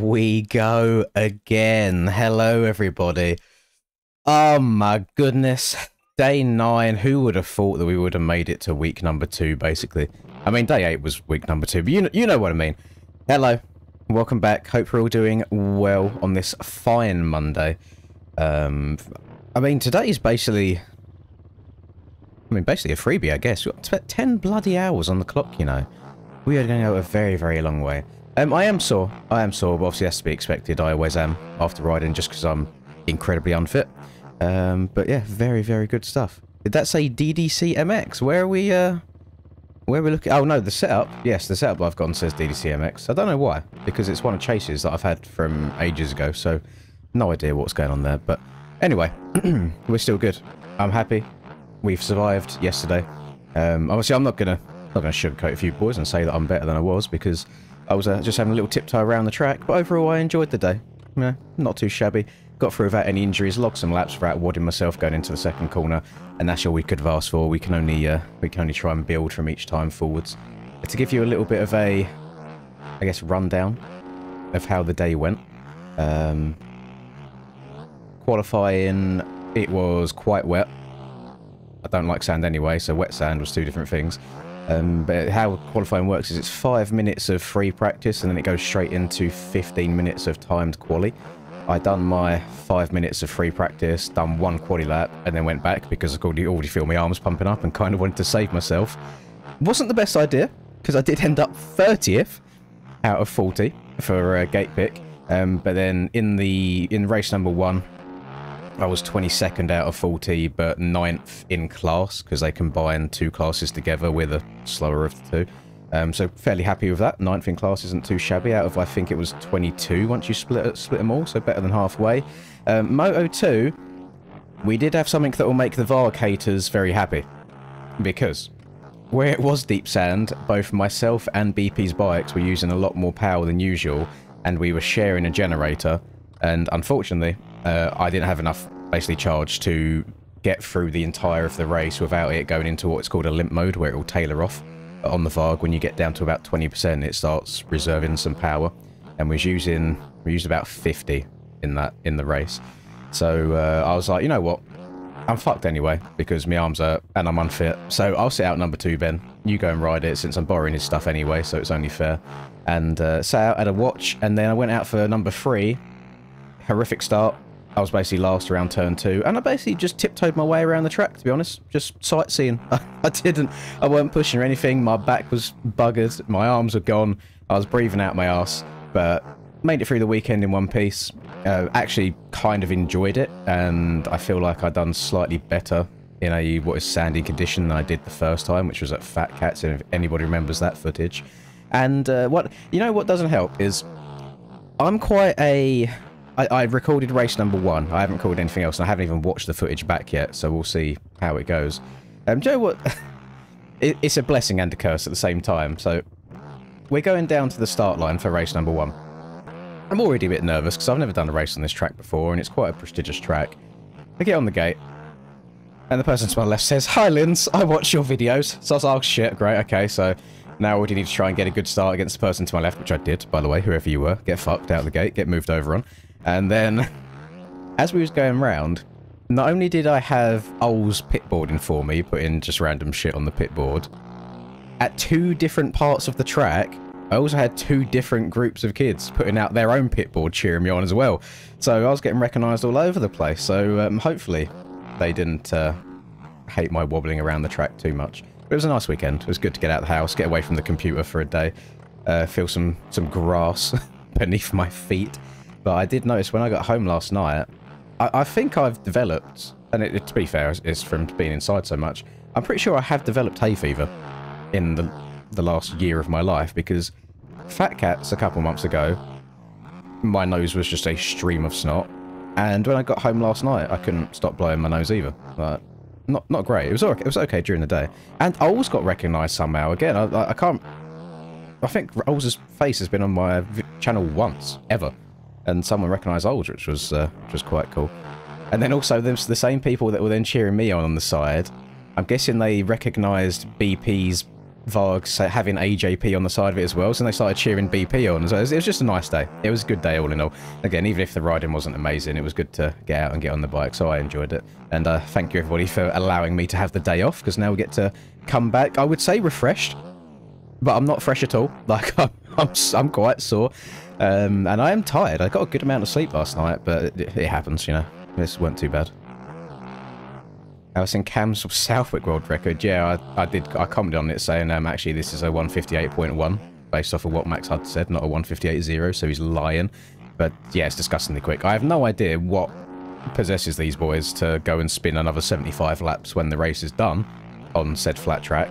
we go again. Hello, everybody. Oh my goodness. Day 9. Who would have thought that we would have made it to week number 2, basically? I mean, day 8 was week number 2, but you know what I mean. Hello. Welcome back. Hope we're all doing well on this fine Monday. I mean, today is basically... basically a freebie, I guess. We've got 10 bloody hours on the clock, you know. We are going to go a very, very long way. I am sore, but obviously that's to be expected. I always am after riding, just because I'm incredibly unfit. But yeah, very, very good stuff. Did that say DDC MX? Where are we looking? Oh no, the setup. Yes, the setup I've gotten says DDC MX. I don't know why, because it's one of Chase's that I've had from ages ago, so no idea what's going on there. But anyway, we're still good. I'm happy. We've survived yesterday. Obviously, I'm not gonna sugarcoat a few boys and say that I'm better than I was, because I was just having a little tiptoe around the track. But overall, I enjoyed the day. Yeah, not too shabby. Got through without any injuries. Logged some laps without wadding myself going into the second corner, and that's all we could have asked for. We can only try and build from each time forwards. To give you a little bit of a, I guess, rundown of how the day went. Qualifying, it was quite wet. I don't like sand anyway, so wet sand was two different things. But how qualifying works is it's 5 minutes of free practice and then it goes straight into 15 minutes of timed quali. I done my 5 minutes of free practice, done one quali lap, and then went back because I could already feel my arms pumping up and kind of wanted to save myself. Wasn't the best idea, because I did end up 30th out of 40 for a gate pick. But then in race number 1, I was 22nd out of 40, but 9th in class, because they combine two classes together with a slower of the two. So fairly happy with that. 9th in class isn't too shabby out of, I think it was 22 once you split them all, so better than halfway. Moto 2, we did have something that will make the VARG haters very happy, because where it was deep sand, both myself and BP's bikes were using a lot more power than usual, and we were sharing a generator, and unfortunately, I didn't have enough basically charge to get through the entire of the race without it going into what's called a limp mode, where it will tailor off on the VARG. When you get down to about 20%, it starts reserving some power, and we used about 50 in the race. So I was like, you know what, I'm fucked anyway, because my arms hurt and I'm unfit, so I'll sit out number 2, Ben. You go and ride it, since I'm borrowing his stuff anyway, so it's only fair. And sat out at a watch, and then I went out for number 3. Horrific start. I was basically last around turn 2, and I basically just tiptoed my way around the track, to be honest. Just sightseeing. I weren't pushing or anything. My back was buggered. My arms were gone. I was breathing out my ass, but made it through the weekend in one piece. Actually kind of enjoyed it, and I feel like I'd done slightly better in what is sandy condition than I did the first time, which was at Fat Cats, if anybody remembers that footage. And what doesn't help is I'm quite a... I recorded race number 1. I haven't recorded anything else, and I haven't even watched the footage back yet, so we'll see how it goes. Do you know what? It's a blessing and a curse at the same time. So we're going down to the start line for race number 1. I'm already a bit nervous, because I've never done a race on this track before, and it's quite a prestigious track. I get on the gate, and the person to my left says, "Hi, Linz, I watch your videos." So I was like, oh shit, great, okay, so... now I already need to try and get a good start against the person to my left, which I did, by the way, whoever you were. Get fucked out of the gate, get moved over on. And then, as we was going round, not only did I have Oles pitboarding for me, putting just random shit on the pitboard, at 2 different parts of the track, I also had 2 different groups of kids putting out their own pitboard cheering me on as well. So I was getting recognised all over the place, so hopefully they didn't hate my wobbling around the track too much. It was a nice weekend. It was good to get out of the house, get away from the computer for a day, feel some grass beneath my feet. But I did notice when I got home last night, I think I've developed, and to be fair, it's from being inside so much, I'm pretty sure I have developed hay fever in the last year of my life, because Fat Cats a couple months ago, my nose was just a stream of snot, and when I got home last night, I couldn't stop blowing my nose either. Like, not great. It was okay during the day. And Oles got recognised somehow. Again, I can't... I think Oles' face has been on my channel once, ever. And someone recognised Oles, which was quite cool. And then also, there's the same people that were then cheering me on the side. I'm guessing they recognised BP's Varg having AJP on the side of it as well, so they started cheering BP on. So it was just a nice day. It was a good day all in all. Again, even if the riding wasn't amazing, it was good to get out and get on the bike, so I enjoyed it. And thank you everybody for allowing me to have the day off, because now we get to come back, I would say refreshed, but I'm not fresh at all. Like, I'm quite sore. And I am tired. I got a good amount of sleep last night, but it happens, you know. This weren't too bad. I was in Cam's Southwick world record. Yeah, I commented on it saying, actually this is a 158.1, based off of what Max Hudd said, not a 158.0, so he's lying. But yeah, it's disgustingly quick. I have no idea what possesses these boys to go and spin another 75 laps when the race is done on said flat track,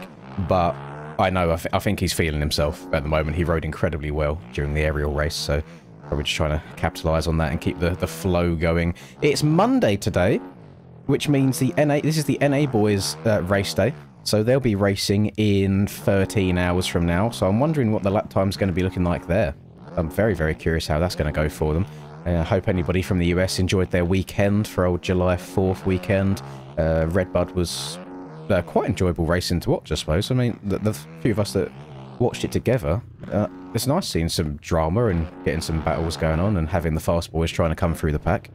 but I know, I think he's feeling himself at the moment. He rode incredibly well during the aerial race, so probably just trying to capitalise on that and keep the flow going. It's Monday today, which means the NA, this is the NA boys race day, so they'll be racing in 13 hours from now, so I'm wondering what the lap time's going to be looking like there. I'm very, very curious how that's going to go for them. I hope anybody from the US enjoyed their weekend for old July 4th weekend. Redbud was quite enjoyable racing to watch, I suppose. I mean, the few of us that watched it together, it's nice seeing some drama and getting some battles going on and having the fast boys trying to come through the pack.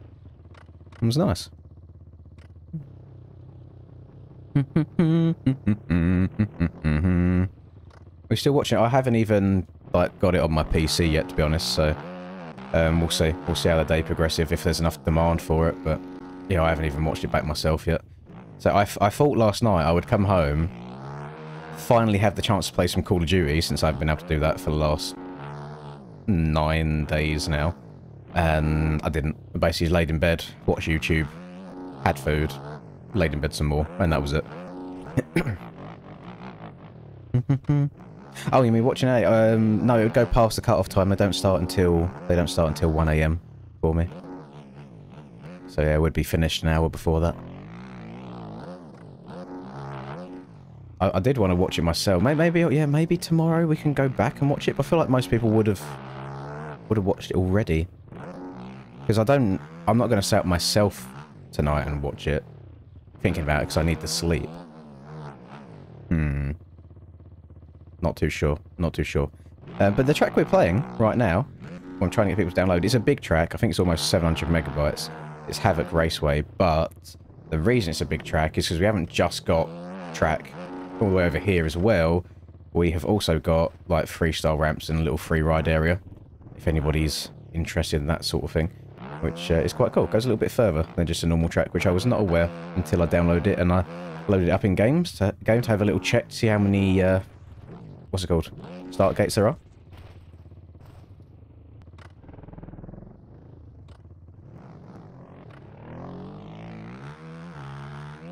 It was nice. We're still watching it. I haven't even like got it on my PC yet, to be honest, so we'll see. We'll see how the day progresses, if there's enough demand for it, but yeah, I haven't even watched it back myself yet. So I thought last night I would come home, finally have the chance to play some Call of Duty, since I've been able to do that for the last 9 days now, and I didn't. I basically laid in bed, watched YouTube, had food, laid in bed some more, and that was it. Oh, you mean watching it? No, it would go past the cut-off time. They don't start until 1 AM for me. So yeah, it would be finished an hour before that. I did want to watch it myself. Maybe tomorrow we can go back and watch it. But I feel like most people would have watched it already. Because I'm not going to stay up myself tonight and watch it. Thinking about it, because I need to sleep. Not too sure. Not too sure. But the track we're playing right now, I'm trying to get people to download, it's a big track. I think it's almost 700 megabytes. It's Havoc Raceway, but the reason it's a big track is because we haven't just got track all the way over here as well. We have also got like freestyle ramps and a little free ride area, if anybody's interested in that sort of thing, which is quite cool. It goes a little bit further than just a normal track, which I was not aware until I downloaded it, and I loaded it up in games to have a little check to see how many what's it called, start gates there are.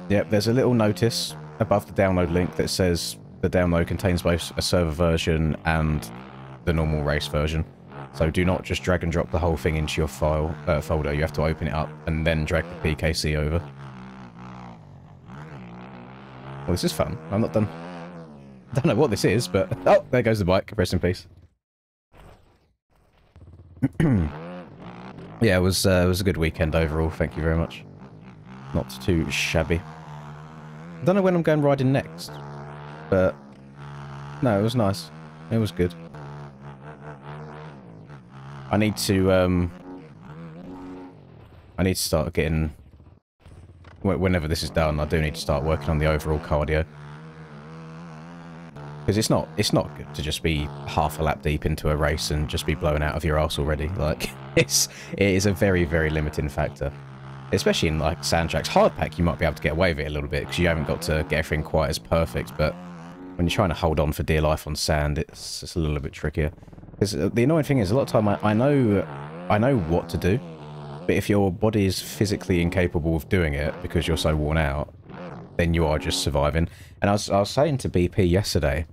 Yep, there's a little notice above the download link that says the download contains both a server version and the normal race version. So do not just drag and drop the whole thing into your file folder. You have to open it up and then drag the PKC over. Well, this is fun. I'm not done. I don't know what this is, but oh, there goes the bike. Rest in peace. Yeah, it was a good weekend overall. Thank you very much. Not too shabby. I don't know when I'm going riding next, but no, it was nice. It was good. I need to start getting, whenever this is done, I do need to start working on the overall cardio. Because it's not good to just be half a lap deep into a race and just be blown out of your arse already. Like, it is a very, very limiting factor. Especially in like sand tracks. Hardpack, you might be able to get away with it a little bit because you haven't got to get everything quite as perfect, but when you're trying to hold on for dear life on sand, it's just a little bit trickier. Because the annoying thing is, a lot of time I know what to do, but if your body is physically incapable of doing it because you're so worn out, then you are just surviving. And I was saying to BP yesterday,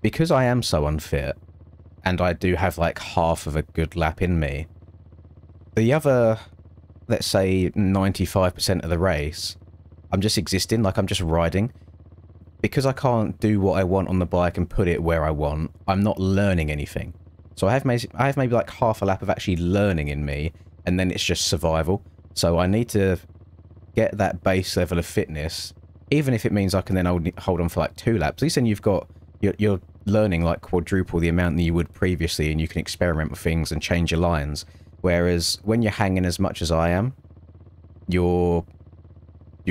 because I am so unfit, and I do have like half of a good lap in me, the other, let's say 95% of the race, I'm just existing, like I'm just riding. Because I can't do what I want on the bike and put it where I want, I'm not learning anything. So I have maybe like half a lap of actually learning in me, and then it's just survival. So I need to get that base level of fitness even if it means I can then hold on for like 2 laps, at least then you're learning like quadruple the amount that you would previously, and you can experiment with things and change your lines. Whereas when you're hanging as much as I am, you're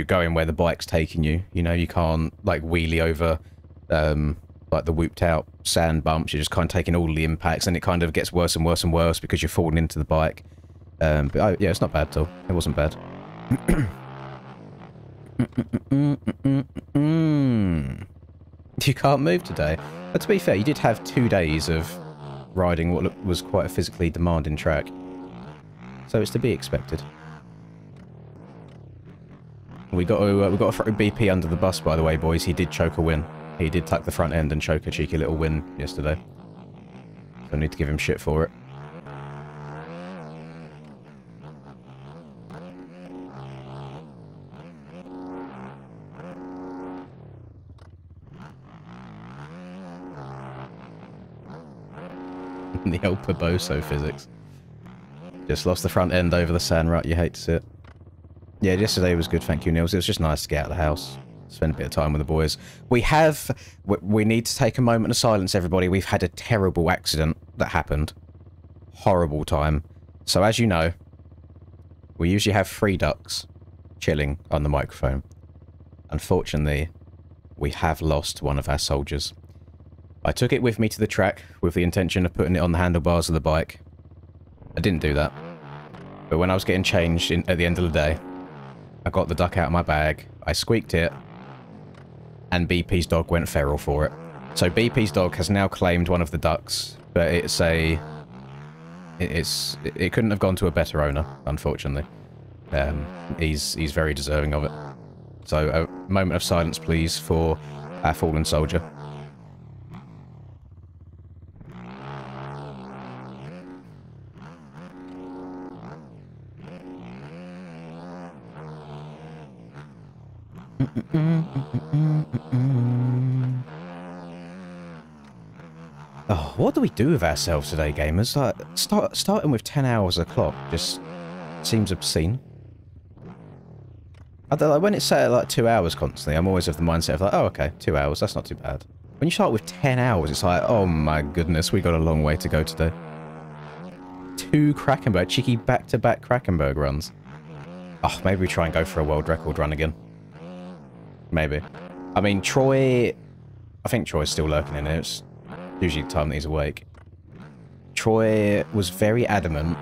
going where the bike's taking you. You know, you can't like wheelie over like the whooped out sand bumps. You're just kind of taking all the impacts, and it kind of gets worse and worse and worse because you're falling into the bike. But yeah, it's not bad at all. It wasn't bad. You can't move today. But to be fair, you did have 2 days of riding what was quite a physically demanding track. So it's to be expected. We got to throw BP under the bus, by the way, boys. He did choke a win. He did tuck the front end and choke a cheeky little win yesterday. So I need to give him shit for it. The old Paboso physics. Just lost the front end over the sand rut. You hate to see it. Yeah, yesterday was good, thank you, Niels. It was just nice to get out of the house. Spend a bit of time with the boys. We need to take a moment of silence, everybody. We've had a terrible accident that happened. Horrible time. So as you know, we usually have 3 ducks chilling on the microphone. Unfortunately, we have lost one of our soldiers. I took it with me to the track with the intention of putting it on the handlebars of the bike. I didn't do that. But when I was getting changed at the end of the day, I got the duck out of my bag, I squeaked it, and BP's dog went feral for it. So BP's dog has now claimed one of the ducks, but it couldn't have gone to a better owner, unfortunately. He's very deserving of it. So a moment of silence, please, for our fallen soldier. Oh, what do we do with ourselves today, gamers? Like, starting with 10 hours a clock just seems obscene. I don't know, when it's set at like 2 hours constantly, I'm always of the mindset of like, oh, okay, 2 hours, that's not too bad. When you start with 10 hours, it's like, oh my goodness, we got a long way to go today. 2 Krakenberg, cheeky back-to-back Krakenberg runs. Oh, maybe we try and go for a world record run again. Maybe. I mean, Troy... I think Troy's still lurking in it. It's usually the time that he's awake. Troy was very adamant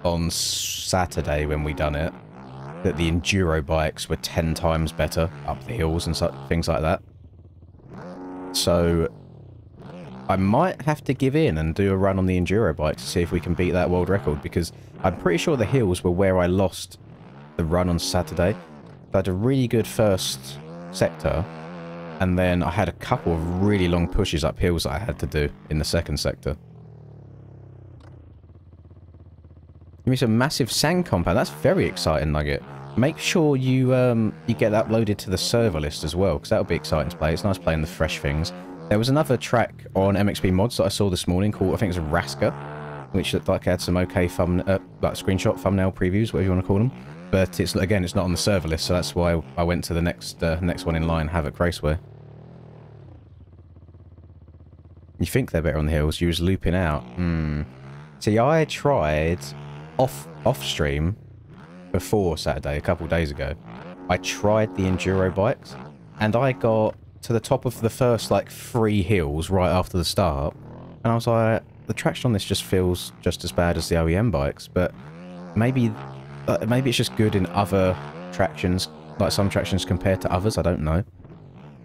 on Saturday when we done it that the enduro bikes were 10 times better up the hills and things like that. So I might have to give in and do a run on the enduro bike to see if we can beat that world record, because I'm pretty sure the hills were where I lost the run on Saturday. I had a really good first sector, and then I had a couple of really long pushes up hills that I had to do in the second sector. Give me some massive sand compound. That's very exciting, Nugget. Make sure you get that uploaded to the server list as well, because that'll be exciting to play. It's nice playing the fresh things. There was another track on MXP Mods that I saw this morning called, I think it was Raska, which looked like it had some okay like screenshot thumbnail previews, whatever you want to call them. But it's, again, it's not on the server list, so that's why I went to the next one in line, Havoc Raceway. You think they're better on the hills? You was looping out. See, I tried off stream before Saturday, a couple of days ago. I tried the enduro bikes, and I got to the top of the first like 3 hills right after the start, and I was like, the traction on this just feels just as bad as the OEM bikes. But maybe it's just good in other tractions, like some tractions compared to others. I don't know.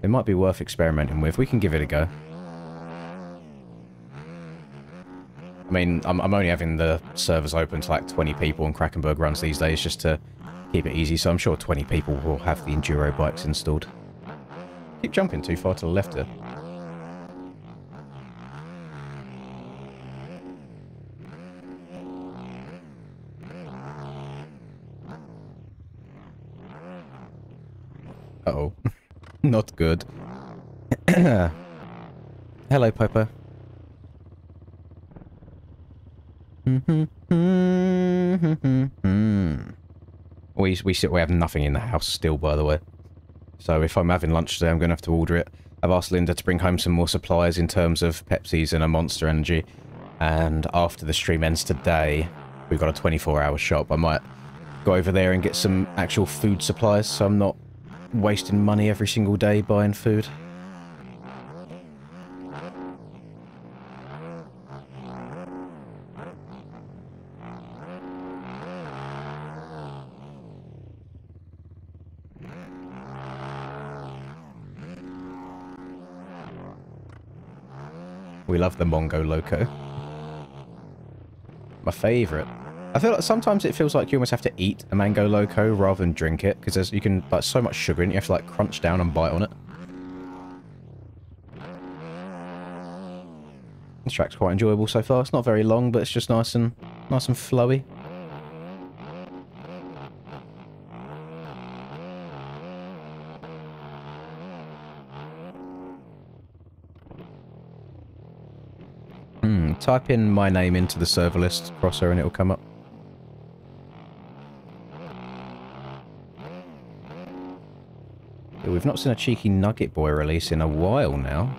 It might be worth experimenting with. We can give it a go. I mean, I'm only having the servers open to like 20 people on Krakenberg runs these days just to keep it easy, so I'm sure 20 people will have the enduro bikes installed. Keep jumping too far to the left here. Uh-oh. Not good. Hello, Piper. We have nothing in the house still, by the way. So if I'm having lunch today, I'm going to have to order it. I've asked Linda to bring home some more supplies in terms of Pepsis and a Monster Energy. And after the stream ends today, we've got a 24-hour shop. I might go over there and get some actual food supplies so I'm not wasting money every single day buying food. We love the Mongo Loco. My favourite. I feel like sometimes it feels like you almost have to eat a Mango Loco rather than drink it, because you can, like, so much sugar in it, you have to, like, crunch down and bite on it. This track's quite enjoyable so far. It's not very long, but it's just nice and flowy. Type in my name into the server list, Crosser, and it'll come up. We've not seen a cheeky Nugget Boy release in a while now.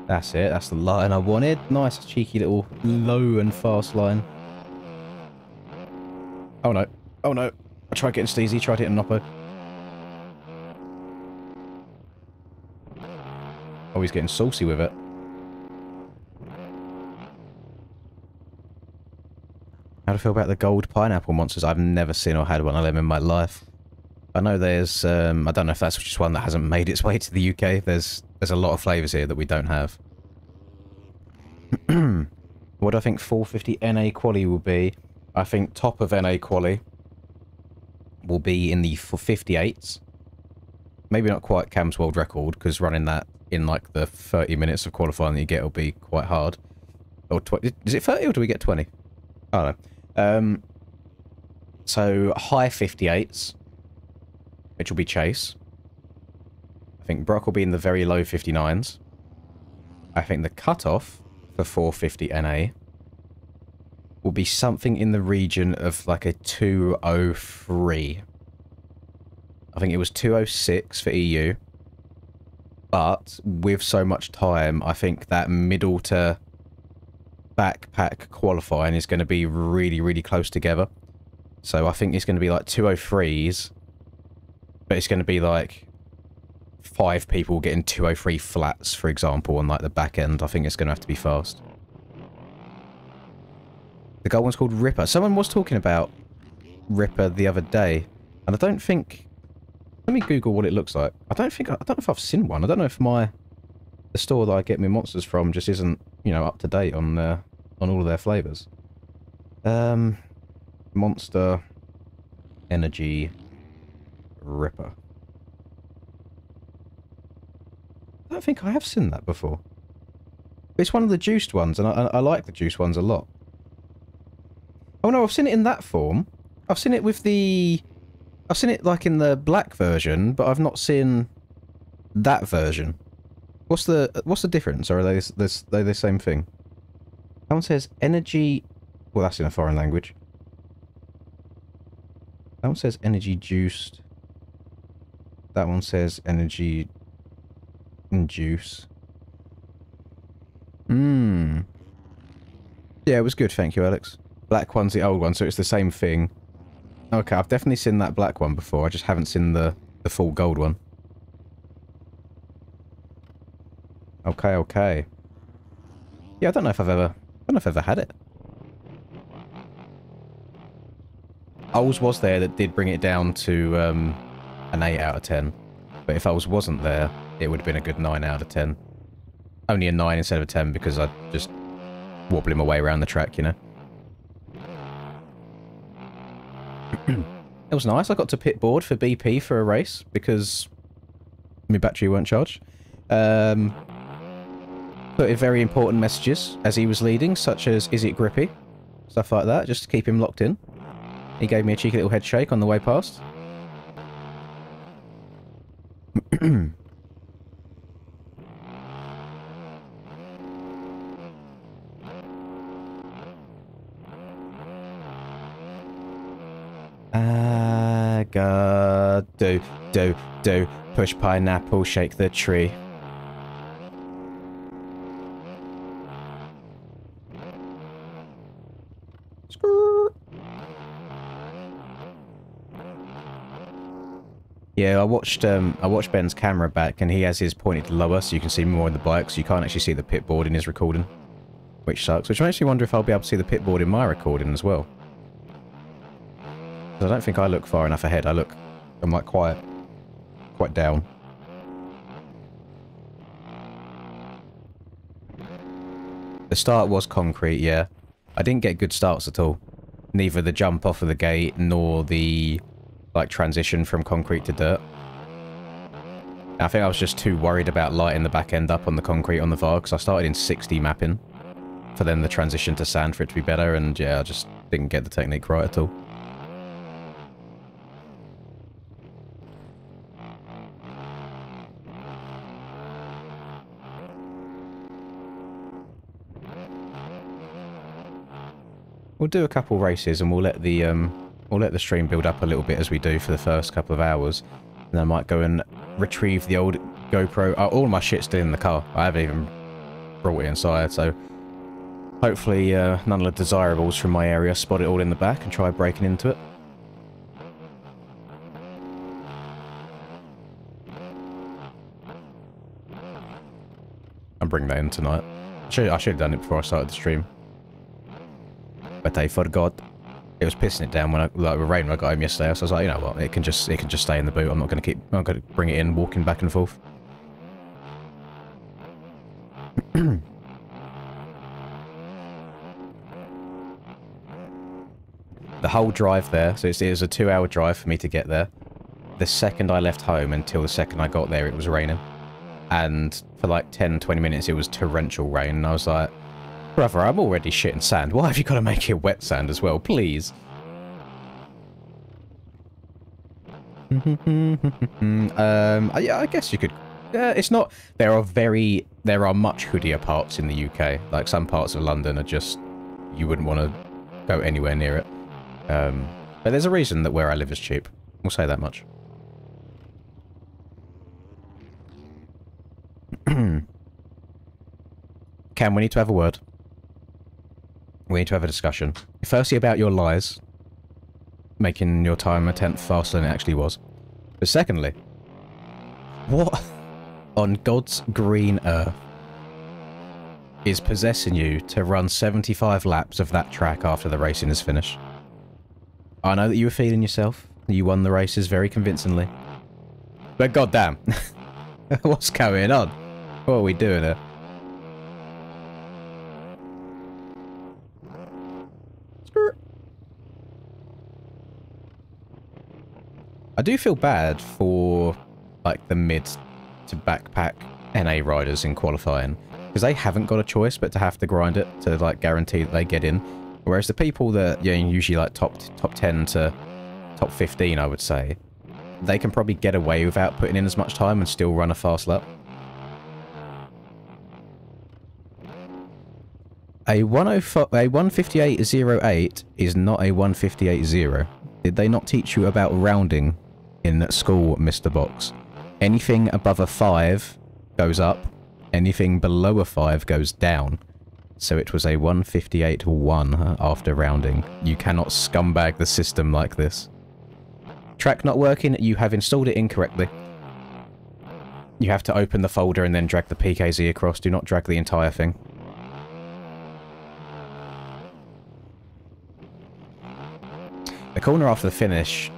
That's it, that's the line I wanted. Nice, cheeky little low and fast line. Oh no, oh no. I tried getting Steezy, tried hitting Noppo. Oh, he's getting saucy with it. How do I feel about the gold pineapple monsters? I've never seen or had one of them in my life. I know there's, I don't know if that's just one that hasn't made its way to the UK. There's a lot of flavours here that we don't have. What do I think 450 NA quali will be? I think top of NA quali will be in the 58s. Maybe not quite Cam's world record, because running that in like the 30 minutes of qualifying that you get will be quite hard. Or is it 30 or do we get 20? I don't know. So high 58s, which will be Chase. I think Brock will be in the very low 59s. I think the cutoff for 450 NA will be something in the region of like a 203. I think it was 206 for EU. But with so much time, I think that middle to backpack qualifying is going to be really, really close together. So I think it's going to be like 203s, but it's going to be like 5 people getting 203 flats, for example, on like the back end. I think it's going to have to be fast. The gold one's called Ripper. Someone was talking about Ripper the other day, and I don't think... Let me Google what it looks like. I don't know if I've seen one. I don't know if the store that I get my monsters from just isn't, you know, up to date on all of their flavors. Monster Energy Ripper. I don't think I have seen that before. It's one of the juiced ones, and I like the juiced ones a lot. Oh no, I've seen it in that form. I've seen it with the... I've seen it like in the black version, but I've not seen that version. What's the difference? Or are they the same thing? That one says energy... Well, that's in a foreign language. That one says energy juiced. That one says energy juice. Yeah, it was good, thank you, Alex. Black one's the old one, so it's the same thing. Okay, I've definitely seen that black one before. I just haven't seen the full gold one. Okay, okay. Yeah, I don't know if I've ever had it. Ols was there that did bring it down to an 8 out of 10. But if Ols wasn't there, it would have been a good 9 out of 10. Only a 9 instead of a 10 because I just wobble him away around the track, you know. It was nice. I got to pit board for BP for a race because my battery weren't charged. So put in very important messages as he was leading, such as, is it grippy? Stuff like that, just to keep him locked in. He gave me a cheeky little head shake on the way past. Do. Push pineapple, shake the tree. Yeah, I watched Ben's camera back, and he has his pointed lower, so you can see more of the bike, so you can't actually see the pit board in his recording, which sucks. Which makes me wonder if I'll be able to see the pit board in my recording as well. I don't think I look far enough ahead. I'm like quite down. The start was concrete, yeah. I didn't get good starts at all. Neither the jump off of the gate nor the like transition from concrete to dirt. I think I was just too worried about lighting the back end up on the concrete on the VAR, because I started in 60 mapping for then the transition to sand for it to be better, and yeah, I just didn't get the technique right at all. We'll do a couple races and we'll let the stream build up a little bit as we do for the first couple of hours. And then I might go and retrieve the old GoPro. Oh, all my shit's still in the car. I haven't even brought it inside, so hopefully none of the desirables from my area spot it all in the back and try breaking into it. I'll bring that in tonight. I should have done it before I started the stream. But I forgot. It was pissing it down when the rain when I got home yesterday. So I was like, you know what, it can just stay in the boot. I'm not gonna bring it in walking back and forth. The whole drive there, so it was a 2-hour drive for me to get there. The second I left home until the second I got there, it was raining. And for like 10-20 minutes it was torrential rain, and I was like, brother, I'm already shitting sand. Why have you got to make it wet sand as well, please? Yeah, I guess you could. It's not. There are much hoodier parts in the UK. Like some parts of London are just, you wouldn't want to go anywhere near it. But there's a reason that where I live is cheap. We'll say that much. Cam, we need to have a word. We need to have a discussion. Firstly, about your lies. Making your time a tenth faster than it actually was. But secondly, what on God's green earth is possessing you to run 75 laps of that track after the racing is finished? I know that you were feeling yourself. You won the races very convincingly. But goddamn, what's going on? What are we doing here? I do feel bad for, like, the mid to backpack NA riders in qualifying, because they haven't got a choice but to have to grind it to, like, guarantee that they get in. Whereas the people that, you know, usually, like, top 10 to top 15, I would say, they can probably get away without putting in as much time and still run a fast lap. A 158.08 is not a 158.0. Did they not teach you about rounding in school, Mr. Box? Anything above a 5 goes up, anything below a 5 goes down. So it was a 158.1 after rounding. You cannot scumbag the system like this. Track not working, you have installed it incorrectly. You have to open the folder and then drag the PKZ across. Do not drag the entire thing. The corner after the finish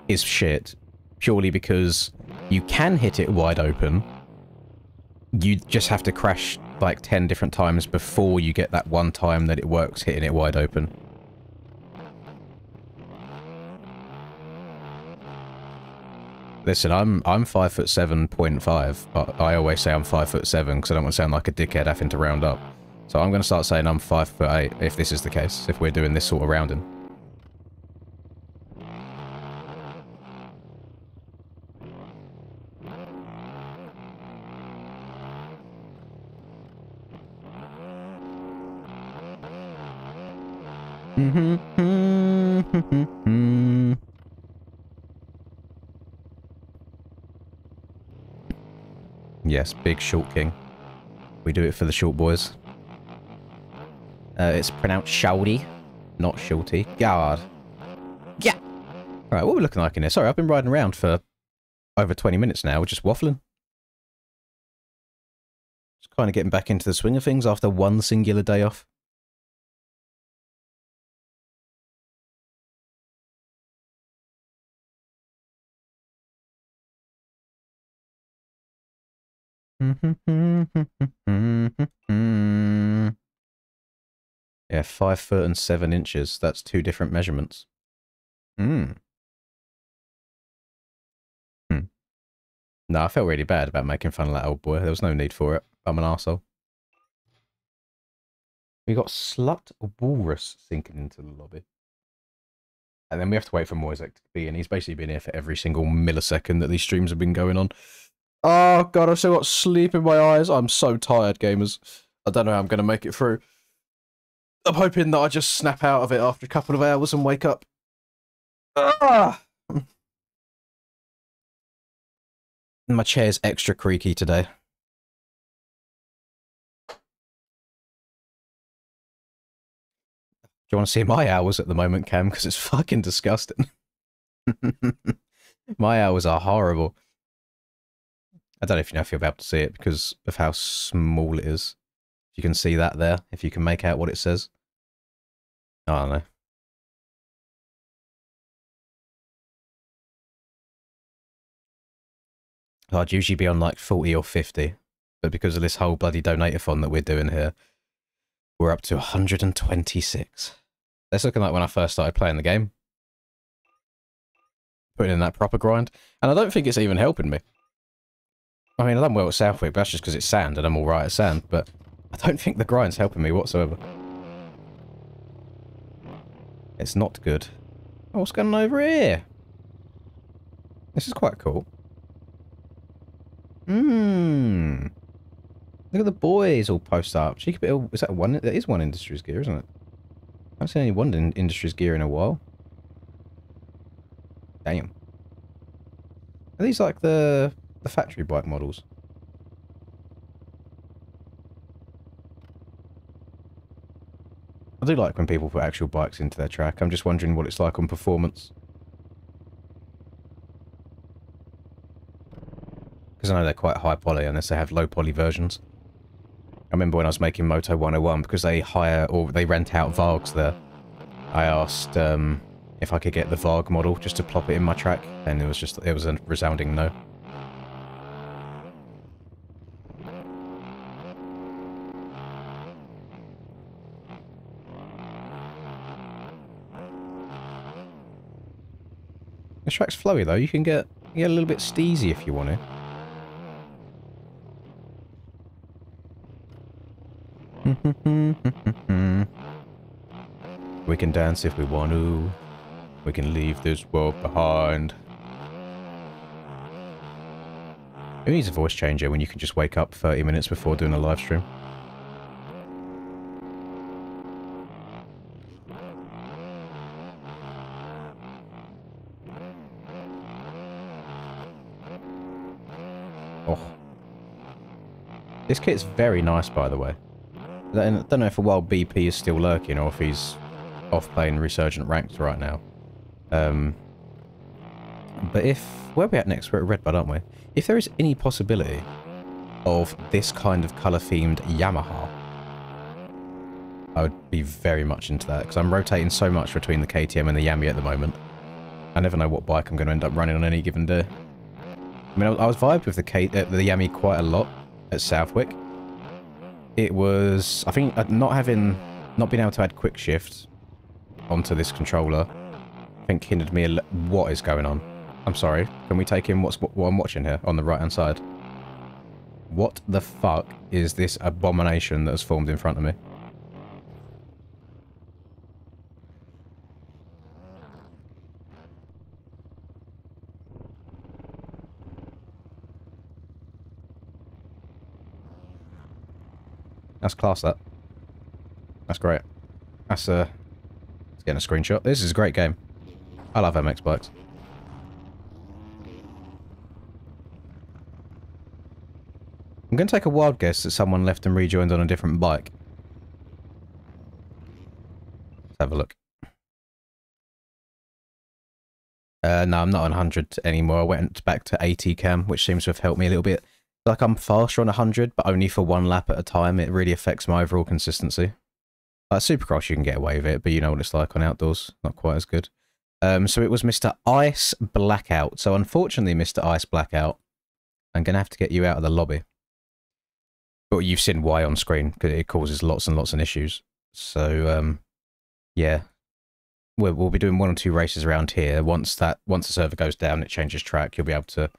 is shit, purely because you can hit it wide open. You just have to crash like 10 different times before you get that one time that it works hitting it wide open. Listen, I'm 5'7.5", but I always say I'm 5'7" because I don't want to sound like a dickhead having to round up. So I'm going to start saying I'm 5'8" if this is the case, if we're doing this sort of rounding. Yes, big short king. We do it for the short boys. It's pronounced shouty, not shorty. God. Yeah. Alright, what are we looking like in here? Sorry, I've been riding around for over 20 minutes now. We're just waffling. Just kind of getting back into the swing of things after one singular day off. Yeah, 5 foot and 7 inches. That's 2 different measurements. Hmm. No, I felt really bad about making fun of that old boy. There was no need for it. I'm an arsehole. We got Slut Walrus sinking into the lobby. And then we have to wait for Moisek to be in. He's basically been here for every single millisecond that these streams have been going on. Oh, God, I've still got sleep in my eyes. I'm so tired, gamers. I don't know how I'm going to make it through. I'm hoping that I just snap out of it after a couple of hours and wake up. Ah! My chair's extra creaky today. Do you want to see my hours at the moment, Cam? Because it's fucking disgusting. My hours are horrible. I don't know if you know if you'll be able to see it because of how small it is. If you can see that there, if you can make out what it says. I don't know. I'd usually be on like 40 or 50, but because of this whole bloody donator-thon that we're doing here, we're up to 126. That's looking like when I first started playing the game. Putting in that proper grind. And I don't think it's even helping me. I mean, I've done well at Southwick, but that's just because it's sand and I'm alright at sand, but I don't think the grind's helping me whatsoever. It's not good. Oh, what's going on over here? This is quite cool. Look at the boys all post up. Is that one? That is one Industries gear, isn't it? I haven't seen any one Industries gear in a while. Damn. Are these like the factory bike models? I do like when people put actual bikes into their track. I'm just wondering what it's like on performance. Because I know they're quite high poly unless they have low poly versions. I remember when I was making Moto 101, because they hire or they rent out Vargs there, I asked if I could get the Varg model just to plop it in my track, and it was a resounding no. The track's flowy though, you can get a little bit steezy if you want to. We can dance if we want to. We can leave this world behind. Who needs a voice changer when you can just wake up 30 minutes before doing a live stream? Oh. This kit's very nice, by the way. I don't know if a wild BP is still lurking or if he's off playing Resurgent Ranked right now. But if... Where are we at next? We're at Redbud, aren't we? If there is any possibility of this kind of colour-themed Yamaha, I would be very much into that, because I'm rotating so much between the KTM and the Yami at the moment. I never know what bike I'm going to end up running on any given day. I mean, I was vibed with the Yami quite a lot at Southwick. It was, I think, not being able to add quick shift onto this controller, I think hindered me what is going on? I'm sorry. Can we take in what I'm watching here on the right-hand side? What the fuck is this abomination that has formed in front of me? That's class, that. That's great. That's, let's get a screenshot. This is a great game. I love MX bikes. I'm going to take a wild guess that someone left and rejoined on a different bike. Let's have a look. No, I'm not on 100 anymore. I went back to 80 cam, which seems to have helped me a little bit. Like, I'm faster on 100, but only for one lap at a time. It really affects my overall consistency. Like, Supercross, you can get away with it, but you know what it's like on outdoors. Not quite as good. So it was Mr. Ice Blackout. So unfortunately, Mr. Ice Blackout, I'm going to have to get you out of the lobby. But you've seen why on screen, because it causes lots and lots of issues. So, yeah. We'll be doing 1 or 2 races around here. Once the server goes down, it changes track, you'll be able to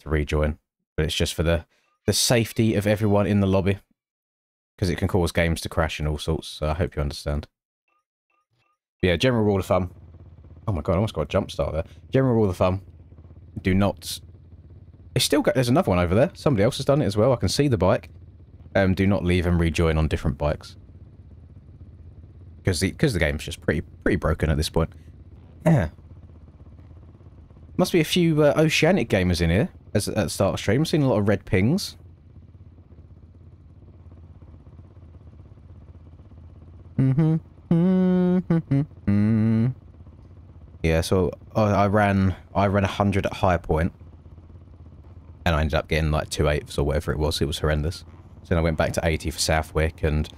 rejoin. But it's just for the safety of everyone in the lobby. Because it can cause games to crash and all sorts, so I hope you understand. But yeah, general rule of thumb. Oh my god, I almost got a jump start there. General rule of thumb. Do not... It's still got... There's another one over there. Somebody else has done it as well. I can see the bike. Do not leave and rejoin on different bikes. Because the game's just pretty broken at this point. Yeah. Must be a few Oceanic gamers in here at the start of stream. I've seen a lot of red pings. Yeah, so I ran 100 at high point, and I ended up getting like 2/8 or whatever it was. It was horrendous. So then I went back to 80 for Southwick, and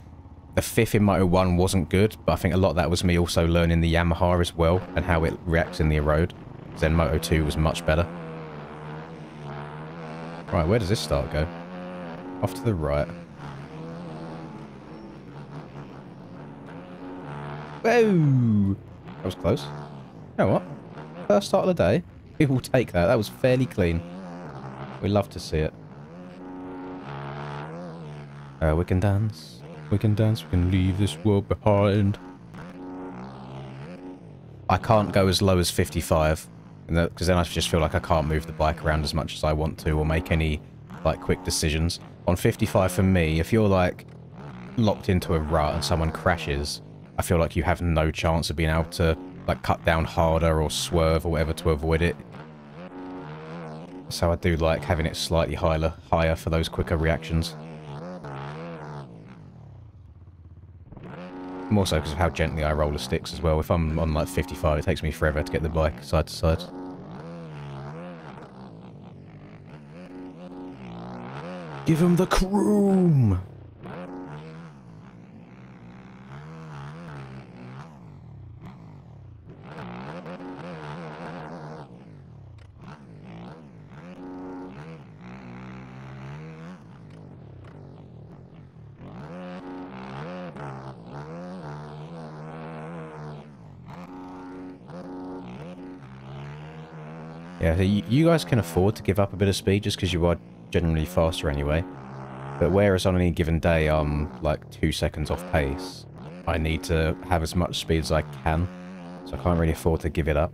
the 5th in Moto 1 wasn't good, but I think a lot of that was me also learning the Yamaha as well, and how it reacts in the road. Then Moto 2 was much better. Right, where does this start go? Off to the right. Whoa! That was close. You know what? First start of the day. We will take that. That was fairly clean. We love to see it. We can dance. We can dance. We can leave this world behind. I can't go as low as 55. Because then I just feel like I can't move the bike around as much as I want to or make any like quick decisions. On 55 for me, if you're like locked into a rut and someone crashes, I feel like you have no chance of being able to like cut down harder or swerve or whatever to avoid it. So I do like having it slightly higher for those quicker reactions. More so because of how gently I roll the sticks as well. If I'm on like 55, it takes me forever to get the bike side to side. Give him the chrome! Yeah, so you guys can afford to give up a bit of speed just because you are generally faster anyway. But whereas on any given day I'm like 2 seconds off pace, I need to have as much speed as I can, so I can't really afford to give it up.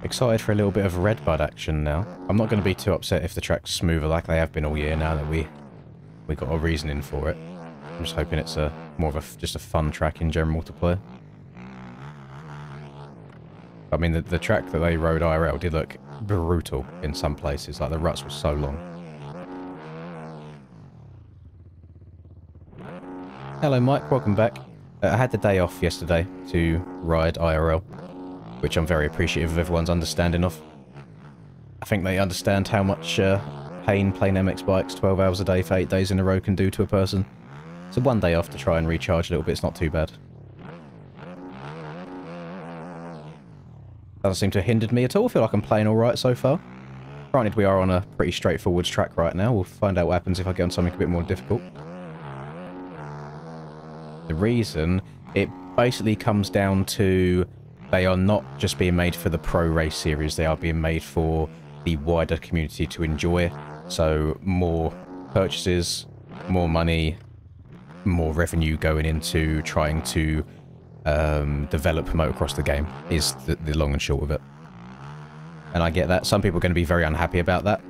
Excited for a little bit of Redbud action now. I'm not going to be too upset if the track's smoother like they have been all year now that we got a reasoning for it. I'm just hoping it's more of just a fun track in general to play. I mean, the track that they rode IRL did look brutal in some places, like the ruts were so long. Hello Mike, welcome back. I had the day off yesterday to ride IRL, which I'm very appreciative of everyone's understanding of. I think they understand how much pain playing MX bikes 12 hours a day for 8 days in a row can do to a person. So one day off to try and recharge a little bit, it's not too bad. Doesn't seem to have hindered me at all. I feel like I'm playing alright so far. Granted, we are on a pretty straightforward track right now. We'll find out what happens if I get on something a bit more difficult. The reason, it basically comes down to they are not just being made for the pro race series, they are being made for the wider community to enjoy. So more purchases, more money, more revenue going into trying to develop motocross the game is the long and short of it. And I get that. Some people are going to be very unhappy about that.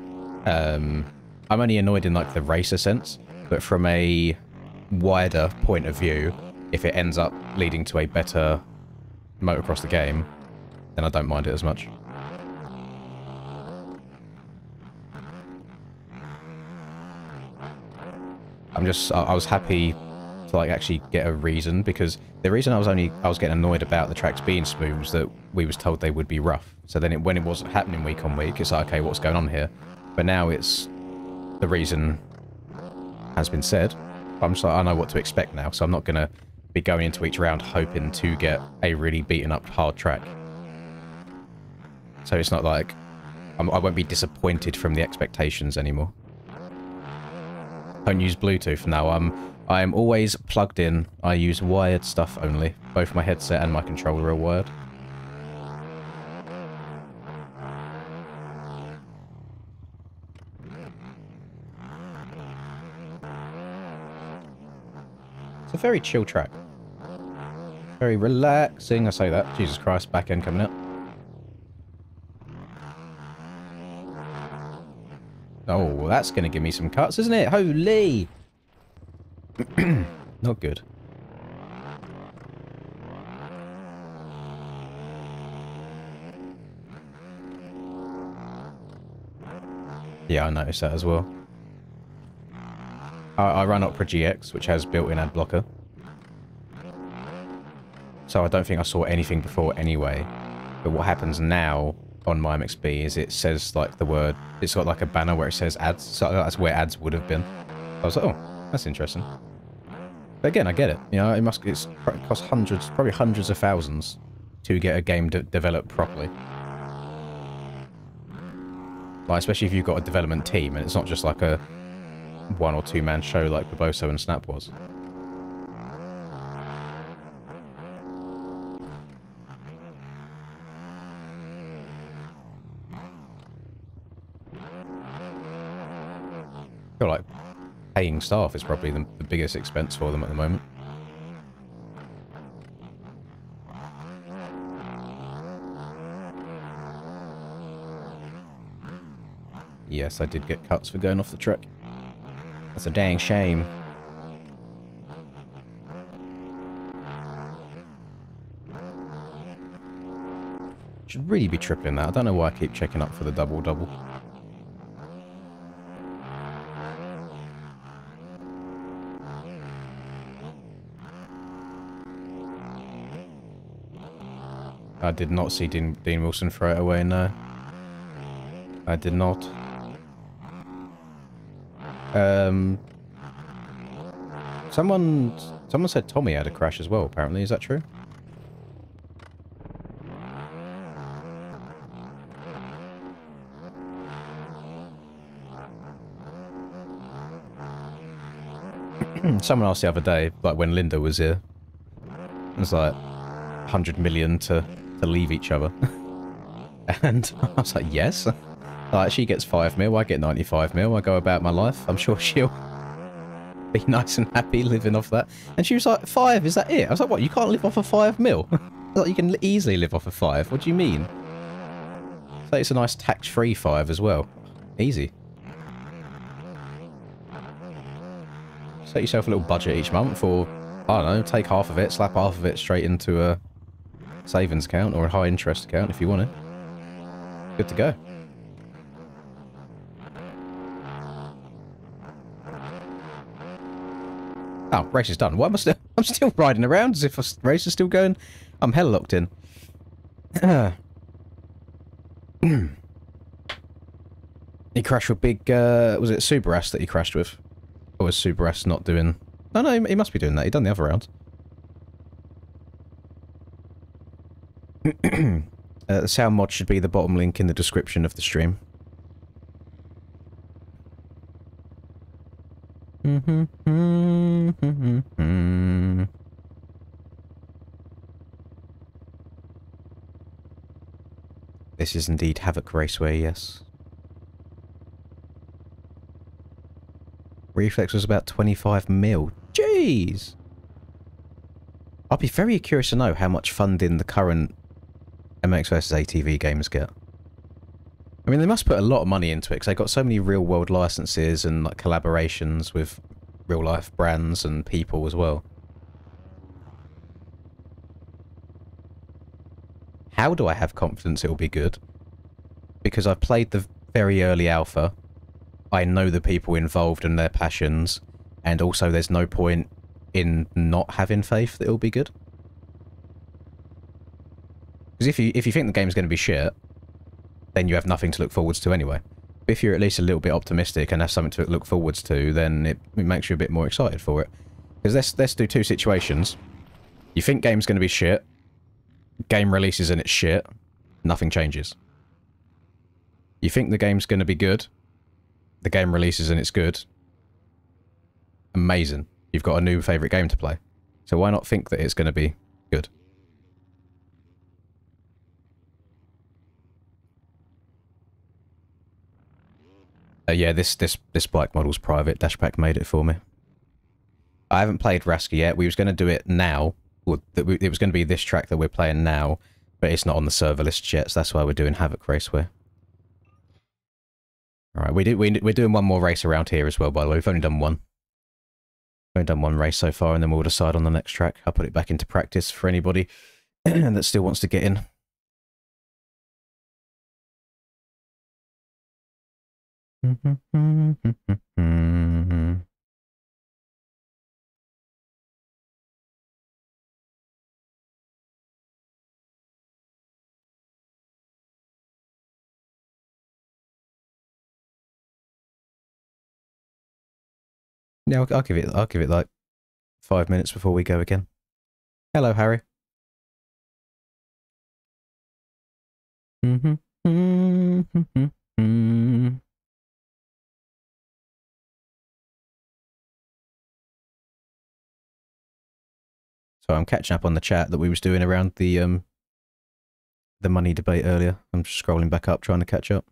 I'm only annoyed in like the racer sense, but from a wider point of view, if it ends up leading to a better motocross the game, then I don't mind it as much. I was happy to like actually get a reason, because the reason I was getting annoyed about the tracks being smooth was that we was told they would be rough. So then when it wasn't happening week on week, it's like, okay, what's going on here? But now it's the reason has been said. I'm just like, I know what to expect now, so I'm not gonna be going into each round hoping to get a really beaten up hard track. So it's not like I won't be disappointed from the expectations anymore. Don't use Bluetooth now. I am always plugged in. I use wired stuff only. Both my headset and my controller are wired. It's a very chill track. Very relaxing. I say that. Jesus Christ, back end coming up. Oh, that's going to give me some cuts, isn't it? Holy! Not good. Yeah, I noticed that as well. I run Opera GX, which has built-in ad blocker. So I don't think I saw anything before anyway. But what happens now on my MXB is it says like the word, it's got like a banner where it says ads, so that's where ads would have been. I was like, oh, that's interesting. But again, I get it. You know, it costs hundreds, probably hundreds of thousands to get a game developed properly. Like, especially if you've got a development team and it's not just like a 1 or 2 man show like Boboso and Snap was. I feel like paying staff is probably the biggest expense for them at the moment. Yes, I did get cuts for going off the track. That's a dang shame. Should really be tripling that. I don't know why I keep checking up for the double-double. I did not see Dean Wilson throw it away, no. I did not. Someone said Tommy had a crash as well, apparently. Is that true? Someone asked the other day, like when Linda was here, it was like 100 million to leave each other. And I was like, yes. Like, she gets 5 mil, I get 95 mil, I go about my life. I'm sure she'll be nice and happy living off that. And she was like, 5, is that it? I was like, what, you can't live off of 5 mil? Like, you can easily live off of 5. What do you mean? So it's a nice tax-free 5 as well. Easy. Set yourself a little budget each month, or, I don't know, take half of it, slap half of it straight into a savings account or a high interest account if you want it. Good to go. Oh, race is done. Why am I still... I'm still riding around as if the race is still going. I'm hell locked in. He crashed with big... was it Subaru that he crashed with? Or was Subaru not doing... No, he must be doing that. He done the other round. The sound mod should be the bottom link in the description of the stream. This is indeed Havoc Raceway, yes. Reflex was about 25 mil. Jeez! I'd be very curious to know how much funding the current MX vs ATV games get. I mean, they must put a lot of money into it, because they've got so many real-world licenses and like collaborations with real-life brands and people as well. How do I have confidence it will be good? Because I've played the very early alpha. I know the people involved and their passions, and also there's no point in not having faith that it'll be good. Because if you think the game's going to be shit, then you have nothing to look forwards to anyway. But if you're at least a little bit optimistic and have something to look forwards to, then it makes you a bit more excited for it. Because let's do two situations. You think game's going to be shit, game releases and it's shit, nothing changes. You think the game's going to be good, the game releases and it's good, amazing. You've got a new favourite game to play. So why not think that it's going to be good? Yeah, this bike model's private. Dashpack made it for me. I haven't played Raska yet. We was going to do it now. Well, it was going to be this track that we're playing now, but it's not on the server list yet, so that's why we're doing Havoc Raceway. Alright, we're doing one more race around here as well, by the way. We've only done one. We've only done one race so far, and then we'll decide on the next track. I'll put it back into practice for anybody that still wants to get in. Yeah, I'll give it like 5 minutes before we go again. Hello, Harry. So I'm catching up on the chat that we was doing around the money debate earlier. I'm just scrolling back up trying to catch up.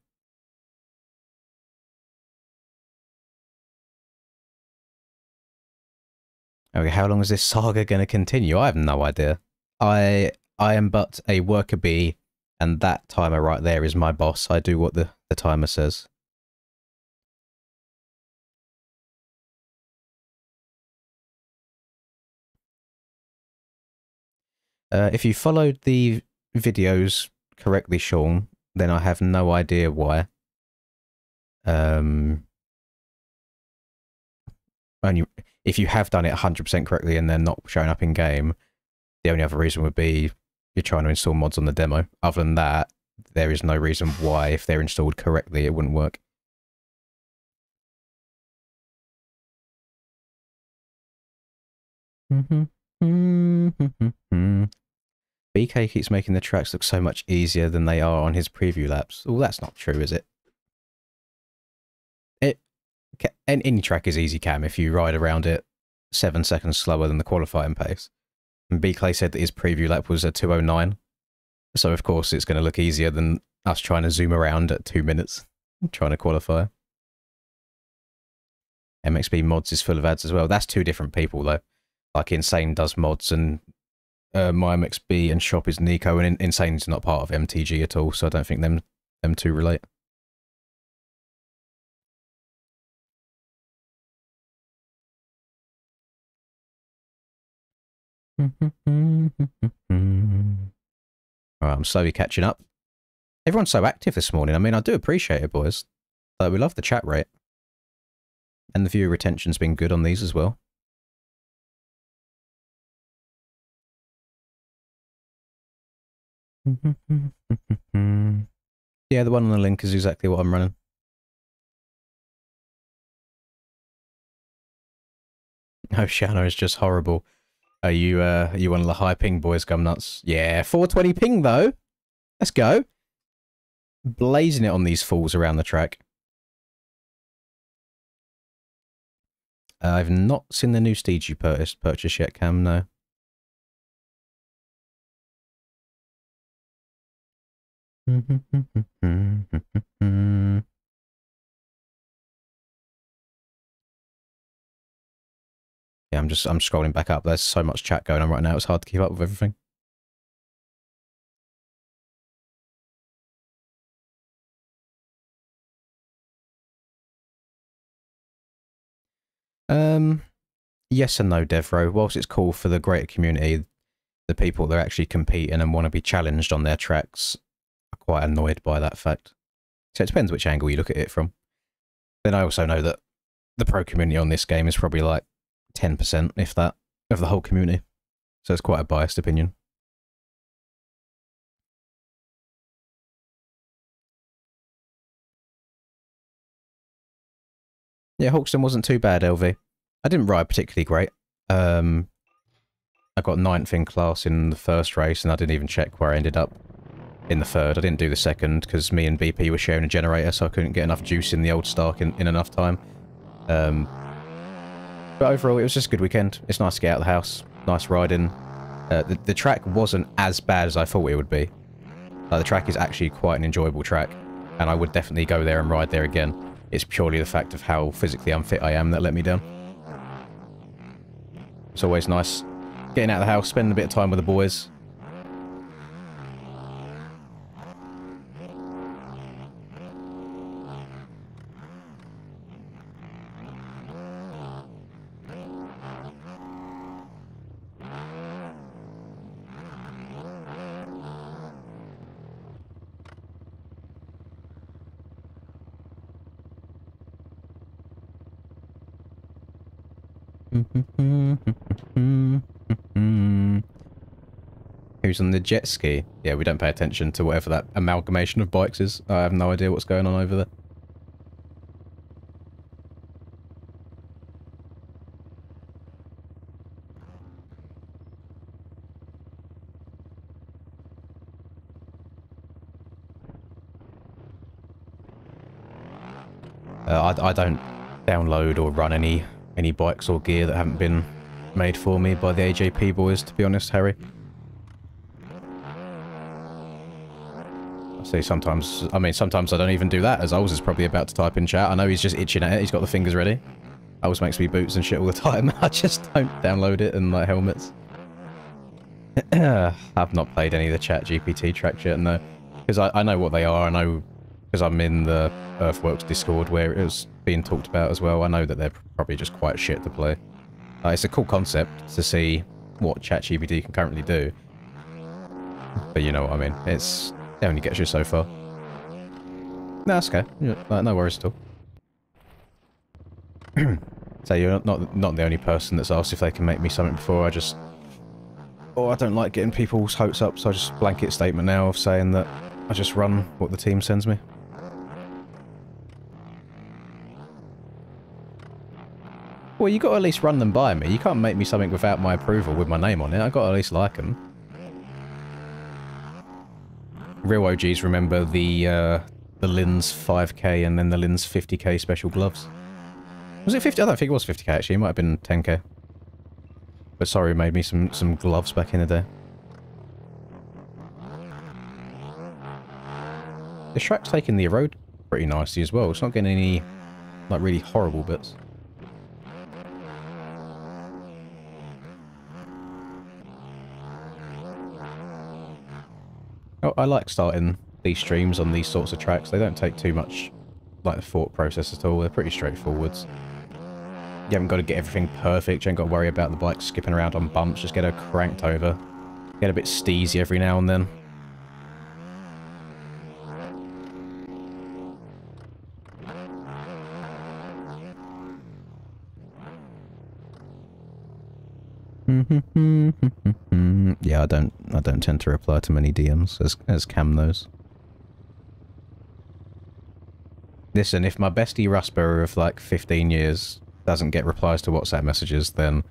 Okay, how long is this saga going to continue? I have no idea. I am but a worker bee, and that timer right there is my boss. I do what the timer says. If you followed the videos correctly, Sean, then I have no idea why. Only if you have done it 100% correctly and they're not showing up in game, the only other reason would be you're trying to install mods on the demo. Other than that, there is no reason why, if they're installed correctly, it wouldn't work. BK keeps making the tracks look so much easier than they are on his preview laps. Oh, that's not true, is it? Any track is easy, Cam, if you ride around it 7 seconds slower than the qualifying pace. And BK said that his preview lap was a 2:09. So, of course, it's going to look easier than us trying to zoom around at 2 minutes trying to qualify. MXB Mods is full of ads as well. That's two different people, though. Like, Insane does mods, and my MXB and Shop is Nico, and Insane's not part of MTG at all, so I don't think them two relate. Alright, I'm slowly catching up. Everyone's so active this morning. I mean, I do appreciate it, boys. Like, we love the chat rate. And the viewer retention's been good on these as well. Yeah, the one on the link is exactly what I'm running. Oh, Shanna is just horrible. Are you one of the high ping boys, come nuts? Yeah, 420 ping though. Let's go. Blazing it on these fools around the track. I've not seen the new steed you purchased yet, Cam, no. Yeah, I'm scrolling back up. There's so much chat going on right now. It's hard to keep up with everything. Yes and no, Devro. Whilst it's cool for the greater community, the people that are actually competing and want to be challenged on their tracks are quite annoyed by that fact. So it depends which angle you look at it from. Then I also know that the pro community on this game is probably like 10%, if that, of the whole community. So it's quite a biased opinion. Yeah, Hawkston wasn't too bad, LV. I didn't ride particularly great. I got 9th in class in the first race, and I didn't even check where I ended up in the third. I didn't do the second, because me and BP were sharing a generator, so I couldn't get enough juice in the old Stark in enough time. But overall, it was just a good weekend. It's nice to get out of the house. Nice riding. The track wasn't as bad as I thought it would be. Like, the track is actually quite an enjoyable track, and I would definitely go there and ride there again. It's purely the fact of how physically unfit I am that let me down. It's always nice getting out of the house, spending a bit of time with the boys. Who's on the jet ski? Yeah, we don't pay attention to whatever that amalgamation of bikes is. I have no idea what's going on over there. I don't download or run any bikes or gear that haven't been made for me by the AJP boys, to be honest, Harry. I see sometimes I don't even do that, as Ols is probably about to type in chat. I know he's just itching at it, he's got the fingers ready. Ols makes me boots and shit all the time. I just don't download it and like helmets. I've not played any of the chat GPT tracks yet, no. Because I know what they are, I know, because I'm in the Earthworks Discord where it was being talked about as well. I know that they're probably just quite shit to play. It's a cool concept to see what ChatGPT can currently do. But you know what I mean. It only gets you so far. No, that's okay. No worries at all. So you're not the only person that's asked if they can make me something before. I don't like getting people's hopes up, so I just blanket statement now of saying that I just run what the team sends me. Well, you got to at least run them by me. You can't make me something without my approval with my name on it. I got to at least like them. Real OGs remember the Lin's 5k and then the Lin's 50k special gloves. Was it 50? I don't think it was 50k actually. It might have been 10k. But sorry, made me some gloves back in the day. The track's taking the road pretty nicely as well. It's not getting any like really horrible bits. Oh, I like starting these streams on these sorts of tracks. They don't take too much like the thought process at all. They're pretty straightforward. You haven't got to get everything perfect. You ain't got to worry about the bike skipping around on bumps. Just get her cranked over. Get a bit steezy every now and then. Yeah, I don't tend to reply to many DMs as Cam knows. Listen, if my bestie Rusper of like 15 years doesn't get replies to WhatsApp messages, then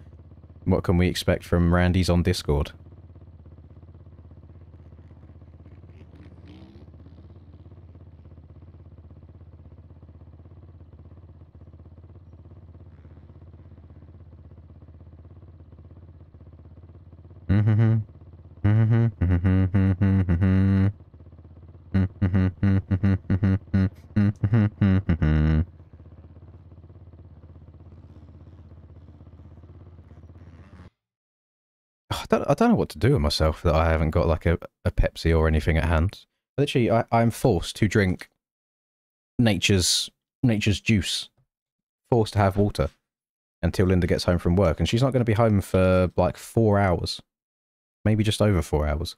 what can we expect from Randy's on Discord? I don't know what to do with myself that I haven't got like a Pepsi or anything at hand. Literally, I'm forced to drink nature's juice. Forced to have water until Linda gets home from work, and she's not going to be home for like 4 hours. Maybe just over 4 hours.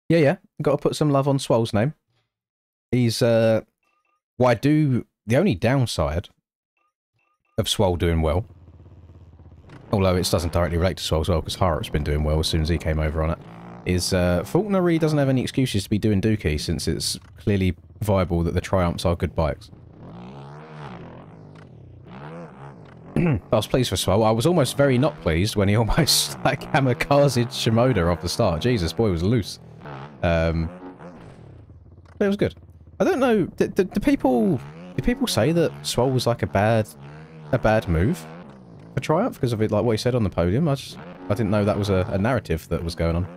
Yeah. Got to put some love on Swole's name. He's, the only downside of Swole doing well, although it doesn't directly relate to Swole as well, because Harrop's been doing well as soon as he came over on it, is Faulkner really doesn't have any excuses to be doing Dookie, since it's clearly viable that the Triumphs are good bikes. I was pleased for Swole. I was almost very not pleased when he almost, like, kamikazed Shimoda off the start. Jesus, boy was loose. But it was good. I don't know, do people say that Swole was like a bad move for Triumph because of it, like what he said on the podium? I didn't know that was a narrative that was going on.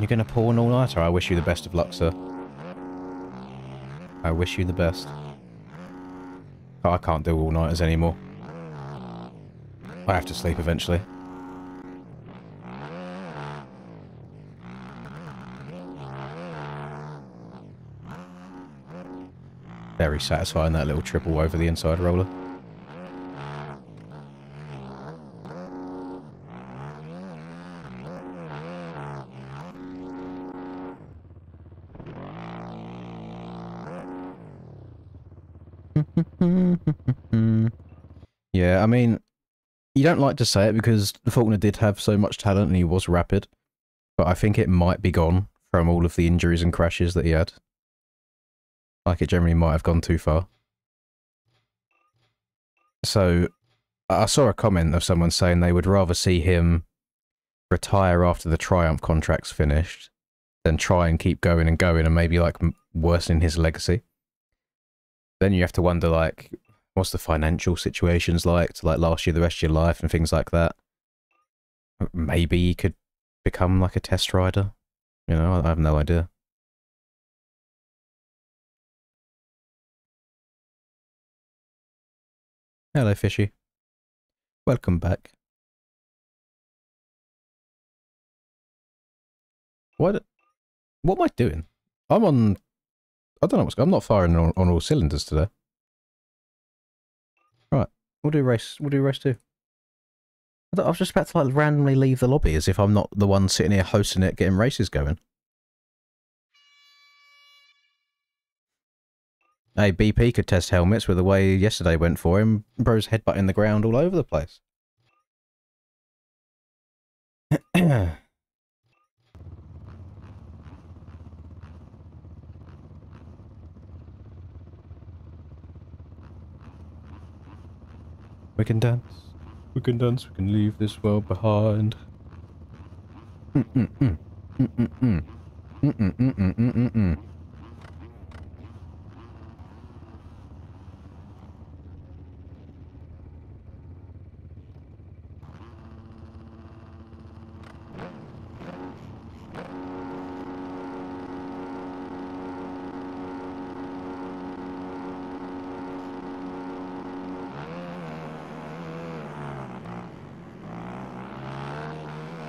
You're gonna pull an all-nighter? I wish you the best of luck, sir. I wish you the best. Oh, I can't do all-nighters anymore. I have to sleep eventually. Very satisfying, that little triple over the inside roller. Yeah, I mean, you don't like to say it because Faulkner did have so much talent and he was rapid, but I think it might be gone from all of the injuries and crashes that he had. Like, it generally might have gone too far. So, I saw a comment of someone saying they would rather see him retire after the Triumph contract's finished than try and keep going and maybe, like, worsen his legacy. Then you have to wonder, like, what's the financial situations like to, like, last you the rest of your life and things like that. Maybe he could become, like, a test rider. You know, I have no idea. Hello, Fishy. Welcome back. What am I doing? I don't know what's going on. I'm not firing on all cylinders today. Right, we'll do race 2. I was just about to, like, randomly leave the lobby as if I'm not the one sitting here hosting it, getting races going. Hey, BP could test helmets with the way yesterday went for him. Bro's headbutting the ground all over the place. We can dance. We can dance. We can leave this world behind.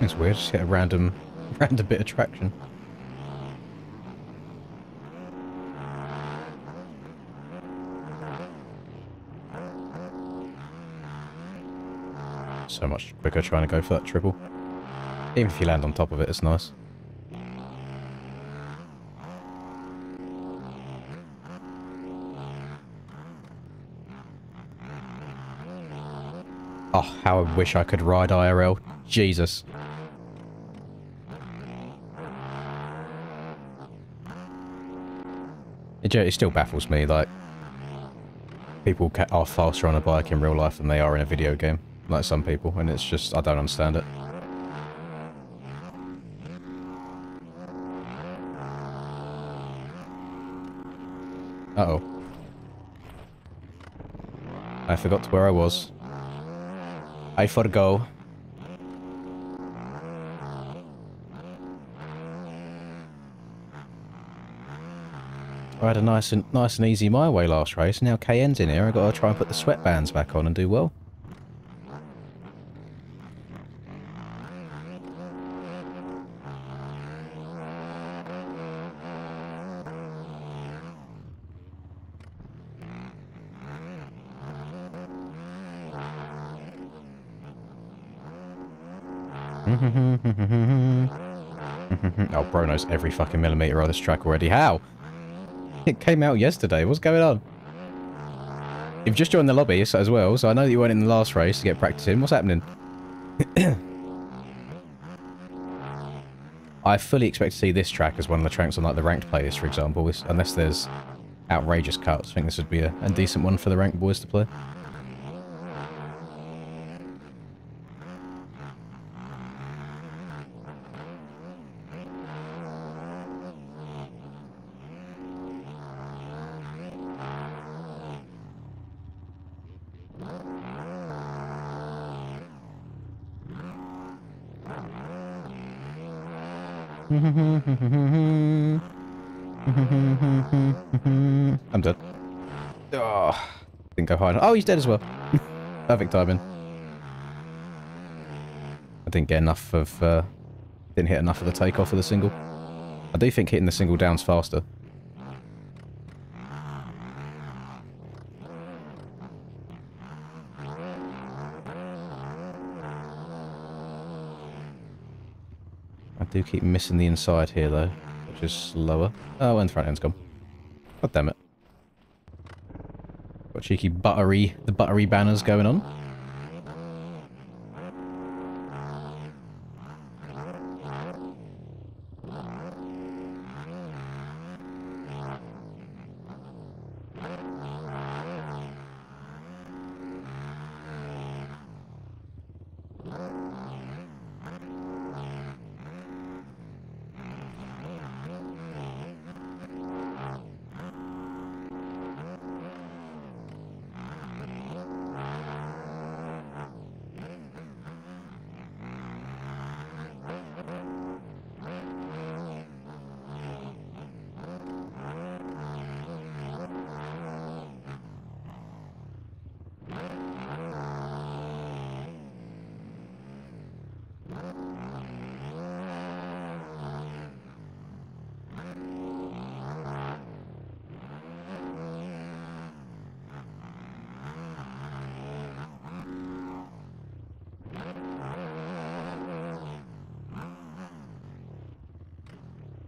It's weird, just get a random bit of traction. So much quicker trying to go for that triple. Even if you land on top of it, it's nice. Oh, how I wish I could ride IRL. Jesus. It still baffles me, like, people are faster on a bike in real life than they are in a video game. Like some people, and it's just, I don't understand it. Uh-oh. I forgot where I was. I forgo. I had a nice and easy my way last race. Now KN's in here. I've got to try and put the sweatbands back on and do well. Oh, bro knows every fucking millimetre of this track already. How? It came out yesterday. What's going on? You've just joined the lobby as well, so I know that you weren't in the last race to get practice in. What's happening? I fully expect to see this track as one of the tracks on like the ranked playlist, for example, unless there's outrageous cuts. I think this would be a decent one for the ranked boys to play. I'm dead. Oh, didn't go high enough. Oh, he's dead as well. Perfect timing. I didn't get enough of, didn't hit enough of the takeoff of the single. I do think hitting the single down's faster. I do keep missing the inside here though, which is slower. Oh, and the front end's gone. God damn it. Got cheeky the buttery banners going on.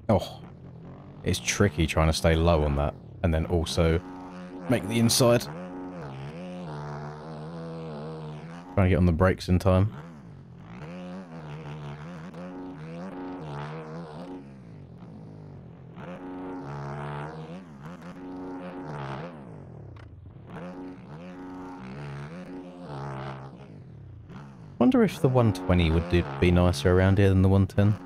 Oh, it's tricky trying to stay low on that and then also make the inside. Trying to get on the brakes in time. Wonder if the 120 would be nicer around here than the 110.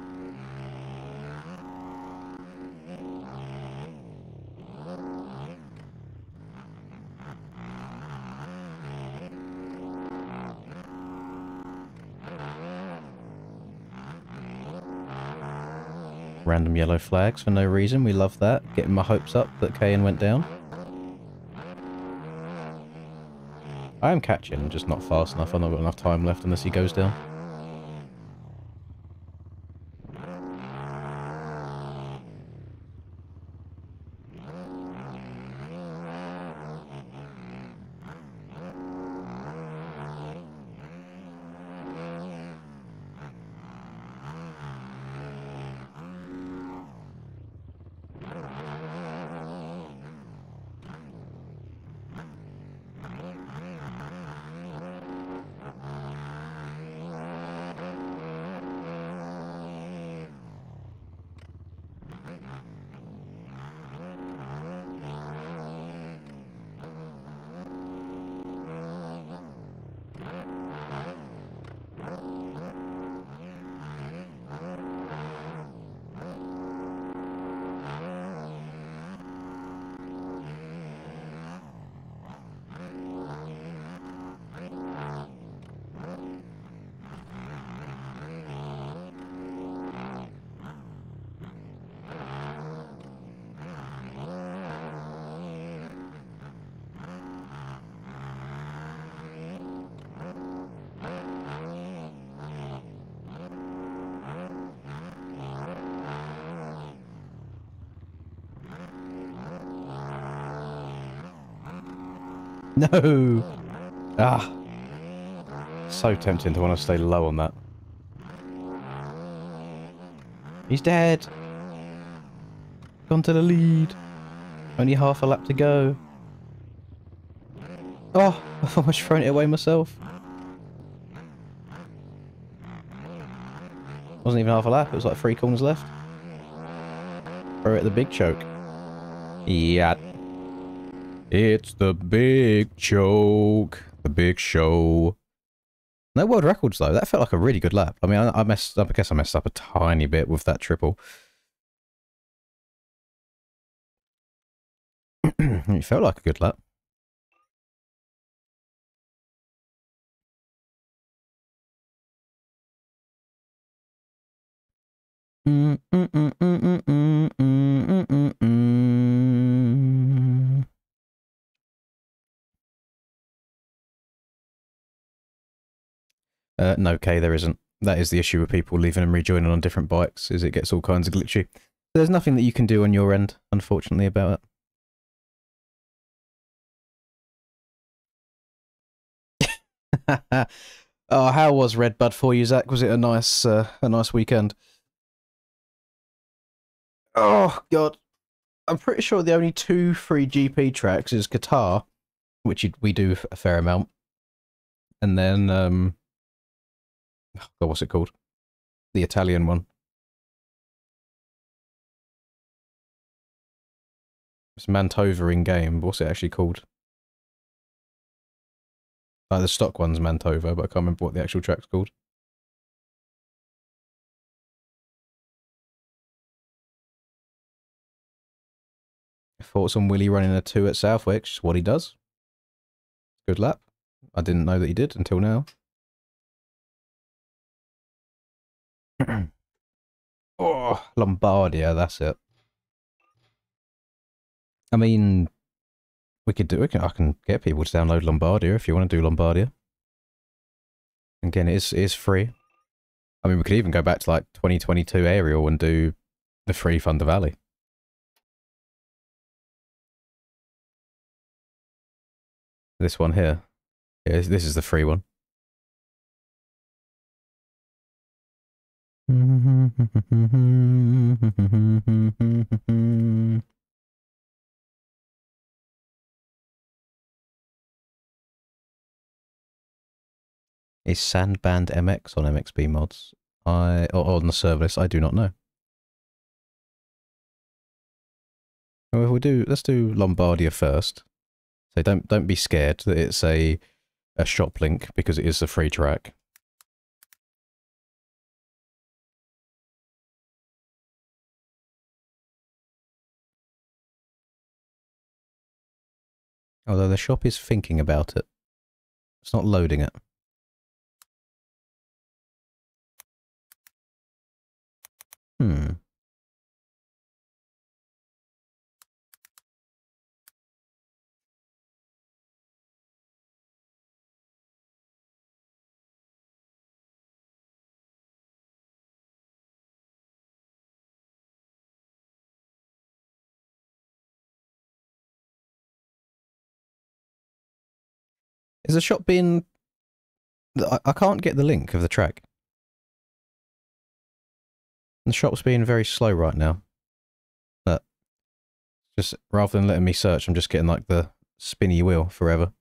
Random yellow flags for no reason. We love that. Getting my hopes up that KN went down. I am catching, just not fast enough. I've not got enough time left unless he goes down. No! Ah. So tempting to want to stay low on that. He's dead! Gone to the lead. Only half a lap to go. Oh, I've almost thrown it away myself. Wasn't even half a lap, it was like 3 corners left. Throw it at the big choke. Yeah. It's the big choke. The big show. No world records though. That felt like a really good lap. I mean, I guess I messed up a tiny bit with that triple. It felt like a good lap. No, Kay, there isn't. That is the issue with people leaving and rejoining on different bikes, is it gets all kinds of glitchy. There's nothing that you can do on your end, unfortunately, about it. Oh, how was Redbud for you, Zach? Was it a nice weekend? Oh God, I'm pretty sure the only 2 free GP tracks is Qatar, which we do a fair amount, and then oh God, what's it called? The Italian one. It's Mantova in game, but what's it actually called? Like the stock one's Mantova, but I can't remember what the actual track's called. Thoughts on Willie running a 2 at Southwick, just what he does. Good lap. I didn't know that he did until now. Oh, Lombardia, that's it. I mean, we could do it. I can get people to download Lombardia if you want to do Lombardia. Again, it is free. I mean, we could even go back to like 2022 Aerial and do the free Thunder Valley. This one here. Yeah, this is the free one. Is Sandband MX on MXB mods? Or on the server list? I do not know. Well, if let's do Lombardia first. So don't be scared that it's a shop link because it is a free track. Although the shop is thinking about it. It's not loading it. Is the shop being... I can't get the link of the track. The shop's being very slow right now. But just rather than letting me search, I'm just getting like the spinny wheel forever.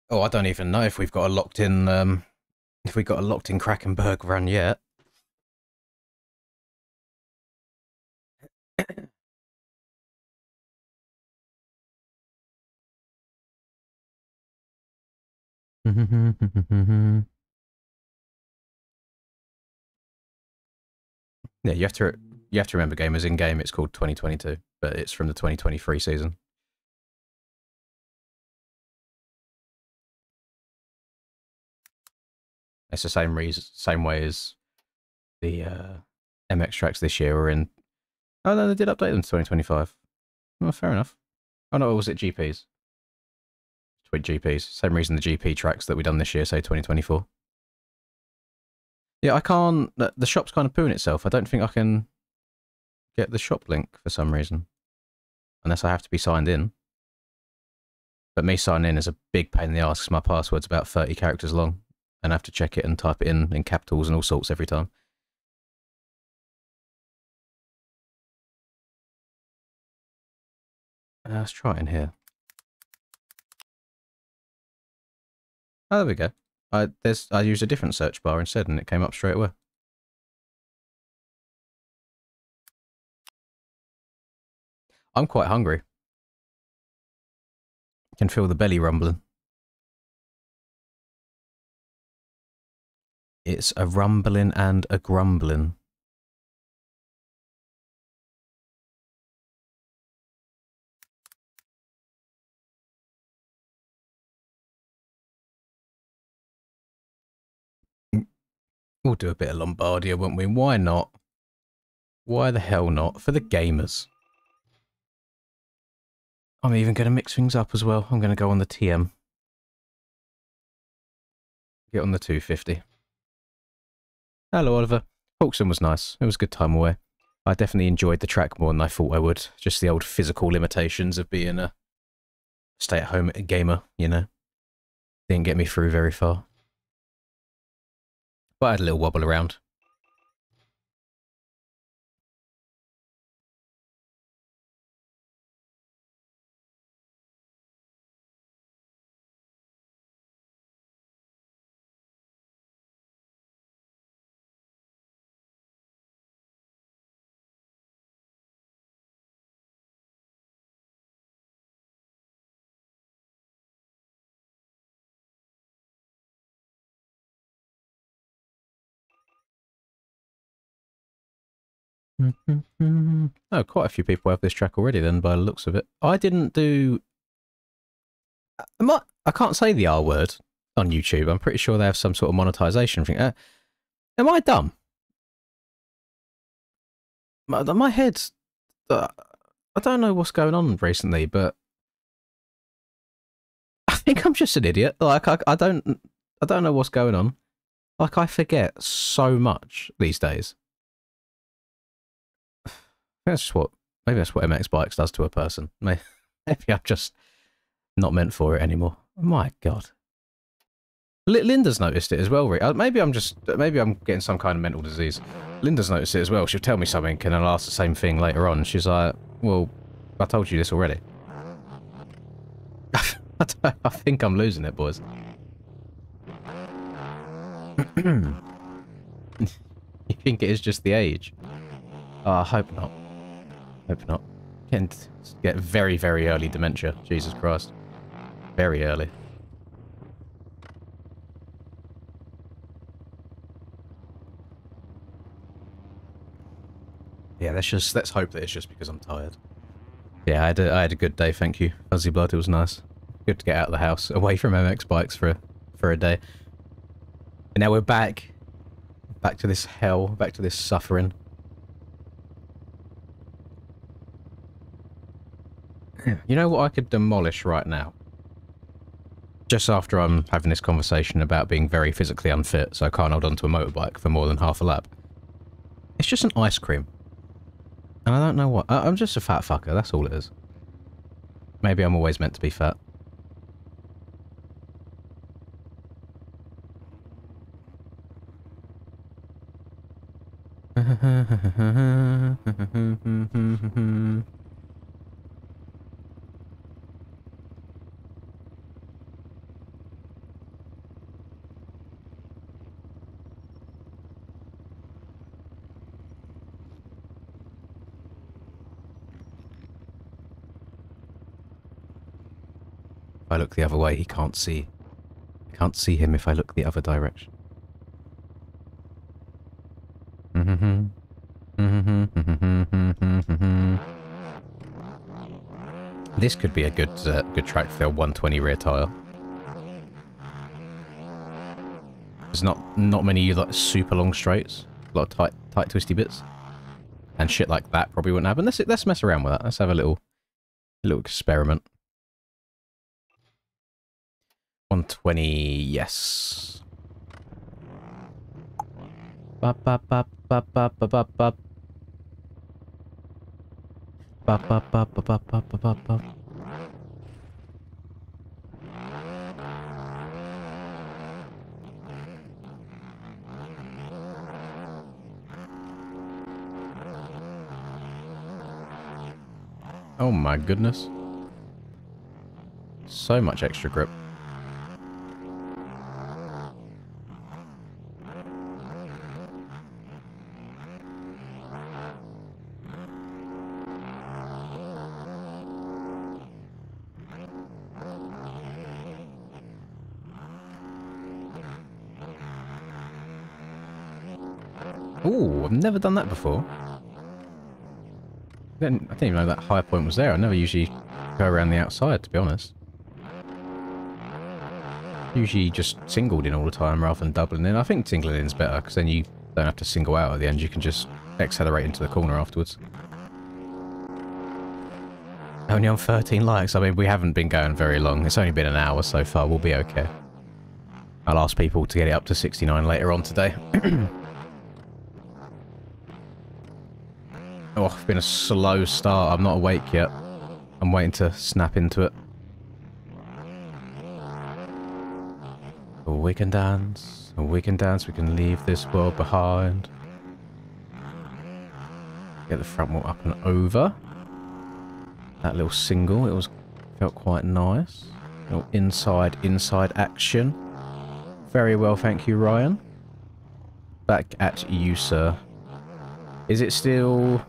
Oh, I don't even know if we've got a locked in Krakenberg run yet. Yeah, you have to remember, gamers, in game it's called 2022, but it's from the 2023 season. It's the same way as the MX tracks this year are in. Oh no, they did update them to 2025. Well, fair enough. Oh no, or was it GPs? Twit GPs. Same reason the GP tracks that we done this year say 2024. Yeah, I can't. The shop's kind of pooing itself. I don't think I can get the shop link for some reason. Unless I have to be signed in. But me signing in is a big pain in the arse because my password's about 30 characters long. And I have to check it and type it in capitals and all sorts every time. Let's try it in here. Oh, there we go. I used a different search bar instead and it came up straight away. I'm quite hungry. I can feel the belly rumbling. It's a rumbling and a grumbling. We'll do a bit of Lombardia, won't we? Why not? Why the hell not? For the gamers. I'm even going to mix things up as well. I'm going to go on the TM. Get on the 250. Hello, Oliver. Hawkson was nice. It was a good time away. I definitely enjoyed the track more than I thought I would. Just the old physical limitations of being a stay-at-home gamer, you know. Didn't get me through very far. But I had a little wobble around. Oh, quite a few people have this track already then, by the looks of it. I didn't do... I can't say the R word on YouTube. I'm pretty sure they have some sort of monetization thing. Am I dumb? My head's... I don't know what's going on recently, but... I think I'm just an idiot. Like, I don't know what's going on. Like, I forget so much these days. Maybe that's what MX Bikes does to a person. Maybe I'm just not meant for it anymore. My God. Linda's noticed it as well, Rick. Maybe I'm getting some kind of mental disease. Linda's noticed it as well. She'll tell me something and I'll ask the same thing later on. She's like, well, I told you this already. I think I'm losing it, boys. You think it is just the age? Oh, I hope not. Hope not. Get very, very early dementia. Jesus Christ. Very early. Yeah, let's hope that it's just because I'm tired. Yeah, I had a good day, thank you. Fuzzy Blood, it was nice. Good to get out of the house, away from MX Bikes for a day. And now we're back. Back to this hell, back to this suffering. You know what I could demolish right now? Just after I'm having this conversation about being very physically unfit, so I can't hold on to a motorbike for more than half a lap. It's just an ice cream. And I don't know what. I'm just a fat fucker, that's all it is. Maybe I'm always meant to be fat. If I look the other way, he can't see. I can't see him if I look the other direction. This could be a good track for a 120 rear tyre. There's not many like super long straights, a lot of tight twisty bits, and shit like that probably wouldn't happen. Let's mess around with that. Let's have a little experiment. 120, yes. Bop, bop, bop, bop, bop, bop, bop. Ba, ba, ba, ba, ba, ba, ba, ba, ba. Oh my goodness. So much extra grip. Ooh, I've never done that before. I didn't even know that high point was there. I never usually go around the outside, to be honest. Usually just singled in all the time rather than doubling in. I think singling in is better, because then you don't have to single out at the end. You can just accelerate into the corner afterwards. Only on 13 likes. I mean, we haven't been going very long. It's only been an hour so far. We'll be okay. I'll ask people to get it up to 69 later on today. Oh, it's been a slow start. I'm not awake yet. I'm waiting to snap into it. We can dance. We can dance. We can leave this world behind. Get the front wheel up and over. That little single, felt quite nice. Little inside action. Very well, thank you, Ryan. Back at you, sir. Is it still...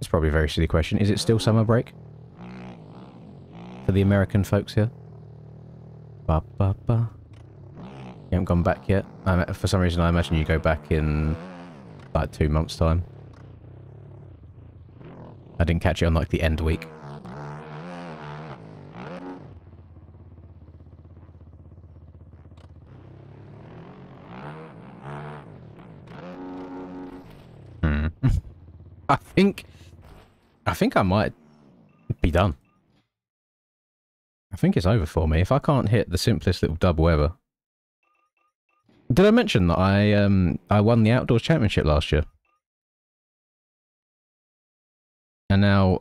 It's probably a very silly question. Is it still summer break? For the American folks here? Ba ba ba. You haven't gone back yet? For some reason, I imagine you go back in like 2 months' time. I didn't catch it on like the end week. Hmm. I think I might be done. I think it's over for me. If I can't hit the simplest little double ever. Did I mention that I won the Outdoors Championship last year? And now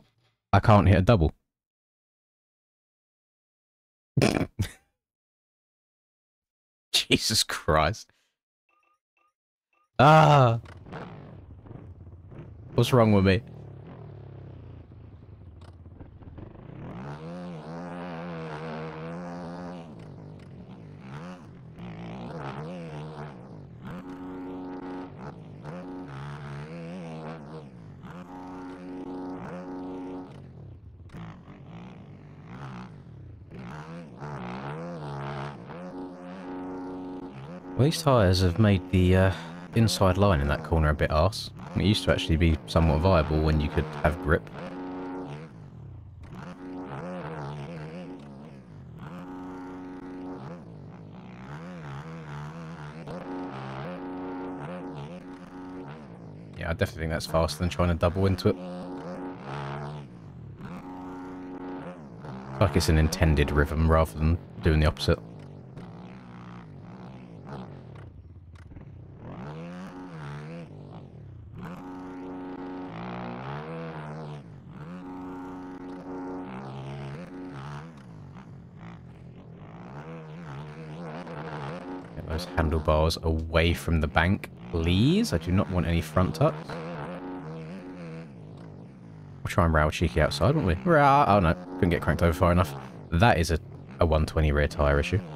I can't hit a double. Jesus Christ. Ah! What's wrong with me? Well, these tyres have made the inside line in that corner a bit arse. It used to actually be somewhat viable when you could have grip. Yeah, I definitely think that's faster than trying to double into it. It's like it's an intended rhythm rather than doing the opposite. Get those handlebars away from the bank, please. I do not want any front tucks. We'll try and rail cheeky outside, won't we? Oh no, couldn't get cranked over far enough. That is a 120 rear tyre issue. Can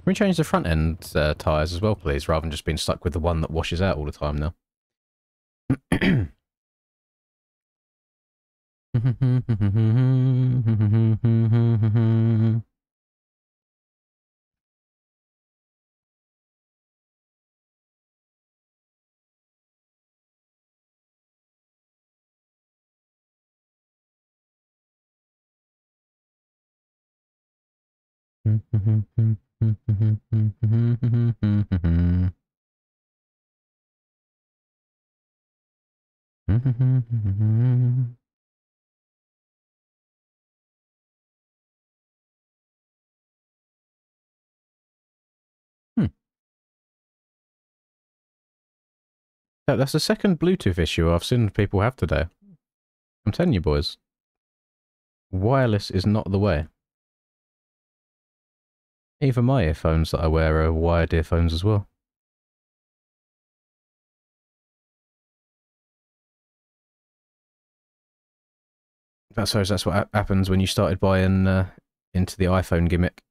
we change the front end tyres as well, please, rather than just being stuck with the one that washes out all the time now? That's the second Bluetooth issue I've seen people have today. I'm telling you, boys. Wireless is not the way. Even my earphones that I wear are wired earphones as well. I suppose that's what happens when you started buying into the iPhone gimmick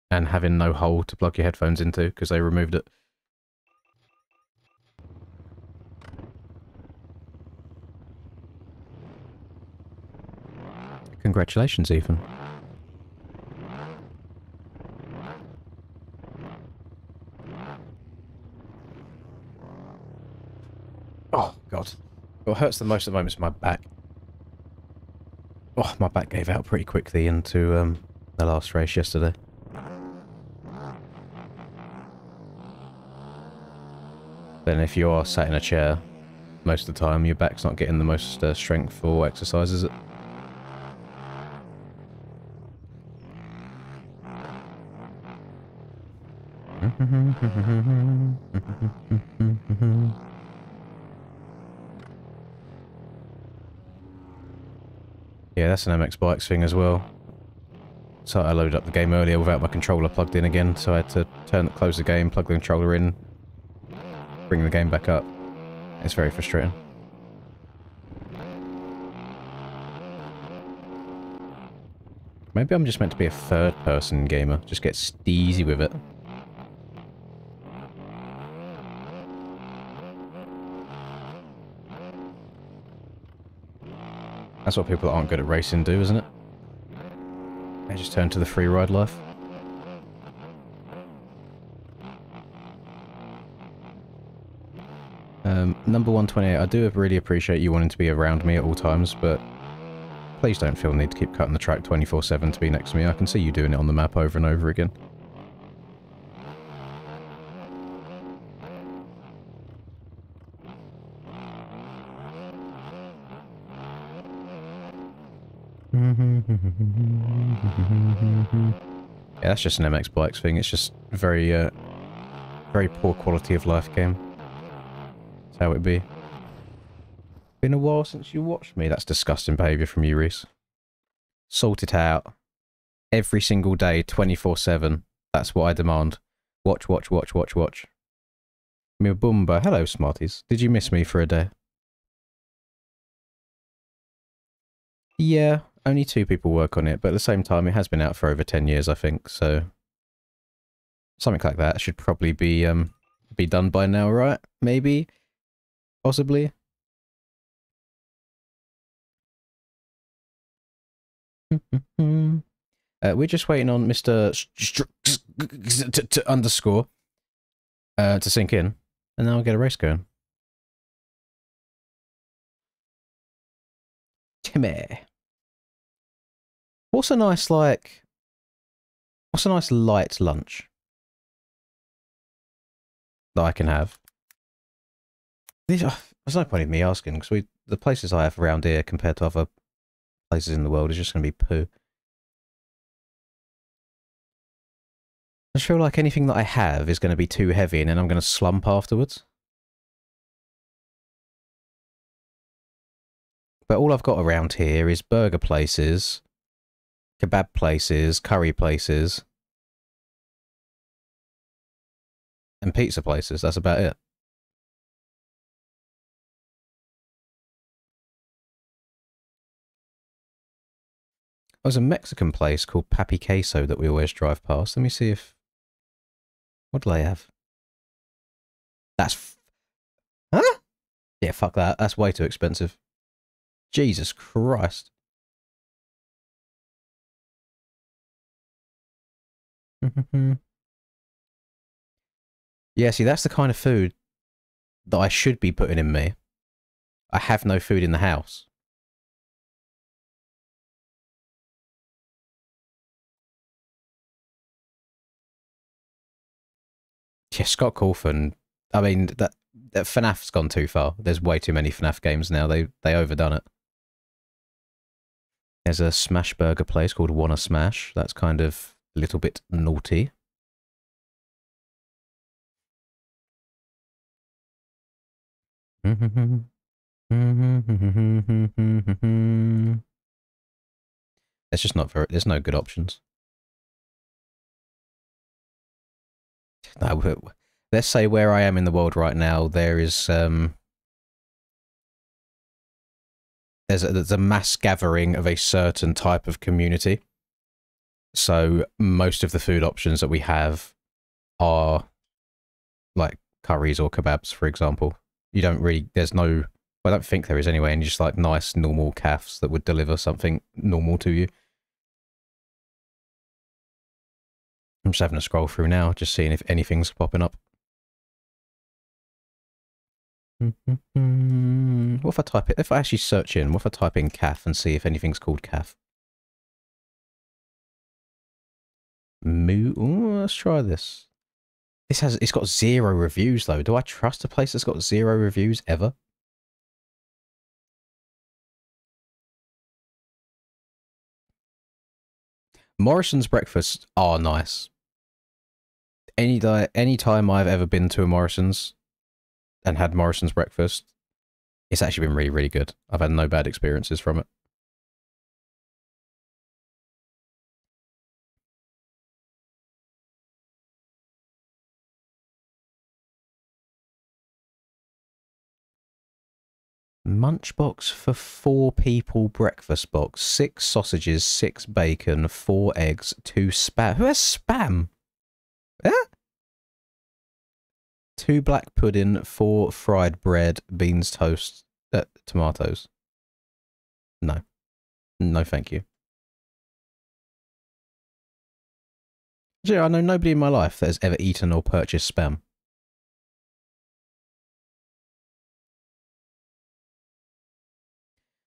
and having no hole to plug your headphones into because they removed it. Congratulations, Ethan. Oh, God. What hurts the most at the moment is my back. Oh, my back gave out pretty quickly into the last race yesterday. Then if you are sat in a chair most of the time, your back's not getting the most strength for exercise, is it? Yeah, that's an MX Bikes thing as well. So I loaded up the game earlier without my controller plugged in again, so I had to close the game, plug the controller in, bring the game back up. It's very frustrating. Maybe I'm just meant to be a third-person gamer, just get steezy with it. That's what people that aren't good at racing do, isn't it? They just turn to the free ride life. Number 128, I do really appreciate you wanting to be around me at all times, but please don't feel the need to keep cutting the track 24/7 to be next to me. I can see you doing it on the map over and over again. Yeah, that's just an MX Bikes thing. It's just very, very poor quality of life game. That's how it be. Been a while since you watched me. That's disgusting behaviour from you, Reese. Sort it out. Every single day, 24/7. That's what I demand. Watch, watch, watch, watch, watch. Mibumba. Hello, Smarties. Did you miss me for a day? Yeah, only 2 people work on it, but at the same time, it has been out for over 10 years, I think, so... Something like that should probably be done by now, right? Maybe? Possibly? We're just waiting on Mr. to underscore to sink in, and then I'll get a race going. Timmy. What's a nice, like... What's a nice light lunch that I can have? There's no point in me asking, because the places I have around here compared to other places in the world is just going to be poo. I just feel like anything that I have is going to be too heavy and then I'm going to slump afterwards. But all I've got around here is burger places, kebab places, curry places, and pizza places. That's about it. There's a Mexican place called Papi Queso that we always drive past. Let me see if... What do they have? That's... Huh? Yeah, fuck that. That's way too expensive. Jesus Christ. Yeah, see, that's the kind of food that I should be putting in me. I have no food in the house. Yeah, Scott Cawthon. I mean, that FNAF's gone too far. There's way too many FNAF games now. They overdone it. There's a smash burger place called Wanna Smash. That's kind of a little bit naughty. It's just not very. There's no good options. No, let's say where I am in the world right now, there's a mass gathering of a certain type of community. So most of the food options that we have are like curries or kebabs, for example. You don't really, there's no, I don't think there is anyway, and just like nice normal cafes that would deliver something normal to you. I'm just having a scroll through now, just seeing if anything's popping up. What if I type it, if I actually search in, what if I type in caf and see if anything's called caf? Ooh, let's try this. It's got 0 reviews though. Do I trust a place that's got 0 reviews ever? Morrison's breakfasts are nice. Any time I've ever been to a Morrison's and had Morrison's breakfast, it's actually been really, really good. I've had no bad experiences from it. Munchbox for 4 people breakfast box. 6 sausages, 6 bacon, 4 eggs, 2 spam. Who has spam? Eh? 2 black pudding, 4 fried bread, beans, toast, tomatoes. No. No, thank you. I know nobody in my life that has ever eaten or purchased spam.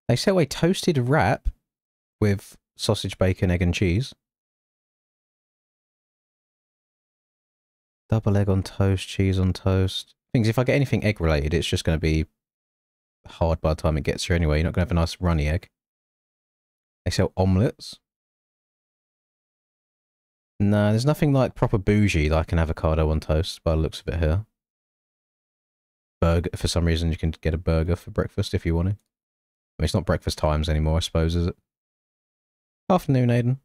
They sell a toasted wrap with sausage, bacon, egg and cheese. Double egg on toast, cheese on toast. Things, if I get anything egg related, it's just going to be hard by the time it gets here anyway. You're not going to have a nice runny egg. They sell omelettes. No, there's nothing like proper bougie like an avocado on toast by the looks of it here. Burger, for some reason you can get a burger for breakfast if you want to. I mean, it's not breakfast times anymore, I suppose, is it? Afternoon, Aiden.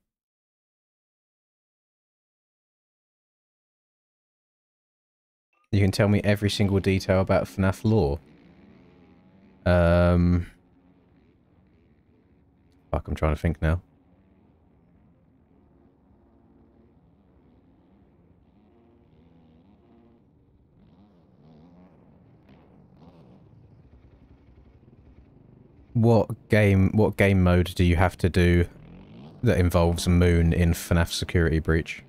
You can tell me every single detail about FNAF lore. Fuck, I'm trying to think now. What game mode do you have to do that involves Moon in FNAF Security Breach?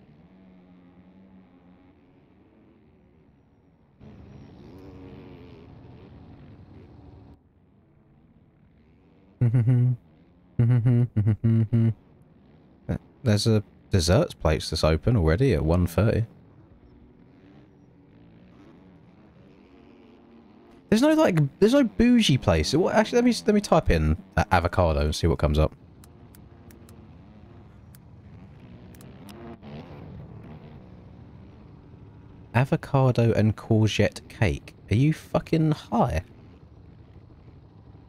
There's a desserts place that's open already at 1:30. There's no bougie place. Actually, let me type in avocado and see what comes up. Avocado and courgette cake. Are you fucking high?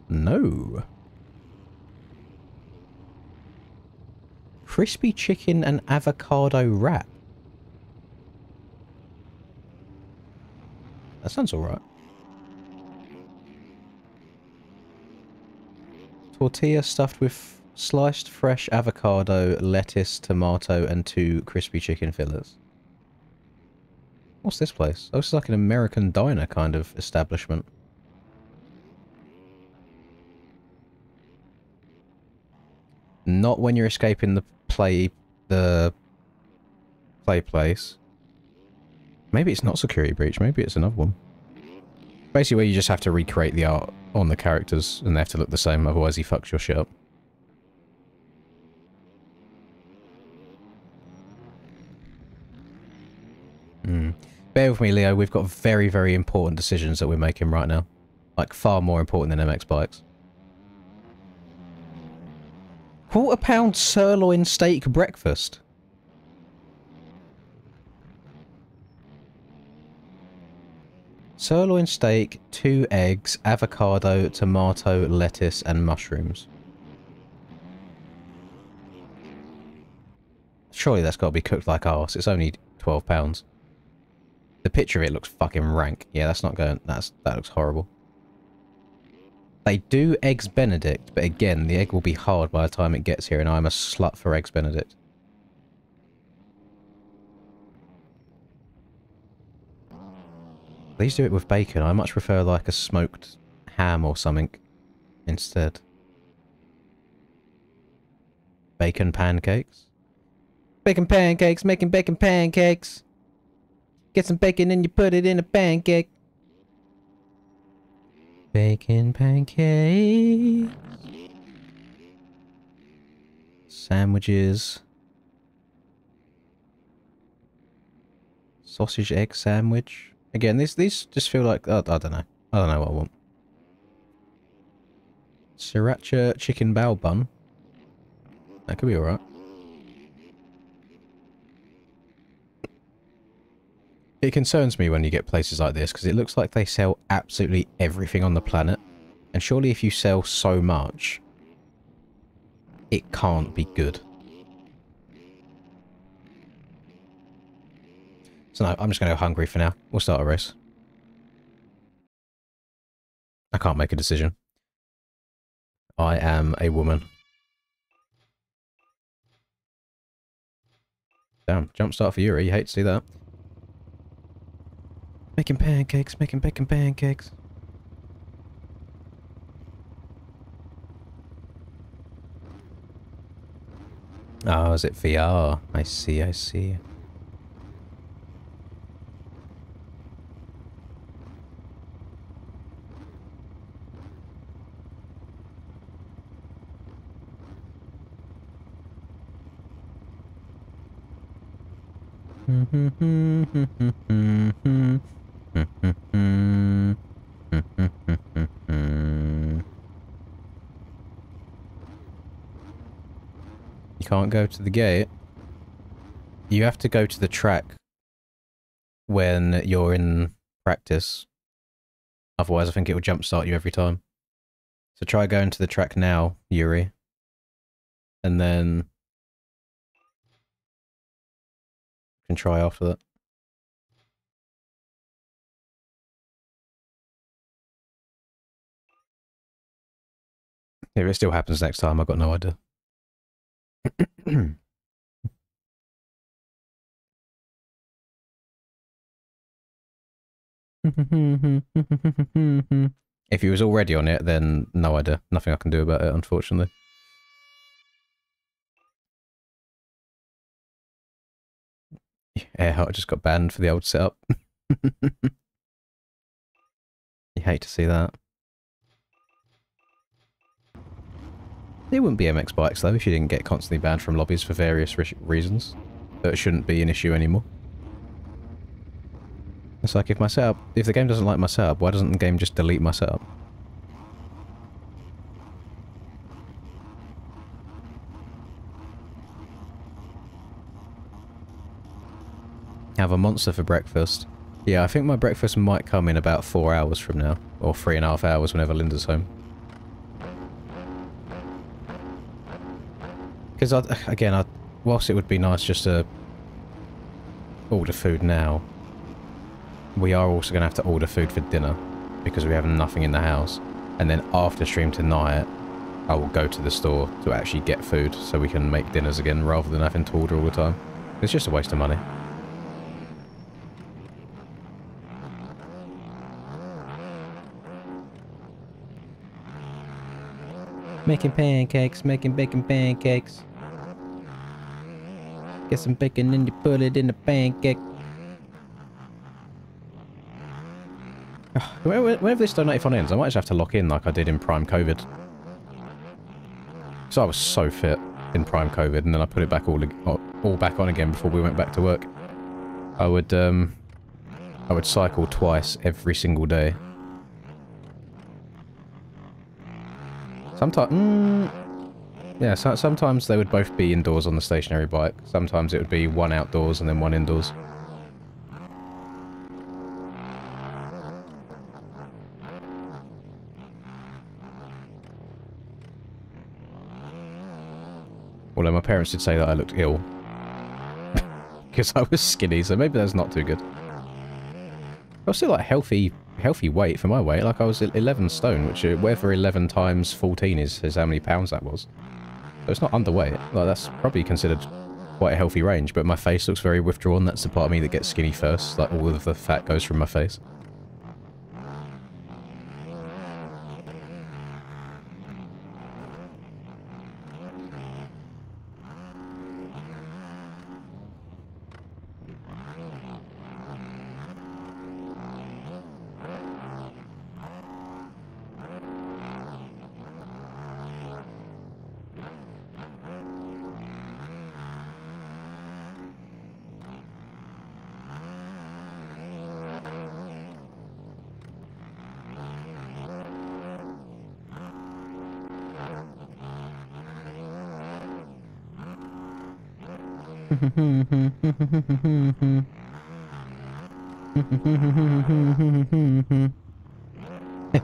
No. Crispy chicken and avocado wrap. That sounds alright. Tortilla stuffed with sliced fresh avocado, lettuce, tomato, and 2 crispy chicken fillets. What's this place? Oh, this is like an American diner kind of establishment. Not when you're escaping the play place. Maybe it's not Security Breach, maybe it's another one. Basically where you just have to recreate the art on the characters and they have to look the same, otherwise he fucks your shit up. Bear with me, Leo, we've got very, very important decisions that we're making right now. Like, far more important than MX bikes. £1/4 sirloin steak breakfast. Sirloin steak, 2 eggs, avocado, tomato, lettuce, and mushrooms. Surely that's got to be cooked like arse. It's only £12. The picture of it looks fucking rank. Yeah, that's not going... that looks horrible. They do Eggs Benedict, but again, the egg will be hard by the time it gets here, and I'm a slut for Eggs Benedict. Please do it with bacon. I much prefer like a smoked ham or something instead. Bacon pancakes? Bacon pancakes, making bacon pancakes. Get some bacon and you put it in a pancake. Bacon pancakes. Sandwiches. Sausage egg sandwich. Again, these just feel like... I don't know. I don't know what I want. Sriracha chicken bao bun. That could be alright. It concerns me when you get places like this, because it looks like they sell absolutely everything on the planet. And surely if you sell so much, it can't be good. So no, I'm just going to go hungry for now. We'll start a race. I can't make a decision. I am a woman. Damn, jump start for Yuri. You hate to see that. Making pancakes, making bacon pancakes. Oh, is it VR? I see, I see. You can't go to the gate. You have to go to the track when you're in practice. Otherwise, I think it will jumpstart you every time. So try going to the track now, Yuri. And then... you can try after that. If it still happens next time, I've got no idea. If he was already on it, then no idea. Nothing I can do about it, unfortunately. Yeah, I just got banned for the old setup. You hate to see that. There wouldn't be MX bikes though if you didn't get constantly banned from lobbies for various reasons. So it shouldn't be an issue anymore. It's like if the game doesn't like my setup, why doesn't the game just delete my setup? Have a monster for breakfast. Yeah, I think my breakfast might come in about 4 hours from now. Or 3.5 hours whenever Linda's home. Because, again, whilst it would be nice just to order food now, we are also going to have to order food for dinner, because we have nothing in the house. And then after stream tonight, I will go to the store to actually get food, so we can make dinners again, rather than having to order all the time. It's just a waste of money. Making pancakes, making bacon pancakes. Get some bacon and you put it in the pancake. Whenever this donathon ends, I might just have to lock in like I did in Prime COVID. So I was so fit in Prime COVID, and then I put it back all back on again before we went back to work. I would cycle twice every single day. Sometimes, yeah, sometimes they would both be indoors on the stationary bike. Sometimes it would be one outdoors and then one indoors. Although my parents did say that I looked ill. Because I was skinny, so maybe that's not too good. I was still like healthy weight for my weight. Like I was 11 stone, which whether 11 times 14 is how many pounds that was. So it's not underweight. Like that's probably considered quite a healthy range, but my face looks very withdrawn. That's the part of me that gets skinny first. Like all of the fat goes from my face.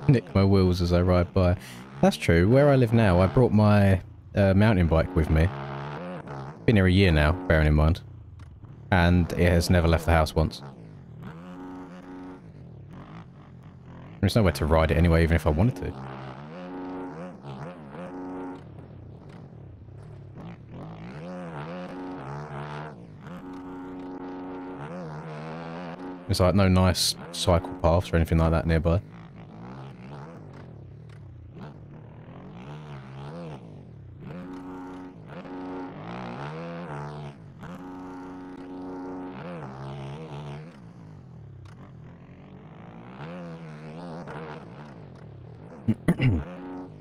Nick my wheels as I ride by. That's true. Where I live now, I brought my mountain bike with me. Been here a year now, bearing in mind. And it has never left the house once. There's nowhere to ride it anyway, even if I wanted to. There's like no nice cycle paths or anything like that nearby.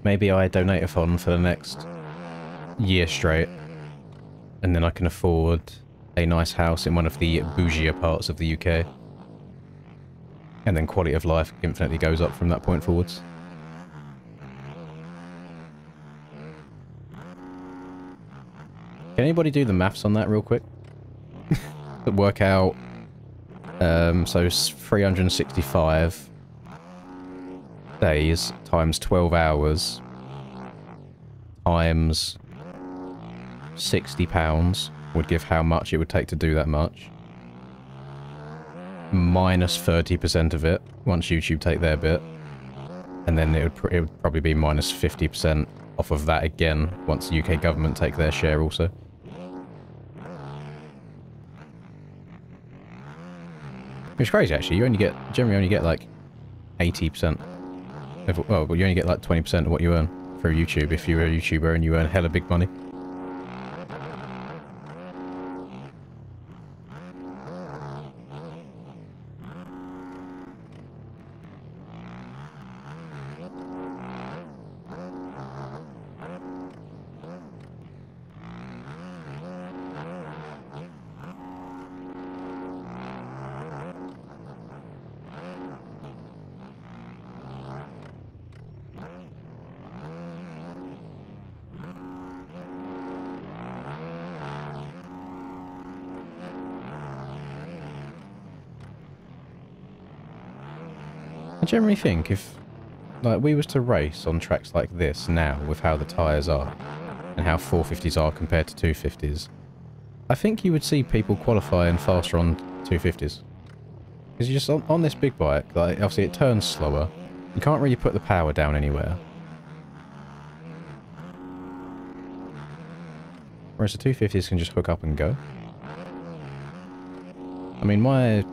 Maybe I donate a THON for the next year straight, and then I can afford a nice house in one of the bougier parts of the UK. And then quality of life infinitely goes up from that point forwards. Can anybody do the maths on that real quick? Work out, so 365 days times 12 hours times £60 would give how much it would take to do that much. Minus 30% of it, once YouTube take their bit. And then it would probably be minus 50% off of that again, once the UK government take their share also. It's crazy actually, generally only get like 80%. Well, you only get like 20% of what you earn through YouTube if you're a YouTuber and you earn hella big money. I generally think if, like, we was to race on tracks like this now, with how the tyres are, and how 450s are compared to 250s, I think you would see people qualifying faster on 250s. Because you just, on this big bike, like, obviously it turns slower, you can't really put the power down anywhere. Whereas the 250s can just hook up and go. I mean, my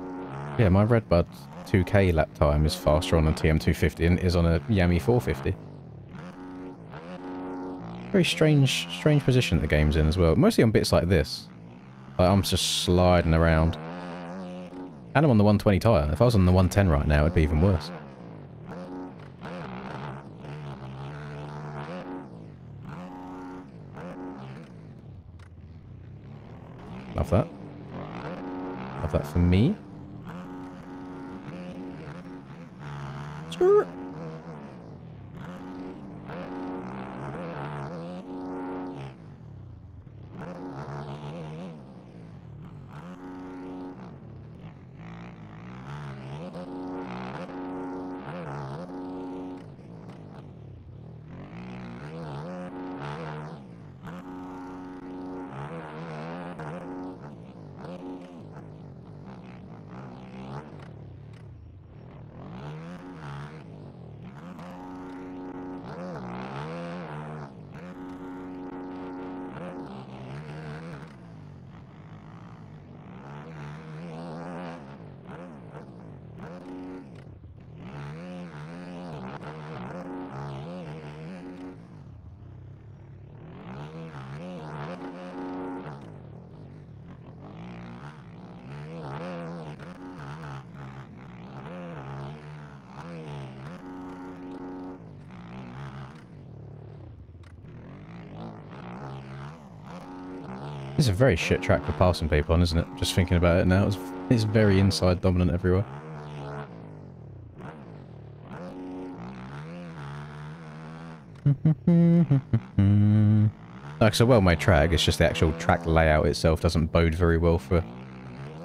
Redbud 2K lap time is faster on a TM250 than it is on a Yami 450. Very strange position the game's in as well. Mostly on bits like this. Like, I'm just sliding around. And I'm on the 120 tyre. If I was on the 110 right now, it'd be even worse. Love that. Love that for me. Sure. It's a very shit track for passing people on, isn't it? Just thinking about it now, it's very inside dominant everywhere. Like, it's a well-made track, it's just the actual track layout itself doesn't bode very well for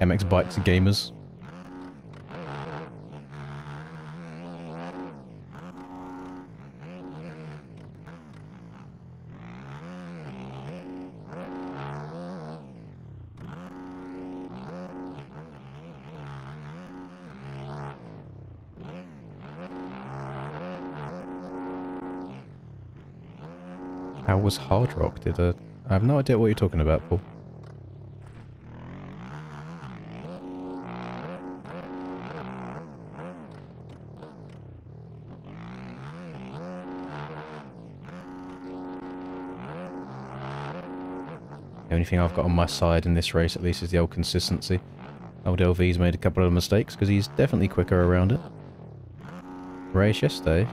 MX bikes gamers. How was Hard Rock? I have no idea what you're talking about, Paul. The only thing I've got on my side in this race, at least, is the old consistency. Old LV's made a couple of mistakes, because he's definitely quicker around it. Race yesterday.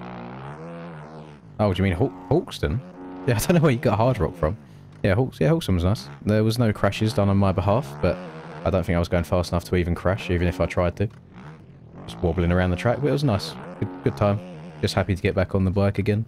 Oh, do you mean Hawkston? Yeah, I don't know where you got Hard Rock from. Yeah, Hawkston was nice. There was no crashes done on my behalf, but I don't think I was going fast enough to even crash, even if I tried to. Just wobbling around the track, but it was nice. Good time. Just happy to get back on the bike again.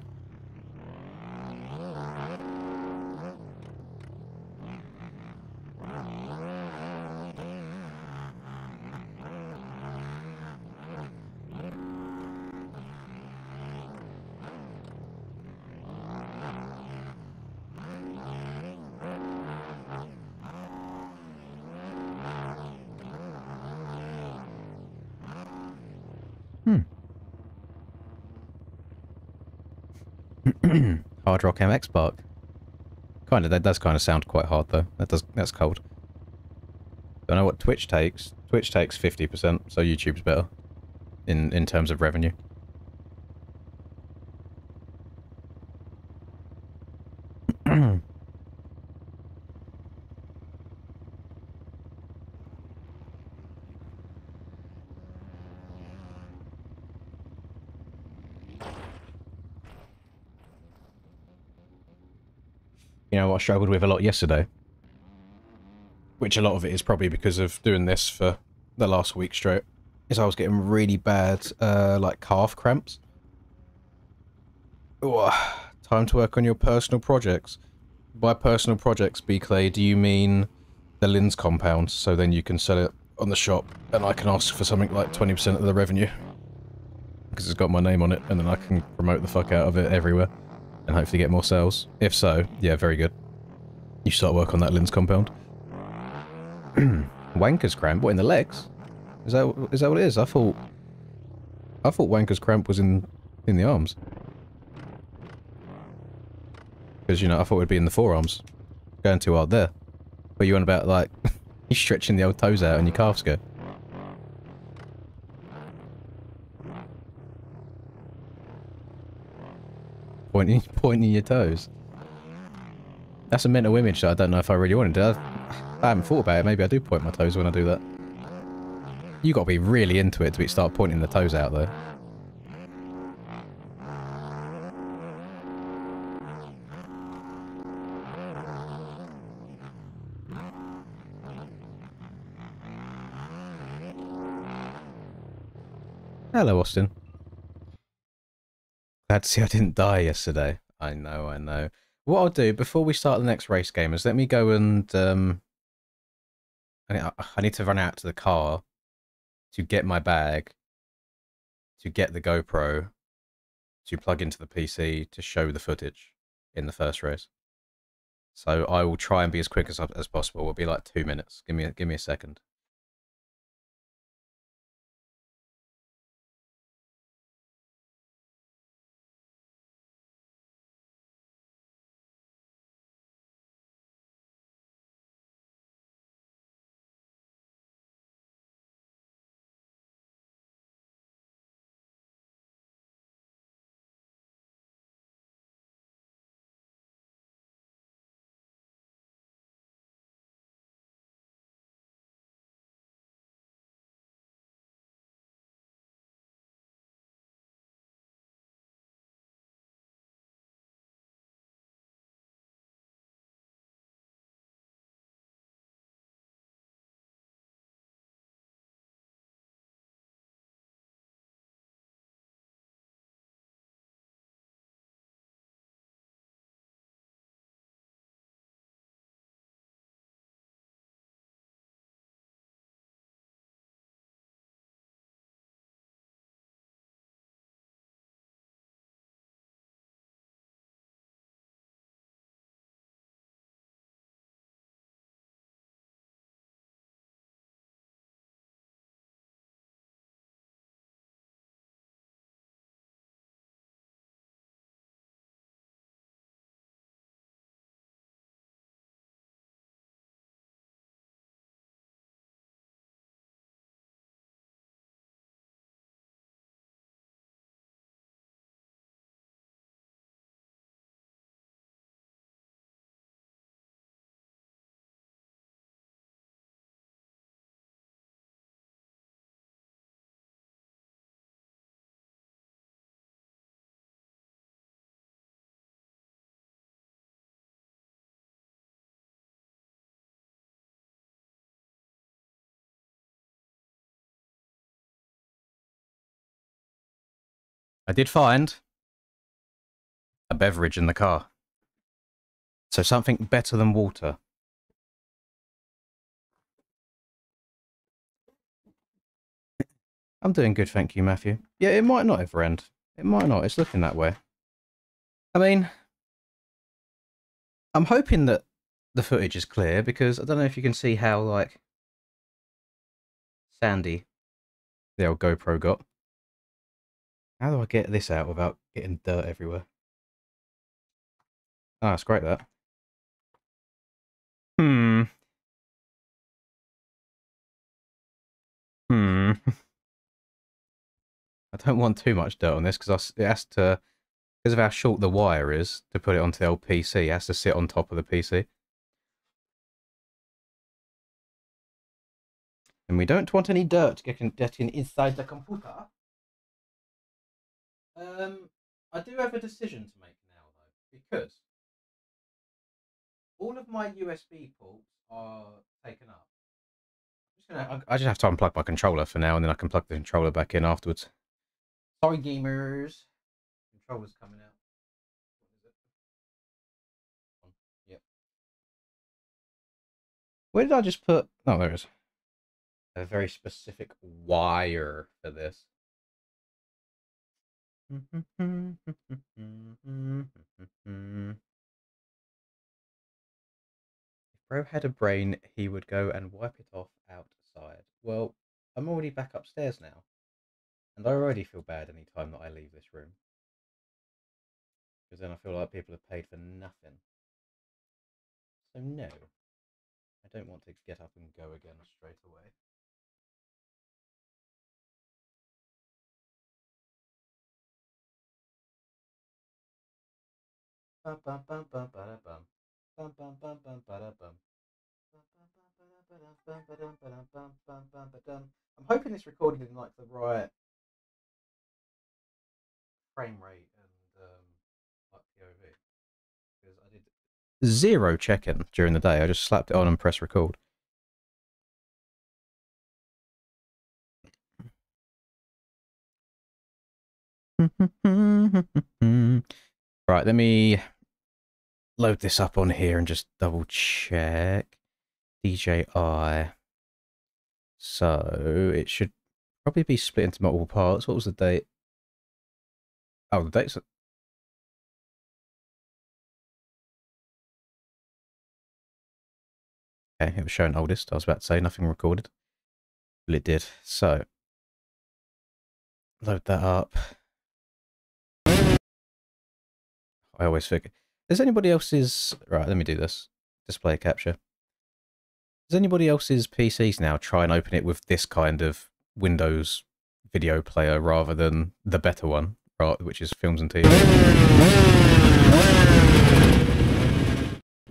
Hard Rock MX Park. That does kind of sound quite hard though. That's cold. Don't know what Twitch takes. Twitch takes 50%, so YouTube's better in terms of revenue. You know what I struggled with a lot yesterday? Which a lot of it is probably because of doing this for the last week straight. Is I was getting really bad, like, calf cramps. Ooh, time to work on your personal projects. By personal projects, B. Clay, do you mean the Linz compound, so then you can sell it on the shop, and I can ask for something like 20% of the revenue? Because it's got my name on it, and then I can promote the fuck out of it everywhere, and hopefully get more sales. If so, yeah, very good. You start work on that Linz compound. Wanker's cramp? What, in the legs? Is that what it is? I thought Wanker's cramp was in the arms. Because, you know, I thought it would be in the forearms. Going too hard there. But you on about, like, you stretching the old toes out and your calves go. Pointing your toes. That's a mental image that I don't know if I really wanted to. I haven't thought about it. Maybe I do point my toes when I do that. You got to be really into it to start pointing the toes out, though. Hello, Austin. Glad to see I didn't die yesterday. I know, I know. What I'll do, before we start the next race, gamers, let me go and, I need to run out to the car to get my bag, to get the GoPro, to plug into the PC to show the footage in the first race. So I will try and be as quick as possible. It'll be like 2 minutes. Give me a second. I did find a beverage in the car. So something better than water. I'm doing good, thank you, Matthew. Yeah, it might not ever end. It might not. It's looking that way. I mean, I'm hoping that the footage is clear because I don't know if you can see how, like, sandy the old GoPro got. How do I get this out without getting dirt everywhere? Ah, it's great, that. Hmm. Hmm. I don't want too much dirt on this because it has to, because of how short the wire is to put it onto the old PC, it has to sit on top of the PC. And we don't want any dirt getting inside the computer. I do have a decision to make now, though, because all of my USB ports are taken up. I just have to unplug my controller for now, and then I can plug the controller back in afterwards. Sorry, gamers. Controller's coming out. What is it? Yep. Where did I just put? Oh, there it is. A very specific wire for this. If Bro had a brain, he would go and wipe it off outside. Well, I'm already back upstairs now, and I already feel bad any time that I leave this room. Because then I feel like people have paid for nothing. So no, I don't want to get up and go again straight away. I'm hoping it's recorded in like the right frame rate and like POV. Because I did zero check-in during the day. I just slapped it on and pressed record. Right, let me load this up on here and just double check. DJI. So it should probably be split into multiple parts. What was the date? Oh, the date's... Okay, it was showing oldest. I was about to say nothing recorded. Well, it did. So, load that up. I always forget. Does anybody else's... Right, let me do this. Display capture. Does anybody else's PCs now try and open it with this kind of Windows video player rather than the better one, which is Films and TV?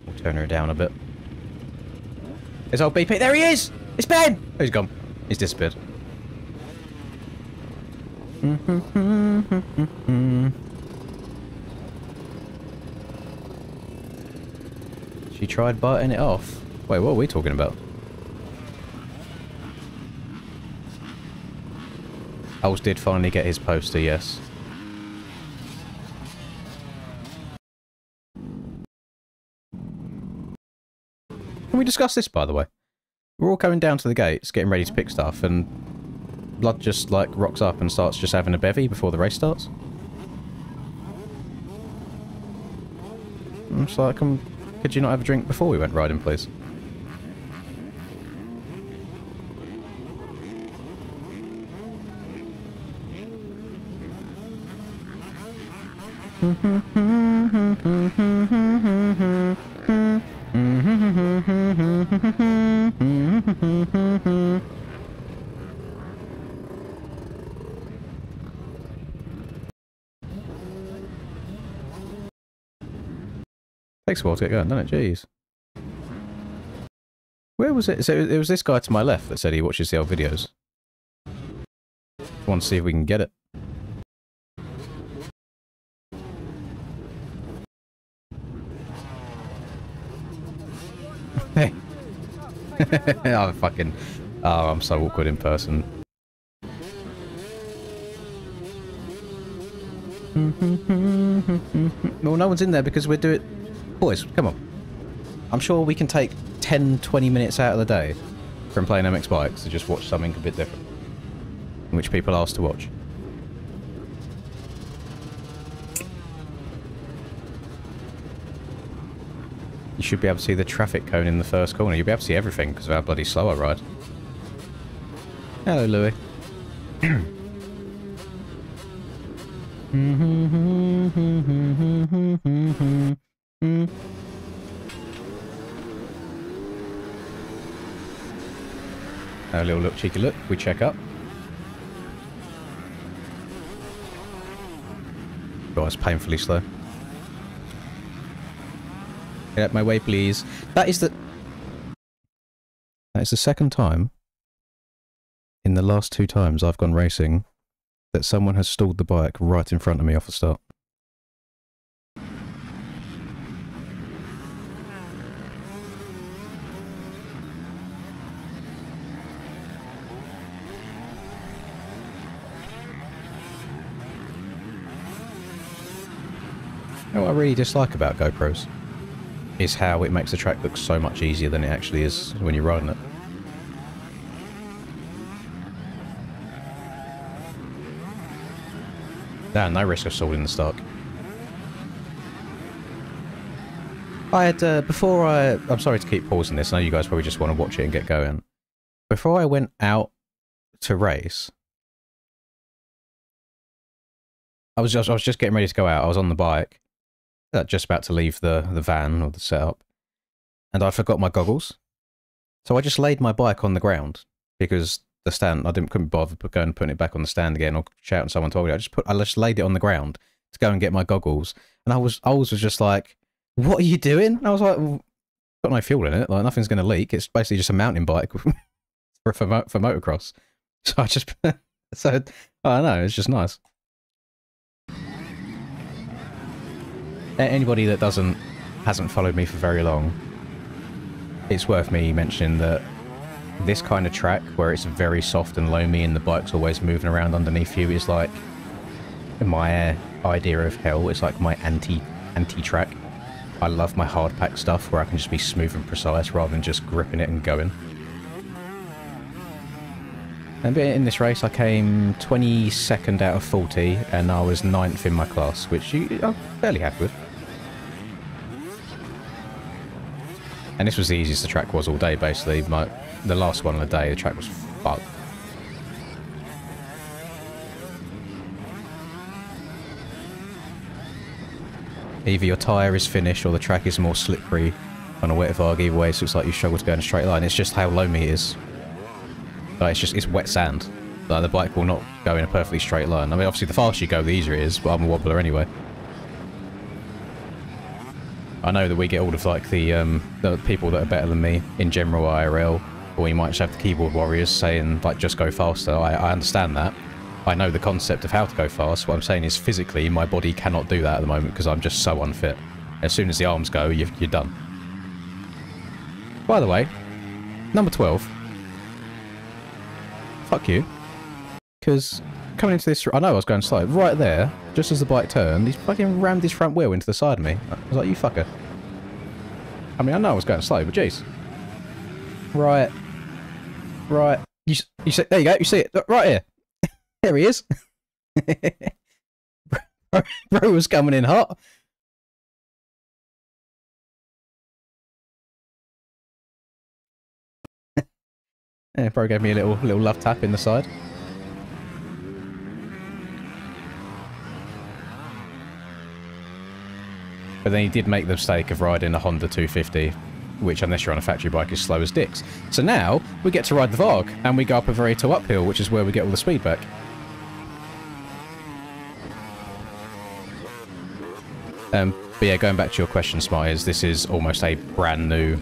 We'll turn her down a bit. There's old BP. There he is! It's Ben! Oh, he's gone. He's disappeared. She tried biting it off. Wait, what are we talking about? Ols did finally get his poster, yes. Can we discuss this, by the way? We're all coming down to the gates, getting ready to pick stuff, and Blood just, like, rocks up and starts just having a bevy before the race starts. I'm just like, could you not have a drink before we went riding, please? Takes a while to get going, doesn't it? Jeez. Where was it? So it was this guy to my left that said he watches the old videos. Want to see if we can get it. Hey. Oh, fucking... Oh, I'm so awkward in person. Well, no one's in there because we're doing... Boys, come on. I'm sure we can take 10, 20 minutes out of the day from playing MX Bikes to just watch something a bit different. Which people ask to watch. You should be able to see the traffic cone in the first corner. You'll be able to see everything because of how bloody slow I ride. Hello, Louis. A little look, cheeky look. We check up. God, it's painfully slow. Get out my way, please. That is the second time in the last 2 times I've gone racing that someone has stalled the bike right in front of me off the start. What I really dislike about GoPros is how it makes the track look so much easier than it actually is when you're riding it. Damn, no risk of stalling the stock. I had, I'm sorry to keep pausing this, I know you guys probably just want to watch it and get going. Before I went out to race, I was just getting ready to go out, I was on the bike, just about to leave the van or the setup, and I forgot my goggles. So I just laid my bike on the ground because the stand, couldn't bother going and putting it back on the stand again or shouting someone told me. I just laid it on the ground to go and get my goggles, and I was just like, "What are you doing?" And I was like, well, "Got no fuel in it. Like nothing's going to leak. It's basically just a mountain bike for motocross." So I just so I don't know. It's just nice. Anybody that hasn't followed me for very long, it's worth me mentioning that this kind of track where it's very soft and loamy and the bike's always moving around underneath you is like my idea of hell. It's like my anti-track. I love my hard pack stuff where I can just be smooth and precise rather than just gripping it and going. And in this race I came 22nd out of 40 and I was 9th in my class, which I'm fairly happy with. And this was the easiest the track was all day, basically. The last one of the day, the track was fucked. Either your tyre is finished or the track is more slippery on a wet Varg. Either way, so it's like you struggle to go in a straight line. It's just how loamy it is. Like, it's wet sand. Like, the bike will not go in a perfectly straight line. I mean, obviously, the faster you go, the easier it is, but I'm a wobbler anyway. I know that we get all of, like, the people that are better than me in general IRL, or you might just have the keyboard warriors saying, like, just go faster. I understand that. I know the concept of how to go fast. What I'm saying is, physically, my body cannot do that at the moment because I'm just so unfit. As soon as the arms go, you're done. By the way, number 12. Fuck you. Because coming into this... I know I was going slow. Right there, just as the bike turned, he's fucking rammed his front wheel into the side of me. I was like, you fucker. I mean, I know I was going slow, but jeez. Right. Right. You see, there you go, you see it. Right here. There he is. Bro was coming in hot. Yeah, bro gave me a little love tap in the side. But then he did make the mistake of riding a Honda 250, which, unless you're on a factory bike, is slow as dicks. So now, we get to ride the Varg, and we go up a very tall uphill, which is where we get all the speed back. But yeah, going back to your question, Smarties, this is almost a brand new,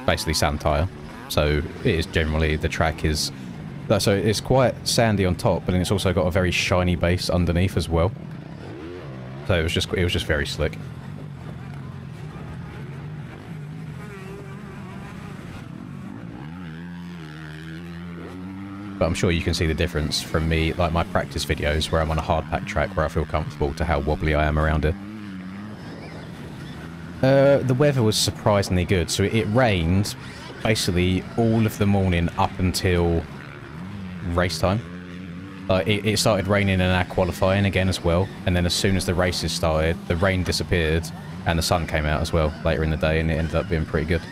basically sand tyre. So it is generally, the track is, so it's quite sandy on top, but then it's also got a very shiny base underneath as well. So it was just very slick. But But I'm sure you can see the difference from me, like my practice videos where I'm on a hard pack track where I feel comfortable to how wobbly I am around it. The weather was surprisingly good, so it rained basically all of the morning up until race time. It started raining in our qualifying again as well, and then as soon as the races started, the rain disappeared and the sun came out as well later in the day, and it ended up being pretty good.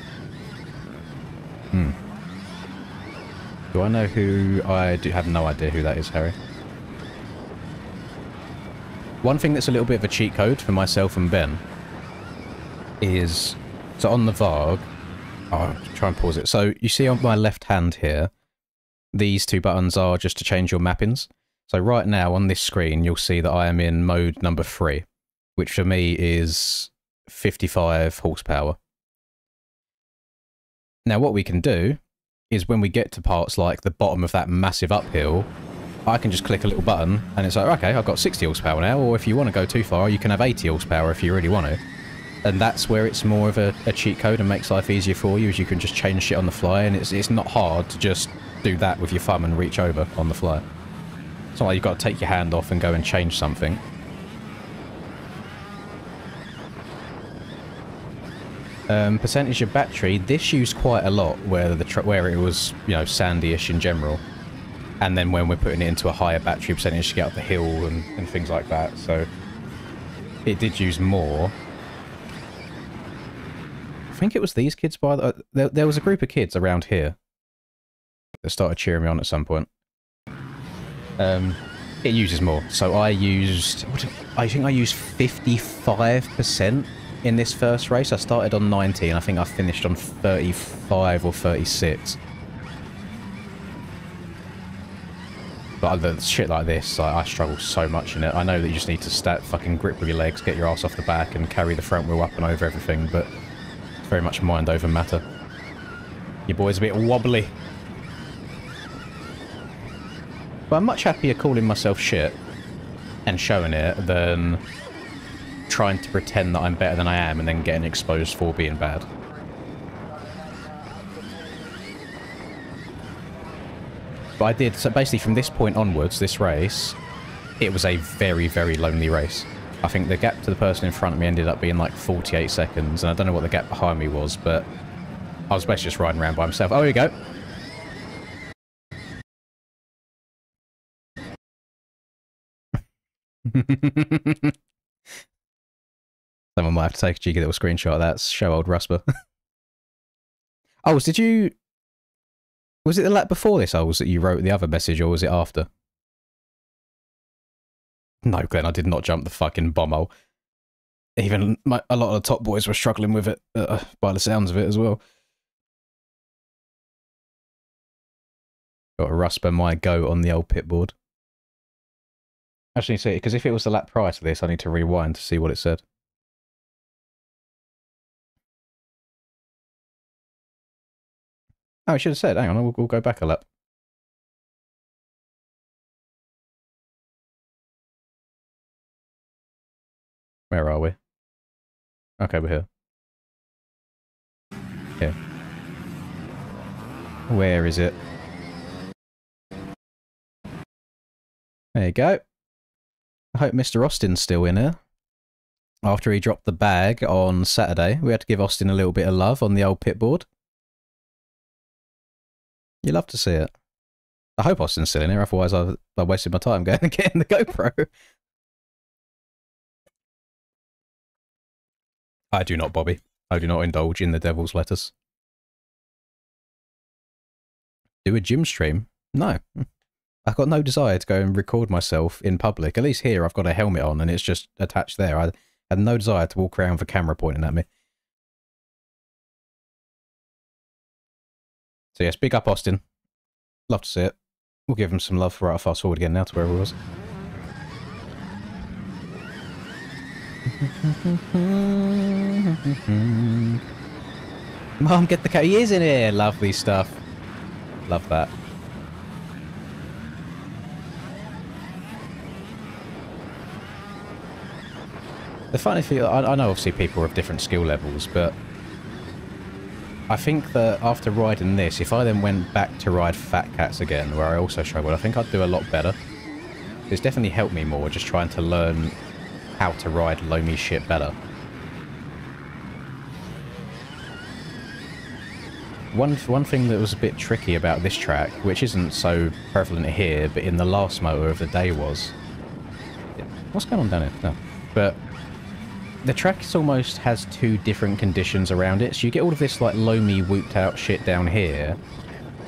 Do I know who... I do have no idea who that is, Harry. One thing that's a little bit of a cheat code for myself and Ben is... So on the VARG... Oh, I'll try and pause it. So you see on my left hand here, these two buttons are just to change your mappings. So right now on this screen, you'll see that I am in mode number 3, which for me is 55 horsepower. Now what we can do is when we get to parts like the bottom of that massive uphill, I can just click a little button and it's like, okay, I've got 60 horsepower now, or if you want to go too far, you can have 80 horsepower if you really want to. And that's where it's more of a cheat code and makes life easier for you, as you can just change shit on the fly, and it's not hard to just do that with your thumb and reach over on the fly. It's not like you've got to take your hand off and go and change something. Percentage of battery, this used quite a lot where it was, you know, sandy-ish in general. And then when we're putting it into a higher battery percentage to get up the hill and things like that, so it did use more. I think it was these kids by the... There was a group of kids around here that started cheering me on at some point. It uses more. So I think I used 55% in this first race. I started on 90 and I think I finished on 35 or 36. But the shit like this, I struggle so much in it. I know that you just need to fucking grip with your legs, get your ass off the back and carry the front wheel up and over everything, but it's very much mind over matter. Your boy's a bit wobbly. But I'm much happier calling myself shit and showing it than trying to pretend that I'm better than I am and then getting exposed for being bad. But I did, so basically from this point onwards, this race, it was a very, very lonely race. I think the gap to the person in front of me ended up being like 48 seconds, and I don't know what the gap behind me was, but I was basically just riding around by myself. Oh, here you go. Someone might have to take a cheeky little screenshot of that. Show old Rusper. Oh, did you... Was it the lap before this, Ols, that you wrote the other message, or was it after? No, Glenn, I did not jump the fucking bomb-hole. Even a lot of the top boys were struggling with it, by the sounds of it as well. Got a Rusper my go on the old pit board. Actually, see, because if it was the lap prior to this, I need to rewind to see what it said. Oh, I should have said, hang on, we'll go back a lap. Where are we? Okay, we're here. Here. Where is it? There you go. I hope Mr. Austin's still in here. After he dropped the bag on Saturday, we had to give Austin a little bit of love on the old pit board. You love to see it. I hope Austin's still in here, otherwise I wasted my time going and getting the GoPro. I do not, Bobby. I do not indulge in the devil's lettuce. Do a gym stream? No. I've got no desire to go and record myself in public. At least here I've got a helmet on and it's just attached there. I had no desire to walk around with a camera pointing at me. So yes, big up Austin. Love to see it. We'll give him some love. Right, I'll fast forward again now to where he was. Mom, get the cat. He is in here. Lovely stuff. Love that. The funny thing, I know obviously people are of different skill levels, but I think that after riding this, if I then went back to ride Fat Cats again, where I also struggled, I think I'd do a lot better. It's definitely helped me more, just trying to learn how to ride loamy shit better. One thing that was a bit tricky about this track, which isn't so prevalent here, but in the last motor of the day was... What's going on down here? No. But the track almost has two different conditions around it. So you get all of this like loamy, whooped out shit down here,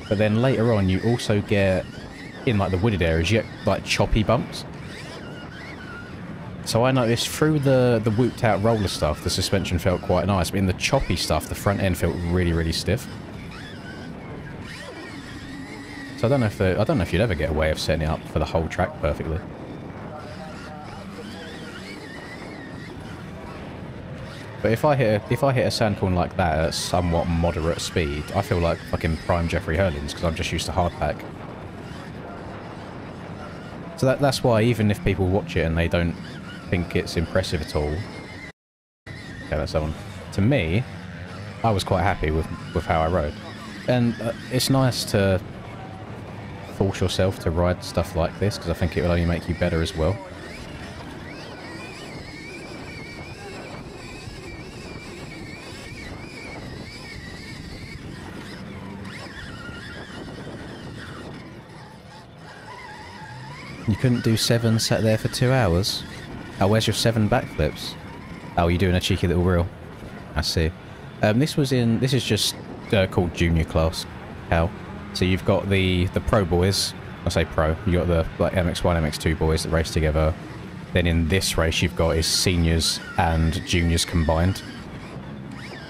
but then later on you also get, in like the wooded areas, you get like choppy bumps. So I noticed through the whooped out roller stuff, the suspension felt quite nice, but in the choppy stuff, the front end felt really, really stiff. So I don't know if you'd ever get a way of setting it up for the whole track perfectly. But if I hit a sand corn like that at somewhat moderate speed, I feel like fucking prime Jeffrey Hurlins because I'm just used to hardpack. So that's why even if people watch it and they don't think it's impressive at all, okay, that's that one. To me, I was quite happy with how I rode, and it's nice to force yourself to ride stuff like this because I think it will only make you better as well. You couldn't do 7 sat there for 2 hours? Oh, where's your 7 backflips? Oh, you're doing a cheeky little reel. I see. This is just called junior class, Cal. So you've got the pro boys. I say pro. You got the like MX1, MX2 boys that race together. Then in this race you've got is seniors and juniors combined.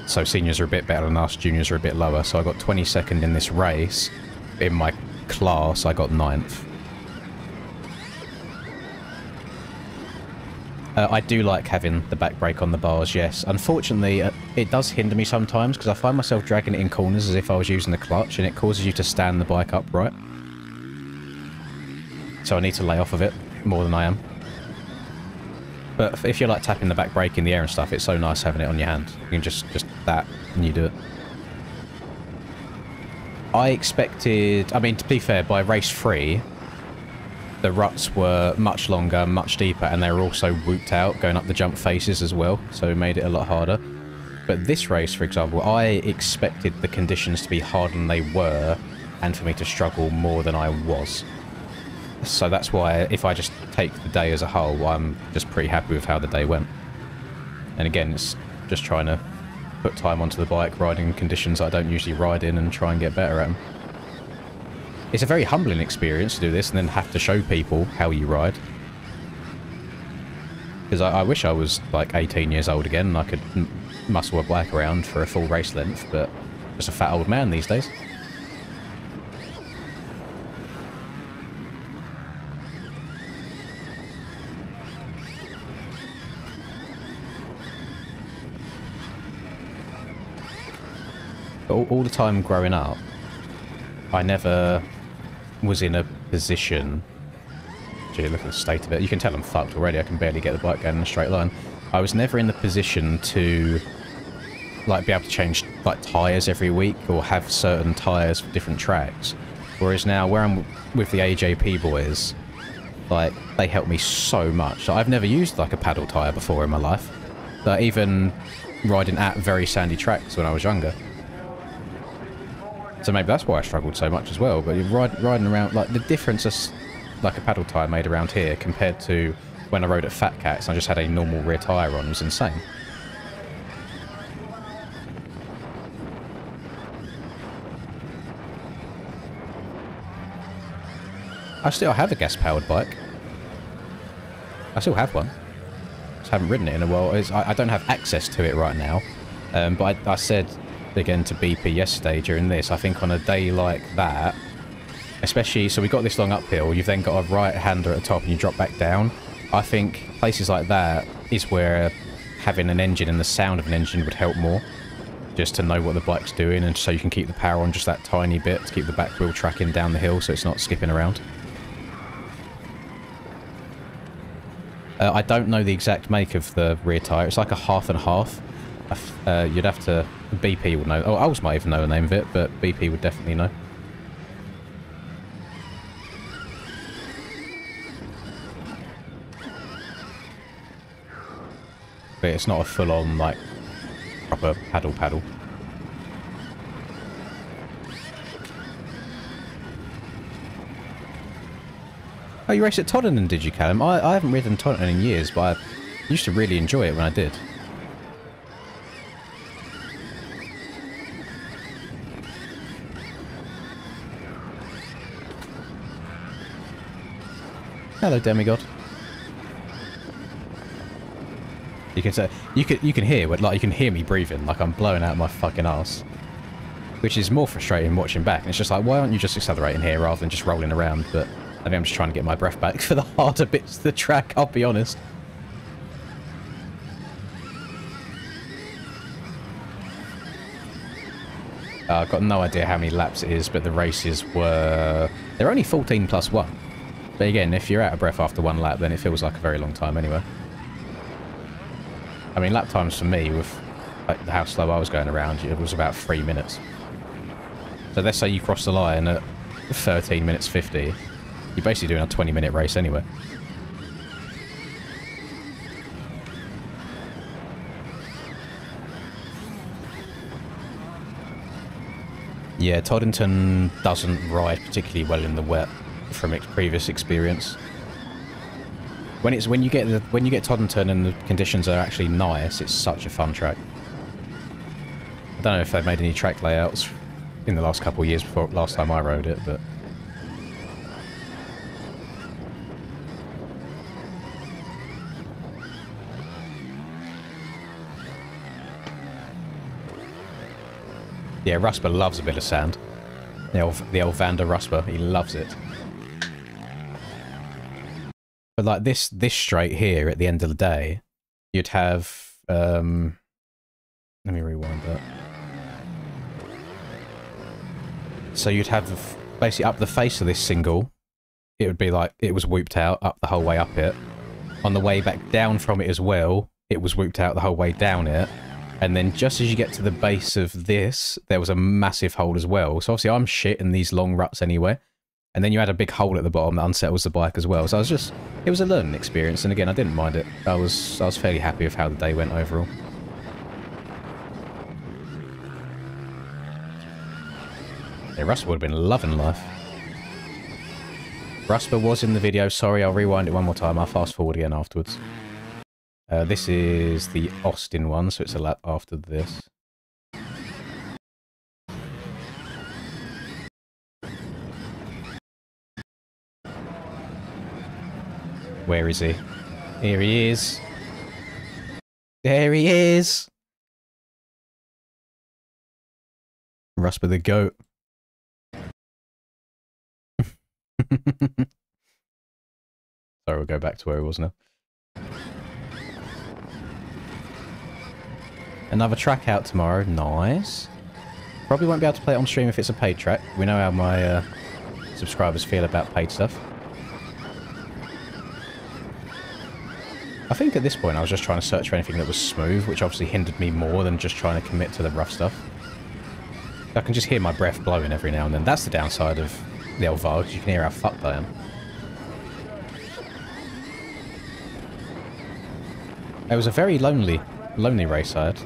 So seniors are a bit better than us, juniors are a bit lower. So I got 22nd in this race. In my class I got 9th. I do like having the back brake on the bars, yes. Unfortunately, it does hinder me sometimes because I find myself dragging it in corners as if I was using the clutch, and it causes you to stand the bike upright. So I need to lay off of it more than I am. But if you're like tapping the back brake in the air and stuff, it's so nice having it on your hand. You can just that and you do it. I expected, I mean, to be fair, by race 3, the ruts were much longer, much deeper, and they were also whooped out, going up the jump faces as well, so it made it a lot harder. But this race, for example, I expected the conditions to be harder than they were, and for me to struggle more than I was. So that's why, if I just take the day as a whole, I'm just pretty happy with how the day went. And again, it's just trying to put time onto the bike, riding conditions I don't usually ride in, and try and get better at them. It's a very humbling experience to do this and then have to show people how you ride. Because I wish I was like 18 years old again and I could muscle a bike around for a full race length, but just a fat old man these days. But all the time growing up, I never was in a position... Gee, look at the state of it. You can tell I'm fucked already. I can barely get the bike going in a straight line. I was never in the position to like be able to change like tyres every week or have certain tyres for different tracks. Whereas now, where I'm with the AJP boys, like they help me so much. I've never used like a paddle tyre before in my life. Like, even riding at very sandy tracks when I was younger. So maybe that's why I struggled so much as well. But you're riding around, like the difference is like a paddle tyre made around here compared to when I rode at Fat Cats and I just had a normal rear tyre on was insane. I still have a gas-powered bike. I still have one. Just haven't ridden it in a while. I don't have access to it right now. But I said again to BP yesterday during this, I think on a day like that, especially, so we got this long uphill, you've then got a right-hander at the top and you drop back down. I think places like that is where having an engine and the sound of an engine would help more. Just to know what the bike's doing and so you can keep the power on just that tiny bit to keep the back wheel tracking down the hill so it's not skipping around. I don't know the exact make of the rear tyre. It's like a half and half. You'd have to BP would know. Oh, Ols might even know the name of it, but BP would definitely know. But it's not a full-on, like, proper paddle. Oh, you raced at Tottenham, did you, Callum? I haven't ridden Tottenham in years, but I used to really enjoy it when I did. Hello, demigod. You can say you can hear what, like, you can hear me breathing like I'm blowing out my fucking ass, which is more frustrating watching back. And it's just like, why aren't you just accelerating here rather than just rolling around? But I think I'm just trying to get my breath back for the harder bits of the track. I'll be honest. I've got no idea how many laps it is, but the races they're only 14 plus 1. But again, if you're out of breath after one lap, then it feels like a very long time anyway. I mean, lap times for me, with like how slow I was going around, it was about 3 minutes. So let's say you cross the line at 13 minutes 50, you're basically doing a 20-minute race anyway. Yeah, Toddington doesn't ride particularly well in the wet from its previous experience. When you get Toddington and the conditions are actually nice, it's such a fun track. I don't know if they've made any track layouts in the last couple of years before last time I rode it, but yeah, Rusper loves a bit of sand. The old Vander Rusper, he loves it. But like this straight here at the end of the day, you'd have let me rewind that. So you'd have basically up the face of this single, it would be like it was whooped out up the whole way up it. On the way back down from it as well, it was whooped out the whole way down it. And then just as you get to the base of this, there was a massive hole as well. So obviously I'm shit in these long ruts anyway. And then you had a big hole at the bottom that unsettles the bike as well. So it was a learning experience. And again, I didn't mind it. I was fairly happy with how the day went overall. Yeah, Rusper would have been loving life. Rusper was in the video. Sorry, I'll rewind it one more time. I'll fast forward again afterwards. This is the Austin one, so it's a lap after this. Where is he? Here he is. There he is! Rusper the goat. Sorry, we'll go back to where he was now. Another track out tomorrow. Nice. Probably won't be able to play it on stream if it's a paid track. We know how my subscribers feel about paid stuff. I think at this point I was just trying to search for anything that was smooth, which obviously hindered me more than just trying to commit to the rough stuff. I can just hear my breath blowing every now and then. That's the downside of the old Varg, you can hear how fucked I am. It was a very lonely race I had.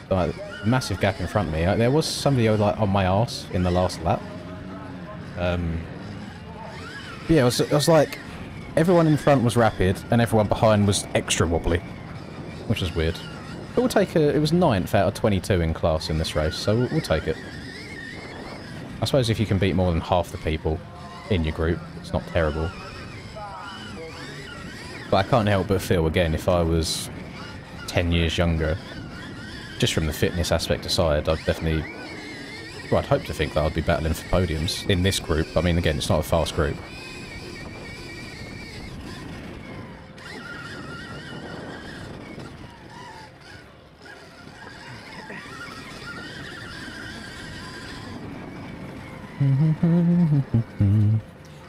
Like, massive gap in front of me. There was somebody like on my arse in the last lap. Yeah, it was like everyone in front was rapid and everyone behind was extra wobbly, which was weird. But we'll take it was 9th out of 22 in class in this race, so we'll take it. I suppose if you can beat more than half the people in your group, it's not terrible. But I can't help but feel, again, if I was 10 years younger, just from the fitness aspect aside, I'd definitely... Well, I'd hope to think that I'd be battling for podiums in this group. I mean, again, it's not a fast group.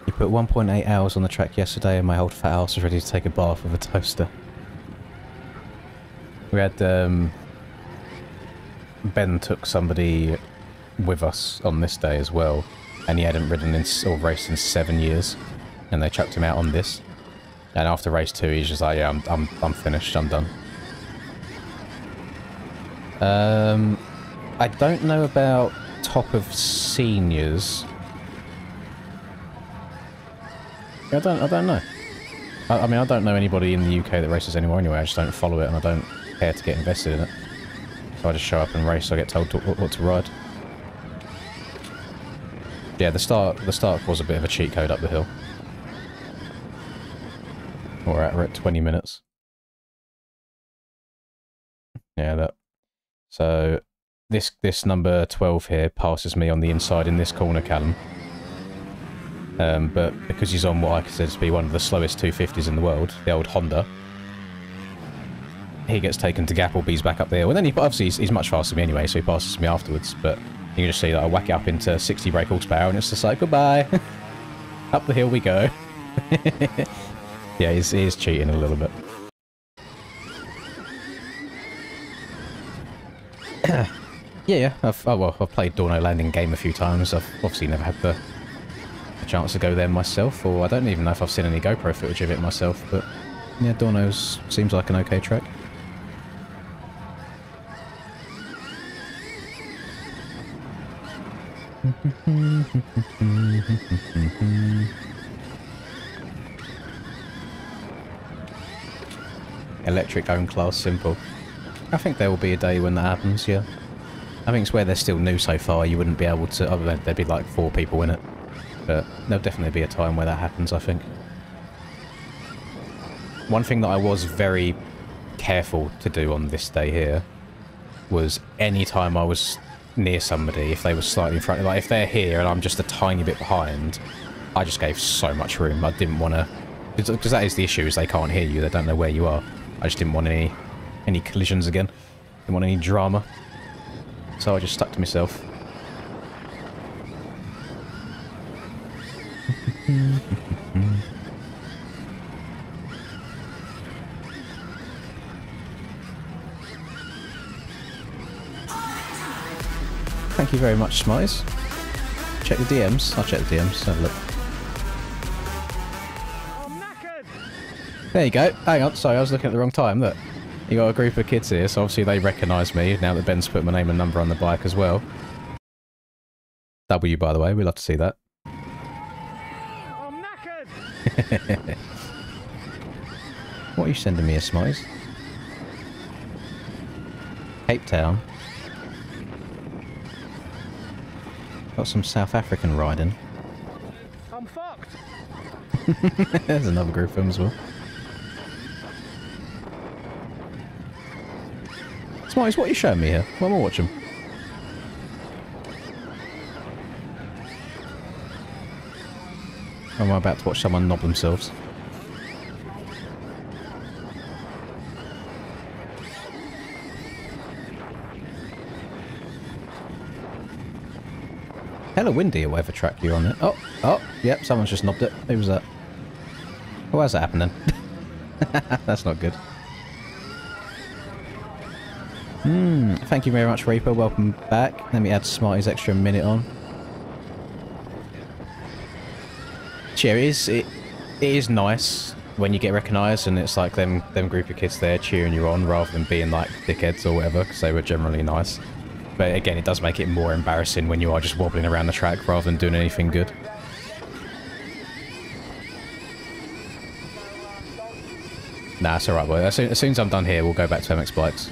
You put 1.8 hours on the track yesterday and my old fat ass was ready to take a bath with a toaster. We had, Ben took somebody with us on this day as well, and he hadn't ridden in, or raced in 7 years, and they chucked him out on this. And after race 2, he's just like, yeah, I'm finished, I'm done. I don't know about top of seniors. I don't know. I mean, I don't know anybody in the UK that races anymore anyway. I just don't follow it, and I don't care to get invested in it. So I just show up and race, so I get told what to ride. Yeah, the start was a bit of a cheat code up the hill. We're at 20 minutes. Yeah, that. So this number 12 here passes me on the inside in this corner, Callum. But because he's on what I consider to be one of the slowest 250s in the world, the old Honda, he gets taken to Gappleby's back up there. Well, then obviously he's much faster than me anyway, so he passes me afterwards. But you can just see that I whack it up into 60 brake horsepower, and it's just like, goodbye. Up the hill we go. Yeah, he is cheating a little bit. Yeah, I've played Dorno Landing game a few times. I've obviously never had the chance to go there myself, or I don't even know if I've seen any GoPro footage of it myself, but yeah, Dorno's seems like an okay track. Electric own class simple. I think there will be a day when that happens, yeah. I think it's where they're still new so far, you wouldn't be able to, other than there'd be like 4 people in it. But there'll definitely be a time where that happens, I think. One thing that I was very careful to do on this day here was any time I was near somebody, if they were slightly in front, like if they're here and I'm just a tiny bit behind, I just gave so much room. I didn't want to, because that is the issue, is they can't hear you, they don't know where you are. I just didn't want any collisions again. Didn't want any drama. So I just stuck to myself. Thank you very much, Smize. Check the DMs. I'll check the DMs. Have a look. There you go. Hang on. Sorry, I was looking at the wrong time. Look. You got a group of kids here, so obviously they recognise me now that Ben's put my name and number on the bike as well. W, by the way. We'd love to see that. I'm knackered. What are you sending me, a Smize? Cape Town. Got some South African riding. I'm fucked. There's another group of them as well. Smize, what are you showing me here? What am I watching? Or am I about to watch someone knob themselves? Hella windy or whatever track you're on it. Oh, yep, someone's just knobbed it. Who was that? Why is that happening? That's not good. Thank you very much, Reaper. Welcome back. Let me add Smarty's extra minute on. Yeah, it is nice when you get recognised and it's like them group of kids there cheering you on rather than being like dickheads or whatever, because they were generally nice. But again, it does make it more embarrassing when you are just wobbling around the track rather than doing anything good. Nah, it's alright, boy. As soon as I'm done here, we'll go back to MX Bikes.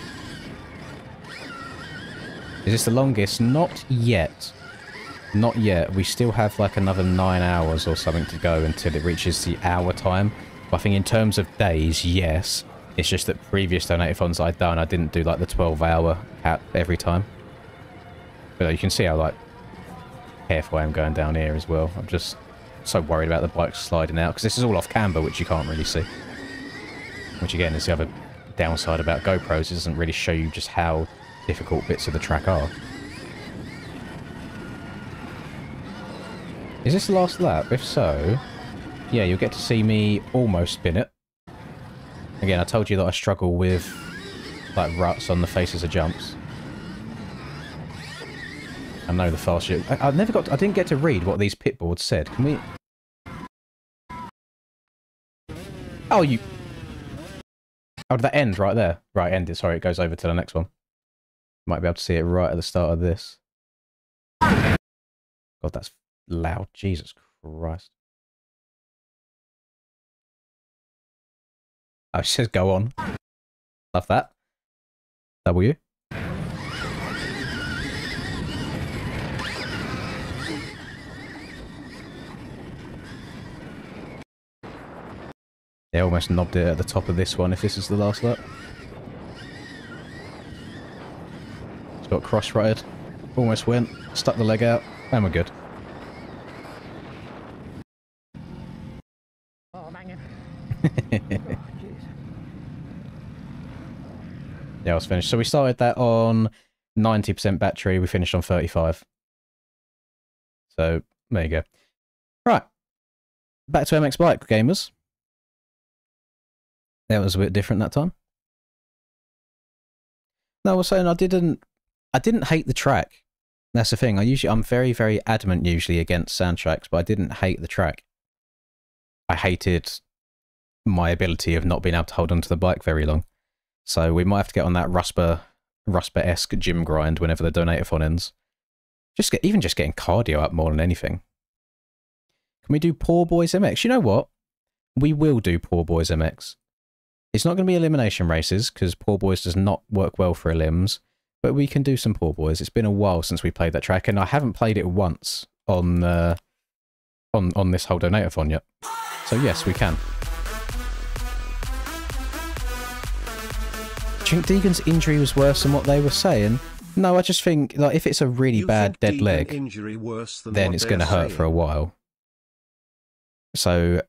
Is this the longest? Not yet. Not yet. We still have like another 9 hours or something to go until it reaches the hour time. But I think in terms of days, yes. It's just that previous donated-thons I'd done, I didn't do like the 12-hour cap every time. But you can see how like careful I am going down here as well. I'm just so worried about the bike sliding out because this is all off camber, which you can't really see. Which again is the other downside about GoPros. It doesn't really show you just how difficult bits of the track are. Is this the last lap? If so, yeah, you'll get to see me almost spin it. Again, I told you that I struggle with like ruts on the faces of jumps. I know the fast shit. I didn't get to read what these pit boards said. Can we... Oh, you... Oh, did that end right there? Right, end it. Sorry, it goes over to the next one. Might be able to see it right at the start of this. God, that's loud. Jesus Christ. Oh, it says go on. Love that. W. They almost knobbed it at the top of this one if this is the last lap. It's got cross-rutted. Almost went. Stuck the leg out. And we're good. Oh, man. Yeah, I was finished. So we started that on 90% battery. We finished on 35. So, there you go. Right. Back to MX Bike, gamers. That was a bit different that time. No, I was saying I didn't hate the track. That's the thing. I'm very, very adamant usually against soundtracks, but I didn't hate the track. I hated my ability of not being able to hold onto the bike very long. So we might have to get on that Rusper-esque gym grind whenever the donator-thon ends. Even just getting cardio up more than anything. Can we do Poor Boys MX? You know what? We will do Poor Boys MX. It's not going to be elimination races, because Poor Boys does not work well for elims, but we can do some Poor Boys. It's been a while since we played that track, and I haven't played it once on this whole donator-thon yet. So yes, we can. Do you think Deegan's injury was worse than what they were saying? No, I just think like if it's a really bad dead leg, then it's going to hurt for a while. So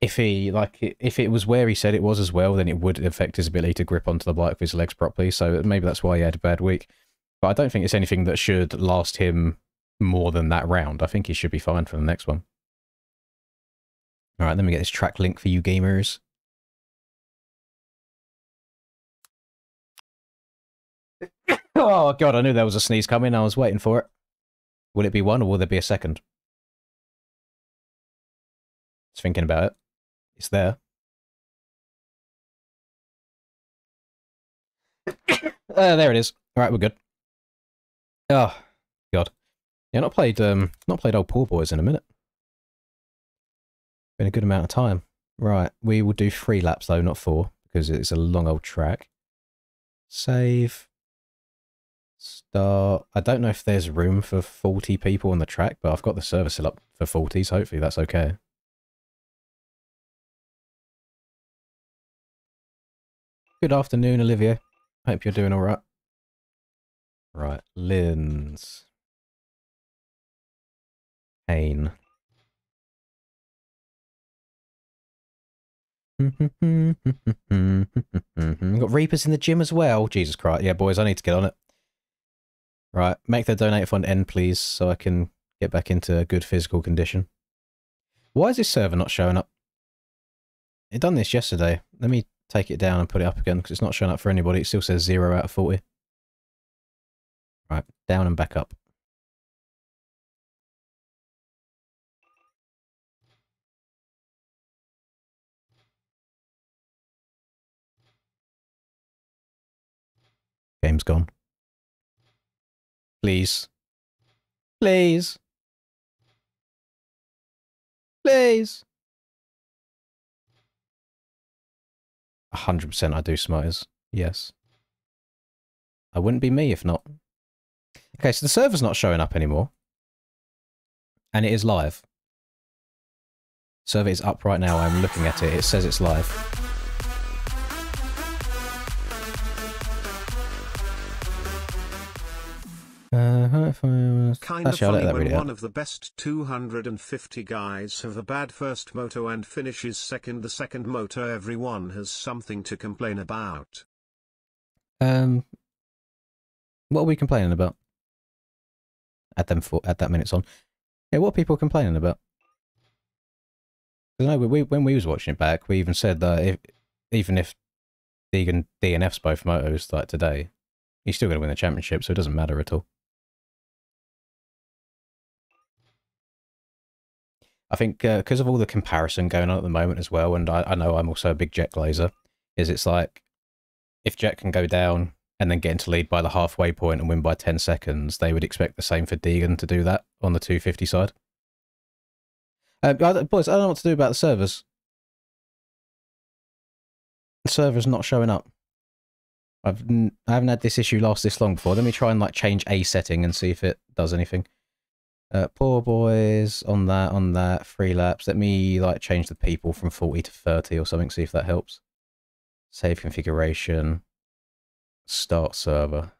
if it was where he said it was as well, then it would affect his ability to grip onto the bike with his legs properly. So maybe that's why he had a bad week. But I don't think it's anything that should last him more than that round. I think he should be fine for the next one. All right, let me get this track link for you gamers. Oh god, I knew there was a sneeze coming. I was waiting for it. Will it be one or will there be a second? Just thinking about it. It's there. There it is. All right, we're good. Oh god, yeah, not played old Poor Boys in a minute. Been a good amount of time. Right, we will do 3 laps though, not 4, because it's a long old track. Save. Start. I don't know if there's room for 40 people on the track, but I've got the server set up for 40, so hopefully that's okay. Good afternoon, Olivia. Hope you're doing alright. Right, Lynn's. Hain. We've got Reapers in the gym as well. Jesus Christ. Yeah, boys, I need to get on it. Right, make the donator-thon end, please, so I can get back into good physical condition. Why is this server not showing up? It done this yesterday. Let me take it down and put it up again, because it's not showing up for anybody. It still says 0 out of 40. Right, down and back up. Game's gone. Please. Please. Please. 100% I do, Smarters. Yes. I wouldn't be me if not. Okay, so the server's not showing up anymore. And it is live. Server is up right now. I'm looking at it. It says it's live. Kinda funny when one of the best 250 guys have a bad first moto and finishes second the second moto, everyone has something to complain about. What are we complaining about? Add that minutes on. Yeah, what are people complaining about? Because I know when we was watching it back, we even said that even if Deegan DNFs both motos like today, he's still going to win the championship, so it doesn't matter at all. I think because of all the comparison going on at the moment as well, and I know I'm also a big Jet glazer, is it's like if Jet can go down and then get into lead by the halfway point and win by 10 seconds, they would expect the same for Deegan to do that on the 250 side. Boys, I don't know what to do about the servers. The server's not showing up. I haven't had this issue last this long before. Let me try and like change a setting and see if it does anything. Poor boys on that 3 laps. Let me like change the people from 40 to 30 or something. See if that helps. Save configuration. Start server.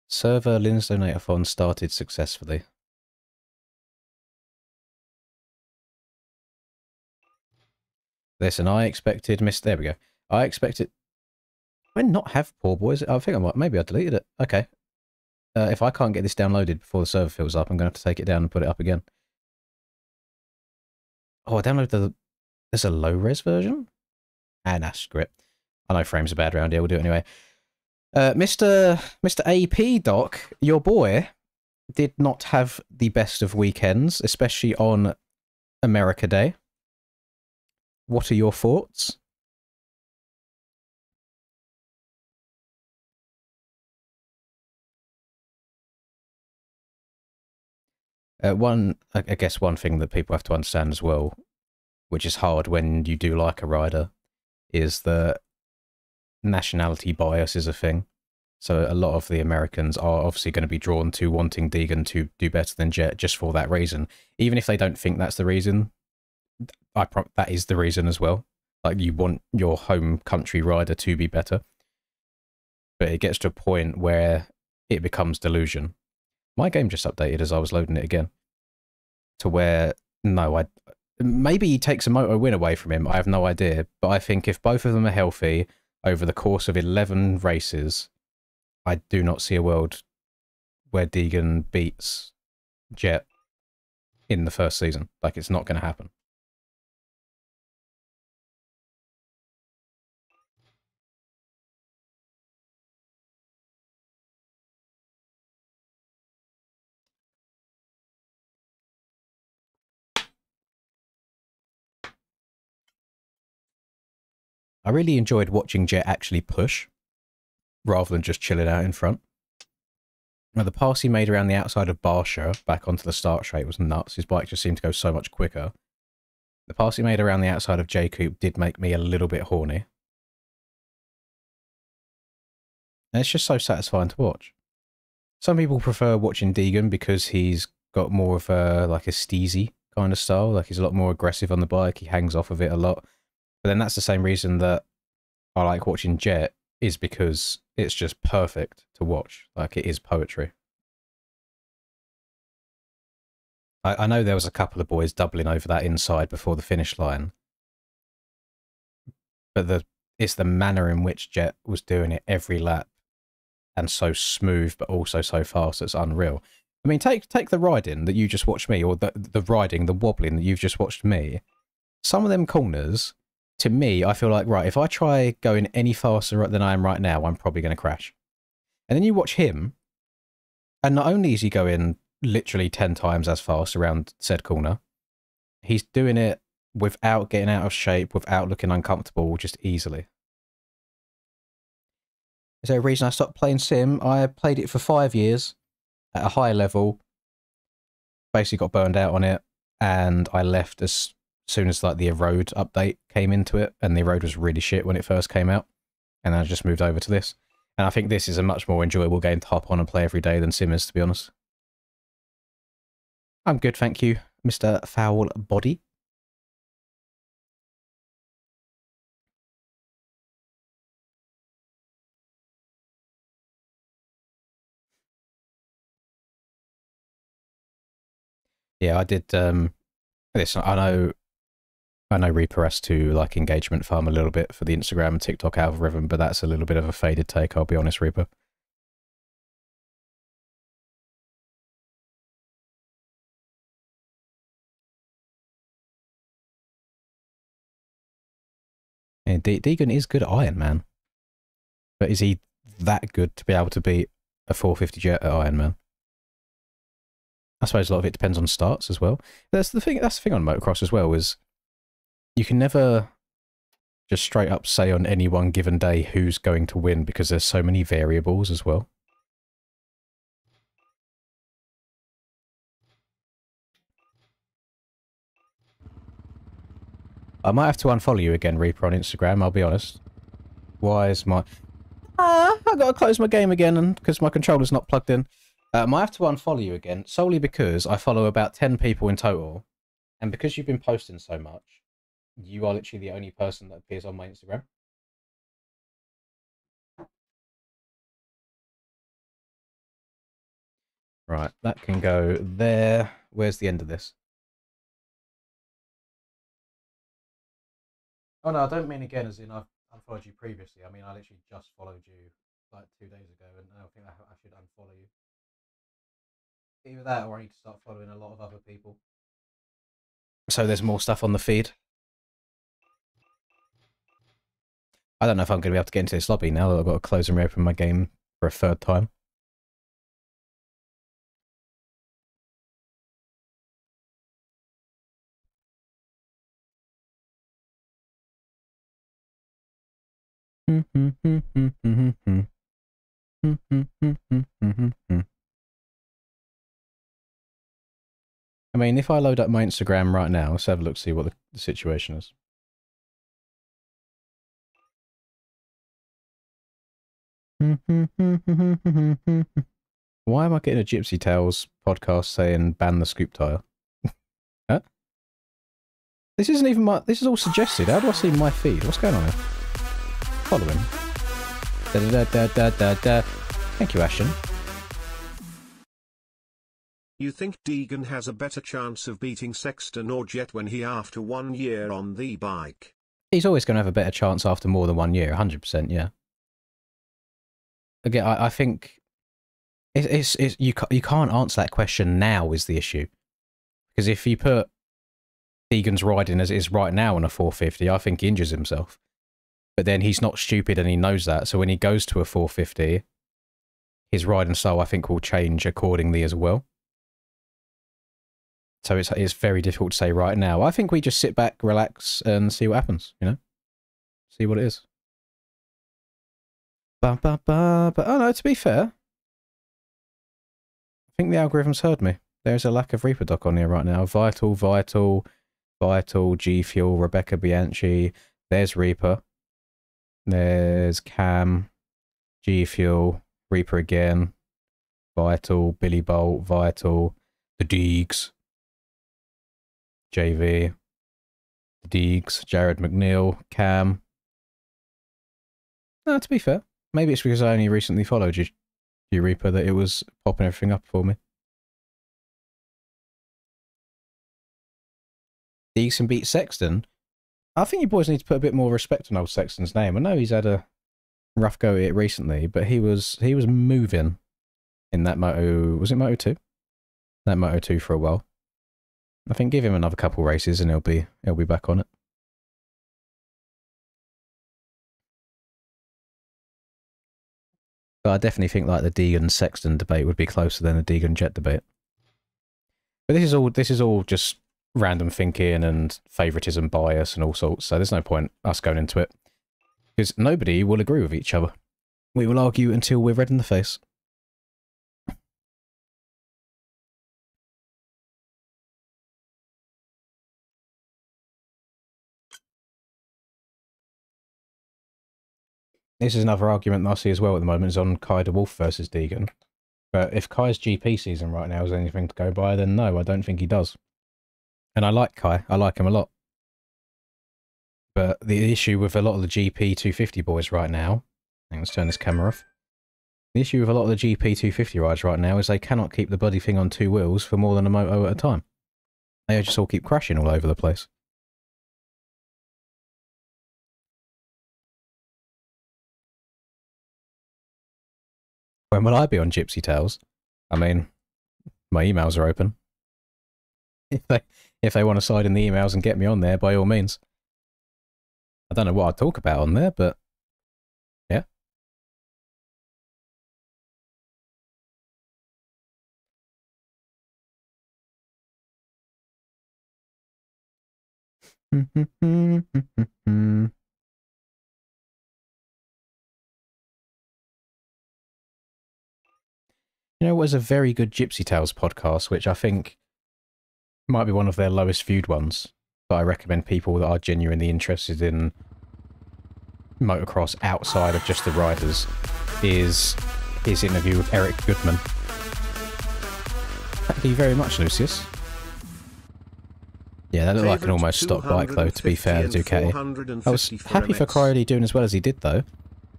Server Lin's Donator-thon started successfully. Listen, I expected there we go. I expected... I not have poor boys. I think I might... Maybe I deleted it. Okay. If I can't get this downloaded before the server fills up, I'm going to have to take it down and put it up again. Oh, I downloaded the... There's a low-res version? Ah, nah, screw it. I know frames are bad around here. We'll do it anyway. Mr. AP Doc, your boy, did not have the best of weekends, especially on America Day. What are your thoughts? I guess one thing that people have to understand as well, which is hard when you do like a rider, is that nationality bias is a thing. So a lot of the Americans are obviously going to be drawn to wanting Deegan to do better than Jet just for that reason. Even if they don't think that's the reason, that is the reason as well. Like, you want your home country rider to be better. But it gets to a point where it becomes delusion. My game just updated as I was loading it again. To where, no, maybe he takes a moto win away from him, I have no idea. But I think if both of them are healthy over the course of 11 races, I do not see a world where Deegan beats Jet in the first season. Like, it's not going to happen. I really enjoyed watching Jet actually push, rather than just chilling out in front. Now, the pass he made around the outside of Barsha back onto the start straight was nuts. His bike just seemed to go so much quicker. The pass he made around the outside of J-Coupe did make me a little bit horny. And it's just so satisfying to watch. Some people prefer watching Deegan because he's got more of a, like a steezy kind of style. Like, he's a lot more aggressive on the bike. He hangs off of it a lot. But then that's the same reason that I like watching Jet, is because it's just perfect to watch. Like, it is poetry. I know there was a couple of boys doubling over that inside before the finish line. But it's the manner in which Jet was doing it every lap, and so smooth but also so fast, it's unreal. I mean, take the riding that you just watched me, or the riding, the wobbling that you've just watched me. Some of them corners, to me, I feel like, right, if I try going any faster than I am right now, I'm probably going to crash. And then you watch him, and not only is he going literally 10 times as fast around said corner, he's doing it without getting out of shape, without looking uncomfortable, just easily. Is there a reason I stopped playing Sim? I played it for 5 years at a high level, basically got burned out on it, and I left as soon as like the Erode update came into it, and the Erode was really shit when it first came out, and I just moved over to this. And I think this is a much more enjoyable game to hop on and play every day than Sim is, to be honest. I'm good, thank you, Mr. Foul Body. Yeah, I did. Listen, I know Reaper has to like engagement farm a little bit for the Instagram and TikTok algorithm, but that's a little bit of a faded take, I'll be honest, Reaper. Yeah, Deegan is good at Iron Man, but is he that good to be able to beat a 450 jet at Ironman. I suppose a lot of it depends on starts as well. That's the thing on motocross as well, is you can never just straight up say on any one given day who's going to win, because there's so many variables as well. I might have to unfollow you again, Reaper, on Instagram, I'll be honest. Why is my... I gotta close my game again because my controller's not plugged in. I might have to unfollow you again, solely because I follow about 10 people in total, and because you've been posting so much, you are literally the only person that appears on my Instagram. Right, that can go there. Where's the end of this? Oh no, I don't mean again as in I've unfollowed you previously. I mean I literally just followed you like 2 days ago, and I think I should unfollow you. Either that or I need to start following a lot of other people, so there's more stuff on the feed. I don't know if I'm going to be able to get into this lobby now that I've got to close and reopen my game for a third time. I mean, if I load up my Instagram right now, let's have a look, see what the situation is. Why am I getting a Gypsy Tales podcast saying ban the scoop tire? Huh? This isn't even my... This is all suggested. How do I see my feed? What's going on here? Following. Da-da-da-da-da-da. Thank you, Ashton. You think Deegan has a better chance of beating Sexton or Jet when he after 1 year on the bike? He's always going to have a better chance after more than 1 year, 100%, yeah. Again, I think you can't answer that question now is the issue. Because if you put Deegan's riding as it is right now on a 450, I think he injures himself. But then he's not stupid and he knows that, so when he goes to a 450, his riding style I think will change accordingly as well. So it's very difficult to say right now. I think we just sit back, relax, and see what happens, you know? See what it is. But oh no, to be fair, I think the algorithm's heard me. There's a lack of Reaper Doc on here right now. Vital, G Fuel, Rebecca Bianchi. There's Reaper. There's Cam, G Fuel, Reaper again, Vital, Billy Bolt, Vital, the Deegs, JV, the Deegs, Jared McNeil, Cam. No, to be fair, maybe it's because I only recently followed you, Reaper, that it was popping everything up for me. Deegs can beat Sexton. I think you boys need to put a bit more respect on old Sexton's name. I know he's had a rough go at it recently, but he was moving in that Moto. Was it Moto 2? That Moto 2 for a while. I think give him another couple races and he'll be back on it. But I definitely think like the Deegan Sexton debate would be closer than the Deegan Jet debate. But this is all just random thinking and favoritism bias and all sorts, so there's no point us going into it. Because nobody will agree with each other. We will argue until we're red in the face. This is another argument that I see as well at the moment, is on Kai de Wolf versus Deegan. But if Kai's GP season right now is anything to go by, then no, I don't think he does. And I like Kai, I like him a lot. But the issue with a lot of the GP 250 boys right now, let's turn this camera off. The issue with a lot of the GP 250 riders right now is they cannot keep the bloody thing on 2 wheels for more than a moto at a time. They just all keep crashing all over the place. When will I be on Gypsy Tales? I mean, my emails are open. If they want to slide in the emails and get me on there, by all means. I don't know what I'd talk about on there, but yeah. You know what is a very good Gypsy Tales podcast, which I think might be one of their lowest viewed ones, but I recommend people that are genuinely interested in motocross outside of just the riders, is his interview with Eric Goodman. Thank you very much, Lucius. Yeah, that looked like an almost stock bike though, to be fair to Ducati. I was happy for Crowley doing as well as he did though.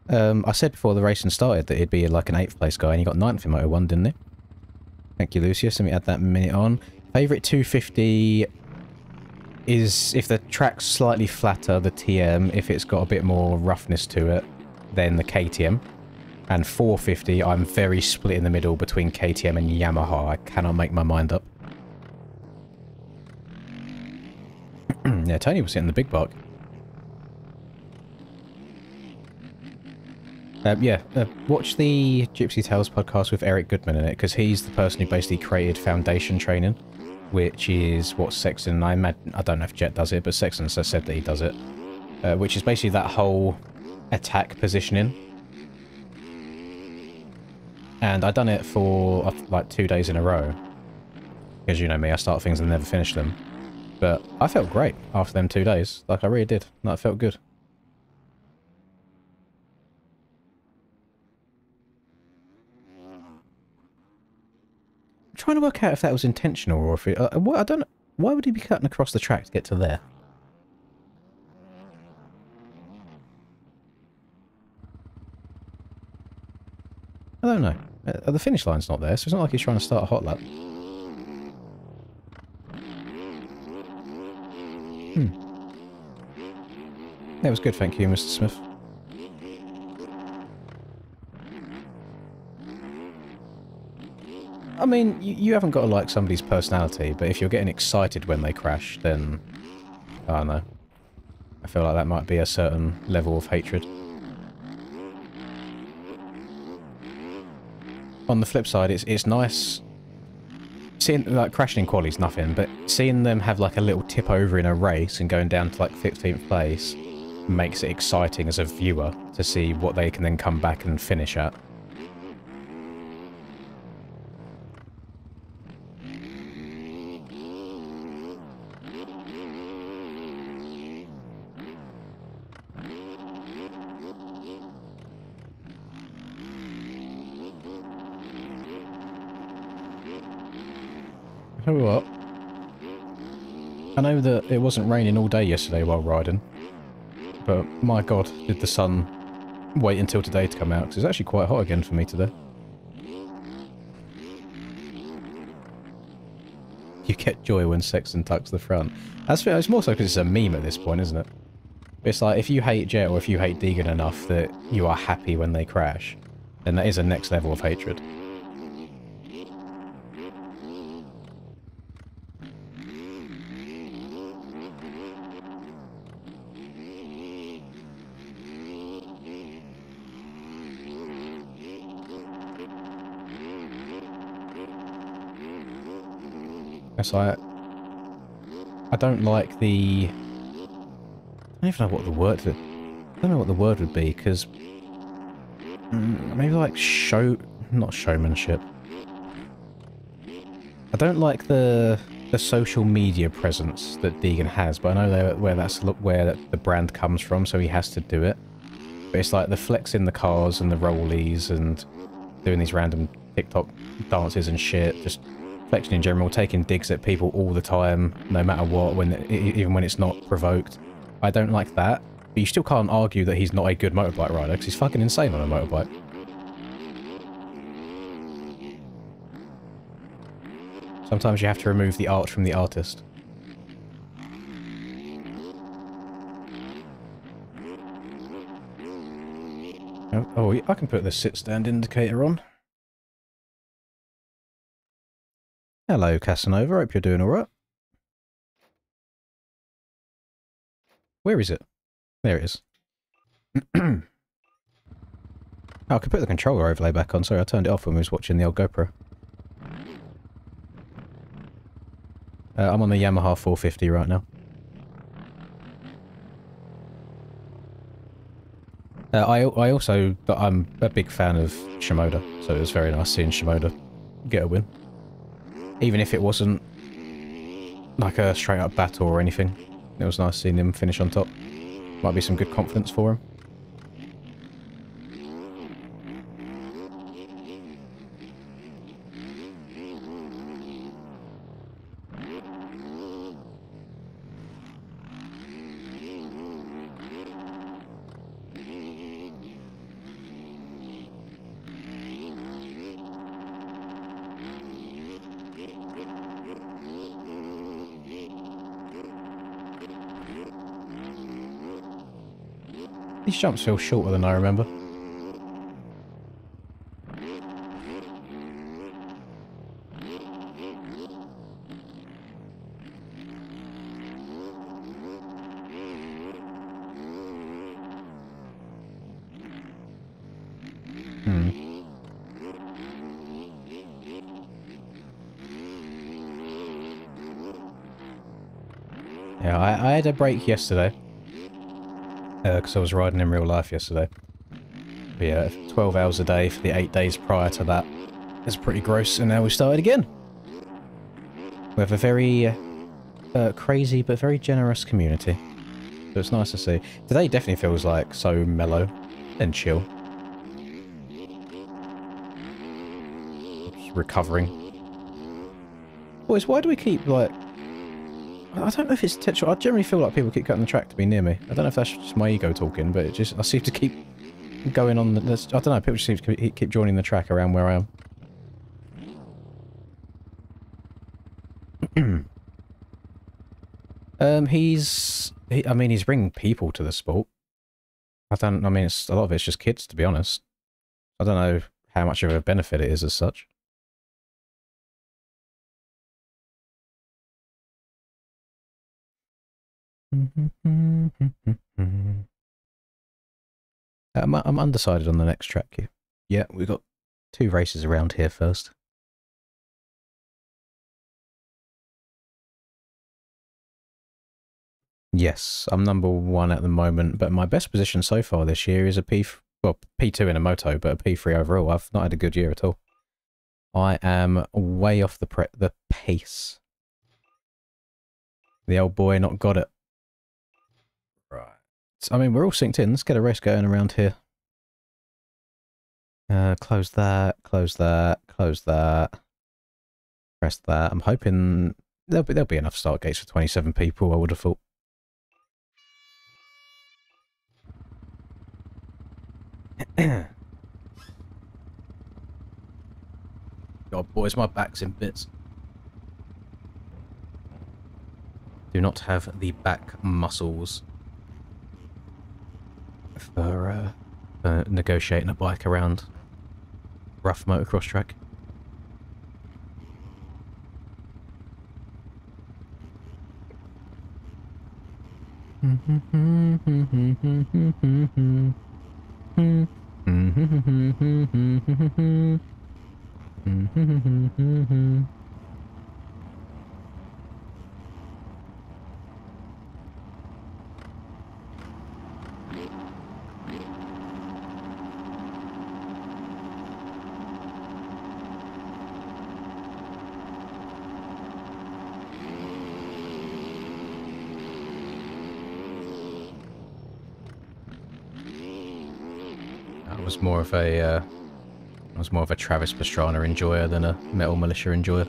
I said before the racing started that he'd be like an 8th place guy, and he got 9th in Moto 1, didn't he? Thank you, Lucius. Let me add that minute on. Favourite 250 is, if the track's slightly flatter, the TM. If it's got a bit more roughness to it, then the KTM. And 450, I'm very split in the middle between KTM and Yamaha. I cannot make my mind up. Yeah, Tony was hitting the big buck. Watch the Gypsy Tales podcast with Eric Goodman in it, because he's the person who basically created Foundation Training, which is what Sexton, I don't know if Jet does it, but Sexton has said that he does it, which is basically that whole attack positioning. And I done it for like 2 days in a row, because you know me, I start things and never finish them. But I felt great after them 2 days, like I really did. Like, I felt good. Trying to work out if that was intentional or if it... I don't know. Why would he be cutting across the track to get to there? I don't know. The finish line's not there, so it's not like he's trying to start a hot lap. That was good, thank you, Mr. Smith. I mean, you haven't got to like somebody's personality, but if you're getting excited when they crash, then... I don't know. I feel like that might be a certain level of hatred. On the flip side, it's nice... Seeing, like, crashing in quali's nothing, but seeing them have, like, a little tip over in a race and going down to, like, 15th place makes it exciting as a viewer to see what they can then come back and finish at. What? I know that it wasn't raining all day yesterday while riding, but my god, did the sun wait until today to come out, because it's actually quite hot again for me today. You get joy when Sexton tucks the front. It's more so because it's a meme at this point, isn't it? It's like, if you hate Jet or if you hate Deegan enough that you are happy when they crash, then that is a next level of hatred. It's like, I don't like the... I don't even know what the word... I don't know what the word would be, because... maybe like not showmanship. I don't like the social media presence that Deegan has, but I know where the brand comes from, so he has to do it. But it's like the flexing the cars and the rollies and doing these random TikTok dances and shit, just... flexing in general, taking digs at people all the time, no matter what, even when it's not provoked. I don't like that, but you still can't argue that he's not a good motorbike rider, because he's fucking insane on a motorbike. Sometimes you have to remove the art from the artist. Oh, I can put the sit-stand indicator on. Hello, Casanova. Hope you're doing alright. Where is it? There it is. Oh, I could put the controller overlay back on. Sorry, I turned it off when we was watching the old GoPro. I'm on the Yamaha 450 right now. I'm a big fan of Shimoda, so it was very nice seeing Shimoda get a win. Even if it wasn't like a straight up battle or anything, it was nice seeing him finish on top. Might be some good confidence for him. These jumps feel shorter than I remember. Yeah, I had a break yesterday. Because I was riding in real life yesterday. But yeah, 12 hours a day for the 8 days prior to that is pretty gross, and now we started again. We have a very crazy but very generous community. So it's nice to see. Today definitely feels like so mellow and chill. Just recovering. Boys, why do we keep, like... I don't know if it's intentional. I generally feel like people keep cutting the track to be near me. I don't know if that's just my ego talking, but it just... I seem to keep going on the... I don't know, people just seem to keep joining the track around where I am. I mean, he's bringing people to the sport. I mean, a lot of it's just kids, to be honest. I don't know how much of a benefit it is as such. I'm undecided on the next track here. Yeah, we've got 2 races around here first. Yes, I'm #1 at the moment, but my best position so far this year is a P2 in a moto, but a P3 overall. I've not had a good year at all. I am way off the pace. The old boy not got it. Right. I mean, we're all synced in. Let's get a race going around here. Close that, close that, close that. Press that. I'm hoping there'll be enough start gates for 27 people, I would have thought. God, boys, my back's in bits. Do not have the back muscles for negotiating a bike around rough motocross track. I was more of a Travis Pastrana enjoyer than a Metal Militia enjoyer.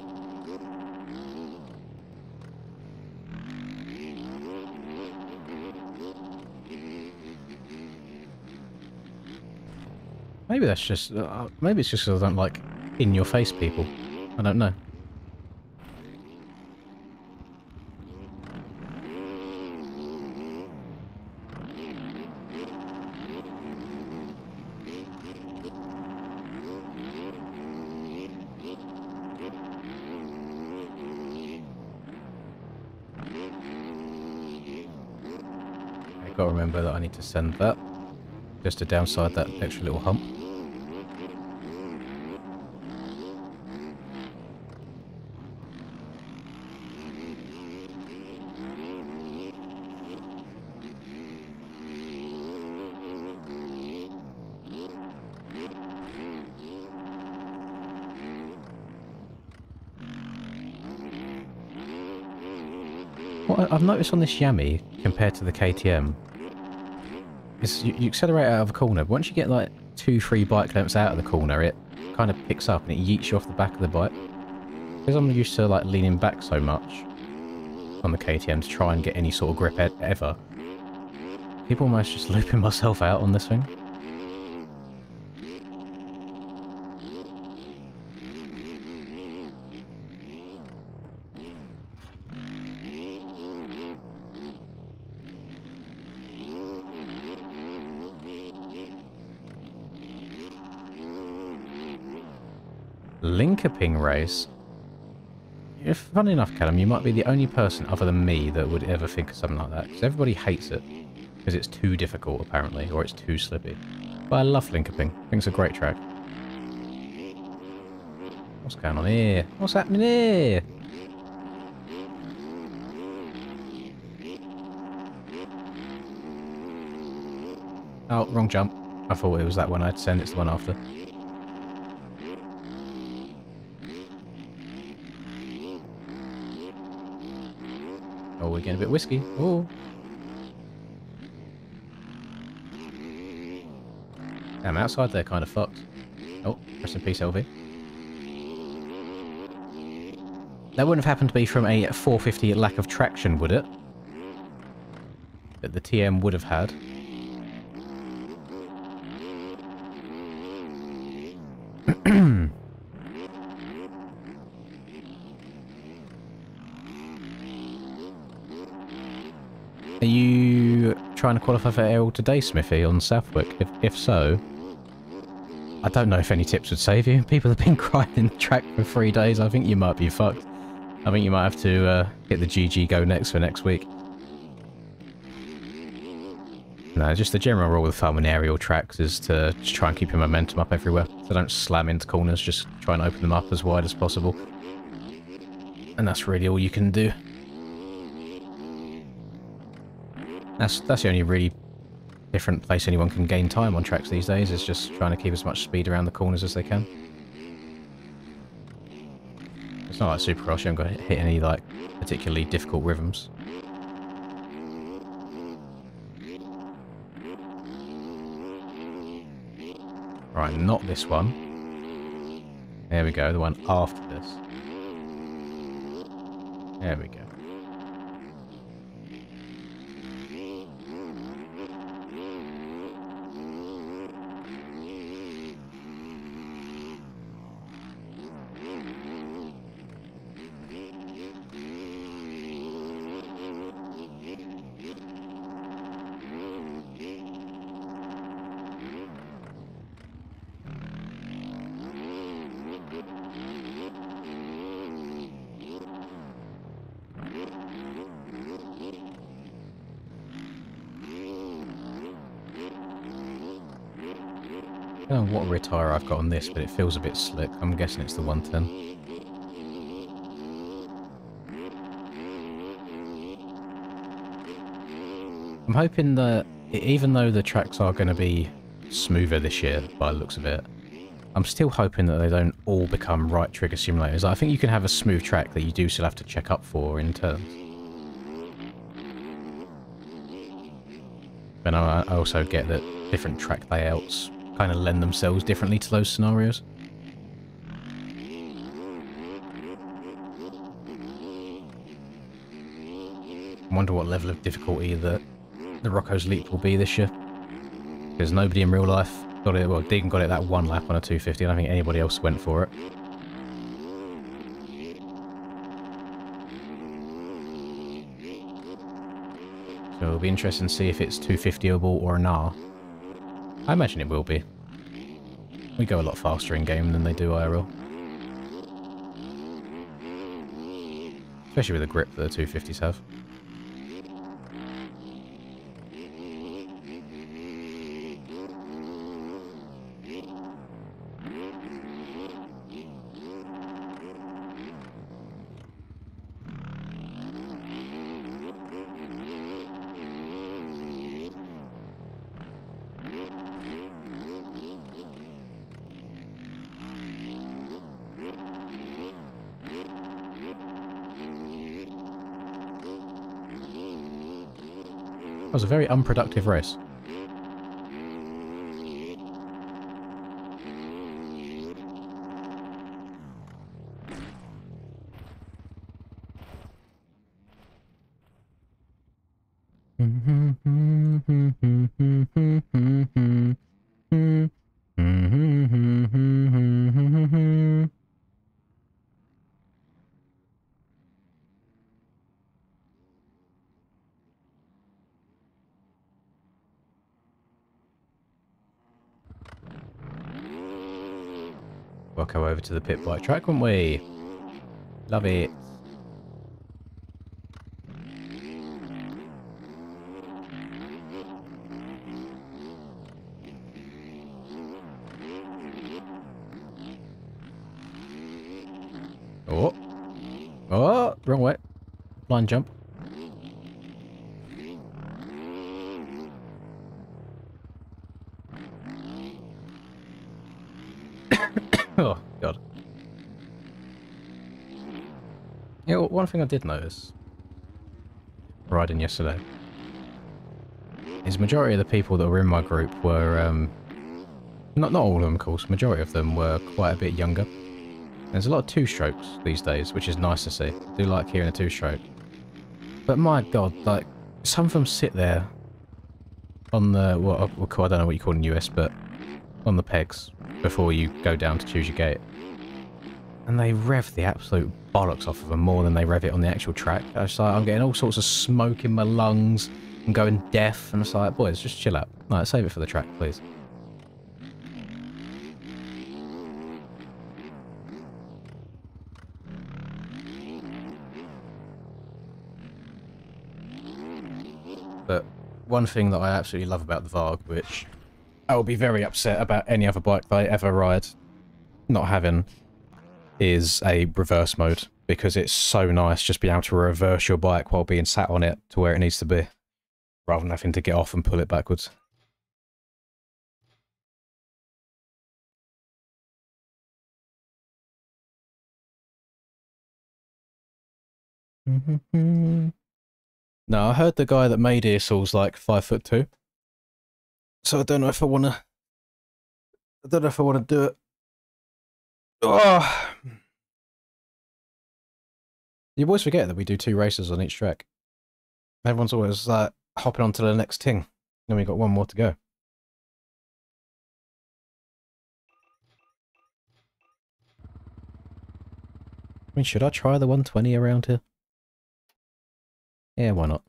Maybe that's just maybe it's just because I don't like in-your-face people. I don't know. Got to remember that I need to send that just to downside that extra little hump. What I've noticed on this Yami, compared to the KTM, is you accelerate out of a corner, but once you get like 2-3 bike lengths out of the corner, it kind of picks up and it yeets you off the back of the bike. Because I'm used to like leaning back so much on the KTM to try and get any sort of grip ever, keep almost just looping myself out on this thing. Linkoping race? Funny enough, Callum, you might be the only person other than me that would ever think of something like that, because everybody hates it, because it's too difficult, apparently, or it's too slippy. But I love Linkoping. I think it's a great track. What's going on here? What's happening here? Oh, wrong jump. I thought it was that one I'd send, it's the one after. Oh, we're getting a bit whiskey. Oh. Damn, outside they're kind of fucked. Oh, rest in peace, LV. That wouldn't have happened to be from a 450 lack of traction, would it? That the TM would have had. Are you trying to qualify for Aerial today, Smithy, on Southwick? If so, I don't know if any tips would save you. People have been grinding the track for 3 days. I think you might be fucked. I think you might have to get the GG go next for next week. No, just the general rule of thumb in aerial tracks is to just try and keep your momentum up everywhere. So don't slam into corners, just try and open them up as wide as possible. And that's really all you can do. That's the only really different place anyone can gain time on tracks these days, is just trying to keep as much speed around the corners as they can. It's not like Supercross, you haven't got to hit any like particularly difficult rhythms. Right, not this one. There we go, the one after this. There we go. I don't know what rear tyre I've got on this, but it feels a bit slick. I'm guessing it's the 110. I'm hoping that, even though the tracks are going to be smoother this year, by the looks of it, I'm still hoping that they don't all become right trigger simulators. I think you can have a smooth track that you do still have to check up for in turns. But I also get that different track layouts kind of lend themselves differently to those scenarios. I wonder what level of difficulty the Rocco's Leap will be this year. Because nobody in real life got it, well, Deegan got it that one lap on a 250, and I don't think anybody else went for it. So it'll be interesting to see if it's 250able or an R. I imagine it will be. We go a lot faster in game than they do IRL. Especially with the grip that the 250s have. That was a very unproductive race. We'll go over to the pit bike track, won't we? Love it. Oh. Oh, wrong way. Blind jump. Oh, God. Yeah, well, one thing I did notice riding yesterday is majority of the people that were in my group were, not all of them, of course, majority of them were quite a bit younger. There's a lot of two-strokes these days, which is nice to see. I do like hearing a two-stroke. But my God, like, some of them sit there on the, I don't know what you call it in the US, but on the pegs before you go down to choose your gate. And they rev the absolute bollocks off of them more than they rev it on the actual track. It's like, I'm getting all sorts of smoke in my lungs and going deaf, and it's like, boys, just chill out. Right, save it for the track, please. But one thing that I absolutely love about the Varg, which I will be very upset about any other bike that I ever ride not having, is a reverse mode, because it's so nice just being able to reverse your bike while being sat on it to where it needs to be, rather than having to get off and pull it backwards. No, I heard the guy that made Earsoul's like 5'2", so I don't know if I want to. I don't know if I want to do it. Oh. You always forget that we do 2 races on each track. Everyone's always like hopping on to the next thing. Then we got one more to go. I mean, should I try the 120 around here? Yeah, why not?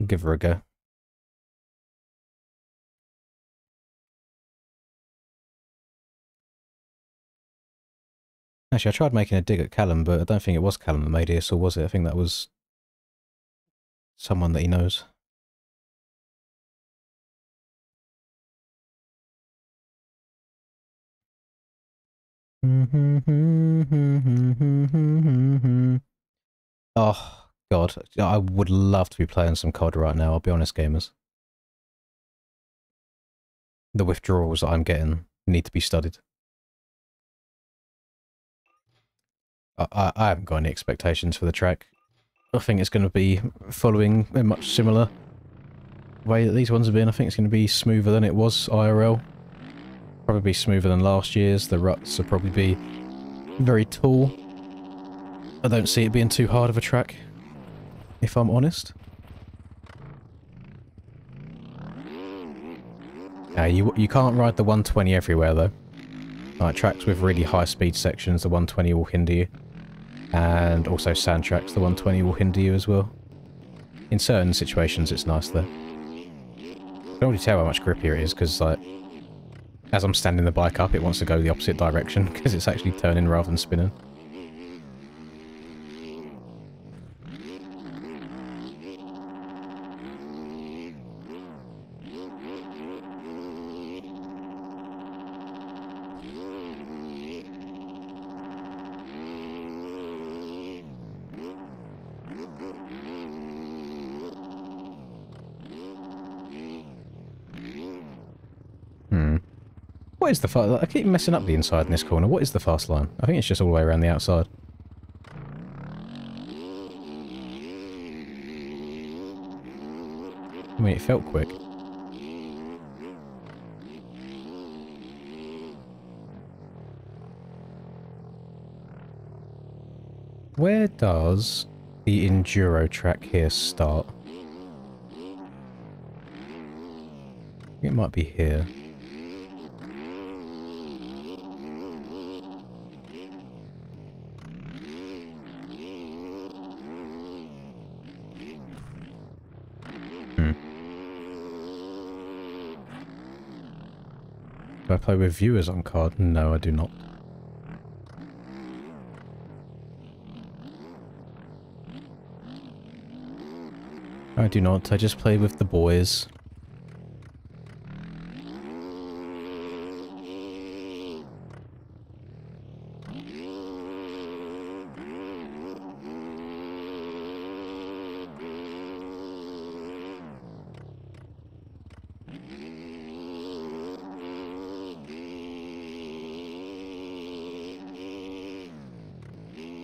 Give her a go. Actually, I tried making a dig at Callum, but I don't think it was Callum that made it, or was it? I think that was someone that he knows. Oh, God. I would love to be playing some COD right now, I'll be honest, gamers. The withdrawals that I'm getting need to be studied. I haven't got any expectations for the track. I think it's going to be following a much similar way that these ones have been. I think it's going to be smoother than it was IRL. Probably smoother than last year's. The ruts will probably be very tall. I don't see it being too hard of a track, if I'm honest. You can't ride the 120 everywhere though. Like tracks with really high speed sections, the 120 will hinder you. And also sand tracks, the 120 will hinder you as well. In certain situations it's nice though. I can already tell how much grippier it is, because like, as I'm standing the bike up, it wants to go the opposite direction, because it's actually turning rather than spinning. What is the fast... I keep messing up the inside in this corner. What is the fast line? I think it's just all the way around the outside. mean, it felt quick. Where does the enduro track here start? It might be here. Do I play with viewers on card? No, I do not. I do not. I just play with the boys.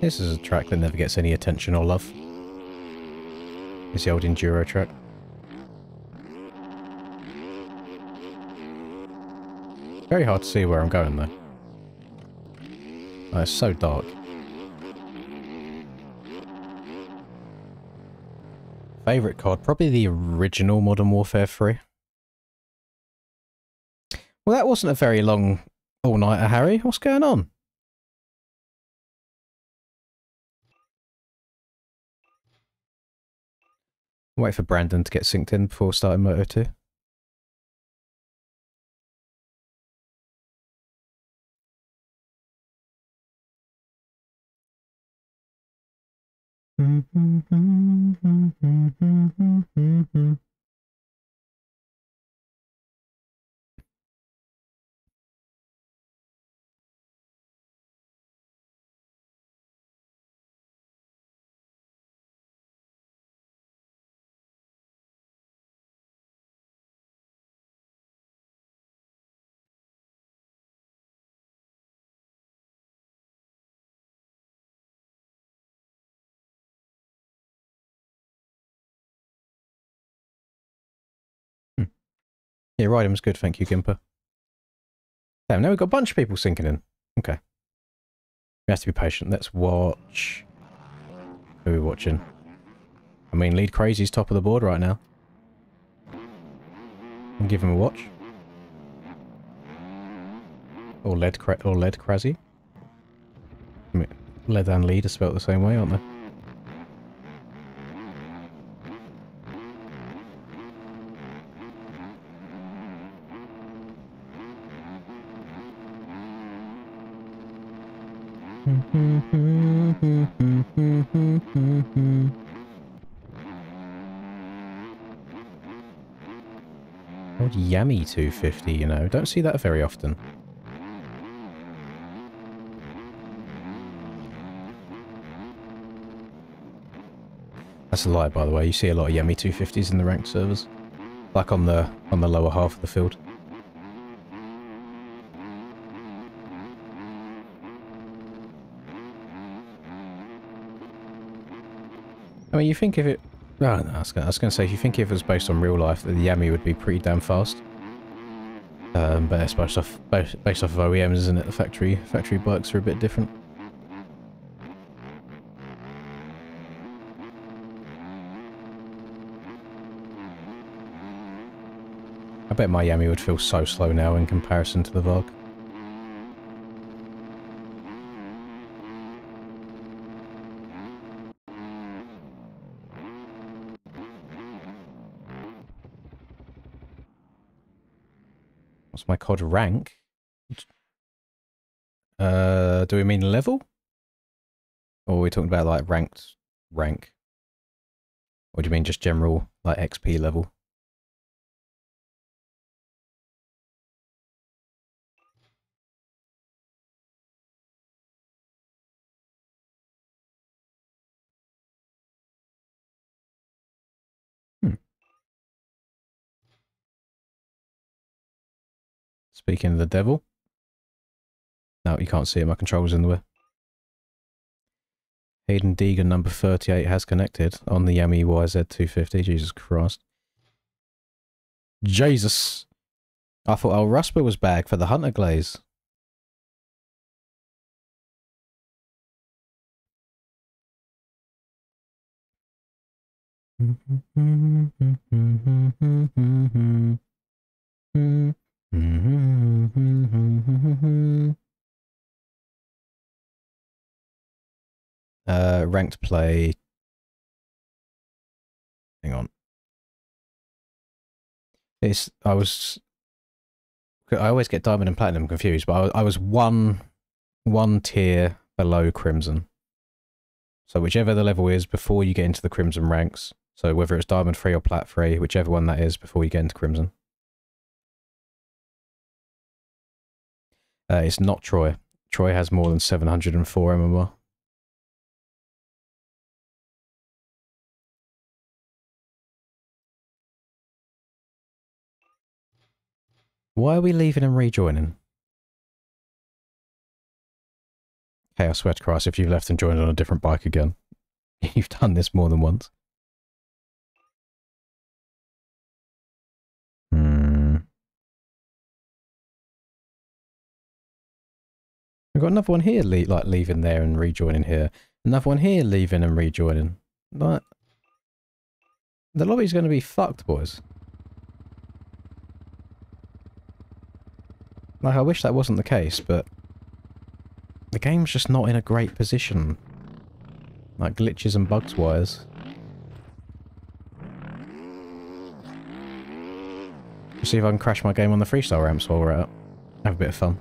This is a track that never gets any attention or love. It's the old enduro track. Very hard to see where I'm going though. Oh, it's so dark. Favourite COD? Probably the original Modern Warfare 3. Well, that wasn't a very long all-nighter, Harry. What's going on? Wait for Brandon to get synced in before starting Moto 2. Yeah, Rydim's good, thank you, Gimper. Damn, now we've got a bunch of people syncing in. Okay. We have to be patient. Let's watch... Who are we watching? I mean, Lead Crazy's top of the board right now. I'll give him a watch. Or Lead Crazy. I mean, Lead and Lead are spelled the same way, aren't they? Old Yummy 250, you know. Don't see that very often. That's a lie, by the way. You see a lot of Yummy 250s in the ranked servers. Like on the lower half of the field. I mean, you think if it... Oh, no, I was going to say, if you think if it was based on real life, the Yami would be pretty damn fast. But it's based off of OEMs, isn't it? The factory bikes are a bit different. I bet my Yami would feel so slow now in comparison to the Varg. What's my COD rank? Do we mean level? Or are we talking about like ranked rank? Or do you mean just general like XP level? Speaking of the devil. No, you can't see it. My controller's in the way. Hayden Deegan number 38 has connected on the Yami YZ250. Jesus Christ. Jesus. I thought old Rusper was back for the Hunter Glaze. Ranked play. Hang on. I always get Diamond and Platinum confused, but I was one tier below Crimson. So whichever the level is before you get into the Crimson ranks. So whether it's Diamond 3 or Plat 3, whichever one that is before you get into Crimson. It's not Troy. Troy has more than 704 MMR. Why are we leaving and rejoining? Hey, I swear to Christ, if you've left and joined on a different bike again, you've done this more than once. We've got another one here, like leaving there and rejoining here. Another one here, leaving and rejoining. Like, the lobby's going to be fucked, boys. Like, I wish that wasn't the case, but the game's just not in a great position. Like, glitches and bugs wise. See if I can crash my game on the freestyle ramps while we're out. Have a bit of fun.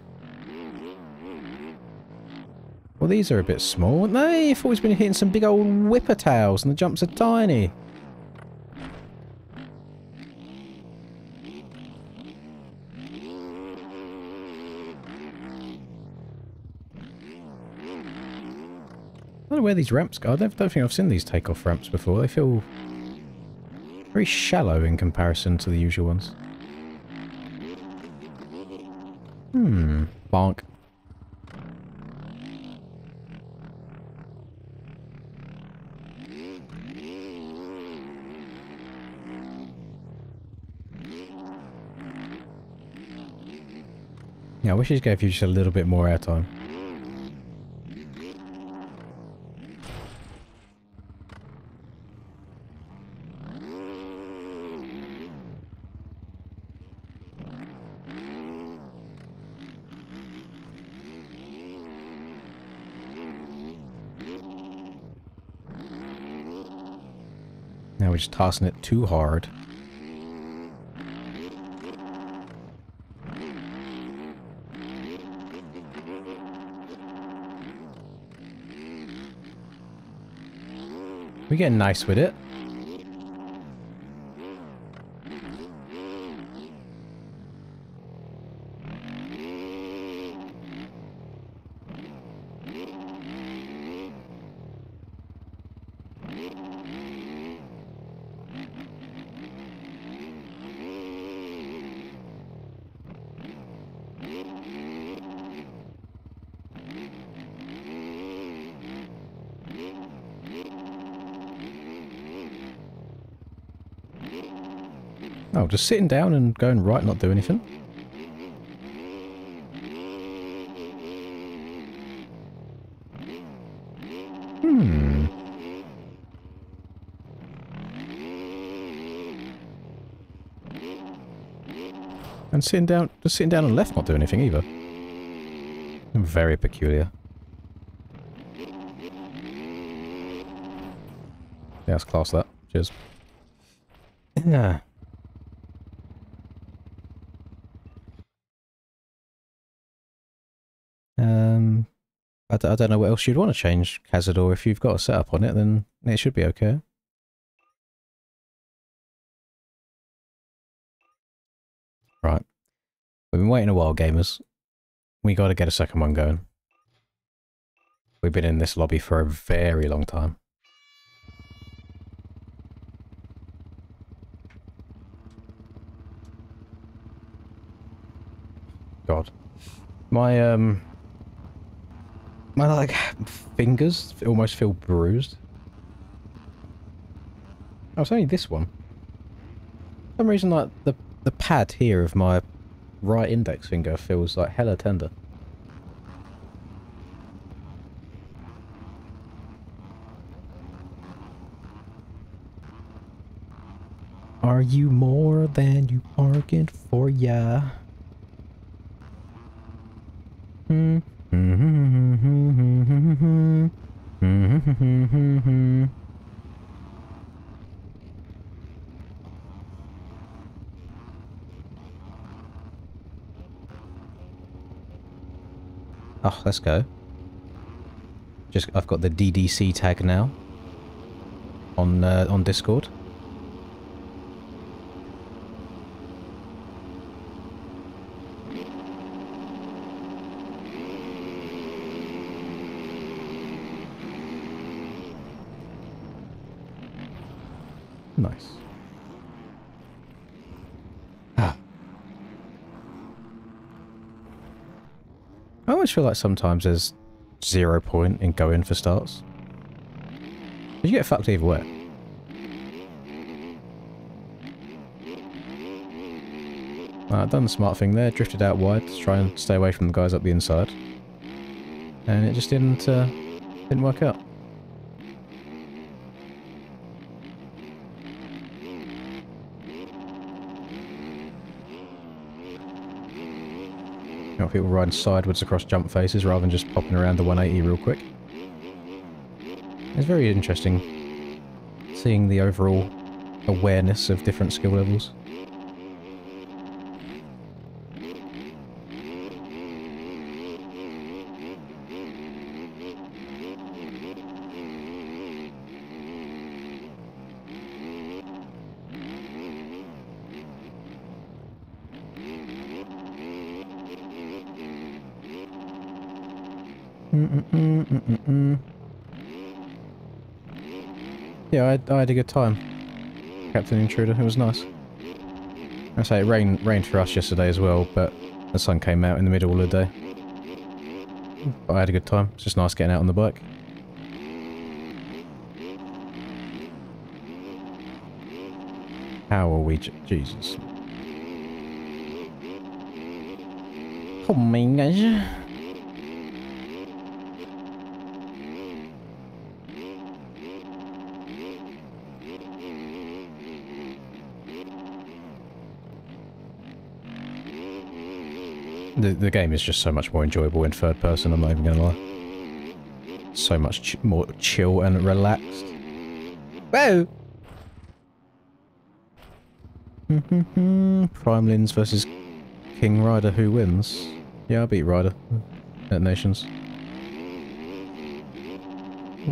Well, these are a bit small. No, I thought he's been hitting some big old whipper tails and the jumps are tiny. I don't know where these ramps go. I don't think I've seen these takeoff ramps before. They feel very shallow in comparison to the usual ones. Bonk. Yeah, I wish he gave you just a little bit more airtime. Now we're just tossing it too hard. We're getting nice with it. Oh, just sitting down and going right, not do anything. And sitting down, just sitting down and left, not doing anything either. Very peculiar. Yeah, let's class that. Cheers. Yeah. I don't know what else you'd want to change, Cazador. If you've got a setup on it, then it should be okay. Right. We've been waiting a while, gamers. We got to get a second one going. We've been in this lobby for a very long time. God. My like fingers almost feel bruised. Oh, it's only this one. For some reason, like the the pad here of my right index finger feels like hella tender. Are you more than you bargained for, ya? Oh, let's go. I've got the DDC tag now on Discord. Nice. Ah. I always feel like sometimes there's 0 point in going for starts. You get fucked either way. I've done the smart thing there, drifted out wide to try and stay away from the guys up the inside. And it just didn't work out. You know, people riding sideways across jump faces rather than just popping around the 180 real quick. It's very interesting seeing the overall awareness of different skill levels. Yeah, I had a good time. Captain Intruder, it was nice. I say it rained for us yesterday as well, but the sun came out in the middle of the day. But I had a good time. It's just nice getting out on the bike. How are we? Jesus. Oh my gosh. The game is just so much more enjoyable in third person, I'm not even gonna lie. So much more chill and relaxed. Whoa! Primelins versus King Ryder, who wins? Yeah, I beat Ryder at Nations.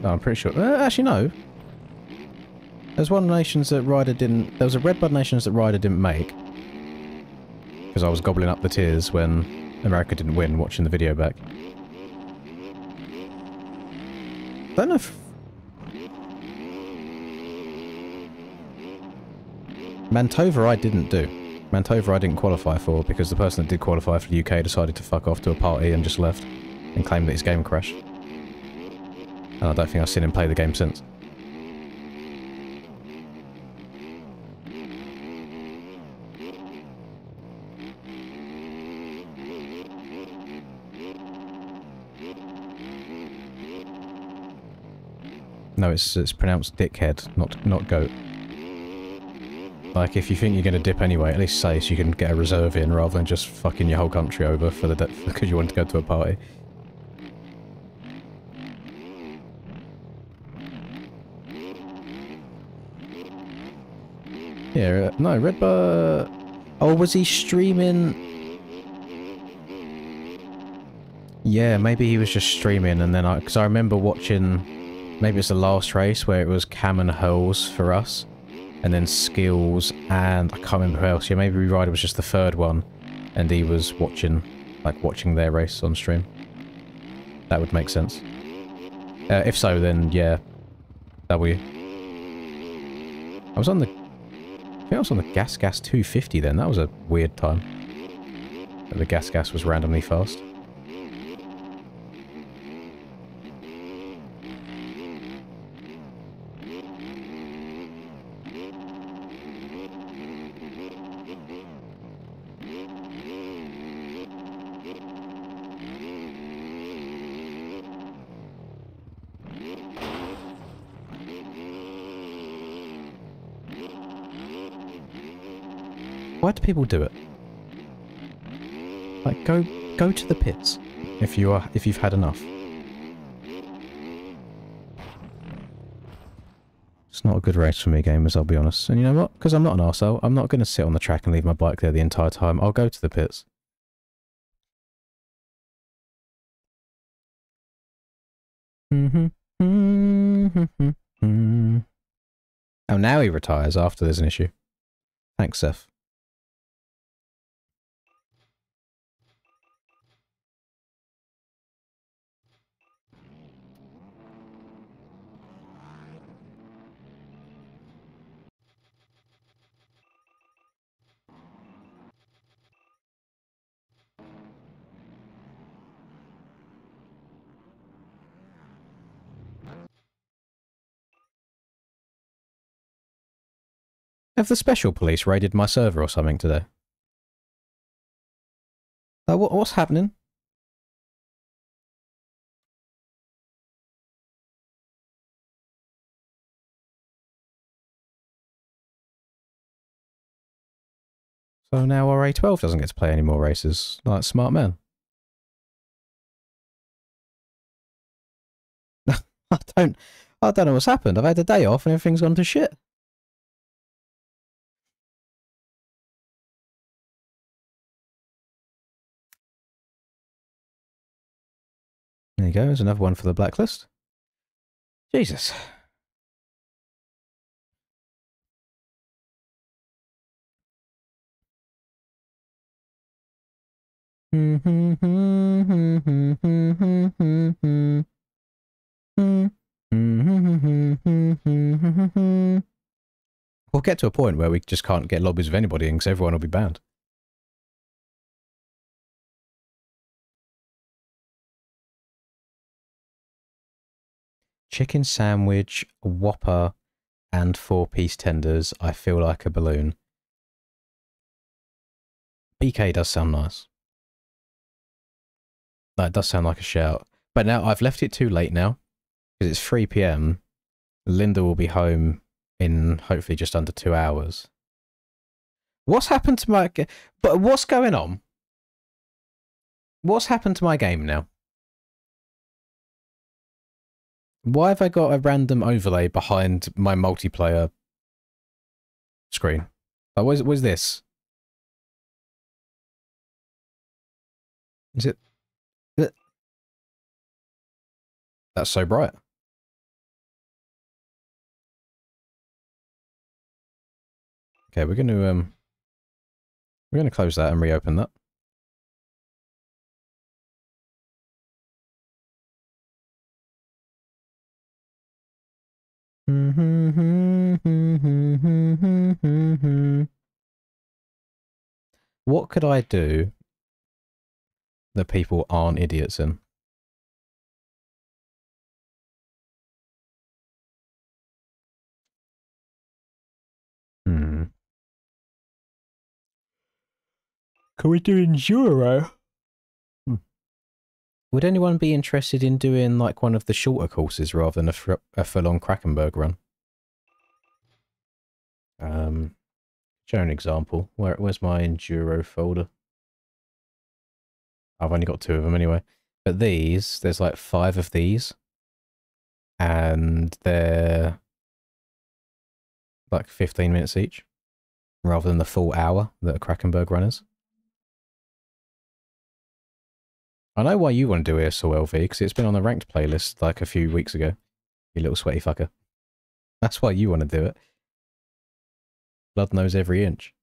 No, I'm pretty sure. Actually, no. There's one Nations that Ryder didn't... There was a Red Bud Nations that Ryder didn't make. Because I was gobbling up the tears when America didn't win, watching the video back. Don't know if... Mantova I didn't do. Mantova I didn't qualify for because the person that did qualify for the UK decided to fuck off to a party and just left. And claimed that his game crashed. And I don't think I've seen him play the game since. No, it's pronounced dickhead, not goat. Like, if you think you're gonna dip anyway, at least say so you can get a reserve in rather than just fucking your whole country over for the because you want to go to a party. Yeah, no, Redbird... Oh, was he streaming? Yeah, maybe he was just streaming and then because I remember watching... Maybe it's the last race where it was Cam and Hurls for us. And then Skills and I can't remember who else. Yeah, maybe Ryder was just the third one. And he was watching their race on stream. That would make sense. If so, then yeah. W. I think I was on the Gas 250 then. That was a weird time. The Gas was randomly fast. Why do people do it? Like, go to the pits if you've had enough. It's not a good race for me, gamers, I'll be honest. And you know what? Because I'm not an arsehole, I'm not going to sit on the track and leave my bike there the entire time. I'll go to the pits. Oh, now he retires after there's an issue. Thanks, Seth. Have the special police raided my server or something today? What's happening? So now our A12 doesn't get to play any more races. Like, smart man. I don't know what's happened. I've had a day off and everything's gone to shit. There you go, there's another one for the blacklist. Jesus. We'll get to a point where we just can't get lobbies of anybody in because everyone will be banned. Chicken sandwich, Whopper, and 4-piece tenders. I feel like a balloon. BK does sound nice. That does sound like a shout. But now I've left it too late now because it's 3 PM. Linda will be home in hopefully just under 2 hours. What's happened to my... But what's going on? What's happened to my game now? Why have I got a random overlay behind my multiplayer screen? Like, what's this? Is it... That's so bright. Okay, we're gonna close that and reopen that. What could I do that people aren't idiots in? Can we do Enduro? Would anyone be interested in doing like one of the shorter courses rather than a full-on Krakenberg run? Show an example. Where's my Enduro folder? I've only got 2 of them anyway. But these, there's like 5 of these. And they're like 15 minutes each. Rather than the full hour that a Krakenberg run is. I know why you want to do ESOLV, because it's been on the ranked playlist like a few weeks ago. You little sweaty fucker. That's why you want to do it. Blood knows every inch.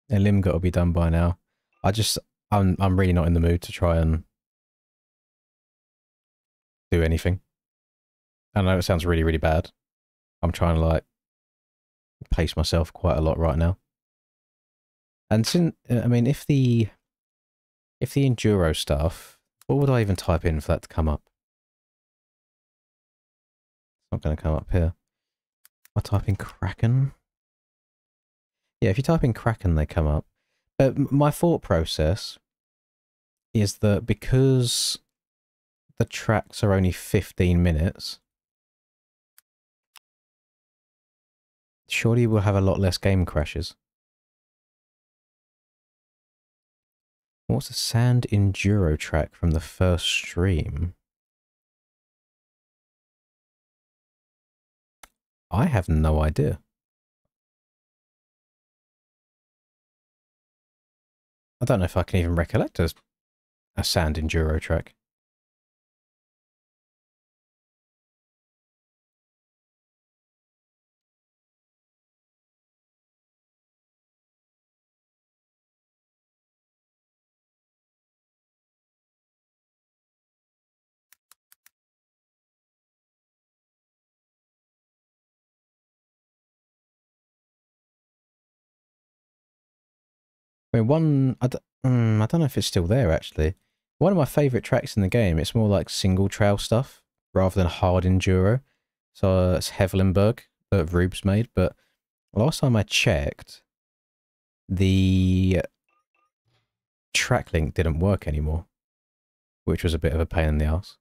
Elim got to be done by now. I'm really not in the mood to try and do anything. I know it sounds really, really bad. I'm trying to like pace myself quite a lot right now. And since, I mean, if the enduro stuff What would I even type in for that to come up? It's not going to come up here. I type in Kraken. Yeah, if you type in Kraken, they come up. But my thought process is that because the tracks are only 15 minutes, surely we'll have a lot less game crashes. What's the Sand Enduro track from the first stream? I have no idea. I don't know if I can even recollect a Sand Enduro track. I mean, I don't know if it's still there, actually. One of my favourite tracks in the game, it's more like single trail stuff, rather than hard enduro. So it's Hevelenberg that Rube's made, but last time I checked, the track link didn't work anymore, which was a bit of a pain in the ass.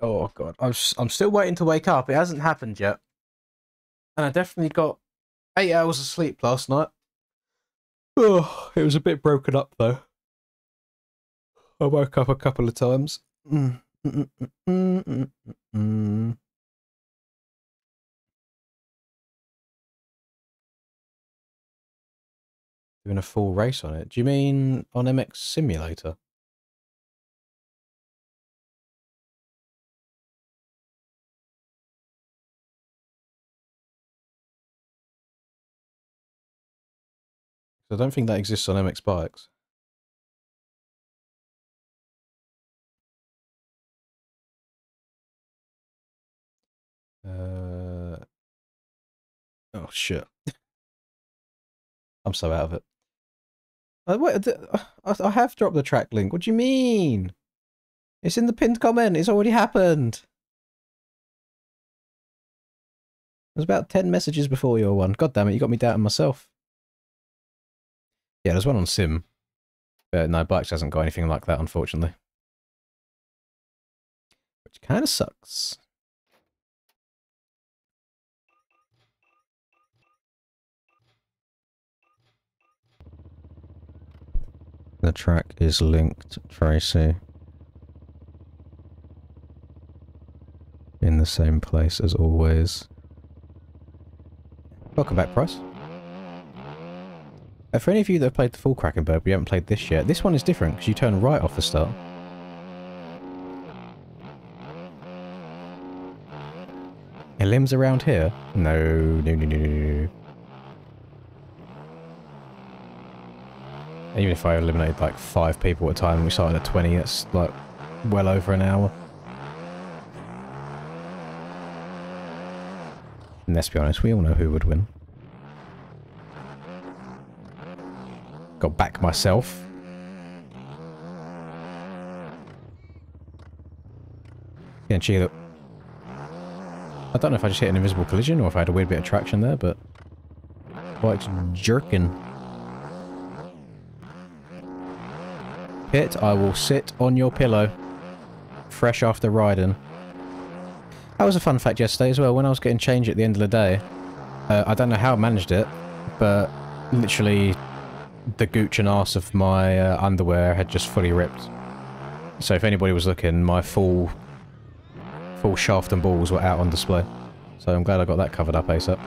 Oh god, I'm still waiting to wake up. It hasn't happened yet, and I definitely got 8 hours of sleep last night. Oh, it was a bit broken up though. I woke up a couple of times. Doing a full race on it. Do you mean on MX Simulator? I don't think that exists on MX Bikes. Oh shit. I'm so out of it. Wait, I have dropped the track link. What do you mean? It's in the pinned comment. It's already happened. There's about 10 messages before your one. God damn it, you got me doubting myself. Yeah, there's one on Sim. But no, Bikes hasn't got anything like that, unfortunately. Which kind of sucks. The track is linked, Tracy. In the same place as always. Welcome back, Price. For any of you that have played the full Krakenberg, we haven't played this yet. This one is different because you turn right off the start. Limbs around here? No. Even if I eliminated like 5 people at a time and we started at 20, that's like well over an hour. And let's be honest, we all know who would win. Got back myself. Yeah, gee, look. I don't know if I just hit an invisible collision or if I had a weird bit of traction there, but quite jerking. Pit, I will sit on your pillow. Fresh after riding. That was a fun fact yesterday as well. When I was getting changed at the end of the day, I don't know how I managed it, but literally the gooch and arse of my underwear had just fully ripped. So if anybody was looking, my full shaft and balls were out on display. So I'm glad I got that covered up ASAP.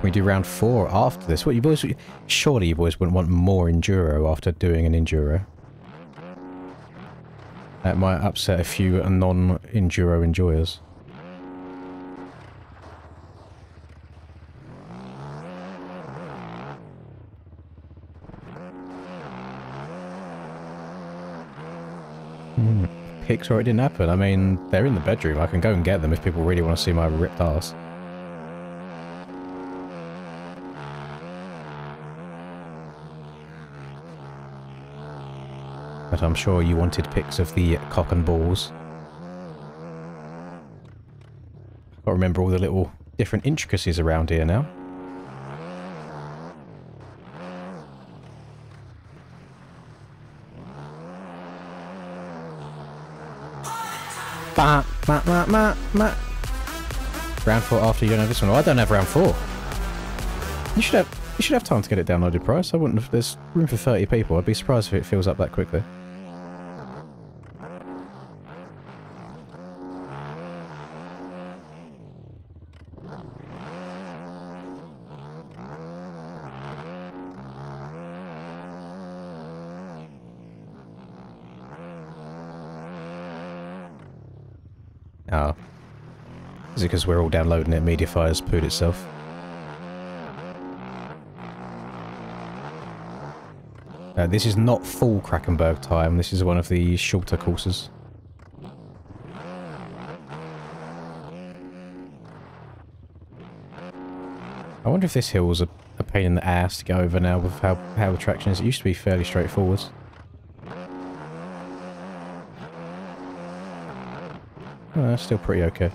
We do round 4 after this. What you boys? Surely you boys wouldn't want more enduro after doing an enduro. That might upset a few non-enduro enjoyers. Pics where it didn't happen. I mean, they're in the bedroom. I can go and get them if people really want to see my ripped ass. But I'm sure you wanted pics of the cock and balls. I can't remember all the little different intricacies around here now. Round 4 after you don't have this one. Oh, I don't have round 4. You should have time to get it downloaded, Price. I wouldn't have. There's room for 30 people. I'd be surprised if it fills up that quickly. Oh. Is it because we're all downloading it? Mediafire's pooed itself. This is not full Krakenberg time. This is one of the shorter courses. I wonder if this hill was a pain in the ass to go over now with how the traction is. It used to be fairly straightforward. Oh, that's still pretty okay.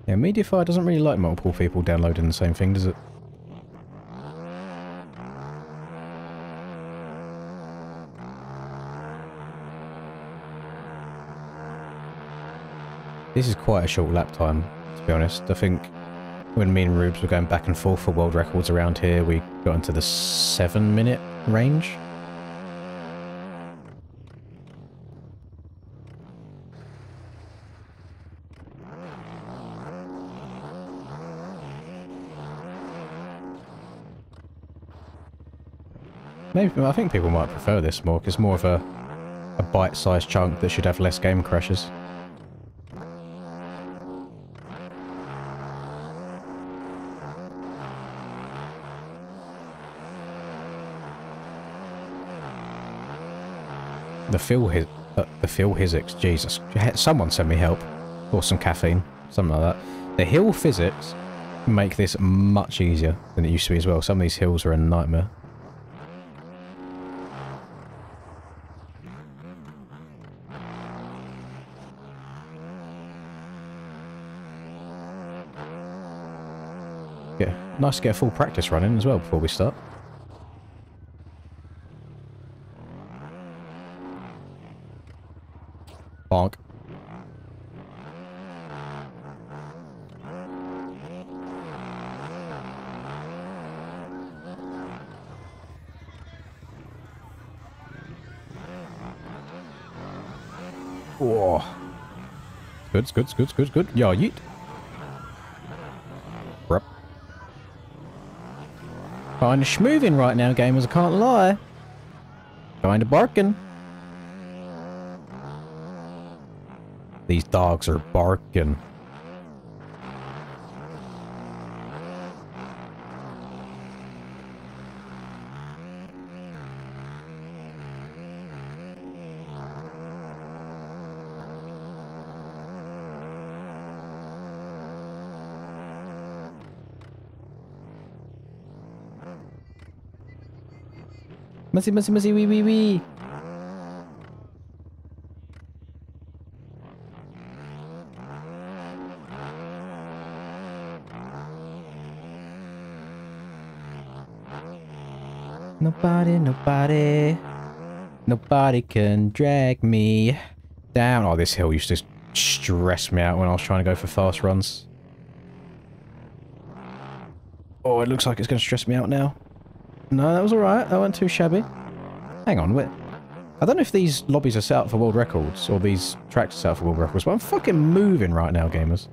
Yeah, Mediafire doesn't really like multiple people downloading the same thing, does it? This is quite a short lap time, to be honest. I think when me and Rubes were going back and forth for world records around here, we got into the 7-minute range. Maybe, I think people might prefer this more, because it's more of a bite-sized chunk that should have less game crashes. The Phil Physics, Jesus. Someone send me help. Or some caffeine. Something like that. The hill physics make this much easier than it used to be as well. Some of these hills are a nightmare. Yeah, nice to get a full practice run in as well before we start. Bonk. Whoa. Good. Yeah, yeet. Brup. Kinda schmoovin' right now, gamers, I can't lie. Kinda barking. These dogs are barking. Muzzy, wee. Nobody can drag me down. Oh, this hill used to stress me out when I was trying to go for fast runs. Oh, it looks like it's going to stress me out now. No, that was alright. That wasn't too shabby. Hang on, wait. I don't know if these lobbies are set up for world records, or these tracks are set up for world records, but I'm fucking moving right now, gamers.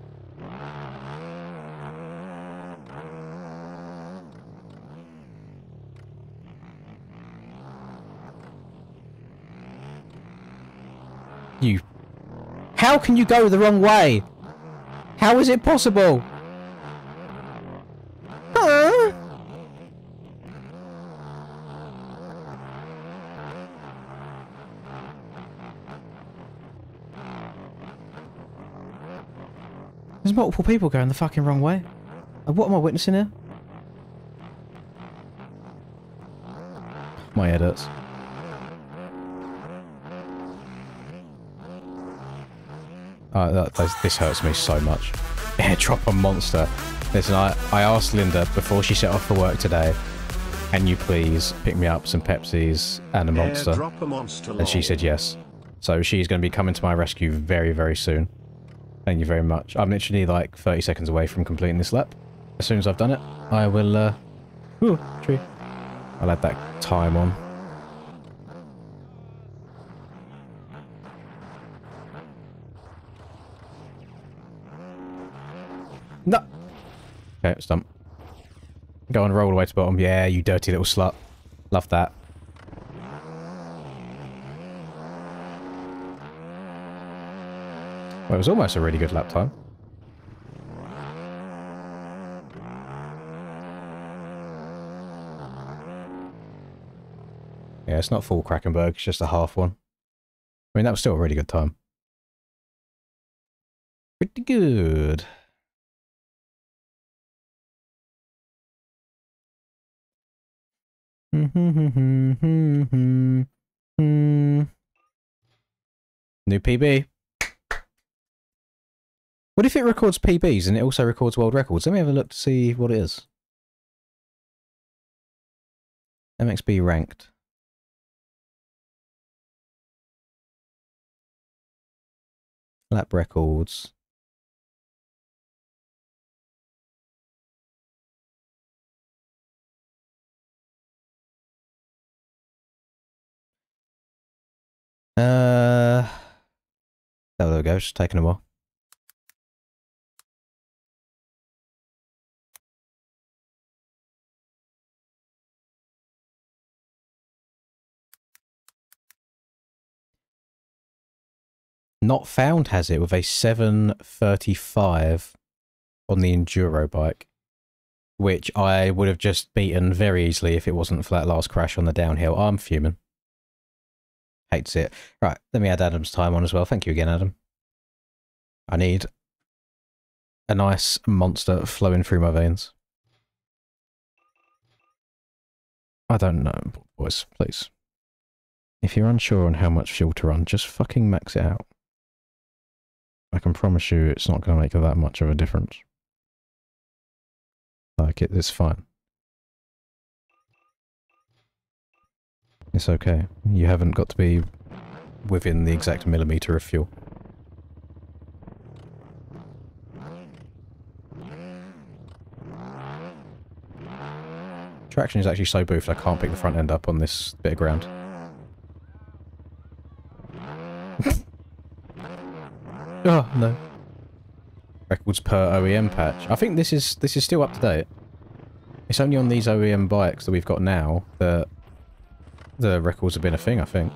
You... How can you go the wrong way? How is it possible? Huh? There's multiple people going the fucking wrong way. What am I witnessing here? My head hurts. This hurts me so much. Airdrop a monster. Listen, I asked Linda before she set off for work today, can you please pick me up some Pepsis and a monster? Airdrop a monster. And she said yes. So she's going to be coming to my rescue very, very soon. Thank you very much. I'm literally like 30 seconds away from completing this lap. As soon as I've done it, I will, ooh, tree. I'll add that time on. No! Okay, it's done. Go and roll all the way to the bottom. Yeah, you dirty little slut. Love that. Well, it was almost a really good lap time. Yeah, it's not full Krakenberg, it's just a half one. I mean, that was still a really good time. Pretty good. New PB. What if it records PBs and it also records world records? Let me have a look to see what it is. MXB ranked. Lap records. Oh, there we go, just taking a while. Not Found has it with a 7:35 on the Enduro bike, which I would have just beaten very easily if it wasn't for that last crash on the downhill. I'm fuming. Hate to see it. Right, let me add Adam's time on as well. Thank you again, Adam. I need a nice monster flowing through my veins. I don't know, boys, please. If you're unsure on how much fuel to run, just fucking max it out. I can promise you it's not going to make that much of a difference. Like, it's fine. It's okay. You haven't got to be within the exact millimetre of fuel. Traction is actually so boofed I can't pick the front end up on this bit of ground. Oh, no. Records per OEM patch. I think this is still up to date. It's only on these OEM bikes that we've got now that the records have been a thing, I think.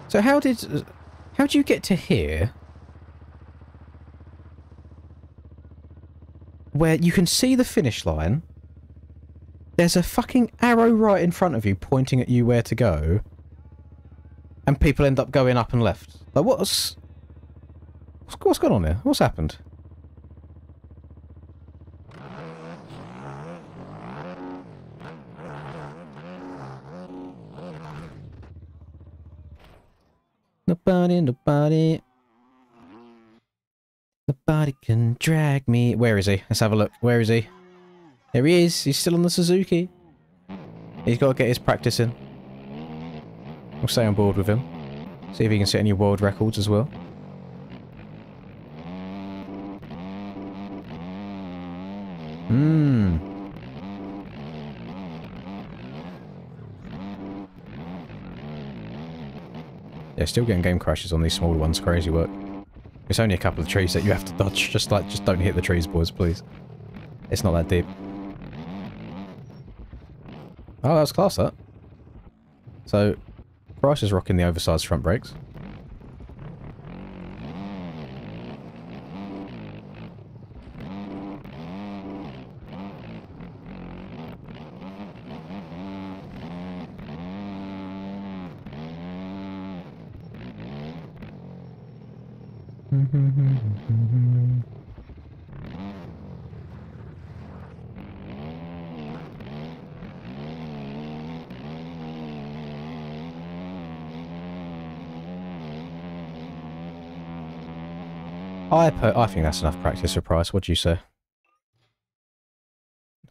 So how'd you get to here? Where you can see the finish line. There's a fucking arrow right in front of you pointing at you where to go. And people end up going up and left. Like, what's going on here? What's happened? Nobody. Nobody can drag me. Where is he? Let's have a look. Where is he? There he is. He's still on the Suzuki. He's got to get his practice in. We'll stay on board with him. See if he can set any world records as well. Yeah, still getting game crashes on these smaller ones. Crazy work. It's only a couple of trees that you have to dodge. Just don't hit the trees, boys, please. It's not that deep. Oh, that was class, that. So, Price is rocking the oversized front brakes. I think that's enough practice for Price. What do you say?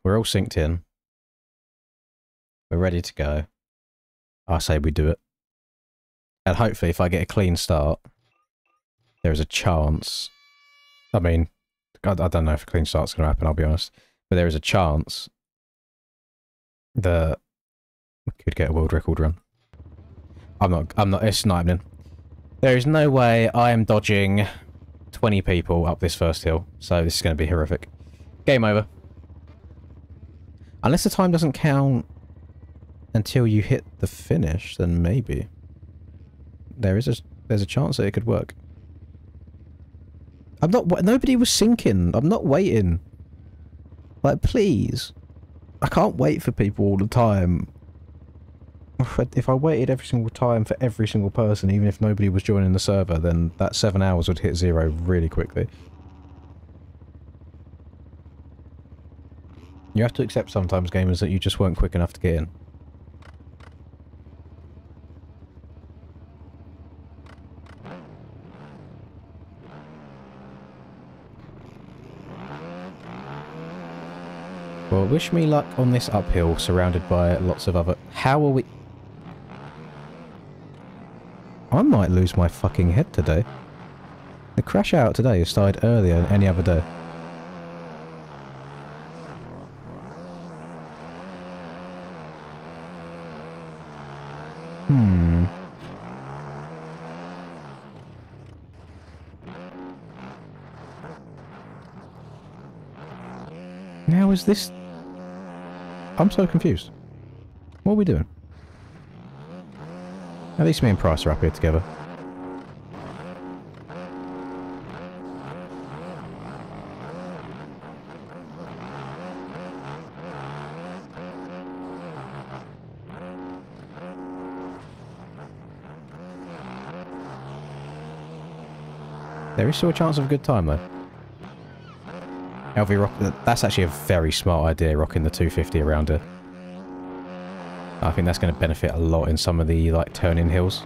We're all synced in. We're ready to go. I say we do it. And hopefully if I get a clean start, there is a chance. I mean, I don't know if a clean start's going to happen, I'll be honest. But there is a chance that we could get a world record run. It's not happening. There is no way I am dodging 20 people up this first hill, so this is going to be horrific. Game over. Unless the time doesn't count until you hit the finish, then maybe. There's a chance that it could work. Nobody was sinking. I'm not waiting. Like, please. I can't wait for people all the time. If I waited every single time for every single person, even if nobody was joining the server, then that 7 hours would hit 0 really quickly. You have to accept sometimes, gamers, that you just weren't quick enough to get in. Well, wish me luck on this uphill, surrounded by lots of other... How are we... I might lose my fucking head today. The crash out today has started earlier than any other day. How is this... I'm so confused. What are we doing? At least me and Price are up here together. There is still a chance of a good time, though. LV rock... That's actually a very smart idea, rocking the 250 around here. I think that's going to benefit a lot in some of the, like, turn-in hills.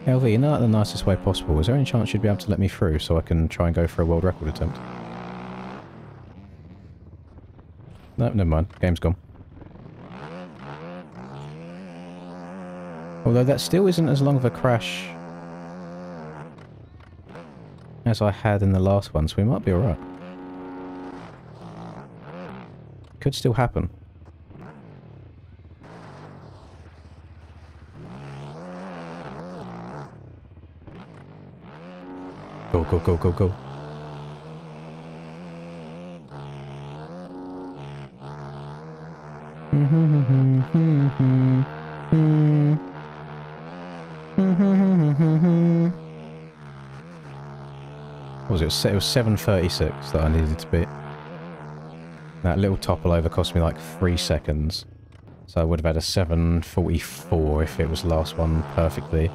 LV, in the nicest way possible, is there any chance you'd be able to let me through so I can try and go for a world record attempt? No, never mind. Game's gone. Although that still isn't as long of a crash as I had in the last one, so we might be alright. Could still happen. Go, go, go, go, go. What was it? It was 7:36 that I needed to beat. That little topple over cost me like 3 seconds. So I would have had a 7:44 if it was last one perfectly.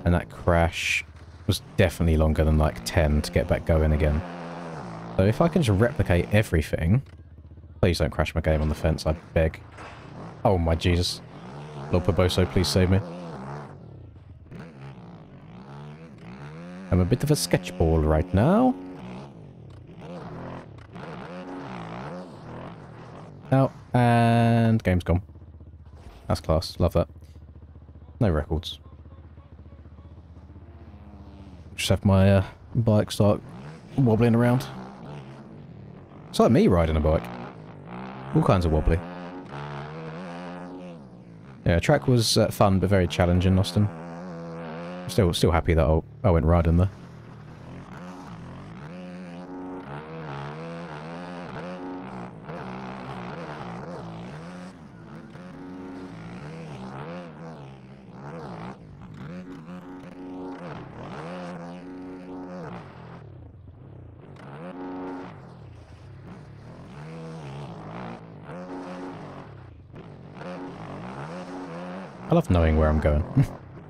And that crash was definitely longer than like 10 to get back going again. So if I can just replicate everything... Please don't crash my game on the fence, I beg. Oh my Jesus. Lord Poboso, please save me. I'm a bit of a sketchball right now. Oh, and game's gone. That's class. Love that. No records. Just have my Bike start wobbling around. It's like me riding a bike. All kinds of wobbly. Yeah, track was fun but very challenging, Austin. Still happy that I went riding there. I love knowing where I'm going.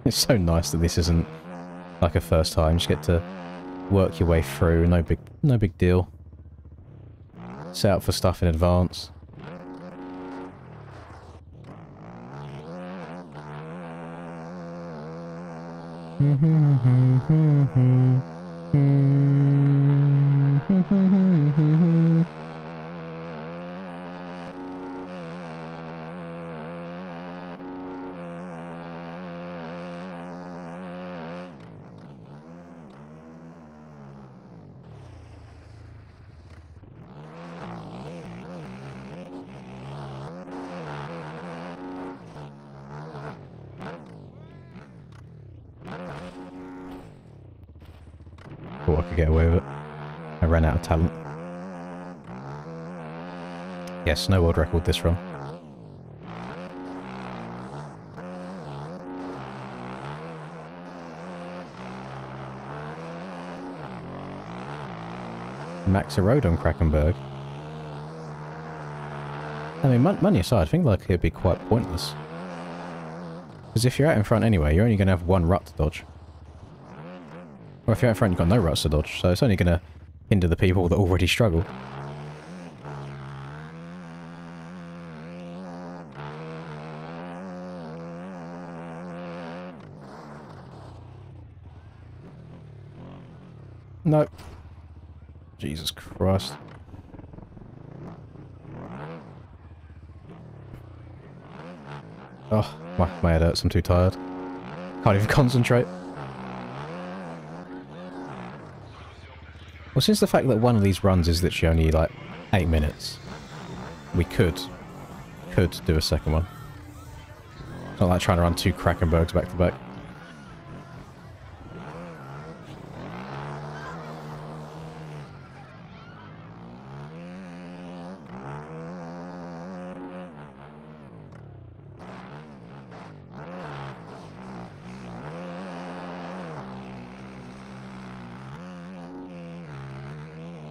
It's so nice that this isn't like a first time. You just get to work your way through. No big deal. Set out for stuff in advance. Thought I could get away with it. I ran out of talent. Yes, no world record this run. Max a road on Krakenberg. I mean, money aside, I think like it'd be quite pointless. Because if you're out in front anyway, you're only going to have one rut to dodge. Or if you're out in front, you've got no ruts to dodge, so it's only going to hinder the people that already struggle. Nope. Jesus Christ. Oh, my head hurts, I'm too tired. Can't even concentrate. Well, since the fact that one of these runs is literally only like 8 minutes, we could do a second one. It's not like trying to run 2 Krakenbergs back to back.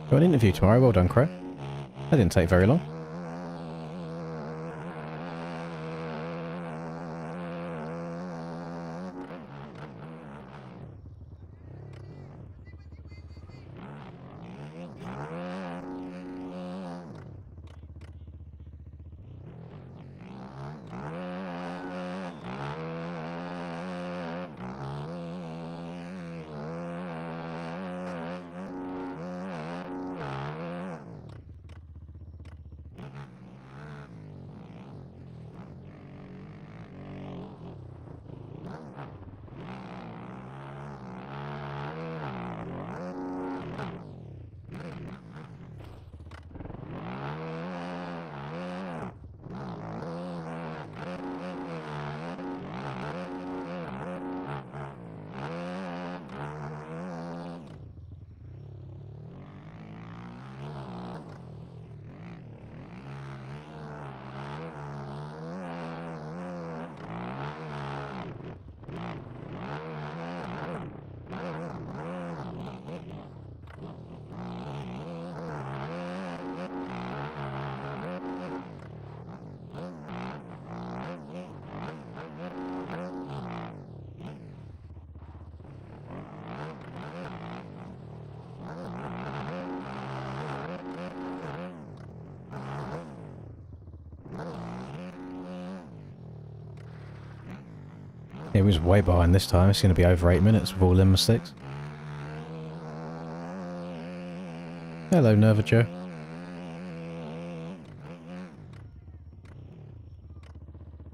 Got an interview tomorrow, well done, Crow. That didn't take very long. It was way behind this time. It's going to be over 8 minutes with all them mistakes. Hello, Nerva Joe.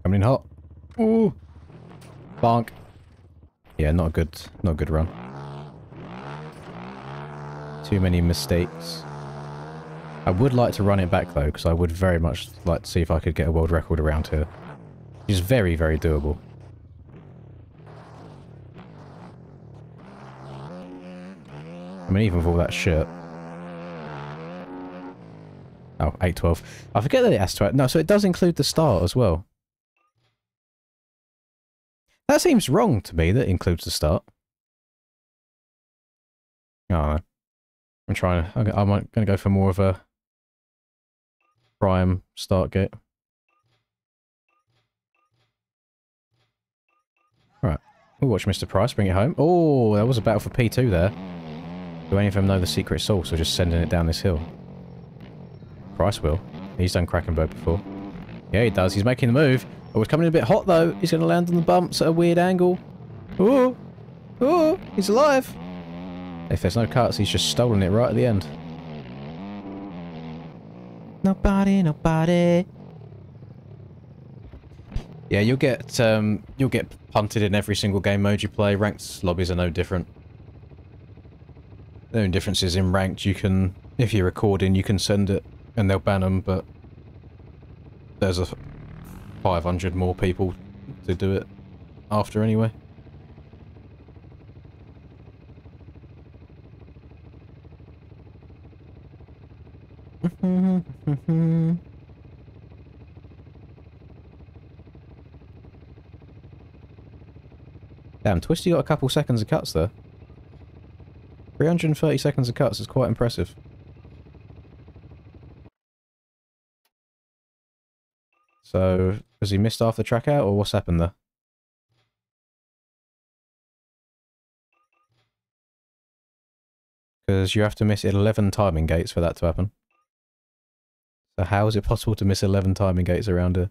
Coming in hot. Ooh. Bonk. Yeah, not a good run. Too many mistakes. I would like to run it back though, because I would very much like to see if I could get a world record around here. Which is very, very doable. I mean, even with all that shit. Oh, 8:12. I forget that it has to... No, so it does include the start as well. That seems wrong to me, that it includes the start. I don't know. I'm trying... I'm going to go for more of a... prime start gate. Alright. We'll watch Mr. Price bring it home. Oh, that was a battle for P2 there. Do any of them know the secret sauce or just sending it down this hill? Price will. He's done Krakenberg before. Yeah, he does. He's making the move. Oh, it's coming in a bit hot, though. He's going to land on the bumps at a weird angle. Oh! Oh! He's alive! If there's no cuts, he's just stolen it right at the end. Nobody, nobody. Yeah, you'll get punted in every single game mode you play. Ranked lobbies are no different. The only difference is in ranked, you can, if you're recording, you can send it and they'll ban them, but there's a 500 more people to do it after anyway. Damn, Twisty got a couple seconds of cuts there. 330 seconds of cuts is quite impressive. So, has he missed half the track out, or what's happened there? Because you have to miss 11 timing gates for that to happen. So how is it possible to miss 11 timing gates around here?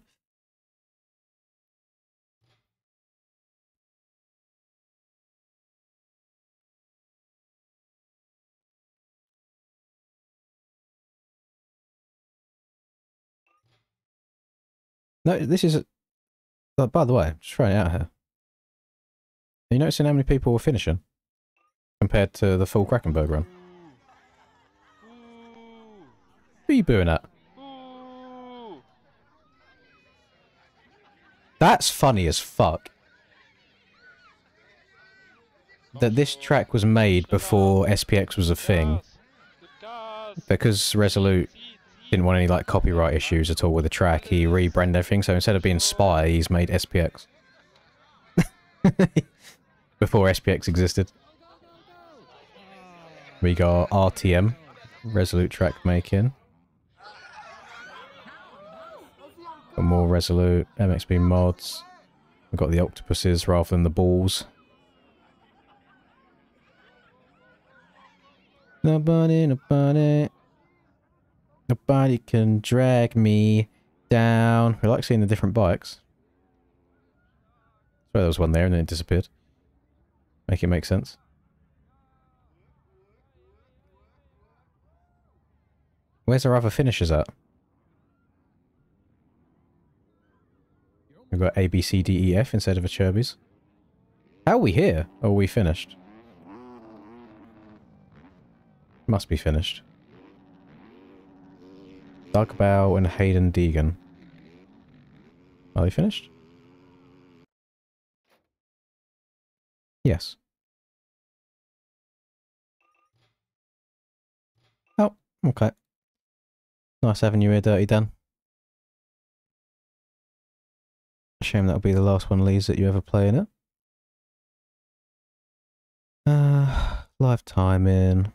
No, this is... by the way, just throwing it out here. Are you noticing how many people were finishing? Compared to the full Krakenberg run? Who are you booing at? That's funny as fuck. That this track was made before SPX was a thing. Because Resolute didn't want any like copyright issues at all with the track, he rebranded everything, so instead of being Spy, he's made SPX. Before SPX existed. We got RTM, Resolute track making. Got more Resolute, MXB mods. We've got the octopuses rather than the balls. Nobody, nobody. Nobody can drag me down. We like seeing the different bikes. So there was one there and then it disappeared. Make it make sense. Where's our other finishers at? We've got A, B, C, D, E, F instead of a Chirby's. How are we here? Or are we finished? Must be finished. Dugbow and Hayden Deegan. Are they finished? Yes. Oh, okay. Nice having you here, Dirty Dan. Shame that'll be the last one, Lees, that you ever play in it. Live timing.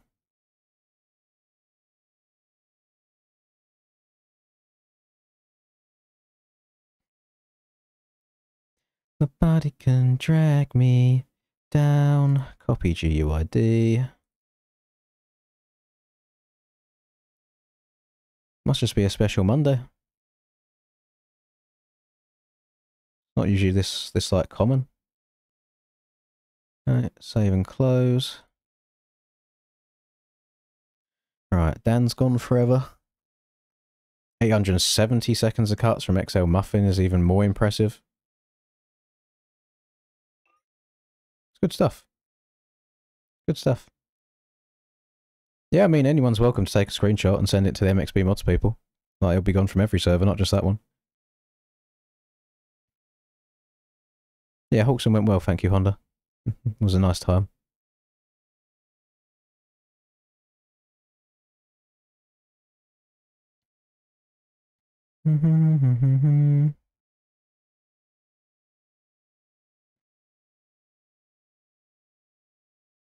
Nobody can drag me down. Copy GUID. Must just be a special Monday. Not usually this like common. Alright, save and close. Alright, Dan's gone forever. 870 seconds of cuts from XL Muffin is even more impressive. It's good stuff. Good stuff. Yeah, I mean, anyone's welcome to take a screenshot and send it to the MXB mods people. Like, it'll be gone from every server, not just that one. Yeah, Hawkson went well, thank you, Honda. It was a nice time.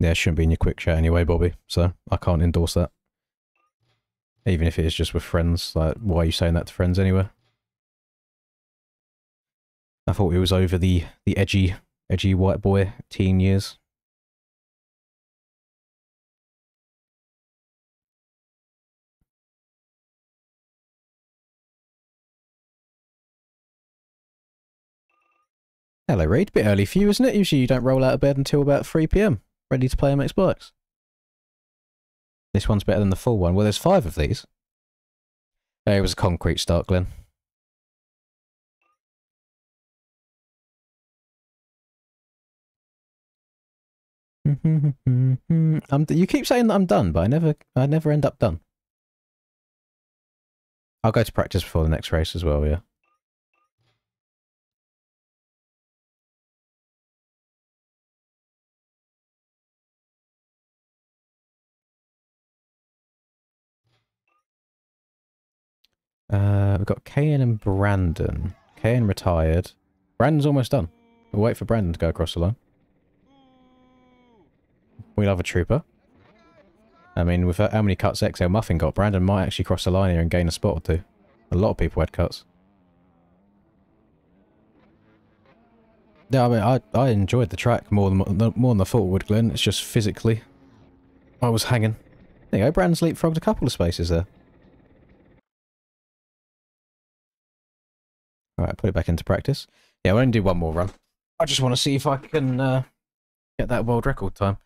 Yeah, it shouldn't be in your quick chat anyway, Bobby, so I can't endorse that. Even if it is just with friends, like, why are you saying that to friends anyway? I thought it was over the edgy white boy teen years. Hello, Reed. Bit early for you, isn't it? Usually you don't roll out of bed until about 3 PM, ready to play MX Bikes. This one's better than the full one. Well, there's 5 of these. It was a concrete start, Glenn. You keep saying that I'm done, but I never end up done. I'll go to practice before the next race as well, yeah. We've got Kayan and Brandon. Kayan retired. Brandon's almost done. We'll wait for Brandon to go across the line. We'll have a trooper. I mean, with how many cuts XL Muffin got, Brandon might actually cross the line here and gain a spot or two. A lot of people had cuts. Yeah, I mean, I enjoyed the track more than I thought it would, Glenn. It's just physically, I was hanging. There you go, Brandon's leapfrogged a couple of spaces there. Alright, put it back into practice. Yeah, we'll only do one more run. I just want to see if I can get that world record time.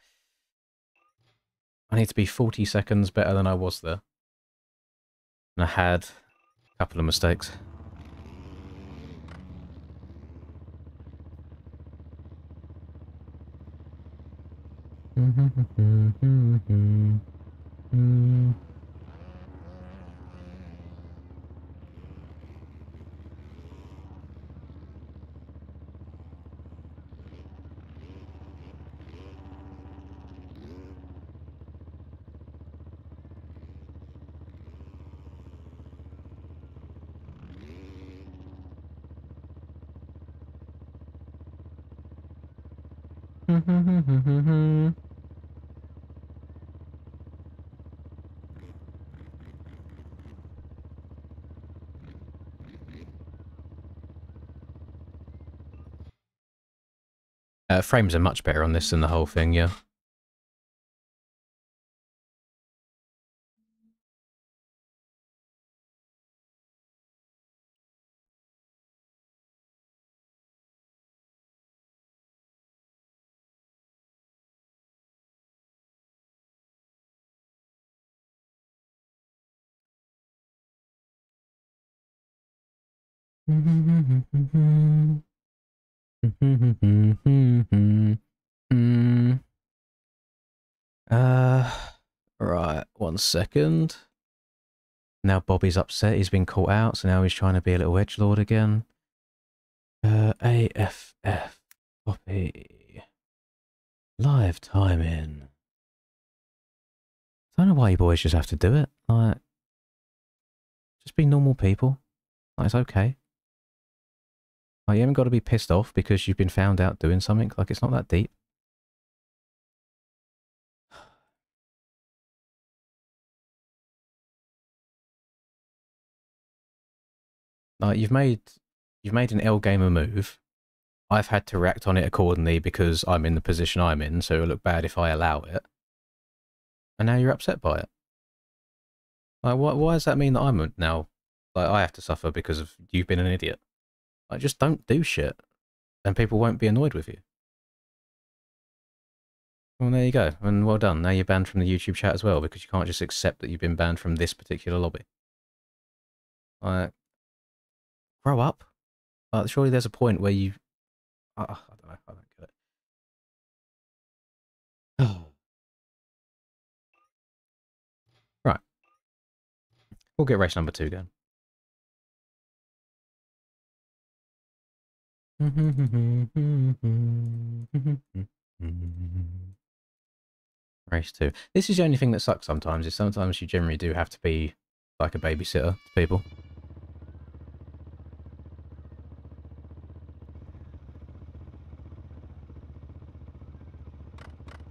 I need to be 40 seconds better than I was there. And I had a couple of mistakes. Frames are much better on this than the whole thing, yeah. Right, 1 second. Now Bobby's upset, he's been caught out, so now he's trying to be a little edgelord again. AFF. Bobby. Live timing. I don't know why you boys just have to do it. Like, just be normal people. Like, it's okay. Like, you haven't got to be pissed off because you've been found out doing something. Like, it's not that deep. Like, you've made an L gamer move. I've had to react on it accordingly because I'm in the position I'm in, so it'll look bad if I allow it. And now you're upset by it. Like, why does that mean that I'm now, like, I have to suffer because of you've been an idiot? Like, just don't do shit, and people won't be annoyed with you. Well, there you go, and well done. Now you're banned from the YouTube chat as well, because you can't just accept that you've been banned from this particular lobby. Like, grow up. Surely there's a point where you... I don't know, I don't get it. We'll get race number 2 going. Race 2. This is the only thing that sucks sometimes, is sometimes you generally do have to be like a babysitter to people.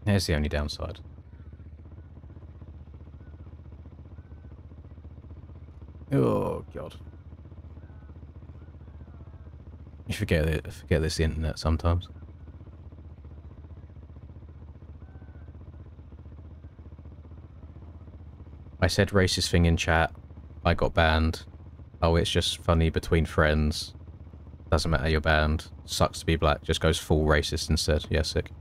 Here's the only downside. Oh, God. You forget this the internet sometimes. I said racist thing in chat. I got banned. Oh, it's just funny between friends. Doesn't matter, you're banned. Sucks to be black. Just goes full racist instead. Yeah, sick.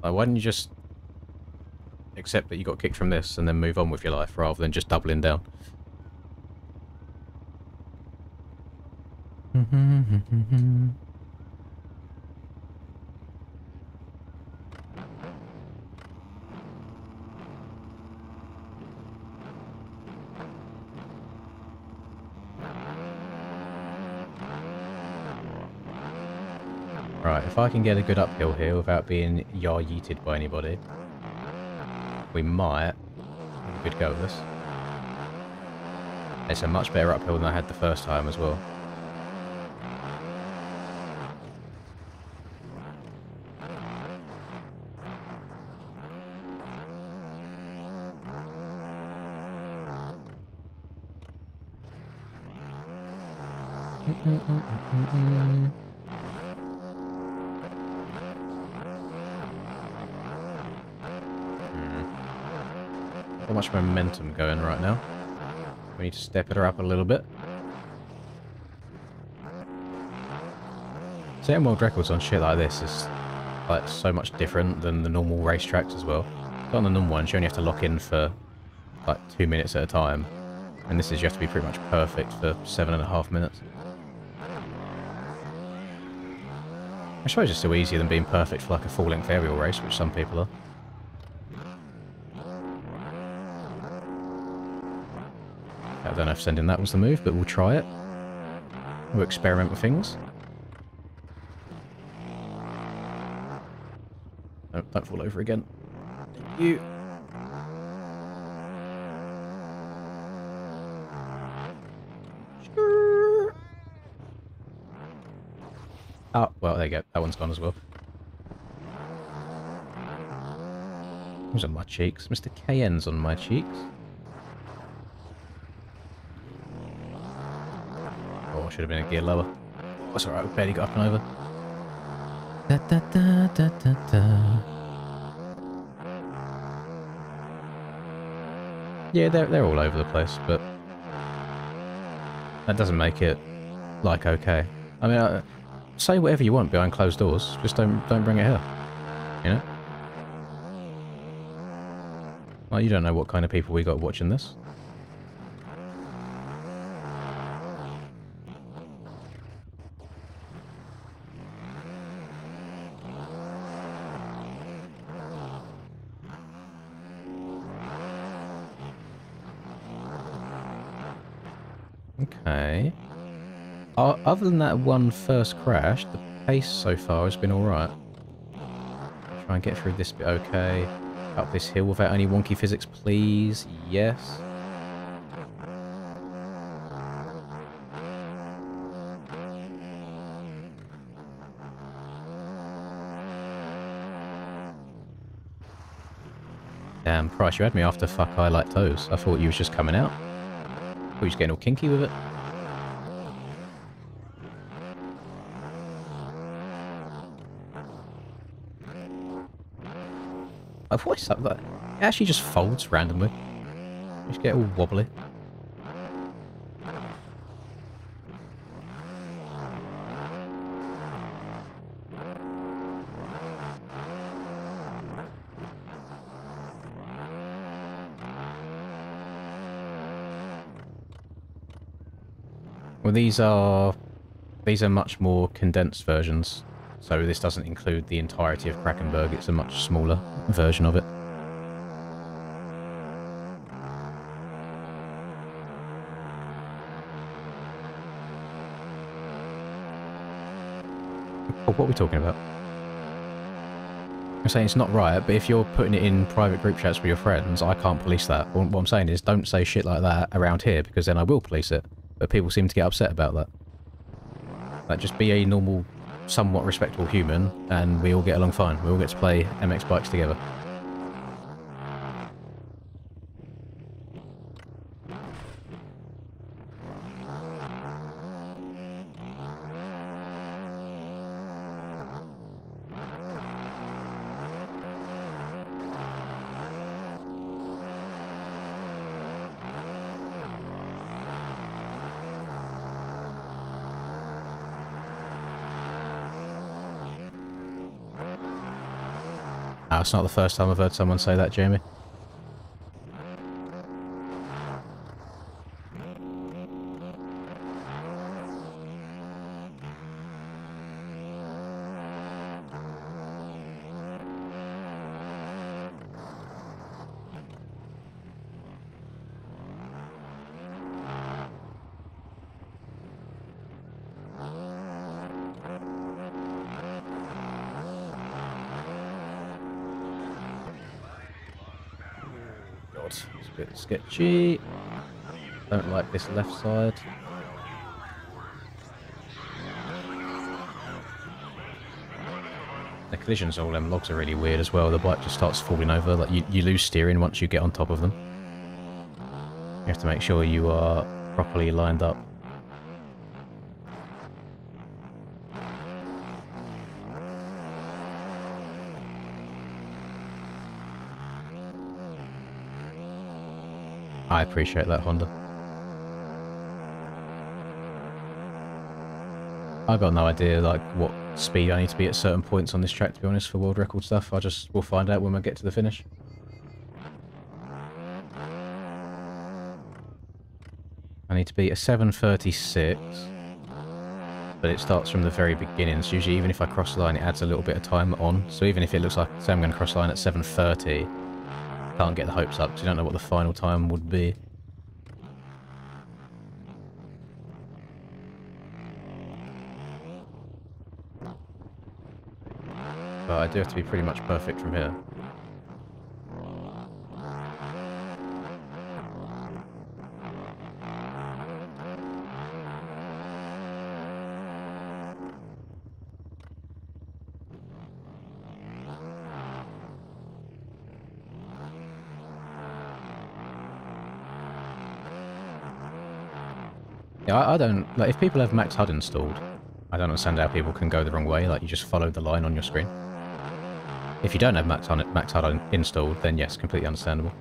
Like, why didn't you just accept that you got kicked from this and then move on with your life rather than just doubling down? Right, if I can get a good uphill here without being yar-yeeted by anybody, we might have a good go at this. It's a much better uphill than I had the first time as well. Not much momentum going right now. We need to step it up a little bit. Setting world records on shit like this is like so much different than the normal racetracks as well. So on the normal ones, you only have to lock in for like 2 minutes at a time, and this is you have to be pretty much perfect for 7.5 minutes. I suppose it's still easier than being perfect for like a full-length aerial race, which some people are. I don't know if sending that was the move, but we'll try it. We'll experiment with things. No, don't fall over again. Thank you. Oh, well, there you go. That one's gone as well. Who's on my cheeks? Mr. KN's on my cheeks. Oh, should have been a gear lower. Oh, that's alright, we barely got up and over. Da, da, da, da, da, da. Yeah, they're all over the place, but that doesn't make it, like, okay. I mean, say whatever you want behind closed doors, just don't bring it here, you know? Well, you don't know what kind of people we got watching this. Okay. Other than that one first crash, the pace so far has been alright. Try and get through this bit okay. Up this hill without any wonky physics, please. Yes. Damn, Price, you had me after fuck I like toes. I thought you was just coming out. I thought you was getting all kinky with it. I've always thought that. It actually just folds randomly. You just get all wobbly. Well, these are much more condensed versions. So this doesn't include the entirety of Krakenberg, it's a much smaller version of it. Oh, what are we talking about? I'm saying it's not right, but if you're putting it in private group chats with your friends, I can't police that. What I'm saying is don't say shit like that around here, because then I will police it. But people seem to get upset about that. Like, just be a normal, somewhat respectable human, and we all get along fine. We all get to play MX bikes together. Ah, it's not the first time I've heard someone say that, Jamie. God, it's a bit sketchy. Don't like this left side. The collisions on all them logs are really weird as well. The bike just starts falling over. Like you lose steering once you get on top of them. You have to make sure you are properly lined up. I appreciate that, Honda. I've got no idea, like, what speed I need to be at certain points on this track, to be honest, for world record stuff. We'll find out when we get to the finish. I need to be a 7:36, but it starts from the very beginning. So usually, even if I cross the line, it adds a little bit of time on. So even if it looks like, say I'm going to cross the line at 7:30, can't get the hopes up, because you don't know what the final time would be. But I do have to be pretty much perfect from here. Yeah, I don't... Like, if people have max HUD installed, I don't understand how people can go the wrong way. Like, you just follow the line on your screen. If you don't have max HUD installed, then yes, completely understandable.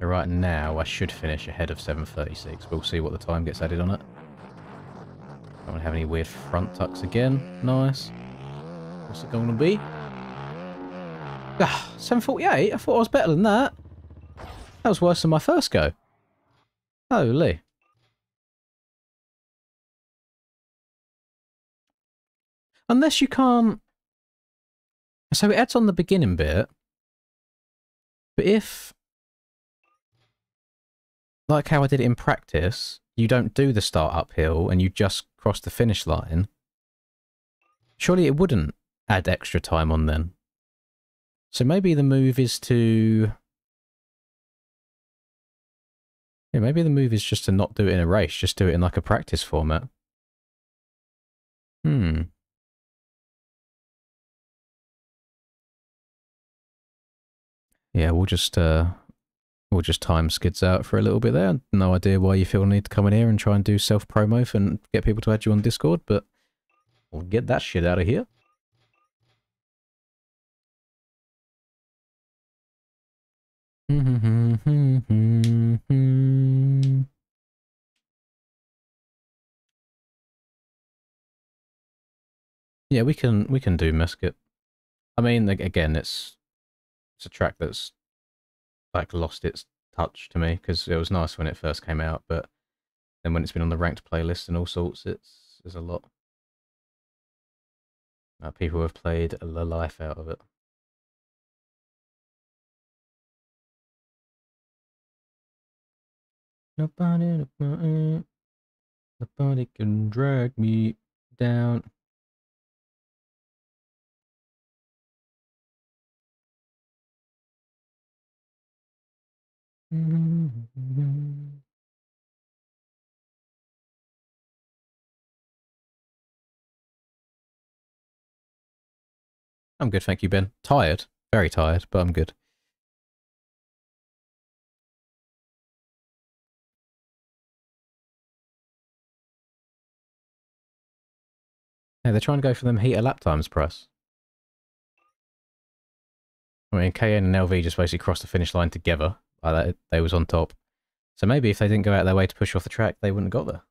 Right now, I should finish ahead of 7:36. We'll see what the time gets added on it. Don't want to have any weird front tucks again. Nice. What's it going to be? Ah, 7:48? I thought I was better than that. That was worse than my first go. Holy. Unless you can't... So it adds on the beginning bit. But if... Like how I did it in practice, you don't do the start uphill and you just cross the finish line. Surely it wouldn't add extra time on then. So maybe the move is to... Yeah, maybe the move is just to not do it in a race, just do it in like a practice format. Yeah, we'll just time skids out for a little bit there. No idea why you feel the need to come in here and try and do self-promo and get people to add you on Discord, but we'll get that shit out of here. Yeah, we can do Mesquite. I mean, again, it's a track that's like lost its touch to me because it was nice when it first came out, but then when it's been on the ranked playlist and all sorts, there's a lot. People have played the life out of it. Nobody can drag me down. I'm good, thank you, Ben. Tired, very tired, but I'm good. Yeah, they're trying to go for them heater lap times price. I mean, KN and LV just basically crossed the finish line together. Like that, they was on top. So maybe if they didn't go out of their way to push off the track, they wouldn't have got there.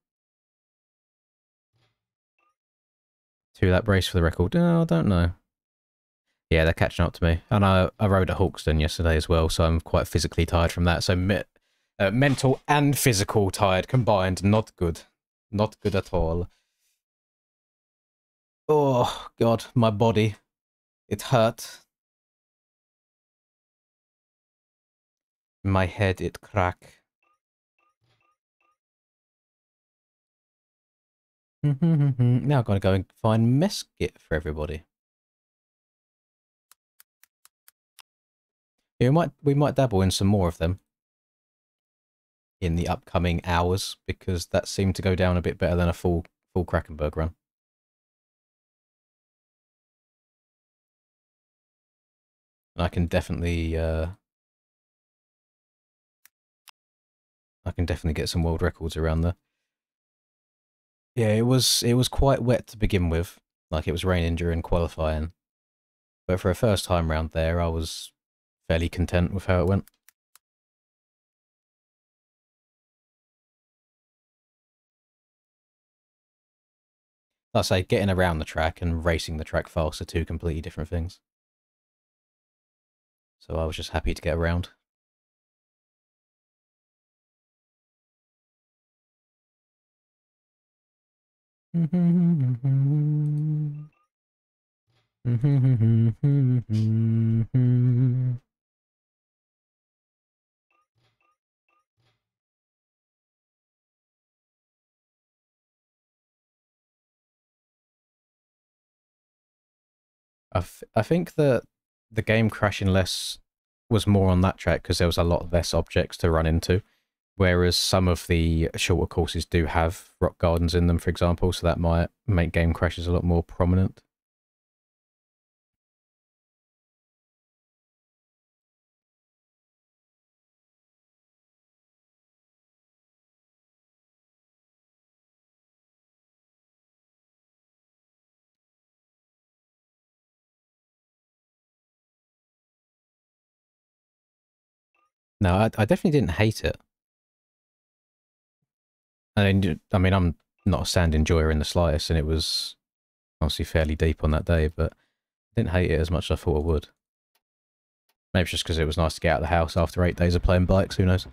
2 lap race for the record. Oh, I don't know. Yeah, they're catching up to me. And I rode at Hawkston yesterday as well, so I'm quite physically tired from that. So mental and physical tired combined. Not good. Not good at all. Oh, God, my body. It hurt. My head, it crack. Now I've got to go and find Mesquite for everybody. Yeah, we might dabble in some more of them in the upcoming hours because that seemed to go down a bit better than a full Krakenberg run. And I can definitely get some world records around there. Yeah, it was quite wet to begin with, like it was raining during qualifying. But for a first time round there, I was fairly content with how it went. Like I say, getting around the track and racing the track fast are two completely different things. So I was just happy to get around. I think that the game crashing less was more on that track because there was a lot less objects to run into, whereas some of the shorter courses do have rock gardens in them, for example, so that might make game crashes a lot more prominent. No, I definitely didn't hate it. I mean, I'm not a sand enjoyer in the slightest, and it was obviously fairly deep on that day, but I didn't hate it as much as I thought I would. Maybe it's just because it was nice to get out of the house after 8 days of playing bikes, who knows.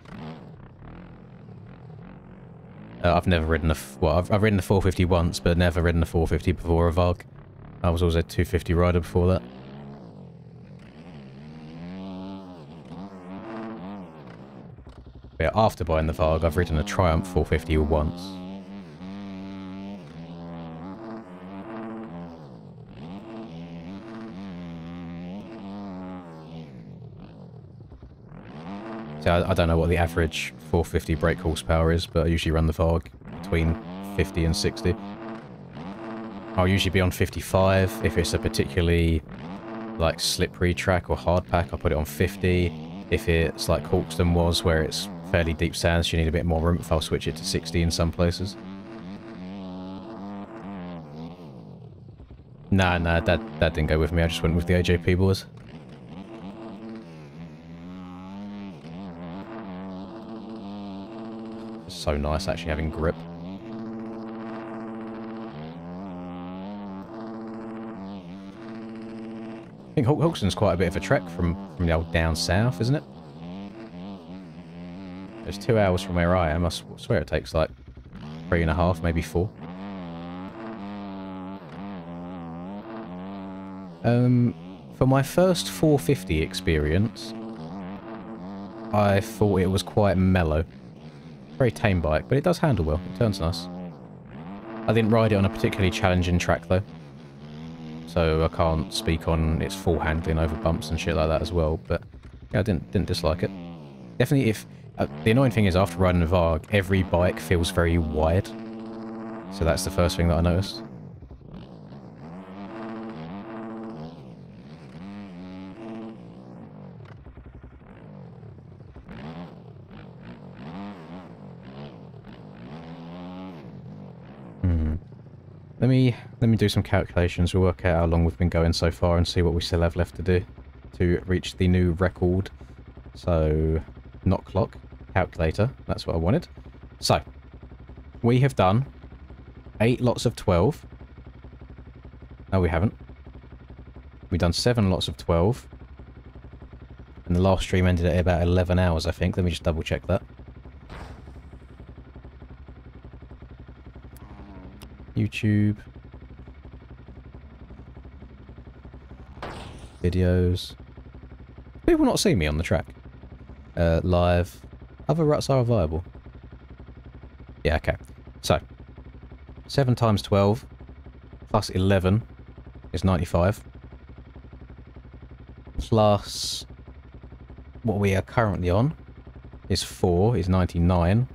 I've never ridden I've ridden the 450 once, but never ridden the 450 before a VARG. I was always a 250 rider before that. But yeah, after buying the VARG, I've ridden a Triumph 450 once. So I don't know what the average 450 brake horsepower is, but I usually run the VARG between 50 and 60. I'll usually be on 55. If it's a particularly like slippery track or hard pack, I'll put it on 50. If it's like Hawkston was, where it's fairly deep sands, you need a bit more room, I'll switch it to 60 in some places. Nah, that didn't go with me. I just went with the AJP boys. It's so nice actually having grip. I think Hawkson's quite a bit of a trek from the old down south, isn't it? It's 2 hours from where I am. I swear it takes like 3.5, maybe 4. For my first 450 experience, I thought it was quite mellow. Very tame bike, but it does handle well. It turns nice. I didn't ride it on a particularly challenging track though, so I can't speak on its full handling over bumps and shit like that as well. But yeah, I didn't dislike it. Definitely, if the annoying thing is after riding a Varg, every bike feels very wide. So that's the first thing that I noticed. Let me do some calculations. We'll work out how long we've been going so far and see what we still have left to do to reach the new record. So, not clock, calculator. That's what I wanted. So, we have done 8 lots of 12. No, we haven't. We've done 7 lots of 12. And the last stream ended at about 11 hours, I think. Let me just double check that. YouTube. Videos. People not see me on the track. Live. Other ruts are viable. Yeah, okay. So, 7 times 12 plus 11 is 95. Plus what we are currently on is 4, is 99.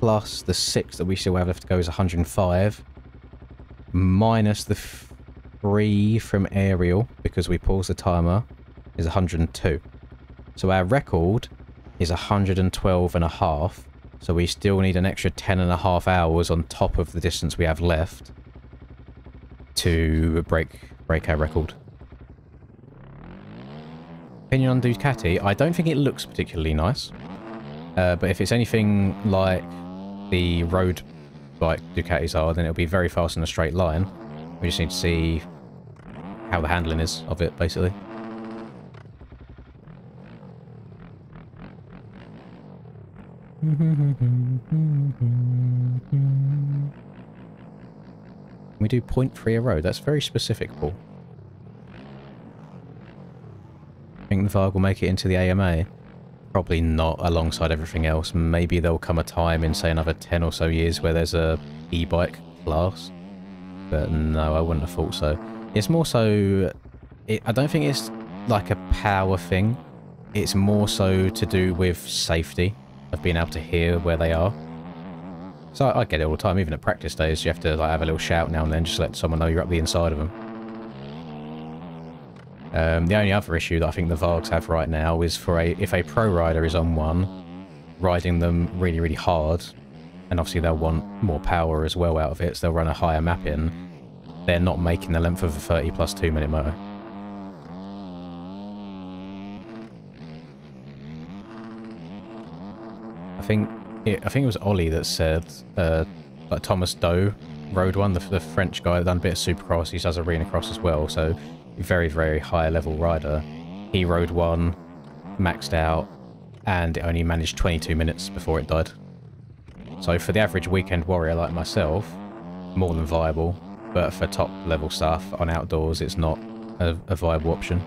Plus the 6 that we still have left to go is 105. Minus the 3 from aerial, because we paused the timer, is 102. So our record is 112.5. So we still need an extra 10.5 hours on top of the distance we have left to break our record. Opinion on Ducati, I don't think it looks particularly nice. But if it's anything like the road bike Ducatis are, then it'll be very fast in a straight line. We just need to see how the handling is of it, basically. We do 0.3 a road. That's very specific, Paul. I think the Varg will make it into the AMA. Probably not alongside everything else. Maybe there'll come a time in, say, another 10 or so years where there's a e-bike class. But no, I wouldn't have thought so. It's more so... I don't think it's like a power thing. It's more so to do with safety, of being able to hear where they are. So I get it all the time, even at practice days, you have to like have a little shout now and then, just to let someone know you're up the inside of them. The only other issue that I think the Vargs have right now is for if a pro rider is on one, riding them really, really hard, and obviously they'll want more power as well out of it, so they'll run a higher map in, they're not making the length of a 30 plus 2 minute moto. I think it was Ollie that said, like Thomas Doe rode one, the French guy that done a bit of supercross, he does arena cross as well, so very, very high level rider. He rode one, maxed out, and it only managed 22 minutes before it died. So for the average weekend warrior like myself, more than viable, but for top level stuff on outdoors, it's not a viable option.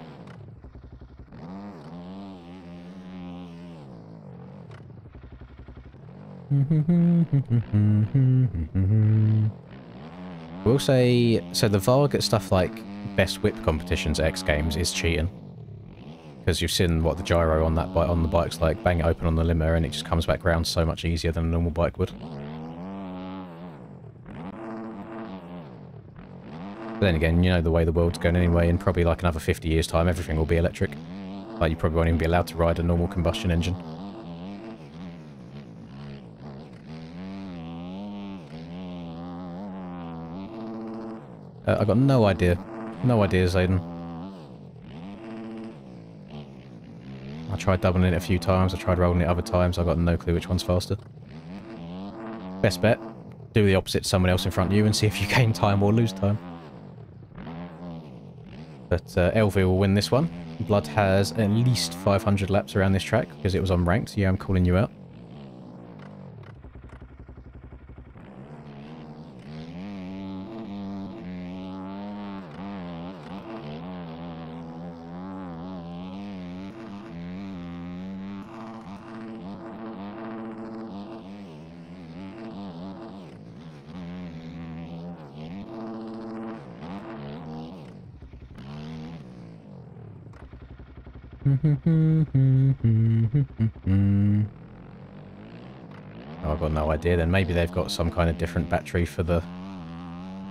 We'll say, so the Varg at stuff like best whip competitions at X Games is cheating. Because you've seen what the gyro on that bike, on the bike's like, bang it open on the limiter and it just comes back round so much easier than a normal bike would. But then again, you know the way the world's going anyway, in probably like another 50 years time everything will be electric. Like you probably won't even be allowed to ride a normal combustion engine. I've got no idea. No idea, Zayden. I tried doubling it a few times, I tried rolling it other times, I've got no clue which one's faster. Best bet, do the opposite to someone else in front of you and see if you gain time or lose time. But LV will win this one. Blood has at least 500 laps around this track because it was unranked. So yeah, I'm calling you out. Oh, I've got no idea then. Maybe they've got some kind of different battery for the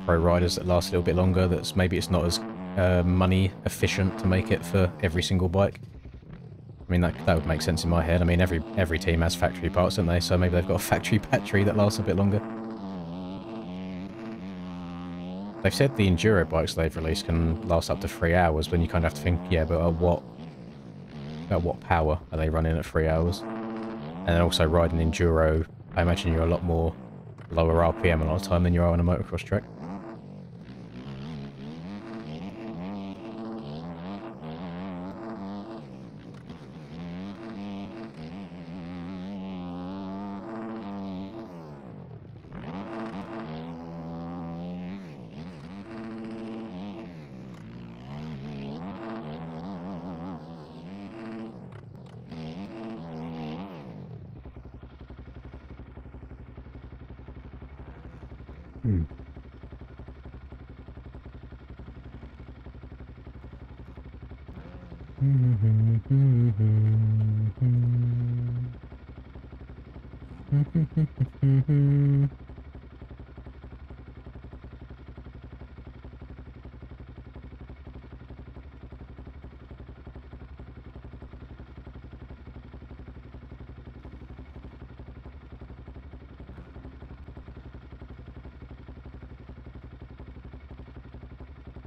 pro riders that lasts a little bit longer. That's maybe it's not as money efficient to make it for every single bike. I mean, that would make sense in my head. I mean, every team has factory parts, don't they? So maybe they've got a factory battery that lasts a bit longer. They've said the enduro bikes they've released can last up to 3 hours, but then you kind of have to think, yeah, but at what power are they running at 3 hours? And then also riding enduro, I imagine you're a lot more lower RPM a lot of time than you are on a motocross track.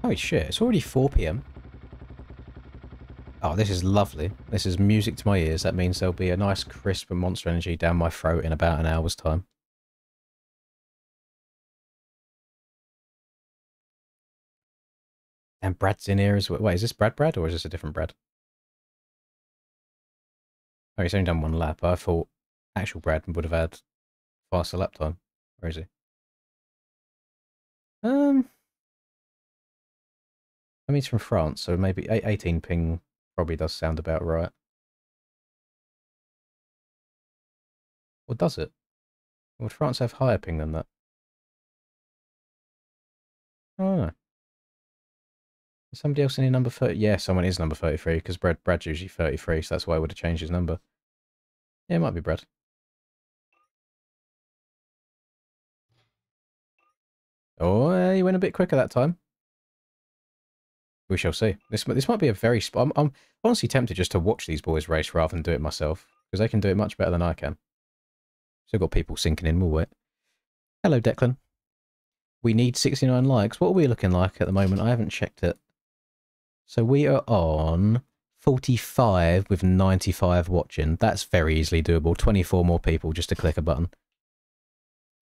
Holy shit, it's already 4 PM. Oh, this is lovely. This is music to my ears. That means there'll be a nice crisp and Monster Energy down my throat in about an hour's time. And Brad's in here as well. Wait, is this Brad or is this a different Brad? Oh, he's only done 1 lap. I thought actual Brad would have had faster lap time. Where is he? I mean, he's from France, so maybe 18 ping probably does sound about right. Or does it? Would France have higher ping than that? I don't know. Is somebody else in here number 30? Yeah, someone is number 33, because Brad's usually 33, so that's why I would have changed his number. Yeah, it might be Brad. Oh, he went a bit quicker that time. We shall see. This might be a very... I'm honestly tempted just to watch these boys race rather than do it myself, because they can do it much better than I can. Still got people sinking in, we'll wait. Hello, Declan. We need 69 likes. What are we looking like at the moment? I haven't checked it. So we are on 45 with 95 watching. That's very easily doable. 24 more people just to click a button.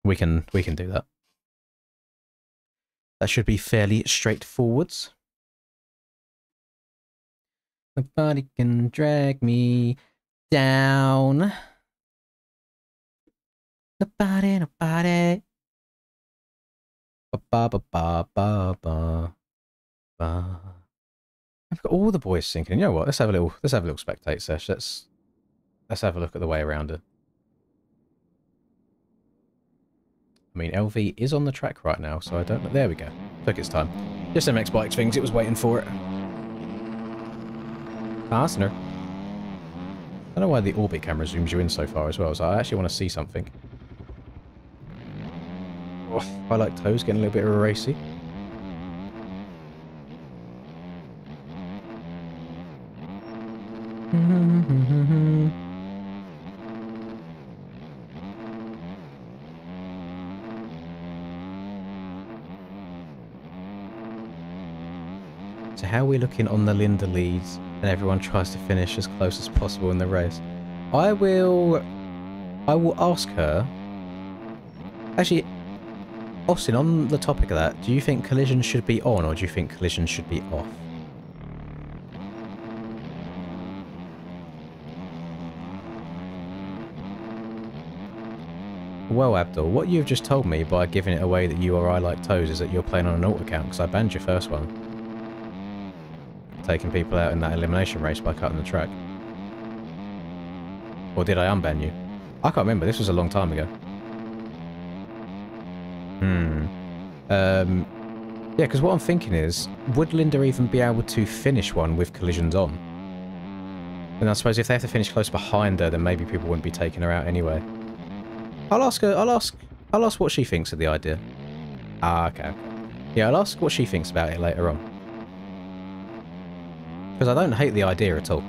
We can do that. That should be fairly straightforward. Nobody can drag me down. Nobody. Ba ba ba ba ba ba. I've got all the boys sinking. You know what? Let's have a little spectate sesh. Let's have a look at the way around it. I mean, LV is on the track right now, so I don't know. There we go. Took its time. Just MX Bikes things. It was waiting for it. Fastener. I don't know why the orbit camera zooms you in so far as well, so I actually want to see something. Oh, I like toes getting a little bit of a racy. So how are we looking on the Linda leads and everyone tries to finish as close as possible in the race? I will ask her Actually, Austin, on the topic of that, do you think collisions should be on or do you think collisions should be off? Well, Abdul, what you've just told me by giving it away that you or I like toes is that you're playing on an alt account because I banned your first one. Taking people out in that elimination race by cutting the track. Or did I unban you? I can't remember, this was a long time ago. Yeah, because what I'm thinking is, would Linda even be able to finish one with collisions on? And I suppose if they have to finish close behind her, then maybe people wouldn't be taking her out anyway. I'll ask her, I'll ask what she thinks of the idea. Ah, okay. Yeah, I'll ask what she thinks about it later on. Because I don't hate the idea at all.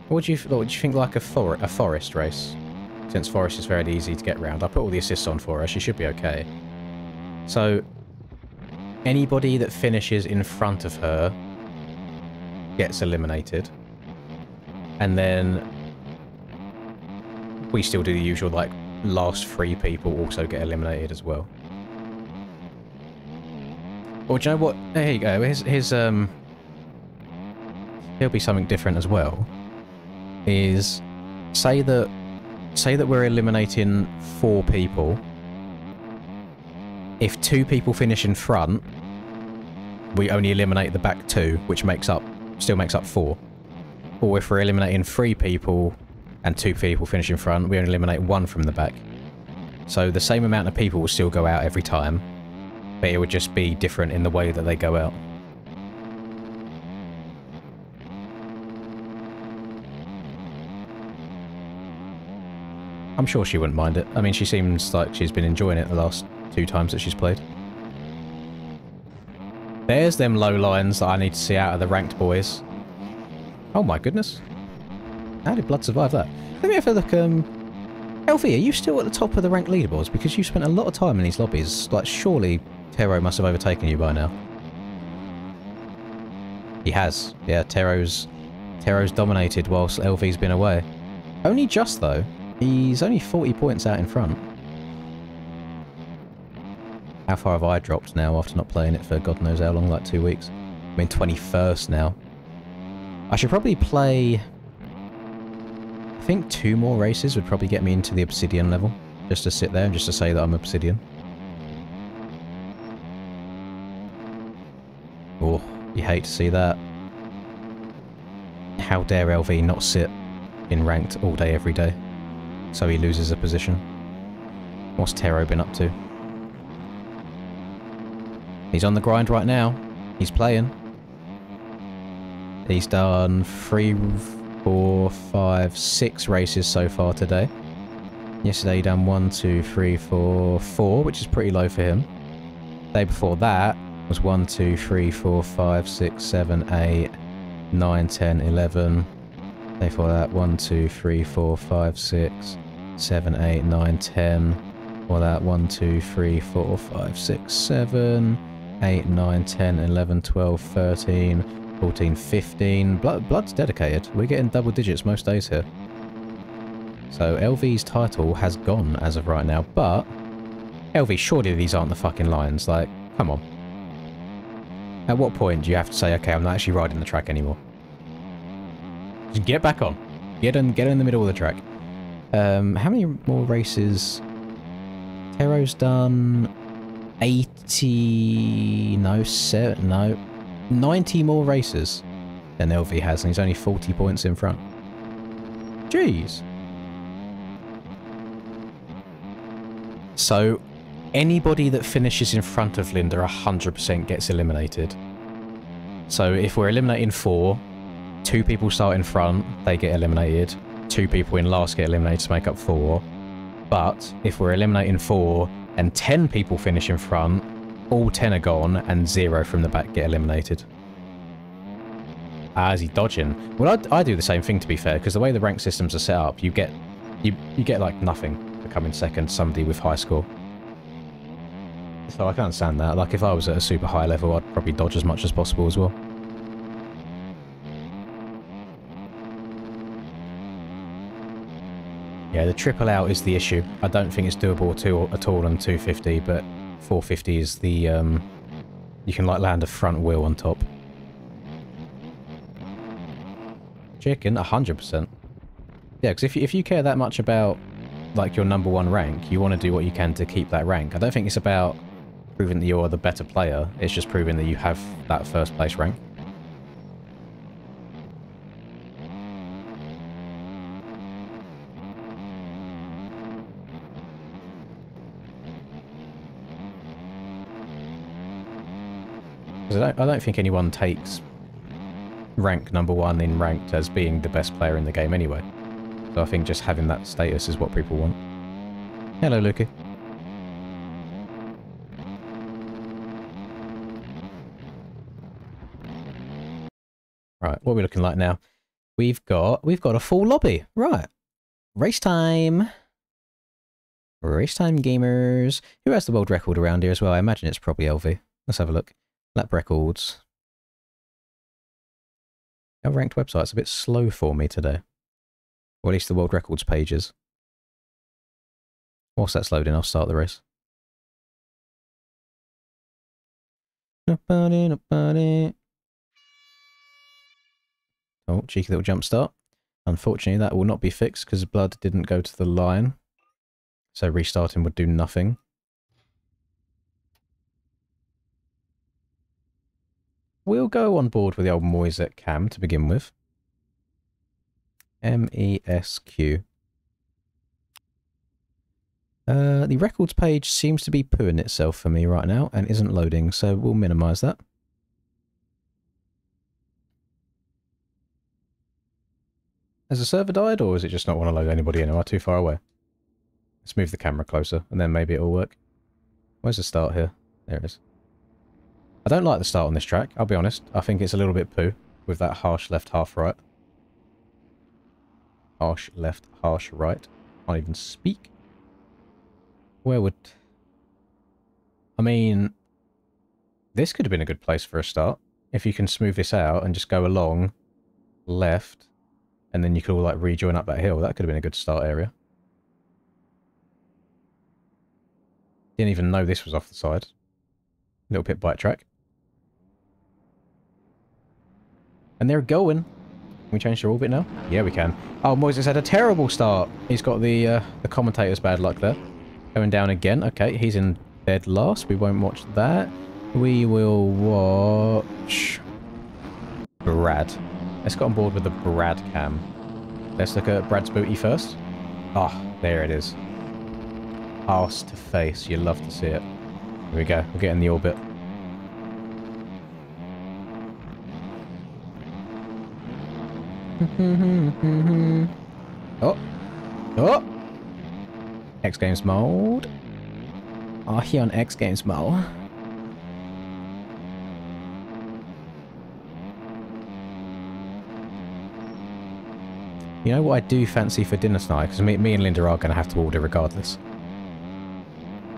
What do you think like a forest race? Since forest is very easy to get round. I put all the assists on for her, she should be okay. So, anybody that finishes in front of her gets eliminated. And then we still do the usual, like, last 3 people also get eliminated as well. Or do you know what? There you go. Here's there'll be something different as well. Is say that we're eliminating 4 people. If 2 people finish in front, we only eliminate the back 2, which still makes up 4. Or if we're eliminating 3 people and 2 people finish in front, we only eliminate 1 from the back. So the same amount of people will still go out every time, but it would just be different in the way that they go out. I'm sure she wouldn't mind it. I mean, she seems like she's been enjoying it the last 2 times that she's played. There's them low lines that I need to see out of the ranked boys. Oh my goodness. How did Blood survive that? Let me have a look, LV, are you still at the top of the ranked leaderboards? Because you spent a lot of time in these lobbies. Like, surely Tero must have overtaken you by now. He has. Yeah, Tero's dominated whilst LV's been away. Only just, though. He's only 40 points out in front. How far have I dropped now after not playing it for God knows how long, like 2 weeks? I'm in 21st now. I should probably play... I think 2 more races would probably get me into the Obsidian level. Just to sit there and just to say that I'm Obsidian. Oh, you hate to see that. How dare LV not sit in ranked all day every day? So he loses a position. What's Tero been up to? He's on the grind right now. He's playing. He's done 3, 4, 5, 6 races so far today. Yesterday he done 1, 2, 3, 4, 4, which is pretty low for him. The day before that was 1, 2, 3, 4, 5, 6, 7, 8, 9, 10, 11. Day before that 1, 2, 3, 4, 5, 6, 7, 8, 9, 10. Before that 1, 2, 3, 4, 5, 6, 7, 8, 9, 10, 11, 12, 13, 14, 15. Blood's dedicated. We're getting double digits most days here. So LV's title has gone as of right now, but LV, surely these aren't the fucking lines. Like, come on. At what point do you have to say, okay, I'm not actually riding the track anymore? Just get back on. Get in the middle of the track. How many more races? Tero's done 80... No, 90 more races than LV has, and he's only 40 points in front. Jeez. So, anybody that finishes in front of Linda 100% gets eliminated. So, if we're eliminating 4, 2 people start in front, they get eliminated. 2 people in last get eliminated to make up 4. But, if we're eliminating 4 and 10 people finish in front, all 10 are gone and 0 from the back get eliminated. Ah, is he dodging? Well, I do the same thing, to be fair, because the way the rank systems are set up, you get like nothing for coming second, somebody with high score. So I can understand that. Like, if I was at a super high level, I'd probably dodge as much as possible as well. Yeah, the triple out is the issue. I don't think it's doable at all on 250, but 450 is the, you can like land a front wheel on top. Chicken, 100%. Yeah, because if you care that much about, like, your #1 rank, you want to do what you can to keep that rank. I don't think it's about proving that you're the better player, it's just proving that you have that first place rank. Because I don't think anyone takes rank #1 in ranked as being the best player in the game anyway. So I think just having that status is what people want. Hello, Luki. Right, what are we looking like now? We've got a full lobby. Right. Race time. Race time, gamers. Who has the world record around here as well? I imagine it's probably LV. Let's have a look. Lap records. Our ranked website's a bit slow for me today. Or at least the world records pages. Whilst that's loading, I'll start the race. Nobody. Oh, cheeky little jump start. Unfortunately, that will not be fixed because blood didn't go to the line. So restarting would do nothing. We'll go on board with the old Moisette cam to begin with. MESQ. The records page seems to be pooing itself for me right now and isn't loading, so we'll minimise that. Has the server died, or is it just not want to load anybody in? Am I too far away? Let's move the camera closer, and then maybe it'll work. Where's the start here? There it is. I don't like the start on this track, I'll be honest. I think it's a little bit poo, with that harsh left, half right. Harsh left, harsh right. Can't even speak. Where would... I mean... This could have been a good place for a start. If you can smooth this out and just go along, left, and then you could all like rejoin up that hill. That could have been a good start area. Didn't even know this was off the side. Little pit bike track. And they're going. Can we change their orbit now? Yeah, we can. Oh, Moises had a terrible start. He's got the commentator's bad luck there. Going down again. Okay, he's in dead last. We won't watch that. We will watch... Brad. Let's get on board with the Brad cam. Let's look at Brad's booty first. Ah, there it is. Arse to face. You love to see it. Here we go. We'll get in the orbit. Oh. Oh. X Games mode. Oh, here on X Games mode. You know what I do fancy for dinner tonight? Because me and Linda are going to have to order regardless.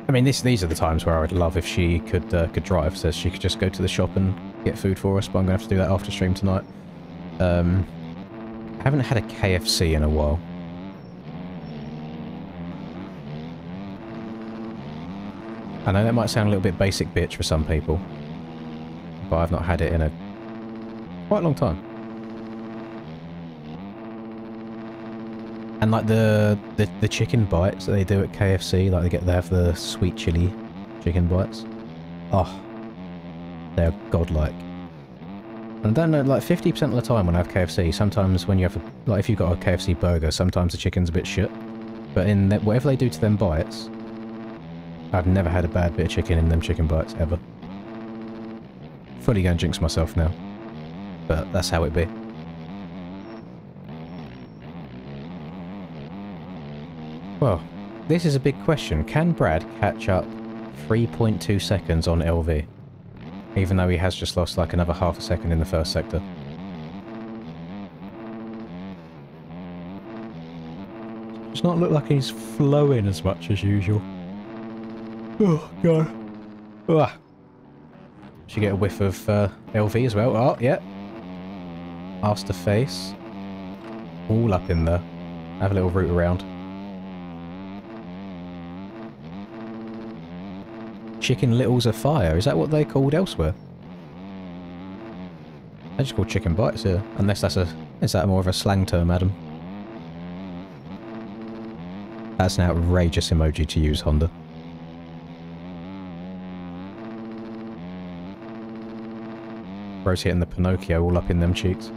I mean, these are the times where I would love if she could drive, so she could just go to the shop and get food for us, but I'm going to have to do that after stream tonight. I haven't had a KFC in a while. I know that might sound a little bit basic bitch for some people, but I've not had it in a quite long time. And like the chicken bites that they do at KFC, like they have the sweet chili chicken bites. Oh, they're godlike. And I don't know, like 50% of the time when I have KFC, sometimes when you have like if you've got a KFC burger, sometimes the chicken's a bit shit. But in whatever they do to them bites, I've never had a bad bit of chicken in them chicken bites ever. Fully going to jinx myself now, but that's how it be. Well, this is a big question. Can Brad catch up 3.2 seconds on LV? Even though he has just lost like another half a second in the first sector. Does not look like he's flowing as much as usual. Oh, God. Ugh. Should get a whiff of LV as well. Oh, yeah. Arse to face. All up in there. Have a little route around. Chicken littles of fire. Is that what they're called elsewhere? They're just called chicken bites here. Unless that's a... Is that more of a slang term, Adam? That's an outrageous emoji to use, Honda. Bro's hitting the Pinocchio all up in them cheeks.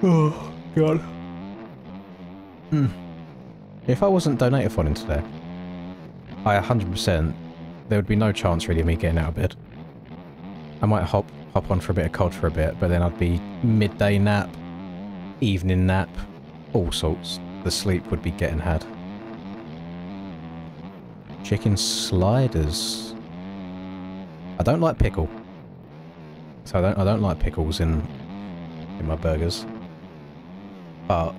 Oh, God. If I wasn't donated for today, I 100%, there would be no chance really of me getting out of bed. I might hop on for a bit of COD for a bit, but then I'd be midday nap, evening nap, all sorts. The sleep would be getting had. Chicken sliders. I don't like pickle. So I don't like pickles in my burgers. But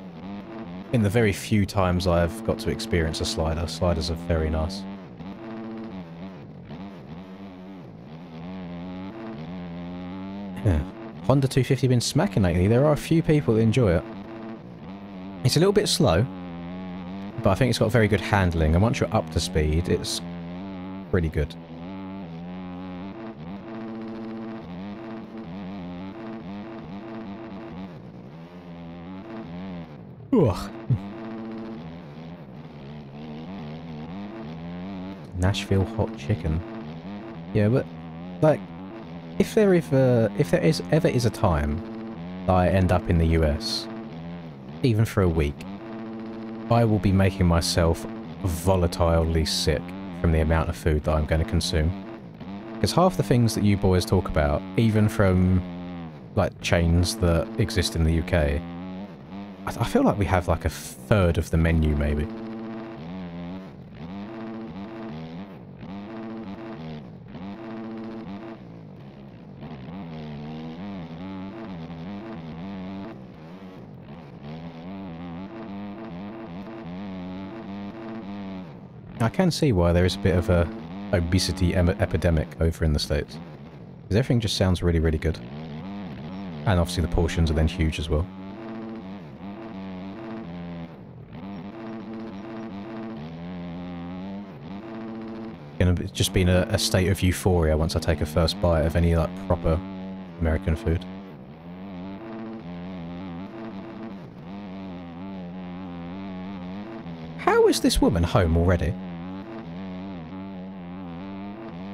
in the very few times I've got to experience a slider, sliders are very nice. Yeah. Honda 250 been smacking lately. There are a few people that enjoy it. It's a little bit slow, but I think it's got very good handling, and once you're up to speed, it's pretty good. Ugh. Nashville hot chicken. Yeah, but like, if there ever is a time that I end up in the US, even for a week, I will be making myself volatilely sick from the amount of food that I'm going to consume. Because half the things that you boys talk about, even from like chains that exist in the UK, I feel like we have like a third of the menu maybe. I can see why there is a bit of a obesity epidemic over in the States. Because everything just sounds really, really good. And obviously the portions are then huge as well. It's just been a state of euphoria once I take a first bite of any like proper American food. How is this woman home already?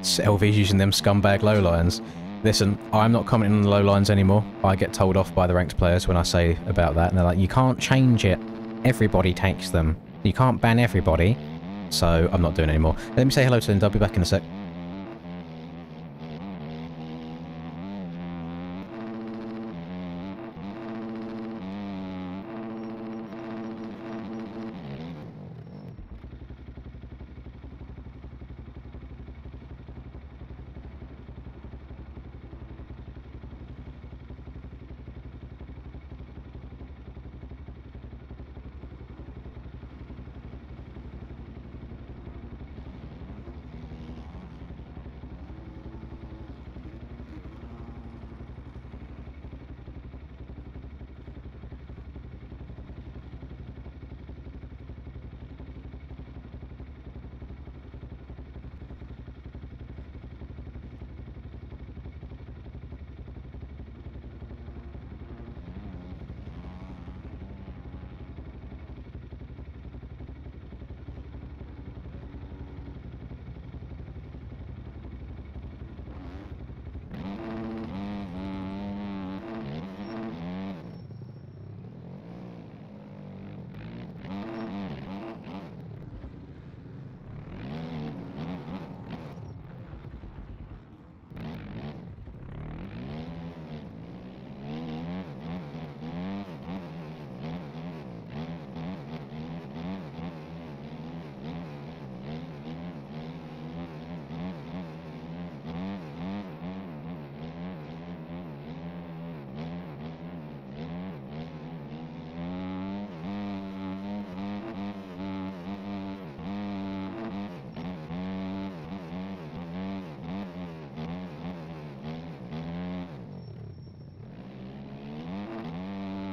LV's using them scumbag lowlines. Listen, I'm not commenting on the lowlines anymore. I get told off by the ranked players when I say about that, and they're like, you can't change it. Everybody takes them. You can't ban everybody. So I'm not doing it anymore. Let me say hello to Linda. I'll be back in a sec.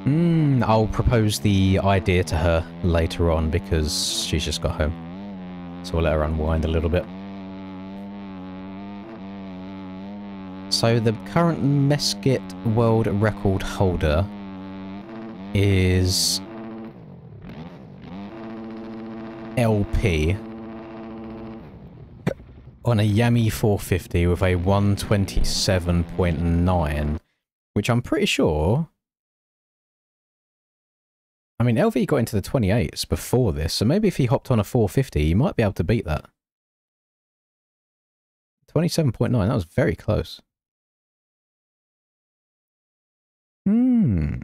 I'll propose the idea to her later on because she's just got home. So we'll let her unwind a little bit. So the current Meskit world record holder is LP on a Yami 450 with a 127.9, which I'm pretty sure... I mean, LV got into the 28s before this, so maybe if he hopped on a 450, he might be able to beat that. 27.9, that was very close. I'll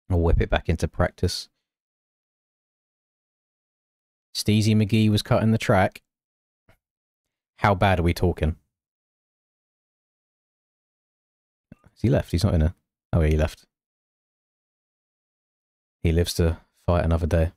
whip it back into practice. Steezy McGee was cutting the track. How bad are we talking? Has he left? He's not in a... Oh, yeah, he left. He lives to fight another day.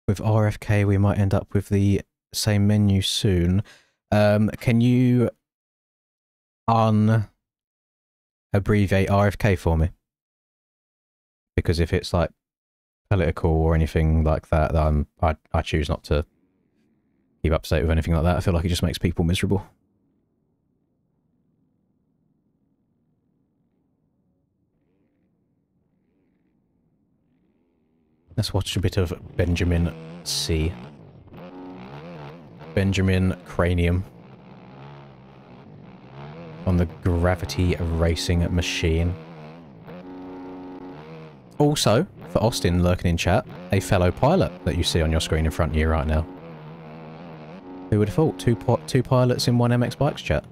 With RFK, we might end up with the same menu soon. Can you abbreviate RFK for me? Because if it's like political or anything like that, I choose not to keep up to date with anything like that. I feel like it just makes people miserable. Let's watch a bit of Benjamin C. Benjamin Cranium on the gravity racing machine. Also, for Austin lurking in chat, a fellow pilot that you see on your screen in front of you right now. Who would have thought? Two pilots in one MX Bikes chat.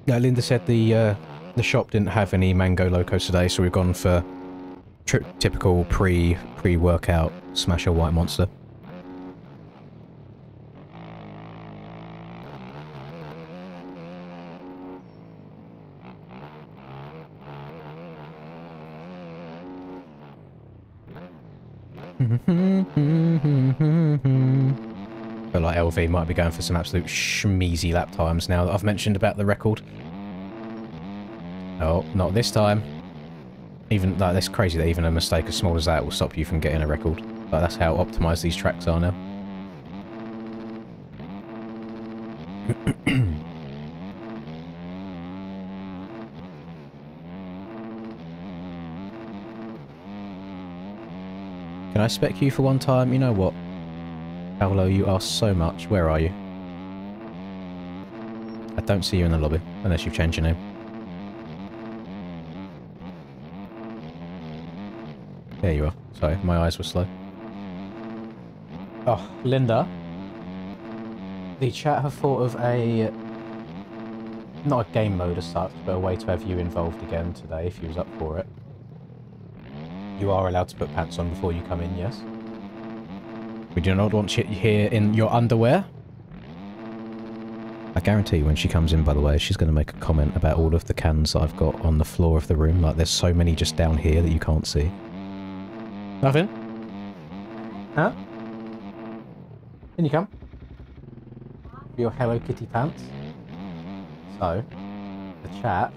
No, Linda said the shop didn't have any mango locos today, so we've gone for typical pre-workout Smasher White Monster. But like LV might be going for some absolute schmeezy lap times now that I've mentioned about the record. Oh, not this time. Even like that's crazy that even a mistake as small as that will stop you from getting a record. Like that's how optimized these tracks are now. Can I spec you for one time? You know what? Paolo, you are so much. Where are you? I don't see you in the lobby, unless you've changed your name. There you are. Sorry, my eyes were slow. Oh, Linda. The chat have thought of a... not a game mode as such, but a way to have you involved again today, if you was up for it. You are allowed to put pants on before you come in, yes? We do not want you here in your underwear. I guarantee when she comes in, by the way, she's going to make a comment about all of the cans I've got on the floor of the room. Like, there's so many just down here that you can't see. Nothing? Huh? Can you come? Your Hello Kitty pants. So, the chat...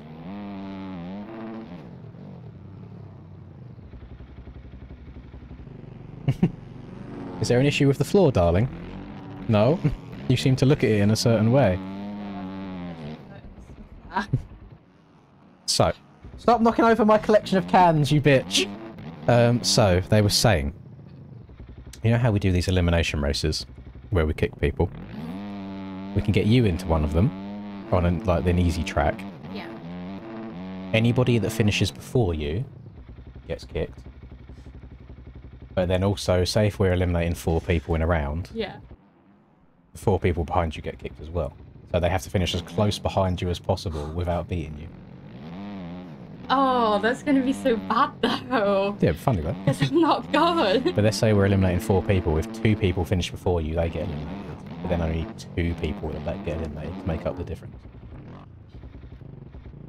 Is there an issue with the floor, darling? No? You seem to look at it in a certain way. So, stop knocking over my collection of cans, you bitch! So, they were saying... You know how we do these elimination races? Where we kick people? We can get you into one of them. On, like, an easy track. Yeah. Anybody that finishes before you gets kicked. But then also, say if we're eliminating 4 people in a round, Yeah. the 4 people behind you get kicked as well. So they have to finish as close behind you as possible without beating you. Oh, that's gonna be so bad though. Yeah, funny though. Because I'm not good. But let's say we're eliminating 4 people. If 2 people finish before you, they get eliminated. But then only 2 people that get eliminated to make up the difference.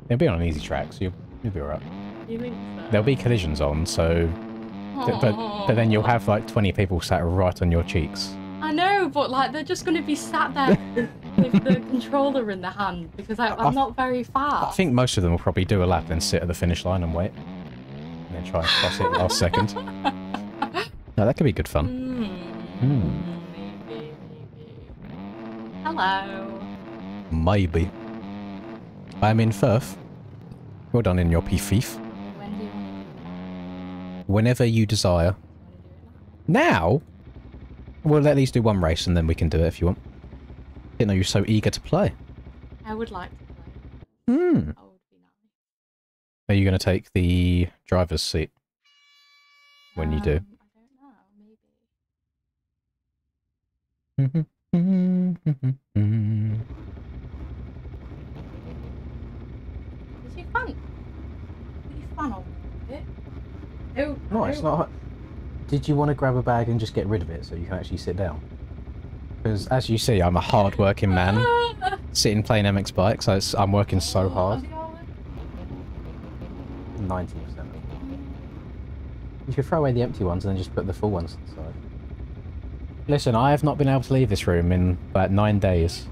It'll be on an easy track, so you'll be alright. You think so? There'll be collisions on, so... But then you'll have like 20 people sat right on your cheeks. I know, but like they're just going to be sat there with the controller in their hand because I'm not very fast. I think most of them will probably do a lap, then sit at the finish line and wait. And then try and cross it last second. No, that could be good fun. Maybe. Hello. Maybe. I'm in Firth. Well done in your P-Thief. When do you want to do it? Whenever you desire. Want to do it now? Now? We'll at least do one race and then we can do it if you want. Didn't know you were so eager to play. I would like to play. Hmm. That would be nice. Are you going to take the driver's seat? When you do. I don't know, maybe. Is your fan? Is your fan on it? No, it's not. Did you want to grab a bag and just get rid of it so you can actually sit down? Because as you see, I'm a hard-working man, sitting playing MX bikes. So I'm working so hard. 90%. You could throw away the empty ones and then just put the full ones to the side. Listen, I have not been able to leave this room in about 9 days.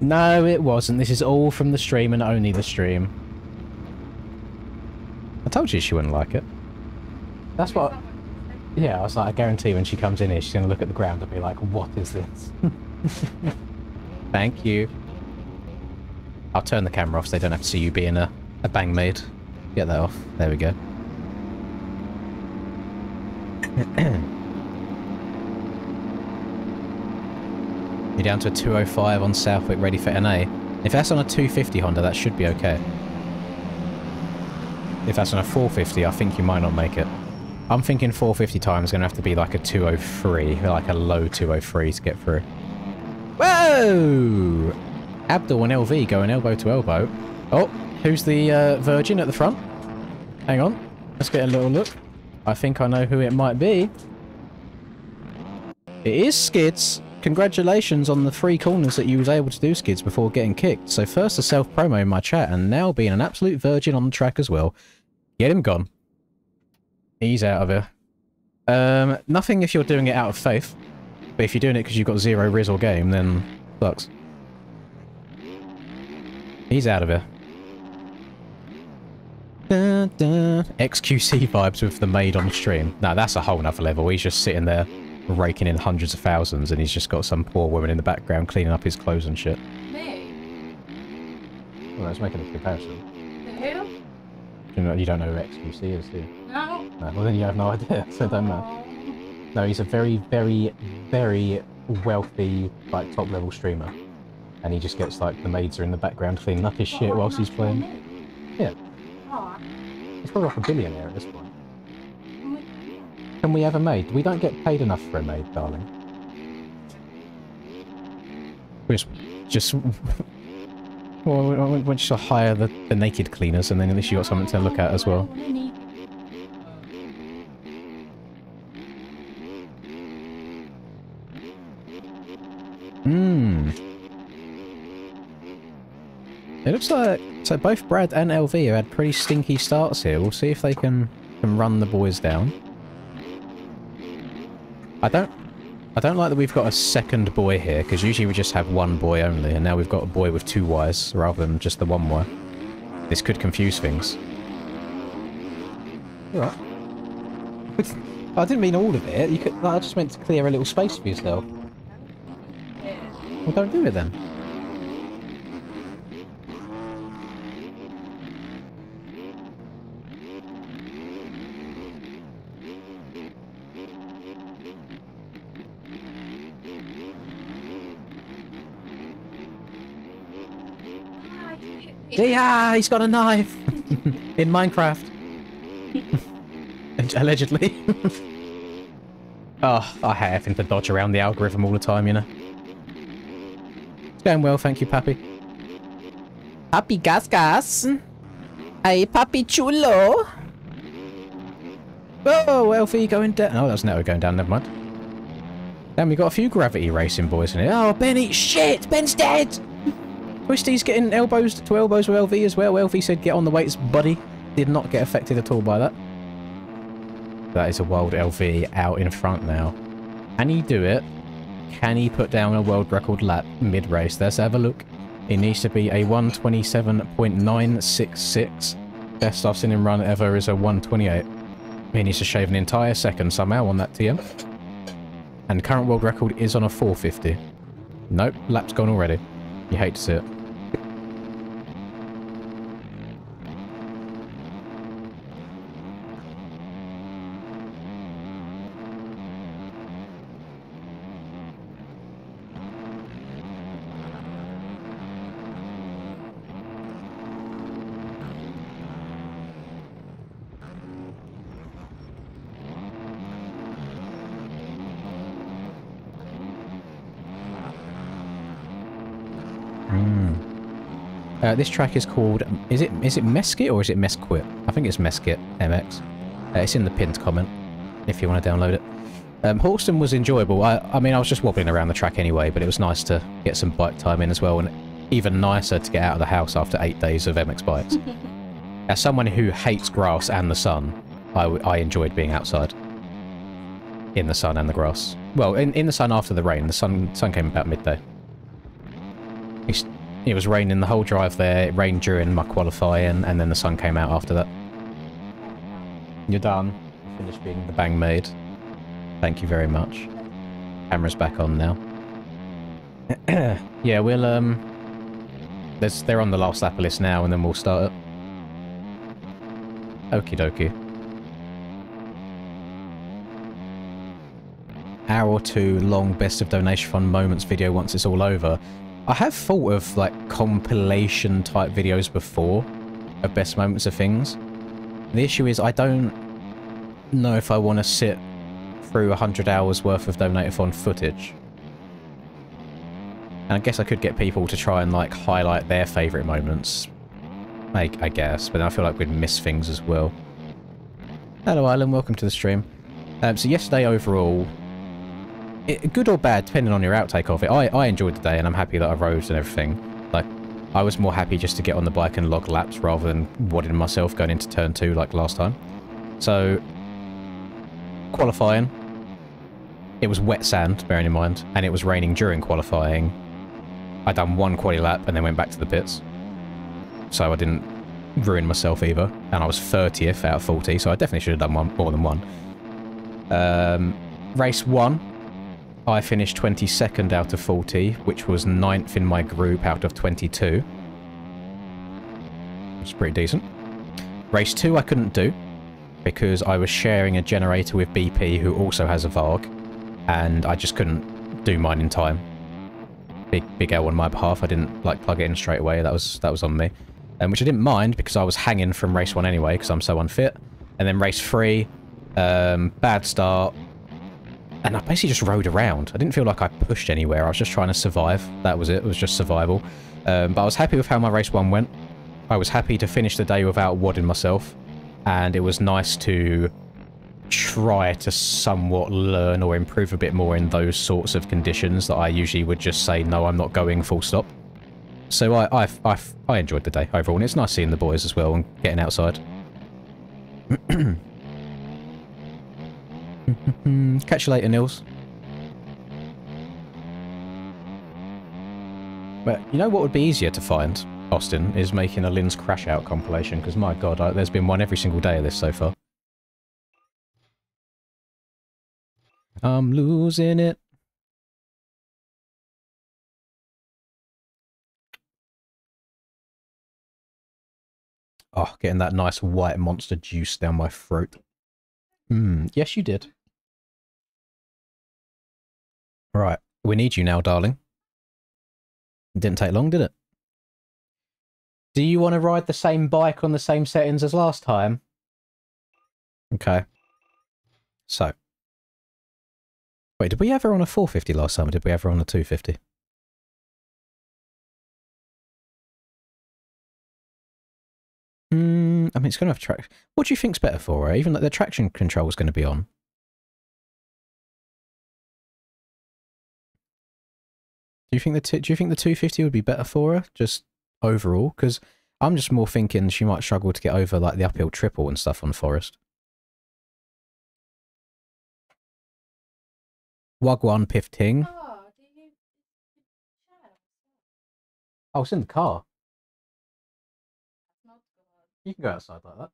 No, it wasn't. This is all from the stream and only the stream. I told you she wouldn't like it. That's what... Yeah, I was like, I guarantee when she comes in here, she's going to look at the ground and be like, what is this? Thank you. I'll turn the camera off so they don't have to see you being a bang maid. Get that off. There we go. You're down to a 205 on Southwick, ready for NA. If that's on a 250 Honda, that should be okay. If that's on a 450, I think you might not make it. I'm thinking 450 time is going to have to be like a 203, like a low 203 to get through. Whoa! Abdul and LV going elbow to elbow. Oh, who's the virgin at the front? Hang on. Let's get a little look. I think I know who it might be. It is Skids. Congratulations on the 3 corners that you was able to do, Skids, before getting kicked. So first a self-promo in my chat, and now being an absolute virgin on the track as well. Get him gone. He's out of here. Nothing if you're doing it out of faith. But if you're doing it because you've got 0 riz or game, then sucks. He's out of here. Dun, dun. XQC vibes with the maid on stream. No, that's a whole nother level. He's just sitting there raking in hundreds of thousands and he's just got some poor woman in the background cleaning up his clothes and shit. Me? Well, let's make a comparison. Who? You don't know who XQC is, do you? No. No, well then you have no idea, so it don't matter. No, he's a very, very, very wealthy, like, top-level streamer. And he just gets, like, the maids are in the background cleaning up his shit whilst he's playing. Yeah. Oh. He's probably like a billionaire at this point. Can we have a maid? We don't get paid enough for a maid, darling. We just well, we just hire the naked cleaners, and then at least you got something to look at as well. It looks like so both Brad and LV have had pretty stinky starts here. We'll see if they can run the boys down. I don't like that we've got a second boy here, because usually we just have one boy only, and now we've got a boy with 2 Ys rather than just the 1 Y. This could confuse things. You alright? I didn't mean all of it. You could. I just meant to clear a little space for yourself. Well, don't do it then. Yeah, he's got a knife! In Minecraft. Allegedly. Oh, I happen to dodge around the algorithm all the time, you know. It's going well, thank you, Pappy. Pappy Gas Gas. Hey, Pappy Chulo. Oh, Elfie going down. Oh, that's Netto going down, never mind. Then we got a few gravity racing boys in here. Oh, Ben eats shit! Ben's dead! Twisty's getting elbows to elbows with LV as well. LV said get on the weights, buddy. Did not get affected at all by that. That is a wild LV out in front now. Can he do it? Can he put down a world record lap mid-race? Let's have a look. It needs to be a 1:27.966. Best I've seen him run ever is a 1:28. He needs to shave an entire second somehow on that TM. And current world record is on a 4:50. Nope, lap's gone already. You hate to see it. This track is called, is it Mesquite or is it Mesquite? I think it's Mesquite MX. It's in the pinned comment, if you want to download it. Hawkston was enjoyable. I mean, I was just wobbling around the track anyway, but it was nice to get some bike time in as well, and even nicer to get out of the house after 8 days of MX bikes. As someone who hates grass and the sun, I enjoyed being outside. In the sun and the grass. Well, in the sun after the rain. The sun came about midday. It was raining the whole drive there. It rained during my qualifying, and then the sun came out after that. You're done. Finished being the bang maid. Thank you very much. Camera's back on now. Yeah, we'll they're on the last lap list now, and then we'll start it. Okie dokie. Hour or two long best of donation fund moments video once it's all over. I have thought of, like, compilation-type videos before of best moments of things. The issue is I don't know if I want to sit through 100 hours worth of Donate-a-thon footage. And I guess I could get people to try and, like, highlight their favourite moments. I guess, but I feel like we'd miss things as well. Hello, Alan. Welcome to the stream. So yesterday, overall... good or bad, depending on your outtake of it. I enjoyed the day, and I'm happy that I rode and everything. Like, I was more happy just to get on the bike and log laps rather than wadding myself going into turn 2 like last time. So, qualifying. It was wet sand, bearing in mind, and it was raining during qualifying. I done one quali lap and then went back to the pits. So I didn't ruin myself either, and I was 30th out of 40, so I definitely should have done more than one. Race 1. I finished 22nd out of 40, which was 9th in my group out of 22. Which is pretty decent. Race 2 I couldn't do, because I was sharing a generator with BP, who also has a VARG, and I just couldn't do mine in time. Big L on my behalf. I didn't, like, plug it in straight away. That was on me. Which I didn't mind, because I was hanging from race 1 anyway, because I'm so unfit. And then race 3, bad start. And I basically just rode around. I didn't feel like I pushed anywhere. I was just trying to survive. That was it. It was just survival. But I was happy with how my race 1 went. I was happy to finish the day without wadding myself. And it was nice to try to somewhat learn or improve a bit more in those sorts of conditions that I usually would just say, no, I'm not going, full stop. So I enjoyed the day overall. And it's nice seeing the boys as well and getting outside. Catch you later, Nils. But you know what would be easier to find, Austin, is making a Lynn's Crash Out compilation, because my god, there's been one every single day of this so far. I'm losing it. Oh, getting that nice white monster juice down my throat. Yes you did. Right, we need you now, darling. It didn't take long, did it? Do you want to ride the same bike on the same settings as last time? Okay. So. Wait, did we have her on a 450 last time, or did we have her on a 250? I mean, it's going to have traction. What do you think's better for her? Even like the traction control is going to be on. Do you think the 250 would be better for her, just overall? Because I'm just more thinking she might struggle to get over like the uphill triple and stuff on Forest. Wagwan Pifting. Oh, it's in the car. You can go outside like that.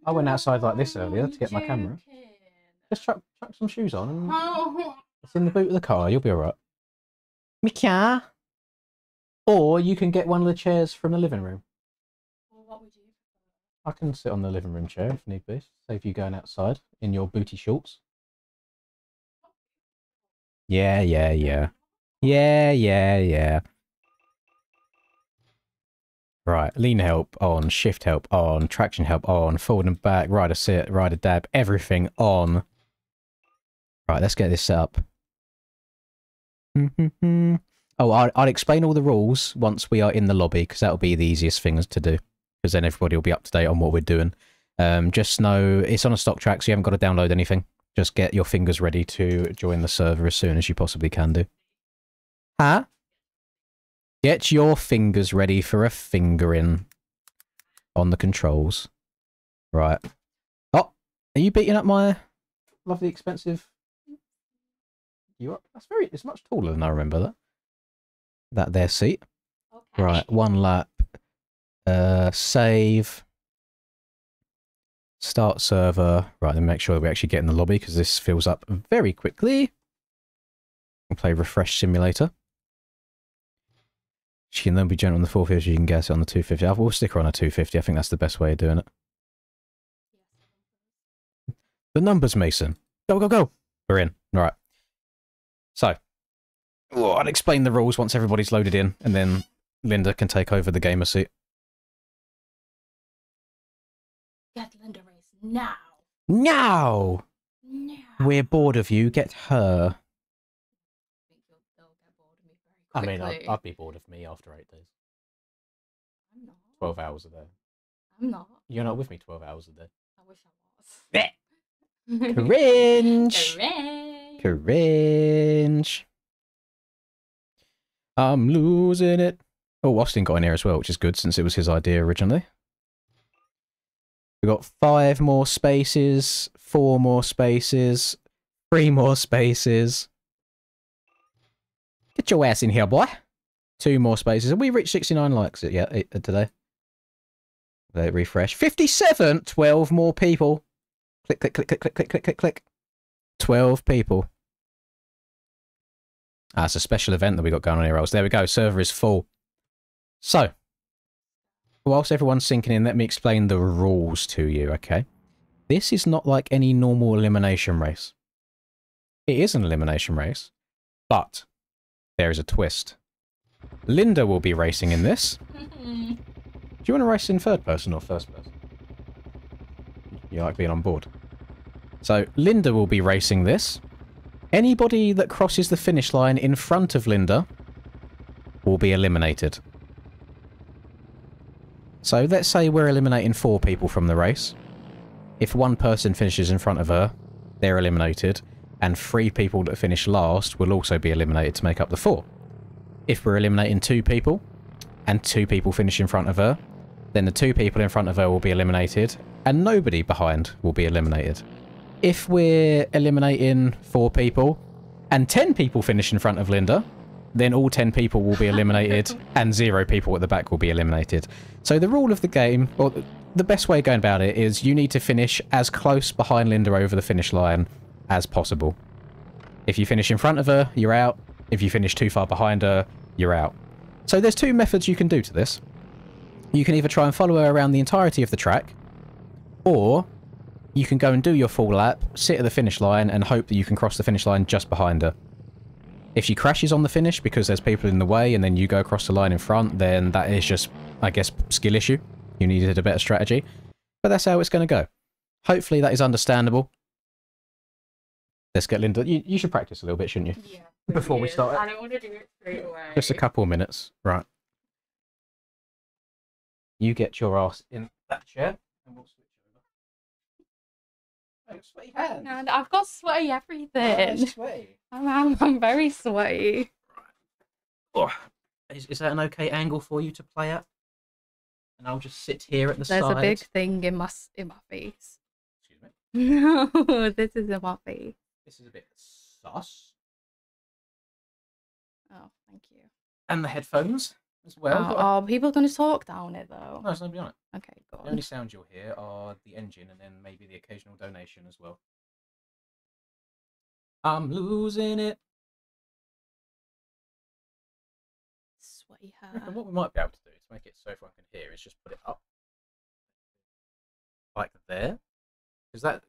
I went outside like this earlier to get my camera. Just chuck some shoes on and it's in the boot of the car. You'll be alright. Mika. Or you can get one of the chairs from the living room. Well, what would you? I can sit on the living room chair if need be. Save you going outside in your booty shorts. Yeah. Right, lean help on, shift help on, traction help on, forward and back, rider sit, rider dab, everything on. Right, let's get this set up. Oh, I'll explain all the rules once we are in the lobby, because that'll be the easiest things to do. Because then everybody will be up to date on what we're doing. Just know it's on a stock track, so you haven't got to download anything. Just get your fingers ready to join the server as soon as you possibly can do. Huh? Get your fingers ready for a fingering on the controls. Right. Oh, are you beating up my lovely expensive... It's much taller than I remember that. That there seat. Okay. Right, one lap. Save. Start server. Right, then make sure that we actually get in the lobby because this fills up very quickly. We'll play Refresh Simulator. She can then be gentle on the 450, you can guess it on the 250. We'll stick her on a 250, I think that's the best way of doing it. The numbers, Mason. Go, go, go! We're in. Right. So, I'll explain the rules once everybody's loaded in, and then Linda can take over the gamer seat. Get Linda race now! Now! We're bored of you, get her. I mean, I'd be bored of me after 8 days. I'm not. 12 hours a day. I'm not. You're not with me 12 hours a day. I wish I was. Cringe! Cringe! Cringe! I'm losing it. Oh, Austin got in here as well, which is good since it was his idea originally. We've got 5 more spaces, 4 more spaces, 3 more spaces. Get your ass in here, boy. 2 more spaces. Have we reached 69 likes yet today? Let it refresh. 57! 12 more people. Click, click, click, click, click, click, click, click, click. 12 people. Ah, it's a special event that we got going on here, else. There we go. Server is full. So, whilst everyone's sinking in, let me explain the rules to you, okay? This is not like any normal elimination race. It is an elimination race, but there is a twist. Linda will be racing in this. Do you want to race in third person or first person? You like being on board? So, Linda will be racing this. Anybody that crosses the finish line in front of Linda will be eliminated. So, let's say we're eliminating 4 people from the race. If one person finishes in front of her, they're eliminated. And 3 people that finish last will also be eliminated to make up the 4. If we're eliminating 2 people, and 2 people finish in front of her, then the 2 people in front of her will be eliminated, and nobody behind will be eliminated. If we're eliminating 4 people, and 10 people finish in front of Linda, then all 10 people will be eliminated, and 0 people at the back will be eliminated. So the rule of the game, or the best way of going about it, is you need to finish as close behind Linda over the finish line as possible. If you finish in front of her, you're out. If you finish too far behind her, you're out. So there's 2 methods you can do to this. You can either try and follow her around the entirety of the track, or you can go and do your full lap, sit at the finish line, and hope that you can cross the finish line just behind her. If she crashes on the finish because there's people in the way and then you go across the line in front, then that is just, I guess, skill issue. You needed a better strategy. But that's how it's going to go. Hopefully that is understandable. Let's get Linda. You should practice a little bit, shouldn't you? Yeah. Before we start it. I don't want to do it straight away. Just a couple of minutes. Right. You get your ass in that chair and we'll switch over. Oh, sweaty hands. And I've got sweaty everything. Sweaty. I'm very sweaty. Oh, is that an okay angle for you to play at? And I'll just sit here at the There's side. a big thing in my face. Excuse me. No, this is in my face. This is a bit sus. Oh, thank you. And the headphones as well. Are people going to talk down it though? No, there's nobody on it. Okay, go The on. only sounds you'll hear are the engine and then maybe the occasional donation as well. I'm losing it. Sweaty And hair. what we might be able to do to make it so everyone can hear is just put it up. Like there. Is that...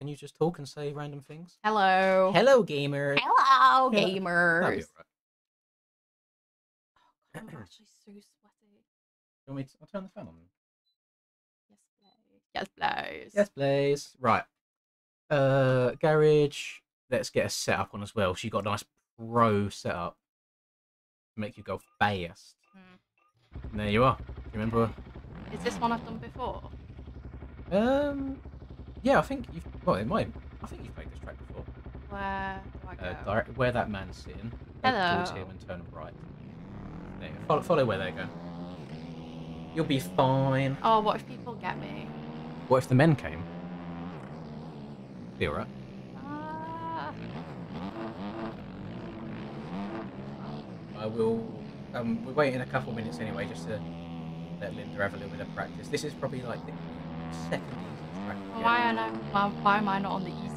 Can you just talk and say random things? Hello. Hello, gamer. Hello, That'd be gamers. alright. Oh, God, I'm actually so sweaty. You want me to... I'll turn the fan on. Yes, please. Yes, please. Right. Garage. Let's get a setup on as well. She got a nice pro setup. Make you go fast. And there you are. Do you remember? Is this one I've done before? Yeah, I think you've. Well, it might. I think you've played this track before. Where do I go? Direct where that man's sitting. Hello. Go towards him and turn right. There you go. Follow where they're going. You'll be fine. Oh, what if people get me? What if the men came? Be alright. I will. We're waiting a couple minutes anyway, just to let Linda have a little bit of practice. This is probably like the second easiest track. Why am I not on the easiest?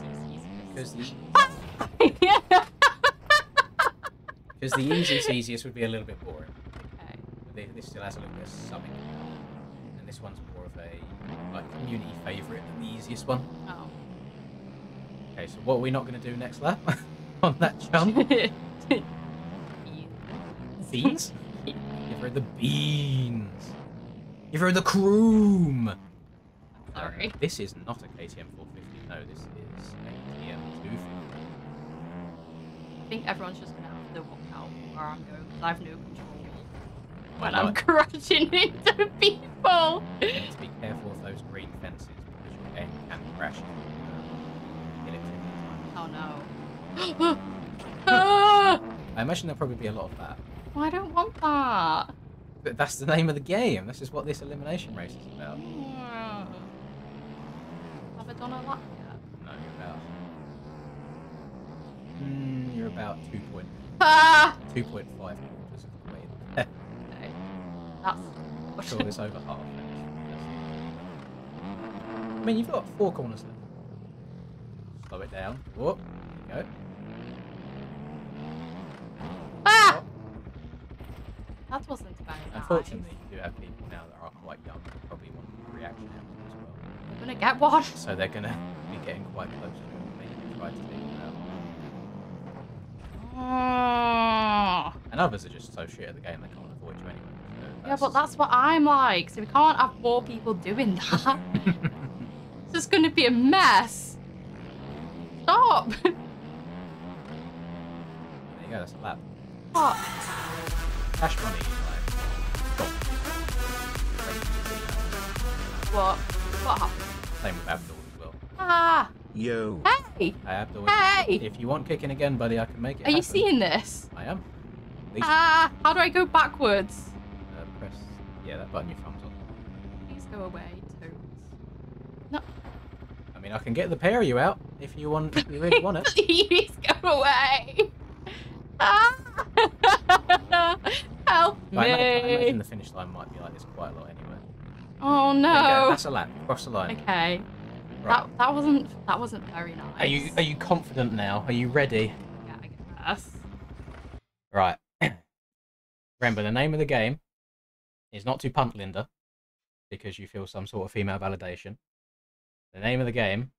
Because the easiest would be a little bit boring. Okay. This still has a little bit of something, and this one's more of a like community favourite than the easiest one. Oh. Okay, so what are we not going to do next lap on that jump? Beans? Give her the beans. Give her the croom. Sorry. This is not a KTM 450. No, this is a KTM 250. I think everyone's just gonna have to walk out where I'm going because I have no control when Well, I'm crashing into people. You need to be careful of those green fences because your game can crash into electric. Oh no. Ah! I imagine there'll probably be a lot of that. Well, I don't want that. But that's the name of the game. This is what this elimination race is about. Have I done a lap yet? No, you're about 2.5 Ah! kilometers of the way there. Okay. That's Sure, it's over half. I mean, you've got 4 corners left. Slow it down. Whoop. There you go. Ah! That wasn't very nice. Unfortunately, you do have people now that are quite young who probably want reaction as well. I'm gonna get one. So they're gonna be getting quite close to me and try to take them out. Oh. And others are just so shit at the game they can't avoid you anyway. So Yeah, but that's what I'm like. So we can't have more people doing that. It's just gonna be a mess. Stop. There you go, that's a lap. What? Cash money is like gone. What? What happened? Same with Abdul as well. Ah. Yo. Hey. Hey Abdul, Hey. if you want kicking again, buddy, I can make it Are you happen. seeing this? I am. At least Ah. How do I go backwards? press, yeah, that button your thumbs on. Please go away, Toads. No. I mean, I can get the pair of you out if you want. If you really want it. Please go away. Ah. Help me. I imagine the finish line might be like this quite a lot anyway. Oh There you go. no. That's a lap. Cross the line. Okay. Right. That wasn't very nice. Are you confident now? Are you ready? Yeah, I guess. Right. Remember, the name of the game is not to punt Linda because you feel some sort of female validation. The name of the game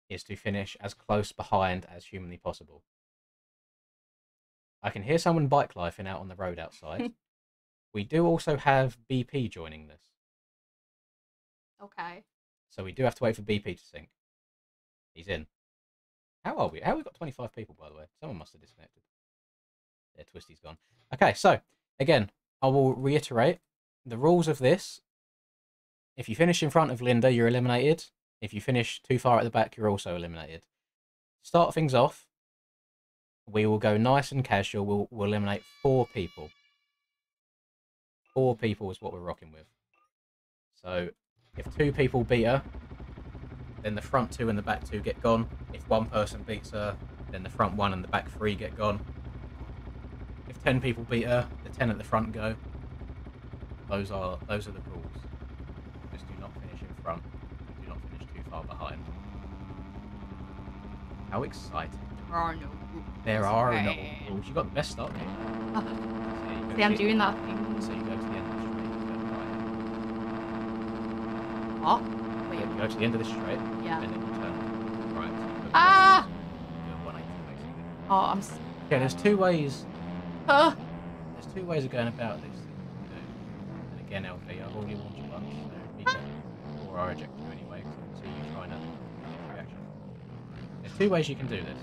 is to finish as close behind as humanly possible. I can hear someone bike lifing out on the road outside. We do also have BP joining this. Okay. So we do have to wait for BP to sync. He's in. How are we? How have we got 25 people, by the way? Someone must have disconnected. Yeah, Twisty's gone. Okay, so, again, I will reiterate the rules of this. If you finish in front of Linda, you're eliminated. If you finish too far at the back, you're also eliminated. Start things off. We will go nice and casual. We'll eliminate 4 people. 4 people is what we're rocking with. So, if 2 people beat her, then the front 2 and the back 2 get gone. If 1 person beats her, then the front 1 and the back 3 get gone. If 10 people beat her, the 10 at the front go. Those are the rules. Just do not finish in front. Do not finish too far behind. How exciting! There are no rules. There are no rules. You got the best start. See, I'm doing that thing. So you go to the end of the straight. You go right. What? Wait. You go to the end of the straight. Yeah. And then you turn right. Ah! You do a 180 basically. Oh, I'm. Yeah, there's 2 ways. Uh, There's 2 ways of going about this. And again, LV, I've already warned you once, so if you get, or I reject you anyway, because I see you trying to get a reaction. There's 2 ways you can do this.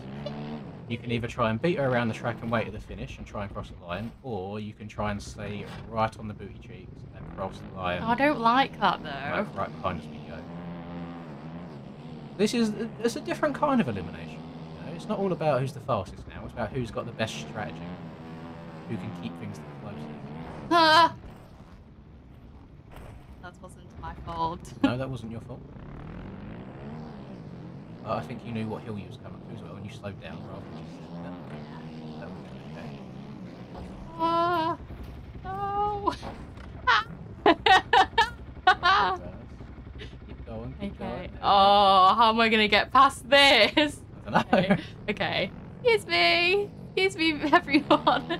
You can either try and beat her around the track and wait at the finish and try and cross the line, or you can try and stay right on the booty cheeks and cross the line. I don't like that though. Right behind as we go. It's a different kind of elimination. You know? It's not all about who's the fastest now, it's about who's got the best strategy. Who can keep things the closest. Ah! That wasn't my fault. No, that wasn't your fault. I think you knew what hill you was coming to as well, and you slowed down rather than just that would be Ah! No. Keep going, keep Okay. going. Oh, how am I gonna get past this? I don't know. Okay. Excuse me. Excuse me, everyone.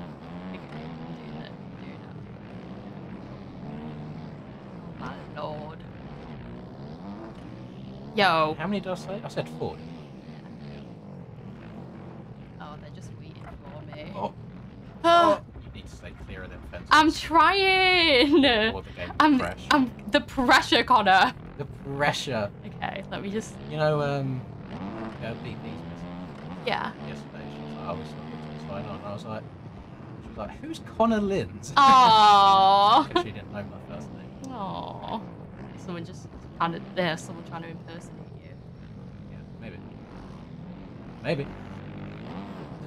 Oh my lord. Yo. How many did I say? I said 4. Oh, they're just waiting for me. Oh. Ah, You need to stay clear of them fences. I'm trying. Or the game will crash. I'm the pressure, Connor. The pressure. Okay, let me just. You know, BP's message Yeah. yesterday. She was like, I was fine on. And I was like, she was like, who's Connor Linz? Aww. Because she didn't know my first name. Aww. Someone just kind of there's someone trying to impersonate you. Yeah, maybe. Maybe.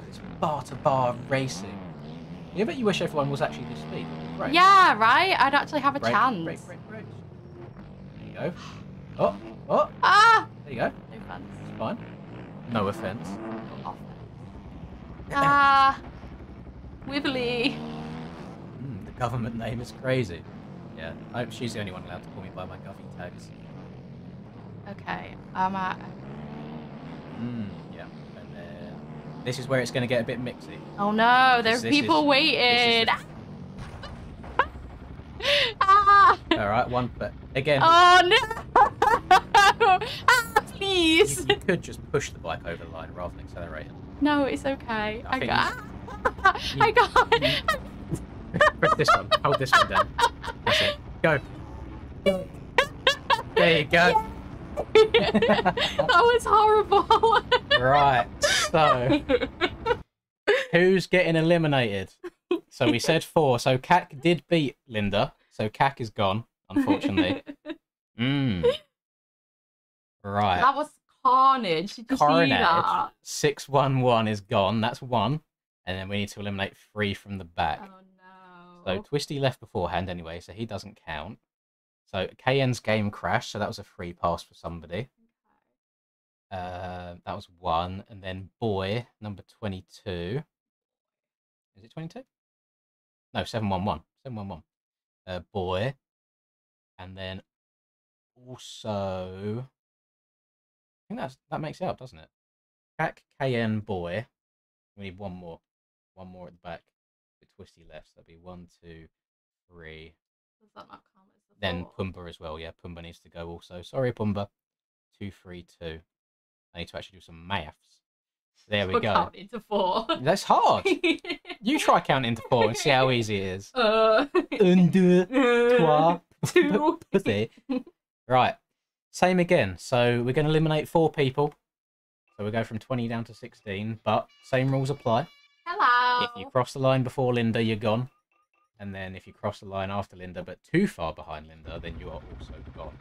It's bar to bar racing. Yeah, I bet you wish everyone was actually this speed. Right. Yeah, right? I'd actually have a chance. Break. There you go. Oh, oh, Ah! there you go. No offense. It's fine. No offense. No offense. Ah! Wibbly. The government name is crazy. Yeah, she's the only one allowed to call me by my Govy tags. Okay, I'm at. Yeah. And then this is where it's going to get a bit mixy. Oh no, there's This people is waiting. the- Ah! Alright, one, but again, Oh no! Ah, please! you could just push the bike over the line rather than accelerate it. No, it's okay. I think I got. Press this one. Hold this one down. That's it. Go. There you go. That was horrible. Right. So, who's getting eliminated? So we said 4. So Kak did beat Linda. So Kak is gone, unfortunately. Right. That was carnage. Did you see Carnage. that? 611 is gone. That's 1. And then we need to eliminate 3 from the back. Oh no. So Twisty left beforehand anyway, so he doesn't count. So KN's game crashed, so that was a free pass for somebody. That was 1. And then Boy, number 22. Is it 22? No, 711. 711. Boy. And then also, I think that makes it up, doesn't it? Kak, KN, Boy. We need one more. One more at the back. With Twisty left. So that'd be 1, 2, 3. Does that not count as the Then 4? Pumbaa as well. Yeah, Pumbaa needs to go also. Sorry, Pumbaa. 2, 3, 2. I need to actually do some maths. There we go. Count into 4. That's hard. You try counting into 4 and see how easy it is. 1, 2, 3, 2. Right. Same again. So we're going to eliminate 4 people. So we go from 20 down to 16, but same rules apply. Hello. If you cross the line before Linda, you're gone. And then if you cross the line after Linda, but too far behind Linda, then you are also gone.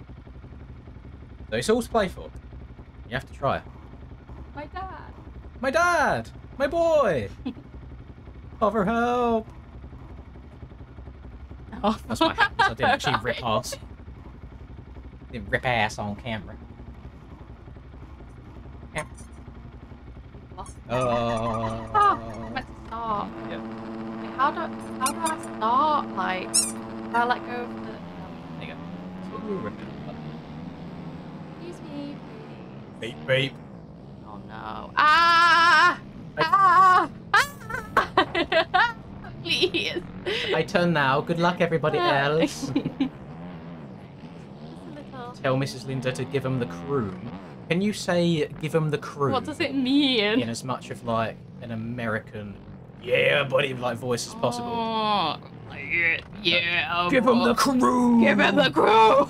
So it's all to play for. You have to try. My dad. My dad! My boy! Cover help! Oh. That's my hat. I didn't actually rip ass. Didn't rip ass on camera. Yeah. Lost it. Oh. I'm meant to start. Yeah. Wait, how do I start? Like, do I let go of the... There you go. So we'll rip it. Excuse me, please. Beep, beep. Oh no. Ah! Ah! Ah! Please. I turn now. Good luck, everybody else. Just a little. Tell Mrs. Linda to give him the croom. Can you say give him the croom? What does it mean? In as much of like an American, yeah, buddy, like voice as possible. Oh, yeah. Give him the croom. Give him the crew.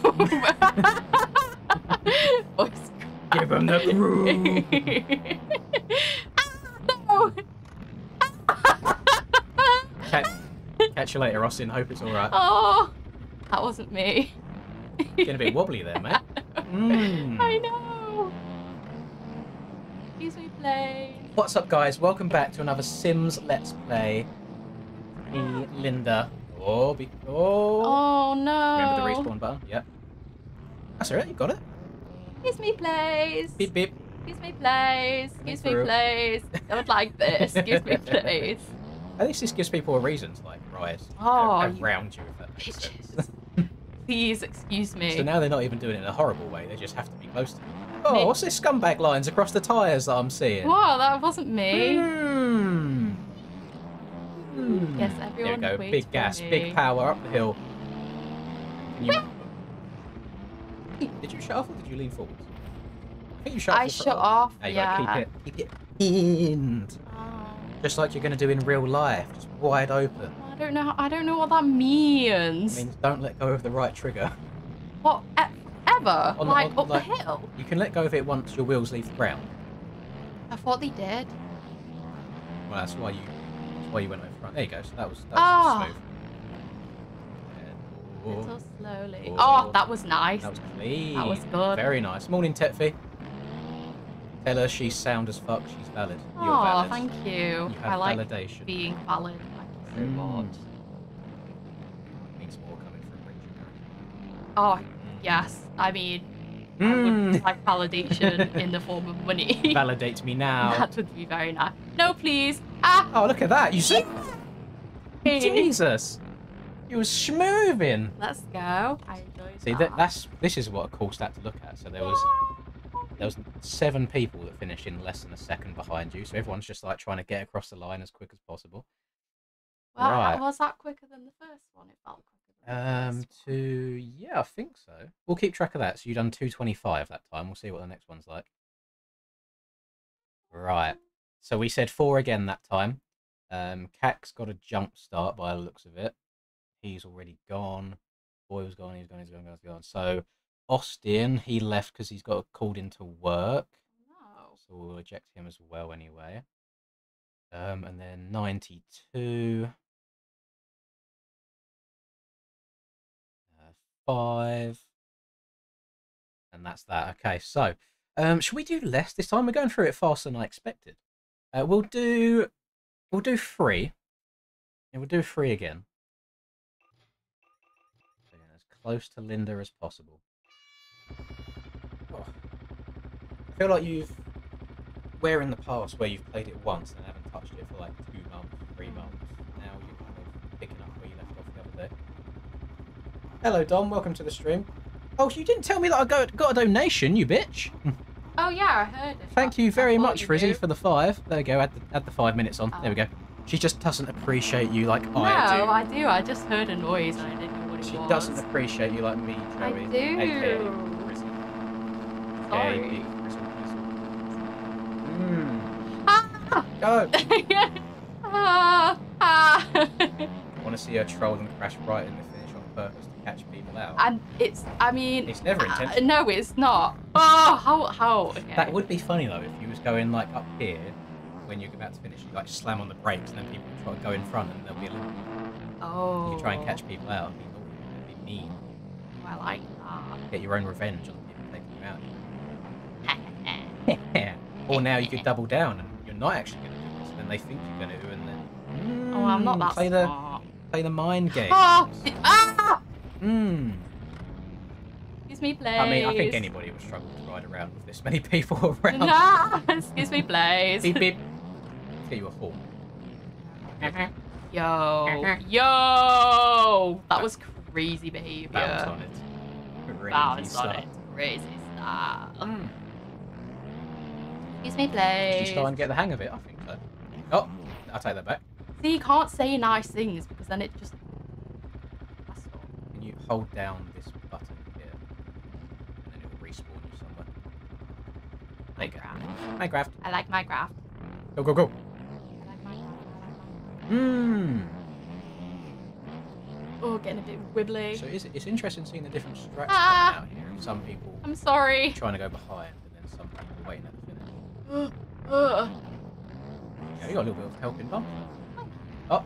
Voice. Give him the croom. No. Catch you later, Austin. Hope it's all right. Oh, that wasn't me. Getting a bit wobbly there, mate. I know. Excuse me, play. What's up, guys? Welcome back to another Sims Let's Play. Me, Linda. Oh. Oh no. Remember the respawn button? Yep. That's alright. You got it. Excuse me, please. Beep beep. Excuse me, please. Excuse me, through. please. I would like this. Excuse me, please. At least this gives people a reason to like ride around you, if that makes sense. Please excuse me. So now they're not even doing it in a horrible way. They just have to be close to you. Oh, Me. what's this scumbag lines across the tyres that I'm seeing? Whoa, that wasn't me. Yes, There we everyone go. waits Big for gas, me. big power up the hill. Can you... Did you shut off or did you lean forward? I think you shut off. I the shut throttle. off, There you yeah. go. Keep it pinned. Oh, Just like you're going to do in real life. Just wide open. I don't know what that means. It means don't let go of the right trigger. What? Ever? On- like on- up like- the hill? You can let go of it once your wheels leave the ground. I thought they did. Well, that's why you went over front. There you go. So that was Ah. smooth. A Oh, little slowly. Oh. Oh, that was nice. that was clean. That was good. Very nice. Morning, Tetfi. Tell her she's sound as fuck. She's valid. You're Oh, valid. thank you. You have I like validation. being valid. Thank you so much. Means more coming from Richard. Oh, yes. I mean, I would like validation in the form of money. Validate me now. That would be very nice. No, please. Ah! Oh, look at that. You see? Jesus. You was schmoving. Let's go. I enjoyed See, that. this is what a cool stat to look at. So there was 7 people that finished in less than a second behind you. So everyone's just like trying to get across the line as quick as possible. Well, right. was that quicker than the first one? It felt quicker than the first one. Yeah, I think so. We'll keep track of that. So you've done 2:25 that time. We'll see what the next one's like. Right. So we said 4 again that time. Cac's got a jump start by the looks of it. He's already gone. Boy was gone. He's gone. So Austin, he left because he's got called into work. No. So we'll eject him as well anyway. And then 92. 5. And that's that. Okay, so should we do less this time? We're going through it faster than I expected. We'll do 3. Yeah, we'll do 3 again. So, yeah, as close to Linda as possible. Oh. I feel like where in the past where you've played it once and haven't touched it for like 2 months, 3 months, now you're kind of picking up where you left off the other day. Hello, Dom. Welcome to the stream. Oh, you didn't tell me that I got a donation, you bitch. Oh yeah, I heard it. Thank you very much, you Frizzy, do. for the 5. There we go. Add the 5 minutes on. Oh. There we go. She just doesn't appreciate you like No, I do. I do. I just heard a noise and I didn't know what it She was. doesn't appreciate you like me, I Joey. do. AKA Frizzy. Sorry. Big Frizzle Ah! Go. Ah! Want to see her troll and crash right in the finish on purpose to catch people out? And I mean... It's never intentional. No, it's not. Oh, how? Okay. That would be funny though if you was going like up here when you're about to finish, you like slam on the brakes and then people try to go in front and there'll be a little... Oh. You try and catch people out. It'd be mean. Oh, I like that. Get your own revenge on the people taking you out. Or now you could double down and you're not actually going to do this. then they think you're going to, and then... Oh, I'm not that play smart. the mind game. Ah! Excuse me, please. I mean, I think anybody would struggle to ride around with this many people around. Nah, excuse me, please. Beep, beep. Let's get you a horn. Yo! That was crazy behaviour. Bounce on it. Bounce on it. Crazy stuff. Excuse me, Did please. you start and get the hang of it? I think so. Oh, I'll take that back. See, you can't say nice things because then it just... Can you hold down this button here? And then it will respawn you somewhere. Minecraft. Minecraft. I like Minecraft. Go, go, go. I like Minecraft. Oh, getting a bit wibbly. So it's interesting seeing the different strats Ah! coming out here. Some people I'm sorry. trying to go behind, and then some people waiting at the finish. Ugh. Yeah, you got a little bit of help in bump. Oh,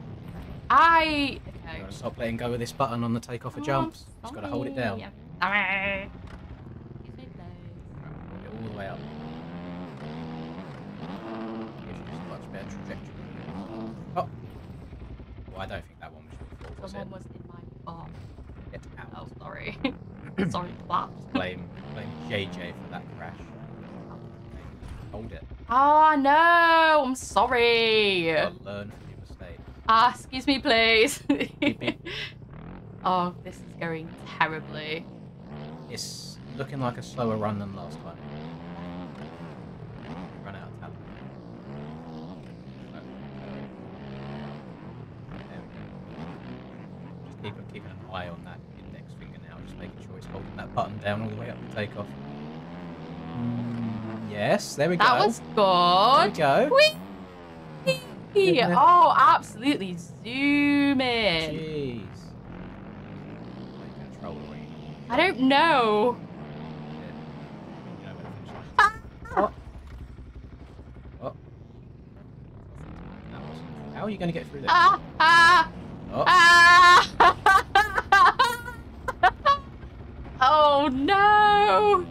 Okay. you gotta stop letting go of this button on the takeoff of jumps. Just gotta hold it down. Yeah. Sorry. Excuse me, please. Hold it all the way up. Gives you just a much better trajectory. Oh. Well, I don't think that one was your fault, was it? Someone was in my bar. Get out. Oh, sorry. Sorry, claps. Blame JJ for that crash. Hold it. Oh, no. I'm sorry. You gotta learn from your mistake. Excuse me, please. Beep, beep. Oh, this is going terribly. It's looking like a slower run than last time. Run out of talent. Just keeping an eye on that index finger now, just making sure it's holding that button down all the way up to takeoff. Yes, there we go. That was There we good. go. Whee! Goodness. Oh, absolutely. Zoom in. Jeez. Control the ring. I don't know. You know where to finish. Oh. Oh. That was... How are you going to get through this? Ah! Oh. Oh no!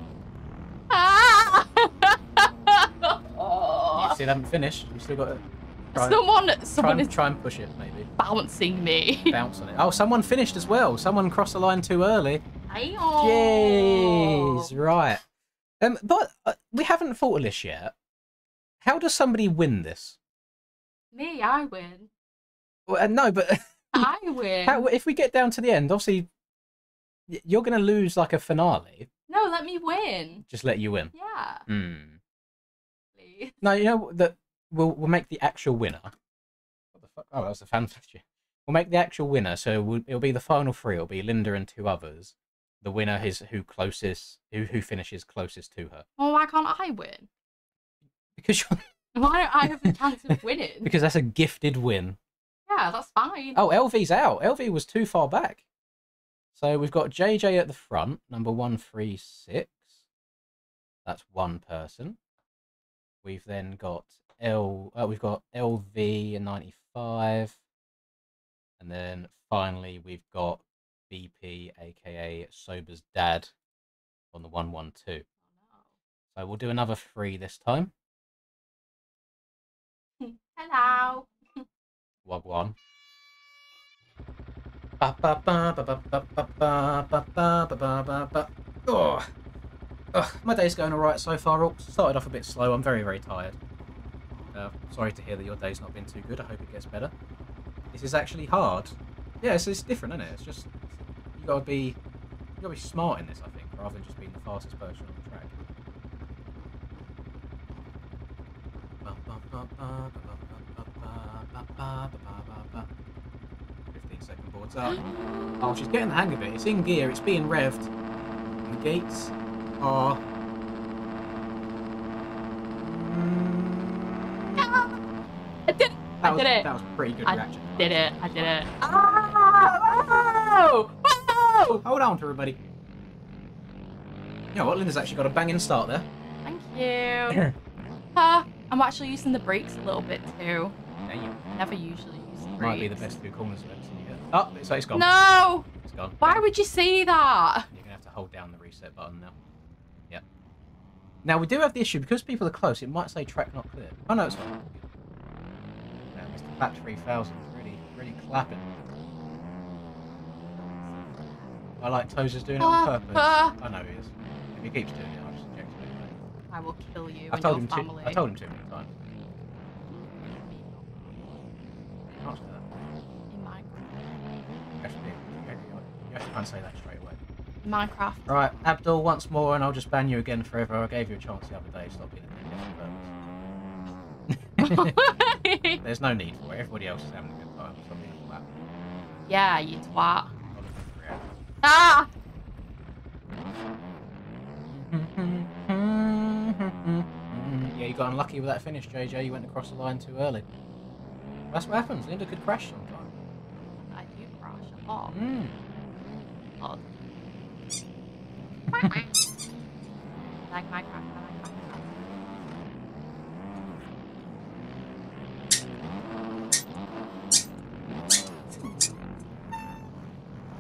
Ah! You still haven't finished. You still got to Someone is try and push it, maybe. bouncing me. Bounce on it. Oh, someone finished as well. Someone crossed the line too early. Ayo. Jeez, right. But we haven't thought of this yet. How does somebody win this? Me, I win. Well, no, but I win. if we get down to the end, obviously you're going to lose like a finale. No, let me win. Just let you win. Yeah. Please. No, you know that we'll make the actual winner. What the fuck? Oh, that was a fan fetch. We'll make the actual winner. So it'll be the final three. It'll be Linda and two others. The winner is who finishes closest to her. Well, why can't I win? Because you're... Why don't I have a chance of winning? because that's a gifted win. Yeah, that's fine. Oh, LV's out. LV was too far back. So we've got JJ at the front, number 136. That's one person. We've then got we've got LV in 95. And then finally we've got BP, aka Sober's dad, on the 112. So we'll do another 3 this time. Hello. Wagwan. Oh, my day's going alright so far. Started off a bit slow. I'm very, very tired. Sorry to hear that your day's not been too good. I hope it gets better. This is actually hard. Yeah, it's different, isn't it? It's just you gotta be smart in this, I think, rather than just being the fastest person on the track. 15-second boards up. Oh, she's getting the hang of it. It's in gear. It's being revved. And the gates are... I did it. I did it. That was a pretty good reaction. I did it. Oh! Oh! Hold on to everybody. You know what? Linda's actually got a banging start there. Thank you. I'm actually using the brakes a little bit too. There you I never usually use the brakes. might be the best 2 corners I've ever seen you get. Oh, it's gone. No! It's gone. Why would you say that? You're going to have to hold down the reset button now. Yep. Now, we do have the issue, because people are close, it might say track not clear. Oh, no, it's fine. Clapped 3,000. Really clapping. I like Toes is doing it on purpose. I know he is. If he keeps doing it, I'll just inject him anyway. I will kill you I and told your him family. I told him too many times. Can't say that. In Minecraft. You have to can't say that straight away. Minecraft. Right, Abdul, once more, and I'll just ban you again forever. I gave you a chance the other day. Stop being a dickhead. There's no need for it. Everybody else is having a good time. Stop being a twat. Yeah, you twat. Not looking for it. Ah! Yeah, you got unlucky with that finish, JJ. You went across the line too early. That's what happens. Linda could crash sometime. I do crash a lot. Odd. Like Minecraft.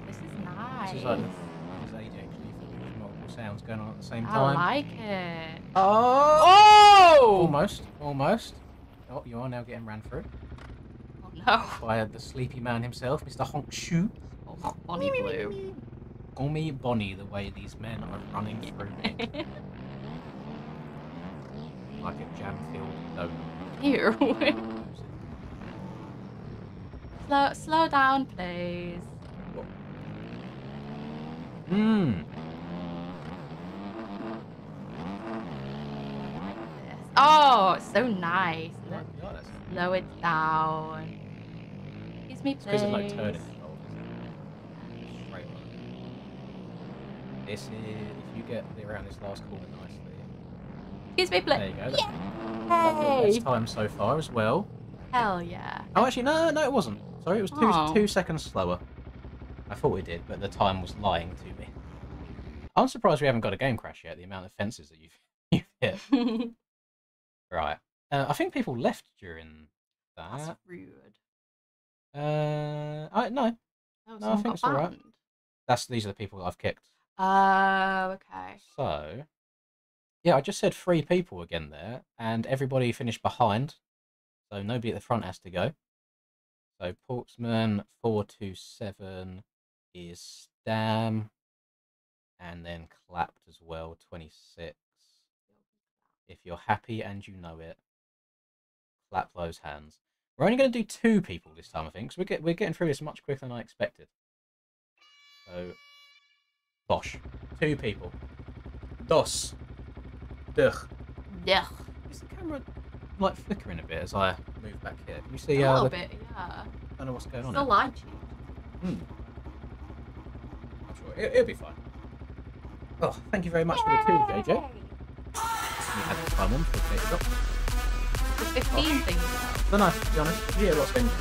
This is nice. This is like this age actually for multiple sounds going on at the same I time. like it. Oh! Almost. Oh, you are now getting ran through Oh no. by the sleepy man himself, Mr. Honk Shoe. Oh, Bonnie Blue. Call me Bonnie the way these men are running through me. Like a jam-filled donut. Ew. Slow down, please. Oh, it's so nice. Slow it down. Excuse me, please. Because it's like turning involved, isn't it? Straight on. This is, if you get around this last corner nicely. Excuse me, please. There you go. Yay! Best time so far as well. Hell yeah. Oh, actually, no, it wasn't. Sorry, it was Oh. 2 seconds slower. I thought we did, but the time was lying to me. I'm surprised we haven't got a game crash yet, the amount of fences that you've hit. Right. I think people left during that. That's rude. No, No, I think it's alright. These are the people that I've kicked. Oh, okay. So, yeah, I just said 3 people again there, and everybody finished behind, so nobody at the front has to go. So Portsman 427 is Stam, and then clapped as well 26. If you're happy and you know it, clap those hands. We're only going to do 2 people this time, I think, because we're getting through this much quicker than I expected. So, bosh. 2 people. Dos. Duh. Yeah. Is the camera like flickering a bit as I move back here? Can you see? A little bit, yeah. I don't know what's going on. Still Here. light. I'm sure it'll be fine. Oh, thank you very much for the 2, JJ. You had the time on for the cake. The 15 things. No, to be honest, yeah, lots of engines.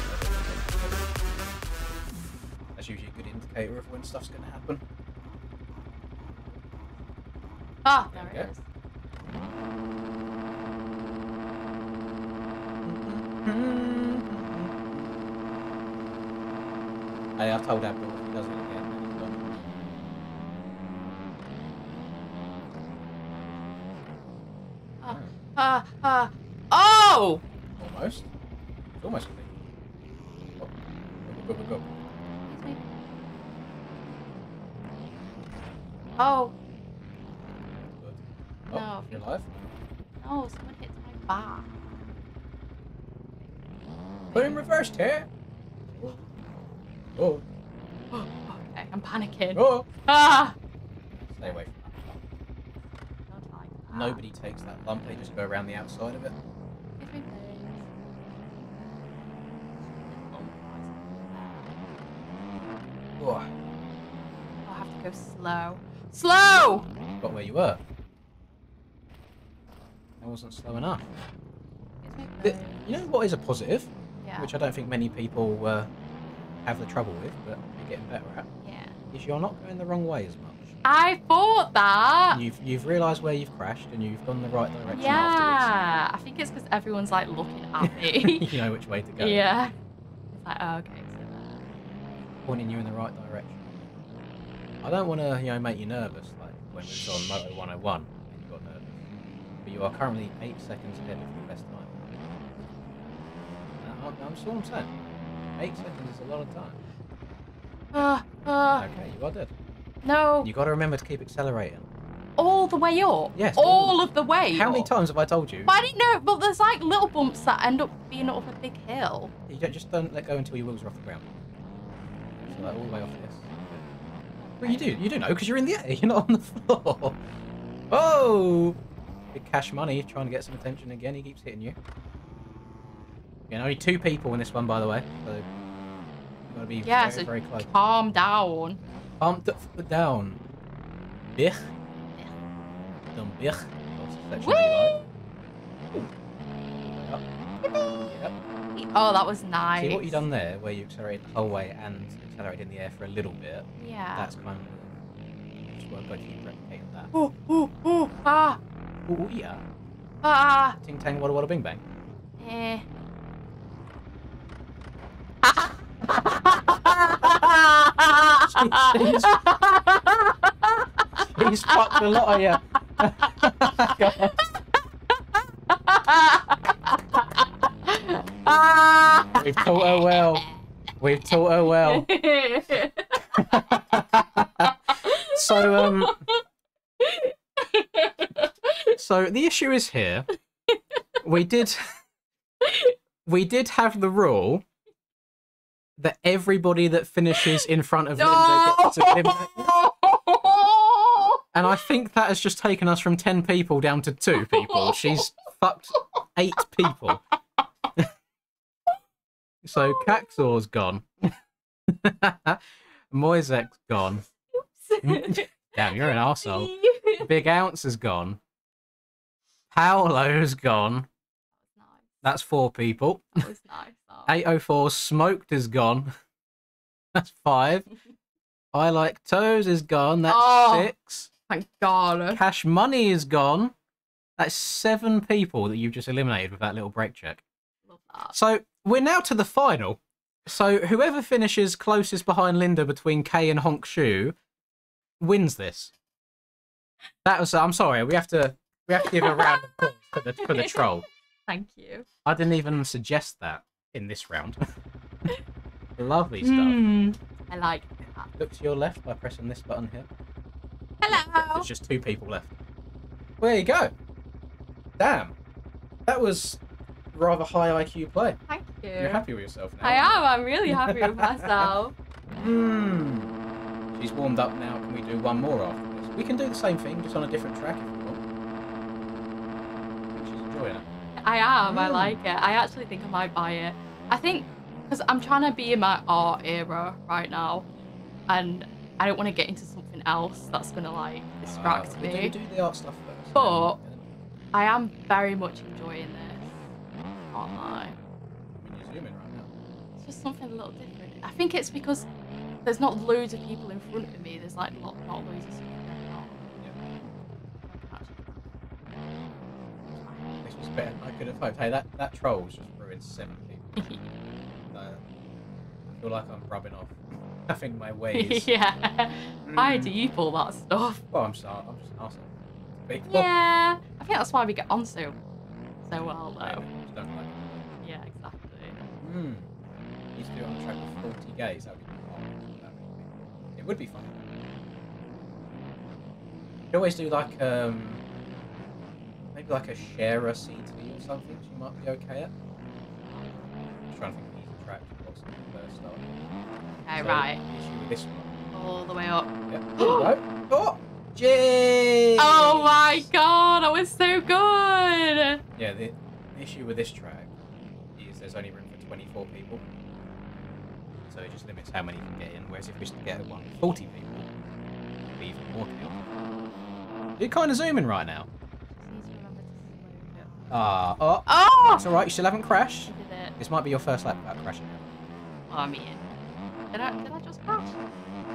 That's usually a good indicator of when stuff's going to happen. Ah, There there we it go. is. Hey, I've told Abdul if he does it again, then he's done. Oh! Almost. It's almost complete. Go. Oh, Good. No, Oh, you're alive. no, someone hit my back. Put in reverse here. Oh. Okay, I'm panicking. Oh. Ah! Stay away from Don't like that. that. Nobody takes that lump, they just go around the outside of it. Give me things. Oh. I'll have to go slow. Slow! Got where you were. That wasn't slow enough. Give me The, things. you know what is a positive, Yeah. which I don't think many people have the trouble with, but you're getting better at, Yeah. is you're not going the wrong way as much. I thought that. You've realised where you've crashed and you've gone the right direction Yeah. I think it's because everyone's like looking at afterwards. me. You know which way to go. Yeah. It's like, oh, okay, so there. Pointing you in the right direction. I don't want to, make you nervous, like when we was on Moto 101 and you got nervous. But you are currently 8 seconds ahead of your best time. That's all I'm saying. 8 seconds is a lot of time. Okay, you are dead. No. You got to remember to keep accelerating. All the way up? Yes. All of the way How many up? times have I told you? But I didn't know. But there's like little bumps that end up being up a big hill. You just don't let go until your wheels are off the ground. So like all the way off this. Well, you do know because you're in the air. You're not on the floor. Oh! Big Cash Money trying to get some attention again. He keeps hitting you. Yeah, only 2 people in this one, by the way. So you've got to be very, very close. Calm down. Calm down. Bich. Done bich. Whee! Yep. Oh, that was nice. See what you done there, where you accelerated the whole way and accelerated in the air for a little bit? Yeah. That's kind of just work. Got to keep replicating that. Ooh, ah. Oh yeah. Ah. Ting tang, wada wada, bing bang. Eh. He's fucked a lot of you. We've taught her well. We've taught her well. So the issue is here. We did have the rule that everybody that finishes in front of Linda gets eliminated. And I think that has just taken us from 10 people down to 2 people. She's fucked 8 people. So Caxor's gone. Moisek's gone. Damn, you're an arsehole. Big Ounce is gone. Paolo's gone. Nice. That's 4 people. That was nice. 804 Smoked is gone. That's 5. I Like Toes is gone. That's 6. Thank God. Cash Money is gone. That's 7 people that you've just eliminated with that little brake check. Love that. So we're now to the final. So whoever finishes closest behind Linda between Kay and Honk Shoe wins this. That was. I'm sorry. We have to give a round of applause for the troll. Thank you. I didn't even suggest that in this round. Lovely stuff. I like that. Look to your left by pressing this button here. Hello. There's just 2 people left. Well, there you go. Damn. That was rather high IQ play. Thank you. You're happy with yourself now? I am. I'm really happy with myself. She's warmed up now. Can we do one more after this? We can do the same thing, just on a different track if you want. I think she's enjoying it. I am. I like it. I actually think I might buy it. I think because I'm trying to be in my art era right now, and I don't want to get into something else that's gonna like distract me. Do the art stuff first. But I am very much enjoying this. Can't lie. I mean, you're zooming right now. It's just something a little different. I think it's because there's not loads of people in front of me. There's like not loads of stuff going on. This was better than I could have hoped. Hey, that troll's just ruined 7 people. I feel like I'm rubbing off. I think my ways. Yeah. Why do you pull that stuff? Well, I'm just an arsehole. Yeah. I think that's why we get on so well though. Just don't like it. Yeah, exactly. Used to do it on a track with 40 gays. That would be fun. It would be fun. You always do like maybe like a sharer CT or something. She might be okay at. Just trying to think of easy track. What's the first start? Okay, So, right. Issue with this one. All the way up. Yep. There we go. Oh, Jay! Oh my god, that was so good! Yeah, the issue with this track is there's only room for 24 people. So it just limits how many you can get in, whereas if we get one with 40 people, it'll be even more chaotic. You're kind of zooming right now. Oh, Oh! it's alright, you still haven't crashed. I did it. This might be your first lap without crashing. Oh, I'm in. Did I just crash?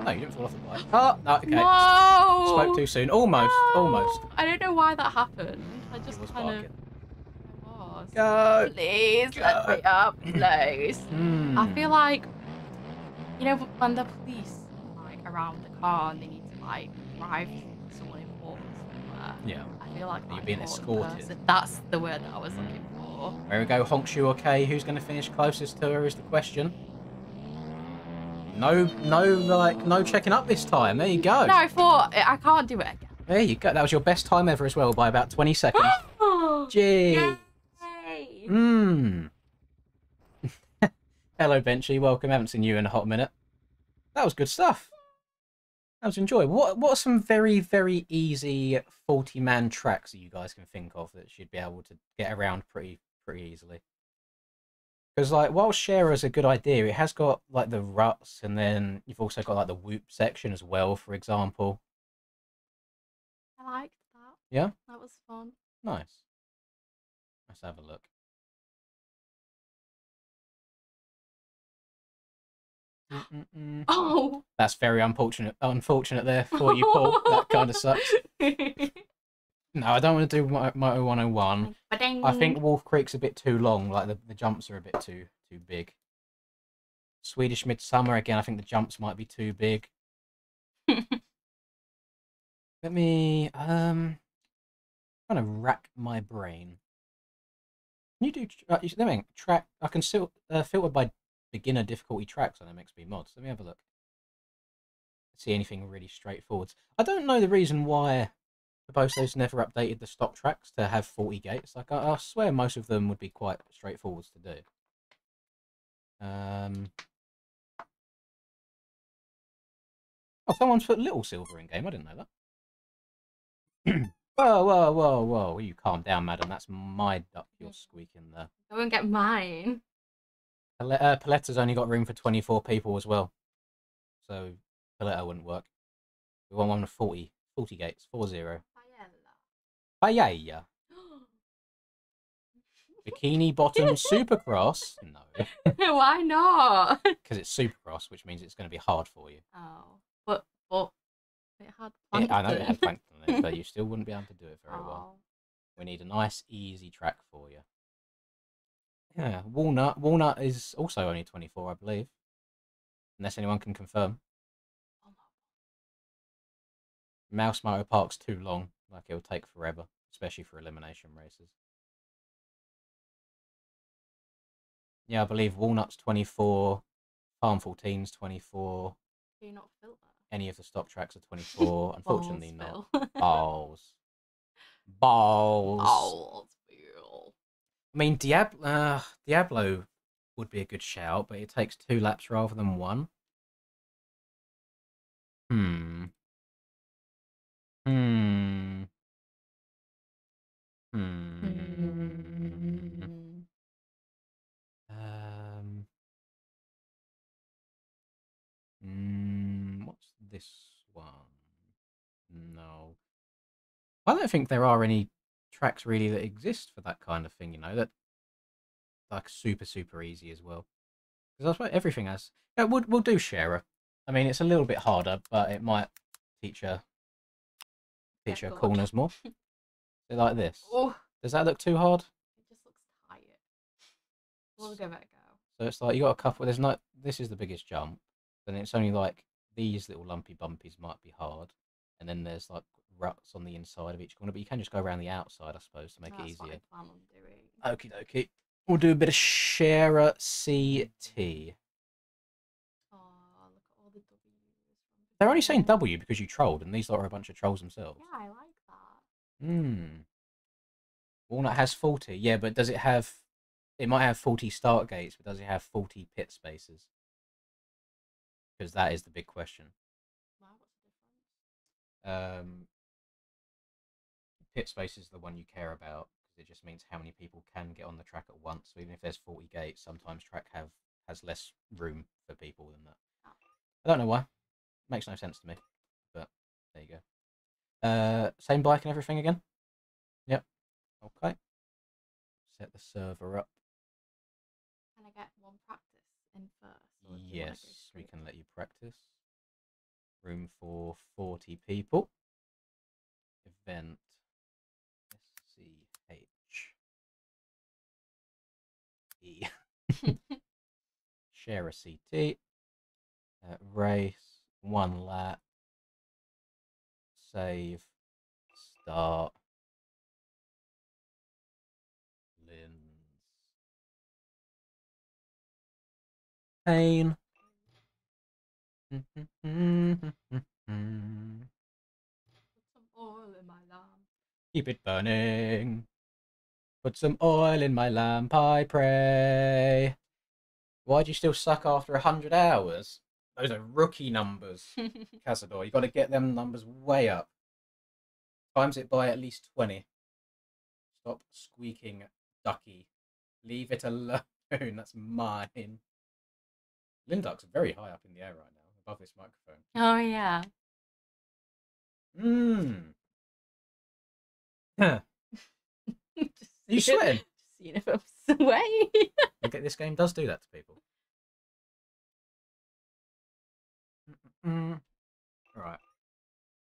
No, you didn't fall off the bike. Oh, no, okay. No! Spoke too soon. Almost, No! almost. I don't know why that happened. I just was kind of... barking. I was. Go! Please, Go. let me up, please. Hmm. I feel like, you know, when the police like around the car and they need to like drive someone important somewhere. Yeah. I feel like You're that being important escorted. person- That's the word that I was looking for. before. There we go. Honkshu okay. Who's going to finish closest to her is the question. No, no checking up this time. There you go. No, I thought I can't do it again. There you go. That was your best time ever as well by about 20 seconds. Gee. Yay! Hello, Benchy. Welcome. Haven't seen you in a hot minute. That was good stuff. That was enjoyable. What are some very, very easy 40-man tracks that you guys can think of that you'd be able to get around pretty easily? Because, like, while Shara's a good idea, it has got, like, the ruts, and then you've also got, like, the whoop section as well, for example. I liked that. Yeah? That was fun. Nice. Let's have a look. Oh! That's very unfortunate there for you, Paul. That kind of sucks. No, I don't want to do Moto 101. I think Wolf Creek's a bit too long. Like, the jumps are a bit too big. Swedish Midsummer, again, I think the jumps might be too big. Let me, trying to rack my brain. Can you do, track, I can still filter by beginner difficulty tracks on MXB mods. Let me have a look. See anything really straightforward. I don't know the reason why Boso's never updated the stock tracks to have 40 gates. Like, I swear most of them would be quite straightforward to do. Oh, someone's put Little Silver in game. I didn't know that. Whoa. Will you calm down, madam? That's my duck you're squeaking there. I won't get mine. Paletta's only got room for 24 people as well. So, Paletta wouldn't work. We want one with 40 gates. 40. Paella. Bikini Bottom Supercross? No. Why not? Because it's Supercross, which means it's going to be hard for you. Oh, but it had plankton. I know it had plankton in it, but you still wouldn't be able to do it very well. We need a nice, easy track for you. Yeah, Walnut. Walnut is also only 24, I believe. Unless anyone can confirm. Mouse Motor Park's too long. Like, it'll take forever, especially for elimination races. Yeah, I believe Walnut's 24, Farm 14's 24. Do you not filter? Any of the stock tracks are 24. Unfortunately, Balls, not. Balls. Balls. Bill. I mean, Diablo would be a good shout, but it takes 2 laps rather than 1. What's this one? No. I don't think there are any tracks really that exist for that kind of thing, you know, that like super easy as well. Because I suppose everything has. Yeah, we'll do Sharer. I mean, it's a little bit harder, but it might teach her corners more. So like this. Oh. Does that look too hard? It just looks tight. We'll give it a go. So it's like you got a couple. There's no. This is the biggest jump. Then it's only like these little lumpy bumpies might be hard, and then there's like ruts on the inside of each corner. But you can just go around the outside, I suppose, to make it easier. That's what I plan on doing. Okie dokie. We'll do a bit of Sharer CT. Oh, look at all the W's. They're only saying W because you trolled, and these lot are a bunch of trolls themselves. Yeah, I like that. Walnut has 40. Yeah, but does it have... It might have 40 start gates, but does it have 40 pit spaces? Because that is the big question. Wow, what's the difference? Pit space is the one you care about, because it just means how many people can get on the track at once. So even if there's 40 gates, sometimes track has less room for people than that. Oh. I don't know why. Makes no sense to me, but there you go. Same bike and everything again? Yep. Okay. Set the server up. Can I get one practice in first? Or Yes, we can let you practice. Room for 40 people. Event SCHE. Share a CT. Race. 1 lap. Save. Start. Lynn. pain. Put some oil in my lamp. Keep it burning. Put some oil in my lamp, I pray. Why'd you still suck after 100 hours? Those are rookie numbers, Cazador. You got to get them numbers way up. Times it by at least 20. Stop squeaking, ducky. Leave it alone. That's mine. Linduck's very high up in the air right now, above this microphone. Oh, yeah. Are you sweating? Just seeing if I'm sweating. Okay, this game does do that to people. Right.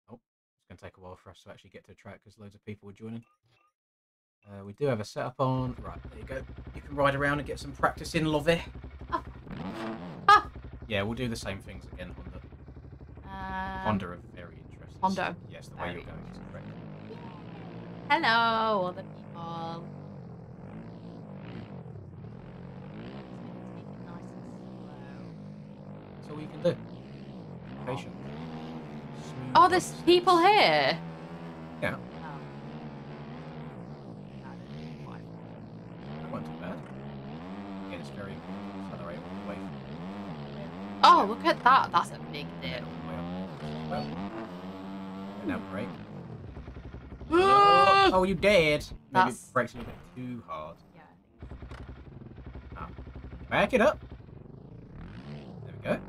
Oh, it's going to take a while for us to actually get to the track because loads of people are joining. We do have a setup on. Right, there you go. You can ride around and get some practice in, Lovey. Oh. Ah. Yeah, we'll do the same things again, Honda. Honda are very interesting. Honda. Yes, the way you're going is correct. Hello, other people. That's all you can do. Patient. Oh, there's people here. Yeah. Oh. That wasn't too bad. Again, it's very accelerated away from Oh, look at that. That's a big dip. well. Now brake. Oh, you dead. Maybe That's... brakes a little bit too hard. Yeah. Oh. Back it up. There we go.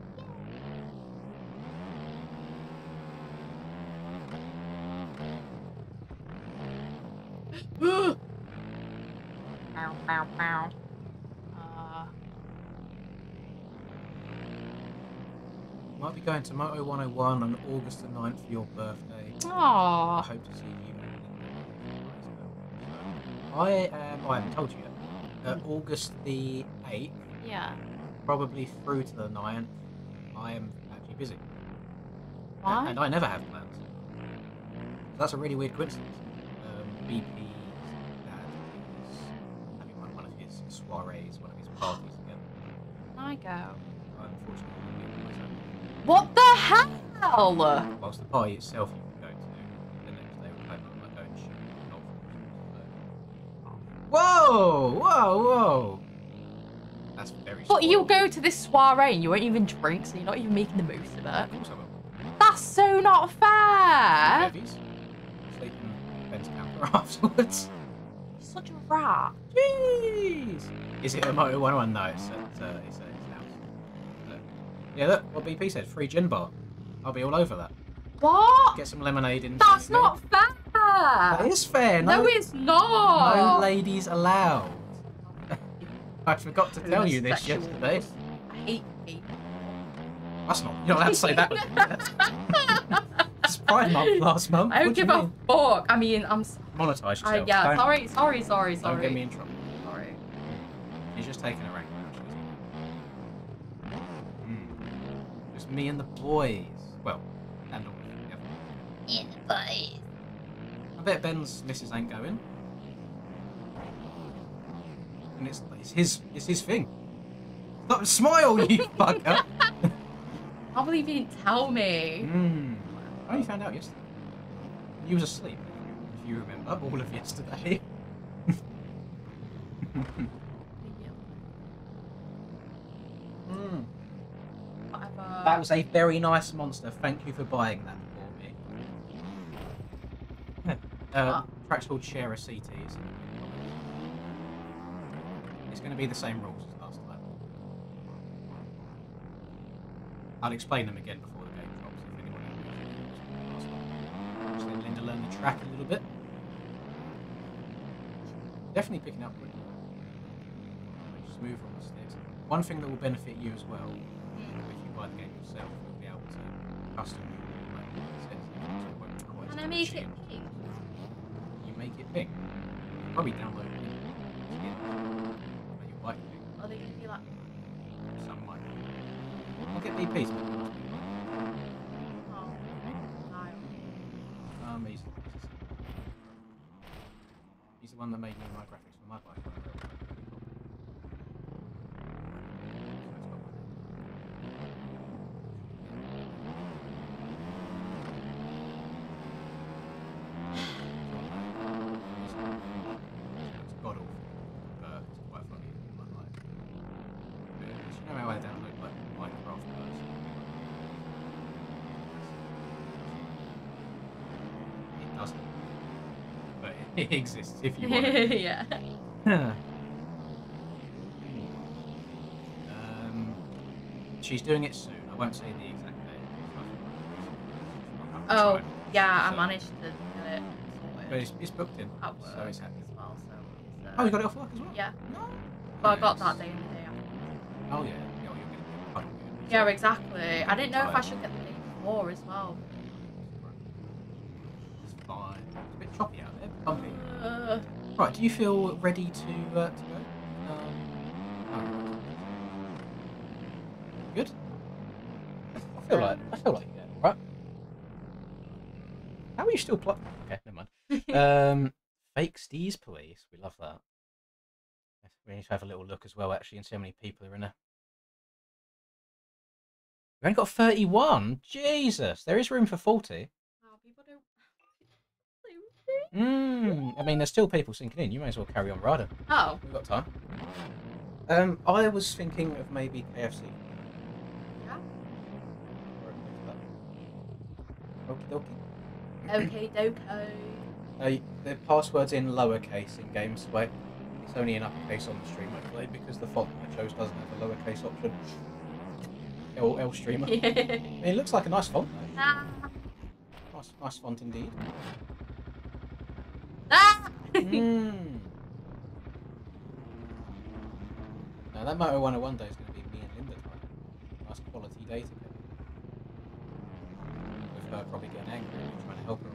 Bow, bow, bow. Might be going to Moto 101 on August the 9th for your birthday. I Aww. hope to see you. I haven't told you yet. August the 8th, Yeah. probably through to the 9th, I am actually busy. Why? And I never have plans. That's a really weird coincidence. BP's dad is having one of his soirees, one of his parties again. I go. Unfortunately, What the hell? whilst the party itself you can go to, the next day we're planning on like going shooting, not Whoa! Whoa! Whoa! That's very. But you spoiled. go to this soiree and you won't even drink, so you're not even making the most of it. Of course I will. That's so not fair. Bevies. Sleep in Ben's camper afterwards. You're such a rat. Jeez! Is it a Moto 101? No, it's at his house. Look. Yeah, look, what BP said, free gin bar. I'll be all over that. What? Get some lemonade in. That's not fair. That is fair. No, it's not. No ladies allowed. I forgot to tell you this Sexual. yesterday. I hate people. That's not. You're not allowed to say that. It's Pride Month last month. I don't What do give you a mean? fuck. I mean, I'm. Monetize yourself. Yeah, Don't- sorry. Don't get me in trouble. Sorry. He's just taking a rank match. Just me and the boys. Well, and all of them. In the boys. I bet Ben's missus ain't going. And it's his thing. Stop, smile, you fucker. I can't believe you didn't tell me. I only found out yesterday. You was asleep, if you remember, all of yesterday. Whatever. That was a very nice monster. Thank you for buying that for me. Track's called Share a CT. It's going to be the same rules as last time. I'll explain them again before the game drops if anyone else. Just let Linda learn the track a little bit. Definitely picking up quickly. Smooth on the sticks. One thing that will benefit you as well, if you buy the game yourself, you'll be able to custom your sticks. Can I make it pink? You make it pink. You probably download it. But you like it pink. Are they gonna be like? Some might. I'll get BP's. Oh, no. Easy. He's the one that made me my graphics for my bike. It exists if you want it. Yeah. She's doing it soon. I won't say the exact date. Oh, yeah, I So- managed to get it But sorted it's booked in, at work so it's happening. as well. So it's, Oh, you got it off work as well? Yeah. No. Well, I got Nice. that day and the day after. Oh yeah. Yeah, well, you're gonna get Yeah, exactly. I didn't know if I should get the day before as well. It's fine. It's a bit choppy out there. Bumpy. Uh, Right. Do you feel ready to go? Alright. Good. I feel like you get it, right? How are you still plot? Okay, never mind. Fake Steez Police. We love that. We need to have a little look as well, actually, and see how many people are in there. We've only got 31. Jesus, there is room for 40. oh, people don't. I mean, there's still people sinking in. You may as well carry on riding. Oh. We've got time. I was thinking of maybe KFC. Yeah. Okie dokie. Okay, doko. The password's in lowercase in Gamesway. It's only in uppercase on the stream, actually, because the font I chose doesn't have a lowercase option. L streamer. Yeah. It looks like a nice font, though. Ah. Nice font indeed. Ah. Now that Moto 101 day is going to be me and Linda time. Nice quality day together. With her probably getting angry and me trying to help her.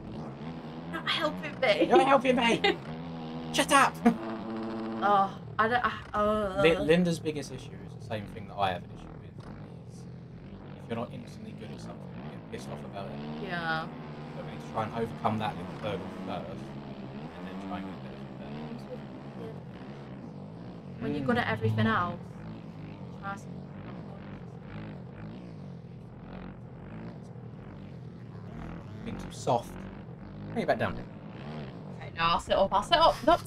Not helping me. You're helping me! Shut up! Oh, I don't. Linda's biggest issue is the same thing that I have an issue with. Is if you're not instantly good at something, you get pissed off about it. Yeah. So we need to try and overcome that little hurdle first, and then try and get better from there. When you're good at everything else, try something. Being too soft. Bring it back down. Okay, no, I'll sit up. No, don't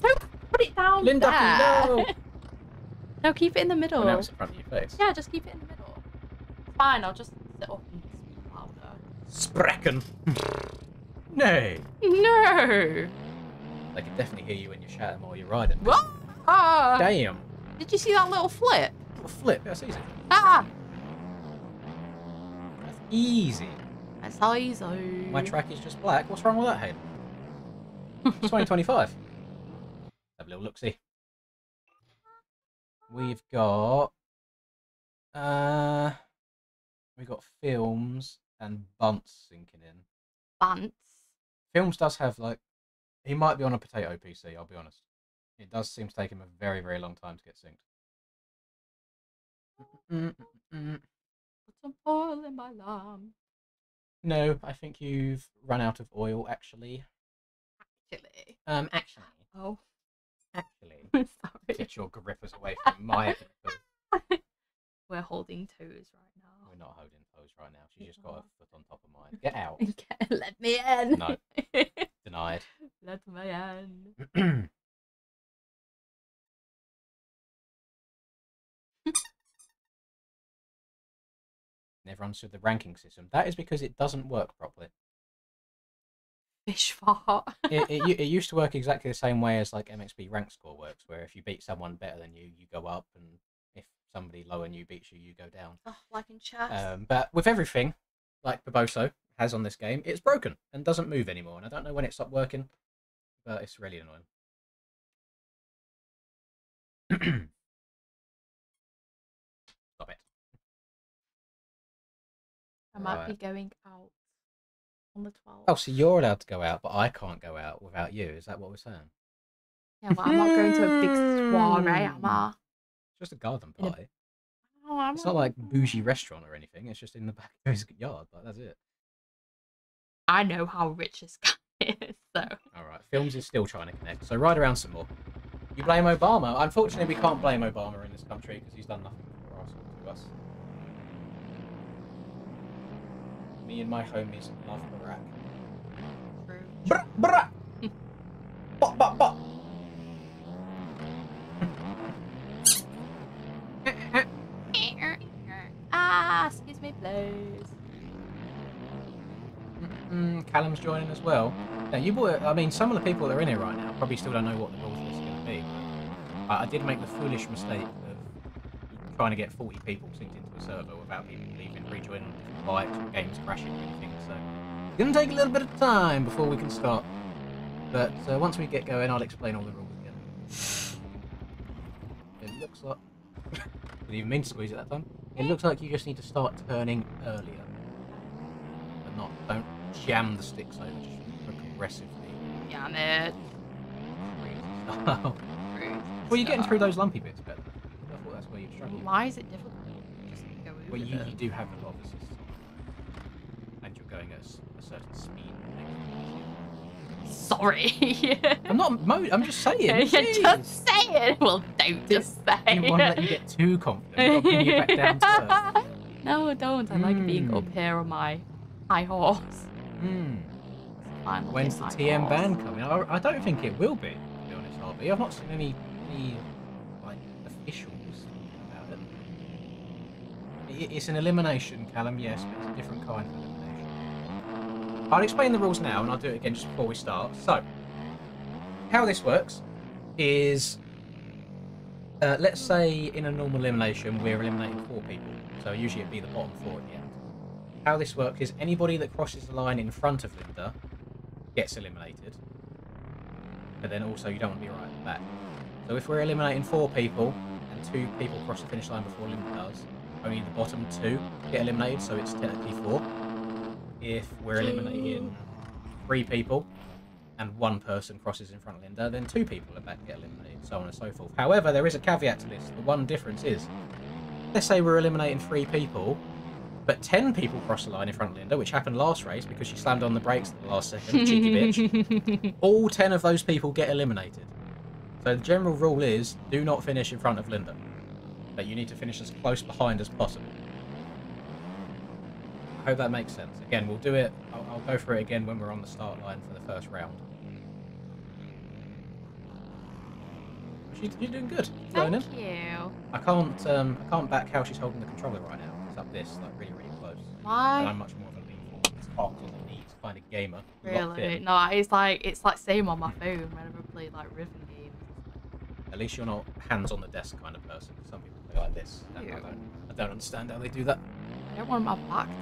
put it down Linda, there. no! No, keep it in the middle. Oh, now it's in front of your face. Yeah, just keep it in the middle. It's fine, I'll just sit up and speak louder. Sprechen! Nay! No! They can definitely hear you when you're shouting while you're riding. What? Ah! Damn! Did you see that little flip? Little flip, that's easy. Ah! That's easy. That's how easy. My track is just black. What's wrong with that, Hayden? It's 2025. Have a little look-see. We've got films and bunts sinking in. Bants. Films does have like he might be on a potato PC, I'll be honest. It does seem to take him a very, very long time to get synced. Put some oil in my lamp. No, I think you've run out of oil actually. Actually. Actually. Oh. Actually. Sorry. Get your grippers away from my grippers. We're holding toes right now. We're not holding toes right now. She's just got her foot on top of mine. Get out. Let me in. No. Denied. Let me in. Never understood the ranking system. That is because it doesn't work properly. Fish fart. It used to work exactly the same way as like MXP rank score works, where if you beat someone better than you, you go up, and if somebody lower than you beats you, you go down. Oh, like in chess. But with everything, like Boboso has on this game, it's broken and doesn't move anymore, and I don't know when it stopped working, but it's really annoying. Stop it. I might Right. be going out on the 12th. Oh, so you're allowed to go out, but I can't go out without you. Is that what we're saying? Yeah, well, I'm not going to a big soiree, am I? It's just a garden In a- party. Oh, I'm It's not like bougie restaurant or anything. It's just in the back of his yard. Like that's it. I know how rich this guy is, so. All right. Films is still trying to connect. So ride around some more. You blame Obama. Unfortunately, we can't blame Obama in this country because he's done nothing for us or to us. Me and my homies love Barack. True. Barack. Bop bop bop. Ah, excuse me, please. Callum's joining as well. Now, I mean, some of the people that are in here right now probably still don't know what the rules list is going to be. But I did make the foolish mistake of trying to get 40 people synced into a server without people leaving, rejoining different bikes or games crashing or anything. So it's going to take a little bit of time before we can start. But once we get going, I'll explain all the rules again. It looks like... Didn't even mean to squeeze it that time. It looks like you just need to start turning earlier. But don't jam the sticks over, just progressively. Damn it. Well, you're getting through those lumpy bits better. I thought that's where you struggle. Why is it difficult? Just go over Well, you them. do have a lot of assist. And you're going at a certain speed. Sorry. I'm just saying. You're just saying. Well, don't just say. I didn't want to let you get too confident. I've got to bring you back down to earth. No, don't. I like being up here on my high horse. When's the TM ban coming? I don't think it will be, to be honest, Harvey. I've not seen any like officials about it. It's an elimination, Callum, yes, but it's a different kind of elimination. I'll explain the rules now, and I'll do it again just before we start. So, how this works is, let's say in a normal elimination, we're eliminating 4 people. So usually it'd be the bottom 4 at the end. How this works is anybody that crosses the line in front of Linda gets eliminated. But then also you don't want to be right at the back. So if we're eliminating 4 people and 2 people cross the finish line before Linda does, only the bottom 2 get eliminated, so it's technically 4. If we're eliminating 3 people and 1 person crosses in front of Linda, then 2 people at back get eliminated, so on and so forth. However, there is a caveat to this. The one difference is, let's say we're eliminating 3 people, but 10 people cross the line in front of Linda, which happened last race because she slammed on the brakes at the last second, cheeky bitch. All 10 of those people get eliminated. So the general rule is, do not finish in front of Linda. But you need to finish as close behind as possible. I hope that makes sense. Again, we'll do it, I'll go through it again when we're on the start line for the first round. You're doing good. Thank you. I can't back how she's holding the controller right now. It's up this, like really close. Why? And I'm much more of a lean forward, on the knees kind of gamer. Really? No, it's like same on my phone whenever I play like rhythm games. At least you're not hands on the desk kind of person. Some people play like this. And I don't understand how they do that. I don't want my back to...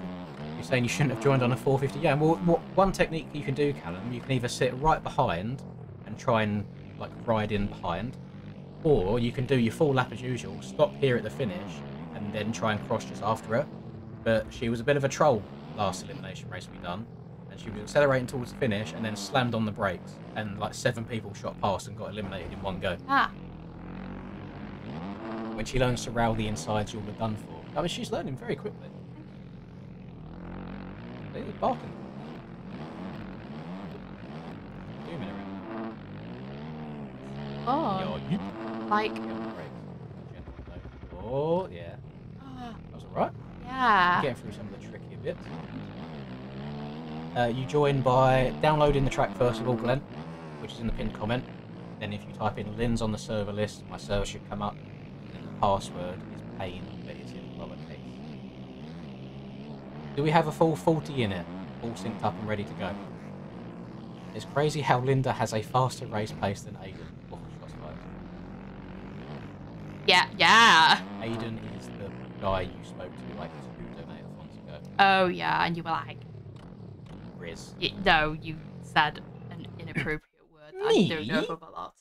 You're saying you shouldn't have joined on a 450? Yeah, well, one technique you can do, Callum, you can either sit right behind and try and like ride in behind, or you can do your full lap as usual, stop here at the finish, and then try and cross just after her. But she was a bit of a troll last elimination race we done, and she was accelerating towards the finish and then slammed on the brakes, and like 7 people shot past and got eliminated in one go. Ah. When she learns to rowl the insides, you'll be done for. I mean, she's learning very quickly. They're barking. 2 minute round. Oh. Yo, Like... Oh, yeah. That was alright. Yeah. Getting through some of the trickier bits. You join by downloading the track first of all, Glenn, which is in the pinned comment. Then if you type in Lynn's on the server list, my server should come up. And the password is pain, but it's in lowercase. Do we have a full 40 in it? All synced up and ready to go. It's crazy how Linda has a faster race pace than Aiden. Oh, shots fired. Yeah. Aiden is the guy you spoke to like 2 donated months ago. Oh, yeah, and you were like... Riz. No, you said an inappropriate word. Me? I don't know if I've got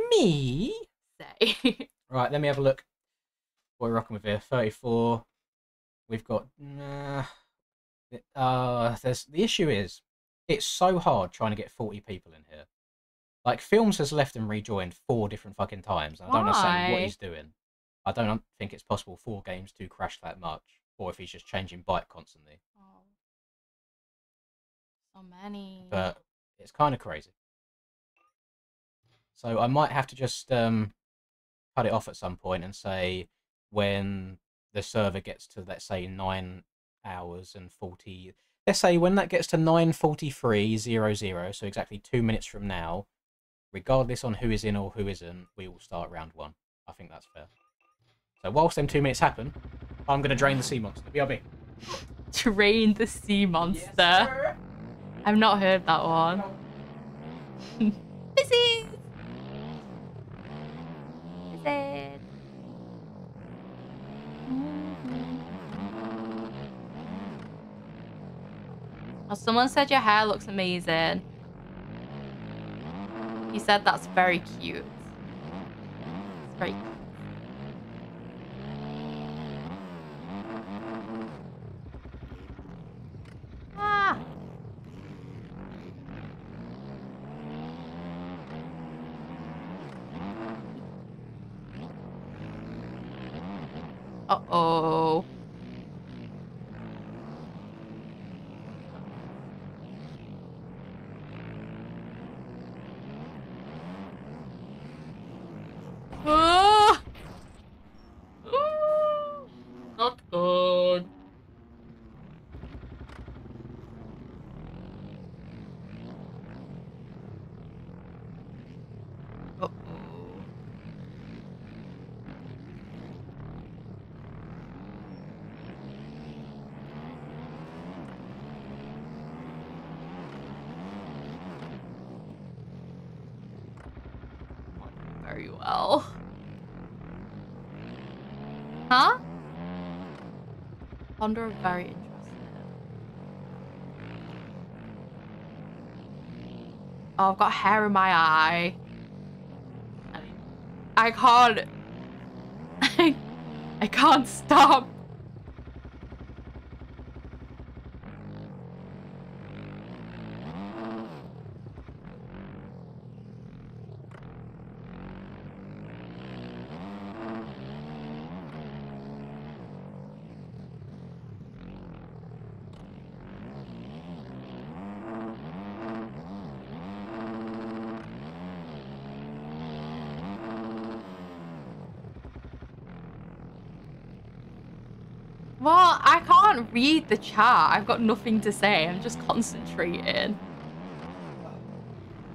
Me? that to say. Right, let me have a look. What we're rocking with here. 34. We've got... the issue is, it's so hard trying to get 40 people in here. Like, Films has left and rejoined 4 different fucking times. I don't understand what he's doing. I don't think it's possible 4 games to crash that much, or if he's just changing bike constantly. Oh. So many. But it's kind of crazy. So I might have to just cut it off at some point and say when the server gets to, let's say, 9 hours and 40... Let's say when that gets to 9:43:00, so exactly 2 minutes from now, regardless on who is in or who isn't, we will start round 1. I think that's fair. So whilst them 2 minutes happen, I'm going to drain the sea monster. BRB. Drain the sea monster. Yes, sir. I've not heard that one. Busy. Busy. Oh, someone said your hair looks amazing. He said that's very cute. It's very cute. Ah. Uh-oh. Ah! Ooh, not good. Uh-oh. Very well. Huh? Honda are very interested. Oh, I've got hair in my eye. I can't. I can't stop. Well, I can't read the chat. I've got nothing to say. I'm just concentrating.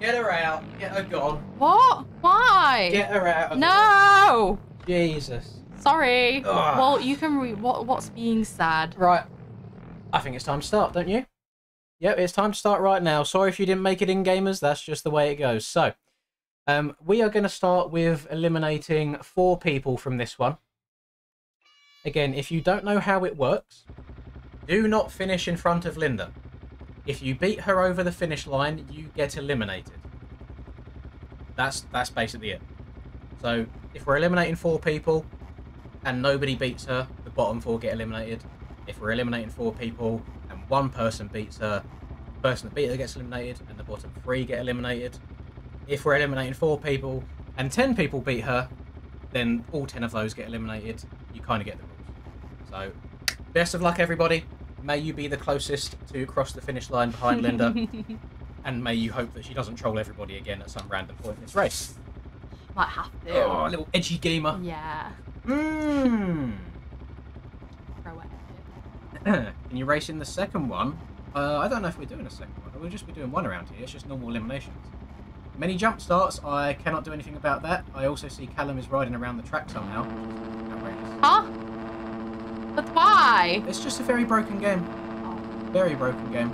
Get her out. Get her gone. What? Why? Get her out of No! here. Jesus. Sorry. Ugh. Well, you can read what's being said. Right. I think it's time to start, don't you? Yep, it's time to start right now. Sorry if you didn't make it in, gamers. That's just the way it goes. So, we are going to start with eliminating 4 people from this one. Again, if you don't know how it works, do not finish in front of Linda. If you beat her over the finish line, you get eliminated. That's basically it. So, if we're eliminating 4 people and nobody beats her, the bottom 4 get eliminated. If we're eliminating 4 people and 1 person beats her, the person that beat her gets eliminated and the bottom 3 get eliminated. If we're eliminating 4 people and 10 people beat her, then all 10 of those get eliminated. You kind of get the rules. So, best of luck, everybody. May you be the closest to cross the finish line behind Linda. And may you hope that she doesn't troll everybody again at some random point in this race. Might have to. Oh, a little edgy gamer. Yeah. Mmm. Throw it. Can you race in the second one? I don't know if we're doing a second one. We'll just be doing one around here. It's just normal eliminations. Many jump starts. I cannot do anything about that. I also see Callum is riding around the track somehow. Outrageous. Huh? But why? It's just a very broken game. Very broken game.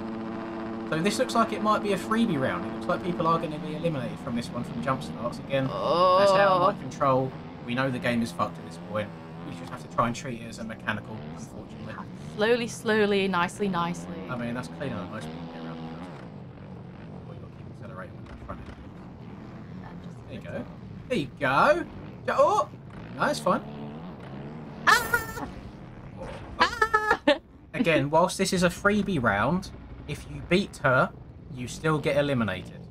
So this looks like it might be a freebie round. It looks like people are going to be eliminated from this one from jump starts. Again, that's out of my control. We know the game is fucked at this point. We just have to try and treat it as a mechanical, unfortunately. Slowly, slowly, nicely. I mean, that's cleaner than most people get around the first one. Or you've got to keep accelerating with the front end. There you go. There you go. Oh! No, it's fine. Ah! Again, whilst this is a freebie round, if you beat her, you still get eliminated.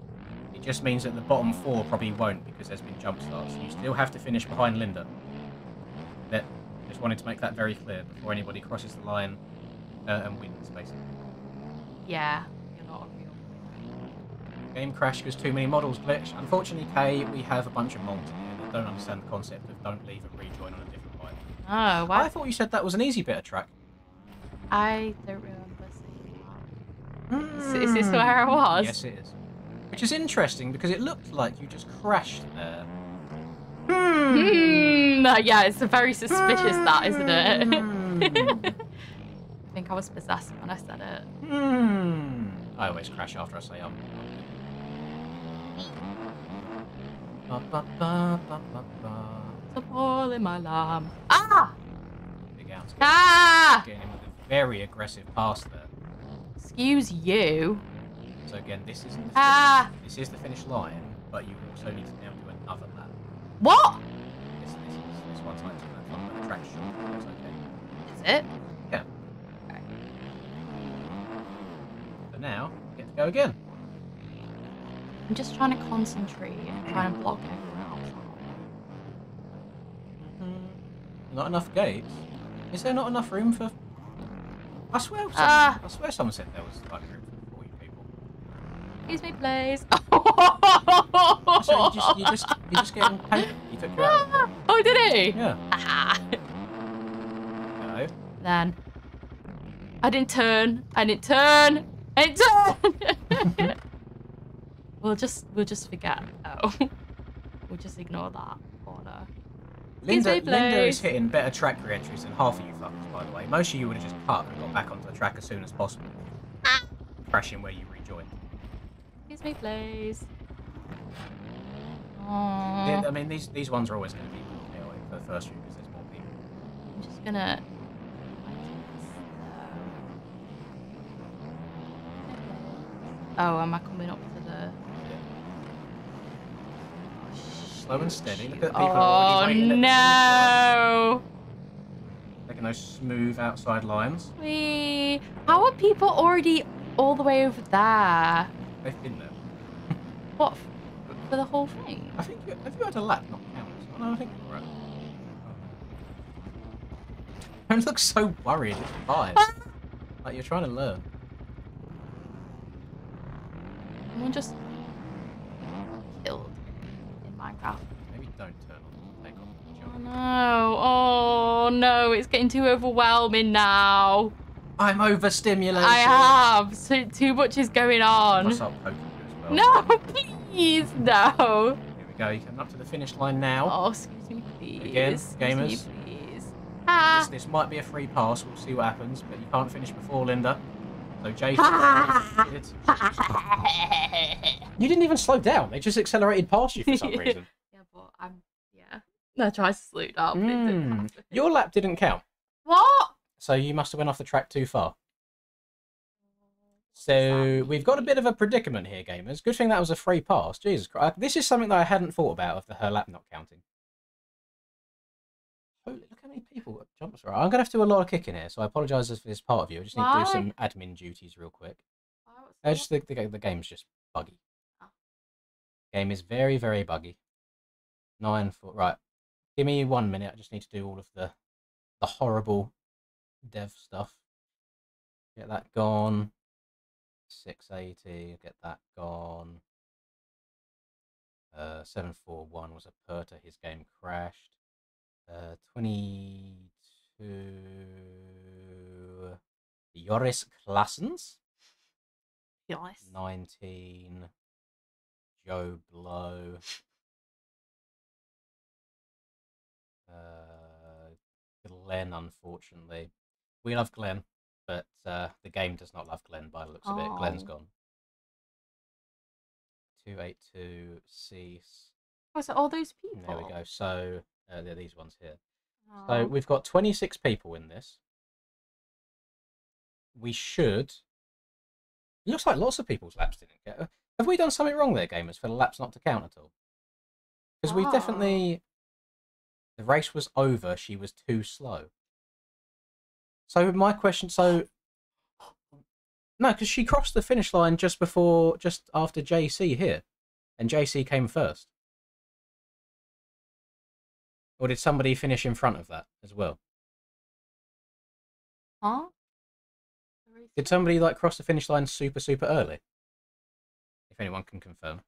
It just means that the bottom 4 probably won't because there's been jump starts. You still have to finish behind Linda. But just wanted to make that very clear before anybody crosses the line and wins, basically. Yeah, you're not a real. Game crash because too many models glitch. Unfortunately, Kay, we have a bunch of monks here that don't understand the concept of don't leave and rejoin on a different bike. Oh, why? I thought you said that was an easy bit of track. I don't remember saying that. Is this where I was? Yes, it is. Which is interesting because it looked like you just crashed there. Yeah, it's very suspicious that, isn't it? I think I was possessed when I said it. I always crash after I say Ba, ba, ba, ba, ba, ba. Stop boiling my lamb. Ah! Big Al's Ah! getting in with a very aggressive pass there. Excuse you. So again, this isn't the Ah! this is the finish line, but you also need to now do another lap. What? This one's like the track short. That's okay. Is it? Yeah. Okay. So now, get to go again. I'm just trying to concentrate and try and block everyone else out. Not enough gates. Is there not enough room for? I swear someone said there was like room for 40 people. Excuse me, please. So you just getting paid. He took you out. Oh, did he? Yeah. Aha. No. Then I didn't turn. I didn't turn. I didn't turn. We'll just forget. Oh, we'll just ignore that corner. Linda is please. hitting better track re-entries than half of you fuckers, by the way. Most of you would have just cut and got back onto the track as soon as possible. Crashing where you rejoined. Excuse me, please. I mean, these ones are always going to be chaotic for the first few because there's more people. I'm just gonna. Oh, am I coming up to the? Slow and steady. Look at the people Oh already waiting at the finish line. no! Taking those smooth outside lines. Wee. How are people already all the way over there? They've been there. What? For the whole thing? I think have you had a lap not count? Oh, no, I think you're right. Don't look so worried. It's fine. Like you're trying to learn. Someone just killed in Minecraft. Maybe don't turn on. Take off the Oh jump. no! Oh no! It's getting too overwhelming now. I'm overstimulated. I have. So, too much is going on. I'll start poking you as well. No, please, no. Here we go. You're coming up to the finish line now. Oh, excuse me, please. Again, Excuse gamers. me, please. Ah. This might be a free pass. We'll see what happens, but you can't finish before Linda. So Jason. You didn't even slow down. They just accelerated past you for some reason. Yeah, but I tried to slow it down, but it didn't happen. Your lap didn't count. What? So you must have went off the track too far. So we've got a bit of a predicament here, gamers. Good thing that was a free pass. Jesus Christ. This is something that I hadn't thought about of her lap not counting. Holy, look how many people jumps right. I'm going to have to do a lot of kicking here, so I apologise for this part of you. I just need to do some admin duties real quick. I just think the game's just buggy. Oh. Game is very, very buggy. 9 foot. Right. Give me 1 minute. I just need to do all of the horrible dev stuff. Get that gone. 680. Get that gone. 741 was a Perta. His game crashed. 22. Joris Klassens. Yes. 19. Joe Blow. Glenn, unfortunately. We love Glenn, but the game does not love Glenn by the looks of it. Glenn's gone. 282 Cease. Oh, so all those people? There we go. So they're these ones here. Oh. So we've got 26 people in this. We should. It looks like lots of people's laps didn't get. Have we done something wrong there, gamers, for the laps not to count at all? Because we definitely. The race was over. She was too slow. So my question. So. No, because she crossed the finish line just after JC here, and JC came first. Or did somebody finish in front of that as well? Huh? Did somebody like cross the finish line super early? If anyone can confirm.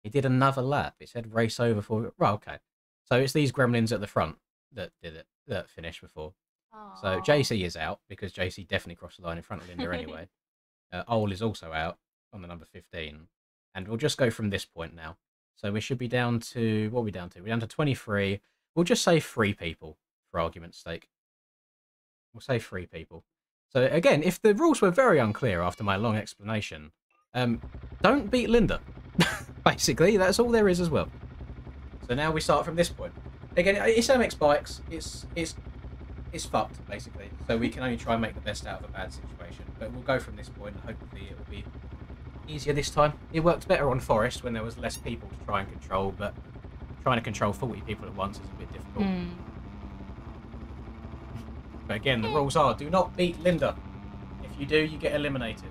He did another lap. It said race over for. Right, okay. So it's these gremlins at the front that did it, that finished before. Aww. So JC is out because JC definitely crossed the line in front of Linda anyway. Ole is also out on the number 15. And we'll just go from this point now. So we should be down to, what are we down to? We're down to 23. We'll just say 3 people for argument's sake. We'll say 3 people. So again, if the rules were very unclear after my long explanation, don't beat Linda. Basically, that's all there is as well. So now we start from this point. Again, it's MX bikes. It's fucked basically. So we can only try and make the best out of a bad situation. But we'll go from this point. And hopefully, it will be easier this time. It worked better on Forest when there was less people to try and control, but trying to control 40 people at once is a bit difficult. But again, the rules are, do not beat Linda. If you do, you get eliminated.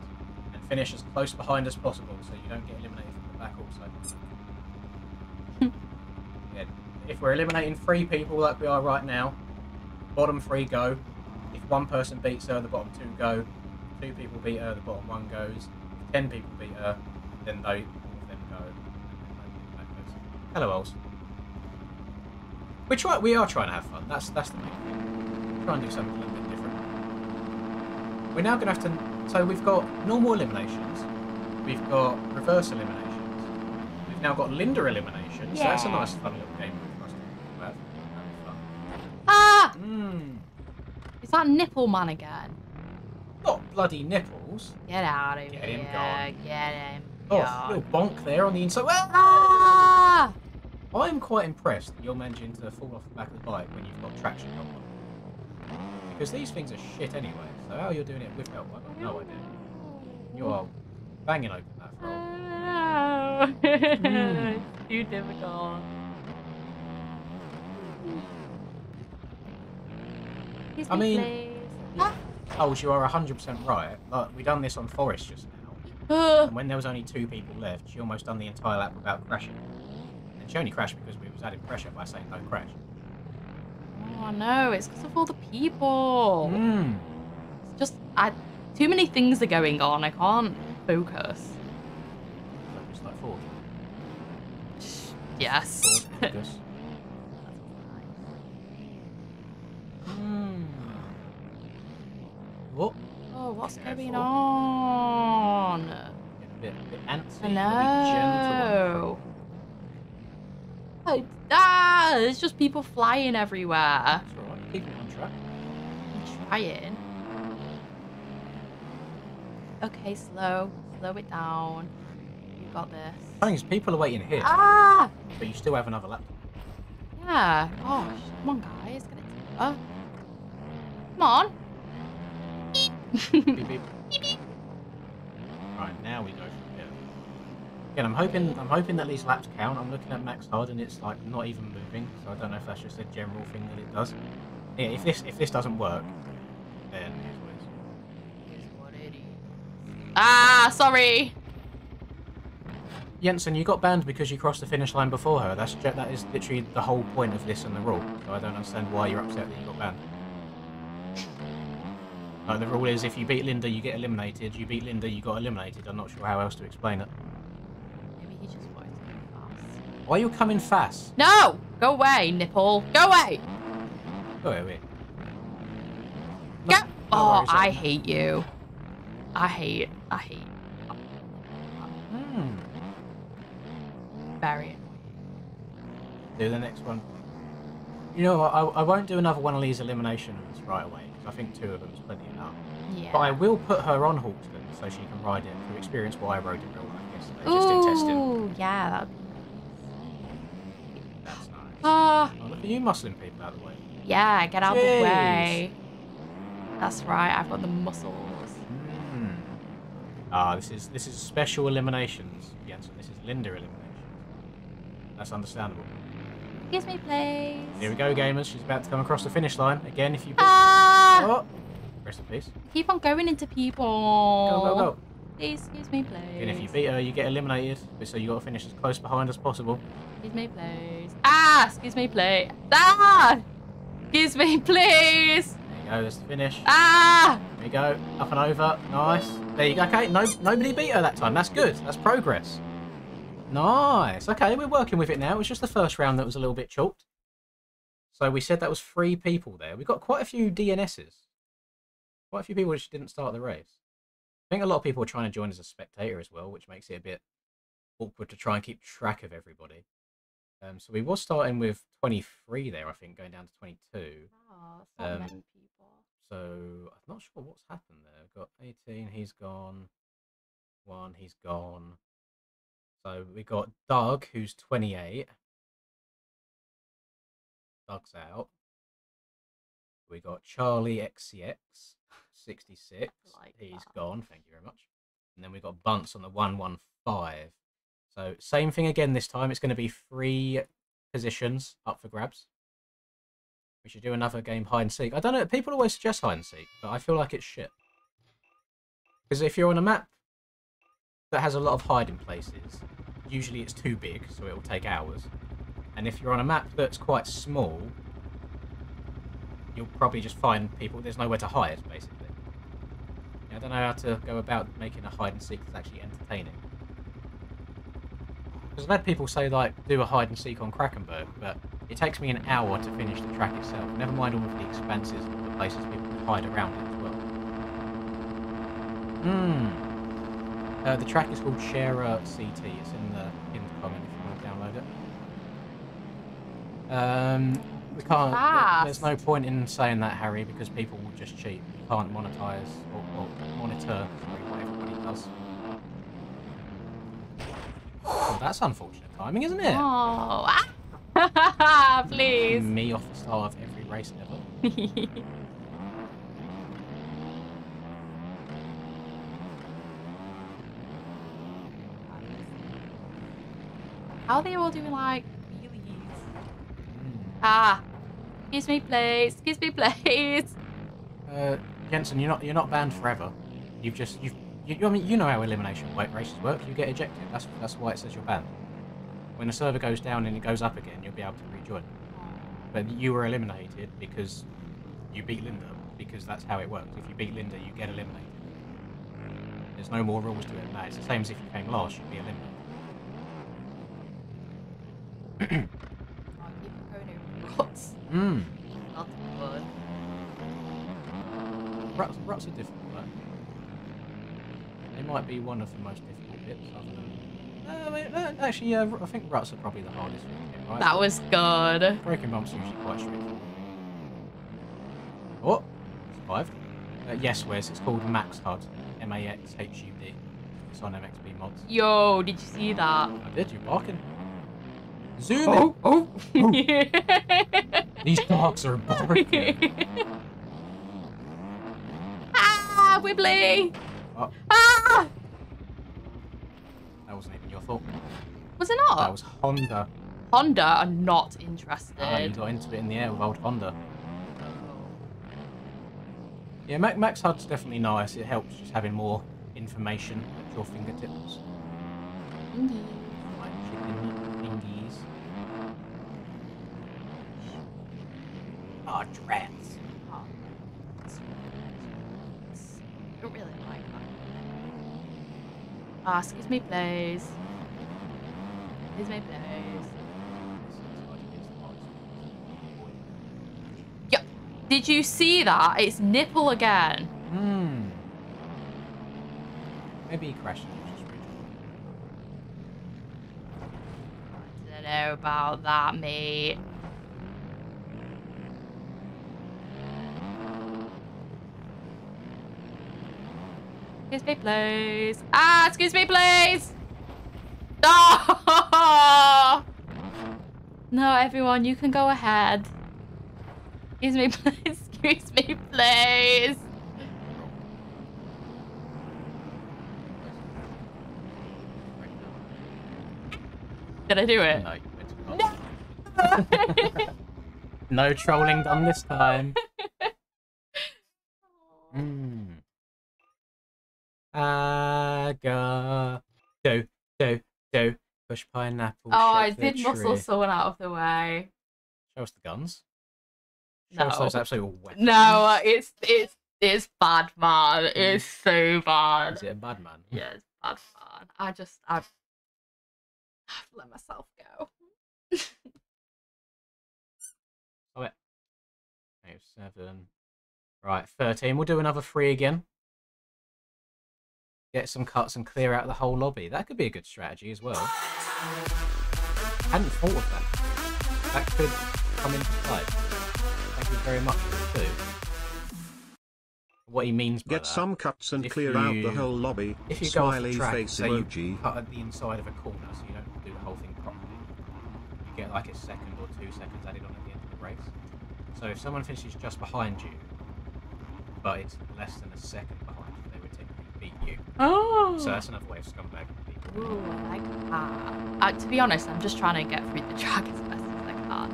And finish as close behind as possible, so you don't get eliminated from the back also. Yeah, if we're eliminating 3 people like we are right now, bottom 3 go. If 1 person beats her, the bottom 2 go. 2 people beat her, the bottom 1 goes. If 10 people beat her, then all of them go. And then goes. Hello, Ols. We are trying to have fun. That's the main thing. Try and do something a little bit different. We're now going to have to... So we've got normal eliminations. We've got reverse eliminations. We've now got Linda eliminations. Yeah. So that's a nice fun little game for us to have. Ah! Is that Nipple Man again? Not bloody nipples. Get out of here. Get him gone. Get him Oh, gone. little bonk there on the inside. Ah! I'm quite impressed that you're managing to fall off the back of the bike when you've got traction help on. Because these things are shit anyway, so how you're doing it with help, I've got no idea. You are banging open that front. It's too difficult. I mean, oh, you are 100% right. Like, we done this on Forest just now, and when there was only 2 people left, she almost done the entire lap without crashing. And she only crashed because we was adding pressure by saying don't crash. Oh no, it's because of all the people. It's just, too many things are going on. I can't focus. Just like forward. Yes. Forward focus. What? Oh, what's Careful. going on? Get a bit antsy. I know. There's just people flying everywhere. That's alright, keep it on track. I'm trying. Okay, slow it down. You got this. The thing is, people are waiting here, Ah! but you still have another lap. Yeah. Gosh, come on, guys, get it together. Come on. Beep, beep. Beep, beep. Right, now we go from here. Again, I'm hoping that these laps count. I'm looking at max hard and it's like not even moving, so I don't know if that's just a general thing that it does. Yeah, if this doesn't work, then here's what it is. Ah, sorry. Jensen, you got banned because you crossed the finish line before her. That is literally the whole point of this and the rule. So I don't understand why you're upset that you got banned. Like, the rule is if you beat Linda, you get eliminated. You beat Linda, you got eliminated. I'm not sure how else to explain it. Maybe he just wanted to go fast. Why are you coming fast? No! Go away, Nipple. Go away! Go away. Go! No Oh, worries, I hate you. I hate. Very annoying. Do the next one. You know what? I won't do another one of these eliminations right away, because I think 2 of them is plenty enough. Yeah. But I will put her on Hawkston so she can ride it to experience what I rode in real life yesterday, just in testing. Ooh, yeah, that'd be That's nice. Ah. Oh, look at you muscling people out of the way. Yeah, get out of Jeez. the way. That's right, I've got the muscles. Ah, this is special eliminations, Jensen. This is Linda eliminations. That's understandable. Excuse me, please. Here we go, gamers. She's about to come across the finish line. Again, if you... Ah! Oh! Rest in peace. Keep on going into people. Go, go, go. Please, excuse me, please. And if you beat her, you get eliminated. So you got to finish as close behind as possible. Excuse me, please. Ah! Excuse me, please. Ah! Excuse me, please. There you go. There's the finish. Ah! There you go. Up and over. Nice. There you go. Okay. Nobody beat her that time. That's good. That's progress. Nice. Okay, we're working with it now. It was just the first round that was a little bit chalked. So we said that was 3 people there. We got quite a few DNSs. Quite a few people which didn't start the race. I think a lot of people are trying to join as a spectator as well, which makes it a bit awkward to try and keep track of everybody. So we was starting with 23 there, I think, going down to 22. Oh, that's not many people. So I'm not sure what's happened there. We've got 18, he's gone. 1, he's gone. So we got Doug, who's 28. Doug's out. We got Charlie XCX, 66. Like He's that. gone. Thank you very much. And then we got Bunce on the 115. So same thing again this time. It's going to be 3 positions up for grabs. We should do another game hide and seek. I don't know. People always suggest hide and seek, but I feel like it's shit. Because if you're on a map that has a lot of hiding places, usually it's too big, so it will take hours. And if you're on a map that's quite small, you'll probably just find people. There's nowhere to hide, basically. I don't know how to go about making a hide and seek that's actually entertaining. Because I've had people say, like, do a hide and seek on Krakenberg, but it takes me an hour to finish the track itself. Never mind all of the expanses and all the places people can hide around it as well. The track is called Sharer CT. It's in the comment if you want to download it. We can't. There's no point in saying that, Harry, because people will just cheat. You can't monetize or monitor what everybody does. Well, that's unfortunate timing, isn't it? Oh, please. Me off the start of every race ever. How are they all doing like wheelies? Excuse me, please. Excuse me, please. Jensen, you're not banned forever. I mean, you know how elimination races work. You get ejected. That's why it says you're banned. When the server goes down and it goes up again, you'll be able to rejoin. But you were eliminated because you beat Linda, because that's how it works. If you beat Linda, you get eliminated. There's no more rules to it now. It's the same as if you came last, you'd be eliminated. Not good. Ruts are difficult, though. They might be one of the most difficult bits, other than... actually, yeah, I think ruts are probably the hardest thing to get, right? That was good. Breaking bumps are usually quite straightforward. Oh, survived. Yes, Wes, it's called Max HUD. MAXHUD. It's on MXB mods. Yo, did you see that? I did, you're barking. Zoom in. Oh. These dogs are barking. Wibbly! Oh. Ah! That wasn't even your fault. Was it not? That was Honda. Honda are not interested. You got into it in the air with old Honda. Yeah, Max HUD's definitely nice. It helps just having more information at your fingertips. Like chicken fingies. Oh, drats. I don't really like that. Excuse me, please. Excuse me, please. Yep. Did you see that? It's nipple again. Maybe he crashed and just I don't know about that, mate. Excuse me, please. Excuse me, please. Oh! No, everyone, you can go ahead. Excuse me, please. Excuse me, please. Did I do it? No, you went to No trolling done this time. Saga. Do. Push pineapple. Oh, I shake the did muscle tree. someone out of the way. Show us the guns. Show us No. those absolute weapons. No, it's bad, man. It's so bad. Is it a bad man? Yeah, it's bad, man. I've let myself go. Oh, it. 7. Right, 13. We'll do another 3 again. Get some cuts and clear out the whole lobby. That could be a good strategy as well. Hadn't thought of that. That could come into play. Thank you very much for the 2. what he means by Get that. some cuts and If clear out the you- whole lobby. If you go off the Smiley track, face say you emoji. cut at the inside of a corner, so you don't do the whole thing properly, you get like a second or 2 seconds added on at the end of the race. So if someone finishes just behind you, but it's less than a second behind you, they would technically beat you. Oh. So that's another way of scumbagging people. Ooh, I like that. To be honest, I'm just trying to get through the track as best as I can.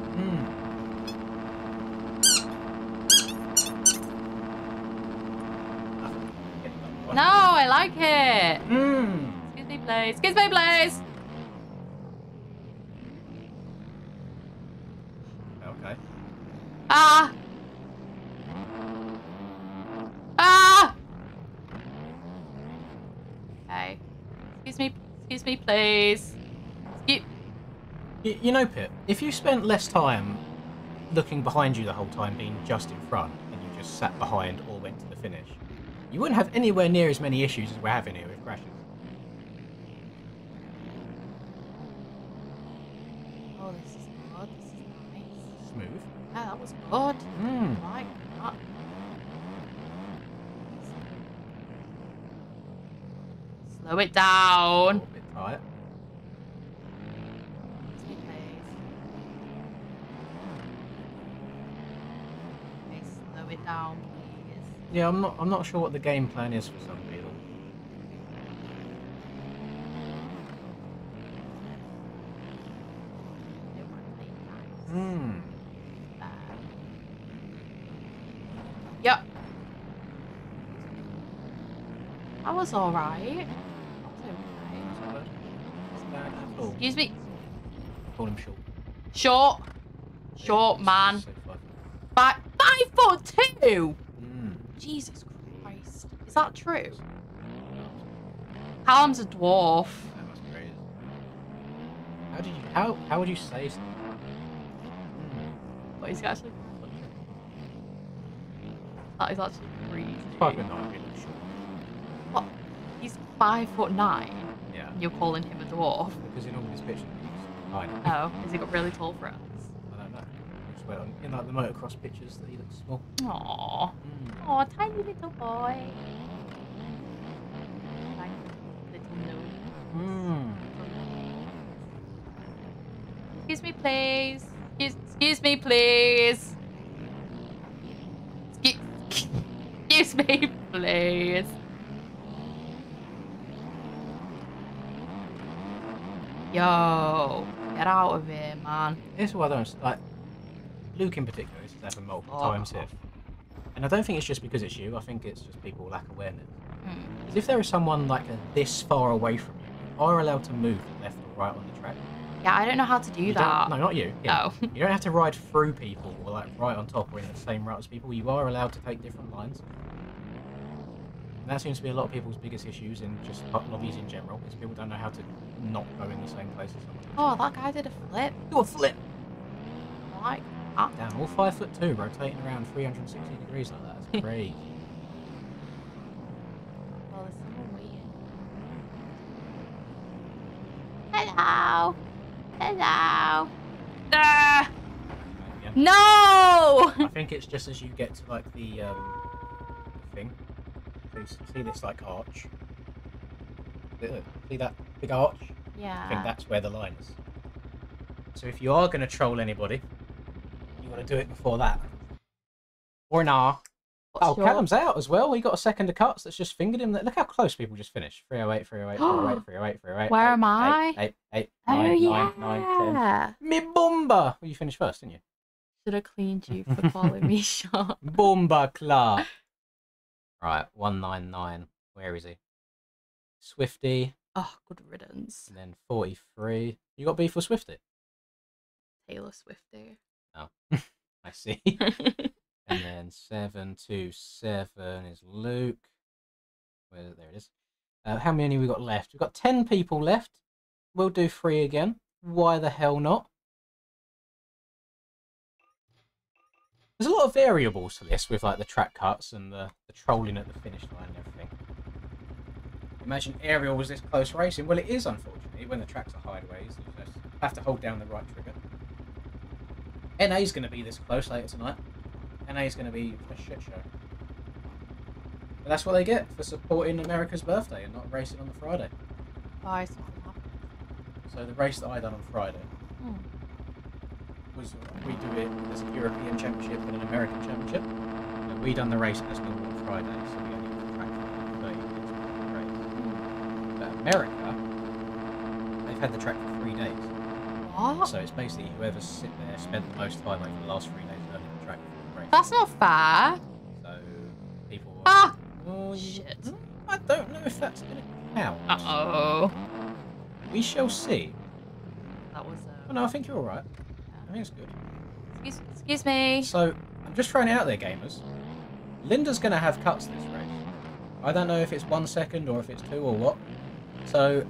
No, I like it. Excuse me, please. Excuse me, please. Okay. Ah. Ah. Okay. Excuse me, please. You know, Pip, if you spent less time looking behind you the whole time, being just in front, and you just sat behind or went to the finish, you wouldn't have anywhere near as many issues as we're having here with crashes. Oh, this is good. This is nice. Smooth. Yeah, that was good. I like that. Slow it A down. little bit tight. Excuse me, please. Okay, slow it down, please. Yeah, I'm not sure what the game plan is for some people. Yep. That was alright. Excuse me. Call him short. Short. Short man. So 5'2". Jesus Christ. Is that true? Callum's a dwarf. That was crazy. How would you say something? But he's actually 5'2". That is actually crazy. 5'9", really short. What? He's 5'9". Yeah. You're calling him a dwarf? Because in all of his pictures, he's tiny. Oh, has he got really tall friends? I don't know. I swear, in like the motocross pictures, that he looks small. Aww. Aw, tiny little boy. Like little gnome. Excuse me, please. Excuse me, please. Excuse me, please. Yo, get out of here, man. Here's what I don't like. Luke in particular, this has happened multiple times here. And I don't think it's just because it's you, I think it's just people lack awareness. Because if there is someone like this far away from you, you are allowed to move left or right on the track. Yeah, I don't know how to do that. No, not you. Oh. You don't have to ride through people or like right on top or in the same route as people. You are allowed to take different lines. And that seems to be a lot of people's biggest issues in just lobbies in general, is people don't know how to not go in the same place as someone else. Oh, that guy did a flip. Do a flip! Like that. Down, all 5'2", rotating around 360 degrees like that. That's crazy. Well, there's someone waiting. Hello. Hello. Ah! Yeah. No! I think it's just as you get to like the thing. See this like arch? See that big arch? Yeah. I think that's where the line is. So if you are going to troll anybody, you want to do it before that. Or nah. Oh, Callum's out as well. He got a second of cuts that's just fingered him. Look how close people just finished. 308, 308, 308, 308, 308. Where am I? 8, 8, Oh, 9, yeah. 9, 10. Me bomba! Well, you finished first, didn't you? Should have cleaned you for calling me short. Bomba Clark. Right, 199. Where is he? Swifty. Oh, good riddance. And then 43. You got beef for Swifty? Taylor Swifty. Oh, I see. And then 727 is Luke. There it is. How many we got left? We've got 10 people left. We'll do 3 again. Why the hell not? There's a lot of variables to this with like the track cuts and the trolling at the finish line and everything. Imagine Ariel was this close racing. Well, it is, unfortunately, when the tracks are hideaways. You just have to hold down the right trigger. NA's going to be this close later tonight. NA's going to be a shit show. But that's what they get for supporting America's birthday and not racing on the Friday. Why something happened? So the race that I done on Friday was we do it as a European Championship and an American Championship. And we done the race as normal on Friday, so we only had the track for 30 minutes before the race. But America, they've had the track for 3 days. What? So it's basically whoever's sit there spent the most time over the last 3 days learning the track for the race. That's not fair. So people were, Ah! oh, Shit. I don't know if that's going to count. Uh-oh. We shall see. That was Oh, no, I think you're alright. I think it's good. Excuse me. So, I'm just throwing it out there, gamers. Linda's going to have cuts this race. I don't know if it's 1 second or if it's 2 or what. So,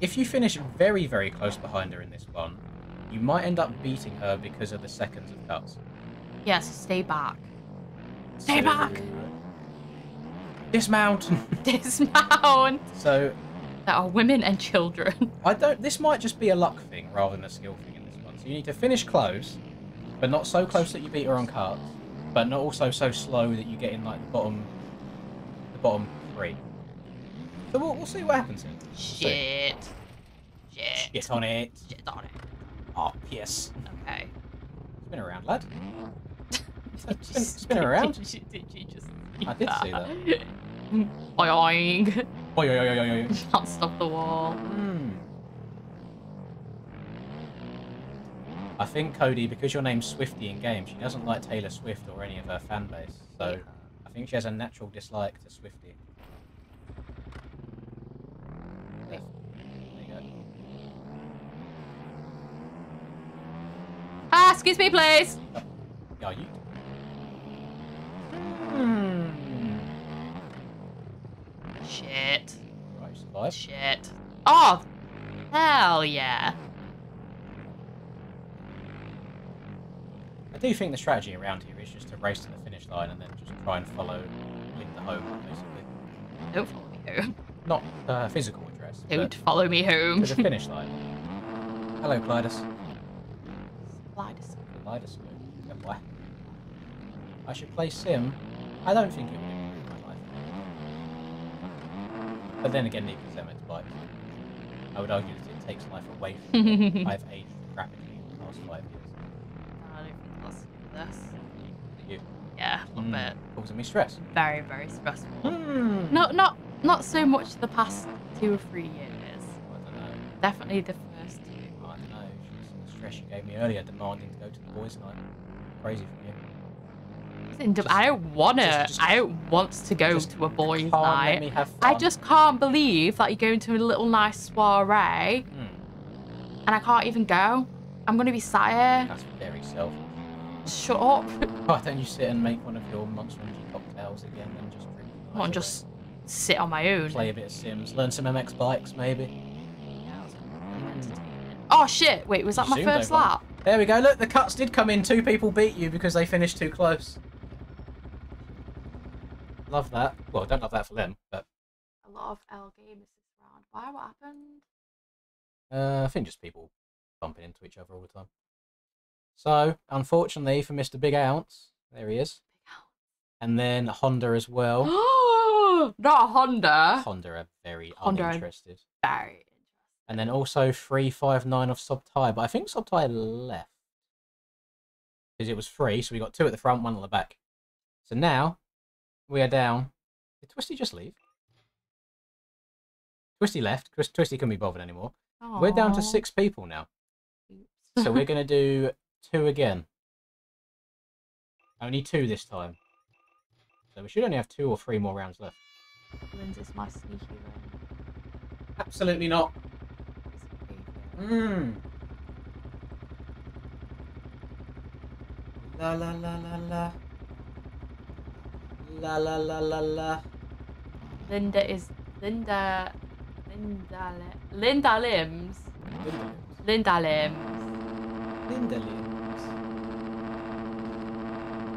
if you finish very, very close behind her in this one, you might end up beating her because of the seconds of cuts. Yes, stay back. Stay back! Dismount! Dismount! So, There are women and children. this might just be a luck thing rather than a skill thing in this one. So you need to finish close, but not so close that you beat her on carts, but not also so slow that you get in like the bottom 3. So we'll see what happens here. Shit. Shit. Get on it. Shit on it. Oh, yes. Okay. Spin around, lad. Spin around. Did you just I did see that. Boing. Oi, oi, oi, oi, oi. Can't stop the wall. I think, Cody, because your name's Swifty in game, she doesn't like Taylor Swift or any of her fan base. So Yeah. I think she has a natural dislike to Swifty. There you go. Ah, excuse me, please. Yeah, you. Shit. Right, survive. Shit. Oh, hell yeah. I do think the strategy around here is just to race to the finish line and then just try and follow Linda home, basically. Don't follow me home. Not physical address, Don't follow me home. to the finish line. Hello, Clytus. Kaleidoscope. Yeah, boy. I should play Sim. I don't think it would improve my life. But then again, neither does Emmett's bike. I would argue that it takes life away from me. I've aged rapidly in the last 5 years. I don't think that's this. You? Yeah, a little bit. Causing me stress. Very, very stressful. Hmm. Not so much the past 2 or 3 years. I don't know. Definitely the first 2. I don't know. Some of the stress you gave me earlier demanding to go to the boys' night. Crazy from you. I don't want to. just- I don't want to go just to a boys' Can't let me night. have I fun. just can't believe that you're going to a little nice soiree and I can't even go. I'm going to be sat here. That's very selfish. Shut up. Why don't you sit and make one of your Monster Energy cocktails again and just drink? Come on, just sit on my own. play a bit of Sims, learn some MX bikes maybe. Oh shit! Wait, was that You my zoomed first over. lap? There we go. Look, the cuts did come in. 2 people beat you because they finished too close. Love that. Well, don't love that for them, but A lot of L gamers this round. Why? What happened? I think just people bumping into each other all the time. So, unfortunately for Mr. Big Ounce, there he is. And then Honda as well. Not a Honda. Honda are very Honda are uninterested. Very. And then also 359 of Sobtai, but I think Sobtai left. Because it was free, so we got 2 at the front, 1 at the back. So now, we are down. Did Twisty just leave? Twisty left. Twisty couldn't be bothered anymore. We're down to 6 people now. So we're going to do 2 again. Only 2 this time. So we should only have 2 or 3 more rounds left. Lindsay's my sneaky one. Absolutely not. La la la la la. La la la la la. Linda Limbs. Linda Limbs. Linda Limbs.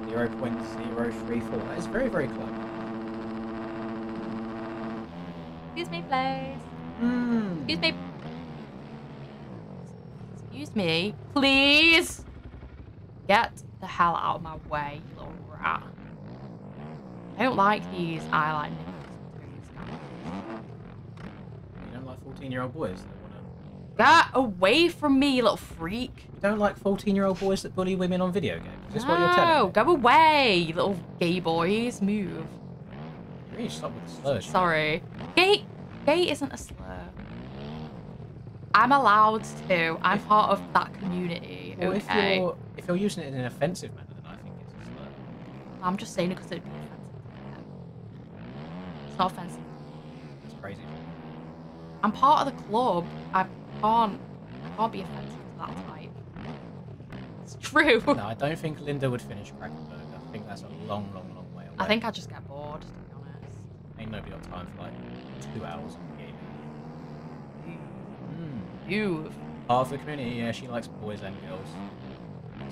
0.034. That is very, very close. Excuse me, please. Excuse me. Excuse me, please. Get the hell out of my way, you little rat. I I don't like these eyeliner. You don't like 14-year-old boys that wanna... Get away from me, you little freak. You don't like 14-year-old boys that bully women on video games? Is this what you're telling me? Go away, you little gay boys. Move. You really stop with the slurs. Sorry. Gay isn't a slur. I'm allowed to. I'm part of that community. Well, okay. if you're using it in an offensive manner, then I think it's a slur. I'm just saying it because it'd be offensive. It's not offensive. That's crazy. I'm part of the club. I can't be offensive to that type. It's true. No, I don't think Linda would finish Crackenberg. I think that's a long, long, long way away. I think I just get bored, to be honest. Ain't nobody got time for like 2 hours of gaming. You. Part of the community, yeah, she likes boys and girls.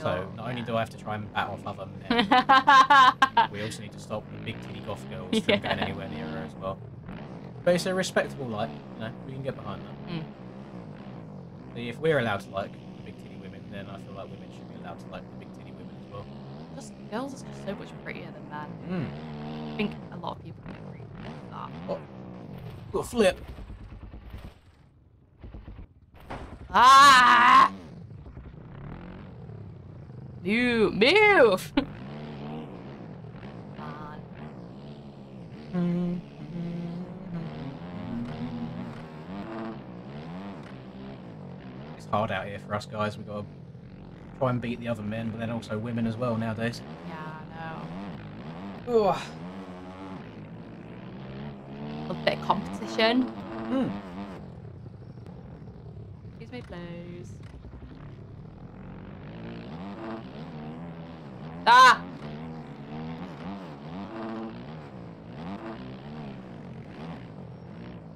So not only do I have to try and bat off other men, we also need to stop the big titty goth girls from getting anywhere near her as well. But it's a respectable like, you know, we can get behind that. See, if we're allowed to like the big titty women, then I feel like women should be allowed to like the big titty women as well. Girls are just so much prettier than men. I think a lot of people can agree with that. Oh, got a flip. Ah! Move! It's hard out here for us guys. We've got to try and beat the other men, but then also women as well nowadays. Yeah, I know. Ugh. A bit of competition. Excuse me, please. Ah!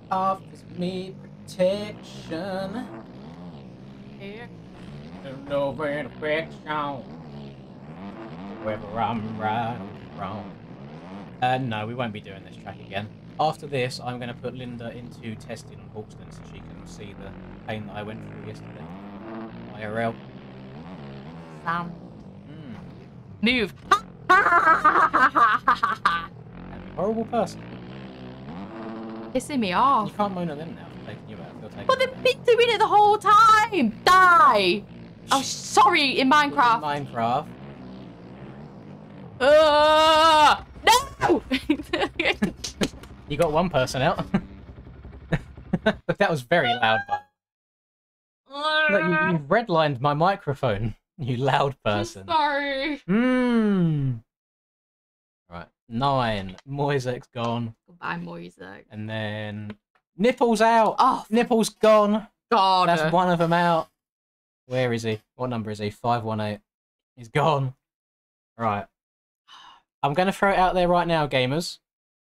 Offers me protection. Here. No perfection. Whether I'm right or wrong. No, we won't be doing this track again. After this, I'm going to put Linda into testing on Hawkston so she can see the pain that I went through yesterday. IRL. Sam. Move. Horrible person. Pissing me off. You can't moan at them now for taking you out. But they've been doing it the whole time. Die. Oh, sorry, in Minecraft. Minecraft. No! You got one person out. But that was very loud, but look, you redlined my microphone, you loud person. I'm sorry. Right, 9. Moisek's gone. Goodbye, Moisek. And then Nipple's out. Oh, Nipple's gone. God. That's one of them out. Where is he? What number is he? 518. He's gone. Right. I'm going to throw it out there right now, gamers.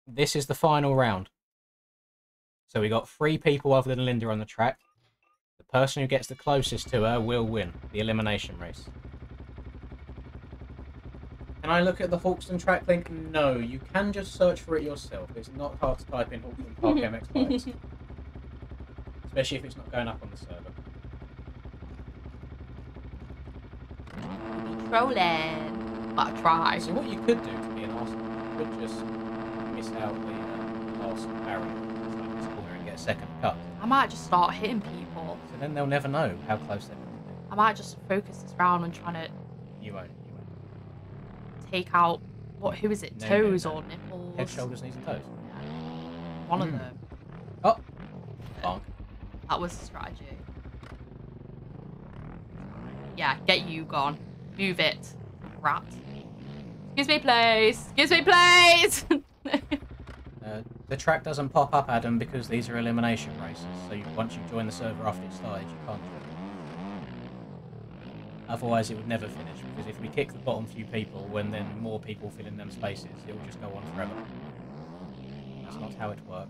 This is the final round. So we got 3 people other than Linda on the track. The person who gets the closest to her will win the elimination race. Can I look at the Hawkston track link? No, you can just search for it yourself. It's not hard to type in Hawkston Park MX bikes. Especially if it's not going up on the server. Trolling. But I try. So what you could do to be an arse, you could just miss out the last barrel like this corner and get a second cut. I might just start hitting people. So then they'll never know how close they're going to be. I might just focus this round on trying to You won't. take out who is it? No, Toes no, no. or nipples? Head, shoulders, knees and toes. One of them. Oh! Bonk. That was a strategy. Yeah, get you gone. Move it. Rat. Excuse me, please. Excuse me, please. The track doesn't pop up, Adam, because these are elimination races. So once you join the server after it started, you can't join. Otherwise, it would never finish, because if we kick the bottom few people, when then more people fill in them spaces, it will just go on forever. That's not how it works.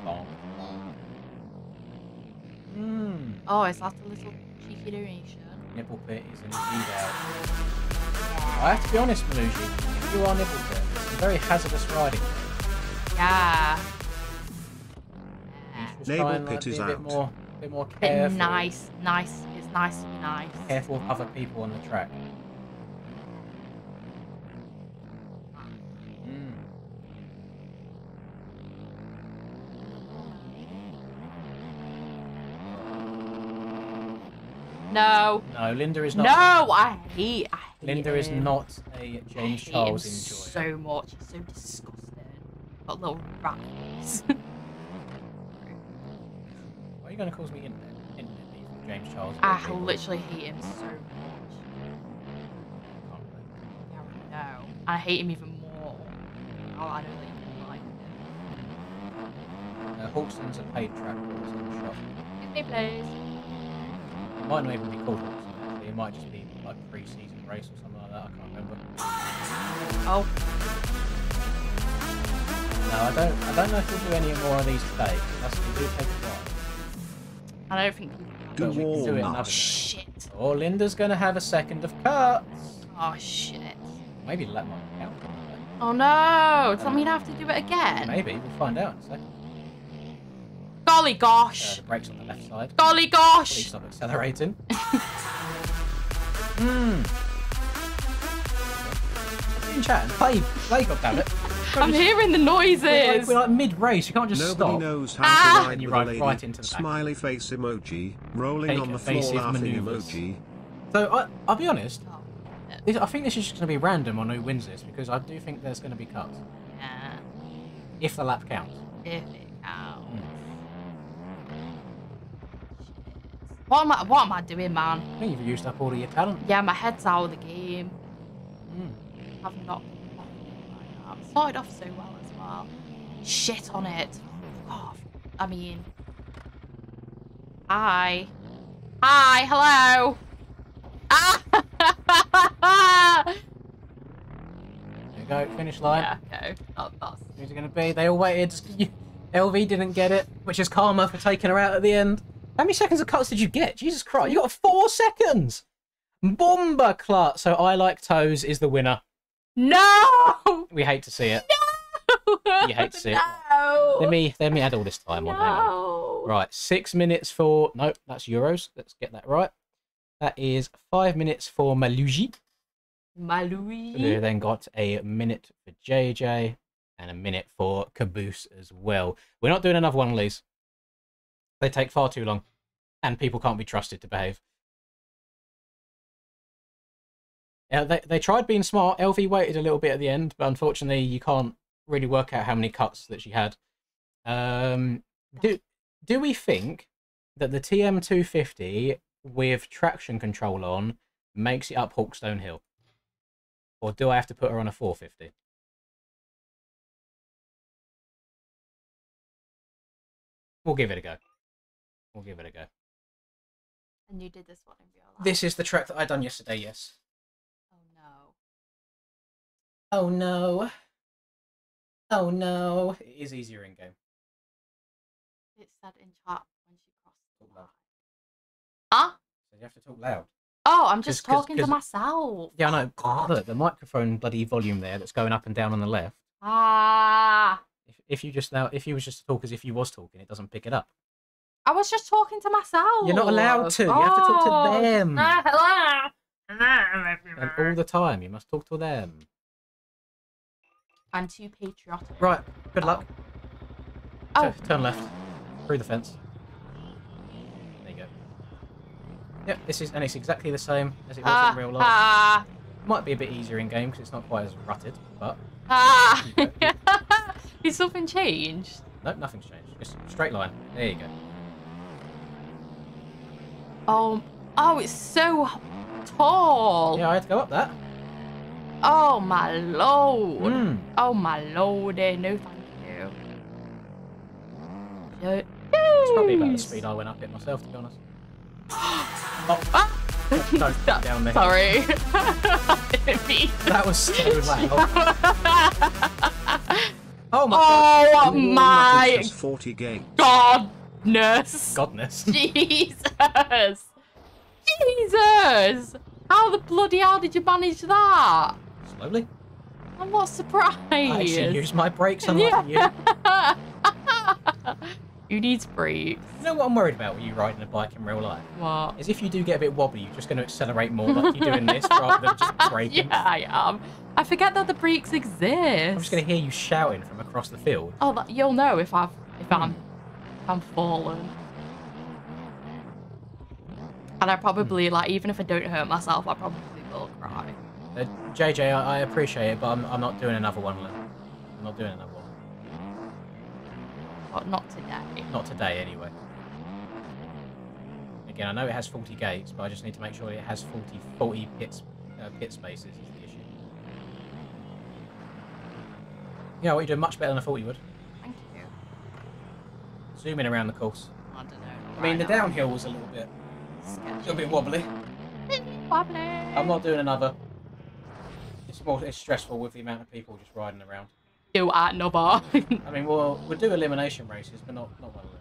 Bonk, bonk. Oh, is that a little cheeky donation? Nipple pit is indeed out. I have to be honest, Maluji, you are nipple pit. It's very hazardous riding. Yeah. Just try and, Pit be is a bit out. more careful. Nice business. It's nice to be nice. Careful of other people on the track. No. No, Linda is not. No, I hate Linda is him. not a James Charles enjoyer. So much. He's so disgusting. Got little rat face. Why are you going to cause me internet beef with James Charles? I literally hate him so much. Yeah, I know. I hate him even more. Oh, I don't even like him. Hawkston's a paid track for us in the shop. Excuse me, please. It might not even be called Hawkston, actually. It might just be like pre-season race or something like that. I can't remember. Oh. No, I don't know if we'll do any more of these today. We do take a while. I don't think Do we can do it another day. Shit. Oh, Linda's going to have a second of cuts. Oh, shit. Maybe let my count. Oh, no. Does that mean I have to do it again? Maybe. We'll find out in a second. Golly gosh. The brakes on the left side. Golly Please gosh. stop accelerating. Been chatting. Play, goddammit. I'm hearing the noises. We're like mid-race. You can't just Nobody stop. knows how Ah! to ride And you with a ride lady. right into the back. Smiley face emoji. Rolling Take on the floor evasive laughing manoeuvres. emoji. So I'll be honest. Oh, I think this is just going to be random on who wins this because I do think there's going to be cuts yeah. if the lap counts. If it counts. What am I doing, man? I think you've used up all of your talent. Yeah, my head's out of the game. Mm. I've not been like that. Started off so well as well. Shit on it. Fuck off. I mean. Hi. Hi, hello. Ah! There you go, finish line. Yeah, okay. That's... Who's it going to be? They all waited. LV didn't get it, which is karma for taking her out at the end. How many seconds of cuts did you get? Jesus Christ, you got 4 seconds! Bomba clut! So I Like Toes is the winner. No! We hate to see it. No! You hate to see it. No! Let me add all this time on. Hang on. No! Right, 6 minutes for... Nope, that's Euros. Let's get that right. That is 5 minutes for Maluji. Malouie. We then got a minute for JJ and a minute for Caboose as well. We're not doing another one of these. They take far too long, and people can't be trusted to behave. Yeah, they tried being smart. LV waited a little bit at the end, but unfortunately, you can't really work out how many cuts that she had. Do we think that the TM250 with traction control on makes it up Hawkstone Hill, or do I have to put her on a 450? We'll give it a go. We'll give it a go. And you did this one in real life? This is the track that I done yesterday, yes. Oh no. Oh no. Oh no. It is easier in game. It said in chat when she crossed the Talk line. loud. Huh? So you have to talk loud. Oh, I'm just 'Cause- talking to 'cause- myself. Yeah, I know. Look, the microphone bloody volume there that's going up and down on the left. Ah. If you was just to talk as if you was talking, it doesn't pick it up. I was just talking to myself. You're not allowed to. You have to talk to them. Hello. And all the time, you must talk to them. I'm too patriotic. Right. Good luck. Oh. Turn left. Through the fence. There you go. Yep, it's exactly the same as it was in real life. Might be a bit easier in game because it's not quite as rutted, but Is something changed? no, nothing's changed. Just straight line. There you go. Oh, it's so tall. Yeah, I had to go up that. Oh my lord. Mm. Oh my lordy. No, thank you. It's probably about the speed I went up it myself, to be honest. Oh, don't go down there. Sorry. Didn't mean That was so loud. Oh my Oh That my is just 40 games. godness. godness. Jesus. Jesus. How the bloody hell did you manage that? Slowly. I'm not surprised. I actually used my brakes unlike you. Who needs brakes? You know what I'm worried about when you riding a bike in real life? What? Is if you do get a bit wobbly, you're just going to accelerate more like you're doing this rather than just braking. Yeah, I am. I forget that the brakes exist. I'm just going to hear you shouting from across the field. Oh, you'll know if I'm fallen. And I probably, like, even if I don't hurt myself, I probably will cry. JJ, I appreciate it, but I'm not doing another one, Lynn. I'm not doing another one. But not today. Not today, anyway. Again, I know it has 40 gates, but I just need to make sure it has 40 pit spaces is the issue. Yeah, what you're doing much better than I thought you would. Thank you. Zooming around the course. I don't know. I mean, the downhill was a little bit wobbly. Wobbly. I'm not doing another. It's stressful with the amount of people just riding around. Do at another. I mean, we'll do elimination races, but not one of them.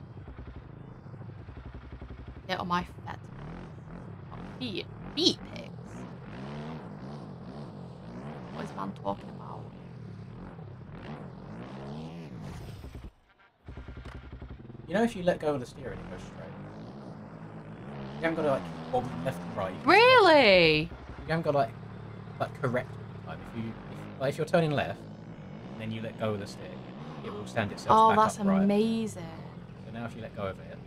Get on my feet pigs. What is man talking about? You know, if you let go of the steering, it goes straight. You haven't got to like wobble left and right. Really? You haven't got to like correct all the time. If you're turning left, and then you let go of the stick, it will stand itself back that's upright. amazing. So now if you let go of it,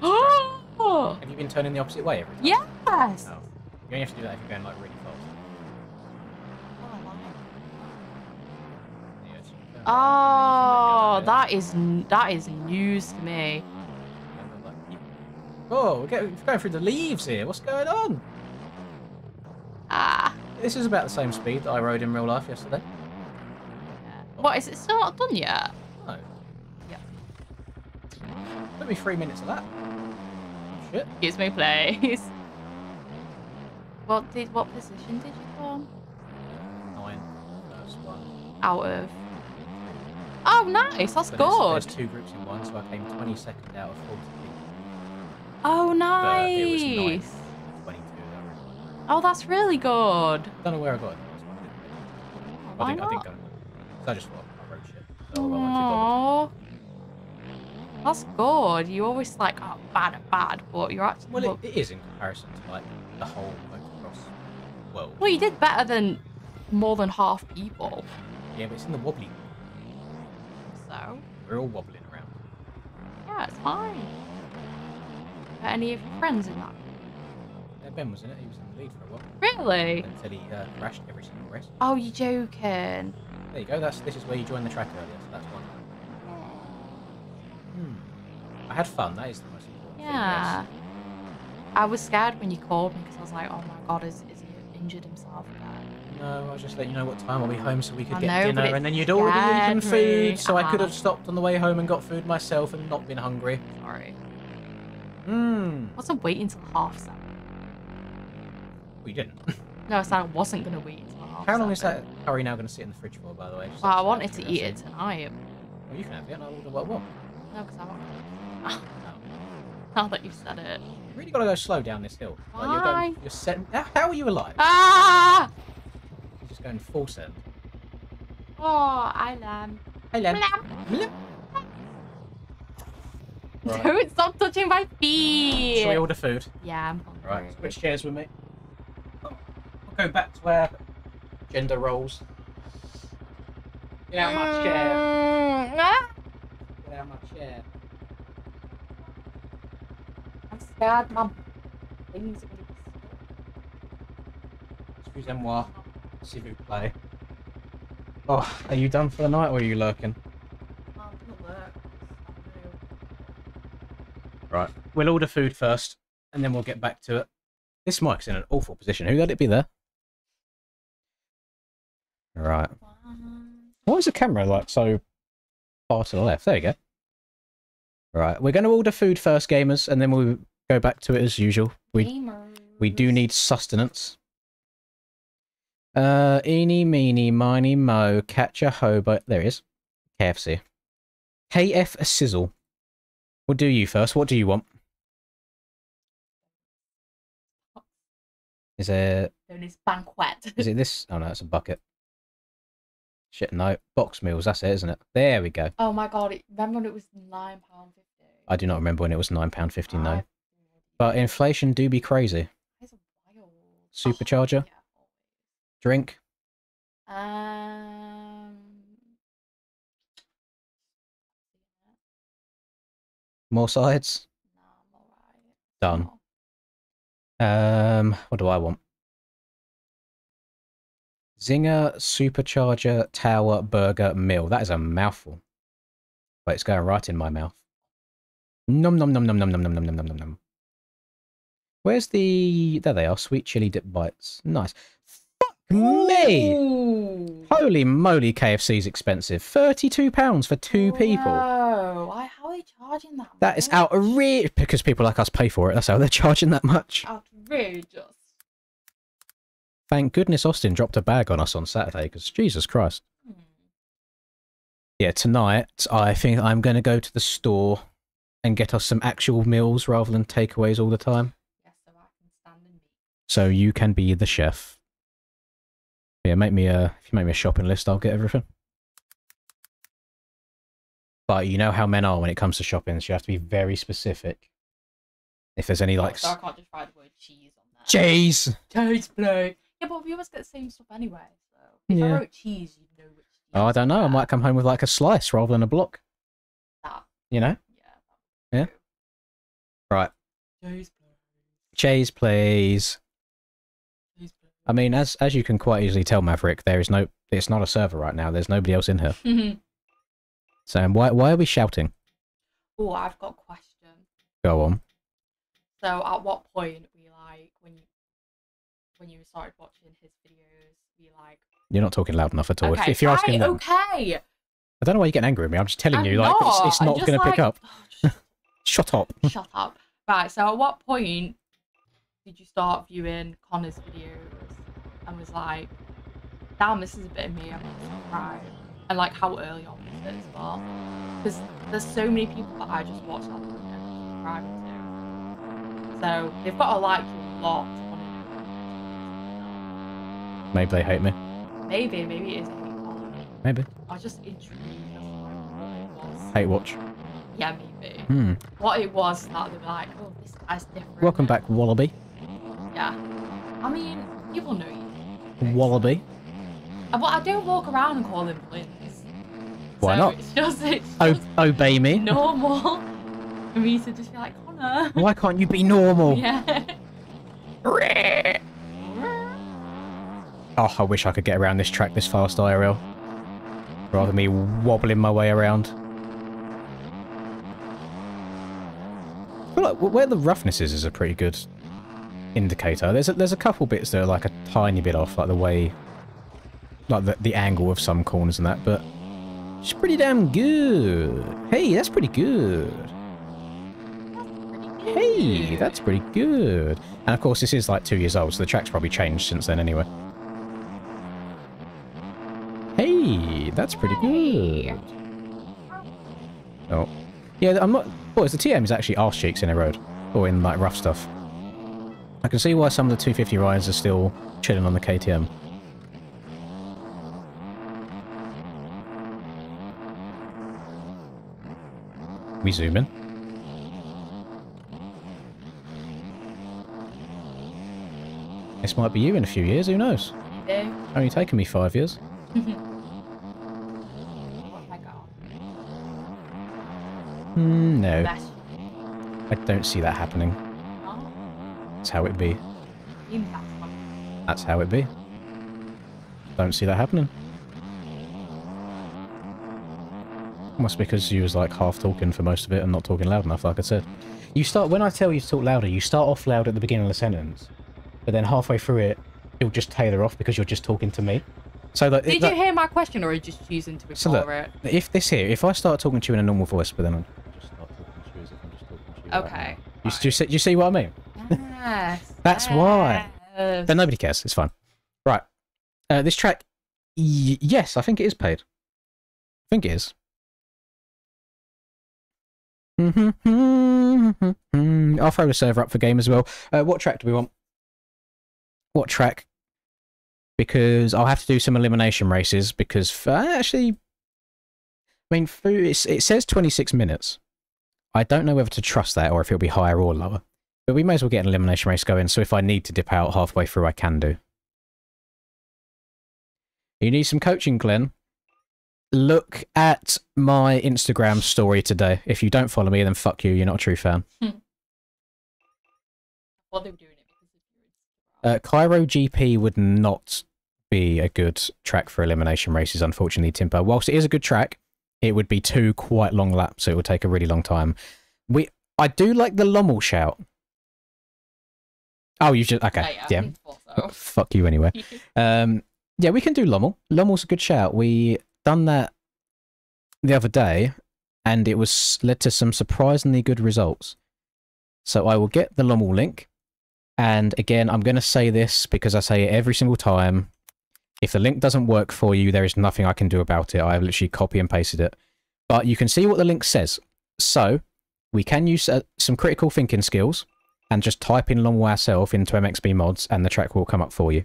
Oh! have you been turning the opposite way every time? Yes! No. You only have to do that if you're going like really fast. Yeah, so you turn right, Oh, and then you let go of it. that is news to me. Oh, we're going through the leaves here. What's going on? Ah. This is about the same speed that I rode in real life yesterday. What, is it still not done yet? No. Yeah. Took me 3 minutes of that. Shit. Excuse me, please. What position did you come? 9. First one. Out of? Oh, nice. That's But good. There's 2 groups in one, so I came 22nd out of 40 people. Oh, But it was 9, nice. 22. Oh, that's really good. Don't know where I got it. Why I didn't not? go. So I just thought I wrote shit. So I won't too bothered. Aww. That's good. You always like, oh, bad, but you're actually... Well, it is in comparison to like the whole motocross world. Well, you did better than more than half people. Yeah, but it's in the wobbly. So, We're all wobbling around. yeah, it's fine. Are any of your friends in that? Yeah, Ben was in it. He was in the lead for a while. Really? Until he crashed every single race. Oh, you're joking. There you go. This is where you joined the track earlier. So that's one. I had fun. That is the most important thing. Yeah. Yes. I was scared when you called me because I was like, oh my god, is he injured himself again? No, I was just letting you know what time I'll be home so we could I get know, but dinner, it and then you'd already eaten scared me. food, so I could have Uh-huh. stopped on the way home and got food myself and not been hungry. Sorry. I wasn't waiting till 7:30. We didn't. No, I said I wasn't going to wait until 7:30. How long is that curry now going to sit in the fridge for, by the way? Just Well, I out of wanted to eat it curiosity. tonight. Well, you can have it, and I'll order what I want. No, because I want No. now that you said it. You really got to go slow down this hill. Like, Why? you're setting... How are you alive? Ah! You're just going full send. Oh, I lamb. Hey, Len. Lamb. Right. Don't stop touching my feet. Shall we order food? Yeah, I'm hungry. Right, switch chairs with me. We'll go back to our gender roles. Get out my chair. Ah! Get out my chair. I'm scared, my things are going to be Excusez-moi, s'il vous plaît. Oh, are you done for the night or are you lurking? Right, we'll order food first and then we'll get back to it. This mic's in an awful position. Who let it be there? Right. Why is the camera like so far to the left? There you go. Right, we're going to order food first, gamers, and then we'll go back to it as usual. We do need sustenance. Eeny, meeny, miny, mo, catch a hobo. There he is. KFC. KF a sizzle. We'll do you first. What do you want? Is it... Tony's banquet. Is it this? Oh no, it's a bucket. Shit, no. Box meals, that's it, isn't it? There we go. Oh my god, remember when it was £9.50? I do not remember when it was £9.50, no. But inflation do be crazy. It's wild. Supercharger? Yeah. Drink? More sides? No, I'm alright. Done. What do I want? Zinger, Supercharger, Tower, Burger, Mill. That is a mouthful. But it's going right in my mouth. Nom nom nom nom nom nom nom nom nom nom nom. Where's the... There they are. Sweet chili dip bites. Nice. Fuck me! Ooh. Holy moly, KFC's expensive. £32 for two people. Whoa, how are they charging that That is outrageous. Because people like us pay for it. That's how they're charging that much. Outrageous. Thank goodness Austin dropped a bag on us on Saturday, because Jesus Christ. Yeah, tonight I think I'm going to go to the store and get us some actual meals rather than takeaways all the time. Yes, so I can stand and eat. So you can be the chef. Yeah, if you make me a shopping list, I'll get everything. But you know how men are when it comes to shopping, so you have to be very specific. If there's any like... So I can't just write the word cheese on there. Cheese! Cheese, play. Yeah, but we always get the same stuff anyway, so... If I wrote cheese, you'd know which cheese. Oh, I don't know. I might come home with like a slice rather than a block. That. You know? Yeah. Yeah? Right. Cheese, Cheese, please. please. I mean, as you can quite easily tell, Maverick, it's not a server right now. There's nobody else in here. So why are we shouting? Oh, I've got a question. Go on. So, at what point were you like, when you started watching his videos, were you like... You're not talking loud enough at all. Okay, If you're asking them, okay! I don't know why you're getting angry at me. I'm just telling I'm you, like, it's I'm not just going to pick like, up. Shut up. Shut up. Right, so at what point did you start viewing Connor's videos and was like, damn, this is a bit of me, I'm gonna subscribe? And like, how early on was it as well? Because there's so many people that I just watch that and subscribe to. So they've got to like you a lot. Maybe they hate me. Maybe it is a hate comment. Maybe. I was just intrigued as to what it was. Hate watch. Yeah, maybe. What it was that they were like, oh, this guy's different. Welcome back, Wallaby. Yeah. I mean, people know you. Wallaby. But I don't walk around and call them twins. Why So not? It's just Obey me. normal for me to just be like, Connor. Why can't you be normal? Yeah. Oh, I wish I could get around this track this fast, IRL. Rather than me wobbling my way around. I feel like where the roughness is a pretty good indicator. There's a couple bits that are like a tiny bit off, like the way... Like the angle of some corners and that, but... It's pretty damn good. Hey, that's pretty good. Hey, that's pretty good. And of course, this is like 2 years old, so the track's probably changed since then anyway. Hey, that's pretty good. Oh. Yeah, I'm not... Boys, the TM is actually arse cheeks in a road. Or in, like, rough stuff. I can see why some of the 250 riders are still chilling on the KTM. We zoom in. This might be you in a few years, who knows? Maybe. Only taken me 5 years. Oh my god. No. Bless I don't see that happening. you. Oh, That's how it be. even that's fun. That's how it be. Don't see that happening. Must be because you was like half talking for most of it and not talking loud enough, like I said. When I tell you to talk louder, you start off loud at the beginning of the sentence, but then halfway through it, you'll just tailor off because you're just talking to me. So that, Did you hear my question, or are you just choosing to ignore it? If I start talking to you in a normal voice, but then I just start talking to you as if I'm just talking to you. Okay. Right, do you see what I mean? Yes. That's why. Yes. But nobody cares. It's fine. Right. This track, yes, I think it is paid. I think it is. I'll throw the server up for game as well. What track do we want? What track? Because I'll have to do some elimination races because actually, I mean, it says 26 minutes. I don't know whether to trust that or if it'll be higher or lower. But we may as well get an elimination race going, so if I need to dip out halfway through, I can do. You need some coaching, Glenn? Look at my Instagram story today. If you don't follow me, then fuck you, you're not a true fan. What they were doing it because of Cairo GP would not be a good track for elimination races, unfortunately, Timpo. Whilst it is a good track, it would be 2 quite long laps, so it would take a really long time. I do like the Lommel shout. Oh, you've just... Okay, yeah. So. Fuck you anyway. Yeah, we can do Lommel. Lommel's a good shout. We done that the other day, and it was led to some surprisingly good results. So I will get the Lommel link, and again, I'm going to say this because I say it every single time. If the link doesn't work for you, there is nothing I can do about it. I have literally copy and pasted it. But you can see what the link says. So, we can use some critical thinking skills and just type in Lommel ourselves into MXB mods, and the track will come up for you.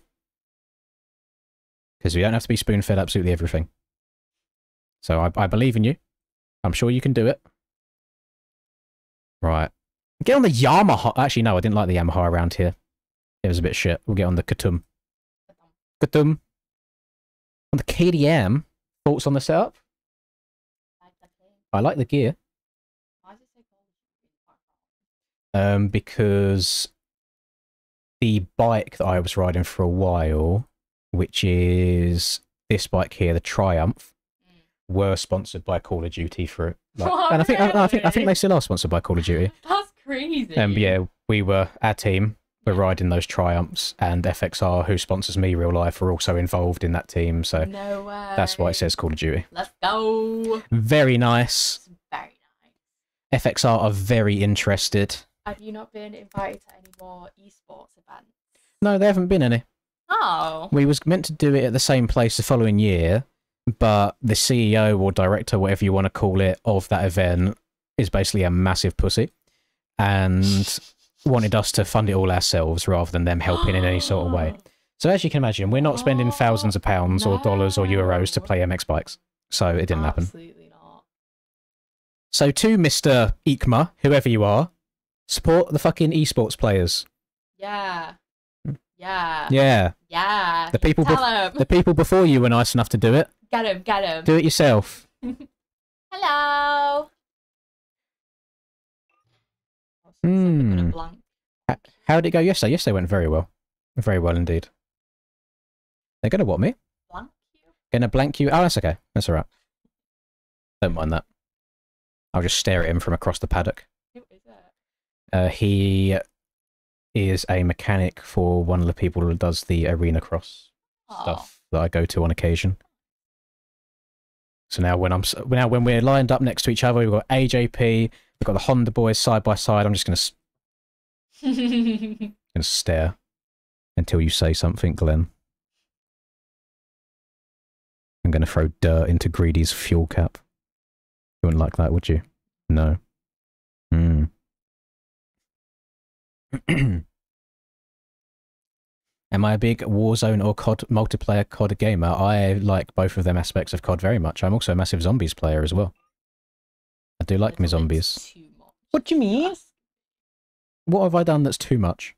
Because we don't have to be spoon-fed absolutely everything. So I believe in you. I'm sure you can do it. Right. Get on the Yamaha. Actually, no, I didn't like the Yamaha around here. It was a bit shit. We'll get on the Katum. Katum. On the KDM. Thoughts on the setup? I like the gear. Because the bike that I was riding for a while, which is this bike here, the Triumph, were sponsored by Call of Duty for it. Like, and I think they still are sponsored by Call of Duty. That's crazy. Yeah, our team were riding those Triumphs, and FXR, who sponsors me real life, are also involved in that team. So no way. That's why it says Call of Duty. Let's go. Very nice. Very nice. FXR are very interested. Have you not been invited to any more esports events? No, there haven't been any. Oh. We was meant to do it at the same place the following year, but the CEO or director, whatever you want to call it, of that event is basically a massive pussy and wanted us to fund it all ourselves rather than them helping in any sort of way. So as you can imagine, we're not spending thousands of pounds or dollars or euros to play MX bikes. So it didn't happen. Absolutely not. So to Mr. Ikma, whoever you are, support the fucking esports players. Yeah. Yeah. Yeah. Yeah. The people before you were nice enough to do it. Get him, get him. Do it yourself. Hello. How did it go yesterday? Yesterday went very well. Very well indeed. They're going to what, me? Blank you? Going to blank you? Oh, that's okay. That's alright. Don't mind that. I'll just stare at him from across the paddock. Who is it? He is a mechanic for one of the people who does the arena cross stuff that I go to on occasion. So now when we're lined up next to each other, we've got AJP, we've got the Honda boys side by side. I'm just gonna stare until you say something, Glenn. I'm gonna throw dirt into Greedy's fuel cap. You wouldn't like that, would you? No. Am I a big Warzone or COD multiplayer COD gamer? I like both of them aspects of COD very much. I'm also a massive zombies player as well. I do like my zombies. What do you mean? What have I done that's too much?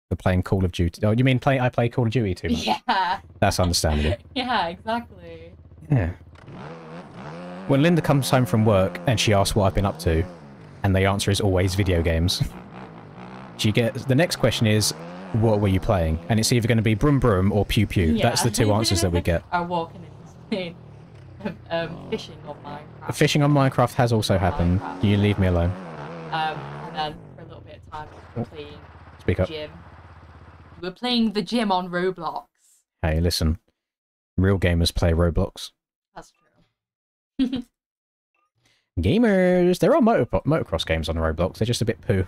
For playing Call of Duty? Oh, you mean I play Call of Duty too much? Yeah. That's understandable. Yeah, exactly. Yeah. When Linda comes home from work and she asks what I've been up to, and the answer is always video games, the next question is, what were you playing? And it's either going to be Brum Brum or Pew Pew. Yeah. That's the two answers that we get. I'm walking in fishing on Minecraft. Fishing on Minecraft has also happened. You leave me alone. And then for a little bit of time we were playing Speak up. Gym. We were playing the gym on Roblox. Hey, listen. Real gamers play Roblox. That's true. Gamers! There are motocross games on Roblox. They're just a bit poo.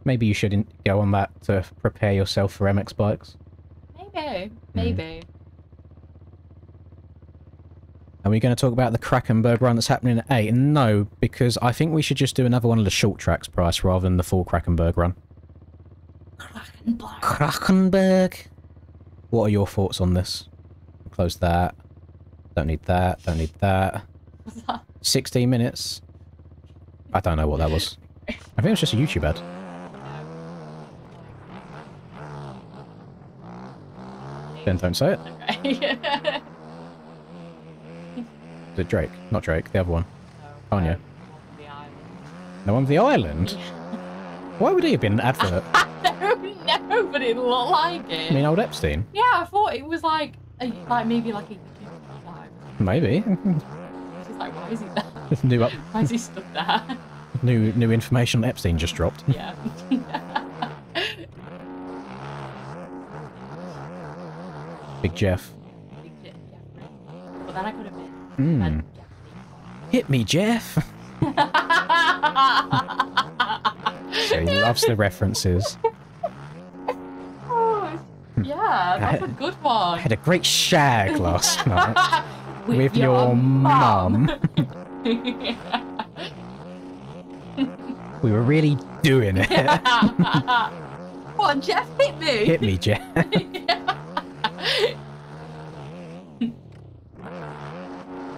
Maybe you shouldn't go on that to prepare yourself for MX bikes. Maybe. Are we going to talk about the Krakenberg run that's happening at 8? No, because I think we should just do another one of the short tracks price rather than the full Krakenberg run. Krakenberg! What are your thoughts on this? Close that. Don't need that. Don't need that. What's that? 16 minutes. I don't know what that was. I think it was just a YouTube ad. Then don't say it. Okay. Is it Drake? Not Drake, the other one. Kanye. The island. No one of the island? Why would he have been an advert? No, but it looked like it. I mean, old Epstein? Yeah, I thought it was like maybe like a YouTube live. Maybe. She's like, why is he there? New up. Why is he stood there? New information on Epstein just dropped. Yeah. Big Jeff. Big Jeff, yeah. But then I could have been. Hit me, Jeff. So he loves the references. Oh, yeah, that's a good one. I had a great shag last night with your mum. We were really doing it. What, Jeff hit me? Hit me, Jeff.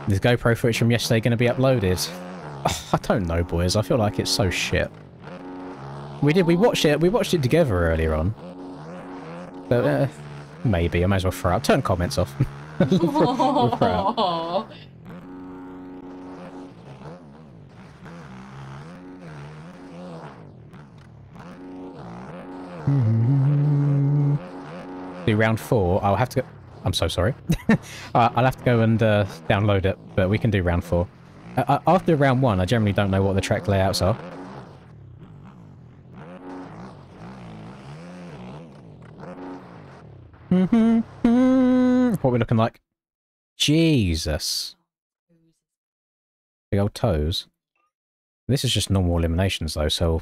Is GoPro footage from yesterday going to be uploaded? Oh, I don't know, boys. I feel like it's so shit. We watched it together earlier on. But maybe I might as well throw out. Turn comments off. We'll throw out. Do round 4. I'll have to go. I'm so sorry. I'll have to go and download it, but we can do round 4. After round 1, I generally don't know what the track layouts are. What we're looking like? Jesus. Big old toes. This is just normal eliminations though, so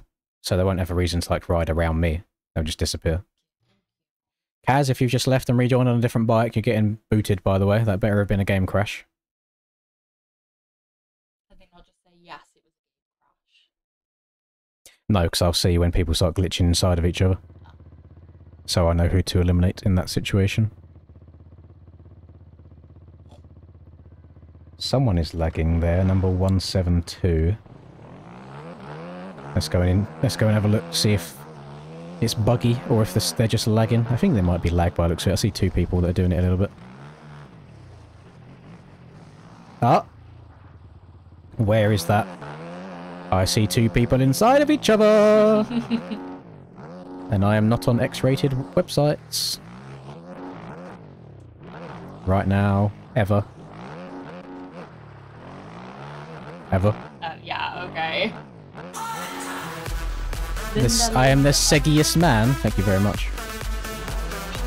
they won't have a reason to like ride around me. They'll just disappear. Kaz, if you've just left and rejoined on a different bike, you're getting booted, by the way. That better have been a game crash. I think I'll just say yes, it was a game crash. No, because I'll see when people start glitching inside of each other. So I know who to eliminate in that situation. Someone is lagging there, number 172. Let's go in. Let's go and have a look, see if it's buggy or if they're just lagging. I think they might be lagged by the looks of it. I see 2 people that are doing it a little bit. Ah! Where is that? I see 2 people inside of each other! And I am not on X-rated websites. Right now. Ever. Ever. Yeah, okay. I am the seggiest man. Thank you very much.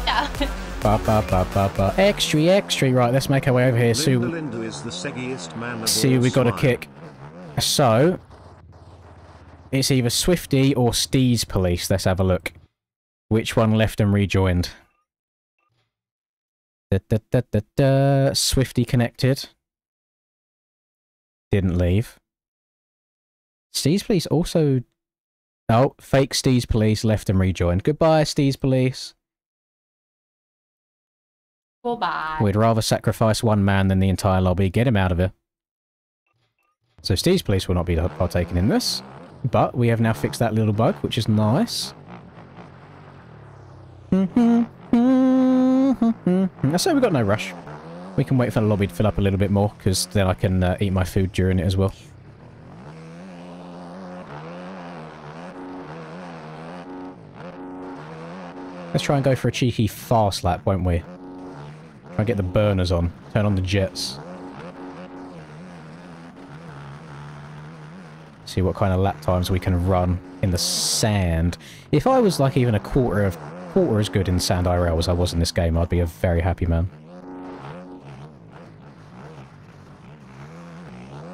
Yeah. Ba ba ba ba ba. Extra. Right, let's make our way over here. Linda is the seggiest man of See, all we got a smile. kick. So, it's either Swifty or Steez Police. Let's have a look. Which one left and rejoined? Swifty connected. Didn't leave. Steez Police also... Oh, fake Steez Police left and rejoined. Goodbye, Steez Police. Goodbye. We'd rather sacrifice one man than the entire lobby. Get him out of here. So Steez Police will not be partaking in this. But we have now fixed that little bug, which is nice. I say we've got no rush. We can wait for the lobby to fill up a little bit more, because then I can eat my food during it as well. Let's try and go for a cheeky fast lap, won't we? Try and get the burners on. Turn on the jets. See what kind of lap times we can run in the sand. If I was like even a quarter as good in sand IRL as I was in this game, I'd be a very happy man.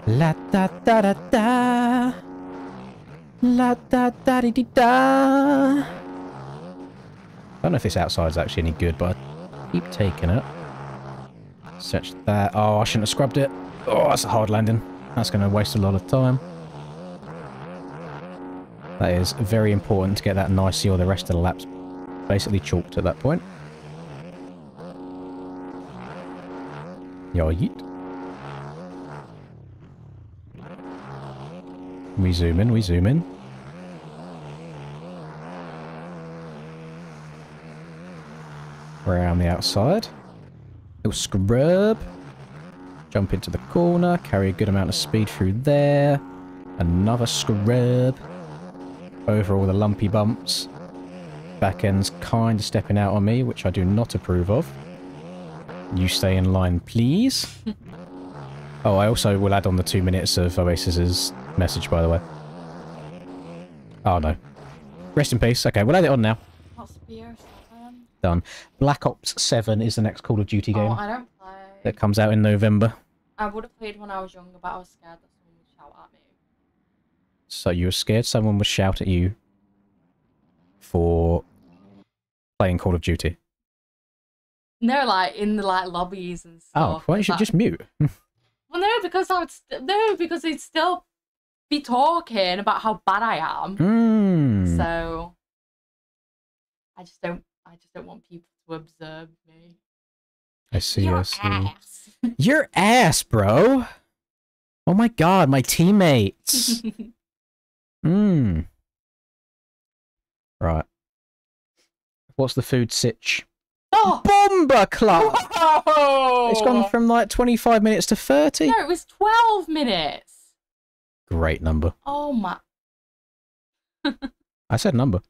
La da da da da. La da da dee dee da. I don't know if this outside is actually any good, but I keep taking it. Search that. Oh, I shouldn't have scrubbed it. Oh, that's a hard landing. That's going to waste a lot of time. That is very important to get that nicely, or the rest of the lap's basically chalked at that point. Yo, yeet. We zoom in, we zoom in. Around the outside. Little scrub. Jump into the corner, carry a good amount of speed through there. Another scrub. Over all the lumpy bumps. Back end's kind of stepping out on me, which I do not approve of. You stay in line, please. Oh, I also will add on the 2 minutes of Oasis's message, by the way. Oh, no. Rest in peace. Okay, we'll add it on now. What's beer 7? Done. Black Ops 7 is the next Call of Duty game. Oh, I don't play. That comes out in November. I would have played when I was younger, but I was scared that someone would shout at me. So you were scared someone would shout at you for playing Call of Duty? No, like in the lobbies and stuff. Oh, why don't you just mute? Well, no, because I would no, because they'd still be talking about how bad I am. So I just don't want people to observe me. I see. Your I see. ass. Your ass, bro. Oh my god, my teammates. Right. What's the food sitch? Oh! Bomber Club! Whoa! It's gone from like 25 minutes to 30. No, it was 12 minutes. Great number. Oh my. I said number.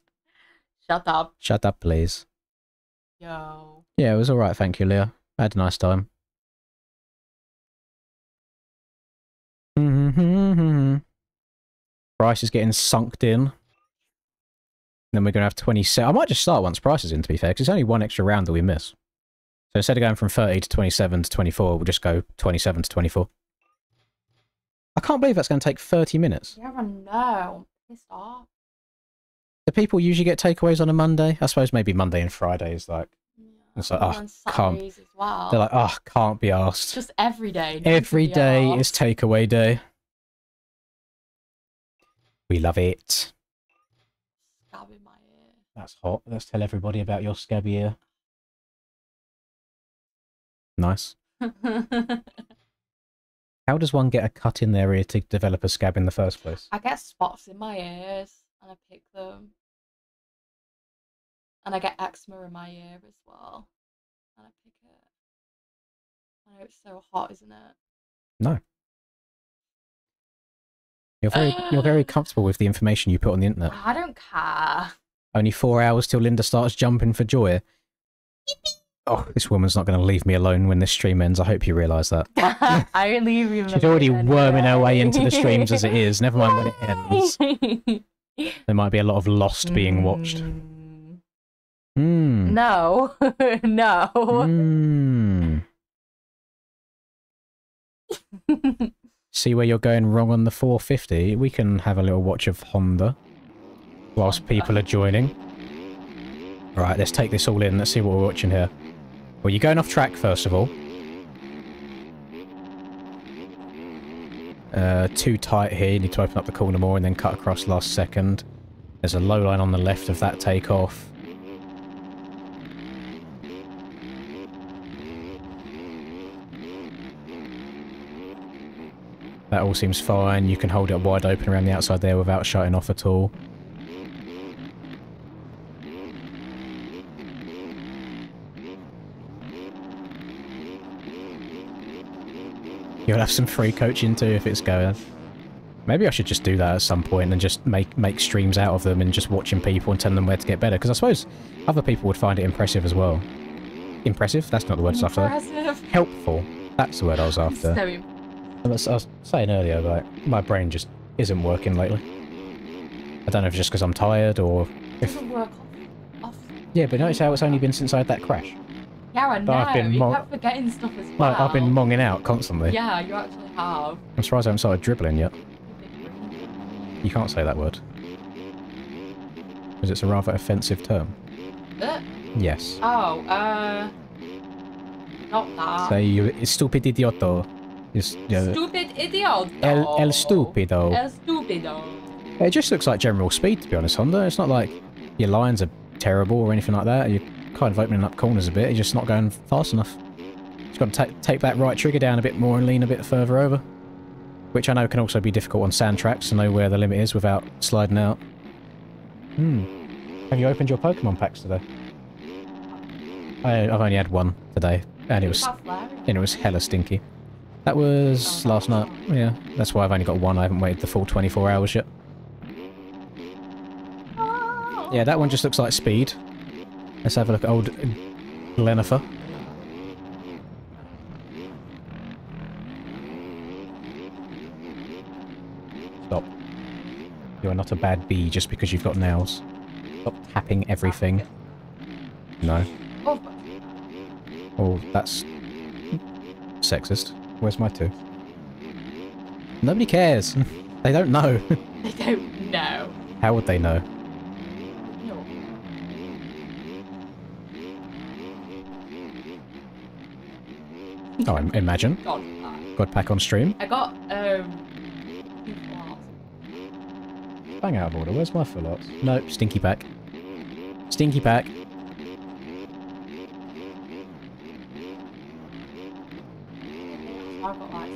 Shut up. Shut up, please. Yo. Yeah, it was alright, thank you, Leah. I had a nice time. Price is getting sunked in. Then we're going to have 27. I might just start once Price is in, to be fair, because it's only one extra round that we miss. So instead of going from 30 to 27 to 24, we'll just go 27 to 24. I can't believe that's going to take 30 minutes. Yeah, I know. I'm pissed off. Do people usually get takeaways on a Monday? I suppose maybe Monday and Friday is like... Yeah. It's like, And Saturdays as well. They're like, oh, can't be asked. Just every day. Every day is takeaway day. We love it. Scab in my ear. That's hot. Let's tell everybody about your scabby ear. Nice. How does one get a cut in their ear to develop a scab in the first place? I get spots in my ears and I pick them. And I get eczema in my ear as well. And I pick it. I know it's so hot, isn't it? No. You're very comfortable with the information you put on the internet. I don't care. Only 4 hours till Linda starts jumping for joy. Oh, this woman's not going to leave me alone when this stream ends. I hope you realise that. I leave you. She's already worming her way into the streams as it is. Never mind when it ends. There might be a lot of Lost being watched. No. No. See where you're going wrong on the 450? We can have a little watch of Honda whilst people are joining. Alright, let's take this all in. Let's see what we're watching here. Well, you're going off track, first of all. Too tight here. You need to open up the corner more and then cut across last second. There's a low line on the left of that takeoff. That all seems fine. You can hold it wide open around the outside there without shutting off at all. You'll have some free coaching too if it's going. Maybe I should just do that at some point and just make streams out of them and just watching people and telling them where to get better. Because I suppose other people would find it impressive as well. Impressive? That's not the word I was after. Helpful. That's the word I was after. I was saying earlier, like, my brain just isn't working lately. I don't know if it's just because I'm tired or if... It doesn't work off. Yeah, but notice how it's only been since I had that crash. Yeah, I know. I've been You kept forgetting stuff as well. Like, I've been monging out constantly. Yeah, you actually have. I'm surprised I haven't started dribbling yet. You can't say that word. Because it's a rather offensive term. Yes. Oh, not that. Say you stupid idioto. Stupid idiot. El stupido. El stupido. It just looks like general speed, to be honest, Honda. It's not like your lines are terrible or anything like that. You're kind of opening up corners a bit. You're just not going fast enough. Just got to take that right trigger down a bit more and lean a bit further over. which I know can also be difficult on sand tracks to know where the limit is without sliding out. Have you opened your Pokemon packs today? I've only had one today, and it was hella stinky. That was last night. Yeah, that's why I've only got one. I haven't waited the full 24 hours yet. Yeah, that one just looks like speed. Let's have a look at old Glenifer. Stop. You are not a bad bee just because you've got nails. Stop tapping everything. No. Oh, that's sexist. Where's my tooth? Nobody cares. They don't know. They don't know. How would they know? No. Oh, imagine. God pack on stream. I got 2 flaws. Bang out of order. Where's my full arts? No, stinky pack. Stinky pack. I've got like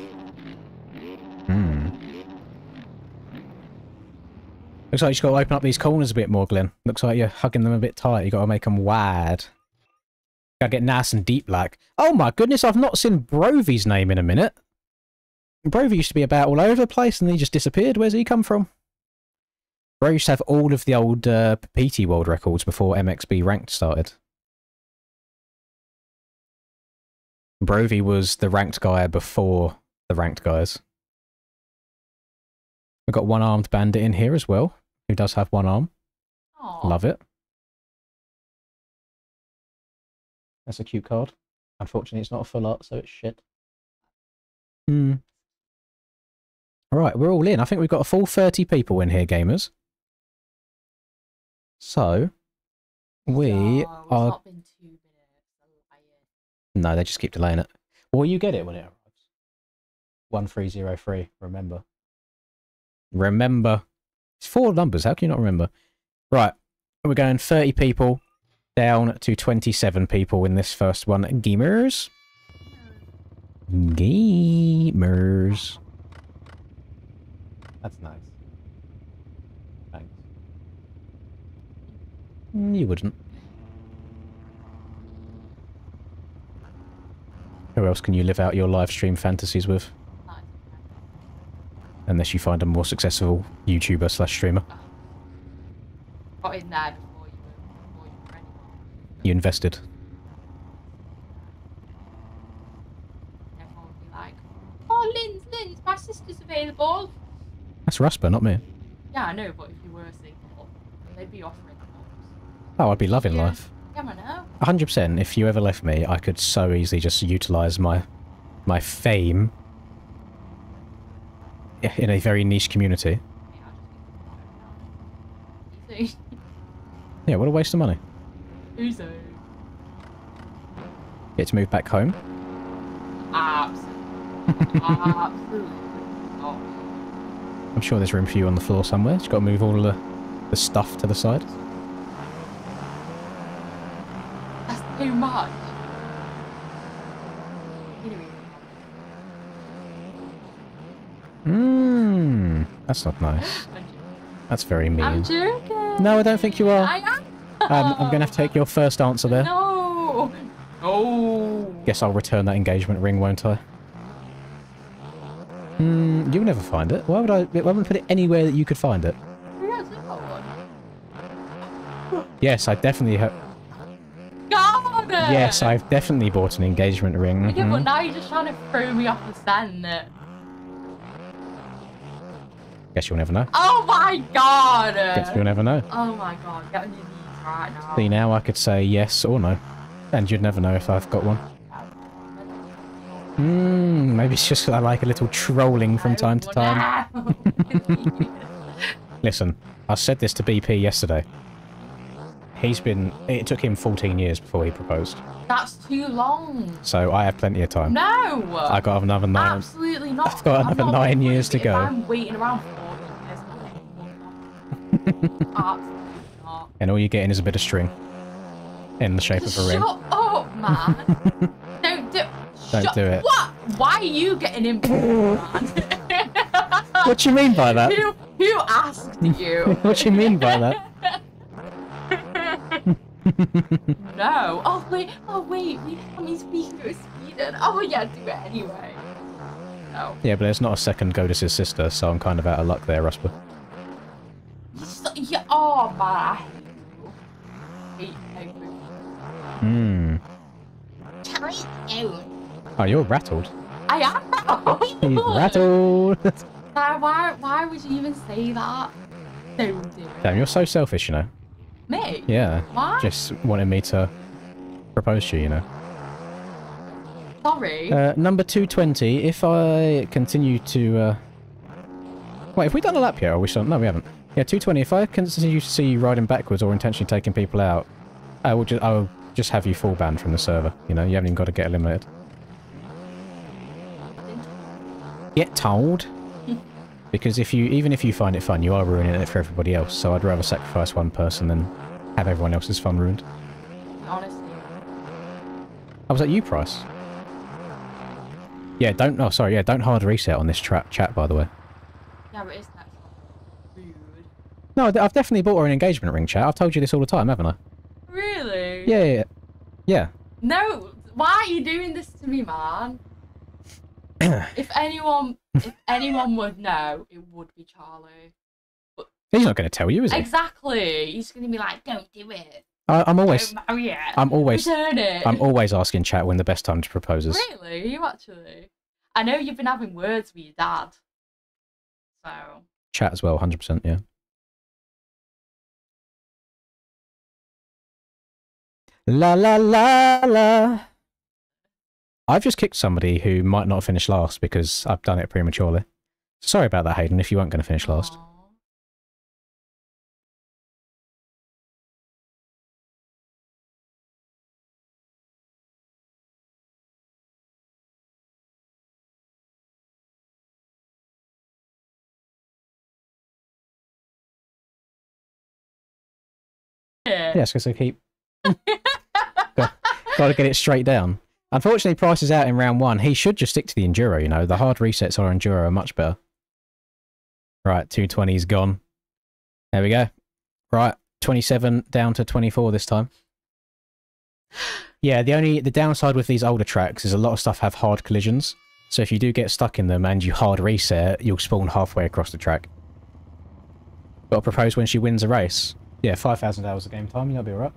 Looks like you just got to open up these corners a bit more, Glenn. Looks like you're hugging them a bit tight. You got to make them wide. Gotta get nice and deep like. Oh my goodness, I've not seen Brovy's name in a minute. Brovy used to be about all over the place and then he just disappeared. Where's he come from? Bro used to have all of the old PT world records before MXB ranked started. Brovy was the ranked guy before the ranked guys. We've got one-armed bandit in here as well, who does have one arm. Aww. Love it. That's a cute card. Unfortunately, it's not a full art, so it's shit. Alright, we're all in. I think we've got a full 30 people in here, gamers. So, we are... Not been 2 minutes. No, they just keep delaying it. Well, you get it when it arrives. 1303, remember. Remember. It's 4 numbers, how can you not remember? Right, we're going 30 people down to 27 people in this first one. Gamers. Gamers. That's nice. Thanks. You wouldn't. Who else can you live out your live stream fantasies with? Unless you find a more successful YouTuber / streamer. Got in there before you were ready. You invested. Everyone would be like, oh, Linz, my sister's available. That's Rusper, not me. Yeah, I know, but if you were single, they'd be offering those. Oh, I'd be loving life. Yeah, I know. 100%. If you ever left me, I could so easily just utilise my fame in a very niche community. Yeah, what a waste of money. Easy. Get to move back home. Absolutely. Absolutely. Oh. I'm sure there's room for you on the floor somewhere. Just got to move all the stuff to the side. That's too much. That's not nice. That's very mean. I'm joking. No, I don't think you are. I am. I'm going to have to take your first answer there. No. No. Guess I'll return that engagement ring, won't I? You'll never find it. Why would I put it anywhere that you could find it? Yes, I definitely have. God! Yes, I've definitely bought an engagement ring. Yeah, but now you're just trying to throw me off the scent. Guess you'll never know. Oh my god! Guess you'll never know. Oh my god, get on your knees right now. See, now I could say yes or no. And you'd never know if I've got one. Maybe it's just I like a little trolling from time to time. Listen, I said this to BP yesterday. It took him 14 years before he proposed. That's too long. So I have plenty of time. No! I got another 9. Absolutely not. I've got another 9 years to go. If I'm waiting around for 14 years, absolutely not. And all you're getting is a bit of string. In the shape of a ring. Shut up, man. Don't do Don't do it. What? Why are you getting in, man? What do you mean by that? Who asked you? What do you mean by that? No. Oh wait. We haven't speaking to Sweden. Oh yeah, do it anyway. No. Yeah, but there's not a second Godis' sister, so I'm kind of out of luck there, Rusper. Yeah. Oh man. I hate you. Hmm. Oh, you're rattled. I am rattled. He's rattled. Why would you even say that? Don't do it. Damn, you're so selfish, you know. Me? Yeah. Why? Just wanted me to propose to you, you know. Sorry. Number 220, if I continue to... Wait, have we done a lap here? Or we still... No, we haven't. Yeah, 220, if I continue to see you riding backwards or intentionally taking people out, I'll just have you full banned from the server. You know, you haven't even got to get eliminated. Get told. Because even if you find it fun, you are ruining it for everybody else. So I'd rather sacrifice one person than have everyone else's fun ruined. Honestly. Oh, was that you, Price? Yeah, don't... Oh, sorry, yeah, don't hard reset on this chat, by the way. Yeah, but isn't that rude? No, I've definitely bought her an engagement ring, chat. I've told you this all the time, haven't I? Really? Yeah. Yeah. No, why are you doing this to me, man? If anyone would know, it would be Charlie. But He's not going to tell you, is he? exactly. He's going to be like, don't do it. I'm always... Don't marry it. I'm always... Return it. I'm always asking chat when the best time to propose is. Really? Are you actually? I know you've been having words with your dad. So... Chat as well, 100%, yeah. La la la la. I've just kicked somebody who might not finish last because I've done it prematurely. Sorry about that, Hayden, if you weren't going to finish last. Aww. Yes, because I keep... Got to get it straight down. Unfortunately, Price is out in round 1. He should just stick to the Enduro, you know. The hard resets on Enduro are much better. Right, 220's gone. There we go. Right, 27 down to 24 this time. Yeah, the downside with these older tracks is a lot of stuff have hard collisions. So if you do get stuck in them and you hard reset, you'll spawn halfway across the track. Got to propose when she wins a race. Yeah, 5,000 hours of game time, you'll be alright.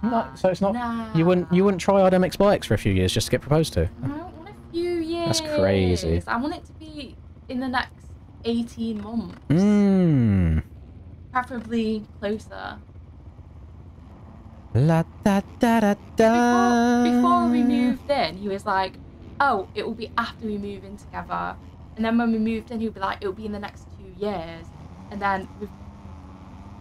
No, so it's not... Nah. You wouldn't try RDMX bikes for a few years just to get proposed to? I don't want a few years. That's crazy. I want it to be in the next 18 months. Mmm. Preferably closer. La da da da da. Before we moved in, he was like, oh, it will be after we move in together. And then when we moved in, he would be like, it will be in the next 2 years. And then we've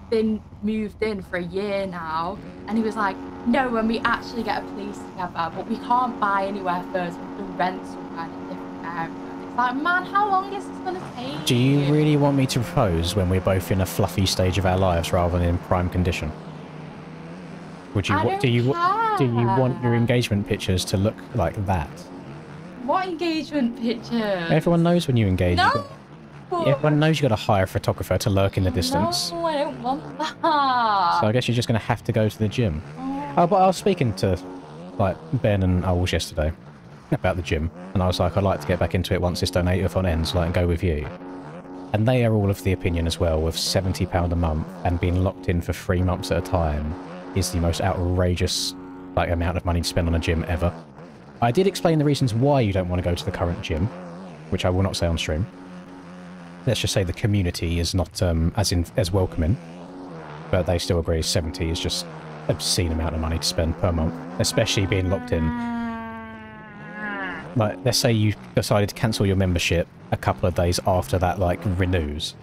been moved in for a year now. And he was like, no, when we actually get a place together, but we can't buy anywhere first. We have to rent somewhere in a different area. It's like, man, how long is this going to take? Do you really want me to propose when we're both in a fluffy stage of our lives rather than in prime condition? Would you? Do you want your engagement pictures to look like that? What engagement pictures? Everyone knows when you engage. No. Everyone knows you got to hire a photographer to lurk in the distance. No, I don't want that. So I guess you're just going to have to go to the gym. Oh, but I was speaking to, like, Ben and Oles yesterday about the gym, and I was like, I'd like to get back into it once this donator-thon ends, like, and go with you. And they are all of the opinion as well, with £70 a month and being locked in for 3 months at a time is the most outrageous, like, amount of money to spend on a gym ever. I did explain the reasons why you don't want to go to the current gym, which I will not say on stream. Let's just say the community is not as welcoming, but they still agree 70 is just an obscene amount of money to spend per month, especially being locked in. Like, let's say you decided to cancel your membership a couple of days after that, like, renews.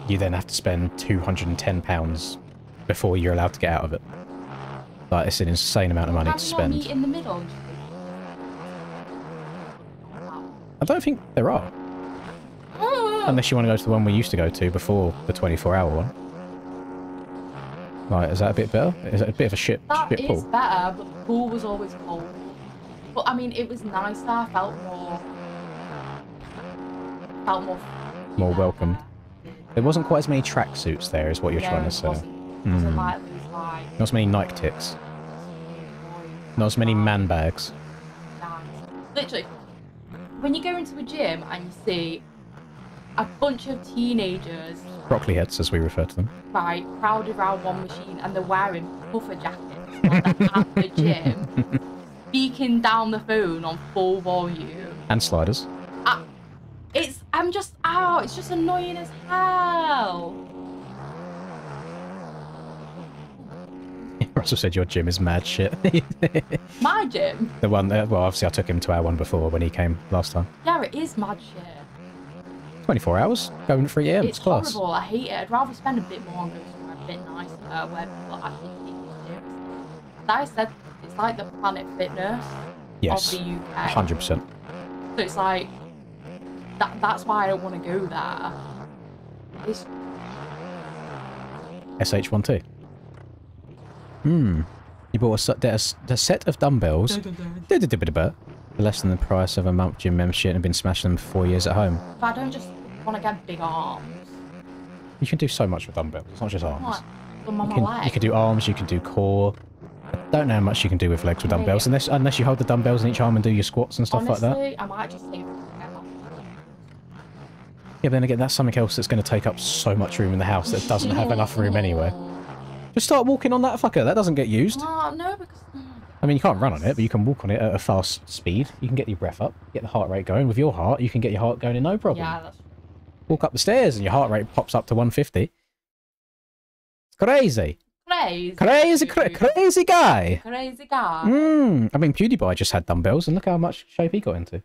You then have to spend £210 before you're allowed to get out of it. Like, it's an insane amount of money to spend. Meet in the middle. I don't think there are. Unless you want to go to the one we used to go to before the 24-hour one. Right, is that a bit better? Is it a bit of a shit That is pool? better, but the pool was always cold. But I mean, it was nicer. I felt more more welcomed. There wasn't quite as many tracksuits there, is what you're trying to say. Wasn't like these like Not as many Nike ticks. Not as many man bags. literally when you go into a gym and you see a bunch of teenagers, Broccoli heads, as we refer to them. right, crowded around one machine and they're wearing puffer jackets at the gym, speaking down the phone on full volume. And sliders. It's just annoying as hell. Russell said your gym is mad shit. My gym? The one, well, obviously I took him to our one before when he came last time. Yeah, it is mad shit. 24 hours, going 3 a.m. It's class. horrible. I hate it. I'd rather spend a bit more and go somewhere a bit nicer where people actually take it seriously. Like I said, it's like the Planet Fitness Yes, of the UK. 100%. So it's like, that's why I don't want to go there. It's... SH12. You bought a set of dumbbells for less than the price of a month gym membership and have been smashing them for 4 years at home. But I don't just want to get big arms. You can do so much with dumbbells, it's not just arms. What? On my legs. You can do arms, you can do core. I don't know how much you can do with legs with dumbbells, unless you hold the dumbbells in each arm and do your squats and stuff Honestly, like that. I might just think Yeah, but then again, that's something else that's going to take up so much room in the house that doesn't have enough room anyway. Just start walking on that fucker, that doesn't get used. no, because... I mean, you can't run on it, but you can walk on it at a fast speed. You can get your breath up, get the heart rate going. With your heart, you can get your heart going in no problem. Yeah, that's... Walk up the stairs and your heart rate pops up to 150. It's crazy. Crazy guy. Crazy guy. I mean, PewDiePie just had dumbbells and look how much shape he got into.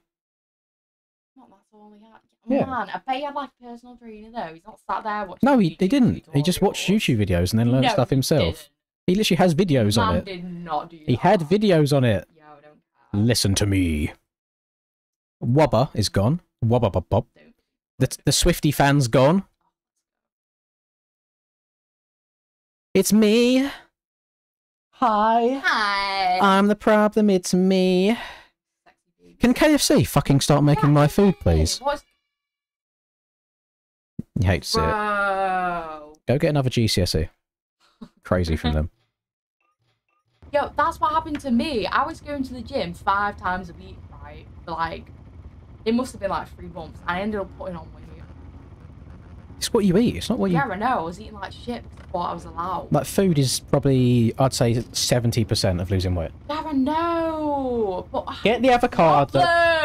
Not that's all he had. Yeah. Man, I bet he had like a personal trainer though. He's not sat there watching. No, he YouTube didn't. He just watched tutorials. YouTube videos and then learned No, stuff himself. didn't. He literally has videos on Man it. did not do that. He had videos on it. Yo, don't care. Listen to me. Wubba is gone. Wubba bop bop. The Swifty fan's gone. It's me. Hi. Hi. I'm the problem, it's me. Sexy baby. Can KFC fucking start making my food, please? What's... He hates it. Bro. Go get another GCSE. Crazy from them. Yo, that's what happened to me. I was going to the gym 5 times a week, right? For like, it must have been like 3 months. I ended up putting on weight. It's what you eat, it's not what you... Yeah, I know. I was eating like shit because I thought I was allowed. Like, food is probably, I'd say, 70% of losing weight. Yeah, I know. But Get the avocado,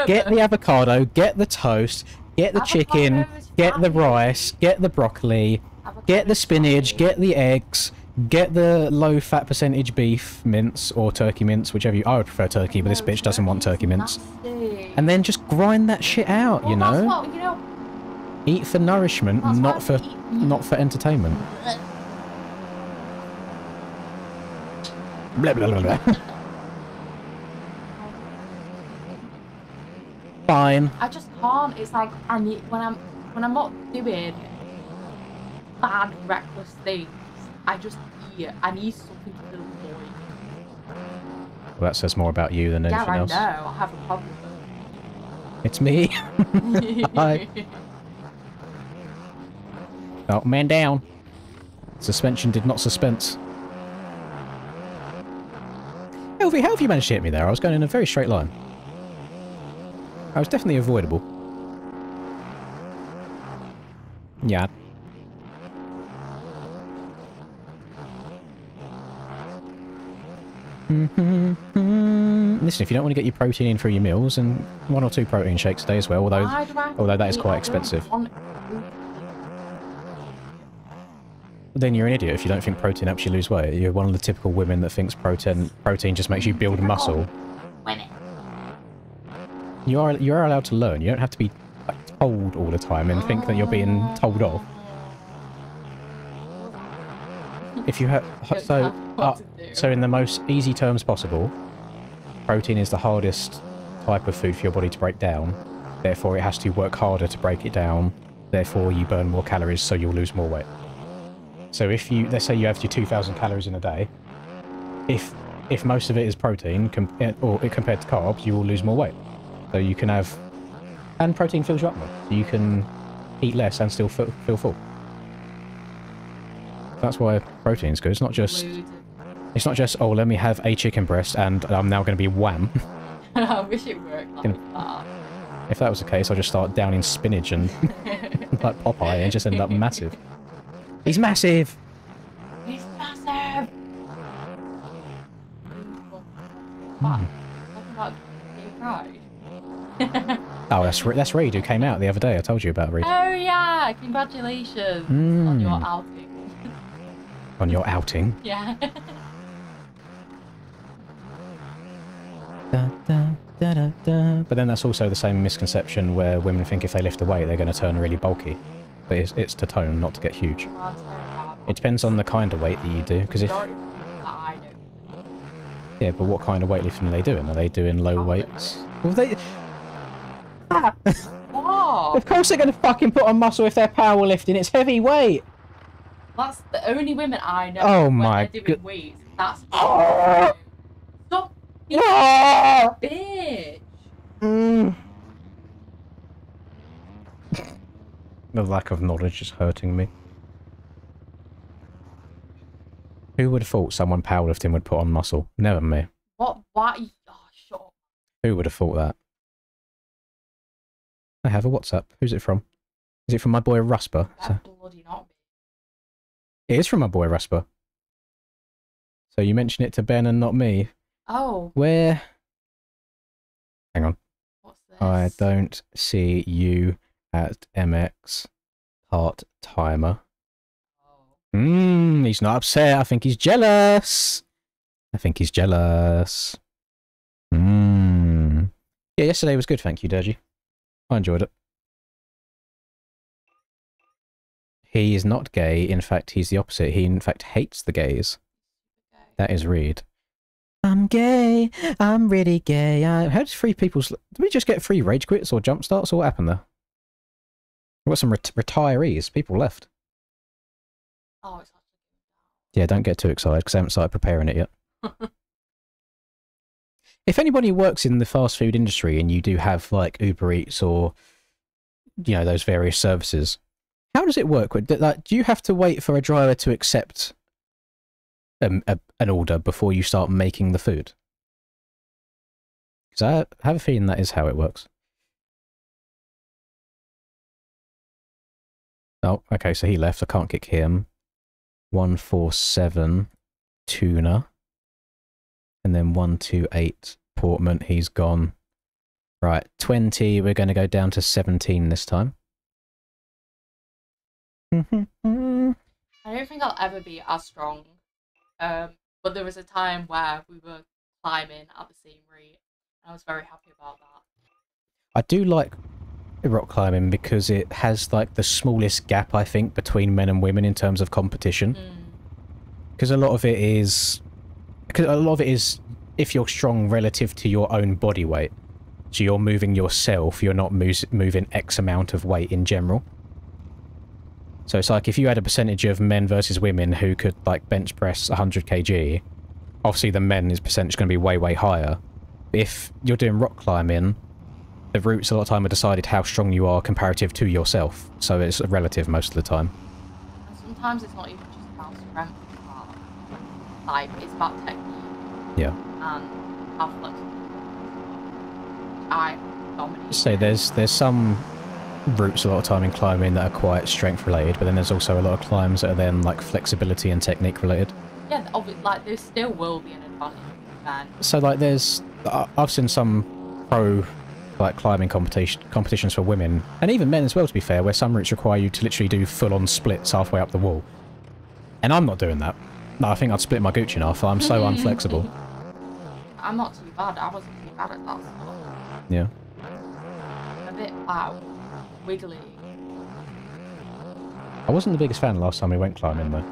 get the avocado, get the toast, get the chicken, Avocado's get the fatty. rice, get the broccoli, get the Avocado's spinach, fatty. get the eggs, get the low fat percentage beef mince or turkey mince, whichever you... I would prefer turkey, but this bitch doesn't want turkey mince. Nasty. And then just grind that shit out, you Well, that's know? what, you know. Eat for nourishment, That's not what for I eat. not for entertainment. Blah blah blah blah. Fine. I just can't. It's like I need when I'm not doing bad reckless things. I just eat. I need something to fill the void. Well, that says more about you than Yeah, anything I else. know. I have a problem. It's me. Hi. Oh, man down. Suspension did not suspense. Elvie, how have you managed to hit me there? I was going in a very straight line. I was definitely avoidable. Yeah. Listen, if you don't want to get your protein in through your meals, and 1 or 2 protein shakes a day as well, although that is quite expensive. Then you're an idiot if you don't think protein helps you lose weight. You're one of the typical women that thinks protein just makes you build muscle. You are allowed to learn. You don't have to be like, told all the time and think that you're being told off. If you have so in the most easy terms possible, protein is the hardest type of food for your body to break down. Therefore, it has to work harder to break it down. Therefore, you burn more calories, so you'll lose more weight. So if you, let's say you have your 2,000 calories in a day, if most of it is protein compared to carbs, you will lose more weight. So you can have, and protein fills you up more. So you can eat less and still feel full. That's why protein's good. It's not just oh, let me have a chicken breast and I'm now going to be wham. I wish it worked like that. If that was the case, I'll just start downing spinach and like Popeye and just end up massive. He's massive. He's massive. What? Talking about being pride. Oh, that's Reed who came out the other day. I told you about Reed. Oh yeah! Congratulations on your outing. On your outing. Yeah. Da, da, da, da, da. But then that's also the same misconception where women think if they lift a weight they're going to turn really bulky. But it's to tone, not to get huge. It depends on the kind of weight that you do. Because if yeah, but what kind of weightlifting are they doing? Are they doing low weights? Well, they. What? Of course they're going to fucking put on muscle if they're powerlifting. It's heavy weight. That's the only women I know. Oh when my they're doing weights. That's stop being Ah! a bitch. The lack of knowledge is hurting me. Who would have thought someone powerlifting would put on muscle? Never me. What? Why? Oh, shut up. Who would have thought that? I have a WhatsApp. Who's it from? Is it from my boy Rusper? That's bloody not me. It is from my boy Rusper. So you mention it to Ben and not me. Oh. Where? Hang on. What's this? I don't see you at MX part-timer. He's not upset. I think he's jealous. Yeah, yesterday was good, thank you, Dirgy. I enjoyed it. He is not gay. In fact, he's the opposite. He, in fact, hates the gays. That is Reed. I'm gay. I'm really gay. How did free people's... Did we just get free rage quits or jump starts, or what happened there? We've got some retirees. People left. Oh, it's Yeah, don't get too excited because I haven't started preparing it yet. If anybody works in the fast food industry and you do have like Uber Eats or, you know, those various services, how does it work? Like, do you have to wait for a driver to accept an order before you start making the food? Because I have a feeling that is how it works. Oh, okay, so he left. I can't kick him. 147 tuna. And then 128 Portman. He's gone. Right, 20. We're going to go down to 17 this time. I don't think I'll ever be as strong. But there was a time where we were climbing at the same rate. And I was very happy about that. I do like rock climbing because it has like the smallest gap, I think, between men and women in terms of competition. Because a lot of it is if you're strong relative to your own body weight. So you're moving yourself, you're not moving X amount of weight in general. So it's like if you had a percentage of men versus women who could like bench press 100 kg, obviously the men's percentage is going to be way, way higher. If you're doing rock climbing, the routes a lot of time are decided how strong you are comparative to yourself. So it's relative most of the time. And sometimes it's not even just about strength. Like, it's about technique. Yeah. And how flexible. I dominate. So there's some routes a lot of time in climbing that are quite strength related, but then there's also a lot of climbs that are then like flexibility and technique related. Yeah, obviously, like there still will be an advantage with men. So like I've seen some pro like climbing competitions for women, and even men as well, to be fair, where some routes require you to literally do full-on splits halfway up the wall. And I'm not doing that. No, I think I'd split my gooch in half. I'm so unflexible. I'm not too bad. I wasn't too bad at that stuff. Yeah. A bit loud, wiggly. I wasn't the biggest fan last time we went climbing though.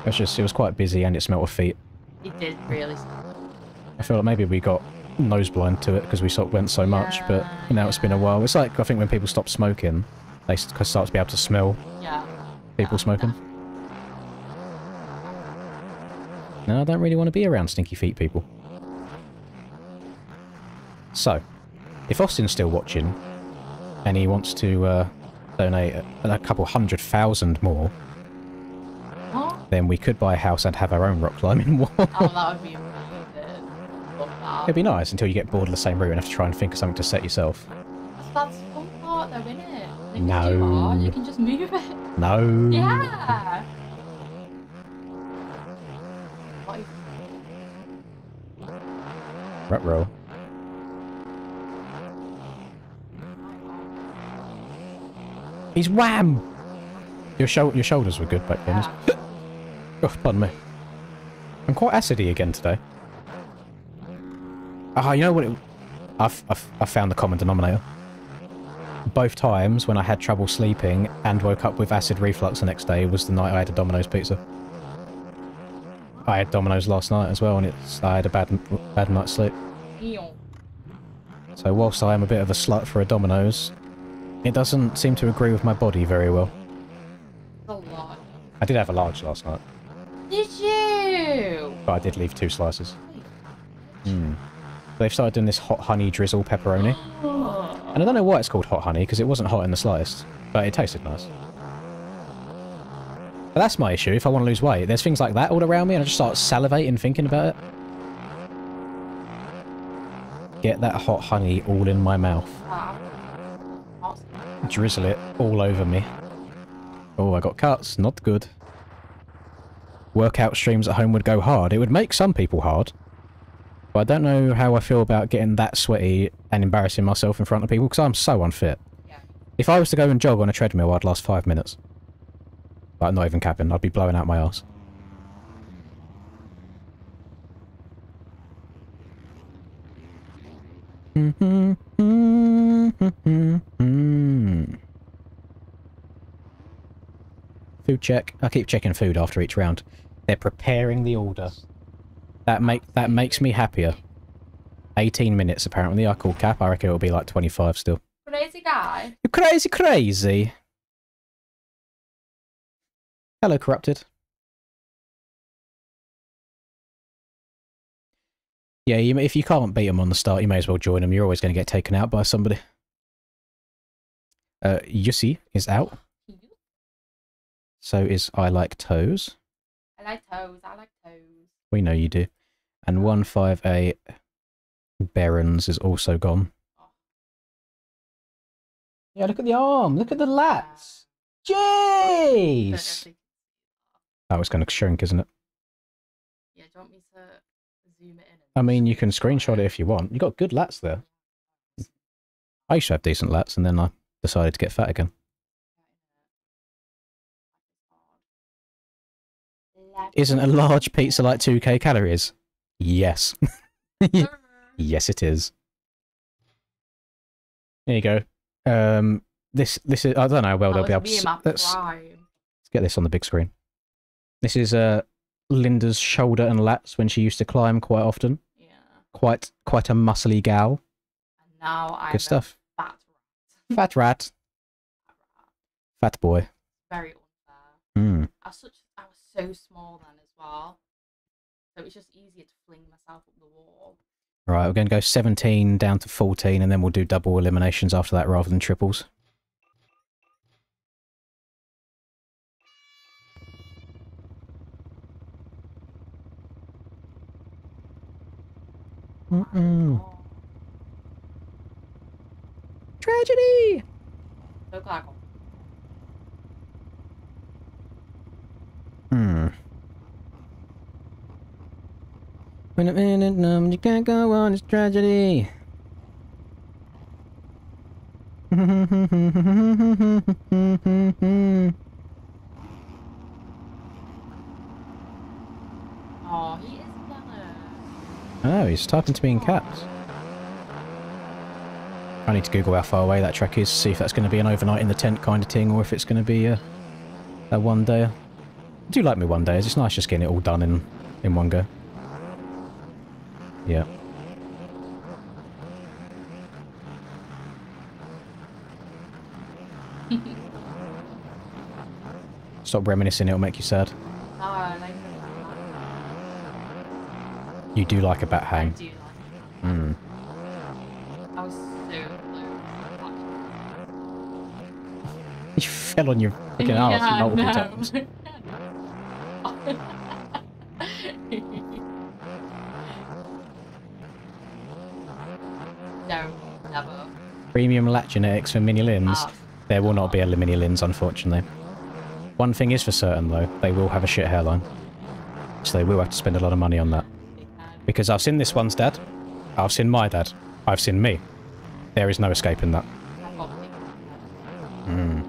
It was quite busy and it smelled of feet. It did really smell. I feel like maybe we got nose blind to it because we went so much, but now it's been a while. It's like, I think when people stop smoking, they start to be able to smell people smoking. No, I don't really want to be around stinky feet people. So, if Austin's still watching, and he wants to donate a couple 100,000 more, What? then we could buy a house and have our own rock climbing wall. Oh, that would be amazing. Love that. It'd be nice until you get bored of the same route and have to try and think of something to set yourself. That's the fun part though, isn't it? If No. it's too hard, you can just move it. No. Yeah. What is Ruh-roh. He's wham! Your shoulders were good back then. Yeah. Oh, pardon me. I'm quite acidy again today. Ah, you know what? I've found the common denominator. Both times when I had trouble sleeping and woke up with acid reflux the next day was the night I had a Domino's pizza. I had Domino's last night as well, and I had a bad night's sleep. Ew. So whilst I am a bit of a slut for a Domino's, it doesn't seem to agree with my body very well. A lot. I did have a large last night, Did you? but I did leave 2 slices. They've started doing this hot honey drizzle pepperoni. And I don't know why it's called hot honey, because it wasn't hot in the slightest, but it tasted nice. But that's my issue if I want to lose weight. There's things like that all around me and I just start salivating thinking about it. Get that hot honey all in my mouth. Drizzle it all over me. Oh, I got cuts. Not good. Workout streams at home would go hard. It would make some people hard. But I don't know how I feel about getting that sweaty and embarrassing myself in front of people because I'm so unfit. Yeah. If I was to go and jog on a treadmill, I'd last 5 minutes. Like, not even capping. I'd be blowing out my arse. Food check. I keep checking food after each round. They're preparing the order. That makes me happier. 18 minutes apparently. I call cap. I reckon it'll be like 25 still. Crazy guy. You're crazy, crazy. Hello, corrupted. Yeah, if you can't beat them on the start, you may as well join them. You're always going to get taken out by somebody. Yussi is out. So is I Like Toes. I like toes. I like toes. We know you do. And 158 Barons is also gone. Yeah, look at the arm. Look at the lats. Jeez! That was going to shrink, isn't it? Yeah, do you want me to zoom it in? I mean, you can screenshot it if you want. You got good lats there. I used to have decent lats, and then I decided to get fat again. Isn't a large pizza like 2k calories? Yes. Yes, it is. There you go. This is, I don't know how well they'll be able to... Let's get this on the big screen. This is Linda's shoulder and lats when she used to climb quite often. Yeah. Quite a muscly gal. And now I'm Good stuff. a fat rat. Fat rat. Fat boy. Very unfair. Hmm. I was so small then as well. So it was just easier to fling myself up the wall. Right, we're going to go 17 down to 14, and then we'll do double eliminations after that rather than triples. Oh. Tragedy! So glad. When a minute numb, you can't go on, it's tragedy. Oh, he is gonna. Oh, he's typing to me in caps. I need to Google how far away that track is, see if that's going to be an overnight in the tent kind of thing, or if it's going to be a one day. I do like me one days. It's nice just getting it all done in one go. Yeah. Stop reminiscing, it'll make you sad. No, I like it. You do like a bat I hang. do like it. Hmm. I was so close. fell on your freaking arse Yeah, multiple no. times. No, never. Premium lat genetics for mini lins. Ah. There will not be a mini lins, unfortunately. One thing is for certain, though, they will have a shit hairline. So they will have to spend a lot of money on that. Because I've seen this one's dad, I've seen my dad, I've seen me. There is no escaping that. Mm.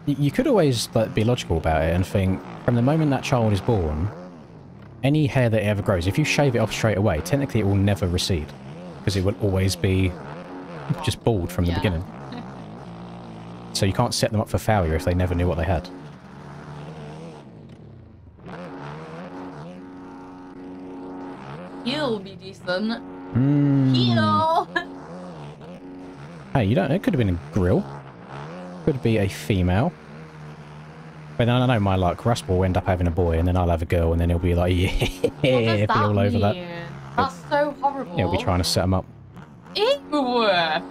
You could always like, be logical about it and think, from the moment that child is born, any hair that ever grows, if you shave it off straight away, technically it will never recede. Because it will always be just bald from the beginning. So you can't set them up for failure if they never knew what they had. He'll be decent. Mm. He'll. Hey, you don't. It could have been a grill. Could be a female. But then I know my luck. Russ will end up having a boy, and then I'll have a girl, and then he'll be like, yeah, be all over that. That's so horrible. He'll be trying to set them up. Ew. Well,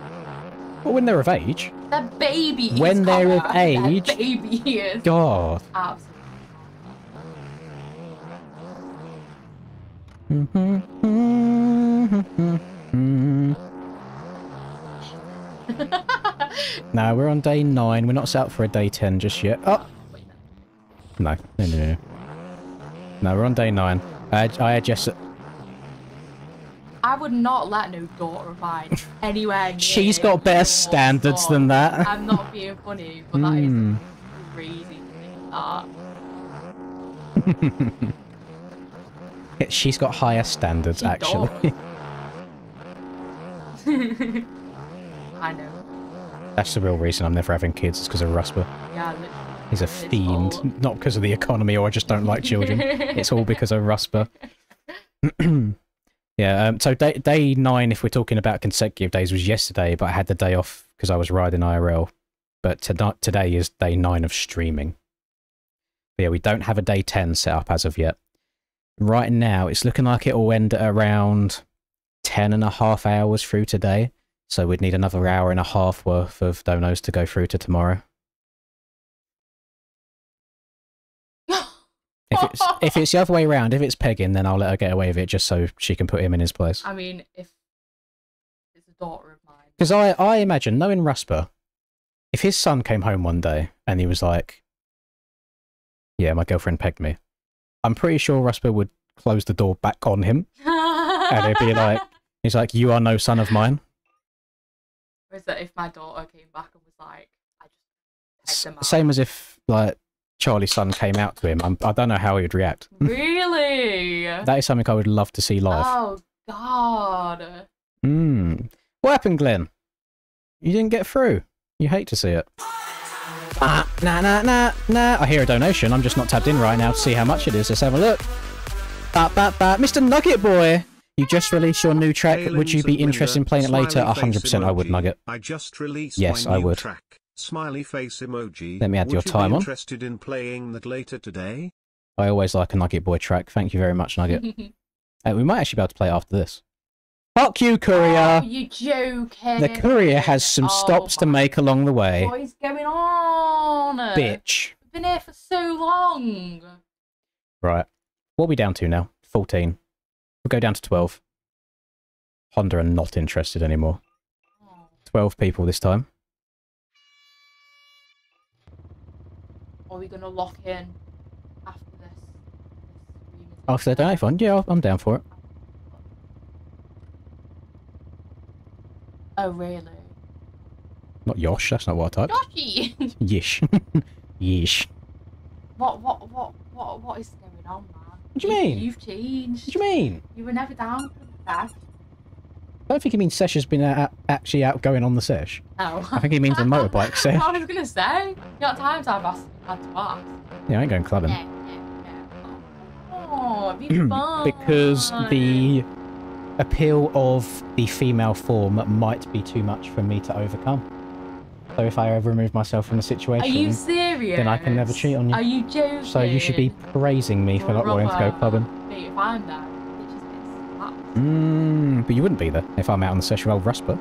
when they're of age. They're babies. When they're of age. They're babies. God. Absolutely. No, we're on day 9. We're not set up for a day 10 just yet. Oh! No. No. No, we're on day 9. I had just... I would not let no daughter of mine anywhere near. She's got better standards than that. I'm not being funny, but that is crazy to think that. She's got higher standards, She actually. I know. That's the real reason I'm never having kids, is because of Rusper. Yeah, literally. He's a fiend, not because of the economy or I just don't like children. It's all because of Rusper. Yeah, so day 9, if we're talking about consecutive days, was yesterday, but I had the day off because I was riding IRL. But today is day 9 of streaming. But yeah, we don't have a day 10 set up as of yet. Right now, it's looking like it will end at around 10.5 hours through today. So we'd need another hour and a half worth of donos to go through to tomorrow. If it's the other way around, if it's pegging, then I'll let her get away with it just so she can put him in his place. I mean, if it's a daughter of mine. Because I imagine, knowing Rusper, if his son came home one day and he was like, yeah, my girlfriend pegged me, I'm pretty sure Rusper would close the door back on him. And he'd be like, he's like, you are no son of mine. Or is that if my daughter came back and was like, I just pegged him out? Same as if, like, Charlie's son came out to him. I don't know how he would react. Really? That is something I would love to see live. Oh, God. What happened, Glenn? You didn't get through. You hate to see it. Nah. I hear a donation. I'm just not tabbed in right now to see how much it is. Let's have a look. Mr. Nugget Boy! You just released your new track. Would you be interested in playing it later? 100% I would, Nugget. I just released yes, my I new would. track. Smiley face emoji. Let me add your time on. Would you be interested in playing that later today? I always like a Nugget Boy track. Thank you very much, Nugget. We might actually be able to play it after this. Fuck you, Courier! Oh, you joking? The Courier has some stops to make along the way. What is going on? Bitch. We've been here for so long. Right. What are we down to now? 14. We'll go down to 12. Honda are not interested anymore. 12 people this time. Are we going to lock in after this? After the donate fund? Yeah, I'm down for it. Oh, really? Not Yosh, that's not what I typed. Yoshi! Yish. Yish. What is going on, man? What do you mean? You've changed. What do you mean? You were never down for that. I don't think he means Sesh has been actually out going on the Sesh. Oh. I think he means the motorbike Sesh. I was going to say. You know, at times I've had to ask. Yeah, I ain't going clubbing. Yeah. Oh, it'd be fun. Because the appeal of the female form might be too much for me to overcome. So if I ever remove myself from the situation, are you serious? then I can never cheat on you. Are you joking? So you should be praising me for not wanting to go clubbing. Mate, if I'm there, it just gets slapped. But you wouldn't be there if I'm out on the Sesh with old Rusper.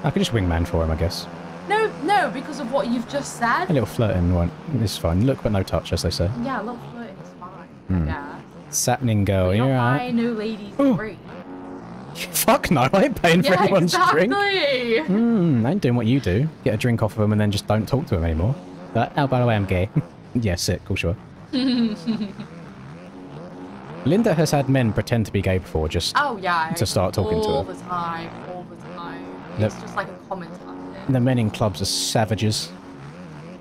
I could just wingman for him, I guess. No, because of what you've just said. A little flirting one is fine. Look but no touch, as they say. Yeah, a little flirting is fine. Yeah. Sapning girl, You're you're not right. buying no ladies free. Fuck no, I ain't paying for anyone's drink. Exactly. I ain't doing what you do. Get a drink off of them and then just don't talk to them anymore. But, oh, by the way, I'm gay. Yeah, sick, cool, sure. Linda has had men pretend to be gay before, just to start talking to her. All the time. It's just like a common time thing. The men in clubs are savages.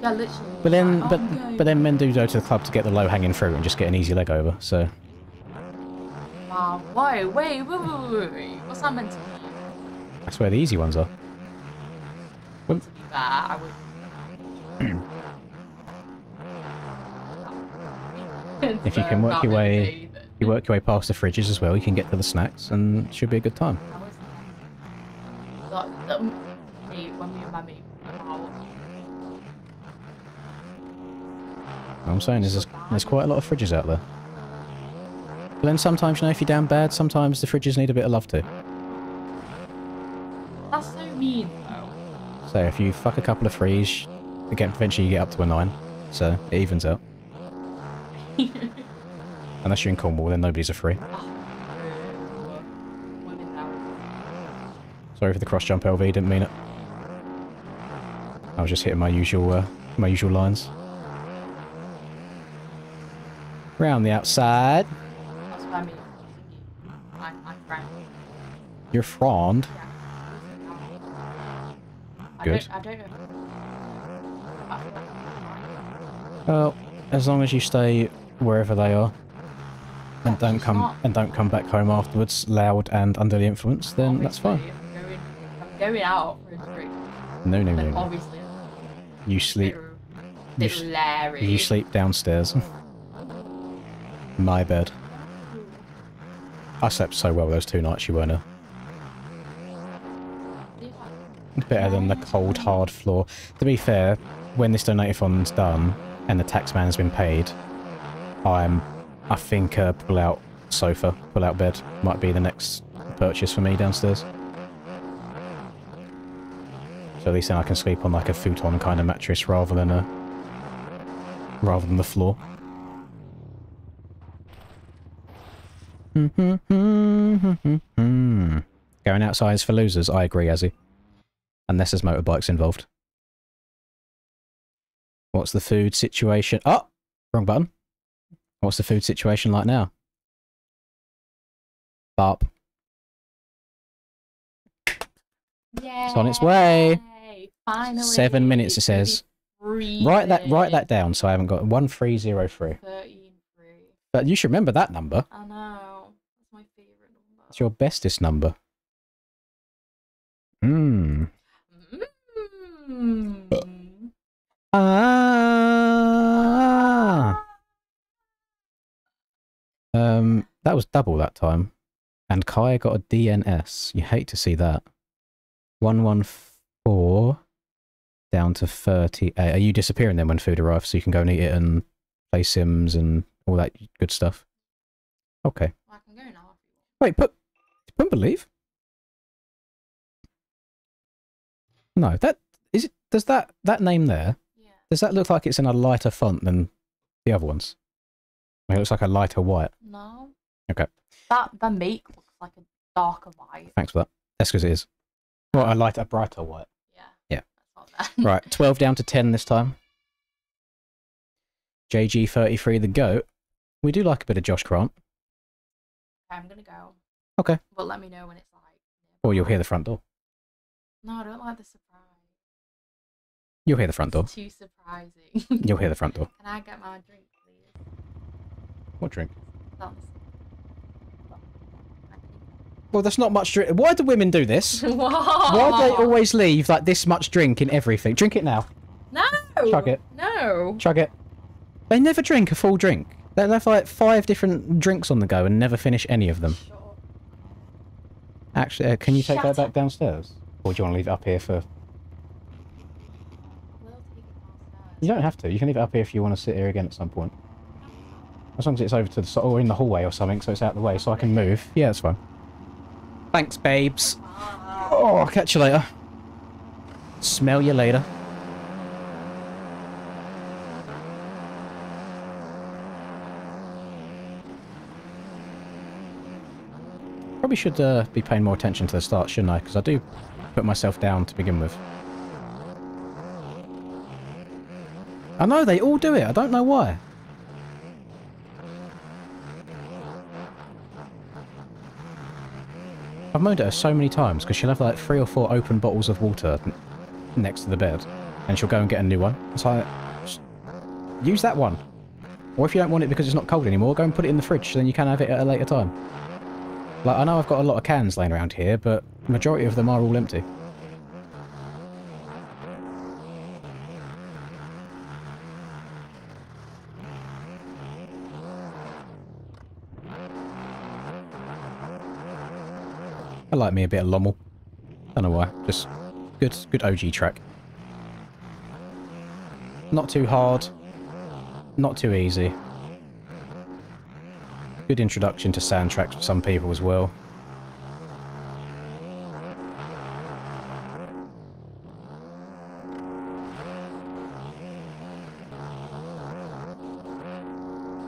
Yeah, literally. But then, like, but then men do go to the club to get the low-hanging fruit and just get an easy leg over, so... Wow, wait. What's that meant to mean? That's where the easy ones are. To be fair, I would... If you can work your way past the fridges as well, you can get to the snacks, and it should be a good time. When me and my mate went out. What I'm saying is there's quite a lot of fridges out there. But then sometimes, you know, if you're down bad, sometimes the fridges need a bit of love too. That's so mean, though. So if you fuck a couple of threes, again, eventually you get up to a 9. So it evens out. Unless you're in Cornwall, then nobody's a 3. Sorry for the cross jump, LV. Didn't mean it. I was just hitting my usual lines. Round the outside. That's what I mean. My friend. Your friend. Yeah. Good. I don't know. Well, as long as you stay wherever they are, and don't come back home afterwards loud and under the influence, then that's fine. I'm going out for a drink. No. Obviously. You sleep. Hilarious. You sleep downstairs. My bed. I slept so well those 2 nights you weren't here. Better than the cold, hard floor. To be fair, when this donator-thon's done and the taxman has been paid, I think pull-out sofa, pull-out bed might be the next purchase for me downstairs. So at least then I can sleep on like a futon kind of mattress rather than the floor. Going outside is for losers. I agree, Azzy. Unless there's motorbikes involved. What's the food situation? Oh! Wrong button. What's the food situation like now? Barp. Yay. It's on its way. Finally. 7 minutes, it says. Write that down so I haven't got 1303. 13-3. But you should remember that number. I know. That's my favourite number. It's your bestest number. Mmm. Ah. That was double that time. And Kai got a DNS. You hate to see that. 114 down to 38. Are you disappearing then when food arrives so you can go and eat it and play Sims and all that good stuff? Okay. Well, I can go now. Wait, put believe? No, that is it. Does that name there? Yeah. Does that look like it's in a lighter font than the other ones? It looks like a lighter white. No. Okay. The make looks like a darker white. Thanks for that. That's because it is. Well, a lighter, brighter white. Yeah. Yeah. That's not bad. Right, 12 down to 10 this time. JG33 the GOAT. We do like a bit of Josh Grant. I'm gonna go. Okay. But let me know when it's like. Or you'll hear the front door. No, I don't like the surprise. You'll hear the front door. It's too surprising. You'll hear the front door. Can I get my drink, please? What drink? That's... Well, that's not much drink. Why do women do this? What? Why do they always leave like this much drink in everything? Drink it now. No! Chug it. No! Chug it. They never drink a full drink. They have like 5 different drinks on the go and never finish any of them. Shut up. Actually, can you take Shut that back up. downstairs? Or do you want to leave it up here for... I will take it downstairs. You don't have to. You can leave it up here if you want to sit here again at some point. As long as it's over to the side or in the hallway or something so it's out of the way so I can move. Yeah, that's fine. Thanks, babes. Oh, I'll catch you later. Smell you later. Probably should be paying more attention to the start, shouldn't I? Because I do put myself down to begin with. I know, they all do it. I don't know why. I've moaned at her so many times because she'll have like 3 or 4 open bottles of water next to the bed and she'll go and get a new one. It's like, just use that one. Or if you don't want it because it's not cold anymore, go and put it in the fridge so then you can have it at a later time. Like, I know I've got a lot of cans laying around here, but the majority of them are all empty. I like me a bit of Lommel. Don't know why. Just good OG track. Not too hard. Not too easy. Good introduction to sand tracks for some people as well.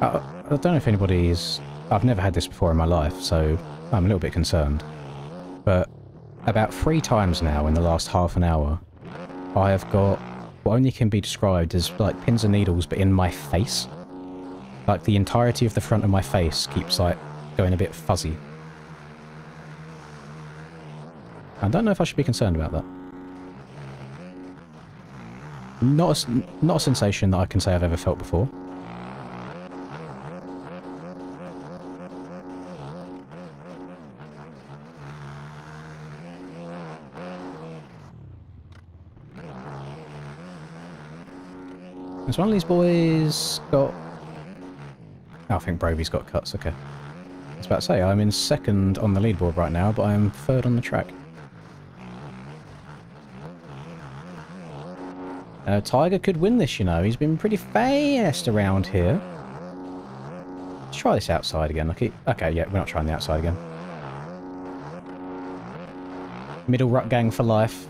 I don't know if anybody's... I've never had this before in my life, so I'm a little bit concerned. But about 3 times now in the last half an hour, I have got what only can be described as like pins and needles, but in my face. Like the entirety of the front of my face keeps like going a bit fuzzy. I don't know if I should be concerned about that. Not a sensation that I can say I've ever felt before. Has one of these boys got... Oh, I think Brovy's got cuts, okay. I was about to say, I'm in 2nd on the leaderboard right now, but I'm 3rd on the track. Tiger could win this, you know. He's been pretty fast around here. Let's try this outside again. Okay, yeah, we're not trying the outside again. Middle rut gang for life.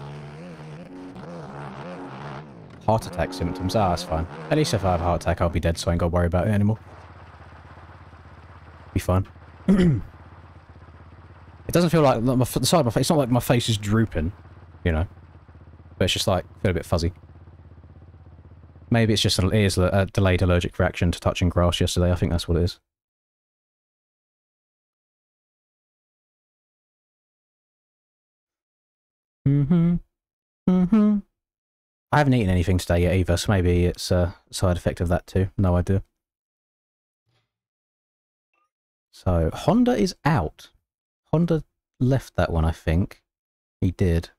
Heart attack symptoms. Ah, that's fine. At least if I have a heart attack, I'll be dead, so I ain't got to worry about it anymore. Be fine. It doesn't feel like the side of my face. It's not like my face is drooping, you know. But it's just like feel a bit fuzzy. Maybe it's just a delayed allergic reaction to touching grass yesterday. I think that's what it is. I haven't eaten anything today yet either, so maybe it's a side effect of that too. No idea. So, Honda is out. Honda left that one, I think. He did.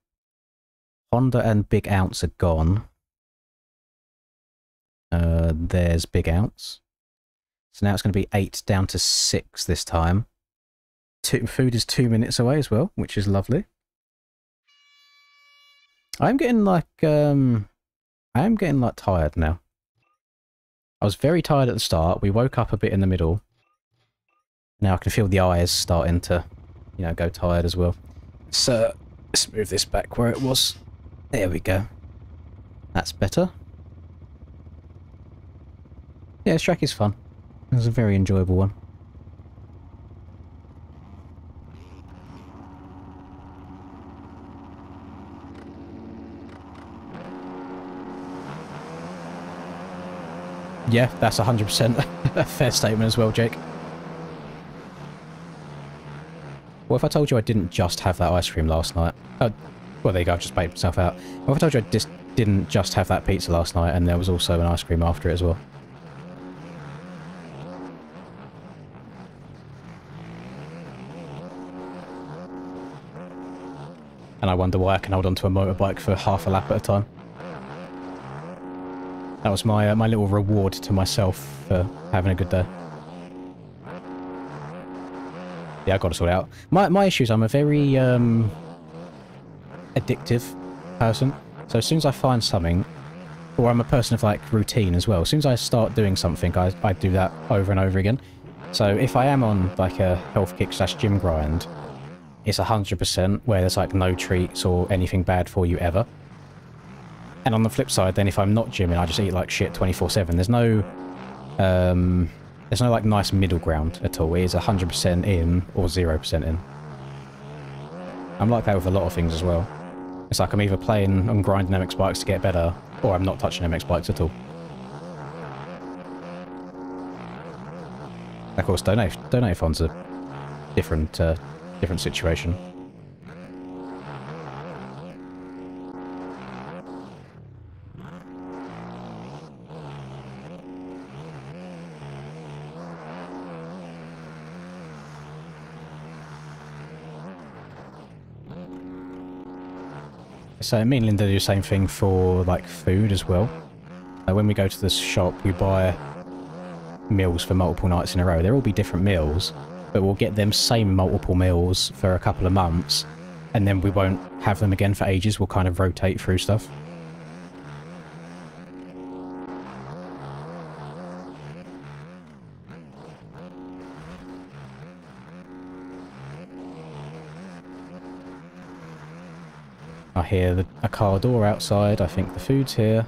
Honda and Big Ounce are gone. There's Big Ounce. So now it's going to be 8 down to 6 this time. Food is 2 minutes away as well, which is lovely. I'm getting like tired now. I was very tired at the start. We woke up a bit in the middle. Now I can feel the eyes starting to, you know, go tired as well. So let's move this back where it was. There we go. That's better. Yeah, this track is fun. It was a very enjoyable one. Yeah, that's 100% a fair statement as well, Jake. What if I told you I didn't just have that ice cream last night? Well, there you go, I've just paid myself out. What if I told you I just didn't just have that pizza last night and there was also an ice cream after it as well? And I wonder why I can hold onto a motorbike for half a lap at a time. That was my my little reward to myself for having a good day. Yeah, I've got to sort it out. My issue is I'm a very addictive person. So as soon as I find something, or I'm a person of like routine as well, as soon as I start doing something, I do that over and over again. So if I am on like a health kick / gym grind, it's 100% where there's like no treats or anything bad for you ever. And on the flip side, then if I'm not gymming, I just eat like shit 24/7. There's no like nice middle ground at all. It is 100% in or 0% in. I'm like that with a lot of things as well. It's like I'm either playing and grinding MX bikes to get better, or I'm not touching MX bikes at all. Of course, donate-a-thon's a different situation. So me and Linda do the same thing for like food as well. When we go to the shop, we buy meals for multiple nights in a row. They'll all be different meals, but we'll get them same multiple meals for a couple of months, and then we won't have them again for ages. We'll kind of rotate through stuff. I hear a car door outside. I think the food's here.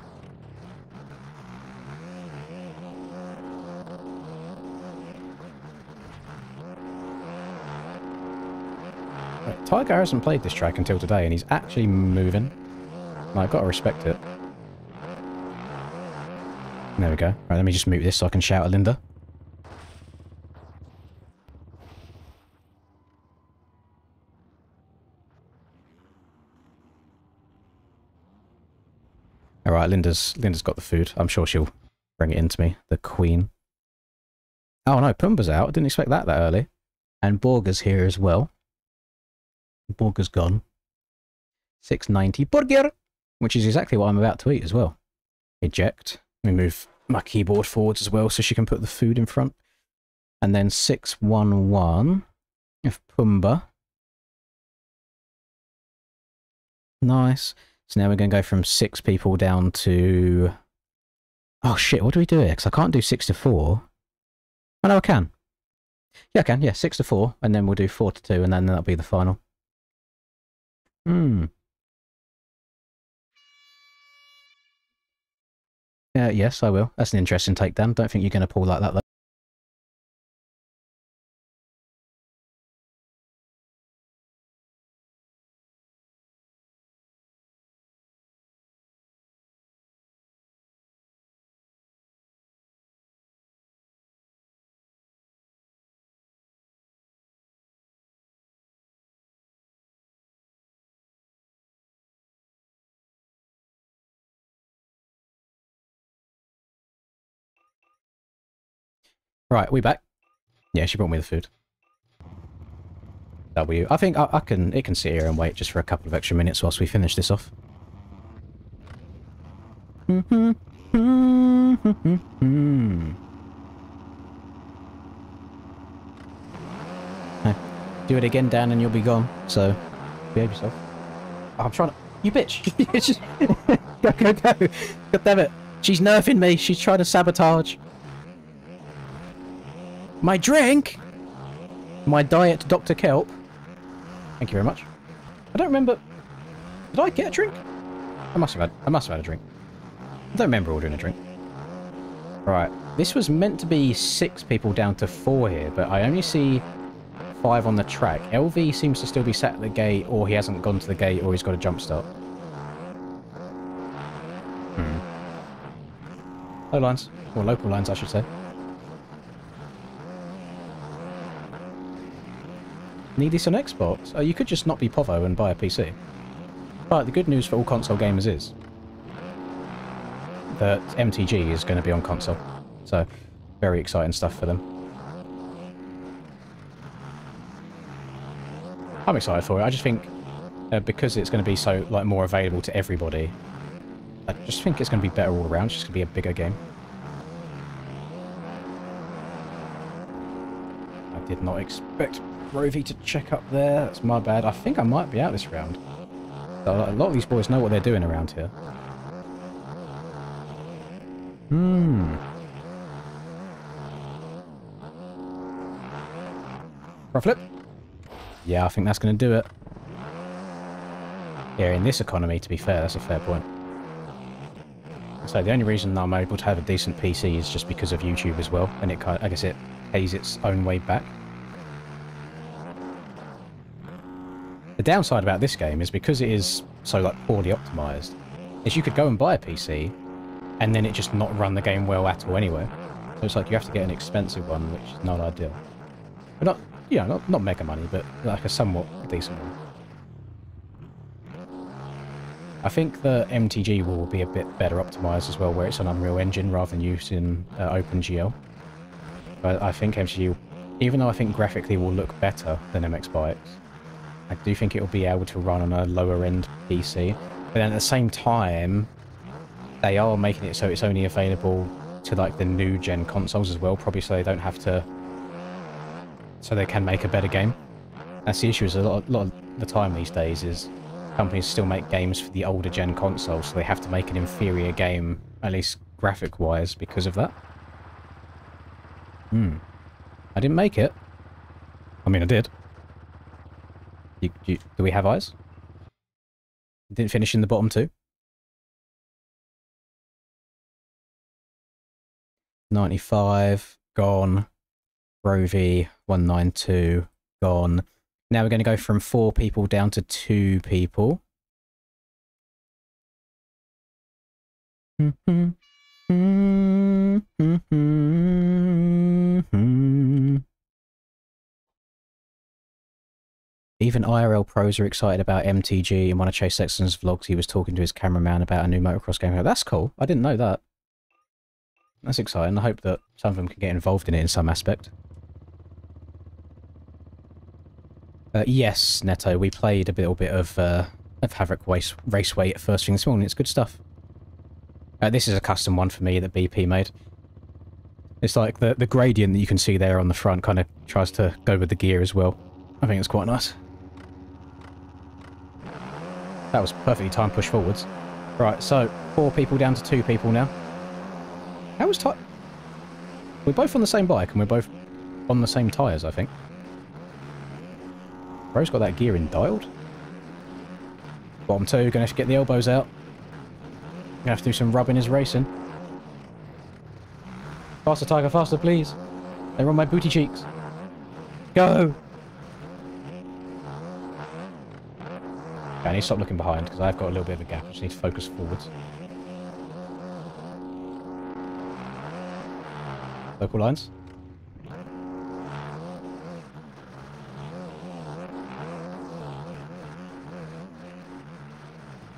Right, Tiger hasn't played this track until today, and he's actually moving. And I've got to respect it. There we go. Right, let me just mute this so I can shout at Linda. Alright, Linda's got the food. I'm sure she'll bring it in to me. The Queen. Oh no, Pumbaa's out. I didn't expect that early. And Borger's here as well. Borger's gone. 690 burger! Which is exactly what I'm about to eat as well. Eject. Let me move my keyboard forwards as well so she can put the food in front. And then 611 of Pumbaa. Nice. So now we're going to go from 6 people down to... Oh shit, what do we do here? Because I can't do 6 to 4. Oh no, I can. Yeah, I can. Yeah, 6 to 4. And then we'll do 4 to 2, and then that'll be the final. Yes, I will. That's an interesting takedown. Don't think you're going to pull like that, though. Right, we back? Yeah, she brought me the food. W. I think I can. It can sit here and wait just for a couple of extra minutes whilst we finish this off. Do it again, Dan, and you'll be gone. So, behave yourself. Oh, I'm trying to... You bitch! Just... go, go, go! God damn it! She's nerfing me! She's trying to sabotage! My drink! My diet Dr. Kelp. Thank you very much. I don't remember... Did I get a drink? I must have had a drink. I don't remember ordering a drink. Right. This was meant to be 6 people down to 4 here, but I only see 5 on the track. LV seems to still be sat at the gate, or he hasn't gone to the gate, or he's got a jump start. Low lines. Or local lines, I should say. Need this on Xbox? Oh, you could just not be Povo and buy a PC. But the good news for all console gamers is that MTG is going to be on console. So, very exciting stuff for them. I'm excited for it. I just think because it's going to be so like more available to everybody, I just think it's going to be better all around. It's just going to be a bigger game. I did not expect Rovi to check up there. That's my bad. I think I might be out this round. A lot of these boys know what they're doing around here. Front flip. Yeah, I think that's going to do it. Yeah, in this economy, to be fair, that's a fair point. So the only reason I'm able to have a decent PC is just because of YouTube as well, and it kind of, I guess it pays its own way back. The downside about this game is because it is so like poorly optimized, is you could go and buy a PC, and then it just not run the game well at all anyway. So it's like you have to get an expensive one, which is not ideal. But not, you know, not mega money, but like a somewhat decent one. I think the MTG will be a bit better optimized as well, where it's an Unreal Engine rather than using OpenGL. But I think MTG, even though I think graphically will look better than MX Bikes, I do think it will be able to run on a lower end PC. But then at the same time, they are making it so it's only available to like the new gen consoles as well, probably so they don't have to, so they can make a better game. That's the issue, is a lot of the time these days is companies still make games for the older gen consoles, so they have to make an inferior game, at least graphic wise, because of that. I didn't make it. I mean, I did. Do we have eyes? Didn't finish in the bottom two. 95, gone. Rovi, 192, gone. Now we're going to go from 4 people down to 2 people. Even IRL pros are excited about MTG. In one of Chase Sexton's vlogs, he was talking to his cameraman about a new motocross game. That's cool. I didn't know that. That's exciting. I hope that some of them can get involved in it in some aspect. Yes, Neto, we played a little bit of Havoc Raceway at first thing this morning. It's good stuff. This is a custom one for me that BP made. It's like the gradient that you can see there on the front kind of tries to go with the gear as well. I think it's quite nice. That was perfectly timed push forwards. Right, so 4 people down to 2 people now. How was time? We're both on the same bike and we're both on the same tyres, I think. Bro's got that gear in dialed. Bottom 2, gonna have to get the elbows out. Gonna have to do some rubbing his racing. Faster, Tiger, faster, please. They're on my booty cheeks. Go! Okay, I need to stop looking behind because I've got a little bit of a gap. I just need to focus forwards. Local lines.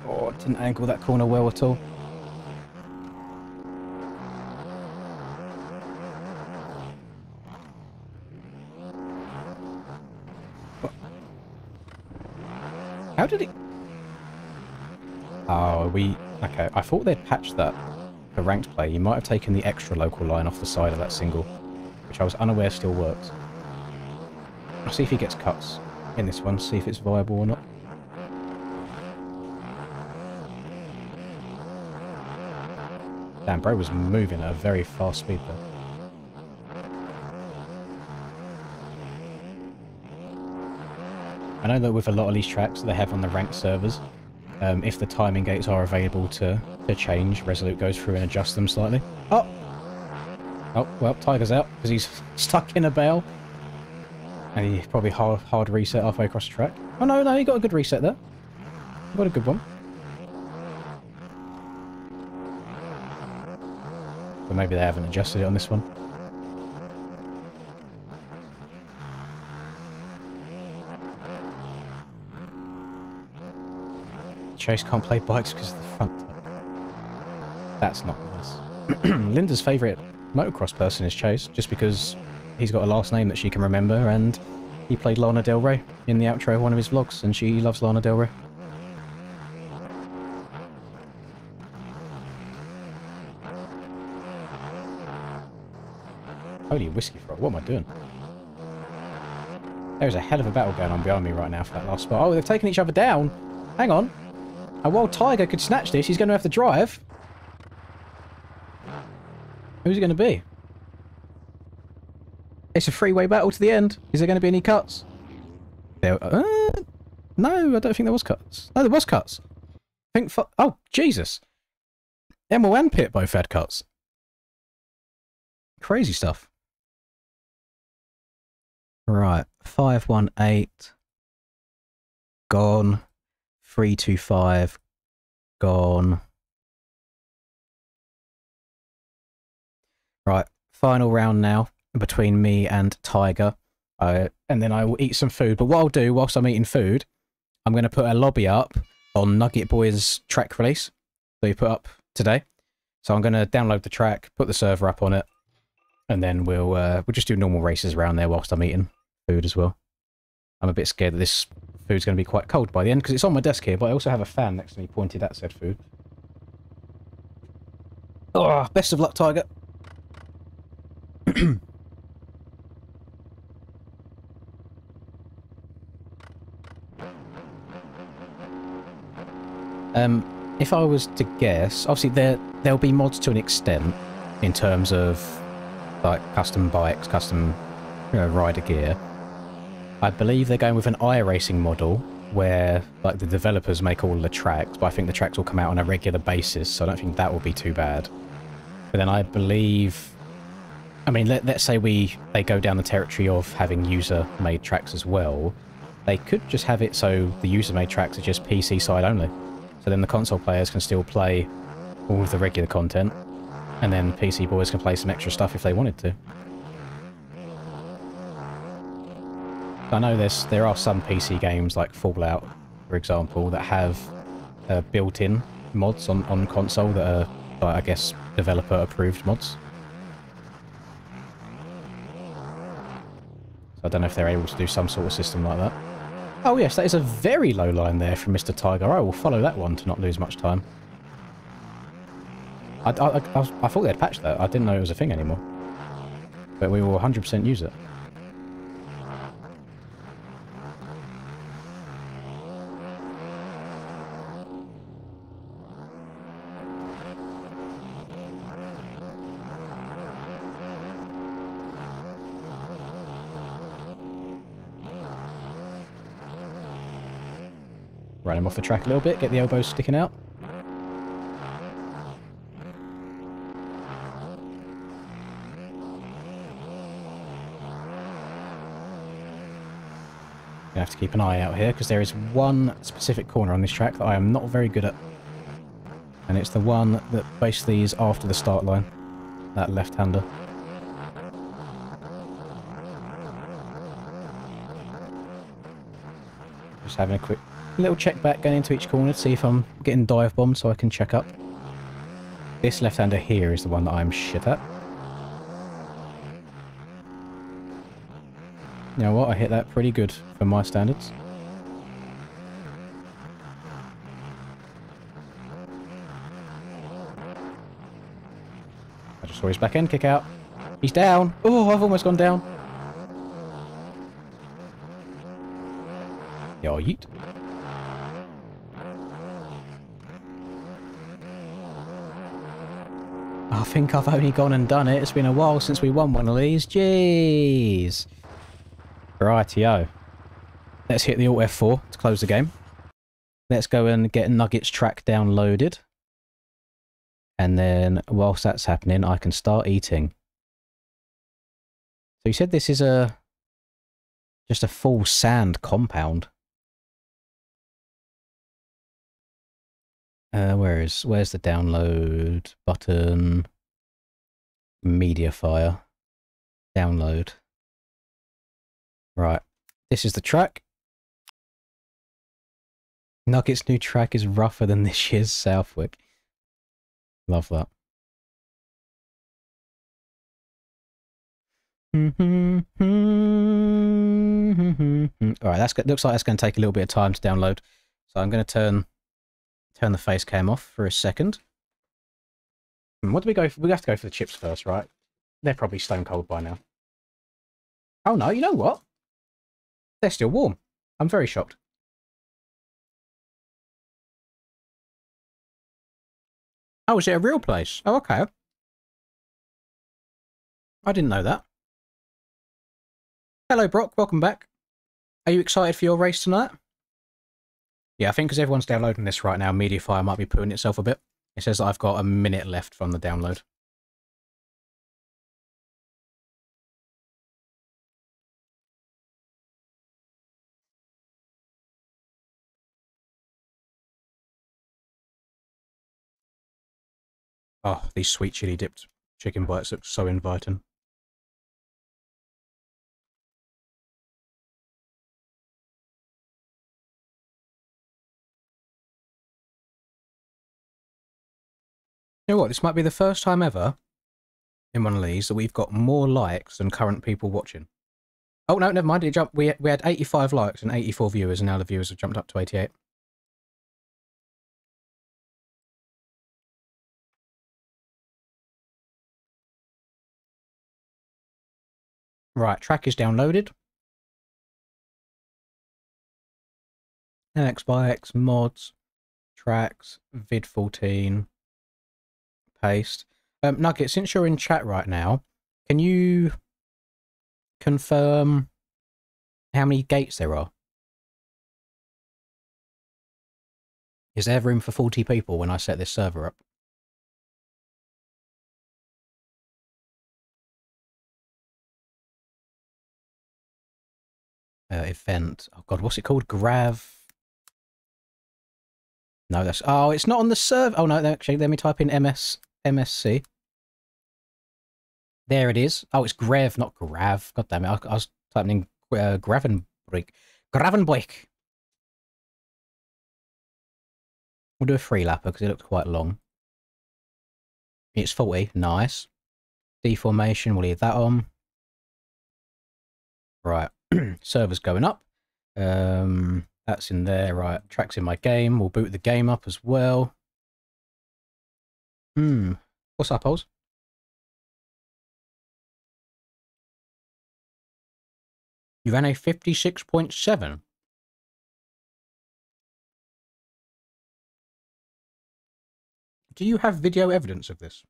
Oh, didn't angle that corner well at all. How did it... Oh, okay, I thought they'd patched that for ranked play. You might have taken the extra local line off the side of that single, which I was unaware still works. I'll see if he gets cuts in this one, see if it's viable or not. Damn, bro was moving at a very fast speed there. I know that with a lot of these tracks that they have on the ranked servers, if the timing gates are available to change, Resolute goes through and adjusts them slightly. Oh! Oh, well, Tiger's out because he's stuck in a bale. And he probably hard reset halfway across the track. Oh no, he got a good reset there. He got a good one. But maybe they haven't adjusted it on this one. Chase can't play bikes because of the front tire. That's not nice. Linda's favourite motocross person is Chase, just because he's got a last name that she can remember, and he played Lana Del Rey in the outro of one of his vlogs, and she loves Lana Del Rey. Holy whiskey frog, what am I doing? There's a hell of a battle going on behind me right now for that last spot. Oh, they've taken each other down. Hang on. And while Tiger could snatch this, he's going to have to drive. Who's it going to be? It's a three-way battle to the end. Is there going to be any cuts? There, no, I don't think there was cuts. No, there was cuts. I think, oh, Jesus. Emil and Pit both had cuts. Crazy stuff. Right, 518. Gone. 325. Gone. Right, final round now between me and Tiger. And then I will eat some food. But what I'll do whilst I'm eating food, I'm going to put a lobby up on Nugget Boy's track release that he put up today. So I'm going to download the track, put the server up on it, and then we'll just do normal races around there whilst I'm eating food as well. I'm a bit scared that this food's going to be quite cold by the end, because it's on my desk here, but I also have a fan next to me pointed at said food. Oh, best of luck, Tiger. If I was to guess, obviously there'll be mods to an extent in terms of like custom bikes, custom rider gear. I believe they're going with an iRacing model where like the developers make all the tracks, but I think the tracks will come out on a regular basis, so I don't think that will be too bad. But then I believe, I mean, let's say they go down the territory of having user-made tracks as well. They could just have it so the user-made tracks are just PC side only. So then the console players can still play all of the regular content, and then PC boys can play some extra stuff if they wanted to. I know there are some PC games like Fallout, for example, that have built-in mods on console that are, I guess, developer-approved mods. So I don't know if they're able to do some sort of system like that. Oh yes, that is a very low line there from Mr. Tiger. I will follow that one to not lose much time. I thought they'd patched that. I didn't know it was a thing anymore. But we will 100% use it. Run him off the track a little bit, get the elbows sticking out. You have to keep an eye out here, because there is one specific corner on this track that I am not very good at. And it's the one that basically is after the start line. That left-hander. Just having a quick little check back going into each corner to see if I'm getting dive bombed so I can check up. This left-hander here is the one that I'm shit at. You know what, I hit that pretty good for my standards. I just saw his back end kick out. He's down! Oh, I've almost gone down. Yo, yeet. I think I've only gone and done it. It's been a while since we won one of these. Jeez. Rightio. Let's hit the Alt F4 to close the game. Let's go and get Nugget's track downloaded. And then, whilst that's happening, I can start eating. So you said this is just a full sand compound. Where's the download button? Mediafire. Download. Right. This is the track. Nugget's new track is rougher than this year's Southwick. Love that. Alright, looks like that's going to take a little bit of time to download. So I'm going to turn the face cam off for a second. What do we go for? We have to go for the chips first, right? They're probably stone cold by now. Oh no, you know what? They're still warm. I'm very shocked. Oh, is it a real place? Oh, okay. I didn't know that. Hello, Brock. Welcome back. Are you excited for your race tonight? Yeah, I think because everyone's downloading this right now, Mediafire might be putting itself a bit. It says that I've got a minute left from the download. Oh, these sweet chili dipped chicken bites look so inviting. You know what? This might be the first time ever in one of these that we've got more likes than current people watching. Oh, no, never mind. It jumped. We had 85 likes and 84 viewers, and now the viewers have jumped up to 88. Right, track is downloaded. NX bikes, mods, tracks, vid14, paste. Nugget, since you're in chat right now, can you confirm how many gates there are? Is there room for 40 people when I set this server up? Event. Oh god, what's it called? Grav. No, that's. Oh, it's not on the server. Oh no, actually, let me type in MSC. There it is. Oh, it's Grev, not Grav. God damn it. I was typing in Gravenbreak. Gravenbreak. We'll do a free lapper because it looks quite long. It's 40. Nice. Deformation, we'll leave that on. Right. Server's going up. That's in there. Right. Track's in my game. We'll boot the game up as well. What's up, Oz? You ran a 56.7. Do you have video evidence of this?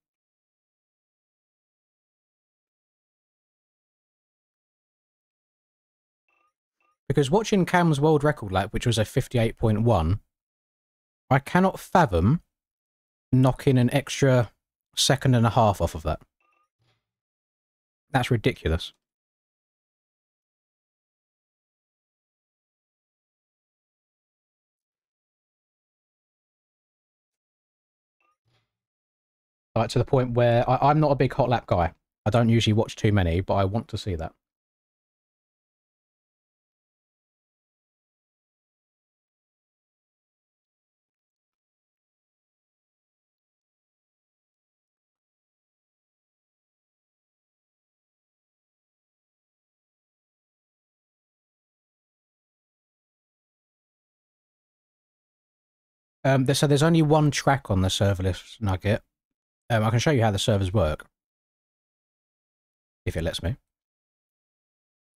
Because watching Cam's world record lap, which was a 58.1, I cannot fathom knocking an extra second and a half off of that. That's ridiculous. Like to the point where I'm not a big hot lap guy. I don't usually watch too many, but I want to see that. So there's only one track on the server list, Nugget. I can show you how the servers work. If it lets me.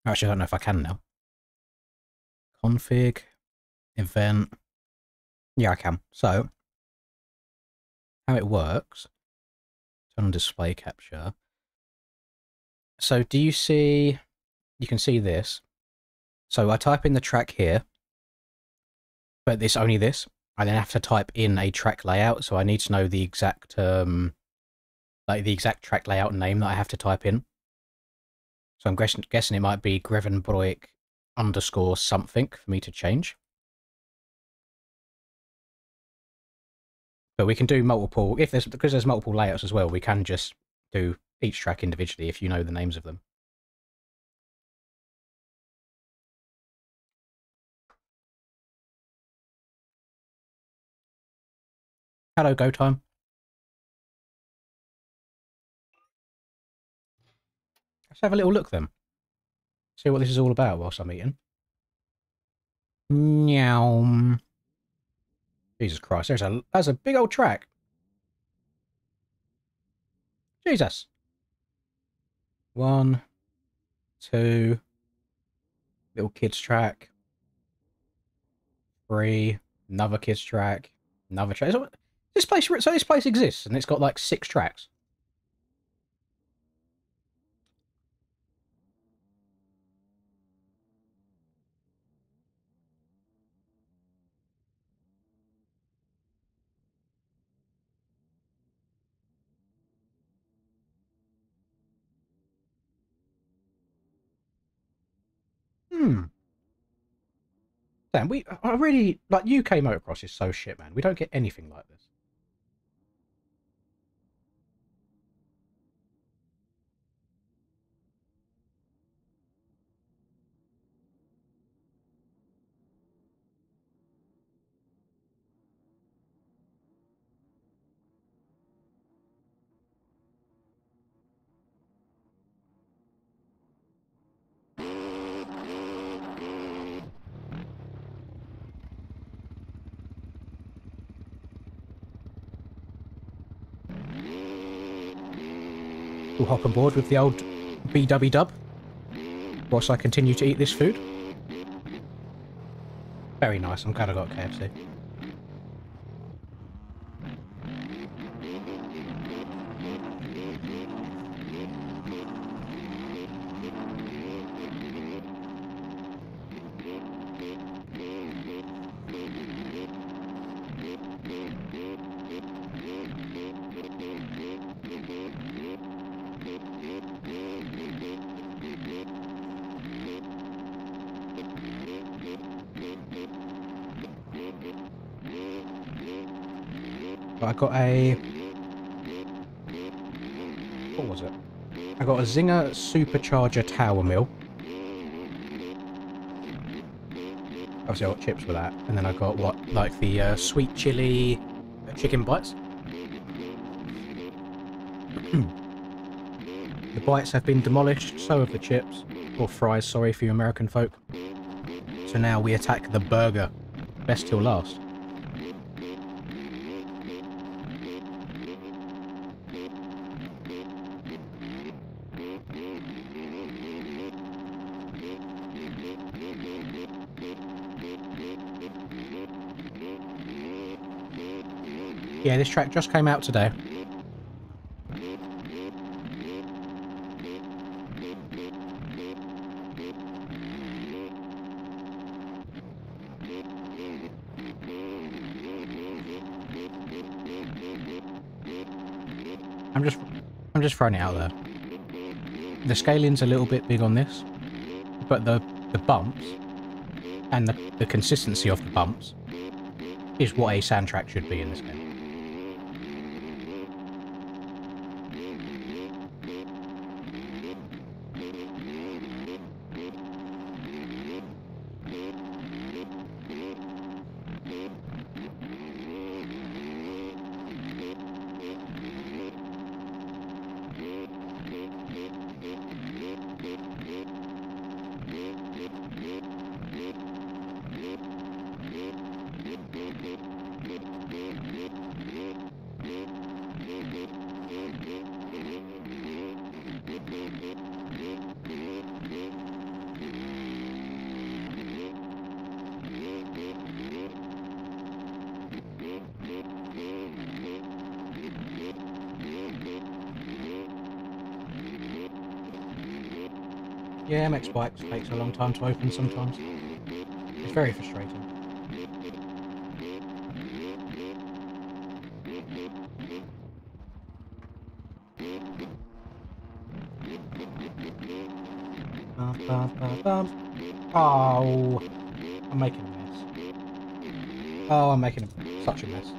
Actually, I don't know if I can now. Config. Event. Yeah, I can. So, how it works. Turn on display capture. So, do you see... You can see this. So, I type in the track here. But it's only this. I then have to type in a track layout, so I need to know the exact like the exact track layout name that I have to type in. So I'm guessing it might be Grevenbroik _ something for me to change. But we can do multiple, because there's multiple layouts as well, we can just do each track individually if you know the names of them. Hello, Go Time. Let's have a little look then. See what this is all about whilst I'm eating. Meow. Jesus Christ, that's a big old track. Jesus. 1, 2, little kids track. 3, another kids track, another track. So this place exists and it's got like 6 tracks. Damn, I really like UK motocross is so shit, man. We don't get anything like this. We'll hop on board with the old BW dub whilst I continue to eat this food. Very nice. I'm glad I got KFC. I got a... what was it? I got a Zinger Supercharger Tower Mill. Obviously I got chips with that. And then I got what, like the sweet chili chicken bites. The bites have been demolished, so have the chips. Or fries, sorry for you American folk. So now we attack the burger. Best till last. Yeah, this track just came out today. I'm just throwing it out there. The scaling's a little bit big on this, but the bumps and the consistency of the bumps is what a sand track should be in this game. Yeah, MX bikes takes a long time to open sometimes. It's very frustrating. Oh, I'm making a mess. Oh, I'm making such a mess.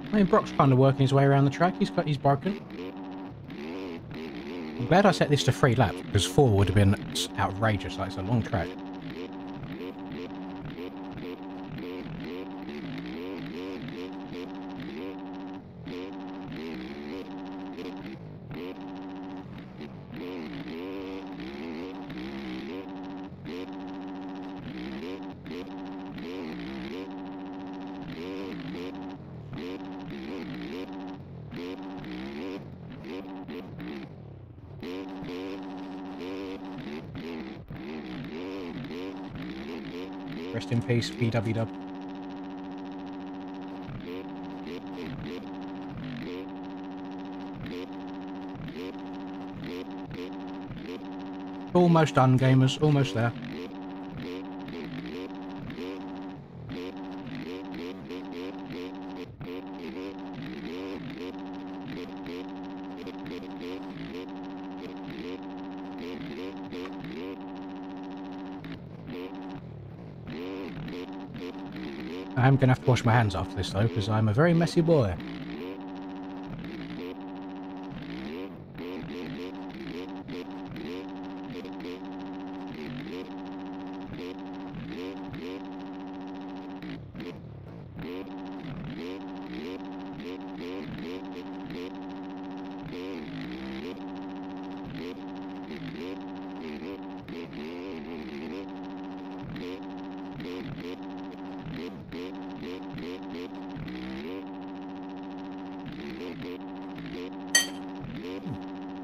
I mean, Brock's kind of working his way around the track. He's broken. I'm glad I set this to 3 laps, because 4 would have been outrageous. Like, it's a long track. Rest in peace, BW Dub. Almost done, gamers. Almost there. I'm gonna have to wash my hands after this though, because I'm a very messy boy.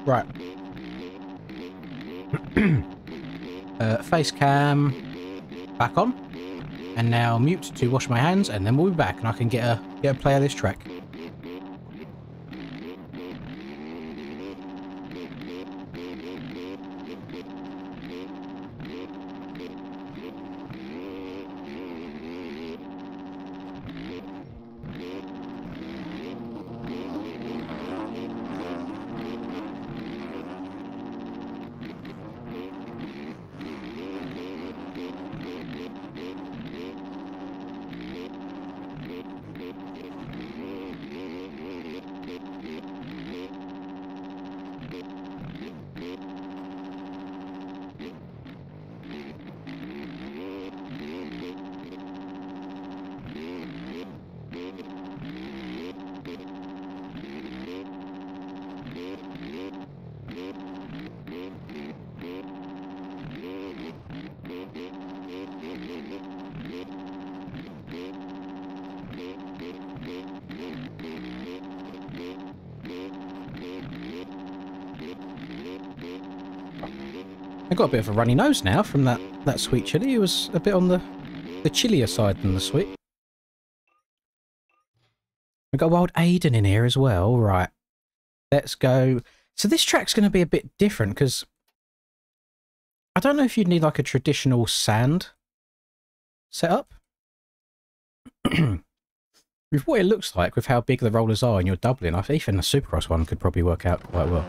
Right. Face cam back on, and now mute to wash my hands, and then we'll be back, and I can get a play of this track. I got a bit of a runny nose now from that sweet chili. It was a bit on the chillier side than the sweet. We've got Wild Aiden in here as well. Right. Let's go. So this track's going to be a bit different because I don't know if you'd need like a traditional sand setup. With what it looks like, with how big the rollers are and you're doubling, I think even the Supercross one could probably work out quite well.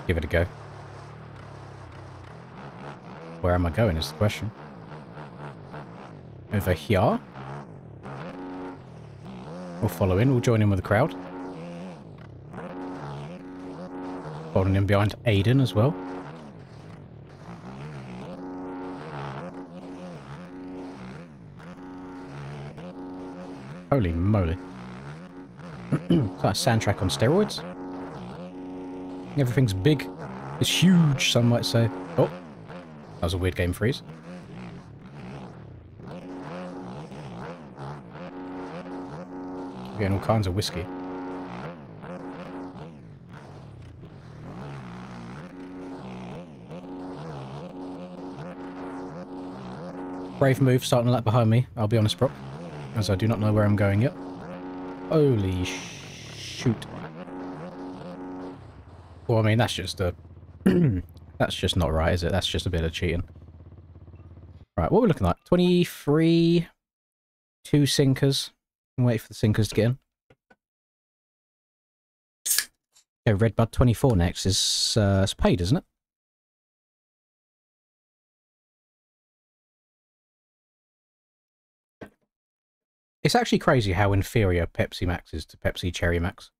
Give it a go. Where am I going is the question. Over here. We'll follow in, we'll join in with the crowd. Following in behind Aiden as well. Holy moly. It's like a sand track on steroids. Everything's big. It's huge, some might say. Oh, that was a weird game freeze. Getting all kinds of whiskey. Brave move starting a lap behind me, I'll be honest, Brock, as I do not know where I'm going yet. Holy shoot. Well, I mean, that's just a... that's just not right, is it? That's just a bit of cheating. Right, what are we looking like? 23... 2 sinkers. Wait for the sinkers to get in. Okay, Redbud 24 next is it's paid, isn't it? It's actually crazy how inferior Pepsi Max is to Pepsi Cherry Max.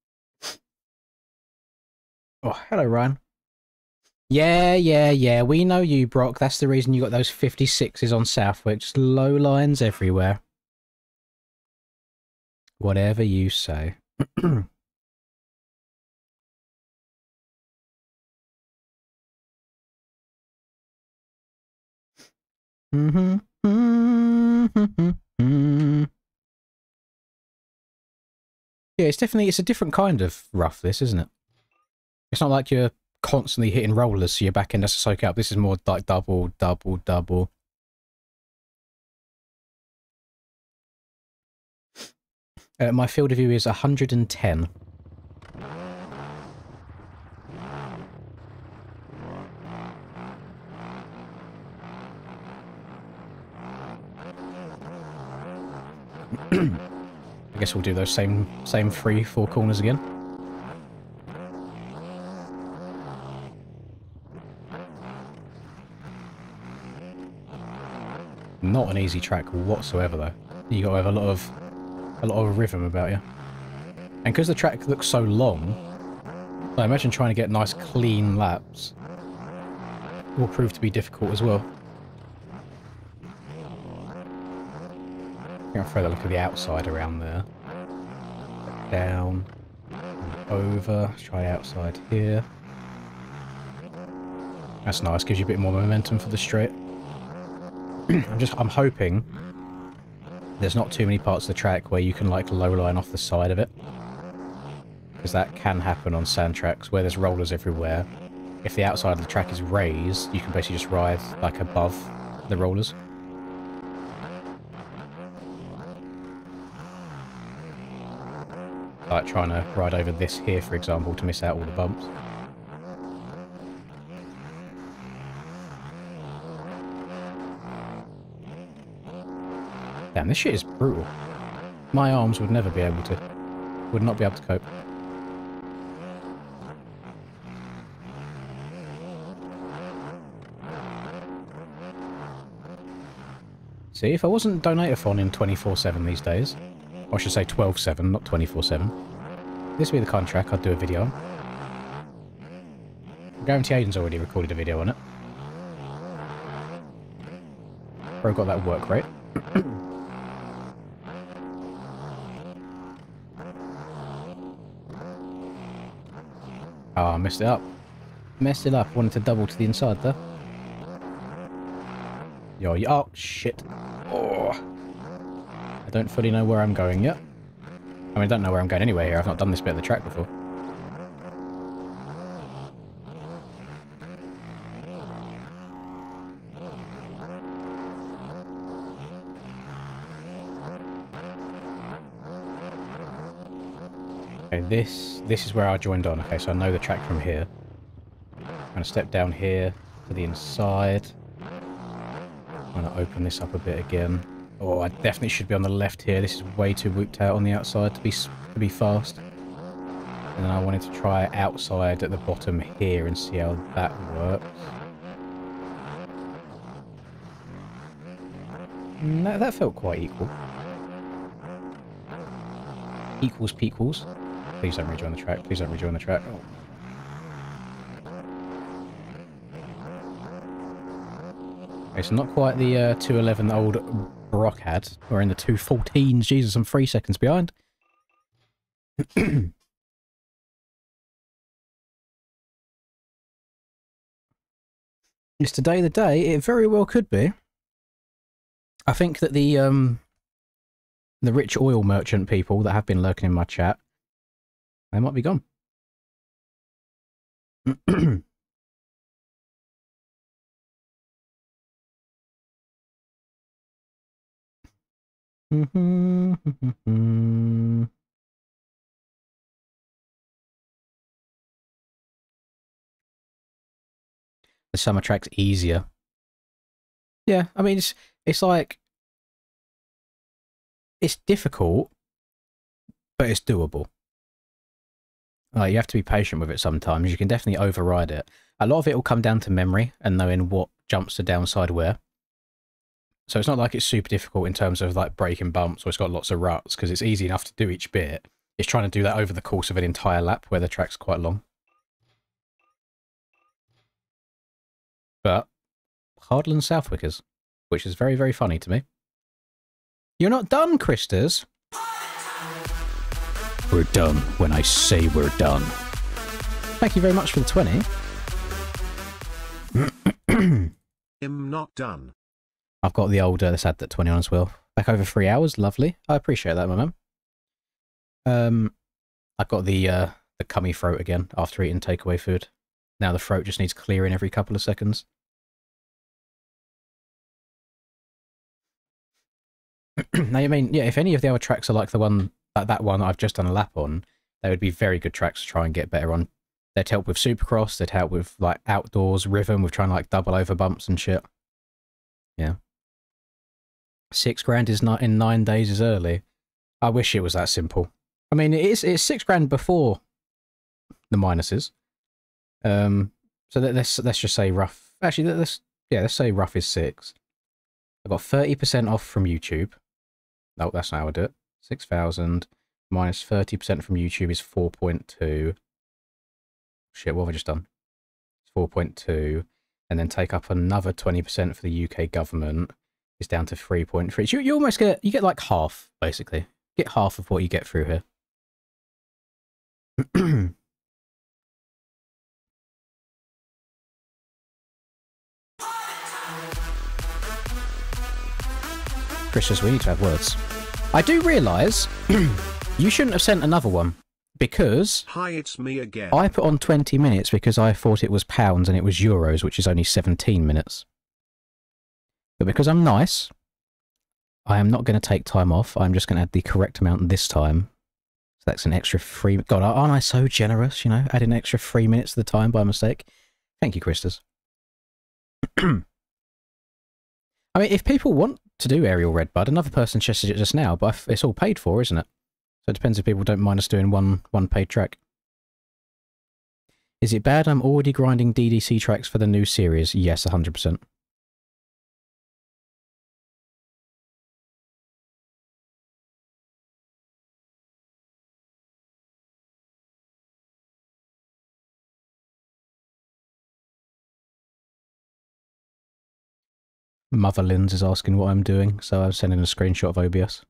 Oh, hello, Ryan. Yeah, we know you, Brock. That's the reason you got those 56s on Southwick. Just low lines everywhere. Whatever you say. Yeah, it's a different kind of rough, this, isn't it? It's not like your constantly hitting rollers, so your back end has to soak up. This is more like double, double, double. My field of view is 110. I guess we'll do those same 3-4 corners again. Not an easy track whatsoever, though. You got to have a lot of rhythm about you. And because the track looks so long, I imagine trying to get nice clean laps will prove to be difficult as well. I'm going to throw a look at the outside around there. Down, and over, let's try outside here. That's nice, gives you a bit more momentum for the straight. I'm hoping there's not too many parts of the track where you can like low line off the side of it. Because that can happen on sand tracks where there's rollers everywhere. If the outside of the track is raised, you can basically just ride like above the rollers. Like trying to ride over this here, for example, to miss out all the bumps. Damn, this shit is brutal. My arms would never be able to... would not be able to cope. See, if I wasn't Donator-thon in 24/7 these days, or I should say 12/7, not 24/7, this would be the kind of track I'd do a video on. I guarantee Aiden's already recorded a video on it. Bro got that work rate. Oh, I messed it up. Messed it up. Wanted to double to the inside there. Yo, oh, shit. Oh. I don't fully know where I'm going yet. I mean, I don't know where I'm going anyway here. I've not done this bit of the track before. Okay, this is where I joined on. Okay, so I know the track from here. I'm going to step down here to the inside. I'm going to open this up a bit again. Oh, I definitely should be on the left here. This is way too whooped out on the outside to be fast. And then I wanted to try outside at the bottom here and see how that works. That felt quite equal. Equals pequals. Please don't rejoin the track. Please don't rejoin the track. Oh. Okay, so not quite the 211 that old Brock had. We're in the 214s. Jesus, I'm 3 seconds behind. Is today the day? It very well could be. I think that the rich oil merchant people that have been lurking in my chat, they might be gone. The summer track's easier. Yeah, I mean, it's like... It's difficult, but it's doable. You have to be patient with it sometimes. You can definitely override it. A lot of it will come down to memory and knowing what jumps the downside where. So it's not like it's super difficult in terms of like breaking bumps or it's got lots of ruts, because it's easy enough to do each bit. It's trying to do that over the course of an entire lap where the track's quite long. But harder than Southwickers, which is very, very funny to me. You're not done, Christers. We're done when I say we're done. Thank you very much for the 20. I'm not done. I've got the old, let's add that 20 on as well. Back over 3 hours, lovely. I appreciate that, my man. I've got the cummy throat again after eating takeaway food. Now the throat just needs clearing every couple of seconds. Now, I mean, yeah, if any of the other tracks are like the one, like that one I've just done a lap on, they would be very good tracks to try and get better on. They'd help with Supercross, they'd help with, like, outdoors, rhythm, with trying to, like, double over bumps and shit. Yeah. $6 is not in 9 days is early. I wish it was that simple. I mean, it's $6 before the minuses. So let's just say rough. Actually, let's say rough is 6. I got 30% off from YouTube. No, that's not how I do it. 6,000 minus 30% from YouTube is 4.2. Shit, what have I just done? It's 4.2, and then take up another 20% for the UK government is down to 3.3. So you almost get like half, basically. Get half of what you get through here. Chris says we need to have words. I do realise you shouldn't have sent another one because Hi, it's me again. I put on 20 minutes because I thought it was pounds and it was euros, which is only 17 minutes. But because I'm nice, I am not going to take time off. I'm just going to add the correct amount this time. So that's an extra 3... God, aren't I so generous, you know? Add an extra 3 minutes to the time by mistake. Thank you, Christus. I mean, if people want to do Aerial Redbud, another person suggested it just now, but it's all paid for, isn't it? So it depends if people don't mind us doing one paid track. Is it bad I'm already grinding DDC tracks for the new series? Yes, 100%. Mother Linz is asking what I'm doing, so I'm sending a screenshot of OBS.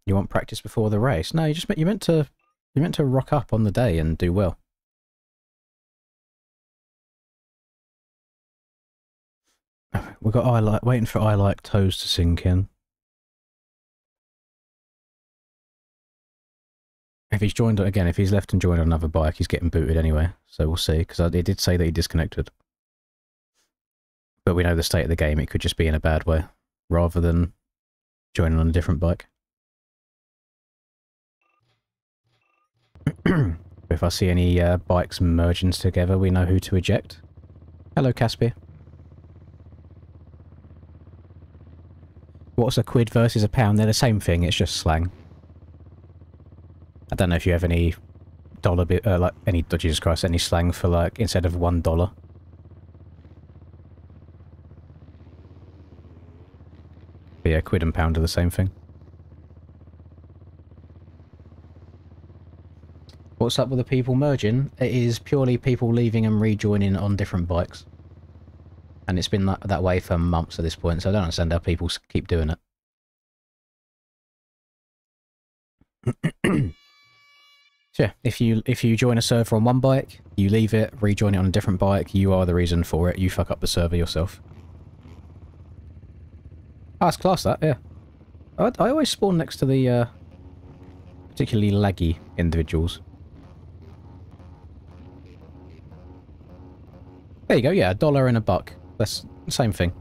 You want practice before the race? No, you meant to rock up on the day and do well. We've got waiting for I Like Toes to sink in. If he's joined again, if he's left and joined on another bike, he's getting booted anyway. So we'll see, because it did say that he disconnected. But we know the state of the game; it could just be in a bad way, rather than joining on a different bike. If I see any bikes merging together, we know who to eject. Hello, Caspia. What's a quid versus a pound? They're the same thing. It's just slang. I don't know if you have any dollar bit, like any, Jesus Christ, any slang for like instead of $1. But yeah, quid and pound are the same thing. What's up with the people merging? It is purely people leaving and rejoining on different bikes. And it's been that way for months at this point, so I don't understand how people keep doing it. So yeah, if you join a server on one bike, you leave it, rejoin it on a different bike, you are the reason for it. You fuck up the server yourself. Oh, it's class that, yeah. I always spawn next to the particularly laggy individuals. There you go, yeah, $1 and $1. That's the same thing.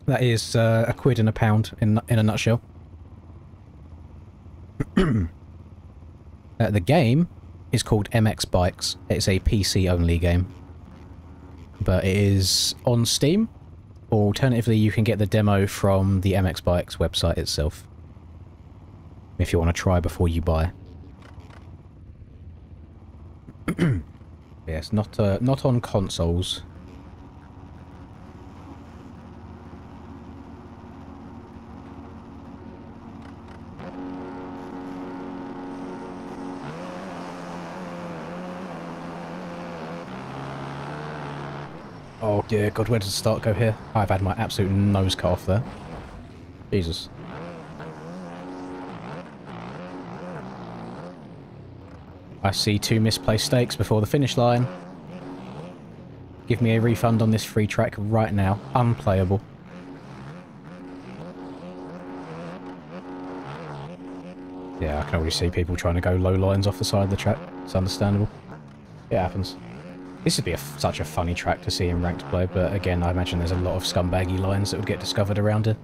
That is a quid and a pound in a nutshell. The game is called MX Bikes. It's a PC-only game. But it is on Steam. Or alternatively, you can get the demo from the MX Bikes website itself. If you want to try before you buy. Yes, not on consoles. Oh dear God, where does the start go here? I've had my absolute nose cut off there. Jesus. I see 2 misplaced stakes before the finish line. Give me a refund on this free track right now. Unplayable. Yeah, I can already see people trying to go low lines off the side of the track. It's understandable. It happens. This would be such a funny track to see in ranked play, but again, I imagine there's a lot of scumbaggy lines that would get discovered around it.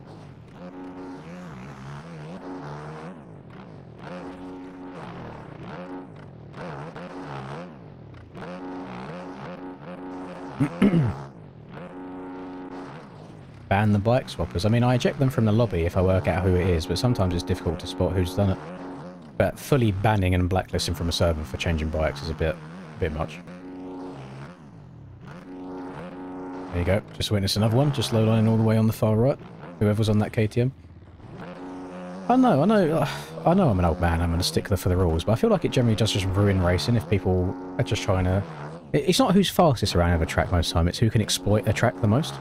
Ban the bike swappers. I mean, I eject them from the lobby if I work out who it is, but sometimes it's difficult to spot who's done it. But fully banning and blacklisting from a server for changing bikes is a bit much. There you go. Just witnessed another one. Just low lining all the way on the far right. Whoever's on that KTM. I know I'm an old man. I'm a stickler for the rules, but I feel like it generally does just ruin racing if people are just trying to... It's not who's fastest around a track most of the time, it's who can exploit a track the most.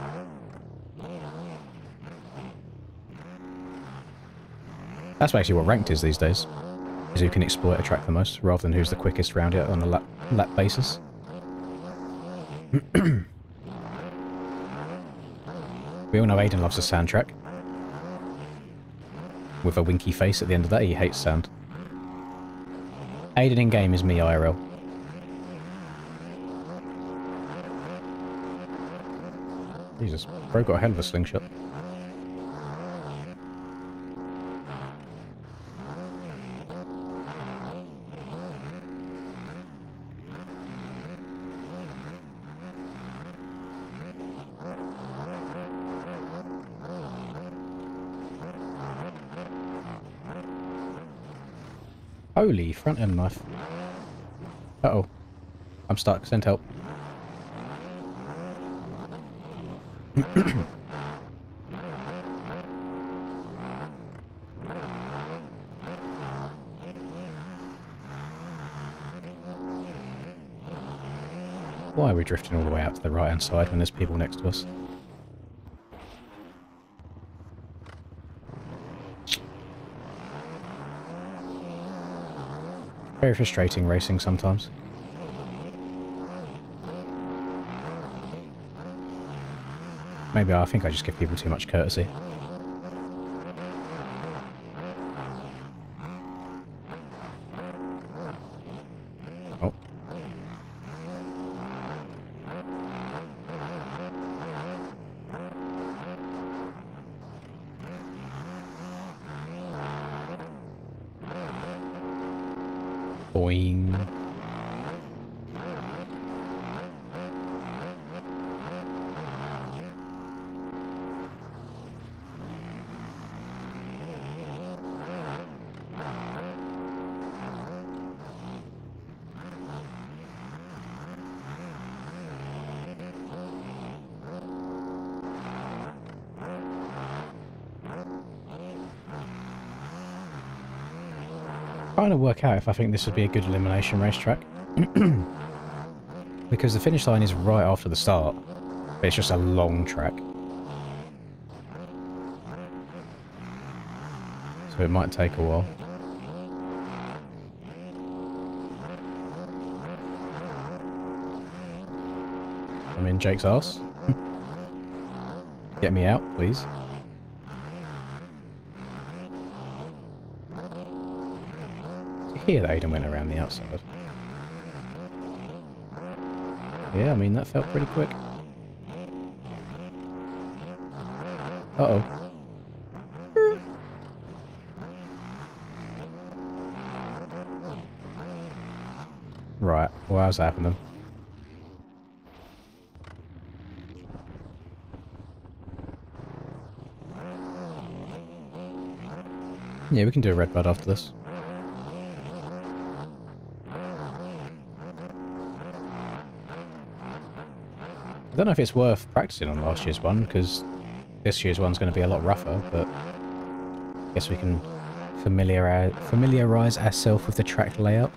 That's basically what ranked is these days. Is who can exploit a track the most, rather than who's the quickest around it on a lap basis. We all know Aiden loves a sand track. With a winky face at the end of that, he hates sand. Aiden in game is me IRL. Jesus, bro got a hell of a slingshot. Holy front end knife. Uh-oh. I'm stuck. Send help. Why are we drifting all the way out to the right hand side when there's people next to us? Very frustrating racing sometimes. Maybe I think I just give people too much courtesy. Oh. Boing. Trying to work out if I think this would be a good elimination racetrack. Because the finish line is right after the start, but it's just a long track. So it might take a while. I'm in Jake's arse. Get me out, please. Here that Aiden went around the outside. Yeah, I mean, that felt pretty quick. Uh-oh. Right, well, how's that happening? Yeah, we can do a red bud after this. I don't know if it's worth practicing on last year's one, because this year's one's going to be a lot rougher, but I guess we can familiarise ourselves with the track layout,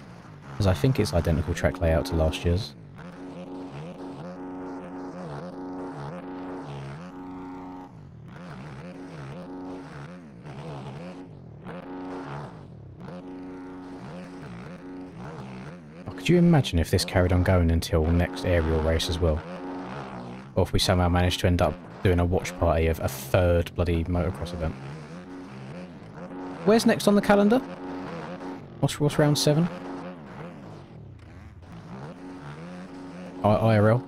because I think it's identical track layout to last year's. Oh, could you imagine if this carried on going until next aerial race as well? or if we somehow manage to end up doing a watch party of a third bloody motocross event. Where's next on the calendar? What's round 7? IRL.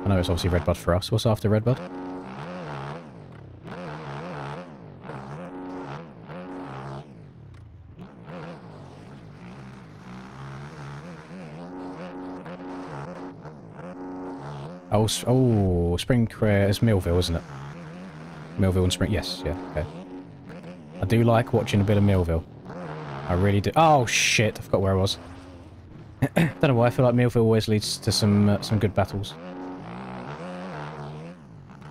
I know it's obviously Redbud for us. What's after Redbud? Oh, Spring Career is Millville, isn't it? Millville and Spring. Yes, yeah, okay. I do like watching a bit of Millville. I really do. Oh shit! I forgot where I was. Don't know why. I feel like Millville always leads to some good battles.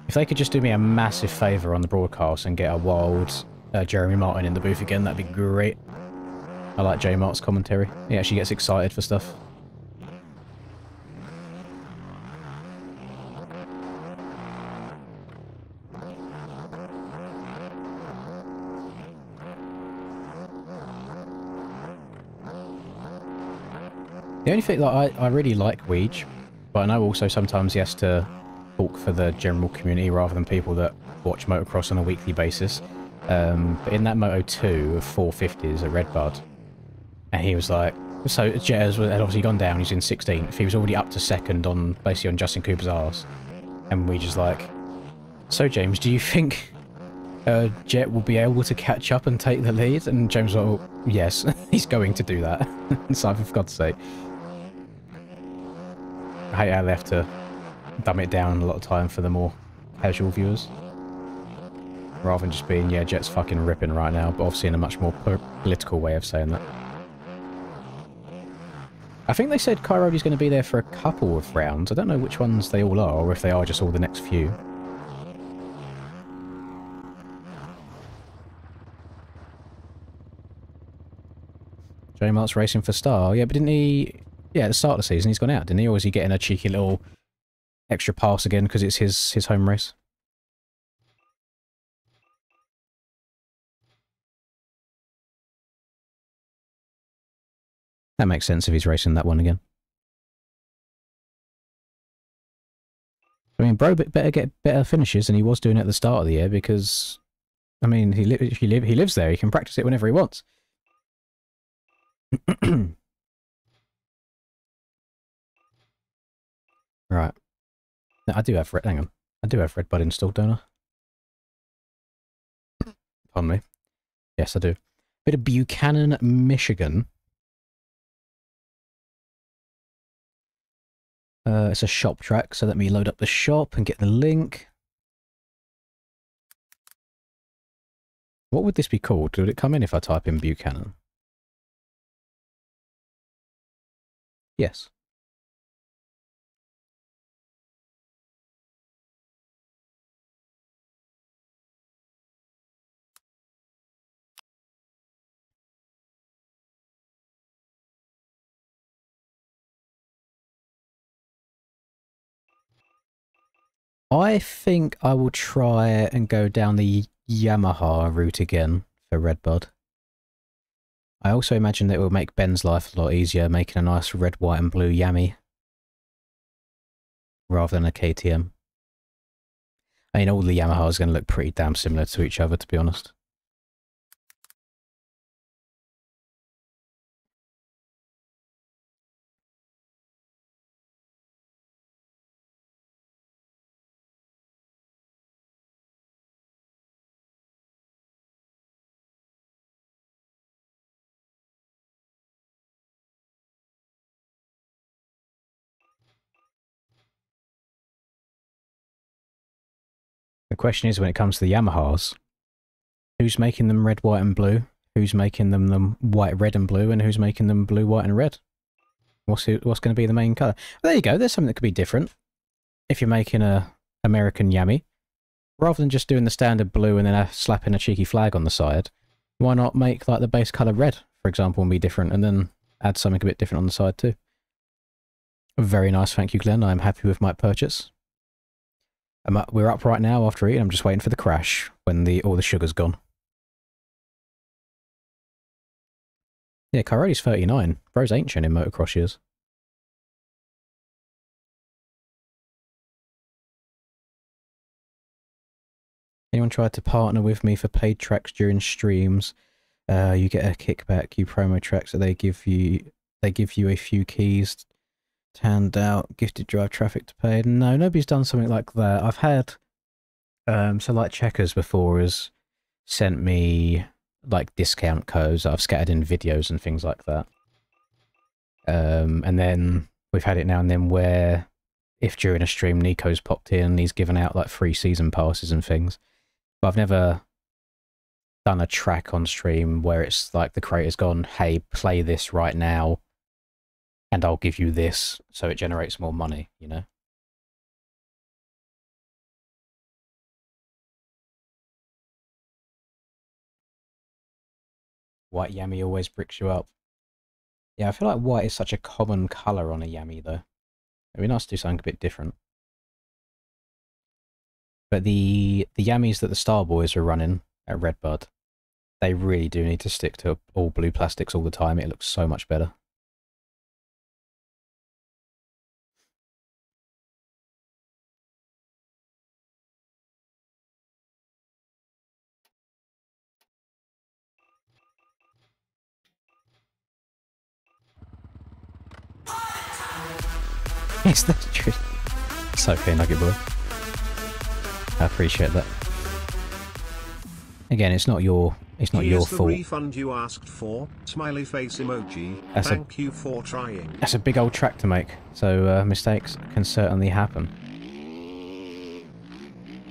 If they could just do me a massive favour on the broadcast and get a wild Jeremy Martin in the booth again, that'd be great. I like J Mart's commentary. He actually gets excited for stuff. The only thing that I really like Weege, but I know also sometimes he has to talk for the general community rather than people that watch motocross on a weekly basis. But in that Moto 2 of 450s at Redbud, and he was like, so Jet had obviously gone down, he's in 16th, he was already up to second on, basically on Justin Cooper's arse. And we just like, so James, do you think Jet will be able to catch up and take the lead? And James was like, oh, yes, he's going to do that. So for God's sake. I hate how they have to dumb it down a lot of time for the more casual viewers. Rather than just being, yeah, Jet's fucking ripping right now, but obviously in a much more political way of saying that. I think they said Kairody's going to be there for a couple of rounds. I don't know which ones they all are, or if they are just all the next few. J Mart's racing for Star. Yeah, but didn't he... Yeah, at the start of the season he's gone out, didn't he? Or is he getting a cheeky little extra pass again because it's his home race? That makes sense if he's racing that one again. I mean, bro, better get better finishes than he was doing at the start of the year because, I mean, he lives there. He can practice it whenever he wants. Right. Now, I do have hang on. I do have Redbud installed, don't I? Pardon me. Yes, I do. Bit of Buchanan, Michigan. It's a shop track, so let me load up the shop and get the link. What would this be called? Would it come in if I type in Buchanan? Yes. I think I will try and go down the Yamaha route again for Redbud. I also imagine that it will make Ben's life a lot easier, making a nice red, white and blue Yami. Rather than a KTM. I mean, all the Yamahas are going to look pretty damn similar to each other, to be honest. The question is, when it comes to the Yamahas, who's making them red, white and blue? Who's making them white, red and blue? And who's making them blue, white and red? What's going to be the main colour? Well, there you go, there's something that could be different. If you're making a American Yami, rather than just doing the standard blue and then slapping a cheeky flag on the side, why not make like the base colour red, for example, and be different, and then add something a bit different on the side too? Very nice, thank you, Glenn. I'm happy with my purchase. We're up right now after eating. I'm just waiting for the crash when all the sugar's gone. Yeah, Kairody's 39. Bro's ancient in motocross years. Anyone tried to partner with me for paid tracks during streams? You get a kickback. You promo tracks that they give you a few keys to hand out. Gifted drive traffic to pay. No, nobody's done something like that. I've had so like Checkers before has sent me like discount codes that I've scattered in videos and things like that. And then we've had it now and then where if during a stream Nico's popped in and he's given out like free season passes and things. But I've never done a track on stream where it's like the creator's gone, hey, play this right now and I'll give you this so it generates more money, you know? White Yami always bricks you up. Yeah, I feel like white is such a common colour on a Yami though. It'd be nice to do something a bit different. But the Yamis that the Star Boys are running at Redbud, they really do need to stick to all blue plastics all the time. It looks so much better. Yes, that's true. It's okay, Nugget Boy. I appreciate that. Again, it's not your Here's fault. the refund you asked for. Smiley face emoji. Thank you for trying. That's a big old track to make, so mistakes can certainly happen.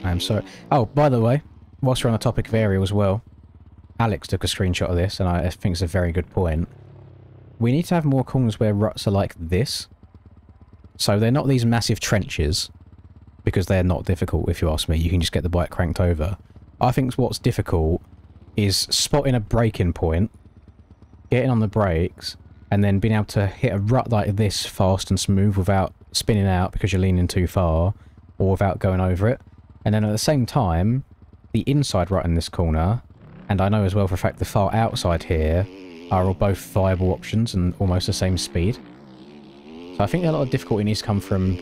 I'm sorry. Oh, by the way, whilst we're on the topic of aerial as well, Alex took a screenshot of this, and I think it's a very good point. We need to have more corners where ruts are like this. So they're not these massive trenches, because they're not difficult, if you ask me. You can just get the bike cranked over. I think what's difficult is spotting a braking point, getting on the brakes, and then being able to hit a rut like this fast and smooth without spinning out because you're leaning too far, or without going over it. And then at the same time, the inside rut in this corner, and I know as well for a fact the far outside here, are all both viable options and almost the same speed. So I think a lot of difficulty needs to come from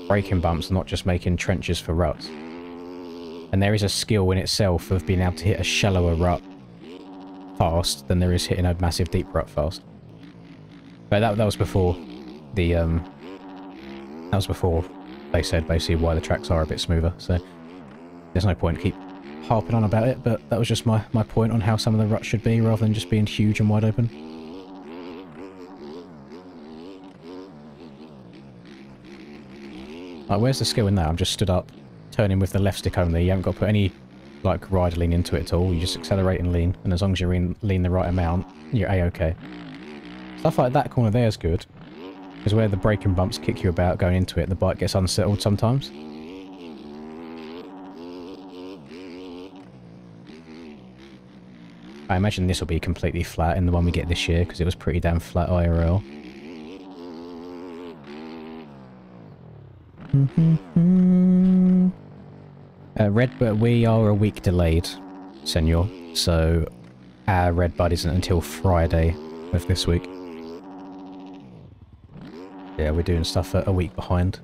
braking bumps, not just making trenches for ruts. And there is a skill in itself of being able to hit a shallower rut fast than there is hitting a massive deep rut fast. But that was before the that was before they said basically why the tracks are a bit smoother. So there's no point keep harping on about it. But that was just my point on how some of the ruts should be, rather than just being huge and wide open. Like, where's the skill in that? I'm just stood up, turning with the left stick only. You haven't got to put any, like, rider lean into it at all. You just accelerate and lean. And as long as you lean the right amount, you're A-okay. Stuff like that corner there is good. Because where the braking bumps kick you about going into it, the bike gets unsettled sometimes. I imagine this will be completely flat in the one we get this year, because it was pretty damn flat IRL. Redbud, we are a week delayed, senor. So our Redbud isn't until Friday of this week. Yeah, we're doing stuff a week behind.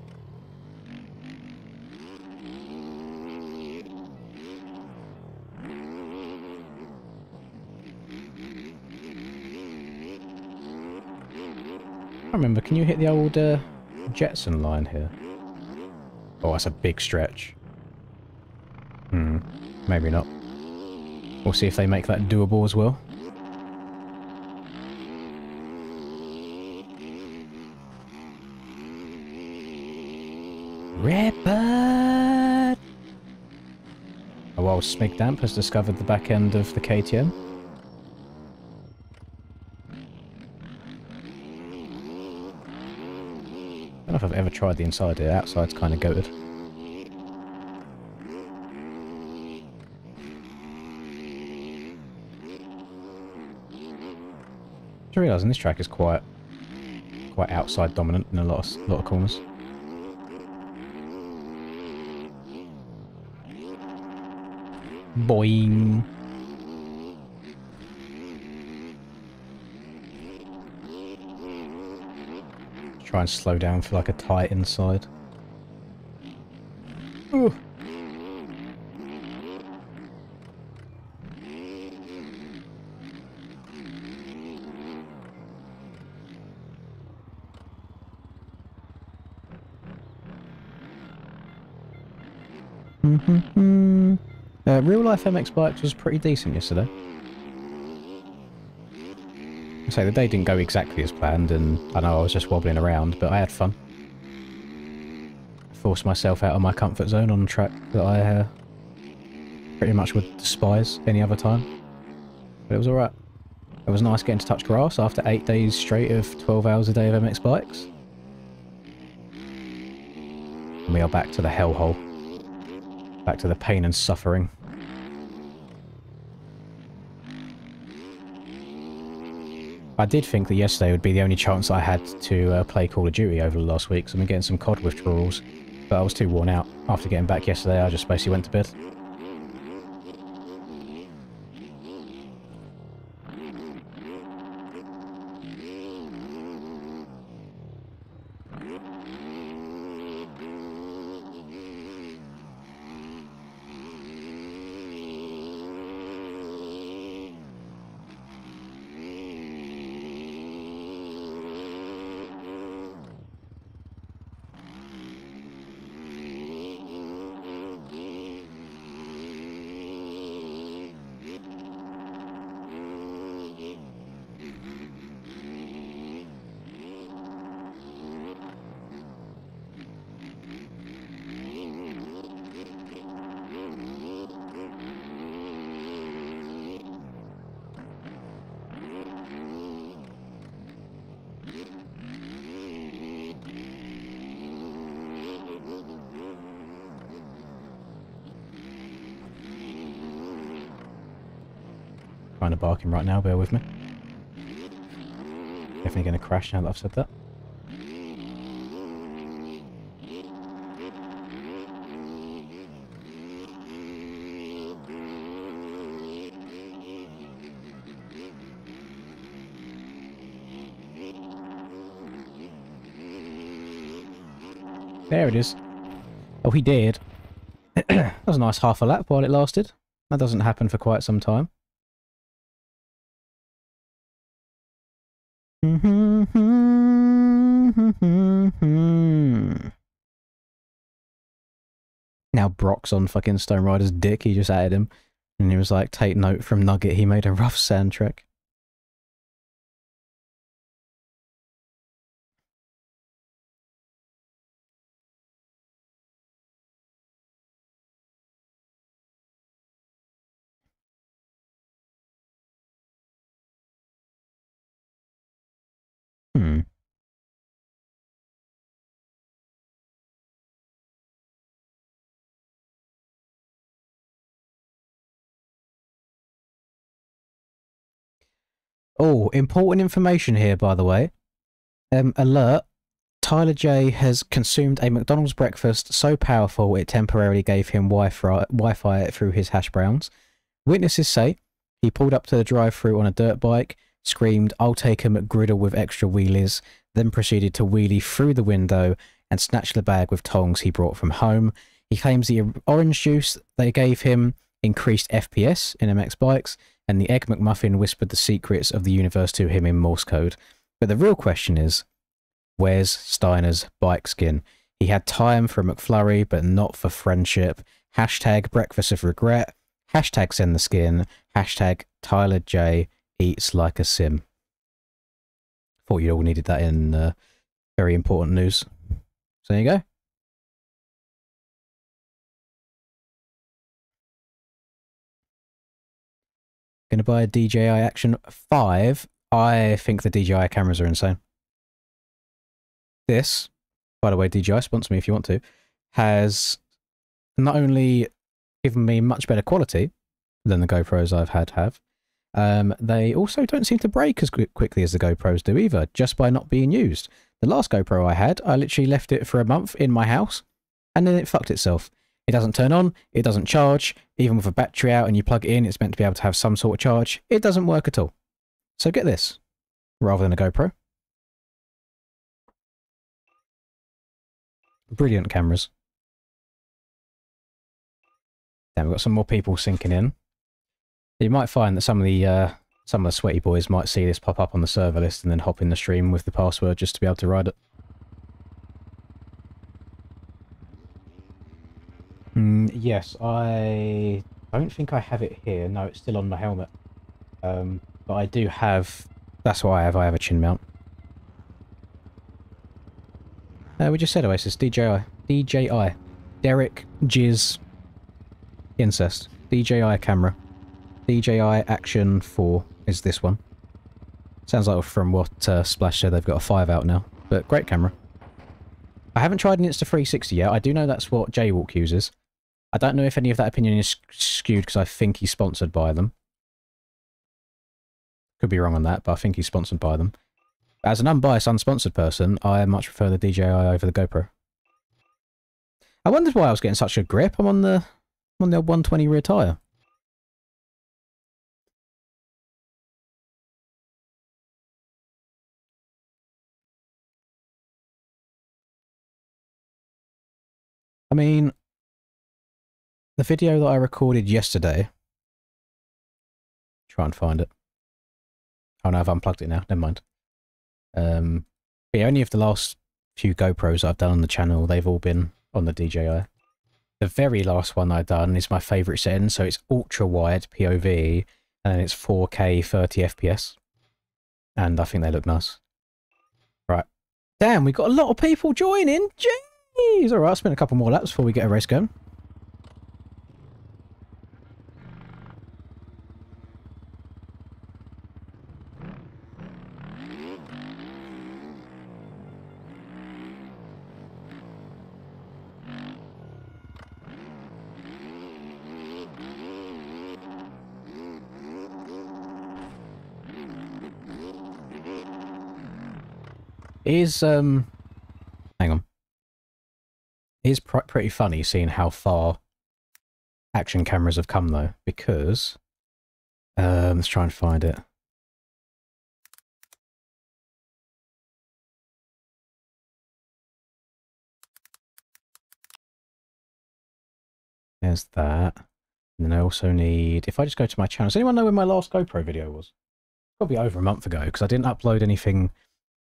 I remember, can you hit the old Jetson line here? Oh, that's a big stretch. Maybe not. We'll see if they make that doable as well. Redbud! Oh, well, Smigdamp has discovered the back end of the KTM. I don't know if I've ever tried the inside here. Outside's kind of goated. I realise this track is quite outside dominant in a lot of corners. Boing. Try and slow down for like a tight inside. Ooh. Real life MX Bikes was pretty decent yesterday. So the day didn't go exactly as planned, and I know I was just wobbling around, but I had fun. Forced myself out of my comfort zone on a track that I pretty much would despise any other time. But it was alright. It was nice getting to touch grass after 8 days straight of 12 hours a day of MX Bikes. And we are back to the hellhole. Back to the pain and suffering. I did think that yesterday would be the only chance I had to play Call of Duty over the last week, so I've been getting some COD withdrawals. But I was too worn out. After getting back yesterday, I just basically went to bed. Kind of barking right now, bear with me. Definitely going to crash now that I've said that. There it is. Oh, he did. That was a nice half a lap while it lasted. That doesn't happen for quite some time. Now Brock's on fucking Stone Rider's dick. He just added him. And he was like, take note from Nugget, he made a rough sand trek. Oh, important information here, by the way. Alert. Tyler J has consumed a McDonald's breakfast so powerful it temporarily gave him Wi-Fi through his hash browns. Witnesses say he pulled up to the drive-thru on a dirt bike, screamed, "I'll take a McGriddle with extra wheelies," then proceeded to wheelie through the window and snatch the bag with tongs he brought from home. He claims the orange juice they gave him increased FPS in MX Bikes, and the Egg McMuffin whispered the secrets of the universe to him in Morse code. But the real question is, where's Steiner's bike skin? He had time for a McFlurry, but not for friendship. Hashtag breakfast of regret. Hashtag send the skin. Hashtag Tyler J eats like a sim. Thought you all needed that in very important news. So there you go. Gonna buy a DJI Action 5. I think the DJI cameras are insane. This, by the way, DJI, sponsor me if you want to, has not only given me much better quality than the GoPros I've have, they also don't seem to break as quickly as the GoPros do either, just by not being used. The last GoPro I had, I literally left it for a month in my house, and then it fucked itself. It doesn't turn on, it doesn't charge, even with a battery out and you plug it in, it's meant to be able to have some sort of charge. It doesn't work at all. So get this, rather than a GoPro. Brilliant cameras. Then we've got some more people sinking in. You might find that some of the sweaty boys might see this pop up on the server list and then hop in the stream with the password just to be able to ride it. Yes, I don't think I have it here. No, it's still on the helmet. But I do have... That's what I have. I have a chin mount. We just said Oasis. DJI. DJI. Derek Jizz Incest. DJI camera. DJI Action 4 is this one. Sounds like from what Splash said, they've got a 5 out now. But great camera. I haven't tried an Insta360 yet. I do know that's what Jaywalk uses. I don't know if any of that opinion is skewed because I think he's sponsored by them. Could be wrong on that, but I think he's sponsored by them. As an unbiased, unsponsored person, I much prefer the DJI over the GoPro. I wondered why I was getting such a grip. I'm on the 120 rear tyre. I mean, the video that I recorded yesterday... Try and find it. Oh no, I've unplugged it now. Never mind. Yeah, only of the last few GoPros I've done on the channel, they've all been on the DJI. The very last one I've done is my favourite setting, so it's ultra wide POV, and it's 4K 30 FPS. And I think they look nice. Right. Damn, we got a lot of people joining! Jeez! Alright, I'll spin a couple more laps before we get a race going. It is, hang on. It is pretty funny seeing how far action cameras have come, though, because... let's try and find it. There's that. And then I also need... If I just go to my channel... Does anyone know when my last GoPro video was? Probably over a month ago, because I didn't upload anything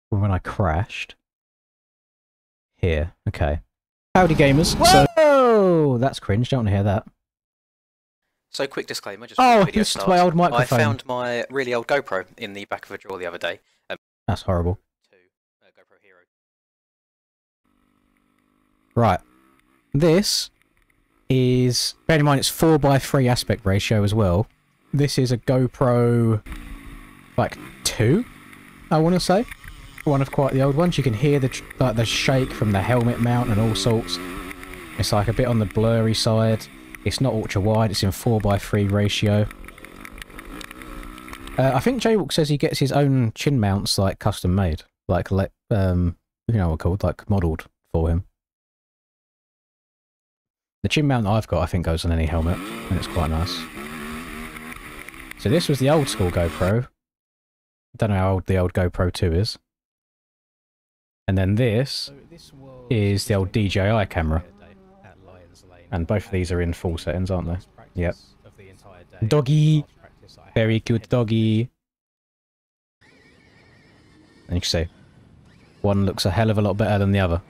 from when I crashed. Here. Okay. Howdy, gamers. Whoa! That's cringe. Don't want to hear that. So, quick disclaimer, just oh, video this is my old microphone. I found my really old GoPro in the back of a drawer the other day. That's horrible. GoPro Hero. Right. This is... Bear in mind, it's 4:3 aspect ratio as well. This is a GoPro... like, 2, I want to say. One of quite the old ones. You can hear the shake from the helmet mount and all sorts. It's like a bit on the blurry side. It's not ultra wide, it's in 4:3 ratio. I think Jaywalk says he gets his own chin mounts like custom made. Like, you know what they're called, like modelled for him. The chin mount that I've got I think goes on any helmet, and it's quite nice. So this was the old school GoPro. I don't know how old the old GoPro 2 is. And then this is the old DJI camera. And both of these are in full settings, aren't they? Yep. Doggy! Very cute doggy. And you can see, one looks a hell of a lot better than the other.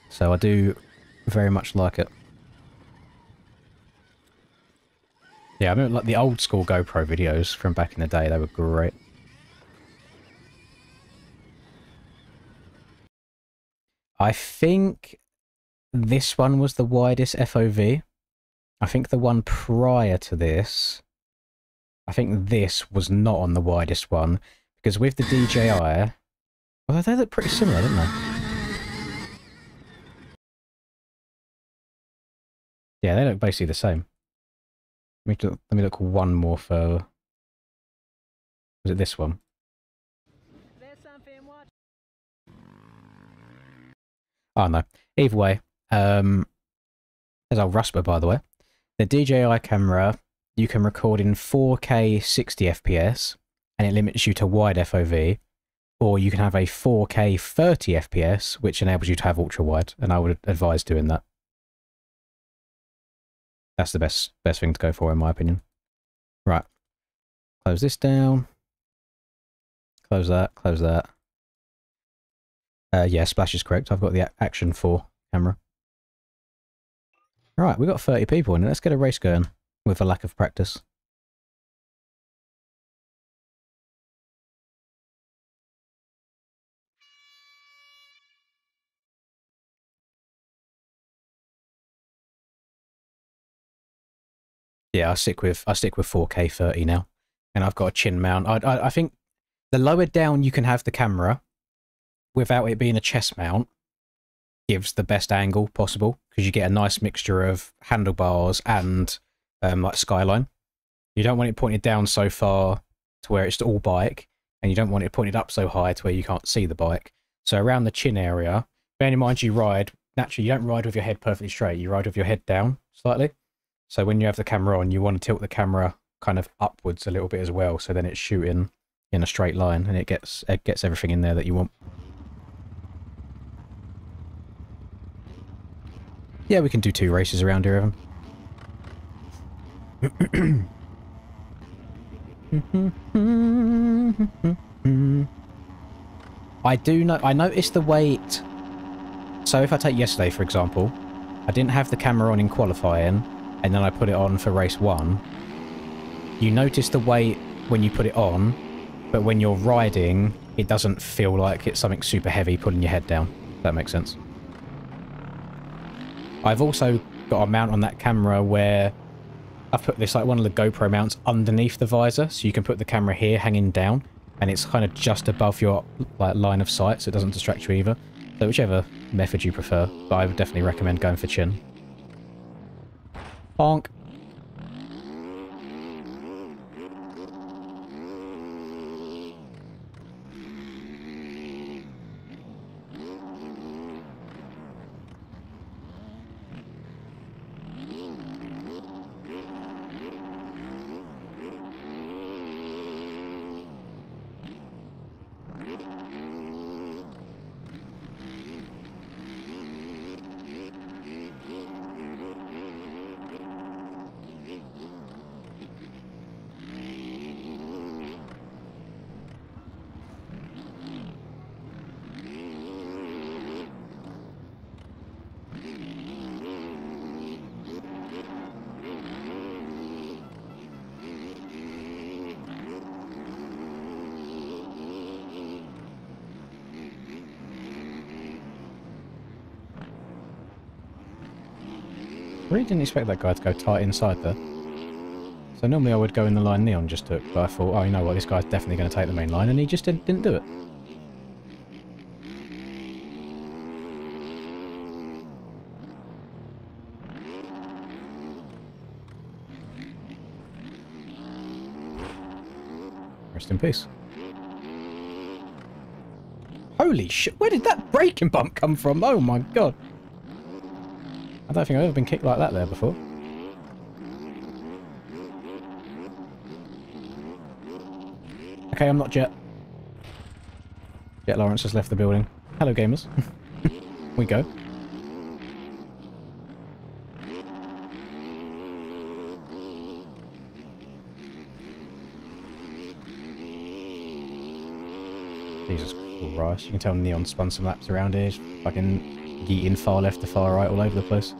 So I do very much like it. Yeah, I remember like the old school GoPro videos from back in the day, they were great. I think this one was the widest FOV. I think the one prior to this, I think this was not on the widest one, because with the DJI, well, they look pretty similar, don't they? Yeah, they look basically the same. Let me look one more further. Was it this one? Oh no. Either way, there's our Rusper, by the way. The DJI camera, you can record in 4K 60 FPS, and it limits you to wide FOV, or you can have a 4K 30 FPS, which enables you to have ultra wide, and I would advise doing that. That's the best thing to go for, in my opinion. Right. Close this down. Close that. Close that. Yeah, Splash is correct. I've got the Action 4 camera. Right, we got 30 people in it. Let's get a race going with a lack of practice. Yeah, I stick with 4K 30 now, and I've got a chin mount. I think the lower down you can have the camera without it being a chest mount gives the best angle possible, because you get a nice mixture of handlebars and like skyline. You don't want it pointed down so far to where it's all bike, and you don't want it pointed up so high to where you can't see the bike. So around the chin area, bearing in mind you ride, naturally you don't ride with your head perfectly straight, you ride with your head down slightly. So when you have the camera on, you want to tilt the camera kind of upwards a little bit as well, so then it's shooting in a straight line, and it gets everything in there that you want. Yeah, we can do 2 races around here, Evan. I noticed the weight. So if I take yesterday, for example, I didn't have the camera on in qualifying, and then I put it on for race 1. You notice the weight when you put it on, but when you're riding, it doesn't feel like it's something super heavy pulling your head down. If that makes sense. I've also got a mount on that camera where I've put this, like one of the GoPro mounts, underneath the visor, so you can put the camera here hanging down, and it's kind of just above your like line of sight, so it doesn't distract you either. So whichever method you prefer, but I would definitely recommend going for chin. Bonk. I really didn't expect that guy to go tight inside there. So normally I would go in the line Neon just took, but I thought, oh, you know what, this guy's definitely going to take the main line, and he just didn't do it. Rest in peace. Holy shit, where did that braking bump come from? Oh my god. I don't think I've ever been kicked like that there before. Okay, I'm not Jet. Jet Lawrence has left the building. Hello, gamers. We go. Jesus Christ, you can tell Neon spun some laps around here. Just fucking yeeting far left to far right all over the place.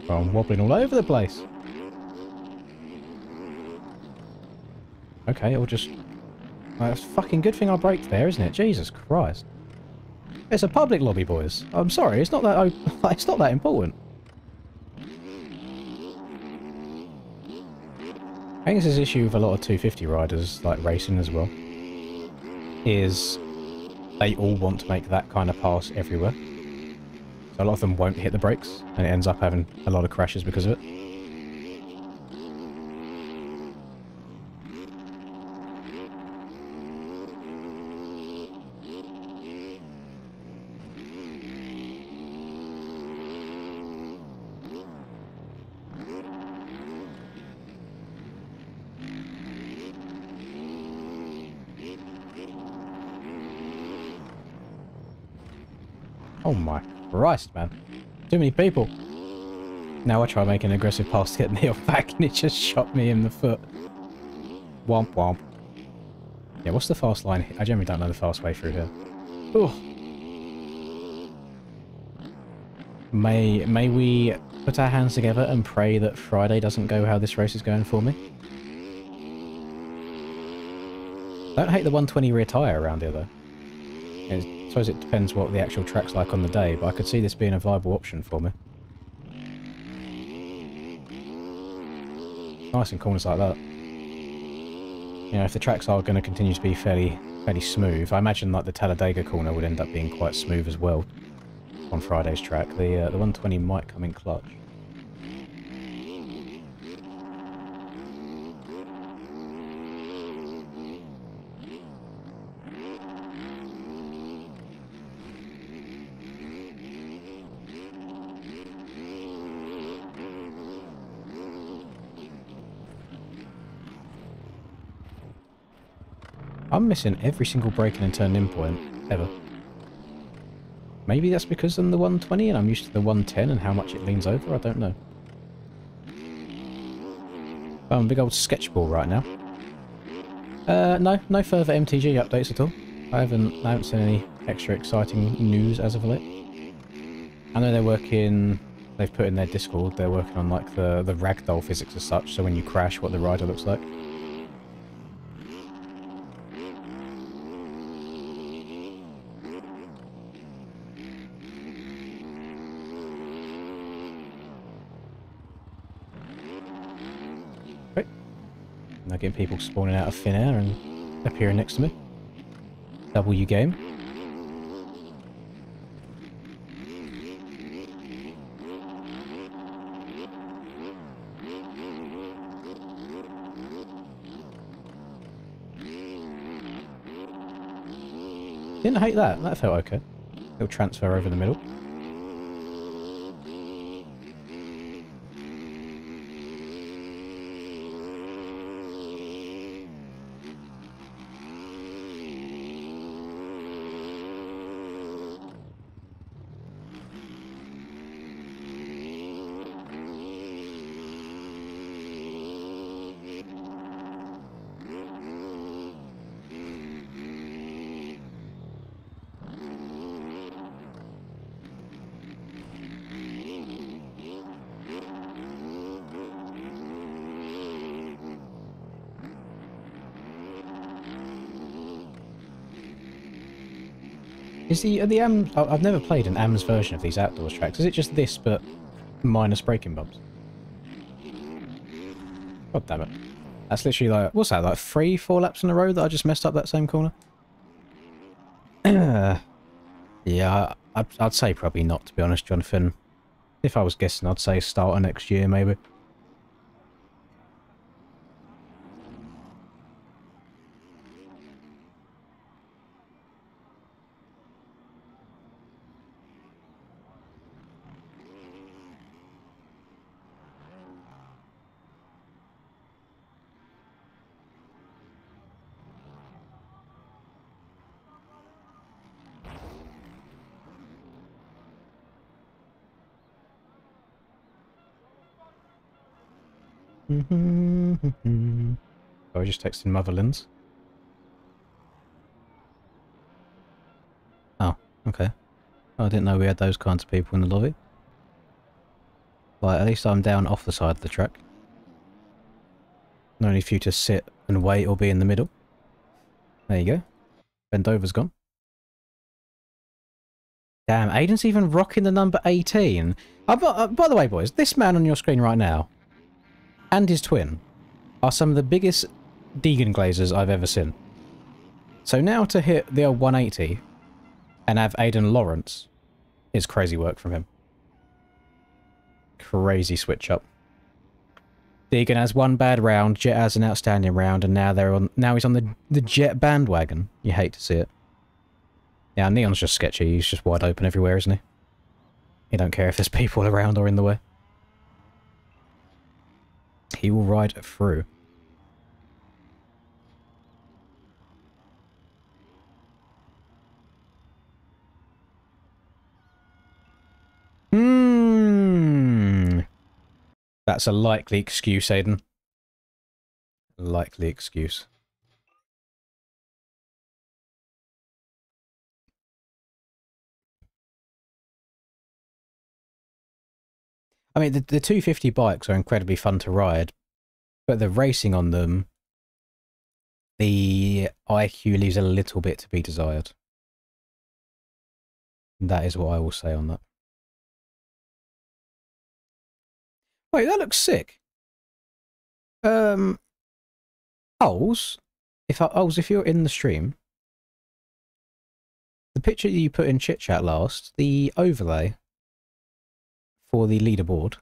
Oh, I'm wobbling all over the place. Okay, it'll just... It's a fucking good thing I braked there, isn't it? Jesus Christ. It's a public lobby, boys. I'm sorry, it's not that... it's not that important. I think this is an issue with a lot of 250 riders, like racing as well, is they all want to make that kind of pass everywhere. So a lot of them won't hit the brakes, and it ends up having a lot of crashes because of it. Oh my Christ, man. Too many people. Now I try making an aggressive pass to get Neil back and it just shot me in the foot. Womp womp. Yeah, what's the fast line? I generally don't know the fast way through here. Ooh. May we put our hands together and pray that Friday doesn't go how this race is going for me? Don't hate the 120 rear tyre around here though. I suppose it depends what the actual track's like on the day, but I could see this being a viable option for me. Nice in corners like that. You know, if the tracks are going to continue to be fairly smooth, I imagine like the Talladega corner would end up being quite smooth as well on Friday's track. The 120 might come in clutch. I'm missing every single braking and turn-in point, ever. Maybe that's because I'm the 120 and I'm used to the 110 and how much it leans over, I don't know. Oh, I'm a big old sketch ball right now. No further MTG updates at all. I haven't seen any extra exciting news as of late. I know they've put in their Discord, they're working on like the ragdoll physics as such, so when you crash, what the rider looks like. Now getting people spawning out of thin air and appearing next to me. W game. Didn't hate that. That felt okay. Little transfer over the middle. Is I've never played an AMS version of these outdoors tracks. Is it just this, but minus braking bumps? God damn it. That's literally like, what's that, like 3-4 laps in a row that I just messed up that same corner? Yeah, I'd say probably not, to be honest, Jonathan. If I was guessing, I'd say start of next year, maybe. I was just texting Motherlands. Oh, okay. I didn't know we had those kinds of people in the lobby. Like, at least I'm down off the side of the track. No need for you to sit and wait or be in the middle. There you go. Bend over's gone. Damn, Aiden's even rocking the number 18. By the way, boys, this man on your screen right now and his twin are some of the biggest Deegan glazers I've ever seen. So now to hit the old 180 and have Aiden Lawrence is crazy work from him. Crazy switch up. Deegan has one bad round, Jet has an outstanding round, and now he's on the Jet bandwagon. You hate to see it. Yeah, Neon's just sketchy. He's just wide open everywhere, isn't he? He don't care if there's people around or in the way. He will ride through. That's a likely excuse, Aiden. Likely excuse. I mean, the 250 bikes are incredibly fun to ride, but the racing on them, the IQ leaves a little bit to be desired. That is what I will say on that. Wait, that looks sick. Ols, if you're in the stream, the picture you put in chit chat last, the overlay for the leaderboard,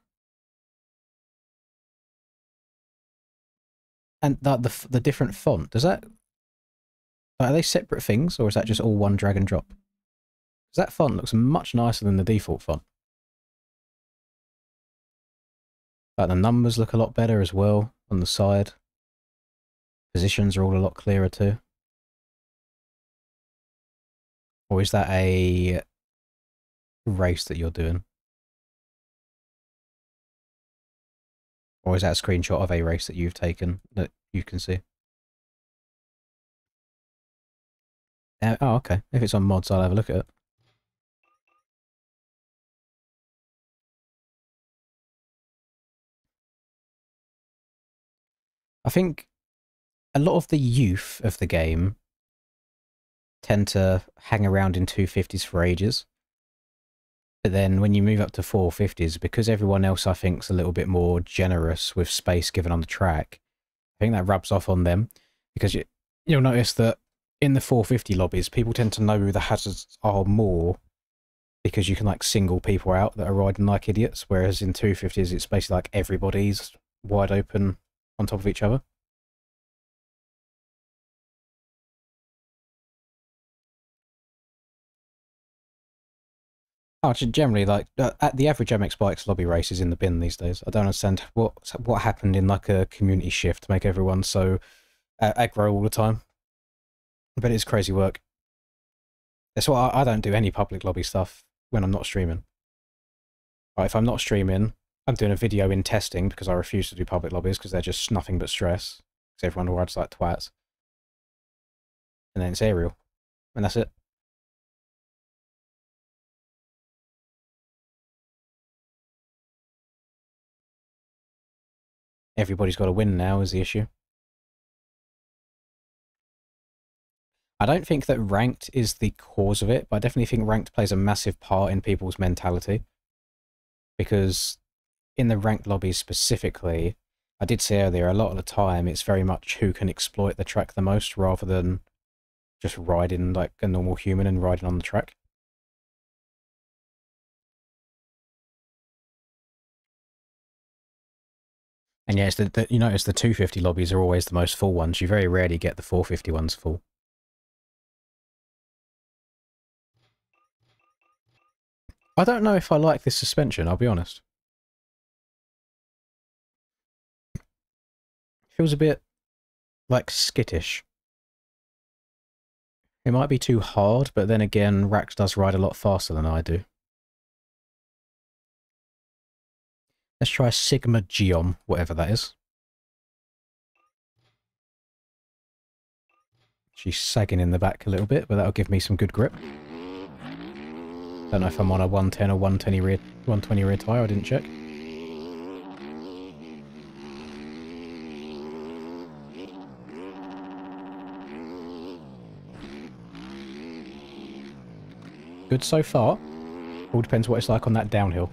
and the different font, does that, are they separate things, or is that just all one drag and drop? Because that font looks much nicer than the default font. Like the numbers look a lot better as well on the side. Positions are all a lot clearer too. Or is that a race that you're doing? Or is that a screenshot of a race that you've taken that you can see? Oh, okay. If it's on mods, I'll have a look at it. I think a lot of the youth of the game tend to hang around in 250s for ages. But then when you move up to 450s, because everyone else I think is a little bit more generous with space given on the track, I think that rubs off on them. Because you'll notice that in the 450 lobbies, people tend to know who the hazards are more because you can like single people out that are riding like idiots, whereas in 250s it's basically like everybody's wide open on top of each other. Oh, generally, like at the average MX Bikes lobby race is in the bin these days. I don't understand what happened in like a community shift to make everyone so aggro all the time. But it's crazy work. That's why I don't do any public lobby stuff when I'm not streaming. Right, if I'm not streaming, I'm doing a video in testing because I refuse to do public lobbies because they're just nothing but stress. Because everyone rides like twats. And then it's aerial. And that's it. Everybody's got to win now is the issue. I don't think that ranked is the cause of it, but I definitely think ranked plays a massive part in people's mentality. Because in the ranked lobbies specifically, I did say earlier, a lot of the time it's very much who can exploit the track the most rather than just riding like a normal human and riding on the track. And yeah, it's you notice the 250 lobbies are always the most full ones. You very rarely get the 450 ones full. I don't know if I like this suspension, I'll be honest. Feels a bit like skittish. It might be too hard, but then again, Rax does ride a lot faster than I do. Let's try Sigma Geom, whatever that is. She's sagging in the back a little bit, but that'll give me some good grip. Don't know if I'm on a 110 or 120 rear tyre, I didn't check. Good so far. All depends what it's like on that downhill.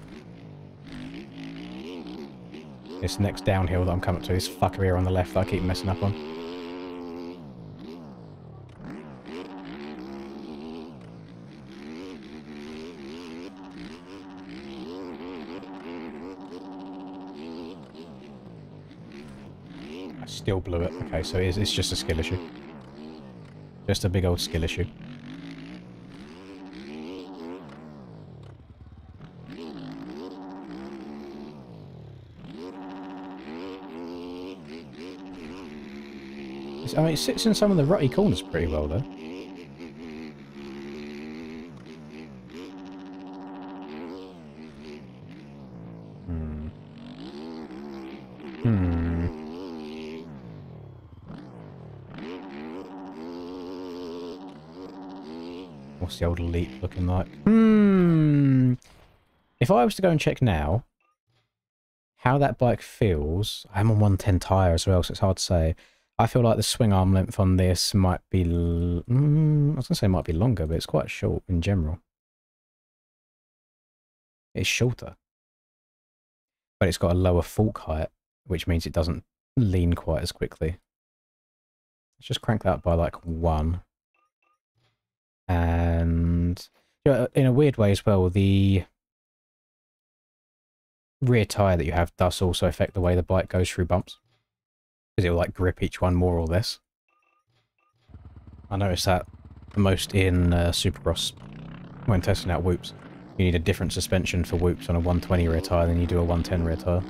This next downhill that I'm coming to, this fucker here on the left that I keep messing up on. I still blew it. Okay, so it's just a skill issue. Just a big old skill issue. I mean, it sits in some of the rutty corners pretty well, though. What's the old Leap looking like? If I was to go and check now how that bike feels, I'm on 110 tyre as well, so it's hard to say. I feel like the swing arm length on this might be... I was going to say might be longer, but it's quite short in general. It's shorter. But it's got a lower fork height, which means it doesn't lean quite as quickly. Let's just crank that up by like 1. And you know, in a weird way as well, the rear tyre that you have does also affect the way the bike goes through bumps. Because it will like grip each one more or less. I noticed that the most in Supercross when testing out whoops. You need a different suspension for whoops on a 120 rear tyre than you do a 110 rear tyre.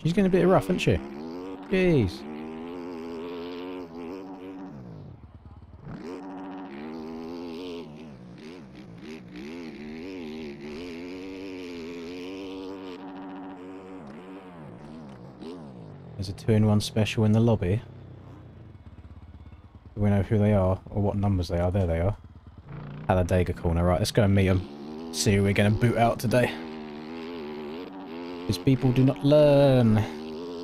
She's getting a bit rough, isn't she? Jeez. There's a 2-in-1 special in the lobby. Do we know who they are or what numbers they are? There they are. Talladega corner. Right, let's go and meet them. See who we're going to boot out today. These people do not learn.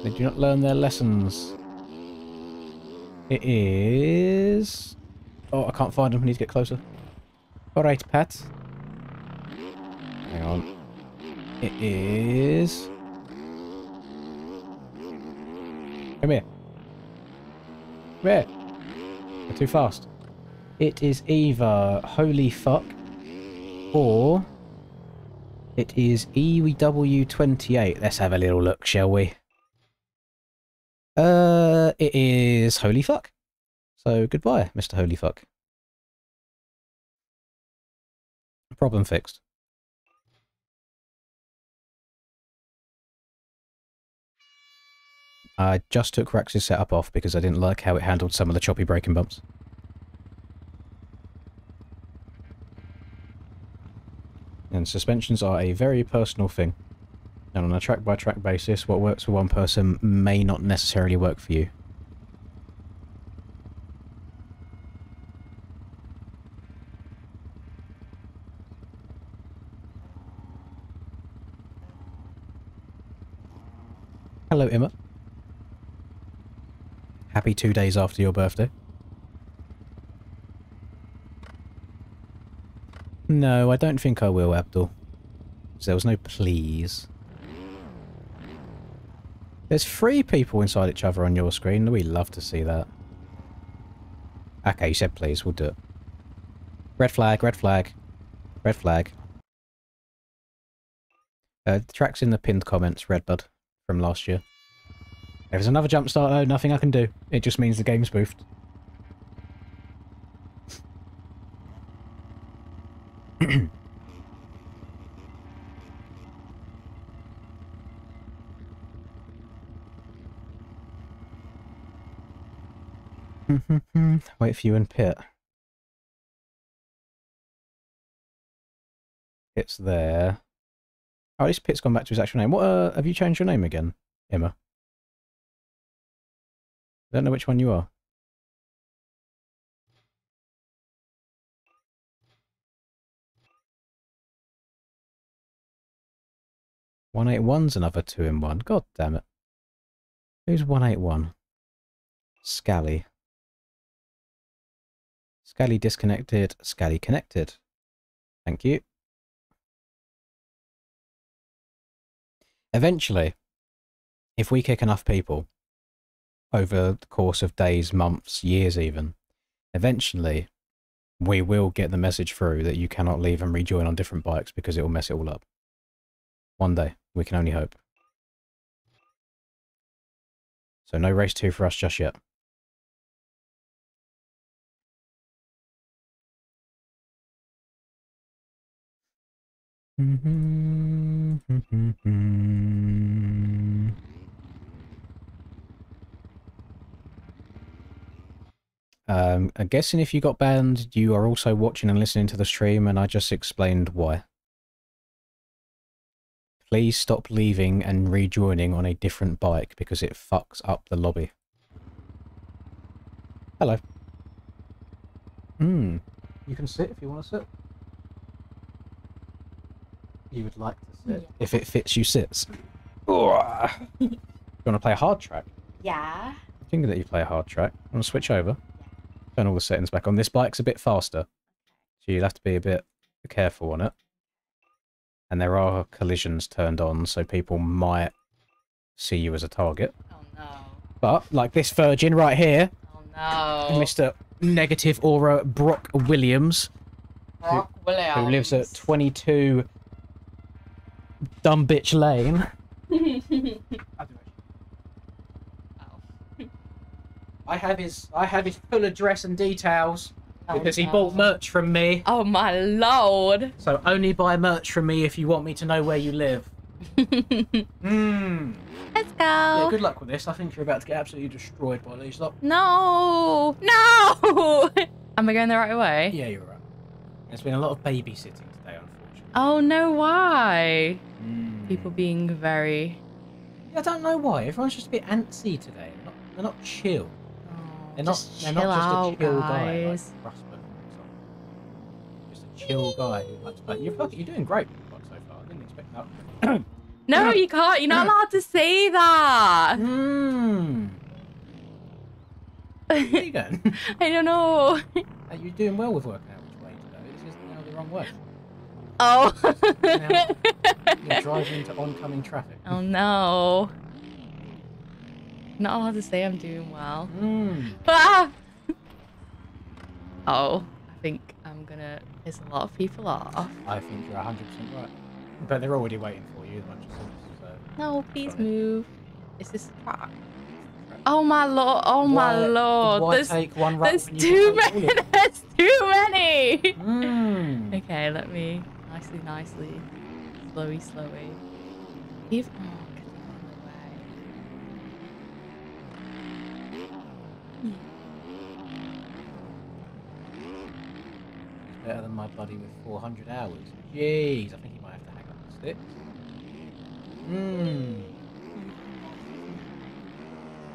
They do not learn their lessons. It is... Oh, I can't find them. I need to get closer. Alright, Pat. Hang on. It is... Come here. Come here. You're too fast. It is either Holy Fuck or it is EW28. Let's have a little look, shall we? It is Holy Fuck. So goodbye, Mr. Holy Fuck. Problem fixed. I just took Rax's setup off because I didn't like how it handled some of the choppy braking bumps. And suspensions are a very personal thing. And on a track-by-track basis, what works for one person may not necessarily work for you. Hello, Emma. Happy 2 days after your birthday. No, I don't think I will, Abdul. There was no please. There's 3 people inside each other on your screen. We love to see that. Okay, you said please. We'll do it. Red flag, red flag. Red flag. The track's in the pinned comments, Redbud, from last year. If there's another jump start though, nothing I can do. It just means the game's spoofed. Wait for you in pit. Pit's there. Oh, at least Pit's gone back to his actual name. What, have you changed your name again, Emma? I don't know which one you are. "181's another 2-in-1. God damn it. Who's 181? Scally. Scally disconnected. Scally connected. Thank you. Eventually, if we kick enough people, over the course of days, months, years even, eventually we will get the message through that you cannot leave and rejoin on different bikes because it will mess it all up. One day. We can only hope. So no race 2 for us just yet. I'm guessing if you got banned, you are also watching and listening to the stream, and I just explained why. Please stop leaving and rejoining on a different bike because it fucks up the lobby. Hello. You can sit if you want to sit. You would like to sit. Yeah. If it fits, you sits. You want to play a hard track? Yeah. I think that you play a hard track. I want to switch over. Turn all the settings back on. This bike's a bit faster, so you'll have to be a bit careful on it. And there are collisions turned on, so people might see you as a target. Oh no. But, like this virgin right here, Oh no. Mr. Negative Aura Brock Williams, who lives at 22 Dumb Bitch Lane. I have his full address and details because he bought merch from me. Oh my lord. So only buy merch from me if you want me to know where you live. Let's go. Yeah, good luck with this. I think you're about to get absolutely destroyed by these lot. No. No. Am I going the right way? Yeah, you're right. There's been a lot of babysitting today, unfortunately. Oh no, why? People being very... Yeah, I don't know why. Everyone's just a bit antsy today. They're not chill. They're not just a chill guy like Rusper, for example. Just a chill guy who likes to play. You're doing great so far. I didn't expect that. No, you can't. You're not allowed to say that. Where are you going? I don't know. Are you doing well with working out which way to go? This is now the wrong way. Oh. You're driving into oncoming traffic. Oh no. Not allowed to say I'm doing well. Ah! Oh, I think I'm gonna piss a lot of people off. I think you're 100% right. But they're already waiting for you, so... No, please move. Is this a track? Oh my lord! Oh my lord! Why take one run? There's too many. There's too many. Okay, let me nicely, slowy. Give. Oh, get out of the way. He's better than my buddy with 400 hours. Jeez, I think he might have to hang up the sticks.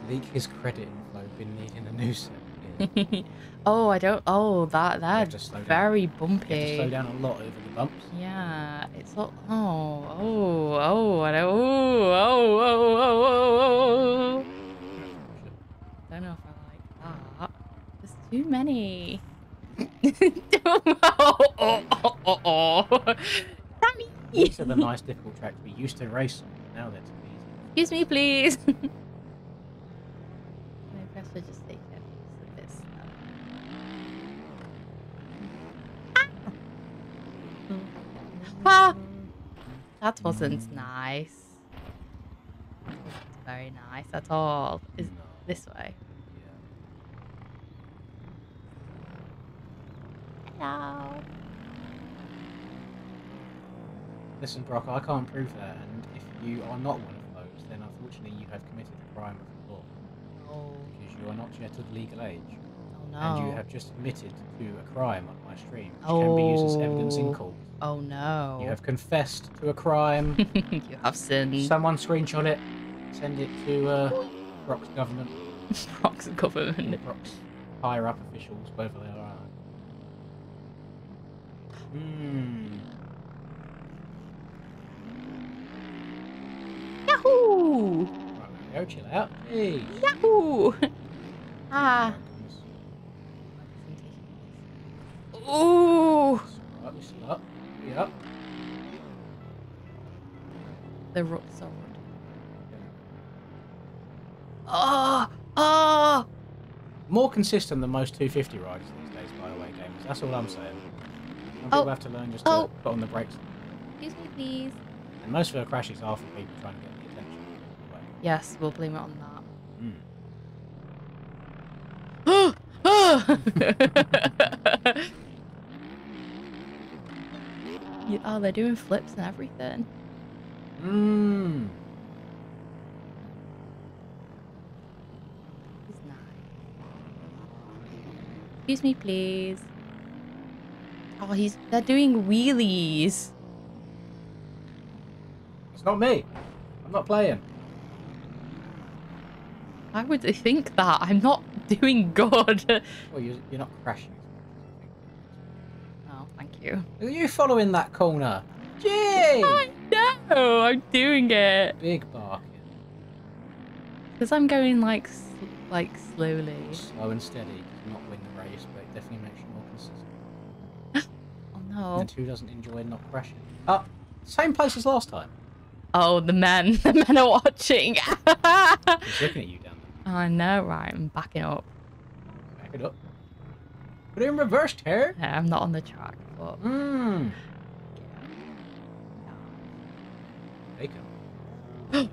Leak his credit info, been needing a new set. Yeah. Oh, I don't. Oh, that's very bumpy. You have to slow down a lot over the bumps. Yeah, it's all. I don't. Don't know if I like that. There's too many. Sammy! These are the nice difficult tracks we used to race on. Now they're too easy. Excuse me, please. Maybe I should just take it a bit slow. Ah! That wasn't nice. Wasn't very nice at all. Is this way? Hello. Listen, Brock, I can't prove that, and if you are not one of those, then unfortunately you have committed a crime of the law. Oh. Because you are not yet of legal age. Oh no. And you have just admitted to a crime on my stream, which can be used as evidence in court. Oh no. You have confessed to a crime. You have sinned. Someone screenshot it, send it to Brock's government. Brock's government. Brock's higher up officials, whether they are. Yahoo! Right, go chill out. Hey. Yahoo! Ah. Ooh. Right, listen up. Yep. The rock sword. Oh! More consistent than most 250 riders these days, by the way, gamers. That's all I'm saying. Some people have to learn just to put on the brakes. Excuse me, please. And most of the crashes are for people trying to get the attention. Yes, we'll blame it on that. Oh, they're doing flips and everything. He's nice. Excuse me, please. Oh, they're doing wheelies. It's not me. I'm not playing. Why would they think that? I'm not doing good. Well, you're not crashing. Oh, thank you. Are you following that corner? Gee! I know, I'm doing it. Big barking. Because I'm going like slowly. Slow and steady does not win the race, but it definitely makes you more consistent. Oh no. And who doesn't enjoy not crashing? Oh, same place as last time. Oh, the men are watching. He's looking at you down there. I know, right? I'm backing up. Back it up. Put it in reverse, Terry. Yeah, I'm not on the track, but Bacon.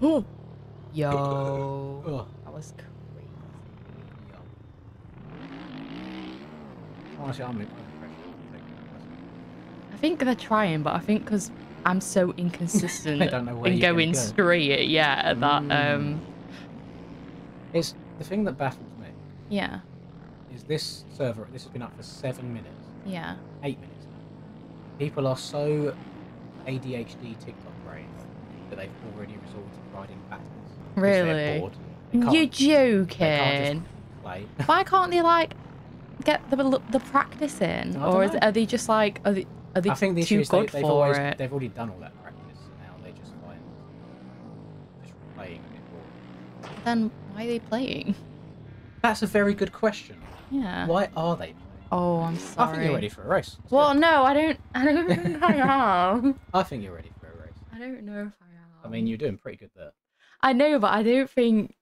oh, yo, Oh. that was crazy. Honestly, I'm impressed. I think they're trying, but I think because I'm so inconsistent They don't know where in you're gonna going go. straight, yeah, that It's the thing that baffles me yeah, is this server. This has been up for 7 minutes, yeah. 8 minutes now. People are so ADHD TikTok brain that they've already resorted to riding backwards. 'Cause they're Really? bored. They can't- You're they can't joking. just play. Why can't they like get the practice in, I don't or know. are they just like are they I think the issue too is good they've for always it? they've already done all that practice. Now they just find just playing a bit boring. Then why are they playing? That's a very good question. Yeah. Why are they playing? Oh, I'm sorry. I think you're ready for a race. Let's Well, go. no, I don't think I am. I think you're ready for a race. I don't know if I am. I mean, you're doing pretty good there. I know, but I don't think.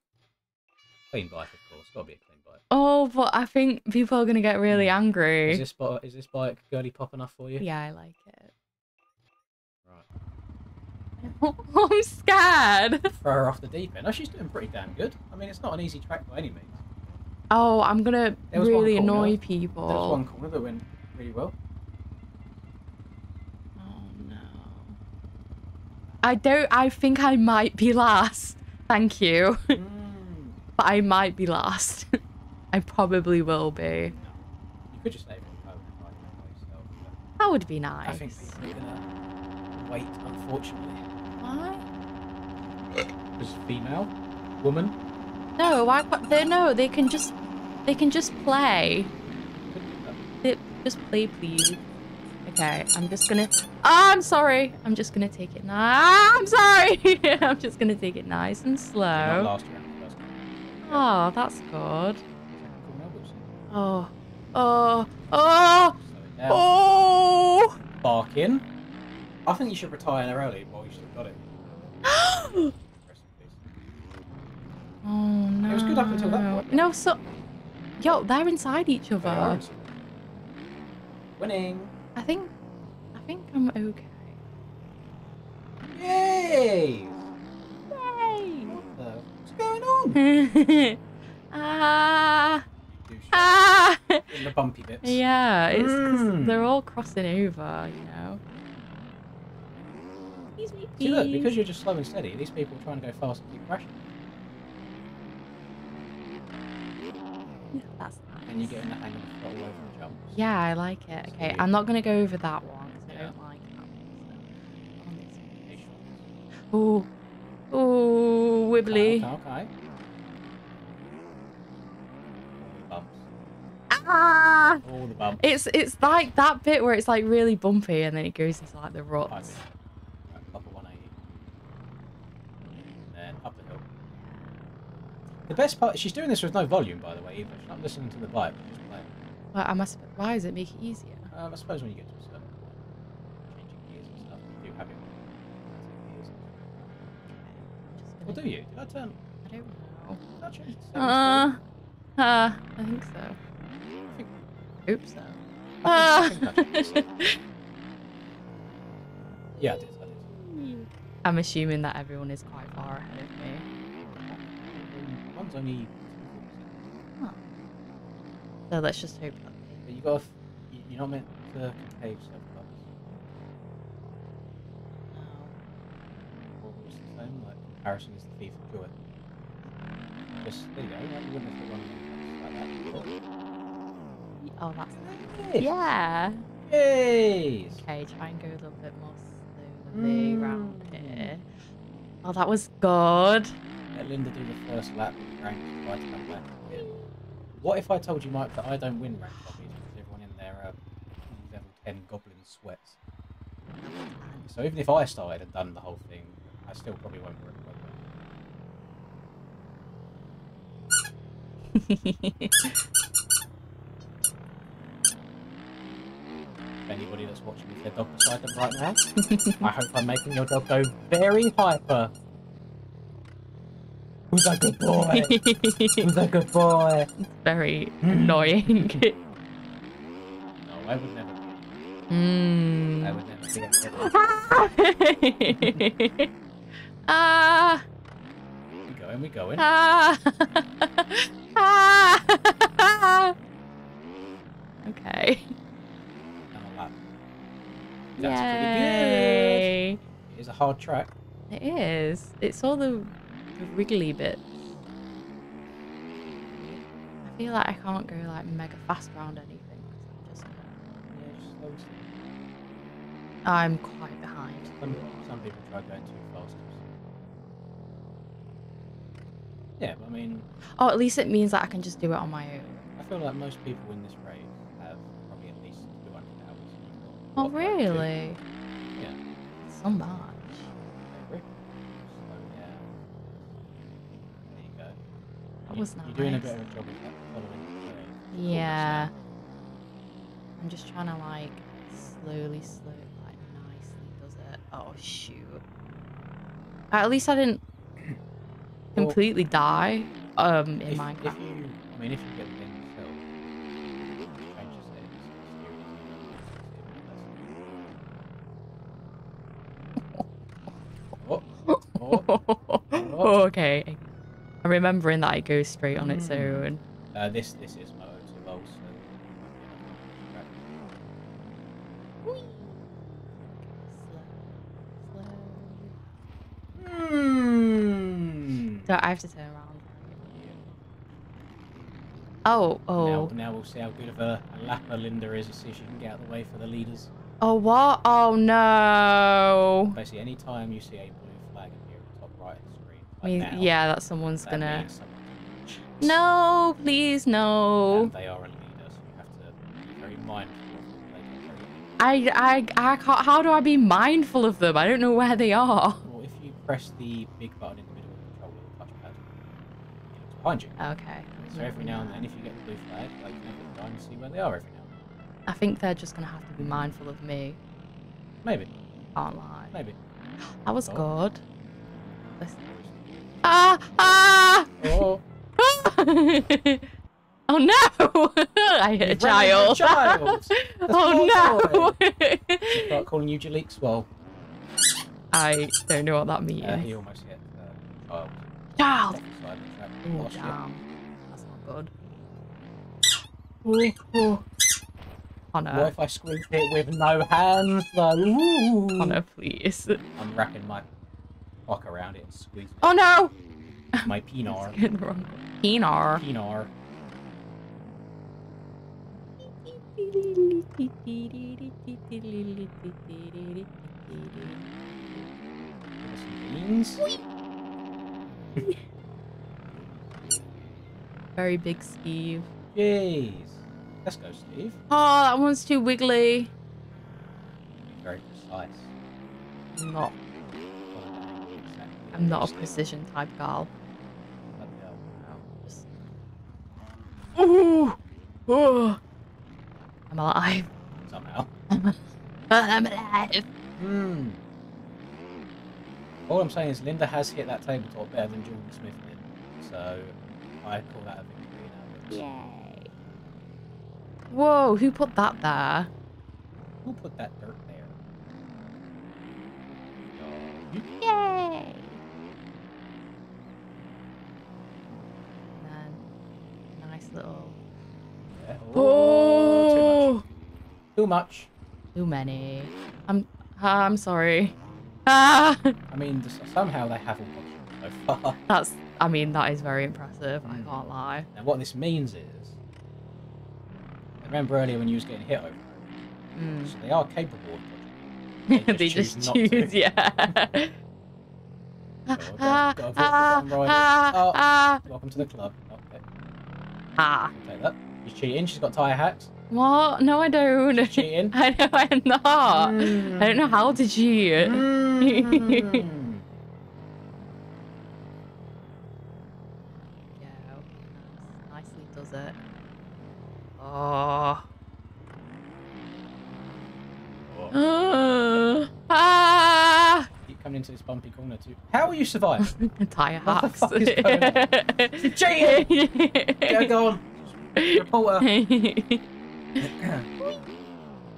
Clean bike, of course. Got to be a clean bike. Oh, but I think people are gonna get really angry. Is this bike girly pop enough for you? Yeah, I like it. Right. I'm scared. Throw her off the deep end. Oh, she's doing pretty damn good. I mean, it's not an easy track by any means. Oh, I'm gonna There was one really corner. annoy There was people. one corner that went really well. Oh no. I think I might be last. Thank you. But I might be last. I probably will be. You could just stay on the pole and ride it by yourself. But That would be nice. I think people are gonna wait, unfortunately. Why? Because female, woman, No, they can just play. could do that. Just play, please. Okay, I'm just gonna. Oh, I'm sorry. I'm just gonna take it nice. I'm sorry. I'm just gonna take it nice and Not slow. last round, first round. Oh, that's good. Second corner, whoops. Oh, oh, oh, Slow it down. oh. Barking. I think you should retire early while you still got it. Rest in peace. Oh no. It was good up until that point. No, so. Yo, they're inside each They are other. inside. Winning. I think I'm okay. Yay! Yay! What's going on? Ah. You do shit. Ah. In the bumpy bits. Yeah, it's 'cause Mm. they're all crossing over, you know. Excuse me, See, look, please. because you're just slow and steady, these people are trying to go fast and keep crashing. That's nice. And you get in the hang of the throttle over and jumps. Yeah, I like it. Okay, Sweet. I'm not gonna go over that one because I Yeah. don't like that one. So. Ooh, wibbly. Okay. Bumps. Ah! All the bumps. It's like that bit where it's like really bumpy and then it goes into like the ruts. Right, up a 180. And then up the hill. The best part, she's doing this with no volume, by the way, either. She's not listening to the bike, she's just playing. Well, why does it make it easier? I suppose when you get to a certain point, changing gears and stuff, you do have it. Gears. Just Or gonna- do you? Did I turn? I don't know. Did I change the settings? I think so. I think- Oops. I think I changed the settings. Yeah, I did. I'm assuming that everyone is quite far ahead of me. One's only. So let's just hope that. But you got. You're not meant to compare yourself with others. Or what's the same? Like comparison is the thief of joy. Just there you go. Like, you wouldn't have put one of them like that. Oh, that's Yes. yeah. Yes. Okay, try and go a little bit more slowly around here. Oh, that was good. Let Linda do the first lap with rank to try to come back again. What if I told you, Mike, that I don't win rank lobbies because everyone in there are level 10 goblin sweats? So even if I started and done the whole thing, I still probably won't win. Anybody that's watching with their dog beside them right now, I hope I'm making your dog go very hyper. Who's a good boy? Who's a good boy? Very annoying. No, I would never. I would never be. Ah. We going. Ah. Ah. Okay. That's pretty Yay. good. It is a hard track. It is. It's all the wriggly bits. I feel like I can't go like mega fast around anything. I'm quite behind. Some people try going too fast. Yeah, but I mean... Oh, at least it means that I can just do it on my own. I feel like most people in this race have probably at least 200 hours. Oh, really? Yeah. So much. Slow down. There you go. That was nice. You're doing a better job of that following the curve. Yeah. I'm just trying to like slowly, like nicely does it. Oh shoot. At least I didn't completely die in Minecraft. If you get the game yourself, change the settings. Oh, okay. I'm remembering that it goes straight on its own. This is Moto 2 also. So I have to turn around. Oh. Now we'll see how good of a lapper Linda is to see if she can get out of the way for the leaders. Oh, what? Oh, no. Basically, any time you see a blue flag appear at the top right of the screen, now, yeah, that someone's gonna... means someone's No, please, no. And they are a leader, so you have to be very mindful of them. I can't... How do I be mindful of them? I don't know where they are. Well, if you press the big button in the middle of the controller, the touchpad, it looks behind you. Okay. So every now and then, if you get the blue flag, like, you can have a time to see where they are every now and then. I think they're just gonna have to be mindful of me. Maybe. Can't lie. Maybe. That was Oh. good. Ah! Oh. Oh no! I hit a child. Oh no! Start calling you Jalik Swole. I don't know what that means. He almost hit child. Child! Side of the track. Oh, Lost you. damn. That's not good. Oh no. What if I squeeze it with no hands though? Ooh. Connor, please. I'm wrapping my cock around it and squeezing it. Oh no! My pinar. Getting the wrong Pinar. Pinar. Beans. Very big Steve. Jeez. Let's go, Steve. Oh, that one's too wiggly. Very precise. I'm not a precision type gal. Ooh! Oh! I'm alive. Somehow. I'm alive. All I'm saying is Linda has hit that tabletop better than Jordan Smith did. So I call that a victory in our books. Yay. Whoa, who put that there? Who put that dirt there? Yay! And then, nice little... Yeah. Oh! Too much. Too many. I'm sorry. Ah! I mean, somehow they have all got so far. That is very impressive. I can't lie. Now what this means is, Remember earlier when you was getting hit over? Mm. So they are capable of dodging. They just not to. choose, yeah. Gotta visit the damn riders. Welcome to the club. Okay. Take that. She's cheating. She's got tyre hacks. What? No, I don't. She's cheating. I know I'm not. I don't know how to cheat. Yeah, nicely does it. Oh. Keep coming into this bumpy corner too. How will you survive? Tire What the hacks. fuck is going on? She's cheating! Get her gone. Report her.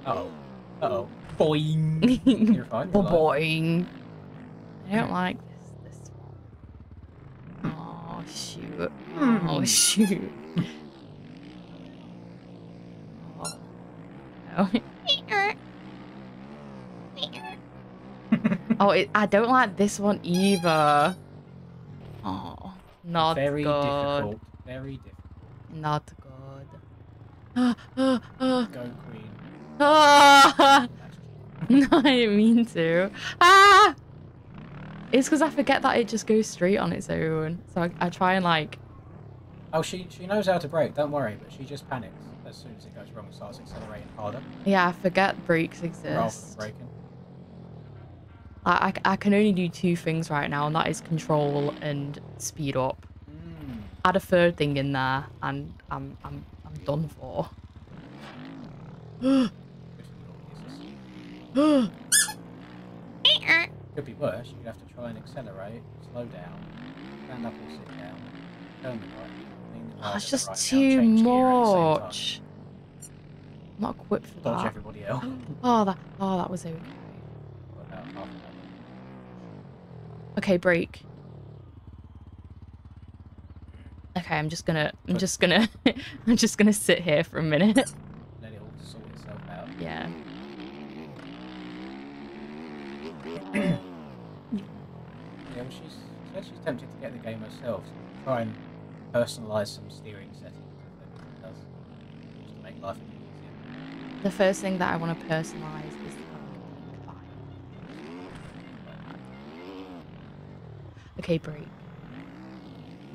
Uh-oh. Uh-oh. Boing. You're fine. You're alive. Boing. I don't like this one. Oh, shoot. Oh, shoot. Oh, no. Oh, I don't like this one either. Oh, not Very good. difficult. Very difficult. Not good. Go, queen. Ah! No, I didn't mean to. Ah! It's because I forget that it just goes straight on its own. So I try and like... Oh, she knows how to brake, don't worry, but she just panics as soon as it goes wrong and starts accelerating harder. Yeah, I forget brakes Rather exist. than braking. I can only do two things right now, and that is control and speed up. Add a third thing in there, and I'm done for. Could be worse. You'd have to try and accelerate, slow down, stand up or sit down, turn the right. Oh, it's just too much. I'm not equipped for Dodge that. everybody else. Oh, that was okay. About half an hour. Okay, break. Okay, I'm just gonna sit here for a minute. Let it all sort itself out. Yeah. Yeah, well, she says she's tempted to get the game herself. So try and personalise some steering settings if everything does, just to make life a bit easier. The first thing that I want to personalize is the bike. Okay, break.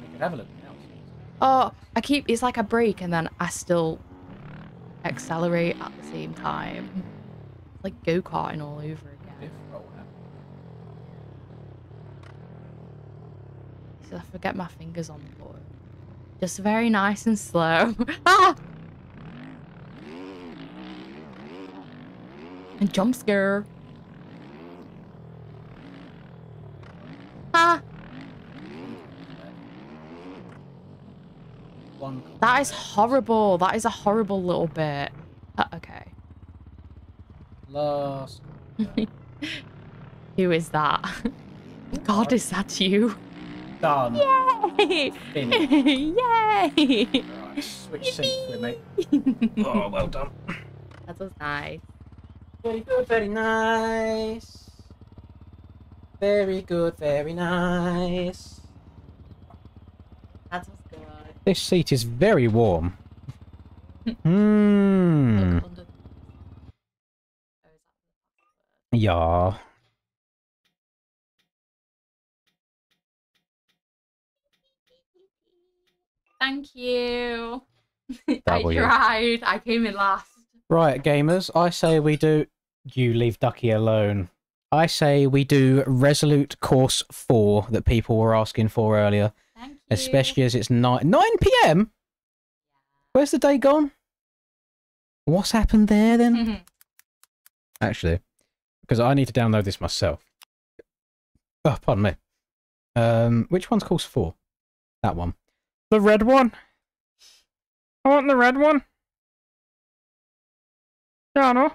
We could have a look now. Oh, it's like a break and then I still accelerate at the same time. It's like go-karting all over again. So I forget my fingers on the button. Just very nice and slow. Ah! And jump scare. Ah! That is horrible. That is a horrible little bit. Okay. Last. Who is that? God, is that you? Done. Yay! Yay! Right, switch seats with me. Oh, well done. That was nice. Very good, very nice. Very good, very nice. That was good. This seat is very warm. Hmm. Yeah. Thank you. I W. tried. I came in last. Right, gamers, I say we do... You leave Ducky alone. I say we do Resolute Course 4 that people were asking for earlier. Thank you. Especially as it's 9 PM? Where's the day gone? What's happened there then? Actually, because I need to download this myself. Oh, pardon me. Which one's course 4? That one. The red one. I want the red one. Yeah, no.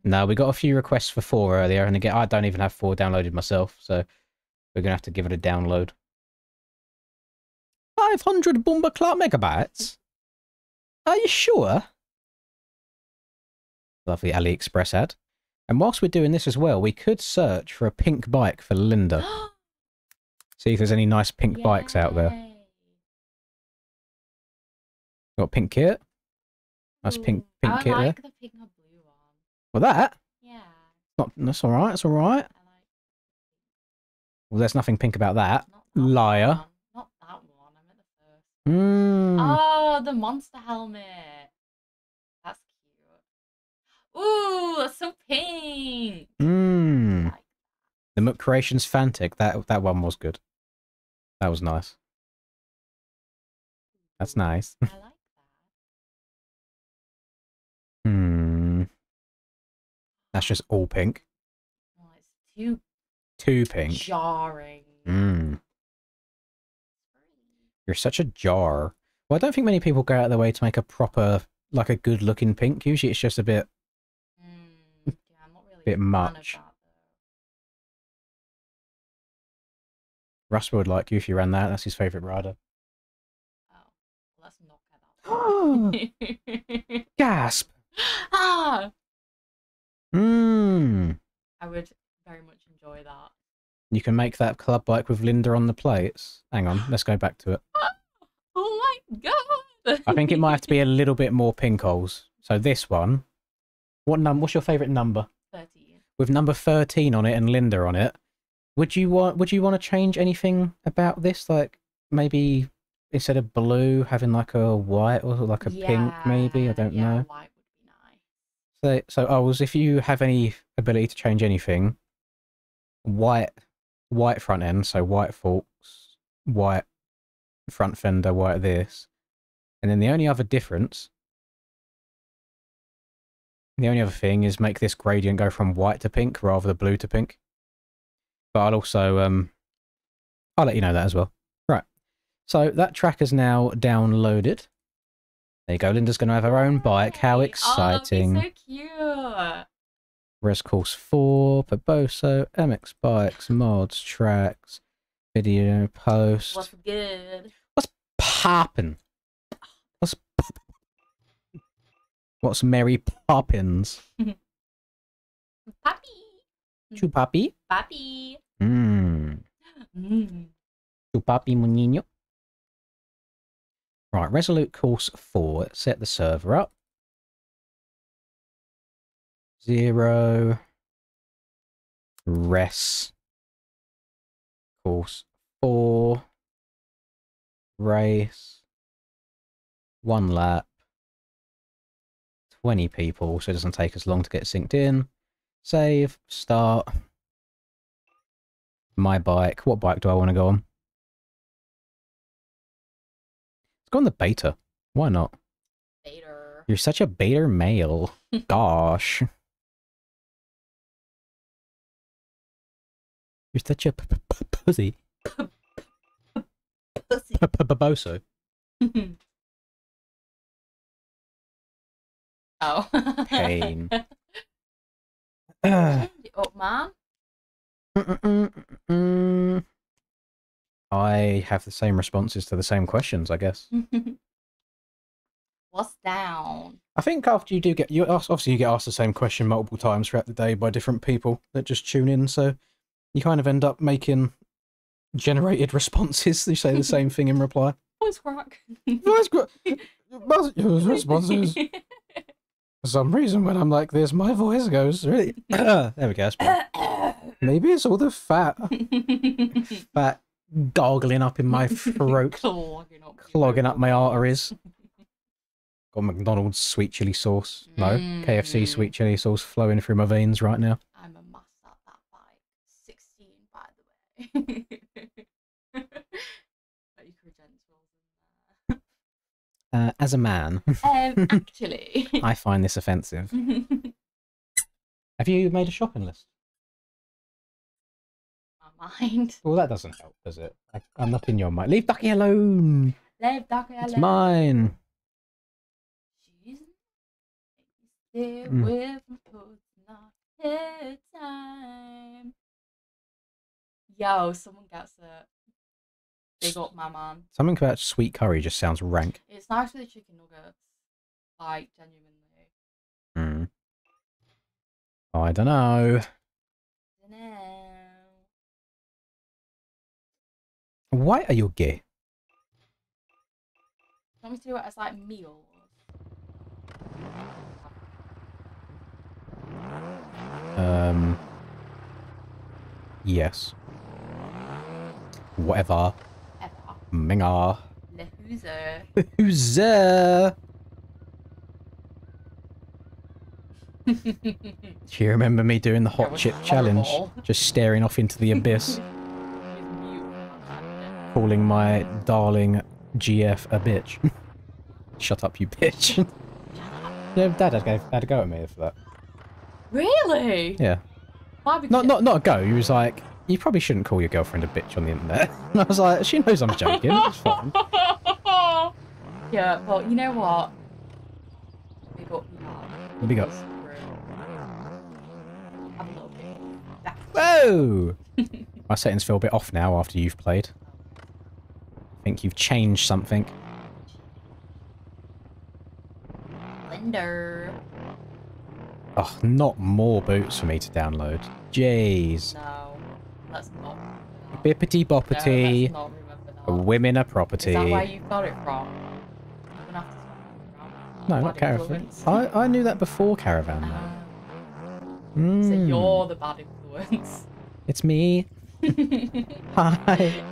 No, we got a few requests for 4 earlier, and again, I don't even have 4 downloaded myself, so we're gonna have to give it a download. 500 Boomba Clark megabytes? Are you sure? Lovely AliExpress ad. And whilst we're doing this as well, we could search for a pink bike for Linda. See if there's any nice pink bikes out there. Got pink kit. Nice pink I kit there. like the pink and blue one. Well, that. Yeah. Not. That's all right. That's all right. I like. Well, there's nothing pink about that. Not that Liar. One. Not that one. I meant the first. Mmm. Oh, the monster helmet. That's cute. Ooh, that's so pink. Mmm. Like, The Mook Creations Fantic. That one was good. That was nice. That's nice. I like that. Hmm. That's just all pink. Oh, it's too Too pink. jarring. Mmm. You're such a jar. Well, I don't think many people go out of their way to make a proper, like a good looking pink. Usually it's just a bit, Yeah, I'm not really bit a fan much. of that, Russ would like you if you ran that. That's his favourite rider. though. Oh, well, let's not get that. Gasp! Ah! Mmm. I would very much enjoy that. You can make that club bike with Linda on the plates. Hang on, let's go back to it. Oh my god! I think it might have to be a little bit more pink holes. So this one, what's your favourite number? 13. With number 13 on it and Linda on it, would you want to change anything about this? Like maybe instead of blue, having like a white or like a pink, maybe? I don't know. White would be nice. So Ols, if you have any ability to change anything, white front end, so white forks, white front fender, white this. And then the only other thing is make this gradient go from white to pink rather than blue to pink. But I'll also, I'll let you know that as well. Right. So that track is now downloaded. There you go. Linda's going to have her own bike. How exciting. Oh, that'd be so cute. Res Course 4, Paboso, MX Bikes, Mods, Tracks, Video, Post. What's good? What's poppin'? What's Mary Poppins? Puppy. Chupapi? Puppy. Mmm. Chupapi, mon niño. Right, Resolute Course 4. Set the server up. 0. Res. Course 4. Race. 1 lap. 20 people, so it doesn't take as long to get synced in. Save. Start. My bike. What bike do I want to go on? Let's go on the beta. Why not? Beta. You're such a beta male. Gosh. You're such a pussy. Pussy. Baboso. Oh. Pain. Up, man. I have the same responses to the same questions, I guess. What's down? I think after you do get obviously you get asked the same question multiple times throughout the day by different people that just tune in, so you kind of end up making generated responses. You say the same thing in reply. Voice crack. Voice crack. Responses. For some reason, when I'm like this, my voice goes really. There we go. Maybe it's all the fat gargling up in my throat, clogging up my arteries. Got McDonald's sweet chili sauce. No, KFC sweet chili sauce flowing through my veins right now. I'm a must at that bike. 16, by the way. Got your credentials in there. As a man, actually, I find this offensive. Have you made a shopping list? My mind. Well, that doesn't help, does it? I'm not in your mind. Leave Ducky alone. Leave Ducky alone. It's mine. She's there with me, but not her time. Yo, someone gets it. Big up, my man. Something about sweet curry just sounds rank. It's nice with the chicken nuggets. Like, genuinely. I don't know. Why are you gay? want me to do it as like meals? Yes. Whatever. Ever. Mingar. Lehuza. Who's there? Do you remember me doing the hot was chip challenge? horrible. Just staring off into the abyss, He's mute. calling my darling GF a bitch. Shut up, you bitch. Yeah, Dad had a go at me for that. Really? Yeah. Why? Because Not a go. He was like, you probably shouldn't call your girlfriend a bitch on the internet. And I was like, she knows I'm joking. It's fine. Yeah, well, you know what? Big up, you Big up. Have a little bit. Whoa! My settings feel a bit off now after you've played. I think you've changed something. Blender. Oh, not more boots for me to download. Jeez. No, let's not. Bippity No, boppity. let's not remember that. Women are property. Is that where you got it from? You're gonna have to stop it No, from. not Bad Caravan. influence. I knew that before Caravan. So Mm. you're the bad influence. It's me. Hi.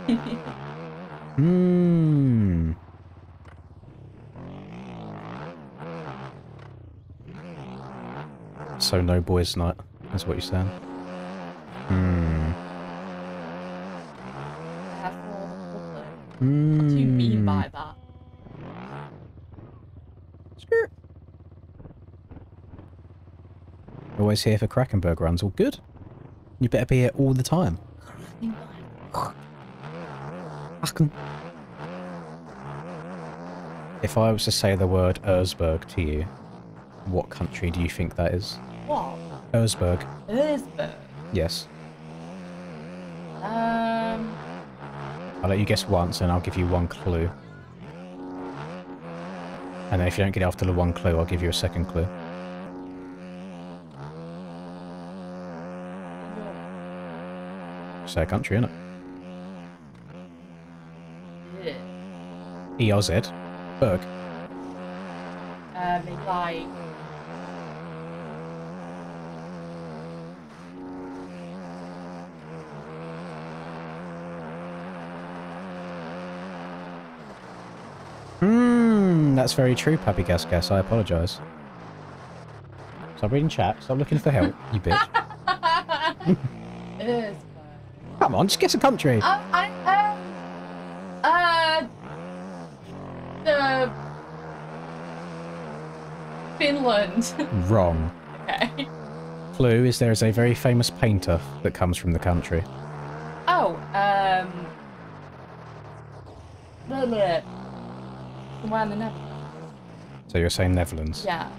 Mmm. So no boys night. That's what you're saying. Hmm. Careful, public. Mm. What do you mean by that? Skirt. Always here for Krakenberg runs. All good. You better be here all the time. If I was to say the word Erzberg to you, what country do you think that is? What? Erzberg. Erzberg. Yes. Um. I'll let you guess once and I'll give you one clue. And then if you don't get it after the one clue, I'll give you a second clue. Say a country, innit? Yeah. ERZ. Berg. Maybe like. That's very true, Pappy Gas Gas. I apologise. Stop reading chat. Stop looking for help, you bitch. Erzberg. Come on, just guess a country. The Finland. Wrong. Okay. Clue is there is a very famous painter that comes from the country. Oh, blah, blah. Somewhere in the Netherlands. So you're saying Netherlands? Yeah.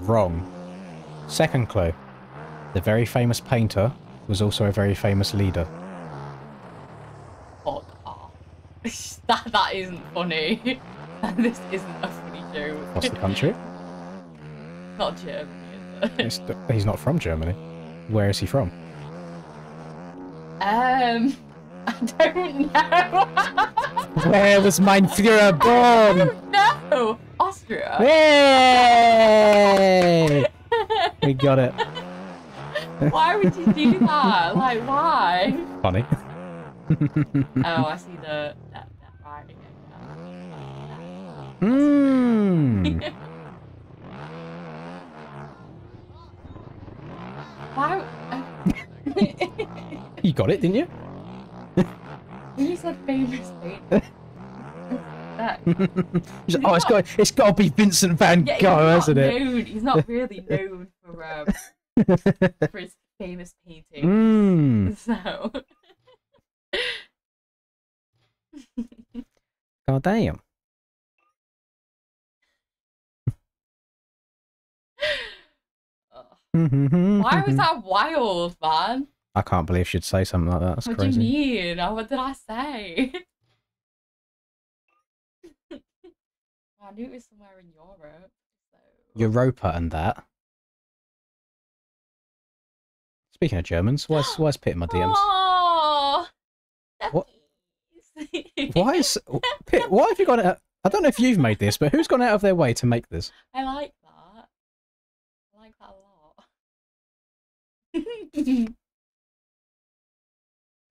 Wrong. Second clue. The very famous painter was also a very famous leader. Fuck off. that isn't funny. This isn't a funny joke. What's the country? Not Germany, is it? He's not from Germany. Where is he from? I don't know. Where was mein Führer I born? don't know. Austria. Hey! We got it. Why would you do that? Like, why? Funny. Oh, I see the that right. Mmm. Why? You got it, didn't you? When you said famous painter. That, Oh, it's got to be Vincent van yeah, Gogh, hasn't it? known, he's not really known for his famous paintings. Mmm. So. God damn. Why was that wild, man? I can't believe she'd say something like that. That's What crazy. do you mean? Oh, what did I say? I knew it was somewhere in Europe. So. Europa and that. Speaking of Germans, why's Pitt in my DMs? Oh, What? Steffies. Why is Pitt? Why have you got it? I don't know if you've made this, but who's gone out of their way to make this? I like that. I like that a lot.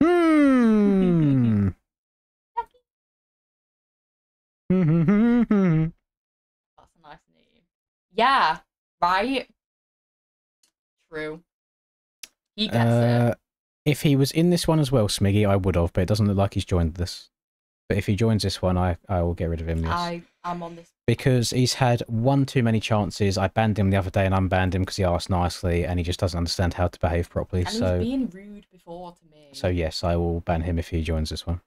Hmm. That's a nice name. Yeah, right? True. He gets it. If he was in this one as well, Smiggy, I would have, but it doesn't look like he's joined this. But if he joins this one, I will get rid of him, yes. I'm on this. Because he's had one too many chances. I banned him the other day and unbanned him because he asked nicely and he just doesn't understand how to behave properly. And so he's been rude before to me. So yes, I will ban him if he joins this one.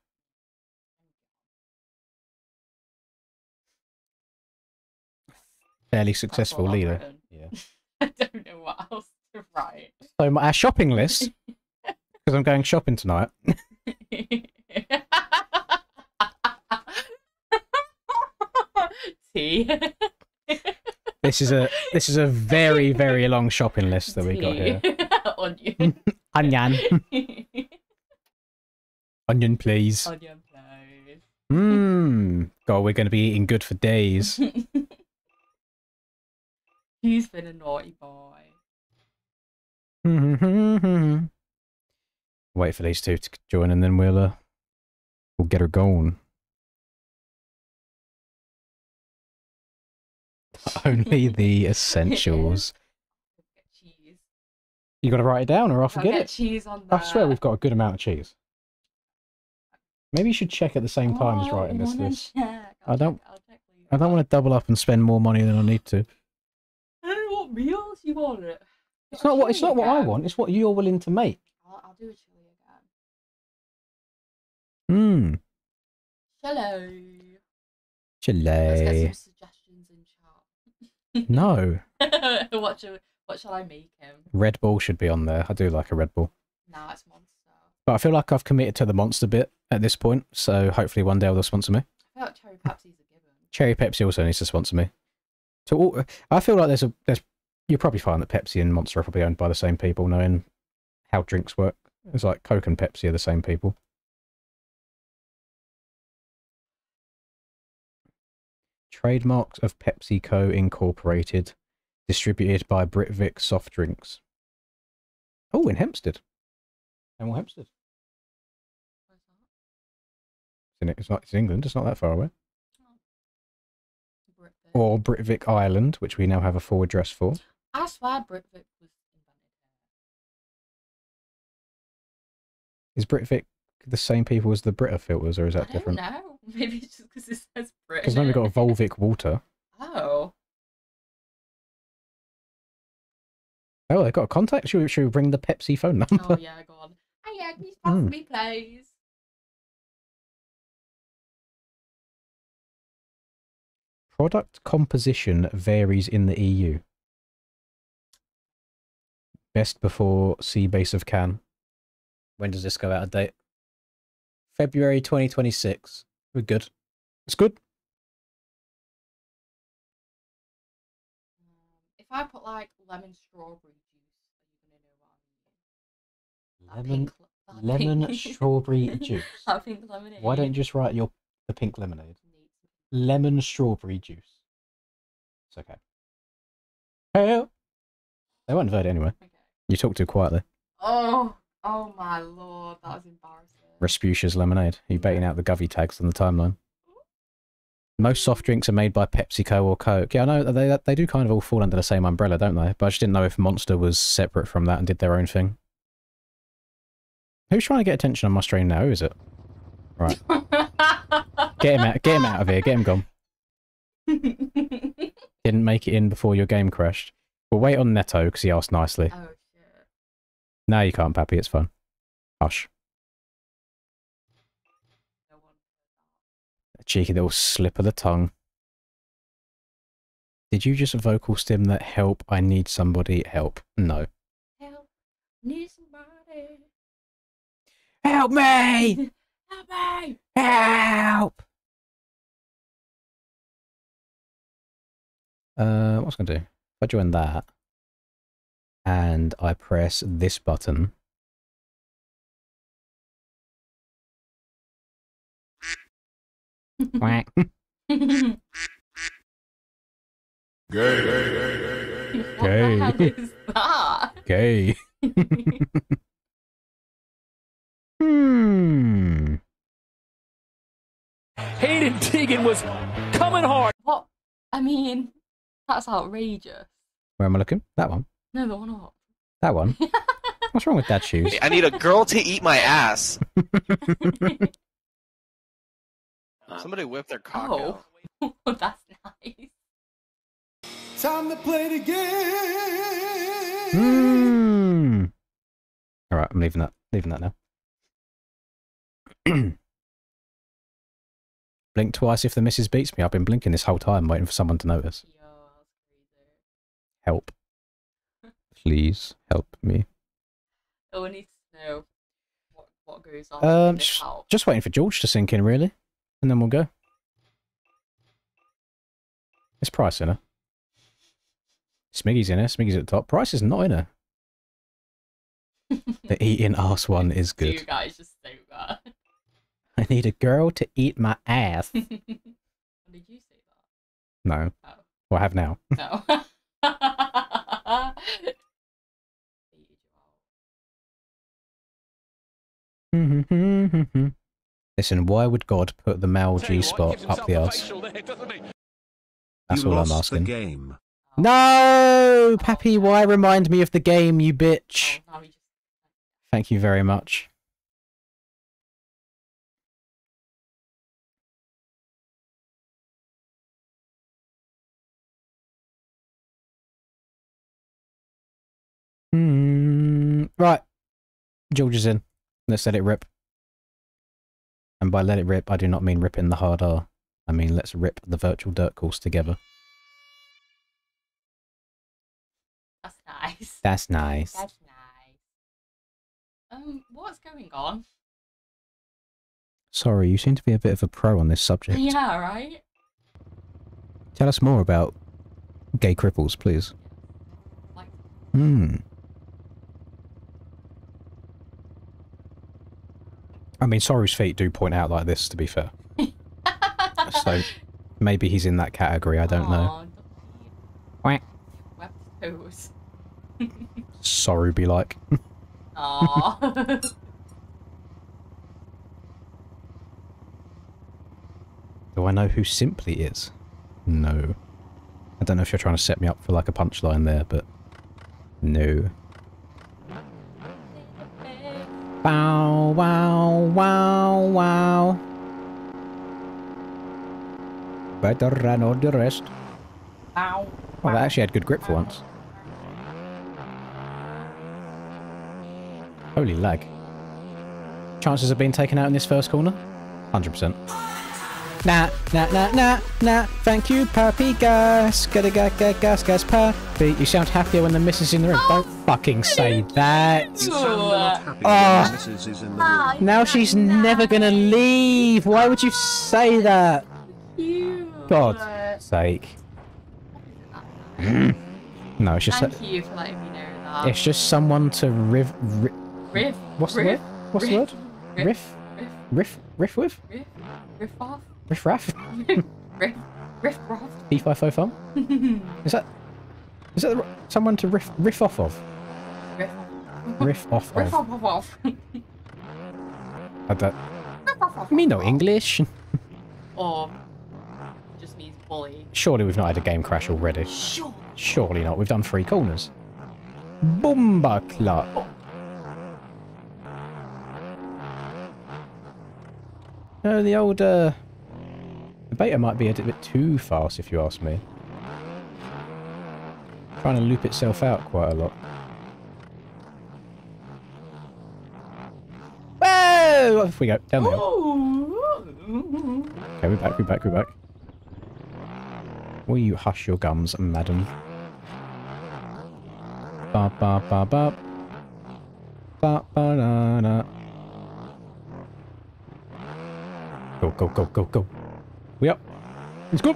Fairly successful leader. Yeah. I don't know what else to write. So our shopping list, because I'm going shopping tonight. Tea. This is a very, very long shopping list that we got here. Onion. Onion. Onion, please. Onion, please. God, we're going to be eating good for days. He's been a naughty boy. Wait for these two to join and then we'll get her going. Only the essentials. Cheese. You got to write it down or I'll forget it. Cheese on there. I swear we've got a good amount of cheese. Maybe you should check at the same time as writing this list. I don't want to double up and spend more money than I need to. I don't know what meals you want. It's not what I want. It's what you're willing to make. I'll do a chili again. Chili. Let's get some suggestions in chat. No. What shall I make him? Red Bull should be on there. I do like a Red Bull. Nah, it's Monster. But I feel like I've committed to the Monster bit at this point, so hopefully one day they'll sponsor me. I feel like Cherry Pepsi's a given. Cherry Pepsi also needs to sponsor me. So I feel like there's you'll probably find that Pepsi and Monster are probably owned by the same people, knowing how drinks work. It's like Coke and Pepsi are the same people. Trademarks of PepsiCo Incorporated, distributed by Britvic Soft Drinks. Oh, in Hempstead. Hemel Hempstead. It's in England. It's not that far away. Britvic. Or Britvic Ireland, which we now have a full address for. I swear Britvic was invented here. Is Britvic the same people as the Brita filters, or is that different? I don't know. Maybe it's just because it says Brit. Because then we've got Volvic water. Oh. Oh, they've got a contact? Should we bring the Pepsi phone number? Oh, yeah, go on. Hiya, can you sponsor me, please? Product composition varies in the EU. Best before sea base of Cannes. When does this go out of date? February 2026. We're good. It's good. If I put like lemon strawberry juice, are you gonna know what I mean? Lemon strawberry juice. That pink lemonade. Why don't you just write the pink lemonade? Lemon strawberry juice. It's okay. Hell. They won't vote anyway. Okay. You talk too quietly. Oh my lord, that was embarrassing. Respucia's lemonade. Are you baiting out the Govey tags on the timeline? Most soft drinks are made by PepsiCo or Coke. Yeah, I know they do kind of all fall under the same umbrella, don't they? But I just didn't know if Monster was separate from that and did their own thing. Who's trying to get attention on my stream now? Who is it? Right. Get him out of here. Get him gone. Didn't make it in before your game crashed. We'll wait on Neto because he asked nicely. Oh shit. No, you can't, Pappy. It's fine. Hush. No one A cheeky little slip of the tongue. Did you just vocal stim that help? I need somebody help. No. Help. Need somebody. Help me! Help me! Help! What's it gonna do? If I join that and I press this button. Quack. What the hell is that? Gay. Hmm. Hayden Teagan was coming hard. What? I mean, that's outrageous. Where am I looking? That one. No, the one up. That one. What's wrong with dad's shoes? I need a girl to eat my ass. Somebody whip their cock out. Oh, that's nice. Time to play the game. Hmm. All right, I'm leaving that. Leaving that now. Blink twice if the missus beats me. I've been blinking this whole time, waiting for someone to notice. Yo, that's crazy. Help. Please help me. Oh, we need to know what goes on in this house. Just waiting for George to sink in, really, and then we'll go. It's Price in her. Smiggy's in her. Smiggy's at the top. Price is not in her. The eating arse one is good. You guys just say that. I need a girl to eat my ass. Did you say that? No. Oh. Well, I have now. No. Listen, why would God put the male G-spot up the arse? That's You all I'm lost the asking. game. No! Pappy, why remind me of the game, you bitch? Oh, now we just... Thank you very much. Right. George is in. Let's let it rip. And by let it rip, I do not mean rip in the hard R. I mean let's rip the virtual dirt course together. That's nice. That's nice. That's nice. What's going on? Sorry, you seem to be a bit of a pro on this subject. Yeah, right? Tell us more about gay cripples, please. Like... I mean, Soru's feet do point out like this, to be fair. So, maybe he's in that category, I don't know. Quack. Webbed toes. Soru be like. Aww. Do I know who Simply is? No. I don't know if you're trying to set me up for like a punchline there, but... No. Bow, wow, wow, wow. Better than all the rest. Ow. Well, that actually had good grip for once. Holy lag. Chances of being taken out in this first corner? 100%. Nah, thank you, puppy gas. Gotta gas, puppy. You sound happier when the missus in the room. Don't fucking say that. You sound a lot happier when Mrs. is in the room. Now she's never gonna leave. Why would you say that? God's sake. No, it's just... Thank you for letting me know that. It's just someone to Riff. What's the Riff. word? What's the word? Riff. Riff with? Riff off. Riff raff? Riff off. P505? Is that someone to riff off of? Riff off Riff of. off. I don't... Me no English. Or just means bully. Surely we've not had a game crash already. Sure. Surely not. We've done 3 corners. Boomba clot. No, the old, the beta might be a bit too fast, if you ask me. Trying to loop itself out quite a lot. Whoa! Off we go. Down the hill. Okay, we're back. Will you hush your gums, madam? Ba ba ba ba. Ba ba da da. Go. We up. Let's go.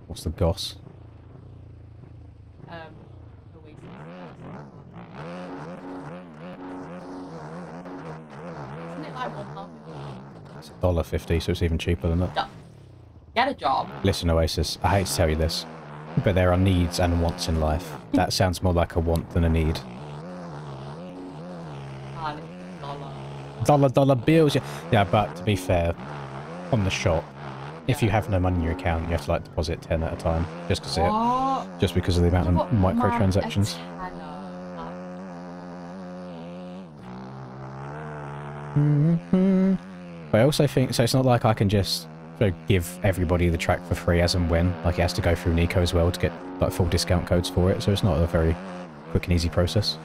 What's the goss? It's $1.50, so it's even cheaper than that. Get a job. Listen, Oasis, I hate to tell you this, but there are needs and wants in life. That sounds more like a want than a need. Dollar bills. Yeah, but to be fair, on the shop, if you have no money in your account, you have to like deposit 10 at a time, just because of the amount of microtransactions. But I also think, so it's not like I can just give everybody the track for free as and when. Like, it has to go through Nico as well to get like full discount codes for it, so it's not a very quick and easy process.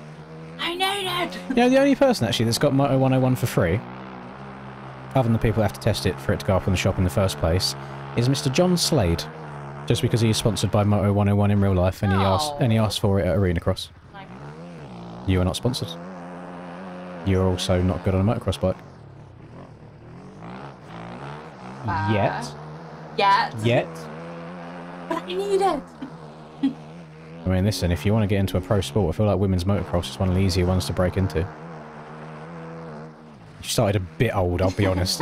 I know that! You know, the only person actually that's got Moto 101 for free, other than the people who have to test it for it to go up in the shop in the first place, is Mr. John Slade. Just because he's sponsored by Moto 101 in real life, and he asked for it at Arena Cross. You are not sponsored. You're also not good on a motocross bike. Yet. But I need it! I mean, listen, if you want to get into a pro sport, I feel like women's motocross is one of the easier ones to break into. You started a bit old, I'll be honest.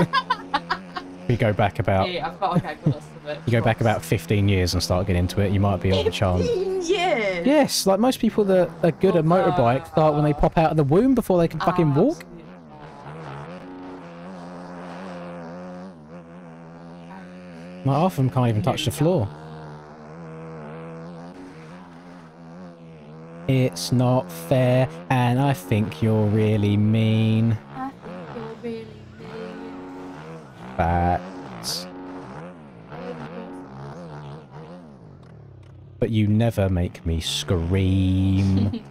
You go back about... Yeah, I've got to get good at it. You go back about 15 years and start getting into it, you might be able to chance. 15 years? Yes, like most people that are good at motorbike start when they pop out of the womb before they can fucking walk. Like, half of them can't even touch the floor. It's not fair, and I think you're really mean. I think you're really mean. Facts. But you never make me scream.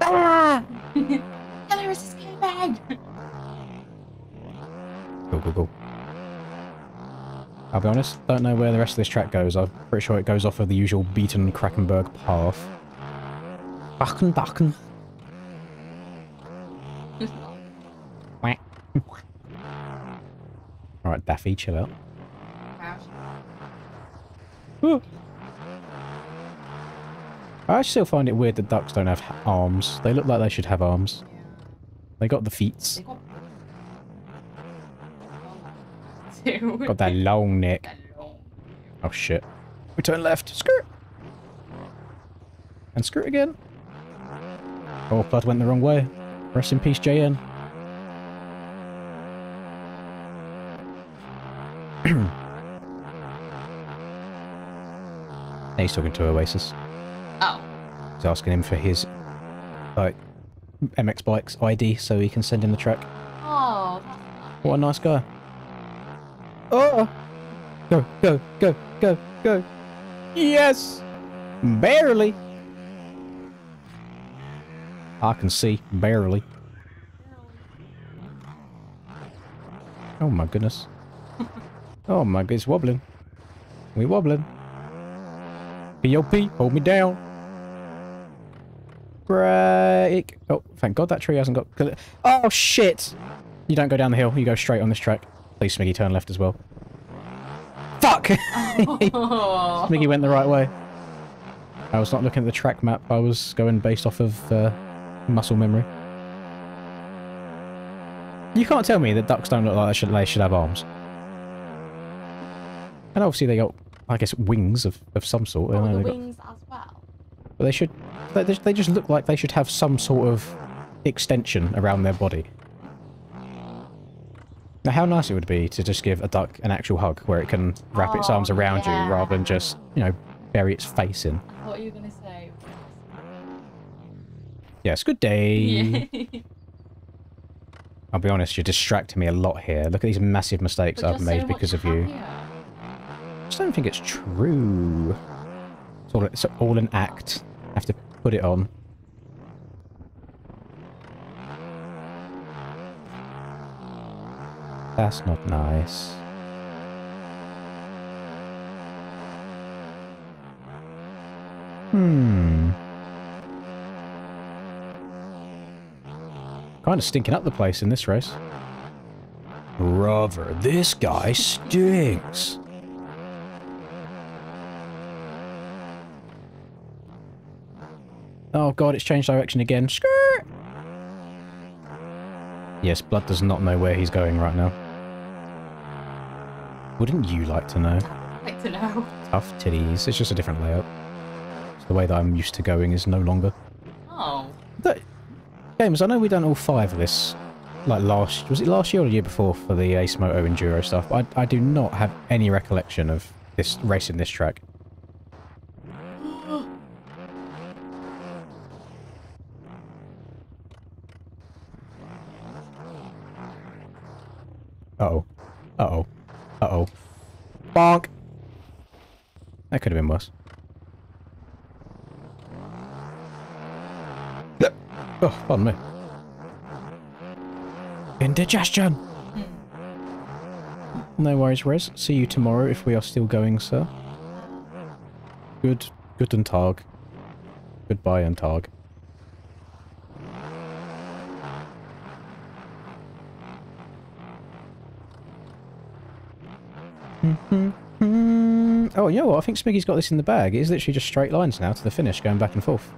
Ah! Hilarious escaping! Go. I'll be honest, don't know where the rest of this track goes. I'm pretty sure it goes off of the usual beaten Krakenberg path. Backen. Alright, Daffy, chill out. I still find it weird that ducks don't have arms. They look like they should have arms. They got the feet. Got that long neck. Oh shit. We turn left. Skirt! And skirt again. Oh, blood went the wrong way. Rest in peace, JN. He's talking to Oasis. Oh. He's asking him for his MX Bikes ID so he can send him the track. Oh, what a nice guy. Oh! Go! Yes! Barely! I can see. Barely. Oh my goodness. Oh my goodness, wobbling. We wobbling. POP, hold me down. Break. Oh, thank God that tree hasn't got... Oh, shit! You don't go down the hill, you go straight on this track. Please, Smiggy, turn left as well. Fuck! Smiggy went the right way. I was not looking at the track map, I was going based off of muscle memory. You can't tell me that ducks don't look like they should have arms. And obviously they got, I guess, wings of some sort. Oh, the wings as well. But they should... They just look like they should have some sort of extension around their body. Now, how nice it would be to just give a duck an actual hug where it can wrap its arms around you rather than just, you know, bury its face in. What are you going to say? Yes, good day. Yeah. I'll be honest, you're distracting me a lot here. Look at these massive mistakes I've made because of you. I just don't think it's true. It's all an act. I have to put it on. That's not nice. Kind of stinking up the place in this race. Brother, this guy stinks. Oh god, it's changed direction again. Skirt! Yes, Blood does not know where he's going right now. Wouldn't you like to know? I'd like to know. Tough titties. It's just a different layout. It's the way that I'm used to going is no longer. Oh. Games, I know we done all 5 of this, like was it last year or the year before for the Ace Moto Enduro stuff, but I do not have any recollection of this racing this track. Uh-oh. Uh-oh. Uh-oh. Bonk! That could have been worse. Oh, pardon me. Indigestion! No worries, Rez. See you tomorrow if we are still going, sir. Good and Targ. Goodbye and Targ. Oh, you know what? I think Smiggy's got this in the bag. It is literally just straight lines now to the finish, going back and forth.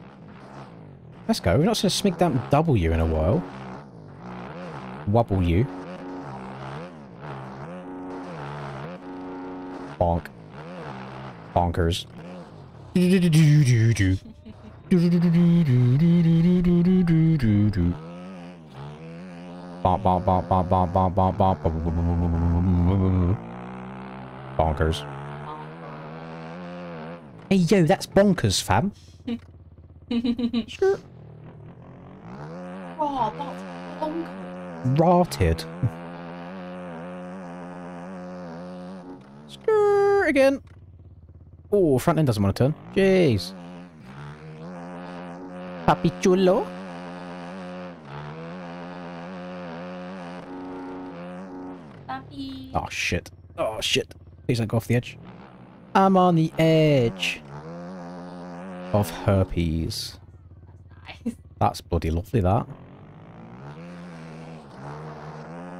Let's go. We're not seen a Smig Damp W in a while. Wobble you. Bonk. Bonkers. Bonkers. Hey yo, that's bonkers, fam. Sure. Oh, that's bonkers. Rotted. Skrrr again. Oh, front end doesn't want to turn. Jeez. Papi chulo. Papi. Oh shit. Oh shit. Please don't go off the edge. I'm on the edge of herpes. Nice. That's bloody lovely, that.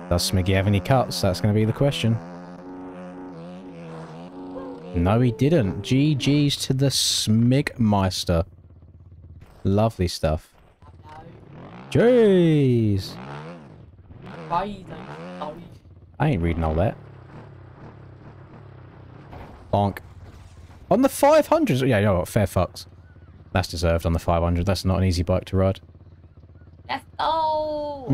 Does Smiggy have any cuts? That's going to be the question. No, he didn't. GG's to the Smigmeister. Lovely stuff. Jeez. Right. I ain't reading all that. Bonk. On the 500s? Yeah, you know what? Fair fucks. That's deserved on the 500. That's not an easy bike to ride. Let's go.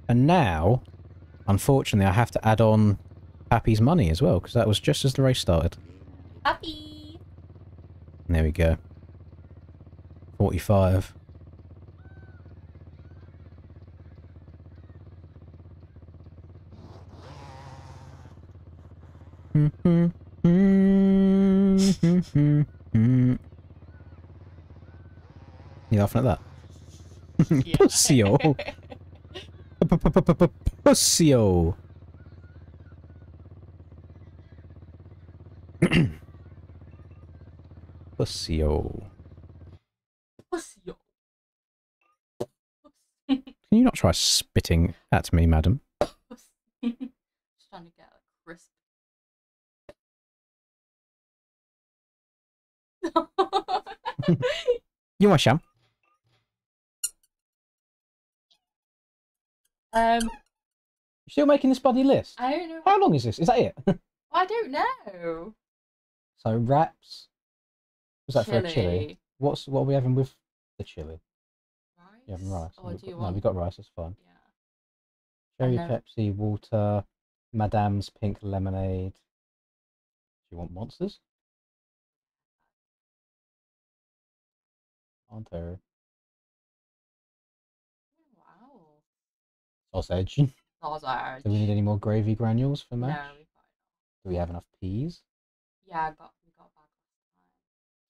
And now, unfortunately, I have to add on Pappy's money as well, because that was just as the race started. Papi. There we go. 45. You laughing at that? Pussy-o. Pussy-o. Pussy-o. Pussy. Can you not try spitting at me, madam? Just trying to get a crisp. You want sham? You're still making this bloody list? I don't know. How long is this? Is that it? I don't know. So wraps. Was that for a Chili. chili? What are we having with the chili? Rice? You having rice? Or do you No, want... we got rice. That's fine. Yeah. Cherry And Pepsi, water, Madame's pink lemonade. Do you want monsters? Aren't there? Wow. Sausage. Sausage. Do we need any more gravy granules for No, mash? we got it. Do we have enough peas? Yeah, we got back last time.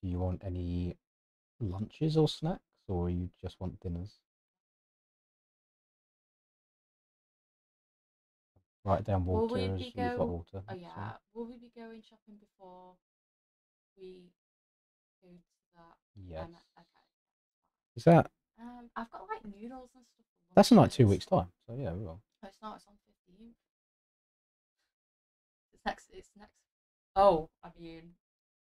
Do you want any lunches or snacks, or you just want dinners? Write down water Will we as be you've got water. Oh yeah. So, Will we be going shopping before we go to that? yes. Okay. Is that? I've got like noodles and stuff. For That's in like 2 lunches. weeks' time. So yeah, we will. No, it's not. It's on 15th. It's next. It's next. Oh, I mean.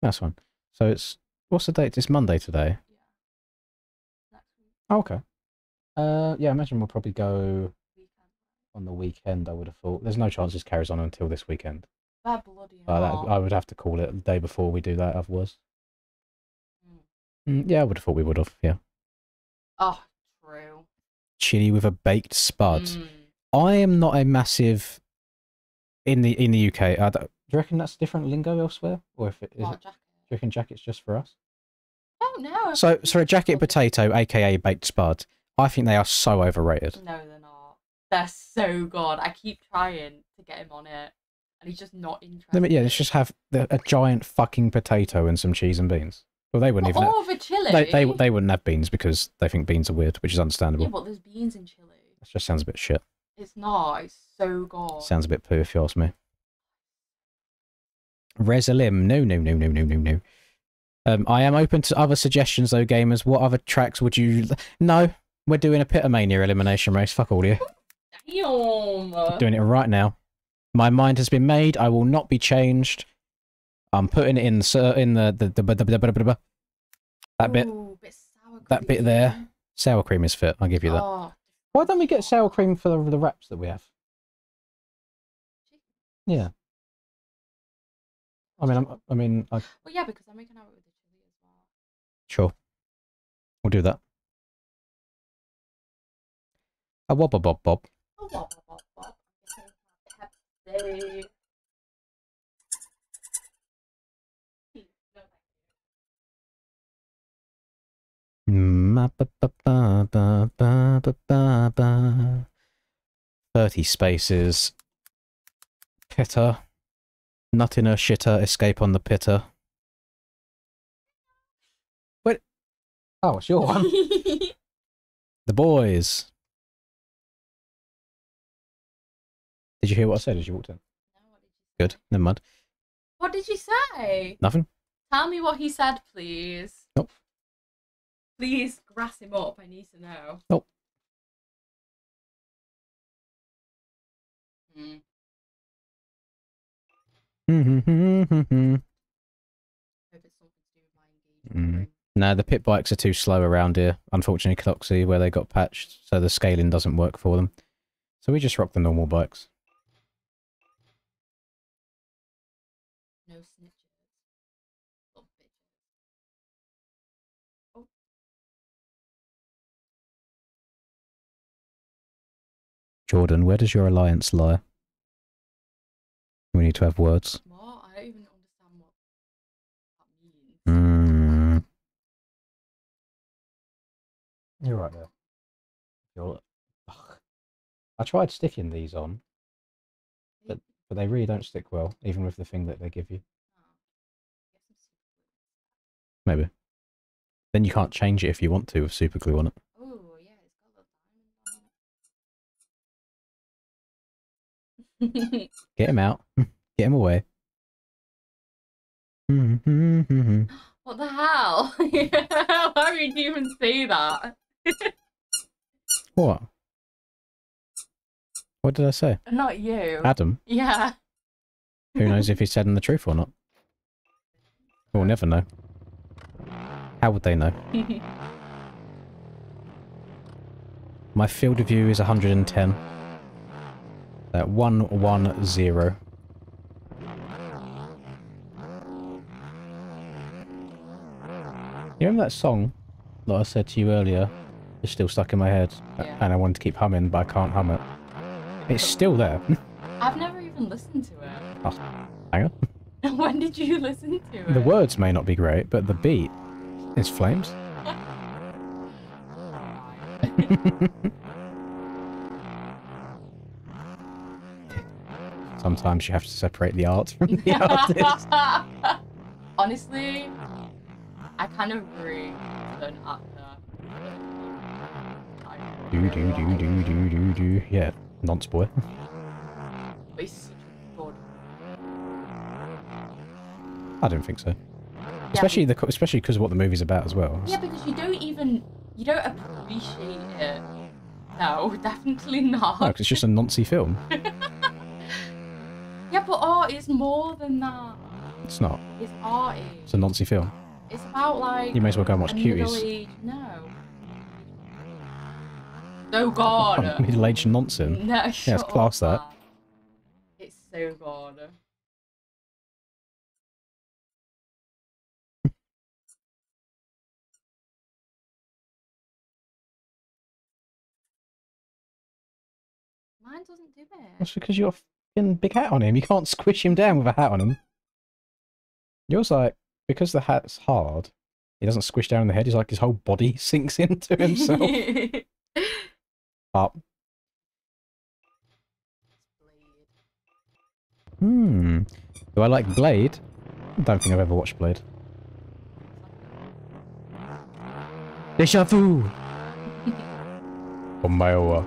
That's fine. So it's what's the date? It's Monday today. Yeah. Oh, okay. Yeah, I imagine we'll probably go on the weekend, I would have thought. There's no chance this carries on until this weekend. They're bloody I would have to call it the day before we do that, otherwise. Yeah, I would have thought we would have, yeah. Oh, true. Chili with a baked spud. I am not a massive... In the UK, do you reckon that's different lingo elsewhere? Or if it is... What, do you reckon jacket's just for us? I don't know. So a jacket potato, aka baked spud, I think they are so overrated. No, they're not. They're so good. I keep trying to get him on it, and he's just not interested. Yeah, let's just have a giant fucking potato and some cheese and beans. Well, they wouldn't even. Or with chili. They wouldn't have beans because they think beans are weird, which is understandable. Yeah, but there's beans in chili. That just sounds a bit shit. It's not. It's so good. Sounds a bit poo if you ask me. Resalim, no. I am open to other suggestions though, gamers. What other tracks would you... No, we're doing a Pitomania elimination race. Fuck all you. Damn. Doing it right now. My mind has been made. I will not be changed. I'm putting it in the that bit. Ooh, bit sour That bit there. Sour cream is fit. I'll give you that. Oh. Why don't we get sour cream for the wraps that we have? Yeah. I mean, Well, yeah, because I'm making out with the chili as well. Sure. We'll do that. A wobble bob bob. A wobble bob bob. Pepsi. Ba, ba, ba, ba, ba, ba, ba, ba. 30 spaces. Pitter. Nut in her shitter, escape on the pitter. Wait. Oh, it's your one. The boys. Did you hear what I said as you walked in? No, what did you say? Good, never mind. What did you say? Nothing? Tell me what he said, please. Nope. Please grass him up. I need to know. Nope. No, the pit bikes are too slow around here. Unfortunately, Cloxy, where they got patched, so the scaling doesn't work for them. So we just rock the normal bikes. No snitches. Little bitches. Oh. Jordan, where does your alliance lie? We need to have words. What? I don't even understand what that means. You're right there. I tried sticking these on, but they really don't stick well, even with the thing that they give you. Maybe. Then you can't change it if you want to with super glue on it. Oh, yeah, it's got a diamond on it. Get him out. Get him away. What the hell? Why would you even say that? What? What did I say? Not you. Adam? Yeah. Who knows if he's telling the truth or not? We'll never know. How would they know? My field of view is 110. 110. You remember that song that I said to you earlier? It's still stuck in my head, and I wanted to keep humming, but I can't hum it. It's still there. I've never even listened to it. Oh, hang on. When did you listen to it? The words may not be great, but the beat is flames. Sometimes you have to separate the art from the artist. Honestly, I kind of agree with an actor. Do. Yeah, nonce boy. But he's such a good. I don't think so. Especially because of what the movie's about as well. Yeah, because you don't appreciate it. No, definitely not. No, because it's just a noncy film. Yeah, but art is more than that. It's not. It's arty. It's a noncy film. It's about like. You may as well go and watch Cuties. No. so good. Middle-aged nonsense. No, Yeah, shut it's class up, that. man. It's so good. Mine doesn't do it. That's because you got a fucking big hat on him. You can't squish him down with a hat on him. Yours, like, because the hat's hard, he doesn't squish down in the head. He's like, his whole body sinks into himself. Up. Do I like Blade? I don't think I've ever watched Blade. Deja vu! Omaewa.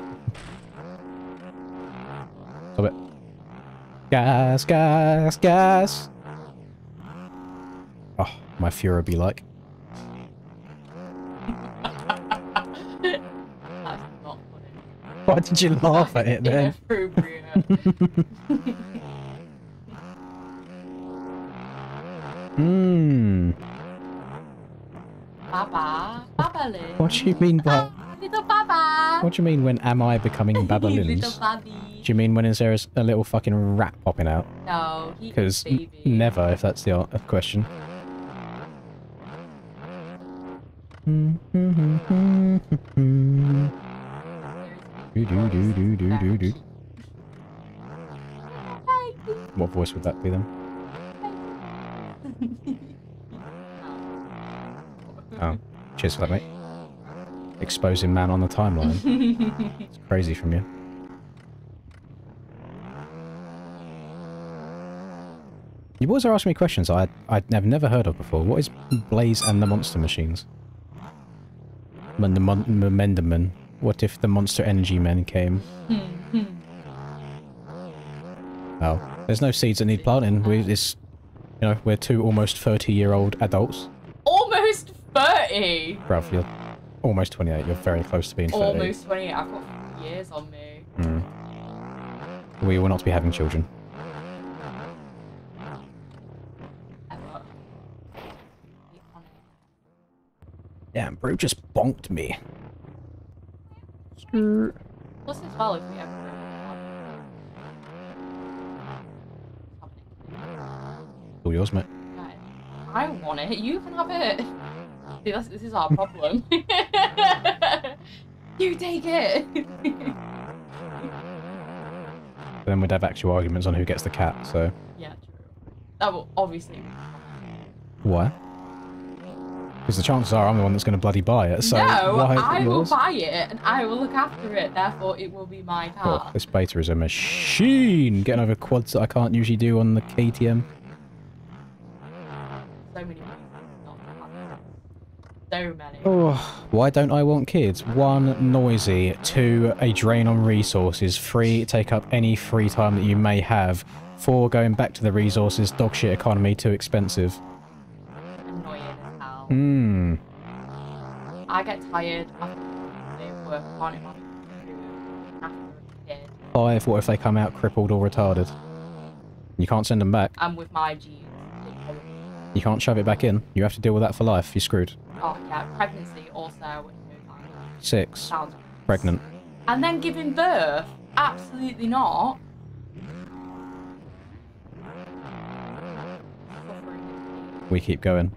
Stop it. Gas, gas, gas! Oh, my Fuhrer be like. That's not funny. Why did you laugh at it then? Inappropriate. Baba. Baba Lynn. What do you mean by... Little Baba. What do you mean when am I becoming Babalins? Little Babby. Do you mean when is there a little fucking rat popping out? No, he Because baby. never, if that's the question. Do do do do do do do. What voice would that be then? Oh, cheers for that, mate. Exposing man on the timeline. It's crazy from you. You boys are asking me questions I've never heard of before. What is Blaze and the Monster Machines? Menderman. What if the Monster Energy Men came? Oh, there's no seeds that need planting. We're two almost 30-year-old adults. Almost 30. Bruv, you're almost 28. You're very close to being 30. Almost 28. I've got years on me. We will not be having children. Ever. Damn, bro just bonked me. Plus as well, if we ever All yours, mate. Right. I want it. You can have it. See, this is our problem. You take it. Then we'd have actual arguments on who gets the cat, so... Yeah, true. That will obviously... Why? Because the chances are I'm the one that's going to bloody buy it, so... No, why I will yours? buy it, and I will look after it, therefore it will be my car. Oh, this beta is a machine! Getting over quads that I can't usually do on the KTM. So many reasons not to have it. So many. Oh, why don't I want kids? 1, noisy. 2, a drain on resources. 3, take up any free time that you may have. 4, going back to the resources. Dogshit economy, too expensive. Annoying as hell. I get tired after they work on it after a kid. 5, what if they come out crippled or retarded? You can't send them back. And with my genes. You can't shove it back in. You have to deal with that for life. You're screwed. Oh yeah, pregnancy also. 6, Sounds pregnant. And then giving birth? Absolutely not. We keep going.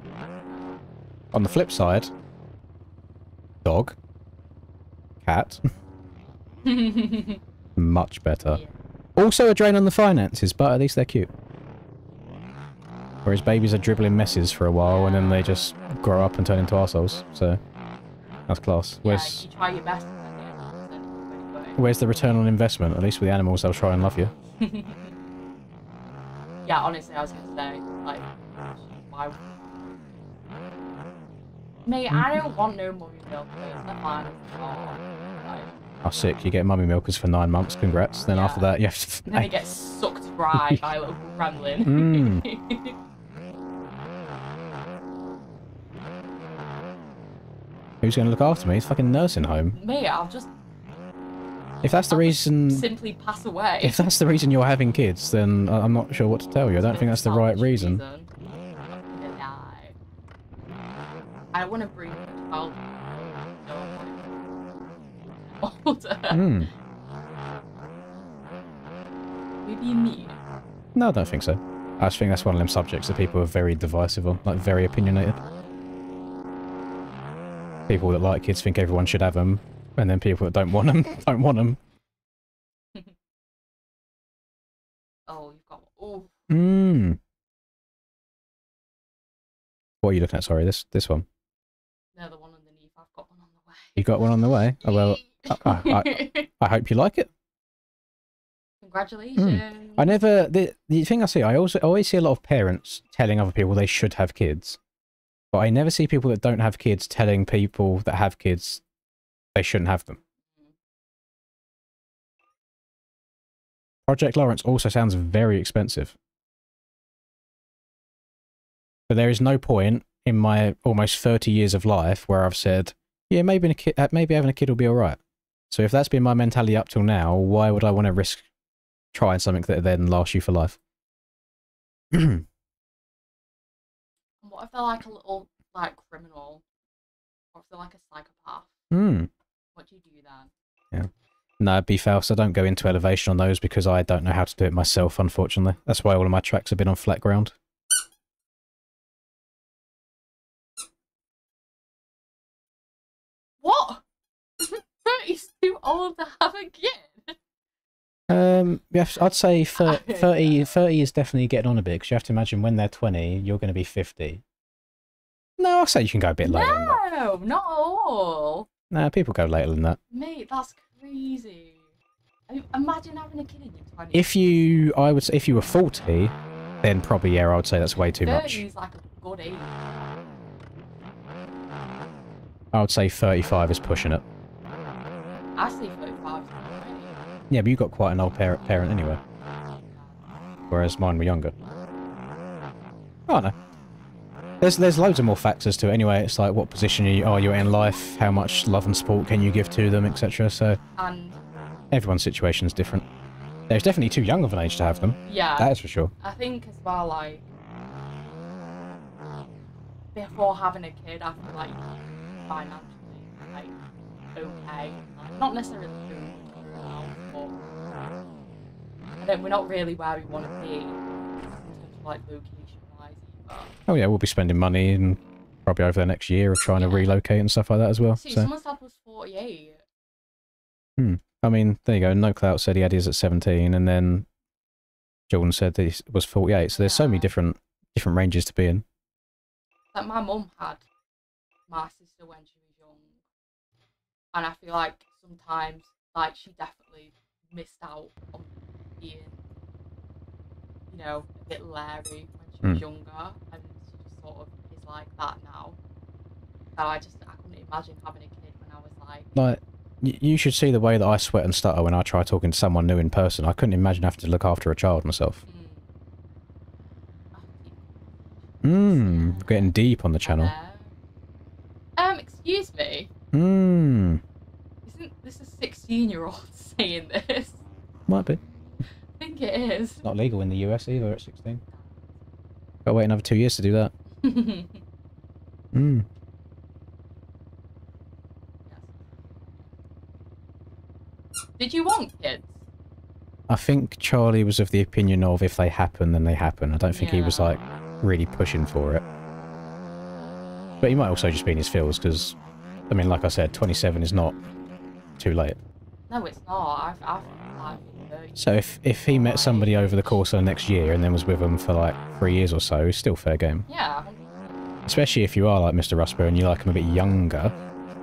On the flip side, dog, cat, much better. Yeah. Also a drain on the finances, but at least they're cute. Whereas babies are dribbling messes for a while and then they just grow up and turn into arseholes, so that's class. Yeah, you try your best. Where's the return on investment? At least with the animals, they'll try and love you. Yeah, honestly, I was gonna say, like, why? Mate, I don't want no mummy milk. That's fine. Oh, sick. You get mummy milkers for 9 months. Congrats. Then after that, you have to... And then it gets sucked dry by a little gremlin. Who's going to look after me? It's a fucking nursing home. Mate, I'll just... If that's the reason... simply pass away. If that's the reason you're having kids, then I'm not sure what to tell you. I don't think that's the right reason. I want to bring a child. older. Hmm. Maybe you mean. No, I don't think so. I just think that's one of them subjects that people are very divisive on, like very opinionated. People that like kids think everyone should have them, and then people that don't want them don't want them. Oh, you've got. Oh. Hmm. What are you looking at? Sorry, this one. No, the one underneath. I've got one on the way. You got one on the way? Oh, well, I hope you like it. Congratulations. I never... The thing I see, I always see a lot of parents telling other people they should have kids. But I never see people that don't have kids telling people that have kids they shouldn't have them. Project Lawrence also sounds very expensive. But there is no point in my almost 30 years of life where I've said, yeah, maybe having a kid will be alright. So if that's been my mentality up till now, why would I want to risk trying something that then lasts you for life? What if they're like a little, like, criminal? Or if they're like a psychopath? What do you do then? Yeah. No, be false. I don't go into elevation on those because I don't know how to do it myself, unfortunately. That's why all of my tracks have been on flat ground. What? 30's too old to have a kid? Yes, I'd say 30 is definitely getting on a bit, because you have to imagine when they're 20, you're going to be 50. No, I'll say you can go a bit later than that. No, not at all. Nah, people go later than that. Mate, that's crazy. I mean, imagine having a kid in your 20s. If you were 40, then probably, yeah, I would say that's way too much. 30 is like a good age. I would say 35 is pushing it. I say 35 is already. Yeah, but you got quite an old parent anyway. Whereas mine were younger. Oh, no. There's loads of more factors to it anyway. It's like what position are you in life, how much love and support can you give to them, etc. So And everyone's situation is different. There's definitely too young of an age to have them. yeah, That is for sure. I think as well, like, before having a kid, I feel like financially, like, okay. Not necessarily doing but we're not really where we want to be in terms of, like, location-wise either. Oh yeah, we'll be spending money and probably over the next year of trying to relocate and stuff like that as well. See, So. someone's dad was 48. I mean, there you go. No Clout said he had his at 17, and then Jordan said that he was 48. So there's so many different ranges to be in. Like, my mum had my sister when she was young, and I feel like sometimes, like, she definitely missed out on being, you know, a bit leery when she was younger, and she just sort of is like that now. So I couldn't imagine having a kid when I was like you should see the way that I sweat and stutter when I try talking to someone new in person. I couldn't imagine having to look after a child myself. Getting deep on the channel. Excuse me. Isn't this a 16-year-old saying this? Might be. I think it is. It's not legal in the US either at 16. Gotta wait another 2 years to do that. Did you want kids? I think Charlie was of the opinion of if they happen, then they happen. I don't think he was, like, really pushing for it. But he might also just be in his feels, because, I mean, like I said, 27 is not too late. No, it's not. I've So if he met somebody over the course of the next year and then was with them for, like, 3 years or so, it's still fair game. Yeah. Especially if you are like Mr. Rusper and you like him a bit younger.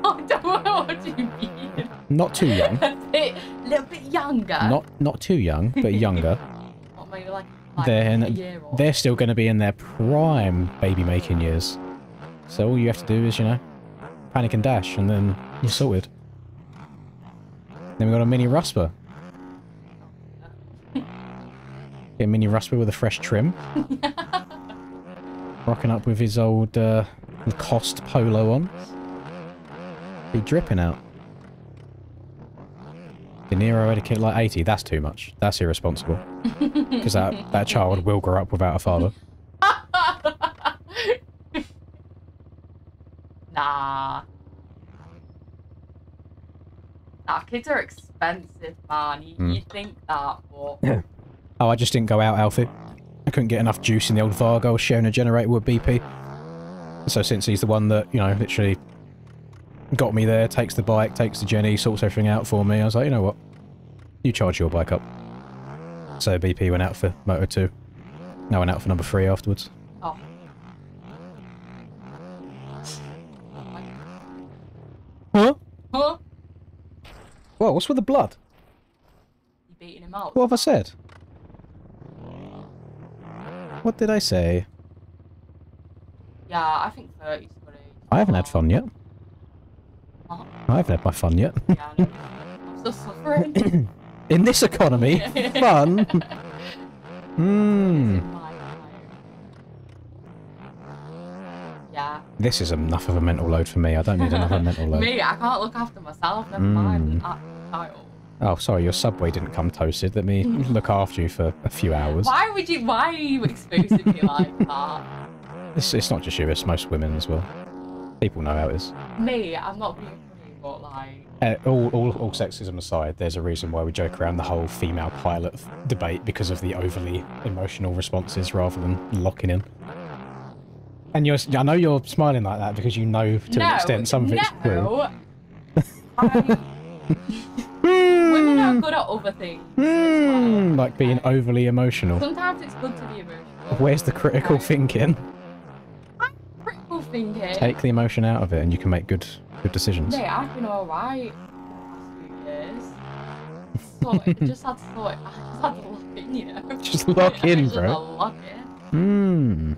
I don't know what you mean. Not too young. A little bit younger. Not too young, but younger. What, maybe like then a year or... they're still going to be in their prime baby-making years. So all you have to do is, you know, panic and dash, and then you're sorted. Then we got a mini Rusper. Get a mini Rusper with a fresh trim. Rocking up with his old Lacoste polo on. Be dripping out. De Niro had a kid like 80. That's too much. That's irresponsible. Because that child will grow up without a father. Nah. Kids are expensive, man. You'd think that, but... Oh, I just didn't go out, Alfie. I couldn't get enough juice in the old Vargo I was sharing a generator with BP. So since he's the one that, you know, literally got me there, takes the bike, takes the Jenny, sorts everything out for me, I was like, you know what? You charge your bike up. So BP went out for Moto 2. I went out for number 3 afterwards. Oh. Huh? Huh? Whoa, what's with the blood? You beating him up? What have I said? What did I say? Yeah, I think 30's pretty... I haven't had fun yet. Huh? I haven't had my fun yet. Yeah, I know. I'm still suffering. In this economy, fun. Yeah. This is enough of a mental load for me. I don't need another mental load. Me, I can't look after myself. Never mind that title. Oh, sorry, your Subway didn't come toasted. Let me look after you for a few hours. Why are you exposing me like that? It's not just you, it's most women as well. People know how it is. Me, I'm not being funny, but like... All sexism aside, there's a reason why we joke around the whole female pilot debate because of the overly emotional responses rather than locking in. And I know you're smiling like that because you know to an extent some of it's true. Women are good at other things. Like being overly emotional. Sometimes it's good to be emotional. Where's the critical thinking? Critical thinking. Take the emotion out of it and you can make good decisions. Mate, I've been alright the past few years. So I just had to sort it. I just had to lock in, you know. Just lock in, just bro. had to lock in.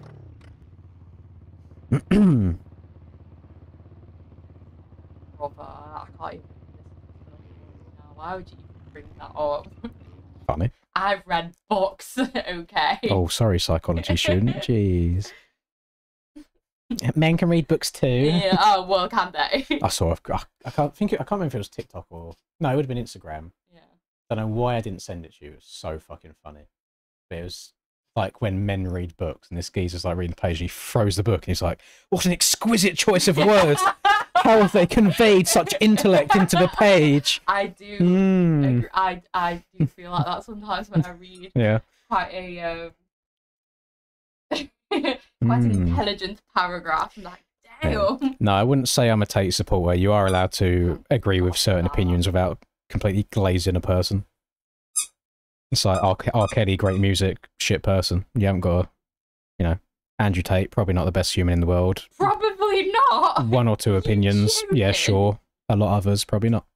Brother, I can't even now. Why would you even bring that up? Funny. I've read books, okay? Oh, sorry, psychology student. Jeez. Men can read books too. Yeah, oh, well, can they? I can't remember if it was TikTok or... No, it would have been Instagram. Yeah. I don't know why I didn't send it to you. It was so fucking funny. But it was like when men read books and this geezer's like reading the page and he throws the book and he's like, what an exquisite choice of words. How have they conveyed such intellect into the page? I do agree. I do feel like that sometimes when I read quite a quite an intelligent paragraph. I'm like, damn. Yeah. No, I wouldn't say I'm a Tate supporter. You are allowed to agree with certain opinions without completely glazing a person. It's like R. Kelly, great music, shit person. You haven't got, Andrew Tate, probably not the best human in the world. Probably not. One or two opinions, yeah, sure. A lot of others, probably not.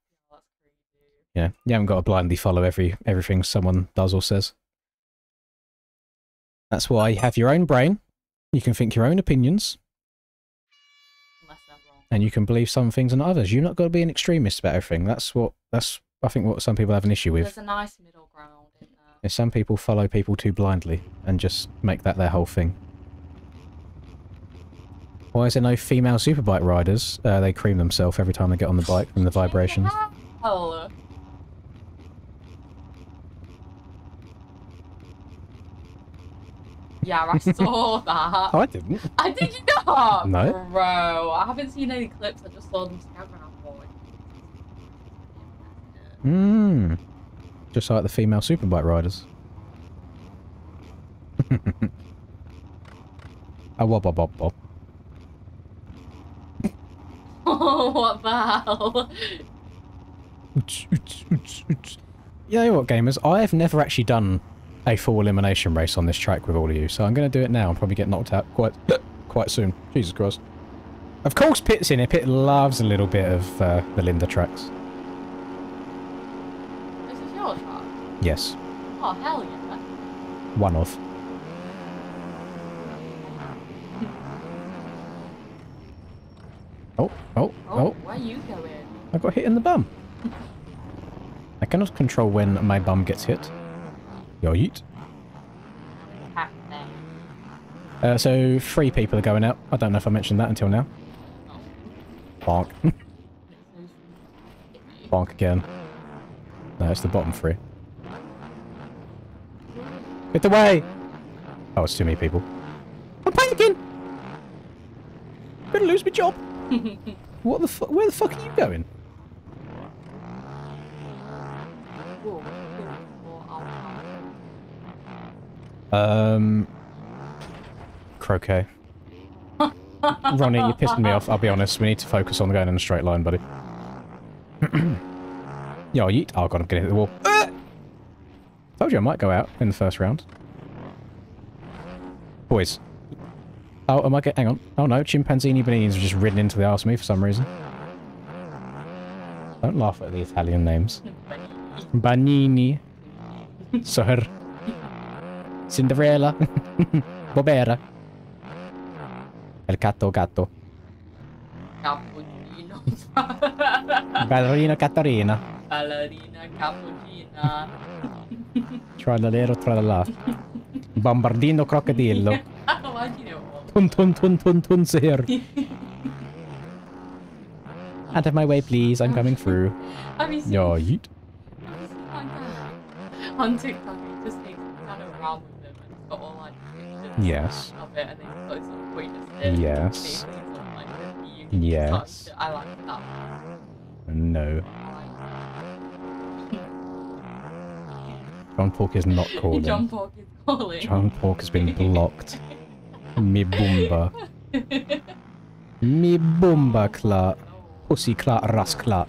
Yeah, you haven't got to blindly follow everything someone does or says. That's why you have your own brain. You can think your own opinions. And you can believe some things and others. You've not got to be an extremist about everything. That's I think what some people have an issue with. There's a nice middle ground in there. Is some people follow people too blindly and just make that their whole thing. Why is there no female superbike riders? They cream themselves every time they get on the bike from the vibrations. Hell. Yeah, I saw that. Oh, I didn't. I did you not? No. Bro, I haven't seen any clips. I just saw them together and I thought. Just like the female superbike riders. A wob bob bob bob. Oh, what the hell? You know what, gamers? I have never actually done a full elimination race on this track with all of you, so I'm going to do it now and probably get knocked out quite soon. Jesus Christ. Of course Pit's in it. Pit loves a little bit of the Linda tracks. This is your track? Yes. Oh, hell yeah. One of. Oh. Where are you going? I got hit in the bum. I cannot control when my bum gets hit. Yo, yeet. So 3 people are going out. I don't know if I mentioned that until now. Bonk. Bonk again. No, it's the bottom 3. Get away! Oh, it's too many people. I'm panicking! I'm gonna lose my job! What the fuck? Where the fuck are you going? Croquet. Ronnie, you're pissing me off. I'll be honest. We need to focus on going in a straight line, buddy. Yo, yeet. Oh, God, I'm getting hit the wall. Told you I might go out in the first round. Boys. Oh, am I getting... Hang on. Oh, no. Chimpanzini Benini's have just ridden into the arse of me for some reason. Don't laugh at the Italian names. Banini. Sir. Cinderella. Bobera. El gatto gatto. Cappuccino. Ballerina Caterina. Ballerina cappuccina. Tralalero tralala. Bombardino crocodillo. Why'd you know all? Tun tun tun tun tun sir. Out of my way, please. I'm coming through. Have you seen? Yo, yeet. Have you seen like on TikTok? It just takes kind of around with them and it's got all like pictures Yes. of it and then it's got some pointers. Yes. Like, Yes. I like that. No. John Pork is not calling. John Pork is calling. John Pork has been blocked. Me boomba. Me boomba clat. Pussy clat ras clat.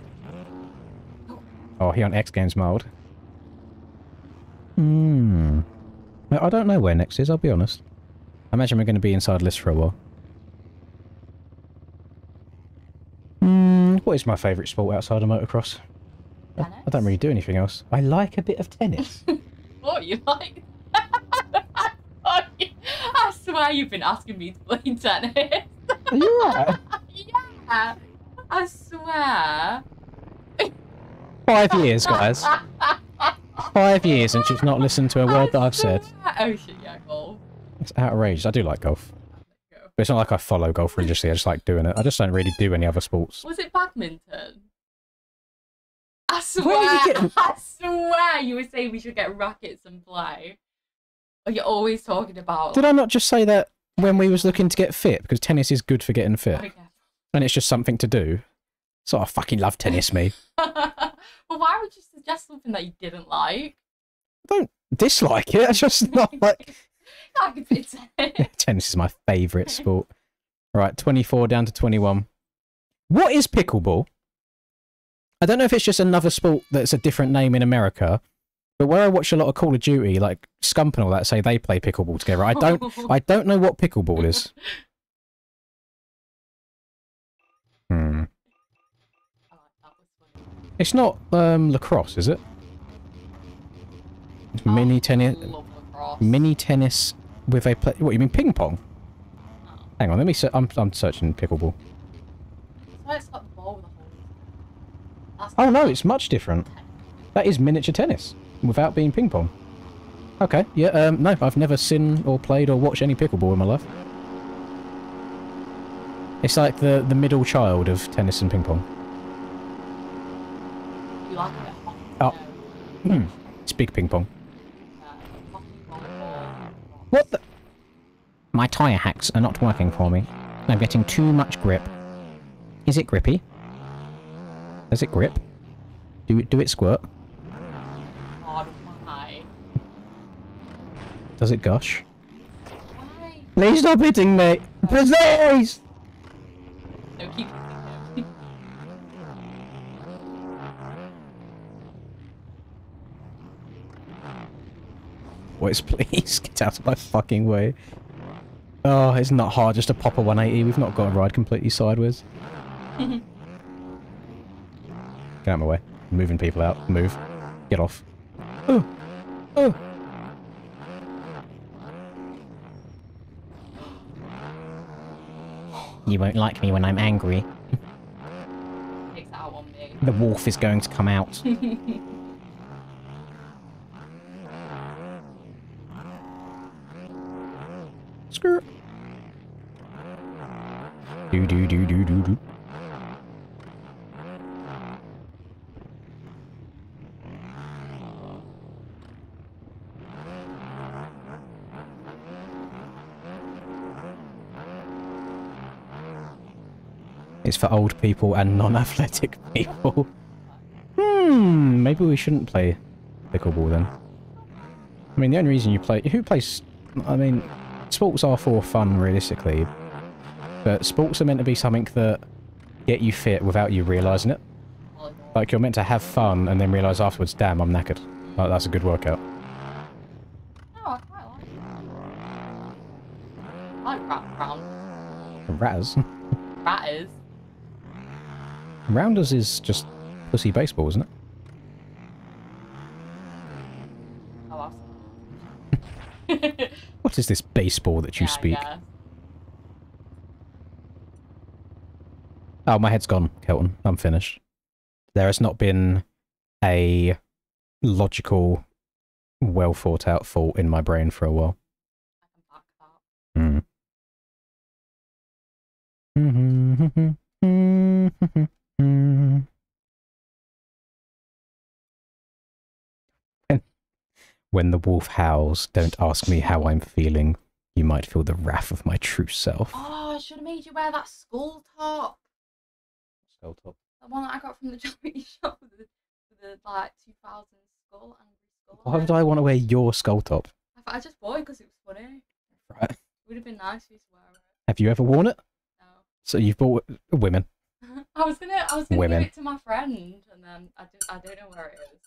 Oh, he on X Games mode. I don't know where next is, I'll be honest. I imagine we're going to be inside list for a while. What is my favourite sport outside of motocross? I don't really do anything else. I like a bit of tennis. What, you like? I swear you've been asking me to play tennis. Are you right? Yeah, I swear. 5 years, guys. 5 years and she's not listened to a word that I've said. Oh shit, yeah, golf. It's outrageous. I do like golf. But it's not like I follow golf religiously, I just like doing it. I just don't really do any other sports. Was it badminton? I Where swear, are you getting... I swear you were saying we should get rackets and play. Or you're always talking about... Did I not just say that when we was looking to get fit? Because tennis is good for getting fit. Okay. And it's just something to do. So I fucking love tennis, me. Well, why would you suggest something that you didn't like? I don't dislike it, I just not like... I could fit tennis. Tennis is my favourite sport. Right, 24 down to 21. What is pickleball? I don't know if it's just another sport that's a different name in America, but where I watch a lot of Call of Duty, like Scump and all that, say they play pickleball together. I don't know what pickleball is. It's not lacrosse, is it? Mini tennis. Mini tennis with a play. What, you mean ping pong? Hang on, let me. I'm searching pickleball. So it's got the ball with the hole. Oh no, it's much different. That is miniature tennis without being ping pong. Okay, yeah. No, I've never seen or played or watched any pickleball in my life. It's like the middle child of tennis and ping pong. You like it? Oh. It's big ping pong. What the? My tyre hacks are not working for me. I'm getting too much grip. Is it grippy? Does it grip? Do it squirt? God, why? Does it gush? Why? Please stop hitting me! Please! No, keep hitting him. Boys, please get out of my fucking way. Oh, it's not hard just to pop a 180. We've not got to ride completely sideways. Get out of my way. I'm moving people out. Move. Get off. Oh! Oh! You won't like me when I'm angry. Takes out on me. The wolf is going to come out. Skirt. Do do do do do do. It's for old people and non-athletic people. Maybe we shouldn't play pickleball then. I mean, the only reason you play... Who plays I mean, sports are for fun, realistically. But sports are meant to be something that get you fit without you realising it. Like, you're meant to have fun and then realise afterwards, damn, I'm knackered. Like, that's a good workout. Oh, I quite like it. I like round. Raz? Ratters. Rounders is just pussy baseball, isn't it? Oh, What is this baseball that you speak? Yeah. Oh, my head's gone, Kelton. I'm finished. There has not been a logical, well thought out thought in my brain for a while. I can back that. When the wolf howls, don't ask me how I'm feeling. You might feel the wrath of my true self. Oh, I should have made you wear that skull top. Skull top. The one that I got from the charity shop with the like 2000 skull and skull. Why would I want to wear your skull top? I just bought it because it was funny. Right. It would have been nice for you to wear it. Have you ever worn it? No. So you've bought women. I was gonna Women. give it to my friend, and then I don't know where it is.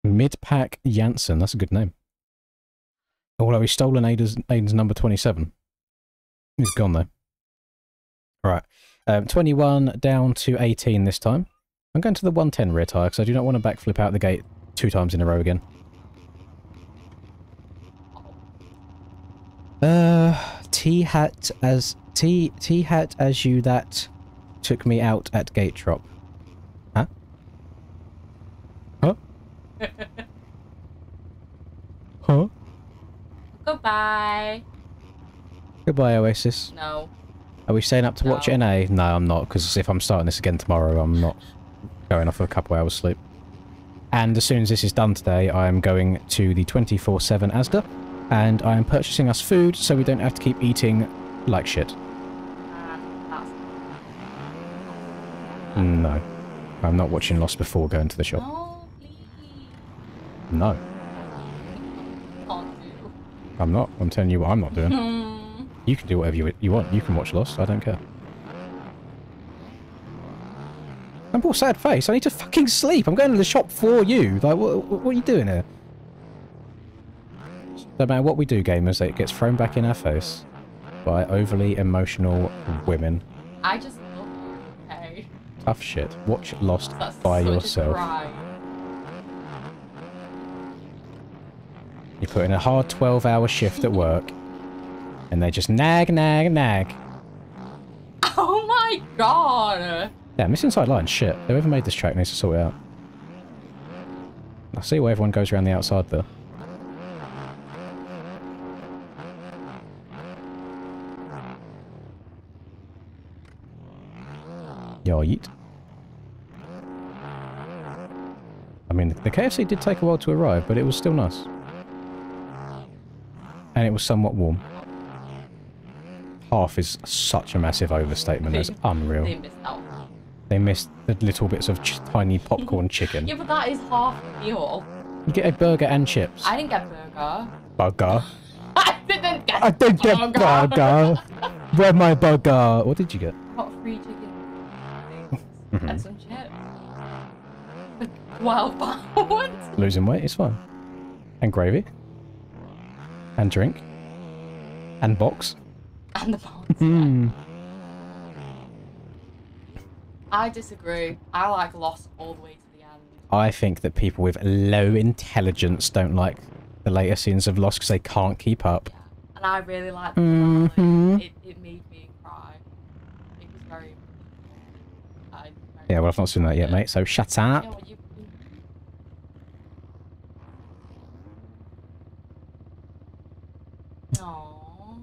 Mid-pack Janssen. That's a good name. Although he's stolen Aiden's number 27. He's gone though. Right. 21 down to 18 this time. I'm going to the 110 rear tyre because I do not want to backflip out the gate 2 times in a row again. T-hat as you that took me out at gate drop. Huh? Huh? Huh? Goodbye. Goodbye, Oasis. No. Are we staying up to watch it in A? No, I'm not, because if I'm starting this again tomorrow, I'm not going off for a couple hours sleep. And as soon as this is done today, I'm going to the 24/7 Asda, and I am purchasing us food so we don't have to keep eating like shit. No. I'm not watching Lost before going to the shop. No, please. No. Can't do. I'm not. I'm telling you what I'm not doing. You can do whatever you want. You can watch Lost. I don't care. I'm all sad face. I need to fucking sleep. I'm going to the shop for you. Like, what are you doing here? No matter what we do, gamers, it gets thrown back in our face by overly emotional women. I just love you, okay? Tough shit. Watch Lost That's by such yourself. A cry. You put in a hard 12-hour shift at work, and they just nag, nag, nag. Oh my god! Yeah, Miss Inside Line, shit. Whoever made this track needs to sort it out. I see why everyone goes around the outside there. Yo, yeet. I mean, the KFC did take a while to arrive, but it was still nice. And it was somewhat warm. Half is such a massive overstatement. That's unreal. They missed out. They missed the little bits of tiny popcorn chicken. Yeah, but that is half a meal. You get a burger and chips. I didn't get burger. Burger. I didn't get I did get burger. Where's my burger? What did you get? Got 3 chicken things and some chips. For 12 pounds. Losing weight is fine. And gravy. And drink. And box. And the pounds. I disagree. I like Lost all the way to the end. I think that people with low intelligence don't like the later scenes of Lost because they can't keep up. Yeah. And I really like the finale. It made me cry. It was very... Yeah, well, I've not seen that yet, mate, so shut up. You know,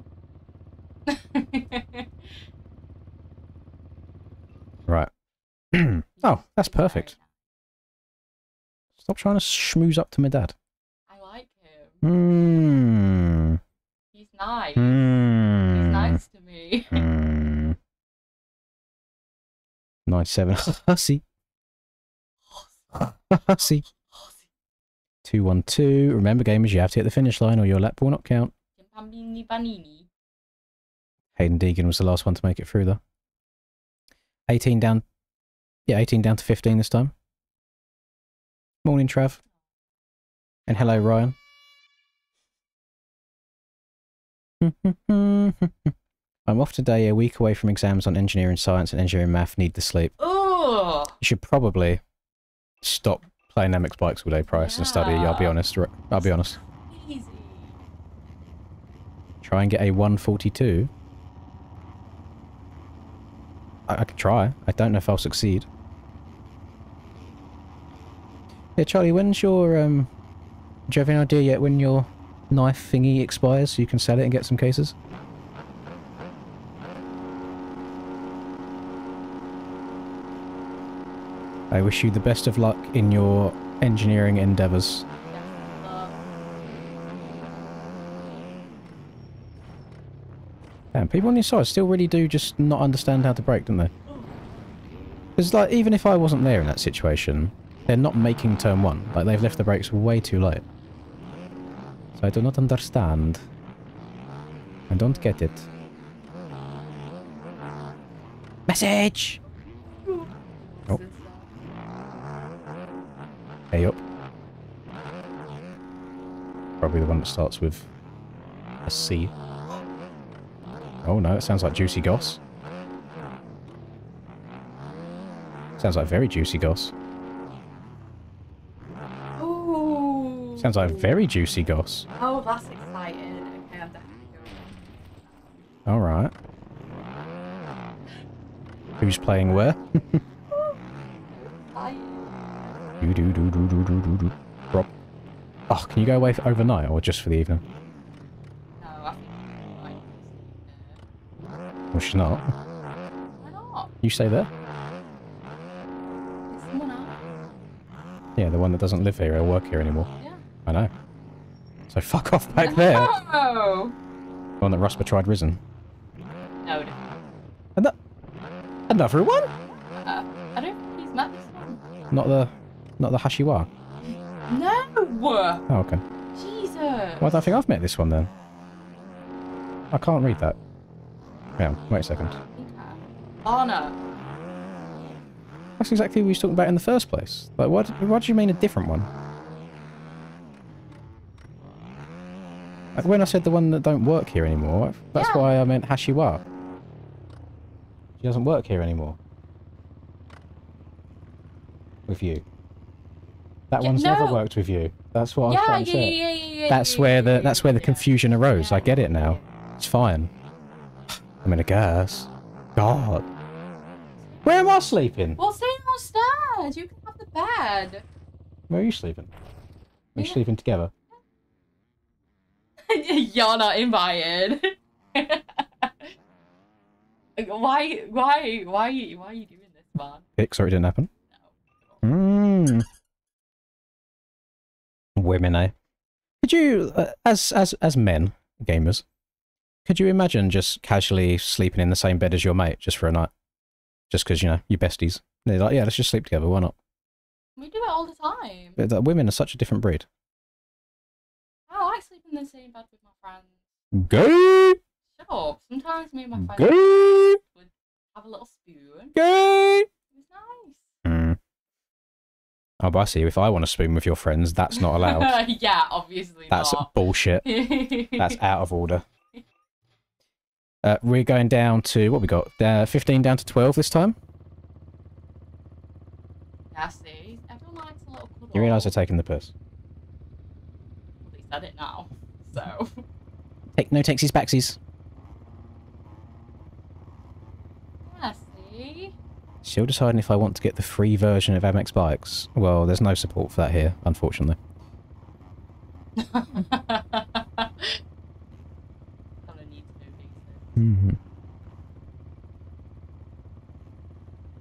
Right. Oh, that's perfect. Stop trying to schmooze up to my dad. I like him. He's nice. He's nice to me. 97. Hussy. Hussy. 212. Remember, gamers, you have to hit the finish line or your lap will not count. Bambini Banini. Hayden Deegan was the last one to make it through, though. 18 down. Yeah, 18 down to 15 this time. Morning, Trav. And hello, Ryan. I'm off today, a week away from exams on engineering science and engineering math. Need the sleep. Oh. You should probably stop playing MX bikes all day, Price, and study. I'll be honest. I'll be honest. Easy. Try and get a 142. I could try. I don't know if I'll succeed. Yeah, Charlie, when's your, do you have any idea yet when your knife thingy expires so you can sell it and get some cases? I wish you the best of luck in your engineering endeavours. Damn, people on your side still really do just not understand how to brake, don't they? Because, like, even if I wasn't there in that situation, they're not making turn one. Like, they've left the brakes way too late. So I do not understand. I don't get it. Message! Oh. Hey up. Probably the one that starts with a C. Oh no, it sounds like Juicy Goss. Sounds like very Juicy Goss. Ooh. Sounds like very Juicy Goss. Oh, that's exciting. Okay, I'm definitely going. Alright. Who's playing where? Rob. Oh, can you go away for overnight or just for the evening? No, I think Well, she's not. why not? You stay there? Is someone else? Yeah, the one that doesn't live here or work here anymore. Yeah. I know. So fuck off back there. No! The one that Rusper tried risen. No, Another one? I don't think he's met this one. Not the Hashiwa. No! Oh, okay. Jesus! Well, I don't think I've met this one then. I can't read that. Hang on, wait a second. Oh no. That's exactly what we was talking about in the first place. Like, what do you mean a different one? Like, when I said the one that don't work here anymore, that's why I meant Hashiwa. She doesn't work here anymore. With you. That one's never worked with you. That's what I was trying to say. That's where the confusion arose. I get it now. It's fine. I'm in a gas. God. Where am I sleeping? Well, stay downstairs. You can have the bed. Where are you sleeping? Are you sleeping together? You're not invited. Why are you doing this, man? Sorry, it didn't happen. No. Women, eh? Could you, as men, gamers, could you imagine just casually sleeping in the same bed as your mate just for a night? Just because, you know, you're besties. They're like, yeah, let's just sleep together, why not? We do it all the time. But women are such a different breed. I like sleeping in the same bed with my friends. Gay! Shut up. Sometimes me and my friends Gay! would have a little spoon. Gay! It was nice. Oh, but I see. If I want to spoon with your friends, that's not allowed. Yeah, obviously That's not. bullshit. That's out of order. We're going down to, what we got? 15 down to 12 this time? Yeah, see? Everyone likes a little cuddle. You realise they're taking the piss. Well, they said it now, so... No takesies backsies. Yeah, see? Still deciding if I want to get the free version of MX Bikes. Well, there's no support for that here, unfortunately. I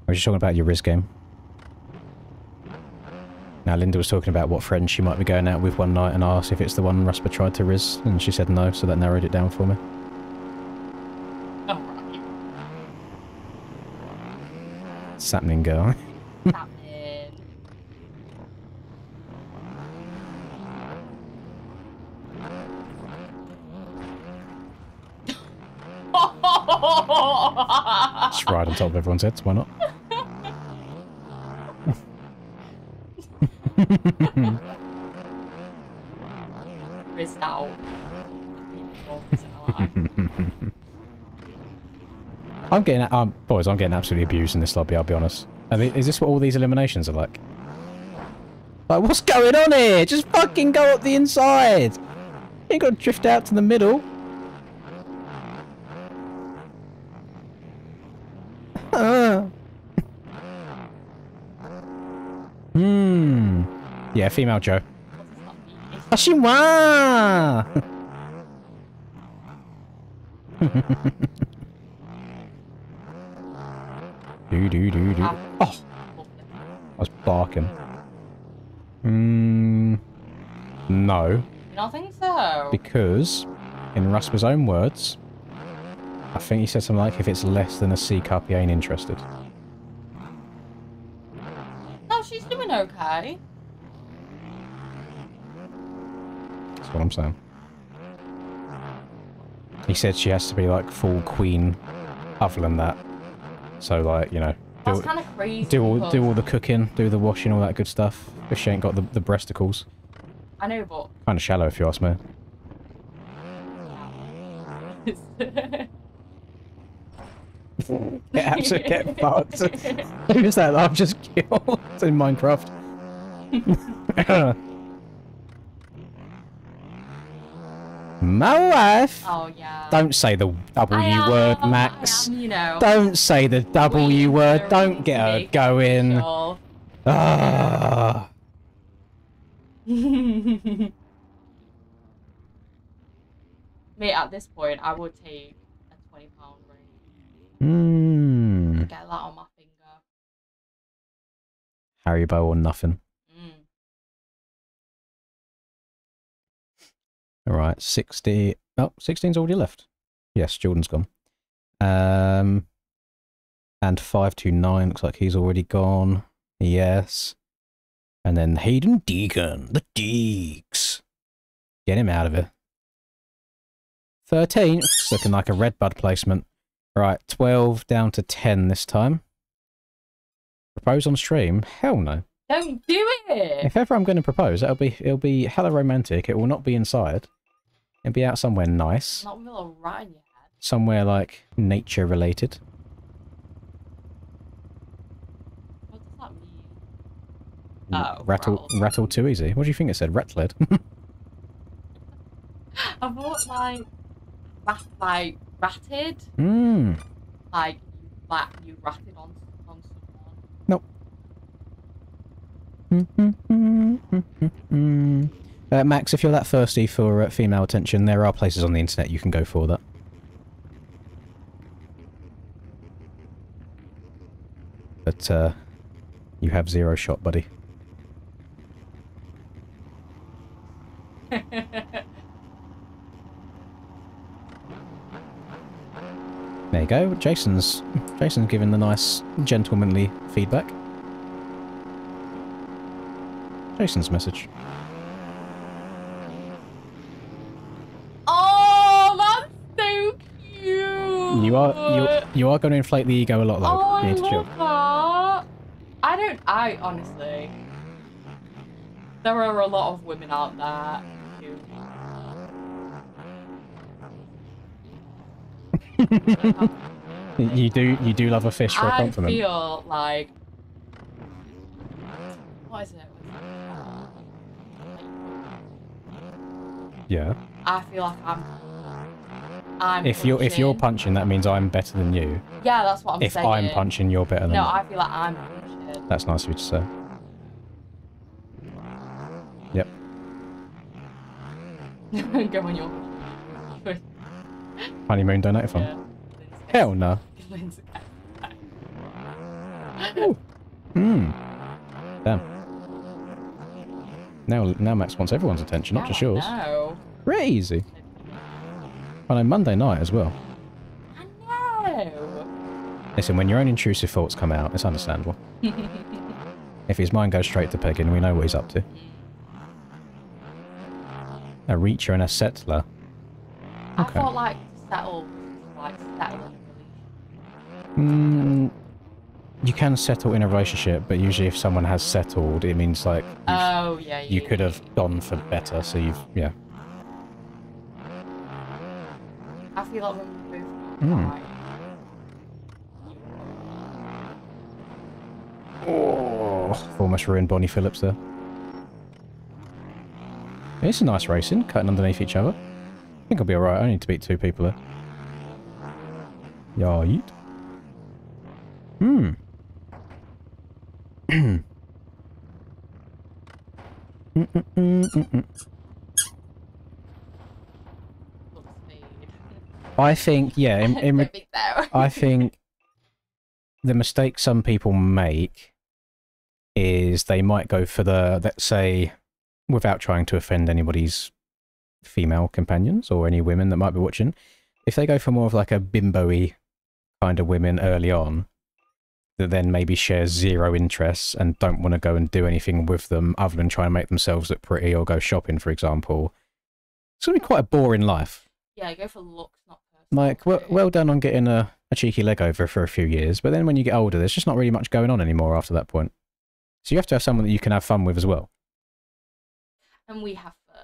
was just talking about your Riz game. Now, Linda was talking about what friend she might be going out with one night and asked if it's the one Rusper tried to Riz, and she said no, so that narrowed it down for me. Alright. What's happening, girl? Just ride on top of everyone's heads, why not? Rizzed out. I'm getting, boys, I'm getting absolutely abused in this lobby, I'll be honest. I mean, is this what all these eliminations are like? Like, what's going on here? Just fucking go up the inside! You ain't got to drift out to the middle. Yeah, female Joe. Ashiwa! do. Oh! I was barking. No. You don't think so? Because, in Rusper's own words, I think he said something like, if it's less than a C cup, he ain't interested. No, she's doing okay. That's what I'm saying. He said she has to be like full queen other than that. So like, you know, that's kind of crazy. Do all the cooking, do the washing, all that good stuff. If she ain't got the breasticles. I know, but Kind of shallow if you ask me. Get fucked. Who's that I've just killed? It's in Minecraft. My wife. Oh yeah. Don't say the W word, Max. You know. Don't say the W word. Don't get her going. Sure. Ah. Mate, at this point, I would take a £20 ring. Get that on my finger. Haribo or nothing. Alright, 60. Oh, 16's already left. Yes, Jordan's gone. And 529 looks like he's already gone. Yes. And then Hayden Deegan, the Deeks. Get him out of here. 13, it's looking like a red bud placement. Right, 12 down to 10 this time. Propose on stream? Hell no. Don't do it! If ever I'm going to propose, it'll be hella romantic. It will not be inside. It'll be out somewhere nice. Not with a little rat in your head. Somewhere like nature related. What does that mean? Rattle too easy. What do you think it said? Rattled. I thought like ratted. Like you ratted on someone. Nope. Max, if you're that thirsty for female attention, there are places on the internet you can go for that. But you have zero shot, buddy. There you go. Jason's giving the nice gentlemanly feedback. Jason's message. Oh, that's so cute. You are going to inflate the ego a lot, though. Oh, you need to chill. I honestly, there are a lot of women out there who. You do love a fish for a compliment. I feel like, what is it? Yeah. I feel like I'm if you're punching, that means I'm better than you. Yeah, that's what I'm saying. If I'm punching, you're better than me. No, I feel like I'm punching. That's nice of you to say. Yep. Go on your honeymoon donate fund. Yeah. Hell no. Damn. Now Max wants everyone's attention, not just yours. No. Crazy. I know, Monday night as well. I know. Listen, when your own intrusive thoughts come out, it's understandable. If his mind goes straight to pegging, we know what he's up to. A reacher and a settler. I thought like settle like settle in a relationship? You can settle in a relationship, but usually if someone has settled, it means like Oh yeah, you could have gone for better. So yeah. I feel like when we're both right. Oh, almost ruined Bonnie Phillips there. It's a nice racing, cutting underneath each other. I think I'll be alright. I need to beat 2 people there. Yeah, yeet. I think, yeah, I think the mistake some people make is they might go for the, let's say, without trying to offend anybody's female companions or any women that might be watching, if they go for more of like a bimbo-y kind of women early on, that then maybe share zero interests and don't want to go and do anything with them other than try and make themselves look pretty or go shopping, for example, it's going to be quite a boring life. Yeah, go for looks, not personality. Like, well done on getting a cheeky leg over for a few years, but then when you get older, there's just not really much going on anymore after that point. So you have to have someone that you can have fun with as well. And we have fun.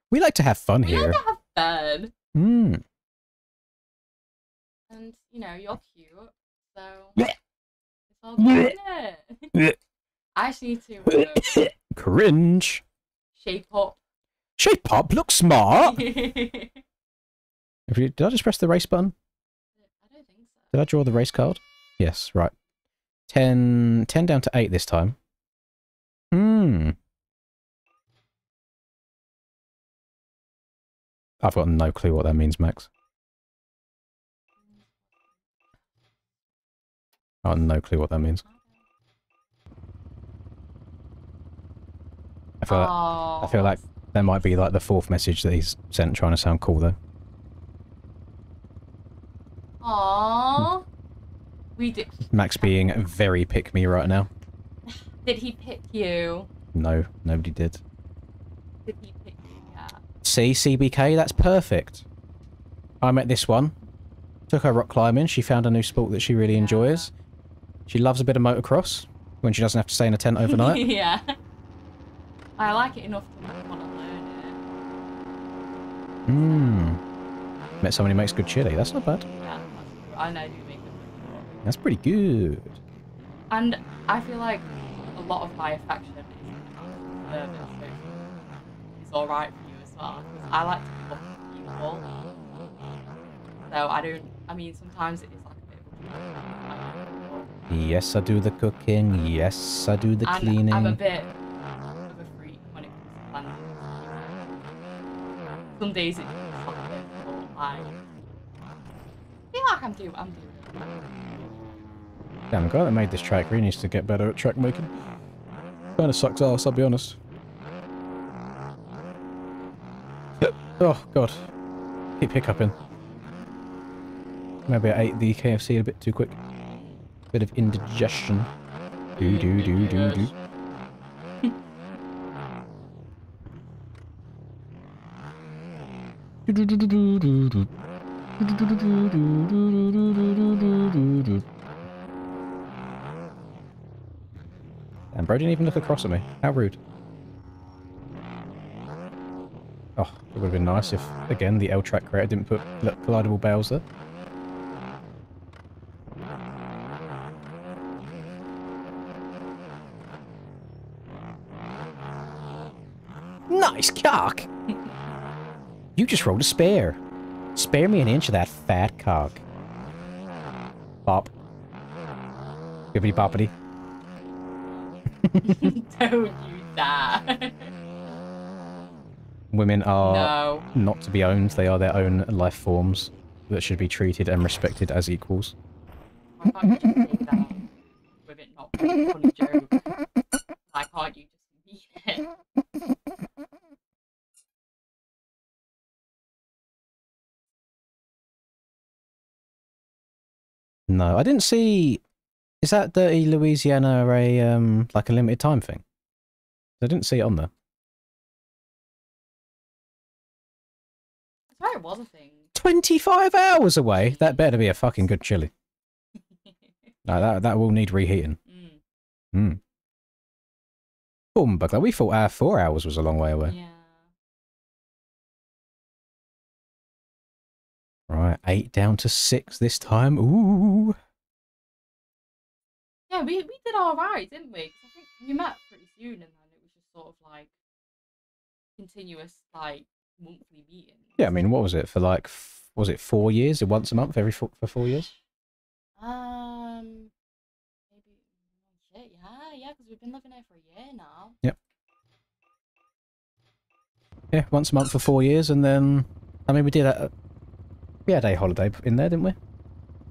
We like to have fun here. We like to have fun. And, you know, you're cute, so it's all good, isn't it? I actually need to... Cringe. Shape up. Shape up, look smart! Did I just press the race button? I don't think so. Did I draw the race card? Yes, right. 10 down to 8 this time. I've got no clue what that means, Max. I have no clue what that means. I feel like that might be like the 4th message that he's sent trying to sound cool though. Aww. We did. Max being very pick me right now. Did he pick you? No, nobody did. Did he pick you? Yeah. See, CBK, that's perfect. I met this one. Took her rock climbing. She found a new sport that she really enjoys. She loves a bit of motocross when she doesn't have to stay in a tent overnight. Yeah. I like it enough to want to learn it. Met someone who makes good chili. That's not bad. Yeah, I know you make good chili. That's pretty good. And I feel like a lot of my affection is service, so it's alright for you as well. I like to cook for people. So I mean, sometimes it is like a bit of a Yes, I do the cooking. Yes, I do the cleaning. I'm a bit of a freak when it comes to planning. Some days it's just like a bit difficult, like, I feel like I'm doing it. Damn, the guy that made this track really needs to get better at track making. Kinda sucks ass, I'll be honest. Oh, God. Keep hiccuping. Maybe I ate the KFC a bit too quick. Bit of indigestion. Do. And bro didn't even look across at me. How rude. Oh, it would have been nice if, again, the L-Track creator didn't put collidable bales there. Nice cock! You just rolled a spare. Spare me an inch of that fat cock. Bop. Bippity boppity. Don't you dare. Women are not to be owned. They are their own life forms that should be treated and respected as equals. Why can't you just say that with it not being a funny joke? Why can't you just mean it? No, I didn't see... Is that Dirty Louisiana a, like a limited time thing? I didn't see it on there. Where was a thing? 25 hours away? That better be a fucking good chili. No, that will need reheating. Bugler, we thought our 4 hours was a long way away. Yeah. Right, 8 down to 6 this time. Ooh. Yeah, we did alright, didn't we? 'Cause I think we met pretty soon and then it was just sort of like continuous, like, monthly meetings. Yeah, I mean, what was it for, like, was it 4 years? Once a month for 4 years? Maybe, shit, yeah, because we've been living here for a year now. Yep. Yeah, once a month for 4 years, and then, I mean, we had a holiday in there, didn't we?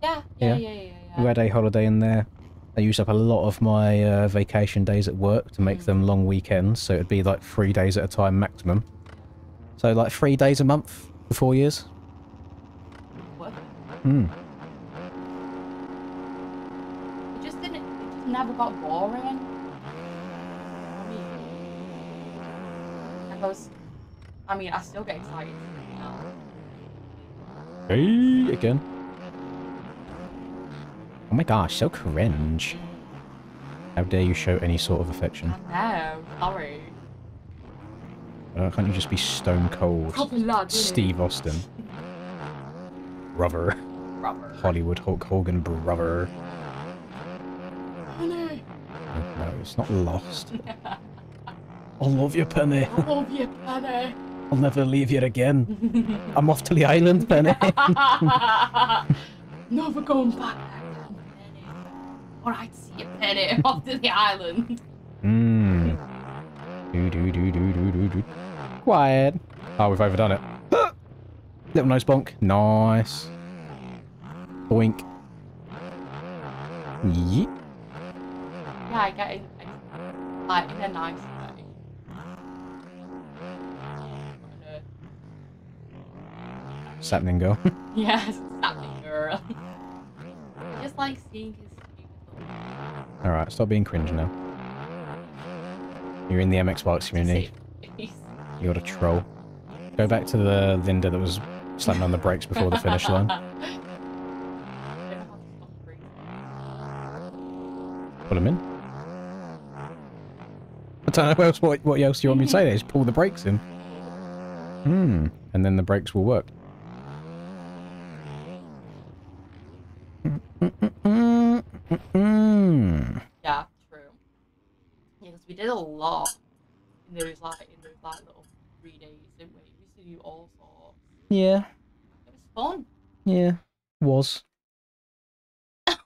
Yeah. We had a holiday in there. I used up a lot of my vacation days at work to make them long weekends, so it'd be like 3 days at a time maximum. So like 3 days a month for 4 years. What? It just never got boring. I mean, I still get excited now. Hey, again. Oh my gosh, so cringe. How dare you show any sort of affection? No, sorry. Can't you just be stone cold Steve Austin? Brother. Hollywood Hulk Hogan, brother. Penny. No, it's not Lost. I love you, Penny. I love you, Penny. I'll never leave you again. I'm off to the island, Penny. Never going back there, Penny. Alright, see you, Penny. Off to the island. Do. Quiet. Oh, we've overdone it. Little nose bonk. Nice. Boink. Yeet. Yeah, I get it. Like, in a nice way. Sapling girl. Yes, sapling girl. Just like seeing his Alright, stop being cringe now. You're in the MX Bikes community. You're a troll. Go back to the Linda that was slamming on the brakes before the finish line. Pull him in. I don't know what else do you want me to say there? Just pull the brakes in. And then the brakes will work. Yeah, true. Yeah, because we did a lot in those little 3 days, didn't we? We used to do all sorts. Yeah. It was fun. Yeah. Was.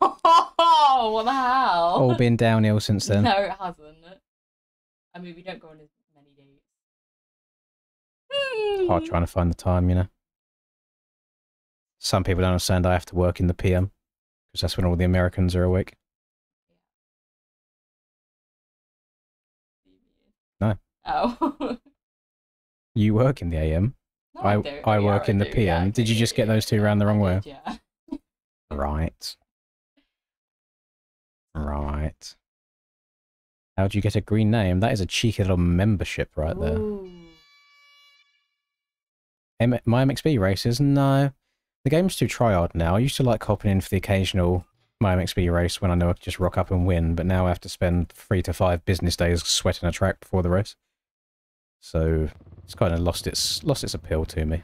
Oh, what the hell? All been downhill since then. No, it hasn't. I mean, we don't go on as many dates. Hard trying to find the time, you know. Some people don't understand I have to work in the PM, because that's when all the Americans are awake. No. Oh. You work in the AM. No, I work in the PM. Yeah, did you just get those two around the wrong way? Yeah. Right. Right. How'd you get a green name? That is a cheeky little membership right there. Ooh. My MXB races? No. The game's too tryhard now. I used to like hopping in for the occasional My MXB race when I know I could just rock up and win, but now I have to spend 3 to 5 business days sweating a track before the race. So it's kind of lost its appeal to me.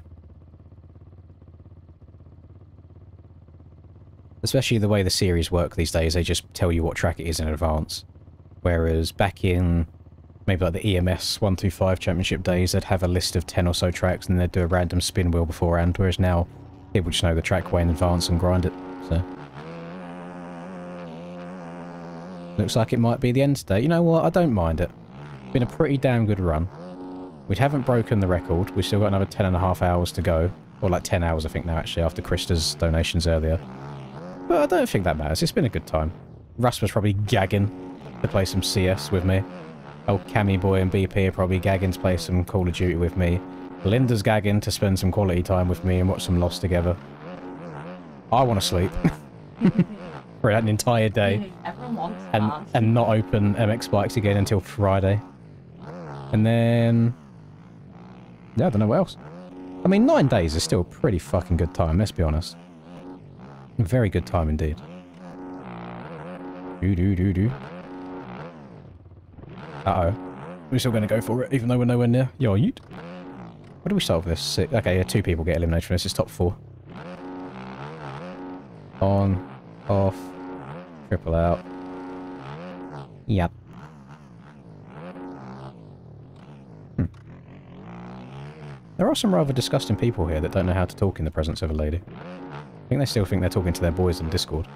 Especially the way the series work these days, they just tell you what track it is in advance. Whereas back in maybe like the EMS 125 championship days, they'd have a list of 10 or so tracks and they'd do a random spin wheel beforehand, whereas now people just know the track way in advance and grind it. So looks like it might be the end today. You know what? I don't mind it. Been a pretty damn good run. We haven't broken the record. We've still got another 10.5 hours to go. Or like 10 hours I think now actually, after Krista's donations earlier. But I don't think that matters. It's been a good time. Russ was probably gagging to play some CS with me. Old Cammy Boy and BP are probably gagging to play some Call of Duty with me. Linda's gagging to spend some quality time with me and watch some Lost together. I want to sleep. For an entire day. Everyone wants and not open MX Bikes again until Friday. And then... yeah, I don't know what else. I mean, 9 days is still a pretty fucking good time, let's be honest. A very good time indeed. Do. Uh-oh. We're still going to go for it, even though we're nowhere near. Yo, yeet. What do we start with this? Okay, yeah, 2 people get eliminated from this. It's top 4. On, off, triple out. Yep. There are some rather disgusting people here that don't know how to talk in the presence of a lady. I think they still think they're talking to their boys on Discord.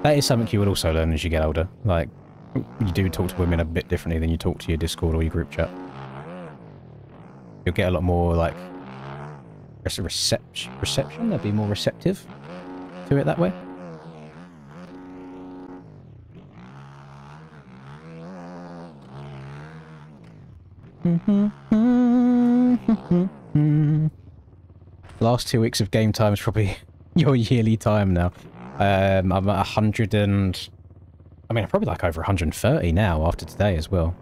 That is something you will also learn as you get older. Like, you do talk to women a bit differently than you talk to your Discord or your group chat. You'll get a lot more, like, reception? They'll be more receptive to it that way. Last 2 weeks of game time is probably your yearly time now. I'm at 100 and... I mean, I'm probably like over 130 now after today as well.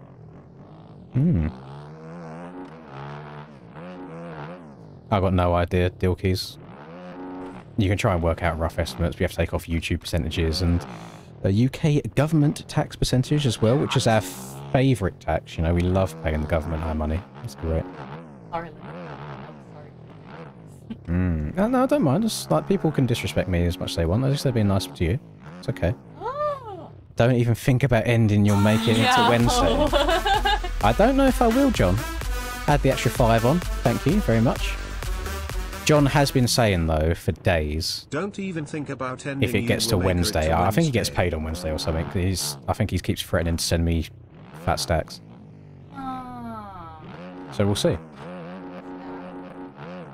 I've got no idea, deal keys. You can try and work out rough estimates, but you have to take off YouTube percentages and a UK government tax percentage as well, which is our favourite tax. You know, we love paying the government our money. That's great. Sorry. No, I don't mind. It's like, people can disrespect me as much as they want. At least they're being nice to you. It's okay. Don't even think about ending. You'll make it into Wednesday. I don't know if I will, John. Add the extra 5 on. Thank you very much. John has been saying, though, for days... Don't even think about ending. If it gets to Wednesday. I think he gets paid on Wednesday or something. I think he keeps threatening to send me fat stacks. So we'll see.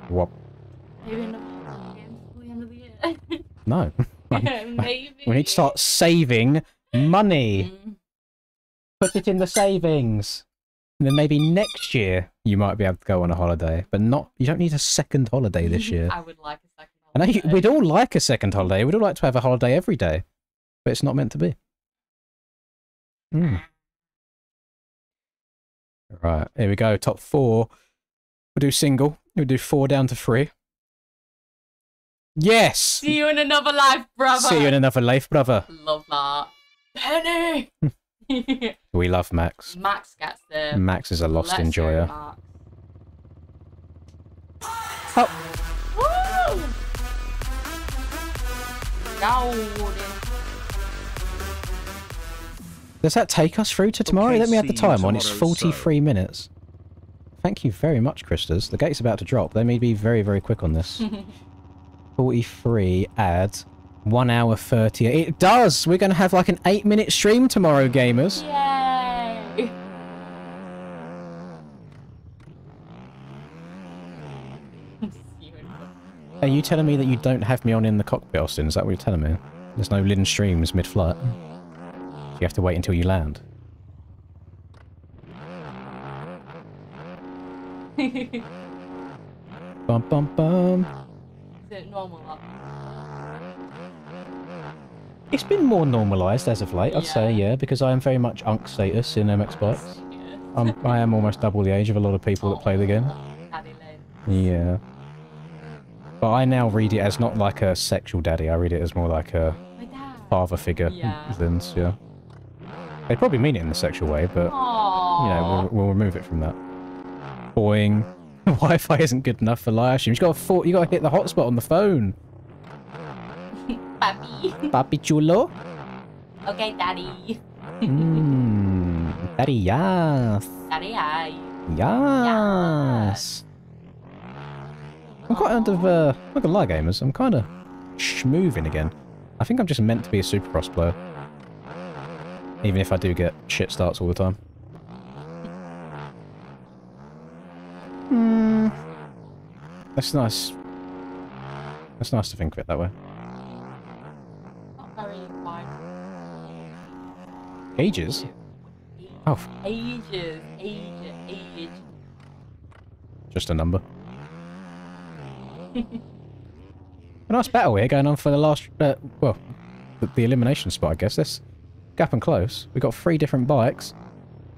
What? Maybe another game before the end of the year. No. Maybe. We need to start saving money. Put it in the savings. And then maybe next year you might be able to go on a holiday. But not... You don't need a second holiday this year. I would like a second holiday. I know we'd all like a second holiday. We'd all like to have a holiday every day. But it's not meant to be. Right, here we go. Top 4. We'll do single. We'll do 4 down to 3. Yes! See you in another life, brother! See you in another life, brother. Love that. Penny! We love Max. Max gets there. Max is a lost enjoyer. Oh. Woo! Does that take us through to tomorrow? Okay, let me have the time on. It's tomorrow, 43 minutes. Thank you very much, Christas. The gate's about to drop. They may be very, very quick on this. 43 add 1 hour 30. It does! We're going to have like an 8-minute stream tomorrow, gamers. Yay! Are you telling me that you don't have me on in the cockpit, Austin? Is that what you're telling me? There's no Lynn streams mid-flight? So you have to wait until you land? Bum bum bum. Is it normal up? It's been more normalised as of late, I'd say, yeah, because I am very much Unk status in MX Bikes. I am almost double the age of a lot of people that play the game. Yeah. But I now read it as not like a sexual daddy, I read it as more like a father figure. Than, yeah. They probably mean it in the sexual way, but, you know, we'll remove it from that. Boing. Wi-Fi isn't good enough for live streams. You got to hit the hotspot on the phone. Papi. Papi chulo. Okay, daddy. Daddy, yes. Daddy, hi. Yes. I'm quite not gonna lie, gamers. I'm kind of schmoving again. I think I'm just meant to be a Supercross player. Even if I do get shit starts all the time. That's nice. That's nice to think of it that way. Not very wide. Ages? Oh. Ages. Just a number. A nice battle here going on for the last, well, the elimination spot, I guess. This gap and close. We've got 3 different bikes.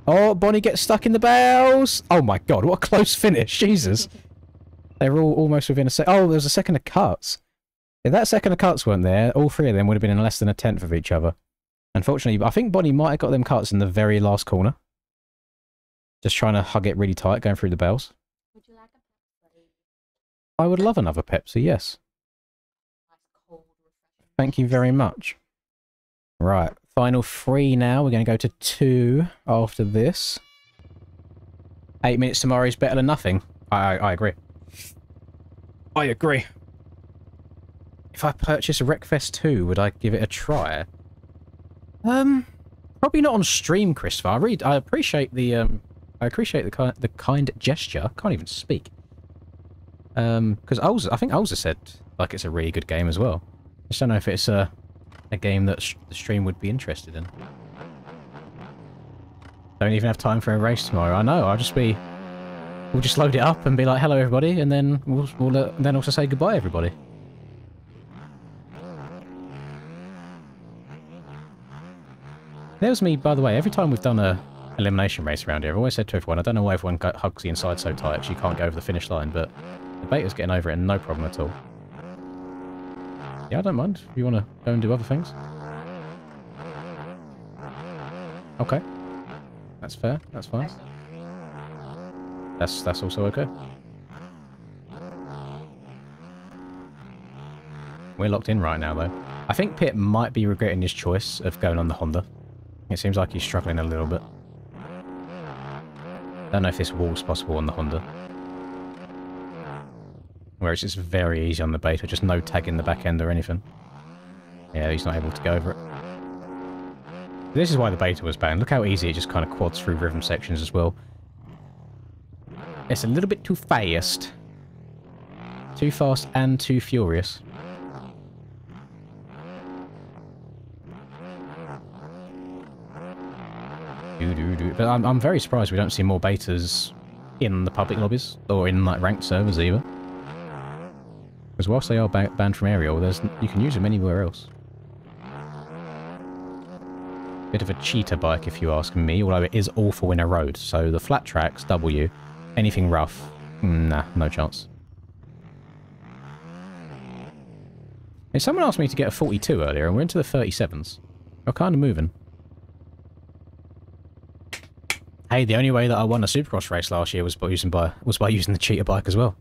Oh, Bonnie gets stuck in the bales! Oh my god, what a close finish, Jesus. They were all almost within a sec. Oh, there was a second of cuts. If that second of cuts weren't there, all three of them would have been in less than a tenth of each other. Unfortunately, I think Bonnie might have got them cuts in the very last corner. Just trying to hug it really tight, going through the bells. Would you like a Pepsi? I would love another Pepsi, yes. Thank you very much. Right, final 3 now. We're going to go to 2 after this. 8 minutes tomorrow is better than nothing. I agree. I agree. If I purchase a Wreckfest 2, would I give it a try? Probably not on stream, Christopher. I appreciate the the kind gesture. I can't even speak. Because I think Ulza said like it's a really good game as well. I just don't know if it's a game that the stream would be interested in. Don't even have time for a race tomorrow. I know. We'll just load it up and be like, "Hello, everybody," and then we'll then also say goodbye, everybody. There's me, by the way. Every time we've done a elimination race around here, I've always said to everyone, I don't know why everyone hugs the inside so tight because you can't go over the finish line, but the beta's getting over it and no problem at all. Yeah, I don't mind if you want to go and do other things. Okay. That's fair. That's fine. That's also okay. We're locked in right now, though. I think Pitt might be regretting his choice of going on the Honda. It seems like he's struggling a little bit. Don't know if this wall's possible on the Honda. Whereas it's very easy on the beta, just no tag in the back end or anything. Yeah, he's not able to go over it. This is why the beta was banned. Look how easy it just kind of quads through rhythm sections as well. It's a little bit too fast. Too fast and too furious. But I'm very surprised we don't see more betas in the public lobbies or in like ranked servers either. Because whilst they are banned from aerial, you can use them anywhere else. Bit of a cheater bike if you ask me, although it is awful in a road. So the flat tracks, W, anything rough, nah, no chance. And someone asked me to get a 42 earlier and we're into the 37s. We're kind of moving. Hey, the only way that I won a Supercross race last year was by using the cheater bike as well.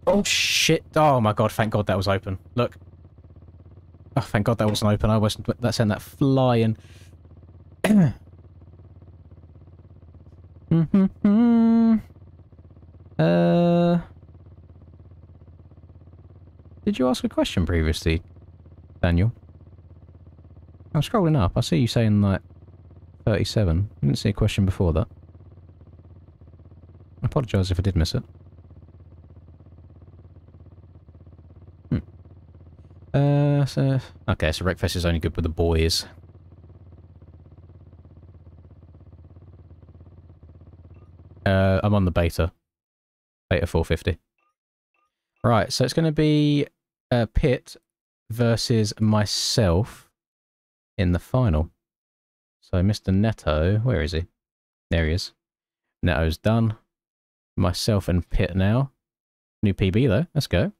Oh shit! Oh my god! Thank God that was open. Look. Oh, thank God that wasn't open. I wasn't. That sent that flying. Did you ask a question previously, Daniel? I'm scrolling up. I see you saying like 37. I didn't see a question before that. I apologise if I did miss it. Okay, so Wreckfest is only good with the boys. I'm on the beta. Beta 450. Right, so it's going to be Pitt versus myself in the final. So Mr. Neto, where is he? There he is. Neto's done. Myself and Pitt now. New PB though, let's go.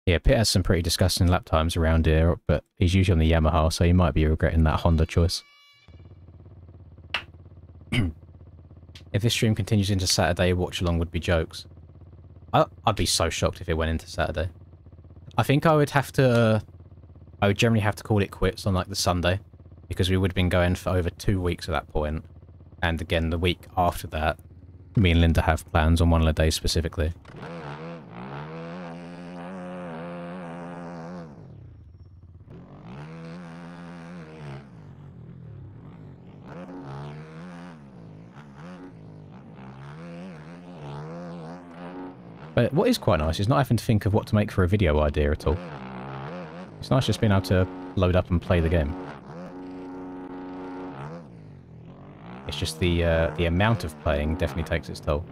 Yeah, Pitt has some pretty disgusting lap times around here, but he's usually on the Yamaha, so he might be regretting that Honda choice. If this stream continues into Saturday, watch along would be jokes. I'd be so shocked if it went into Saturday. I think I would generally have to call it quits on like the Sunday, because we would have been going for over 2 weeks at that point. And again, the week after that, me and Linda have plans on one of the days specifically. But what is quite nice is not having to think of what to make for a video idea at all. It's nice just being able to load up and play the game. It's just the amount of playing definitely takes its toll.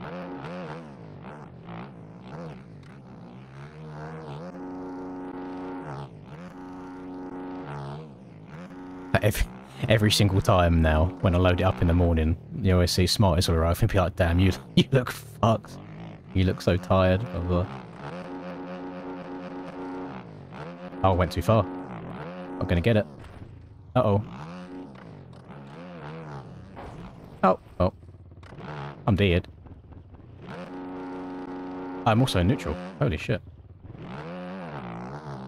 like every single time now when I load it up in the morning, you always see Smarties will arrive and be like, damn, you look fucked. You look so tired. Blah, blah. Oh, I went too far. Not gonna get it. Uh-oh. Oh. I'm dead. I'm also in neutral. Holy shit.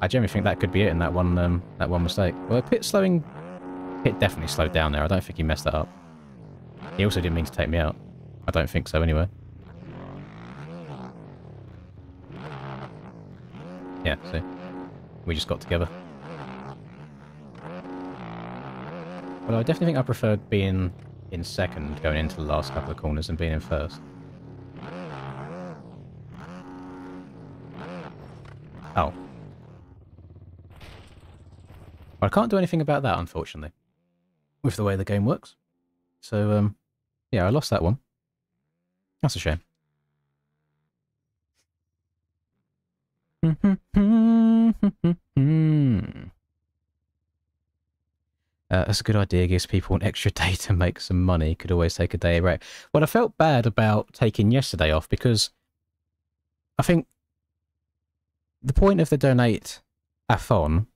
I genuinely think that could be it in that one mistake. Well, Pit definitely slowed down there. I don't think he messed that up. He also didn't mean to take me out. I don't think so anyway. Yeah, see? We just got together. Well, I definitely think I preferred being in second going into the last couple of corners than being in first. Oh. I can't do anything about that, unfortunately, with the way the game works. So, yeah, I lost that one. That's a shame. That's a good idea. Gives people an extra day to make some money. Could always take a day break. Well, I felt bad about taking yesterday off because I think the point of the donate a THON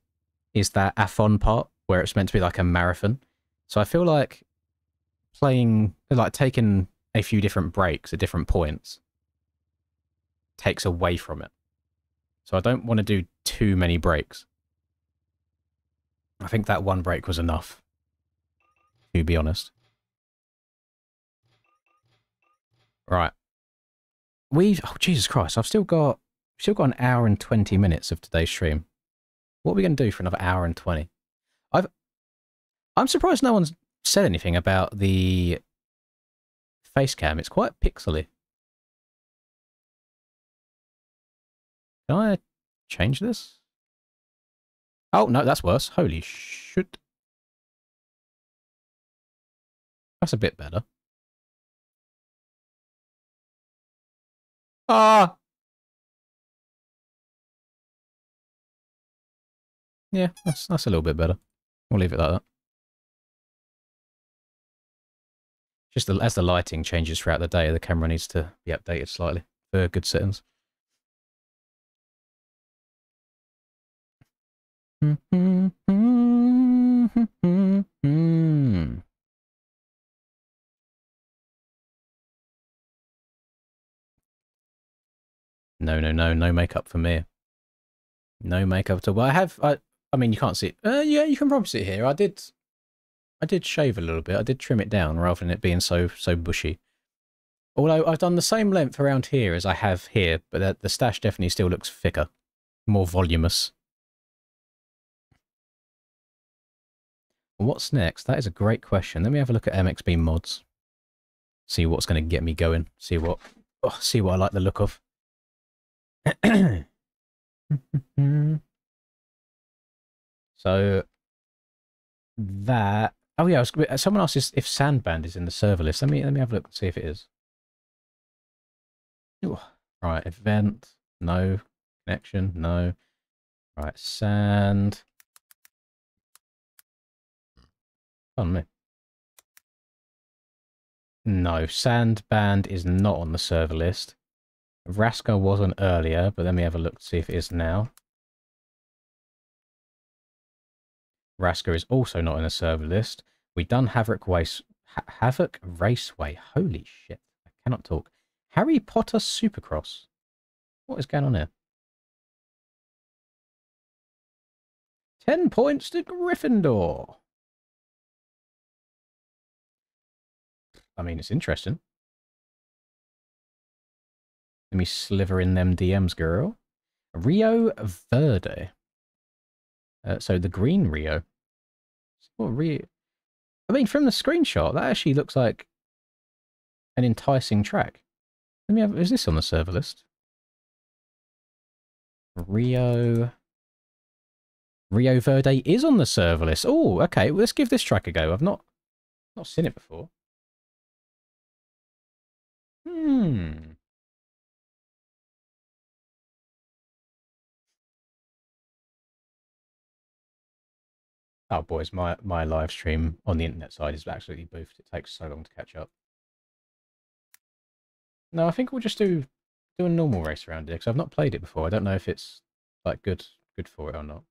is that a THON part where it's meant to be like a marathon. So I feel like taking a few different breaks at different points takes away from it. So I don't want to do too many breaks. I think that one break was enough, to be honest. Right. Oh, Jesus Christ, I've still got an hour and 20 minutes of today's stream. What are we going to do for another hour and 20? I'm surprised no one's said anything about the face cam. It's quite pixely. Can I change this? Oh, no, that's worse. Holy shit. That's a bit better. Ah! Yeah, that's a little bit better. We'll leave it like that. Just as the lighting changes throughout the day, the camera needs to be updated slightly for good settings. No. No makeup for me. No makeup at all. Well, I mean, you can't see it. Yeah, you can probably see it here. I did shave a little bit. I did trim it down rather than it being so bushy. Although I've done the same length around here as I have here, but the stash definitely still looks thicker, more voluminous. What's next? That is a great question. Let me have a look at MXB mods. See what's going to get me going. See what I like the look of. So that. Oh yeah, someone asked if Sandband is in the server list. Let me have a look and see if it is. Ooh. Right, event. No. Connection. No. Right, sand. On me. No, Sandband is not on the server list. Raska wasn't earlier, but let me have a look to see if it is now. Raska is also not in the server list. We done Havoc Raceway. Holy shit, I cannot talk. Harry Potter Supercross. What is going on here? 10 points to Gryffindor. I mean, it's interesting. Let me sliver in them DMs, girl. Rio Verde. So the green Rio. What Rio? I mean, from the screenshot, that actually looks like an enticing track. Let me have. Is this on the server list? Rio Verde is on the server list. Oh, okay. Well, let's give this track a go. I've not seen it before. Oh, boys, my live stream on the internet side is absolutely boofed. It takes so long to catch up. No, I think we'll just do a normal race around here, because I've not played it before. I don't know if it's, like, good for it or not.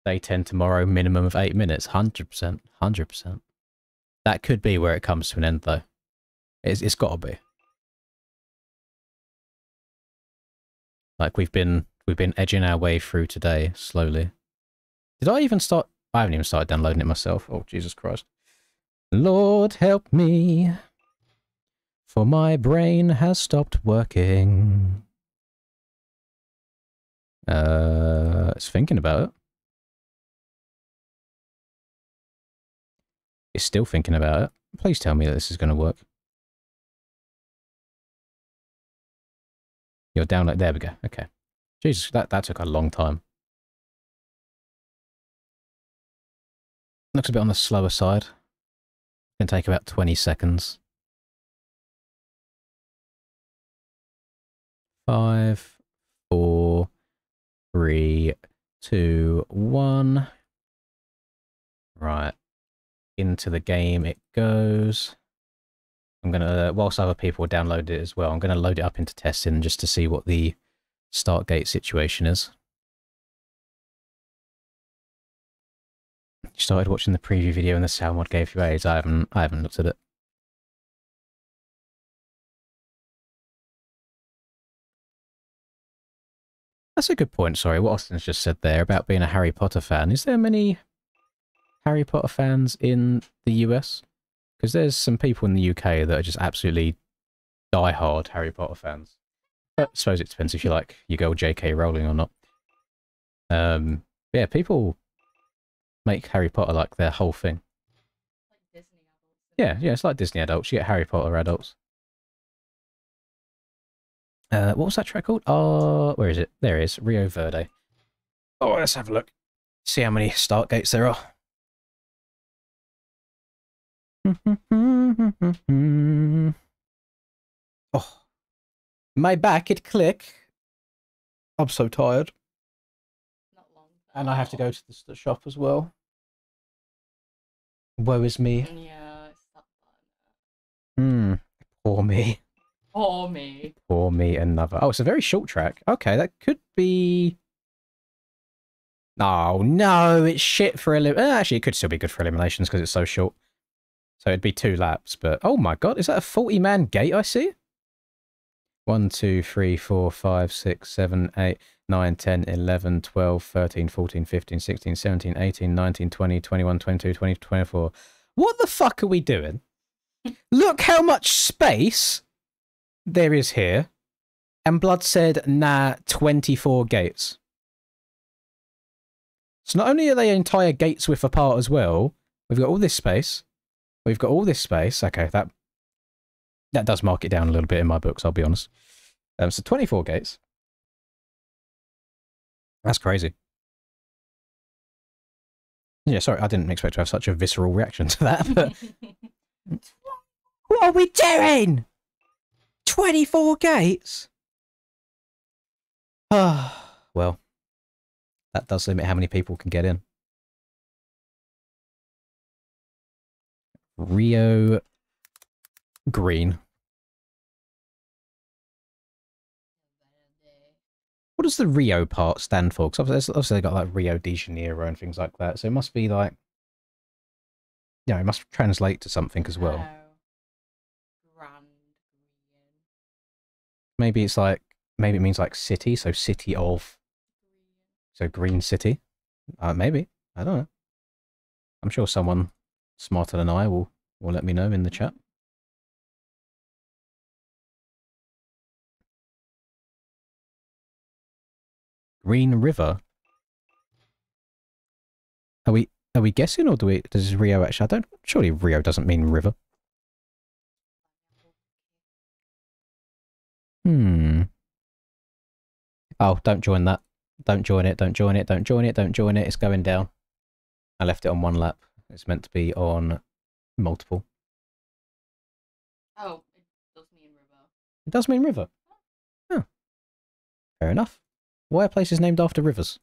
Day 10 tomorrow, minimum of 8 minutes. 100%. 100%. That could be where it comes to an end, though. It's got to be. Like, we've been edging our way through today, slowly. Did I even start? I haven't even started downloading it myself. Oh, Jesus Christ. Lord help me, for my brain has stopped working. It's thinking about it. It's still thinking about it. Please tell me that this is going to work. You're download. There we go. Okay. Jesus, that took a long time. Looks a bit on the slower side. Can take about 20 seconds. 5, 4, 3, 2, 1. Right. Into the game it goes. I'm gonna, whilst other people download it as well, I'm gonna load it up into testing just to see what the start gate situation is. You started watching the preview video and the sound mod gave you AIDS. I haven't looked at it. That's a good point, sorry, what Austin's just said there about being a Harry Potter fan. Is there many Harry Potter fans in the US? Because there's some people in the UK that are just absolutely die-hard Harry Potter fans. But I suppose it depends if you like your girl J.K. Rowling or not. Yeah, people make Harry Potter like their whole thing. Like Disney adults. Yeah, it's like Disney adults. You get Harry Potter adults. What was that track called? Where is it? There it is. Rio Verde. Oh, let's have a look. See how many start gates there are. Oh, my back, it click. I'm so tired. Not long. And I have to go to the shop as well. Woe is me. Yeah, it's that bad. Poor me. Poor me. Poor me another. Oh, it's a very short track. Okay, that could be... Oh, no, it's shit for... Actually, it could still be good for eliminations because it's so short. So it'd be 2 laps, but... Oh my god, is that a 40-man gate I see? 1, 2, 3, 4, 5, 6, 7, 8, 9, 10, 11, 12, 13, 14, 15, 16, 17, 18, 19, 20, 21, 22, 20, 24. What the fuck are we doing? Look how much space there is here. And Blood said, nah, 24 gates. So not only are they entire gates width apart as well, we've got all this space. We've got all this space. Okay, that does mark it down a little bit in my books, I'll be honest. So 24 gates. That's crazy. Yeah, sorry, I didn't expect to have such a visceral reaction to that, but... What are we doing? 24 gates? Ah, well, that does limit how many people can get in. Rio Green. What does the Rio part stand for? Because obviously they got like Rio de Janeiro and things like that. So it must be like, it must translate to something as well. Grand green. Maybe it's like, maybe it means like city. So city of, so green city. Maybe. I don't know. I'm sure someone smarter than I will let me know in the chat. Green River. Are we guessing, or does Rio actually? I don't. Surely Rio doesn't mean river. Oh, don't join that. Don't join it. Don't join it. Don't join it. Don't join it. It's going down. I left it on 1 lap. It's meant to be on multiple. Oh, it does mean river. It does mean river. Oh, fair enough. Why are places named after rivers?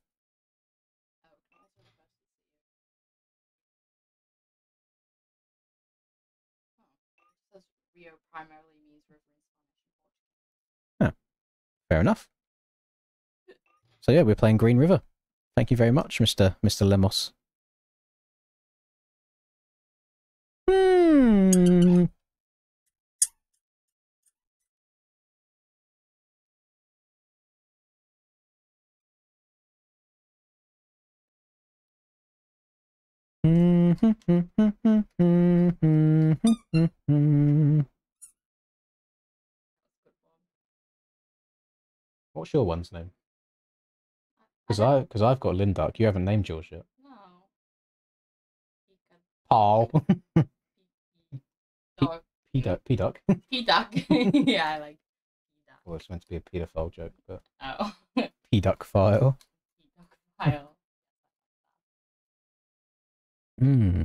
Rio primarily means river in Oh, Spanish. fair enough. So yeah, we're playing Green River. Thank you very much, Mr. Lemos. Hmm. What's your one's name? Because I've got Lindark. You haven't named yours yet. No. Paul. Dog. P-Duck. P-Duck. Yeah, I like P-Duck. Well, it's meant to be a paedophile joke, but... Oh. P-Duck file. P-Duck file. Hmm.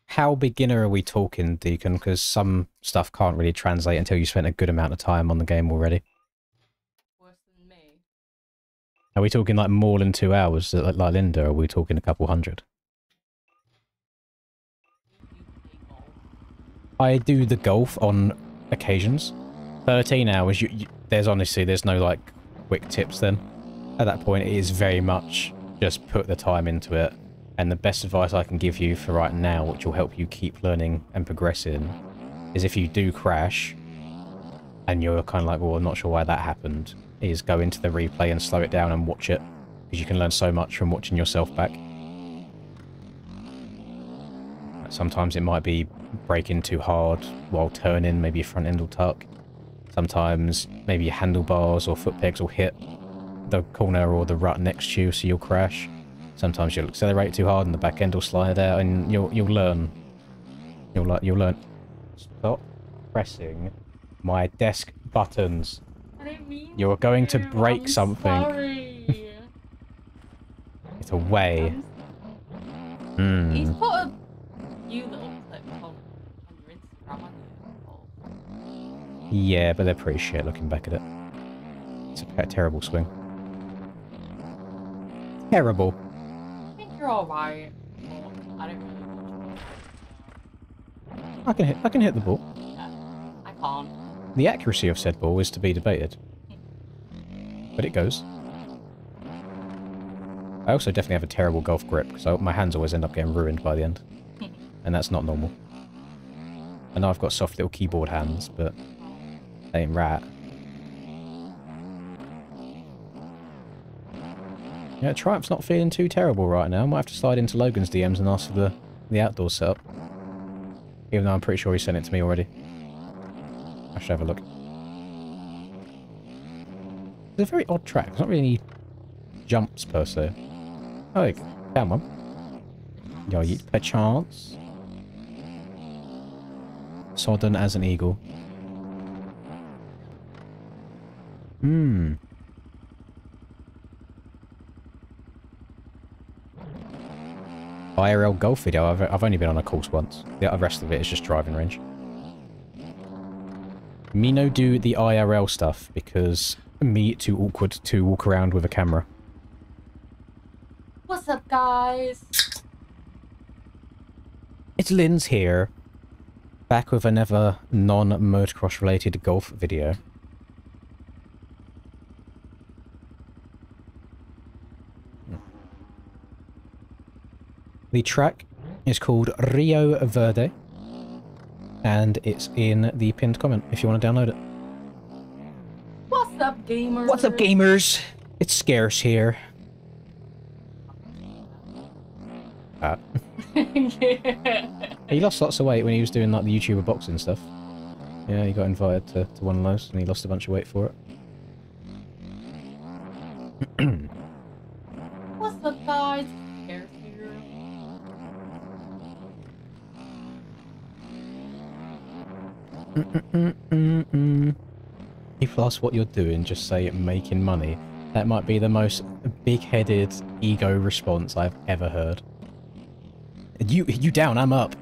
How beginner are we talking, Deacon? Because some stuff can't really translate until you spent a good amount of time on the game already. Worse than me. Are we talking like more than 2 hours, like Linda, or are we talking a couple hundred? I do the golf on occasions. 13 hours, there's honestly, there's no like quick tips then. At that point, it is very much just put the time into it. And the best advice I can give you for right now, which will help you keep learning and progressing, is if you do crash, and you're kind of like, well, I'm not sure why that happened, is go into the replay and slow it down and watch it. Because you can learn so much from watching yourself back. Sometimes it might be braking too hard while turning, maybe your front end will tuck. Sometimes maybe your handlebars or foot pegs will hit the corner or the rut next to you, so you'll crash. Sometimes you'll accelerate too hard and the back end will slide out, and you'll learn. You'll learn. Stop pressing my desk buttons. I didn't mean You're going to break I'm something. Sorry. It's away. He's put a few little clips on your Instagram, hasn't he? Yeah, but they're pretty shit looking back at it. It's a terrible swing. Terrible. I think you're alright. I don't really watch. I can hit the ball. Yeah, I can't. The accuracy of said ball is to be debated. But it goes. I also definitely have a terrible golf grip, because my hands always end up getting ruined by the end. And that's not normal. I know I've got soft little keyboard hands, but they ain't right. Yeah, Triumph's not feeling too terrible right now. I might have to slide into Logan's DMs and ask for the outdoor setup. Even though I'm pretty sure he sent it to me already. I should have a look. It's a very odd track. There's not really any jumps per se. Oh, come on. Yo, perchance. Sodden as an eagle. IRL golf video. I've only been on a course once. The rest of it is just driving range. Me no do the IRL stuff because me too awkward to walk around with a camera. What's up, guys? It's Linz here, back with another non-motocross related golf video. The track is called Rio Verde, and it's in the pinned comment if you want to download it. What's up, gamers? What's up, gamers? It's scarce here. He lost lots of weight when he was doing like the YouTuber boxing stuff. Yeah, he got invited to one of those and he lost a bunch of weight for it. What's up, guys? Scarce here. If you ask what you're doing, just say making money. That might be the most big-headed ego response I've ever heard. You down, I'm up.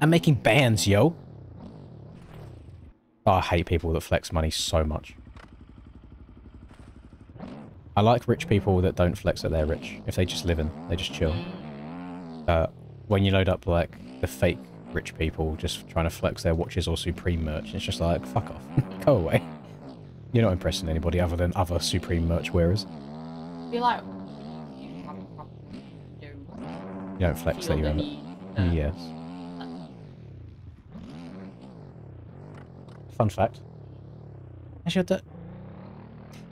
I'm making bands, yo. Oh, I hate people that flex money so much. I like rich people that don't flex that they're rich. If they just live in, they just chill. when you load up like the fake rich people just trying to flex their watches or Supreme merch, it's just like, fuck off. Go away. You're not impressing anybody other than other Supreme merch wearers. I feel like you have a problem. You don't flex that you have it. Yes. Fun fact. Actually,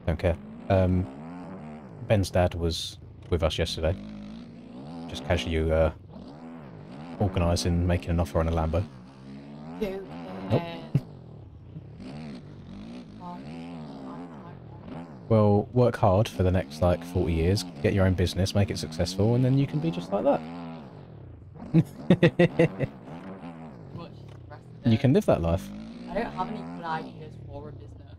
don't care. Ben's dad was with us yesterday. Just casually organising, making an offer on a Lambo. Nope. Well, work hard for the next, like, 40 years, get your own business, make it successful, and then you can be just like that. You can live that life. I don't have any good ideas for a business.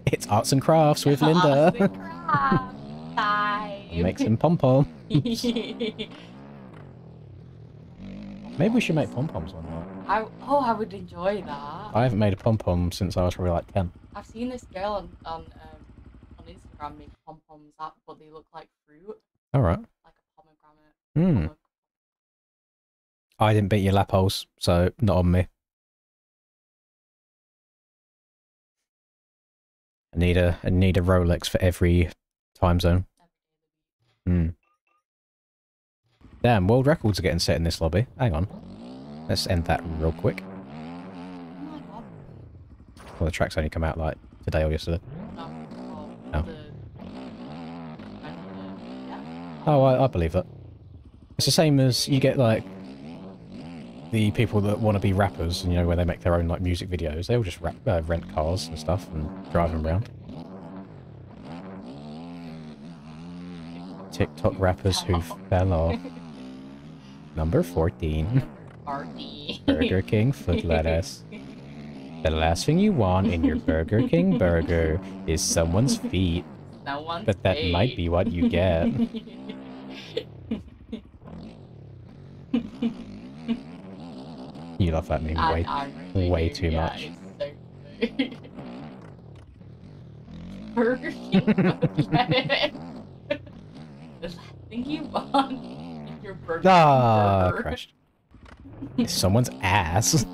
It's arts and crafts with Linda. Arts and crafts time. Make some pom-pom. Maybe we should make pom-poms one night. I would enjoy that. I haven't made a pom-pom since I was probably like 10. I've seen this girl on Instagram make pom-poms up, but they look like fruit. Alright. Like a pomegranate. I didn't beat your lap holes, so not on me. I need a Rolex for every time zone. Damn, world records are getting set in this lobby. Hang on. Let's end that real quick. Oh my god. Well, the track's only come out like today or yesterday. No. Oh, I believe that. It's the same as you get like the people that want to be rappers, you know, where they make their own like music videos. They all just rent cars and stuff and drive them around. TikTok rappers who fell off. Number 14. Burger King foot lettuce. The last thing you want in your Burger King burger is someone's feet. But that might be what you get. You love that meme way too much. Burger King foot lettuce. The last thing you want in your Burger King burger. Crashed. It's someone's ass.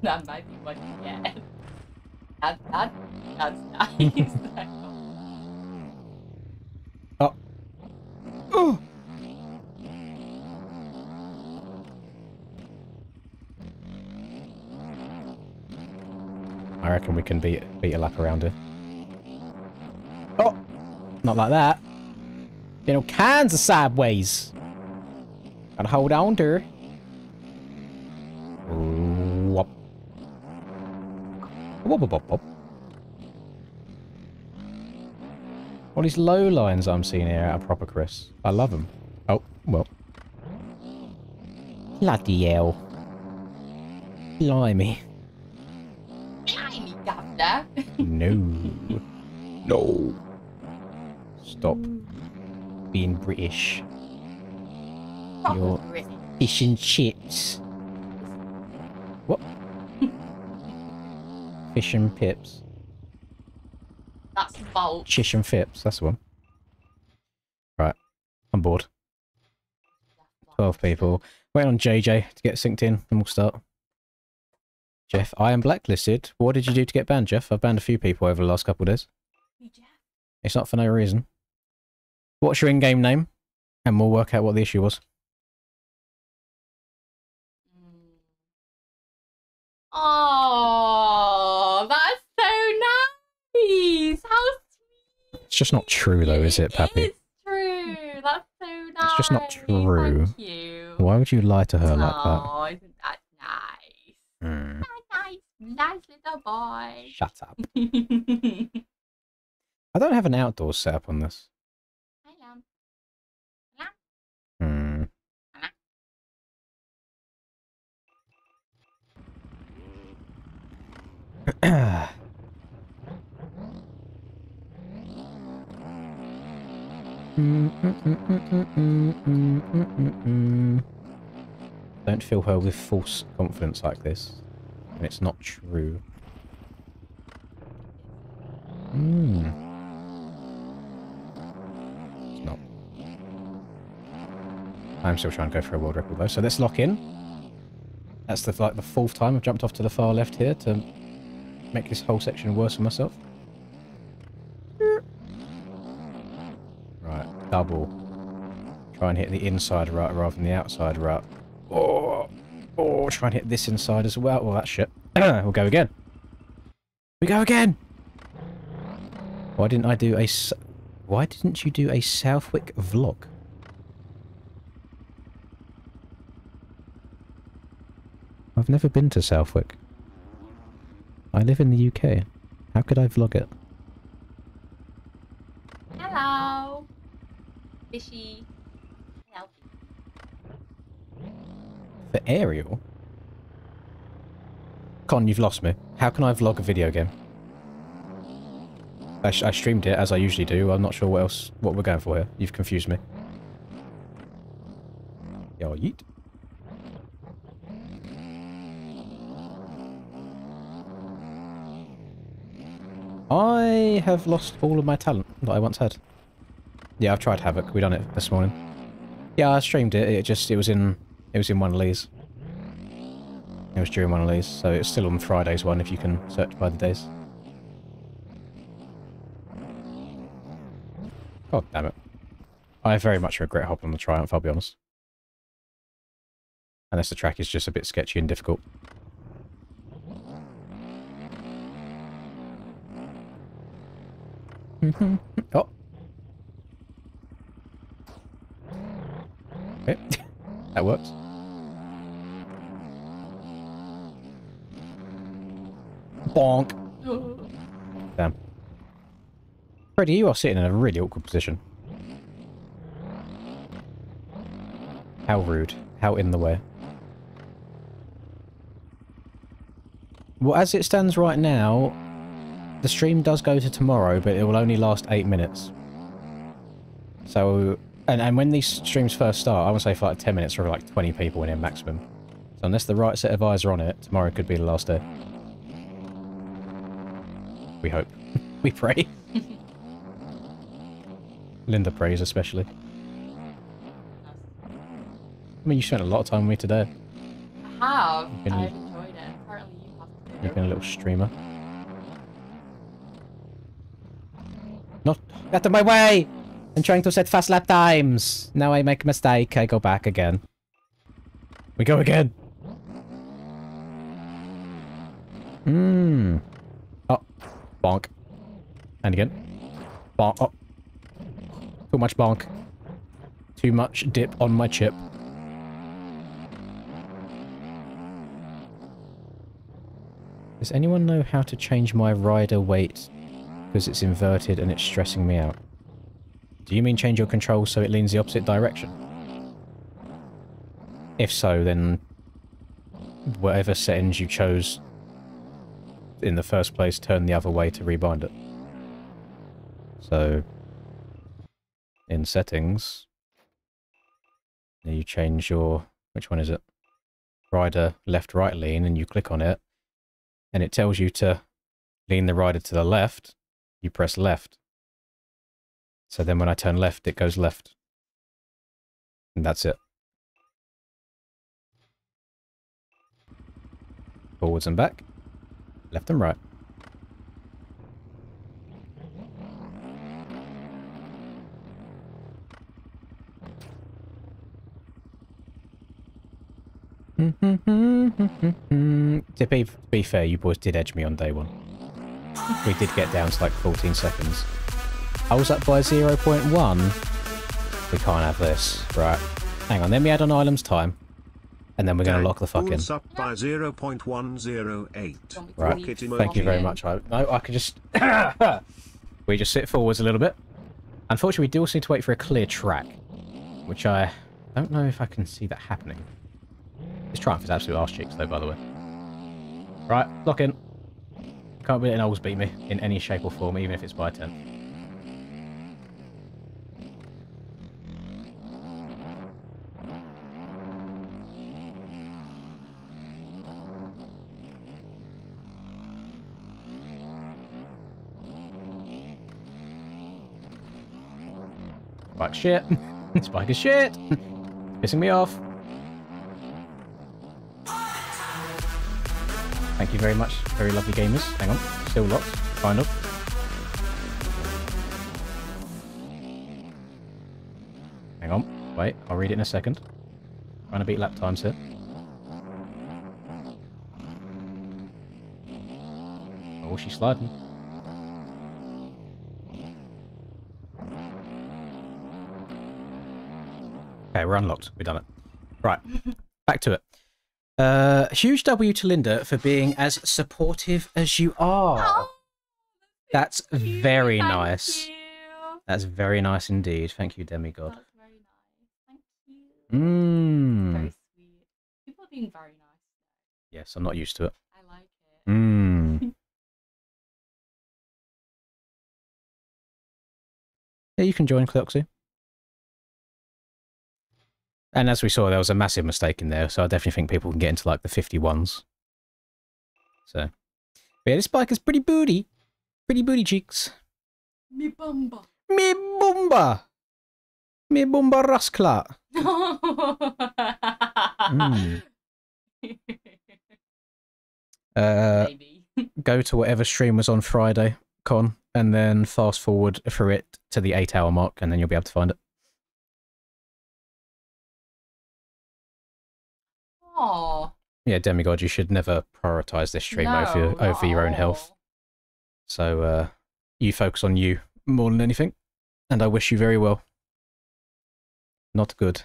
That might be what you get. That's nice. Oh. Oh. I reckon we can beat a lap around here. Oh! Not like that. Getting all kinds of sideways. Gotta hold on to her. Wop. Wop, wop, wop, wop. All these low lines I'm seeing here are proper Chris. I love them. Oh, well. Bloody hell. Blimey. Blimey, Governor. No. No. Stop being British. You're fish and chips. What? Fish and pips. That's bolt. Chish and fips, that's the one. Right, I'm bored. 12 people. Waiting on JJ to get synced in, and we'll start. Jeff, I am blacklisted. What did you do to get banned, Jeff? I've banned a few people over the last couple of days. It's not for no reason. What's your in-game name? And we'll work out what the issue was. Oh, that's so nice. How sweet. It's just not true though, is it, Pappy? It's true. That's so nice. It's just not true. Thank you. Why would you lie to her like that? Oh, isn't that nice? Mm. Nice, nice little boy. Shut up. I don't have an outdoors setup on this. Hi, Lamb. Hmm. Don't fill her with false confidence like this. And it's not true. It's not. I'm still trying to go for a world record though. So let's lock in. That's the like the 4th time I've jumped off to the far left here to make this whole section worse for myself. Right, double. Try and hit the inside rut rather than the outside rut. Oh, try and hit this inside as well. Well, that's shit. We'll go again. We go again! Why didn't I do a... Why didn't you do a Southwick vlog? I've never been to Southwick. I live in the UK. How could I vlog it? Hello. Fishy. Help. For Ariel? Con, you've lost me. How can I vlog a video game? I streamed it as I usually do. I'm not sure what we're going for here. You've confused me. Yo, yeet. I have lost all of my talent that I once had. Yeah, I've tried Havoc. We done it this morning. Yeah, I streamed it. It was in one of these. It was during one of these, so it's still on Friday's one if you can search by the days. God damn it. I very much regret hopping on the Triumph, I'll be honest. Unless the track is just a bit sketchy and difficult. Oh. Okay. That works. Bonk. Damn. Freddy, you are sitting in a really awkward position. How rude. How in the way. Well, as it stands right now, the stream does go to tomorrow, but it will only last 8 minutes. So, and when these streams first start, I would say for like 10 minutes for like 20 people in here maximum. So unless the right set of eyes are on it, tomorrow could be the last day. We hope. We pray. Linda prays especially. I mean, you spent a lot of time with me today. I have. I've enjoyed it. Apparently you have too. You've been a little streamer. Not out of my way! I'm trying to set fast lap times. Now I make a mistake. I go back again. We go again. Oh. Bonk. And again. Bonk. Oh. Too much bonk. Too much dip on my chip. Does anyone know how to change my rider weight? Because it's inverted and it's stressing me out. Do you mean change your controls so it leans the opposite direction? If so, then whatever settings you chose in the first place, turn the other way to rebind it. So, in settings, you change your, which one is it? Rider left-right lean, and you click on it, and it tells you to lean the rider to the left, you press left. So then when I turn left, it goes left. And that's it. Forwards and back. Left and right. To be fair, you boys did edge me on day one. We did get down to like 14 seconds. I was up by 0.1. We can't have this. Right. Hang on, let me add on Island's time. And then we're going to lock the fuck in. Up by 0.108. Right. Thank you very much. No, I could just... we just sit forwards a little bit. Unfortunately, we do also need to wait for a clear track. Which I don't know if I can see that happening. This Triumph is absolute arse cheeks though, by the way. Right, lock in. Can't be letting Ols beat me in any shape or form, even if it's by 10. Spike shit. Spike is shit. Pissing me off. Thank you very much. Very lovely gamers. Hang on. Still locked. Kind of. Hang on. Wait. I'll read it in a second. Trying to beat lap times here. Oh, she's sliding. Okay, we're unlocked. We've done it. Right. Back to it. Huge W to Linda for being as supportive as you are. Oh, that's very Thank nice. you. That's very nice indeed. Thank you, Demigod. That's very nice. Thank you. Very Mmm. sweet. People are being very nice. Yes, I'm not used to it. I like it. Mmm. Yeah, you can join Cleoxy. And as we saw, there was a massive mistake in there, so I definitely think people can get into like the 51s. So, but yeah, this bike is pretty booty. Pretty booty cheeks. Me bumba. Me bumba! Me bumba raskla. Maybe. Go to whatever stream was on Friday, Con, and then fast forward through it to the 8-hour mark, and then you'll be able to find it. Oh. Yeah, Demigod, you should never prioritise this stream over your own health. So, you focus on you more than anything, and I wish you very well. Not good.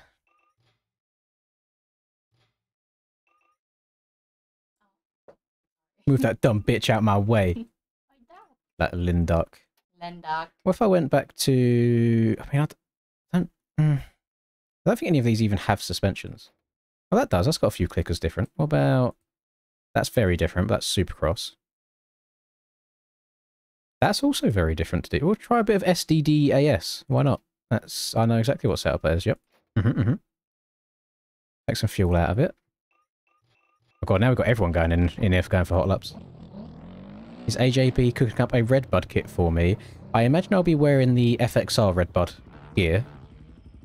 Move that dumb bitch out my way. That Linduck. Linduck. What if I went back to... I mean, I don't think any of these even have suspensions. Oh, that does. That's got a few clickers different. What about... That's very different, but that's Supercross. That's also very different to do. We'll try a bit of SDDAS. Why not? That's... I know exactly what setup that is. Yep. Take some fuel out of it. Oh god, now we've got everyone going in here for going for hot laps. Is AJB cooking up a Redbud kit for me? I imagine I'll be wearing the FXR Redbud gear.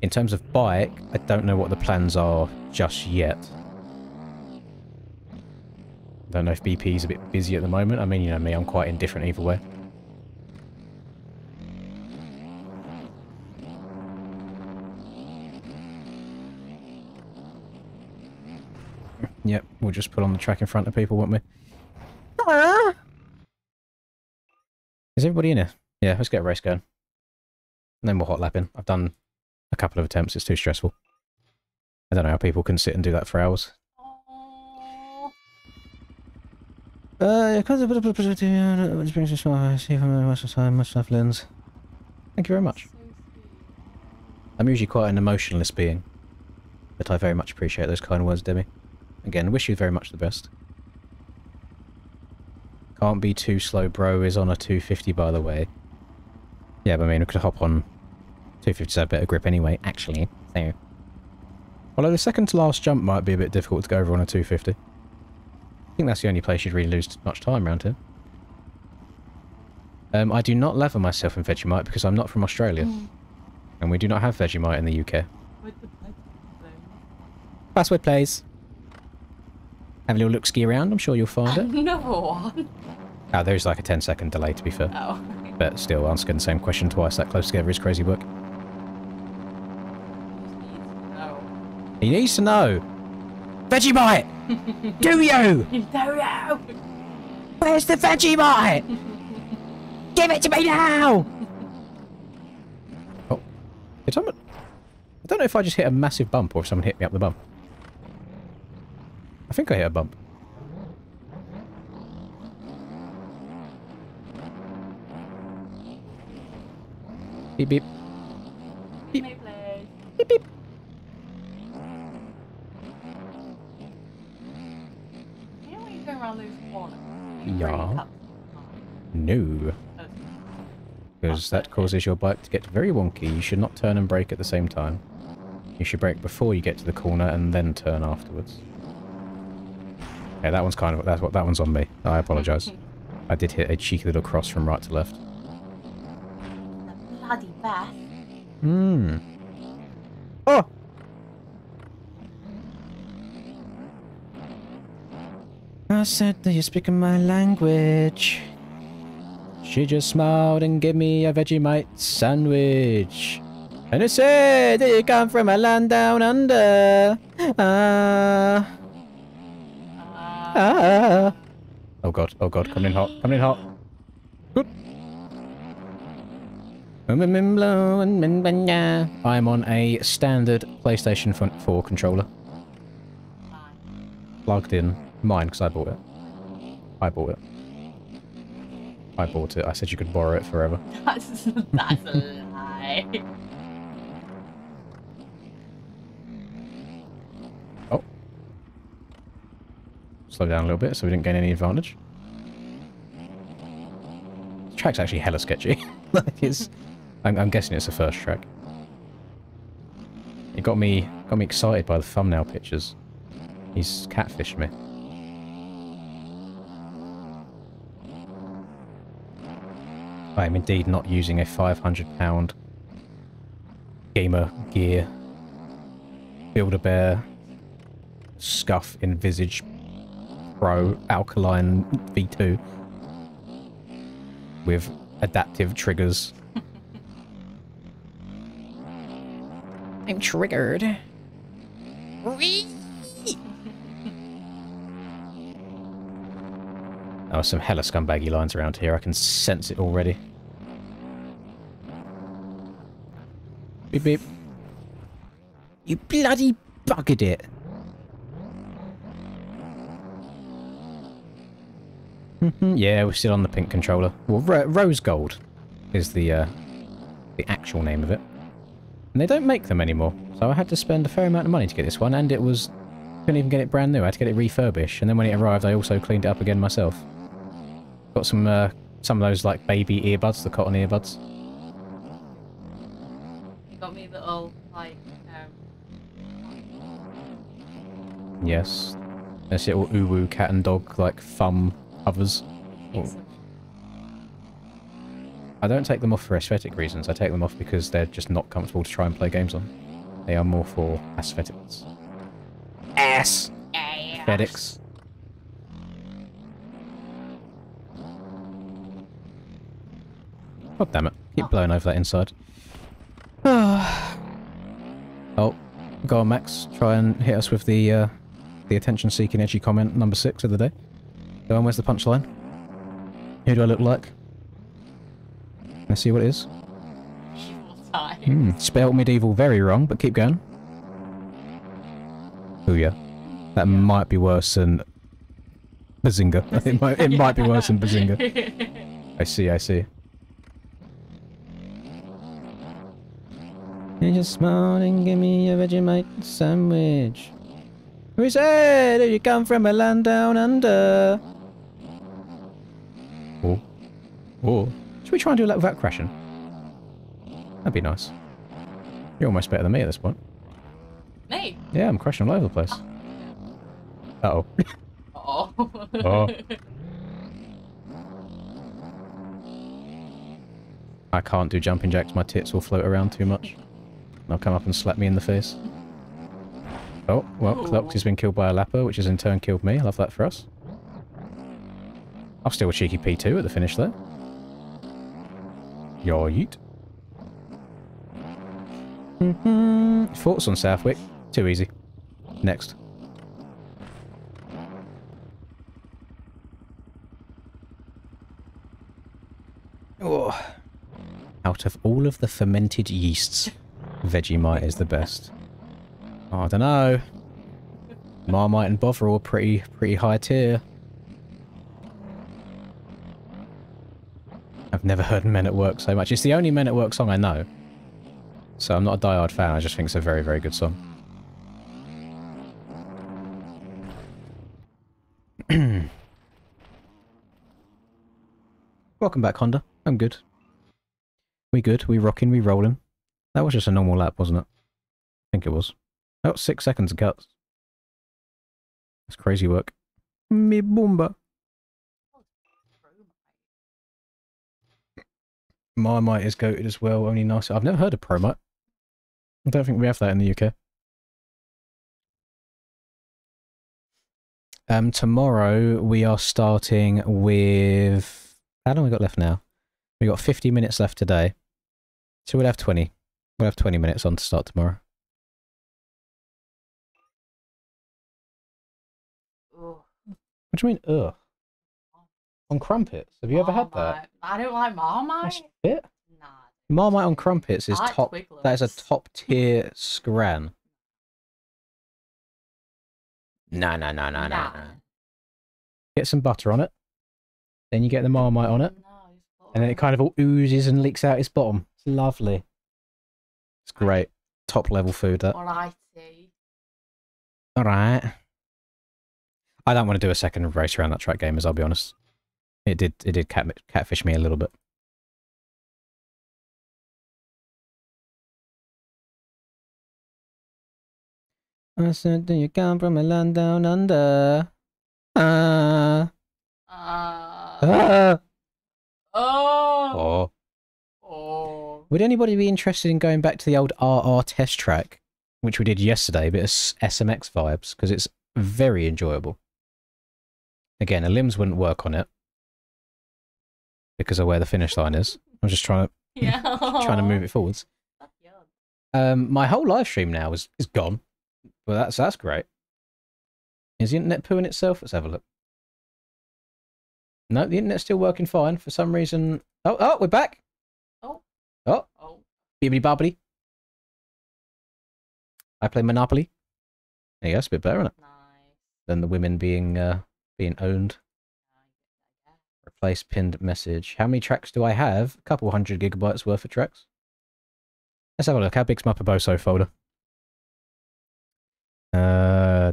In terms of bike, I don't know what the plans are just yet. Don't know if BP's a bit busy at the moment. I mean, you know me, I'm quite indifferent either way. Yep, we'll just put on the track in front of people, won't we? Is everybody in here? Yeah, let's get a race going. And then we'll hot lapping. I've done a couple of attempts, it's too stressful. I don't know how people can sit and do that for hours. Thank you very much. I'm usually quite an emotionless being, but I very much appreciate those kind words, Demi. Again, wish you very much the best. Can't be too slow, bro, is on a 250, by the way. Yeah, but I mean, we could hop on 250 to have better grip anyway, actually. So. Although the second to last jump might be a bit difficult to go over on a 250. I think that's the only place you'd really lose much time around here. I do not lather myself in Vegemite because I'm not from Australia. And we do not have Vegemite in the UK. Password, please. Have a little look-ski around, I'm sure you'll find it. No. Oh, there's like a 10-second delay, to be fair. Oh. But still, asking the same question twice that close together is crazy work. He needs to know. Vegemite! Do you? Do you? Where's the Vegemite? Give it to me now! Oh. Did someone... I don't know if I just hit a massive bump or if someone hit me up the bump. I think I hit a bump. Beep beep. Beep. Beep beep. You know when you go around those corners? Yeah. No. Because that causes your bike to get very wonky. You should not turn and brake at the same time. You should brake before you get to the corner and then turn afterwards. Yeah, that one's kind of... that one's on me. I apologise. I did hit a cheeky little cross from right to left. The bloody Beth. Oh! said that you're speaking my language. She just smiled and gave me a Vegemite sandwich. And it said that you come from a land down under. Oh god, coming in hot, coming in hot. Good. I'm on a standard PlayStation 4 controller. Plugged in. Mine, because I bought it. I bought it. I bought it. I said you could borrow it forever. That's a lie. Oh. Slow down a little bit so we didn't gain any advantage. This track's actually hella sketchy. Like it's... I'm guessing it's the first track. It got me excited by the thumbnail pictures. He's catfished me. I am indeed not using a £500 gamer gear Build-A-Bear Scuff Envisage Pro Alkaline V2 with adaptive triggers. I'm triggered. Oh, some hella scumbaggy lines around here. I can sense it already. Beep beep. You bloody buggered it. Yeah, we're still on the pink controller. Well, Rose Gold is the actual name of it. And they don't make them anymore, so I had to spend a fair amount of money to get this one, and it was... couldn't even get it brand new, I had to get it refurbished, and then when it arrived I also cleaned it up again myself. Got some of those, like, baby earbuds, the cotton earbuds. You got me little, like, Yes. There's little uwu cat and dog, like, thumb covers. I don't take them off for aesthetic reasons, I take them off because they're just not comfortable to try and play games on. They are more for aesthetics. Aesthetics. God damn it. Keep blowing over that inside. Oh, go on Max, try and hit us with the attention-seeking edgy comment number 6 of the day. Go on, where's the punchline? Who do I look like? Let's see what it is. Spelled medieval very wrong, but keep going. Booyah. That might be worse than Bazinga. It might be worse than Bazinga. I see. You just smiled and give me a Vegemite sandwich. We said you come from a land down under. Oh. Should we try and do that without crashing? That'd be nice. You're almost better than me at this point. Me? Yeah, I'm crashing all over the place. Uh-oh. Oh. I can't do jumping jacks, my tits will float around too much. They'll come up and slap me in the face. Oh, well, Clox has been killed by a lapper, which has in turn killed me. I love that for us. I'll steal a cheeky P2 at the finish there. Yeet. Thoughts on Southwick? Too easy. Next. Oh. Out of all of the fermented yeasts, Vegemite is the best. Oh, I don't know. Marmite and Bovril are pretty high tier. I've never heard Men at Work so much. It's the only Men at Work song I know. So I'm not a die-hard fan, I just think it's a very, very good song. Welcome back, Honda. I'm good. We good, we rocking, we rolling. That was just a normal lap, wasn't it? I think it was. Oh, 6 seconds of cuts. That's crazy work. Me boomba. Marmite is goated as well, only nice. I've never heard of Promite. I don't think we have that in the UK. Tomorrow we are starting with... How long we got left now? We got 50 minutes left today. So we'll have 20. We'll have 20 minutes on to start tomorrow. Ugh. What do you mean, ugh? On crumpets? Have you ever had that? I don't like Marmite. That's it? Nah. Marmite on crumpets is I like top. Twiglets. That is a top tier scran. No. Get some butter on it. Then you get the Marmite on it. And then it kind of all oozes and leaks out its bottom. It's lovely. It's great. Top level food, that. Alrighty. Alright. I don't want to do a second race around that track, gamers, I'll be honest. It did catfish me a little bit. I said, do you come from a land down under? Oh. Oh. Would anybody be interested in going back to the old RR test track, which we did yesterday, but it's SMX vibes, because it's very enjoyable. Again, a limbs wouldn't work on it, because of where the finish line is. I'm just trying to move it forwards. My whole live stream now is gone. Well, that's great. Is the internet pooing itself? Let's have a look. No, the internet's still working fine. For some reason... Oh, we're back! Oh. Bibbidi bobbidi. I play Monopoly. There you go, it's a bit better, isn't it? Nice. Than the women being owned. Replace pinned message. How many tracks do I have? A couple 100 gigabytes worth of tracks. Let's have a look. How big's my Perboso folder?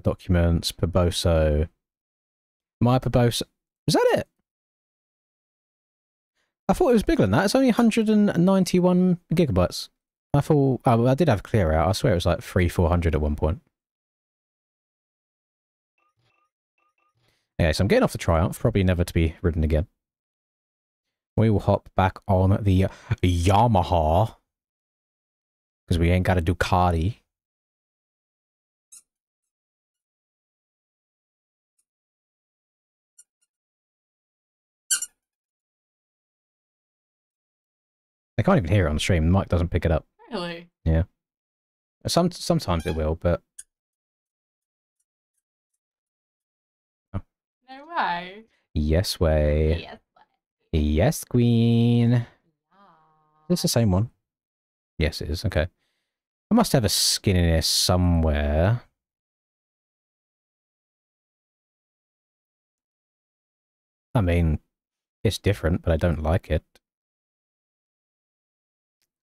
Documents, Perboso. My Perboso. Is that it? I thought it was bigger than that. It's only 191 gigabytes. I thought... Oh, I did have clear out. I swear it was like 300-400 at one point. Okay, so I'm getting off the Triumph. Probably never to be ridden again. We will hop back on the Yamaha. Because we ain't got a Ducati. I can't even hear it on the stream. The mic doesn't pick it up. Really? Yeah. Sometimes it will, but... No way. Yes way. Yes, queen. Is this the same one? Yes, it is. Okay. I must have a skin in here somewhere. I mean, it's different, but I don't like it.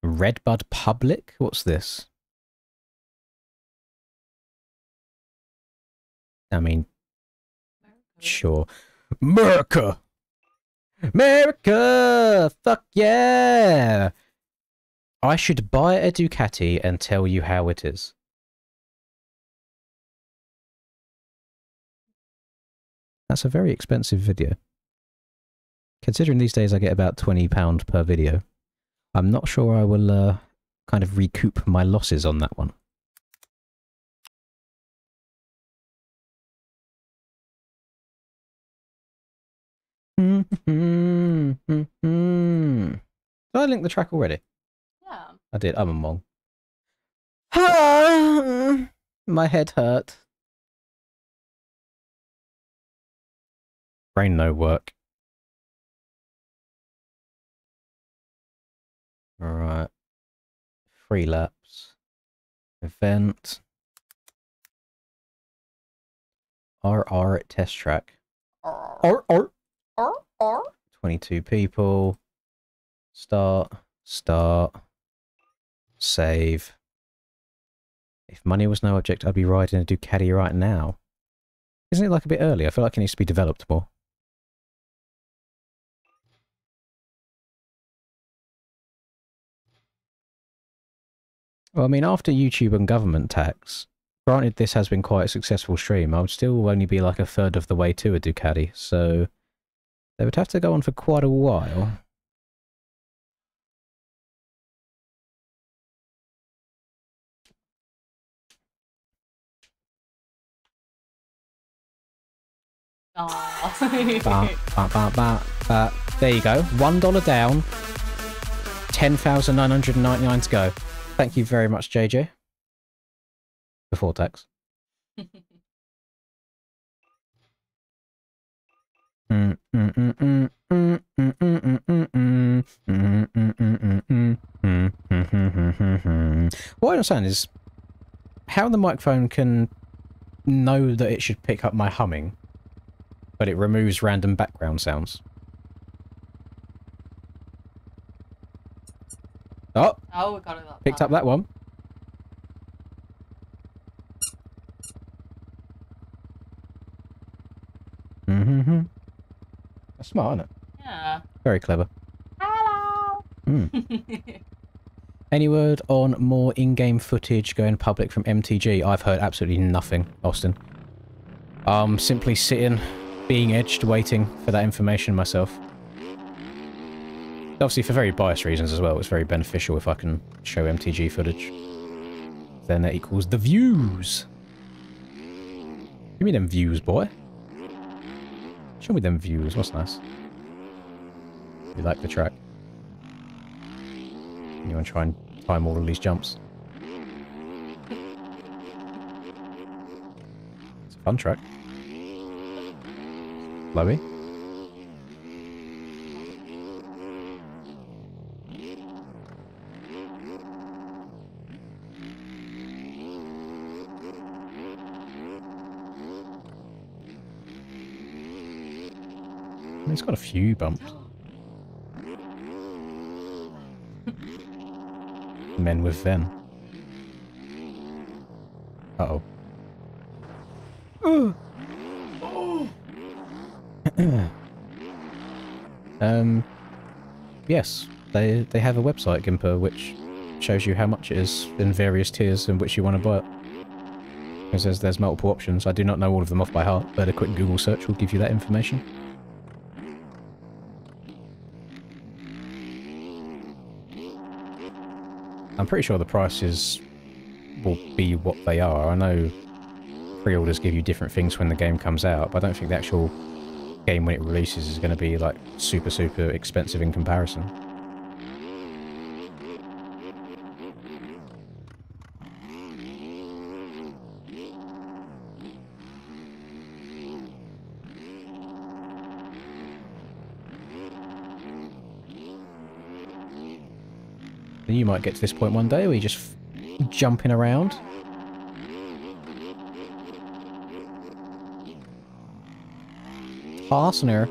Redbud Public? What's this? I mean, sure. America! America! Fuck yeah! I should buy a Ducati and tell you how it is. That's a very expensive video. Considering these days I get about £20 per video, I'm not sure I will kind of recoup my losses on that one. Did I link the track already? Yeah. I did. I'm a mong. My head hurt. Brain no work. Alright. 3 laps. Event. RR test track. 22 people. Start. Save. If money was no object, I'd be riding a Ducati right now. Isn't it like a bit early? I feel like it needs to be developed more. Well, I mean, after YouTube and government tax, granted this has been quite a successful stream, I would still only be like a third of the way to a Ducati, so they would have to go on for quite a while. Oh. There you go. $1 down. 10,999 to go. Thank you very much, JJ. Before tax. What I understand is how the microphone can know that it should pick up my humming, but it removes random background sounds. Oh! Oh, we got it that Picked up that one. That's smart, isn't it? Yeah. Very clever. Hello! Any word on more in-game footage going public from MTG? I've heard absolutely nothing, Austin. I'm simply sitting, being edged, waiting for that information myself. Obviously, for very biased reasons as well, it's very beneficial if I can show MTG footage. Then that equals the views. Give me them views, boy. Show me them views, what's nice? You like the track? You want to try and time all of these jumps? It's a fun track. Flowy. It's got a few bumps. Men with Ven. Uh-oh. Yes, they have a website, Gimper, which shows you how much it is in various tiers in which you want to buy it. Because there's multiple options. I do not know all of them off by heart, but a quick Google search will give you that information. I'm pretty sure the prices will be what they are. I know pre-orders give you different things when the game comes out, but I don't think the actual game when it releases is going to be like super expensive in comparison. You might get to this point one day where you're just jumping around. Fastener.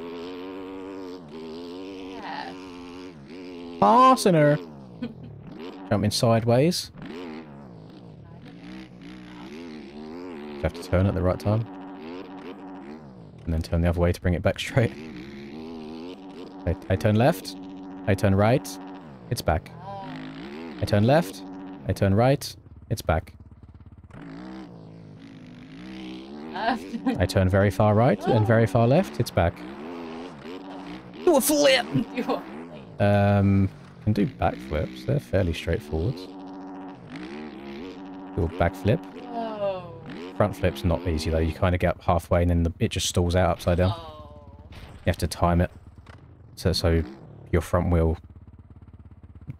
Yeah. Fastener. Jumping sideways. You have to turn at the right time. And then turn the other way to bring it back straight. I turn left. I turn right. It's back. I turn left, I turn right, it's back. I turn very far right and very far left, it's back. Do a flip! Can do backflips, they're fairly straightforward. Do a backflip. Whoa. Front flip's not easy though, you kind of get up halfway and then it just stalls out upside down. Oh. You have to time it so your front wheel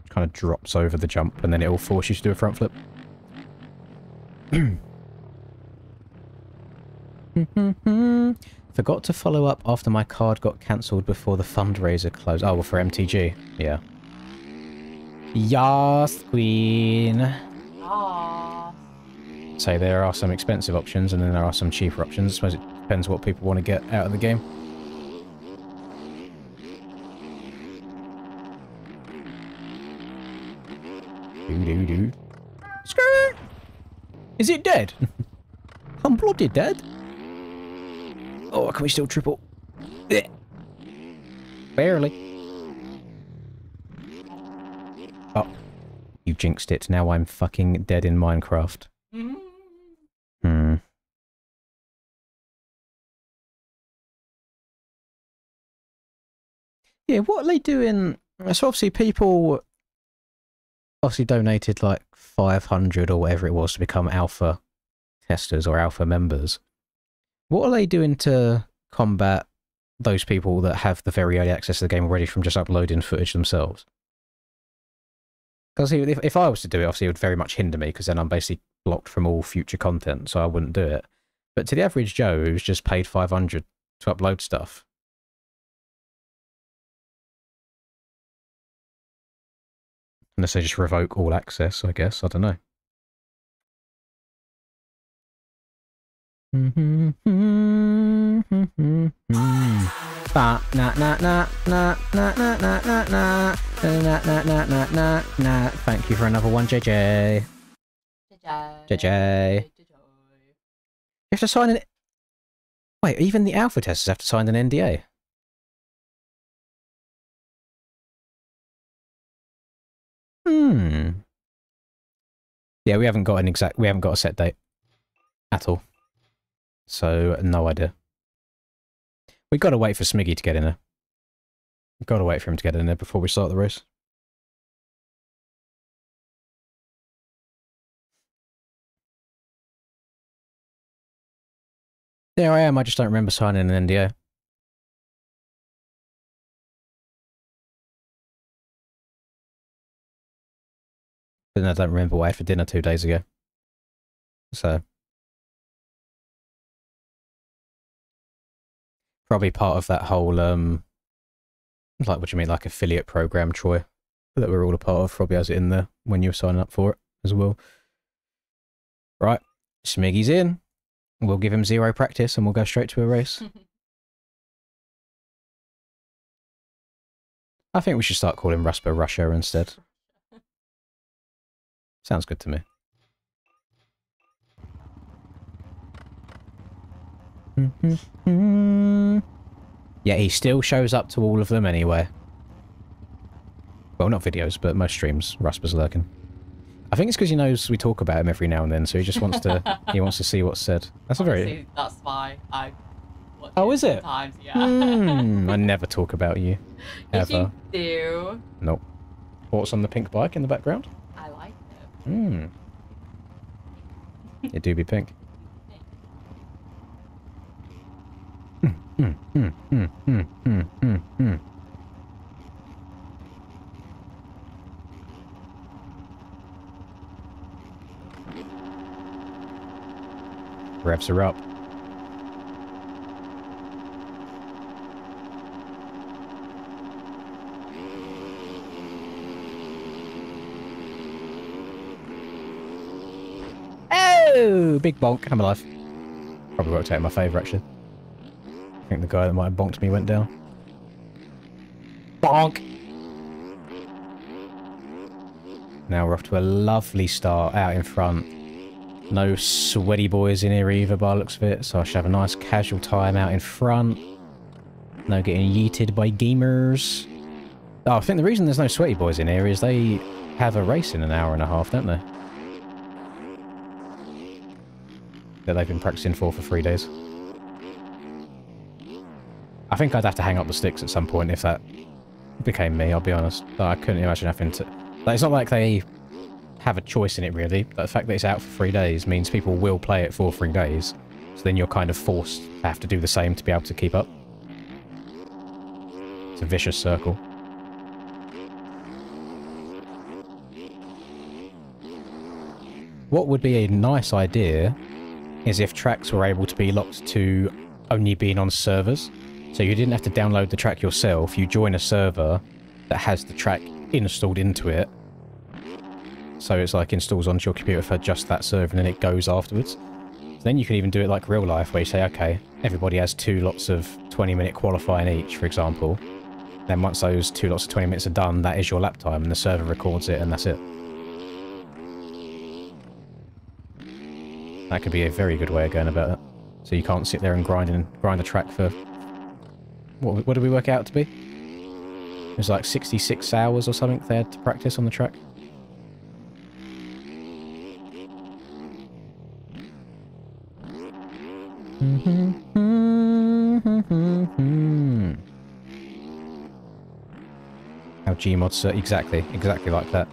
kind of drops over the jump and then it will force you to do a front flip. Forgot to follow up after my card got cancelled before the fundraiser closed. Oh, well, for MTG. Yeah. Yas, queen. Aww. So there are some expensive options and then there are some cheaper options. I suppose it depends what people want to get out of the game. Do. Skirt! Is it dead? I'm bloody dead. Oh, can we still triple? Yeah. Barely. Oh. You jinxed it. Now I'm fucking dead in Minecraft. Yeah, what are they doing? So obviously people obviously donated like 500 or whatever it was to become alpha testers or alpha members. What are they doing to combat those people that have the very early access to the game already from just uploading footage themselves? Because if I was to do it, obviously it would very much hinder me, because then I'm basically blocked from all future content, so I wouldn't do it. But to the average Joe who's just paid 500 to upload stuff, unless they just revoke all access, I guess, I don't know. Thank you for another one, JJ. JJ. You have to sign an... Wait, even the alpha testers have to sign an NDA? Yeah, we haven't got a set date at all. So, no idea. We've got to wait for Smiggy to get in there. We've got to wait for him to get in there before we start the race. There I am, I just don't remember signing an NDA. Then I don't remember what I had for dinner 2 days ago. So... probably part of that whole, like, what do you mean, like, affiliate program, Troy, that we're all a part of, probably has it in there when you're signing up for it as well. Right, Smiggy's in. We'll give him 0 practice and we'll go straight to a race. I think we should start calling Rusper Russia instead. Sounds good to me. Yeah, he still shows up to all of them anyway. Well, not videos, but most streams, Rusper's lurking. I think it's because he knows we talk about him every now and then, so he just wants to he wants to see what's said. That's Honestly, a very... that's why I watch Oh, it is it? sometimes, yeah. I never talk about you. Yes, Ever. you do. Nope. Thoughts on the pink bike in the background? I like it. It do be pink. Revs are up. Oh, big bonk. I'm alive. Probably worked out in my favour, actually. I think the guy that might have bonked me went down. Bonk! Now we're off to a lovely start out in front. No sweaty boys in here either by the looks of it, so I should have a nice casual time out in front. No getting yeeted by gamers. Oh, I think the reason there's no sweaty boys in here is they have a race in an hour and a half, don't they? That they've been practicing for 3 days. I think I'd have to hang up the sticks at some point if that became me, I'll be honest. I couldn't imagine having to... Like, it's not like they have a choice in it, really. But the fact that it's out for 3 days means people will play it for 3 days. So then you're kind of forced to have to do the same to be able to keep up. It's a vicious circle. What would be a nice idea is if tracks were able to be locked to only being on servers. So you didn't have to download the track yourself, you join a server that has the track installed into it. So it's like installs onto your computer for just that server and then it goes afterwards. So then you can even do it like real life where you say, okay, everybody has 2 lots of 20-minute qualifying each, for example. Then once those 2 lots of 20 minutes are done, that is your lap time and the server records it and that's it. That could be a very good way of going about it. So you can't sit there and grind the track for... What did we work out to be? It was like 66 hours or something they had to practice on the track. How Gmod... Exactly like that.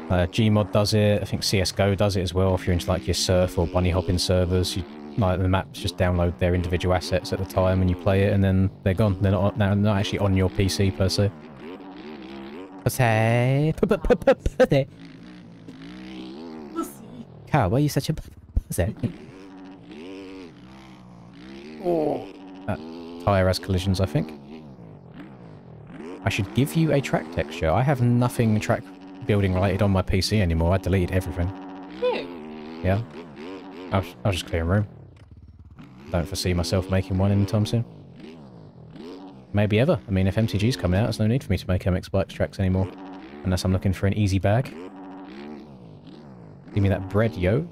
Gmod does it, I think CSGO does it as well, if you're into like your surf or bunny hopping servers. You like the maps just download their individual assets at the time and you play it, and then they're gone. They're not actually on your PC per se. Pussy. Pussy. Carl, why are you such a pussy? Oh. Tyre has collisions, I think. I should give you a track texture. I have nothing track building related on my PC anymore. I deleted everything. Yeah. I'll just clear a room. Don't foresee myself making one anytime soon. Maybe ever. I mean, if MTG's coming out, there's no need for me to make MX Bikes tracks anymore. Unless I'm looking for an easy bag. Give me that bread, yo.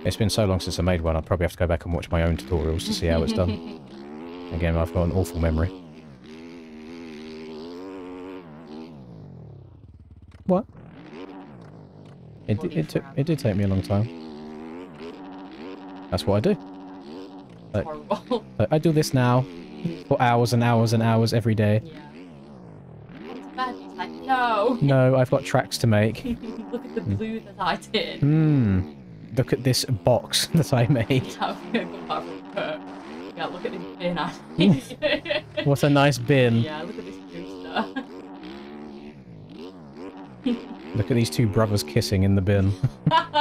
It's been so long since I made one, I'll probably have to go back and watch my own tutorials to see how it's done. Again, I've got an awful memory. What? It did take me a long time. That's what I do. Horrible. I do this now for hours and hours and hours every day. Yeah. It's bad. It's like, no. No, I've got tracks to make. Look at the blue that I did. Hmm. Look at this box that I made. Yeah, look at this bin I made. What a nice bin. Yeah, look at this booster. Look at these two brothers kissing in the bin. I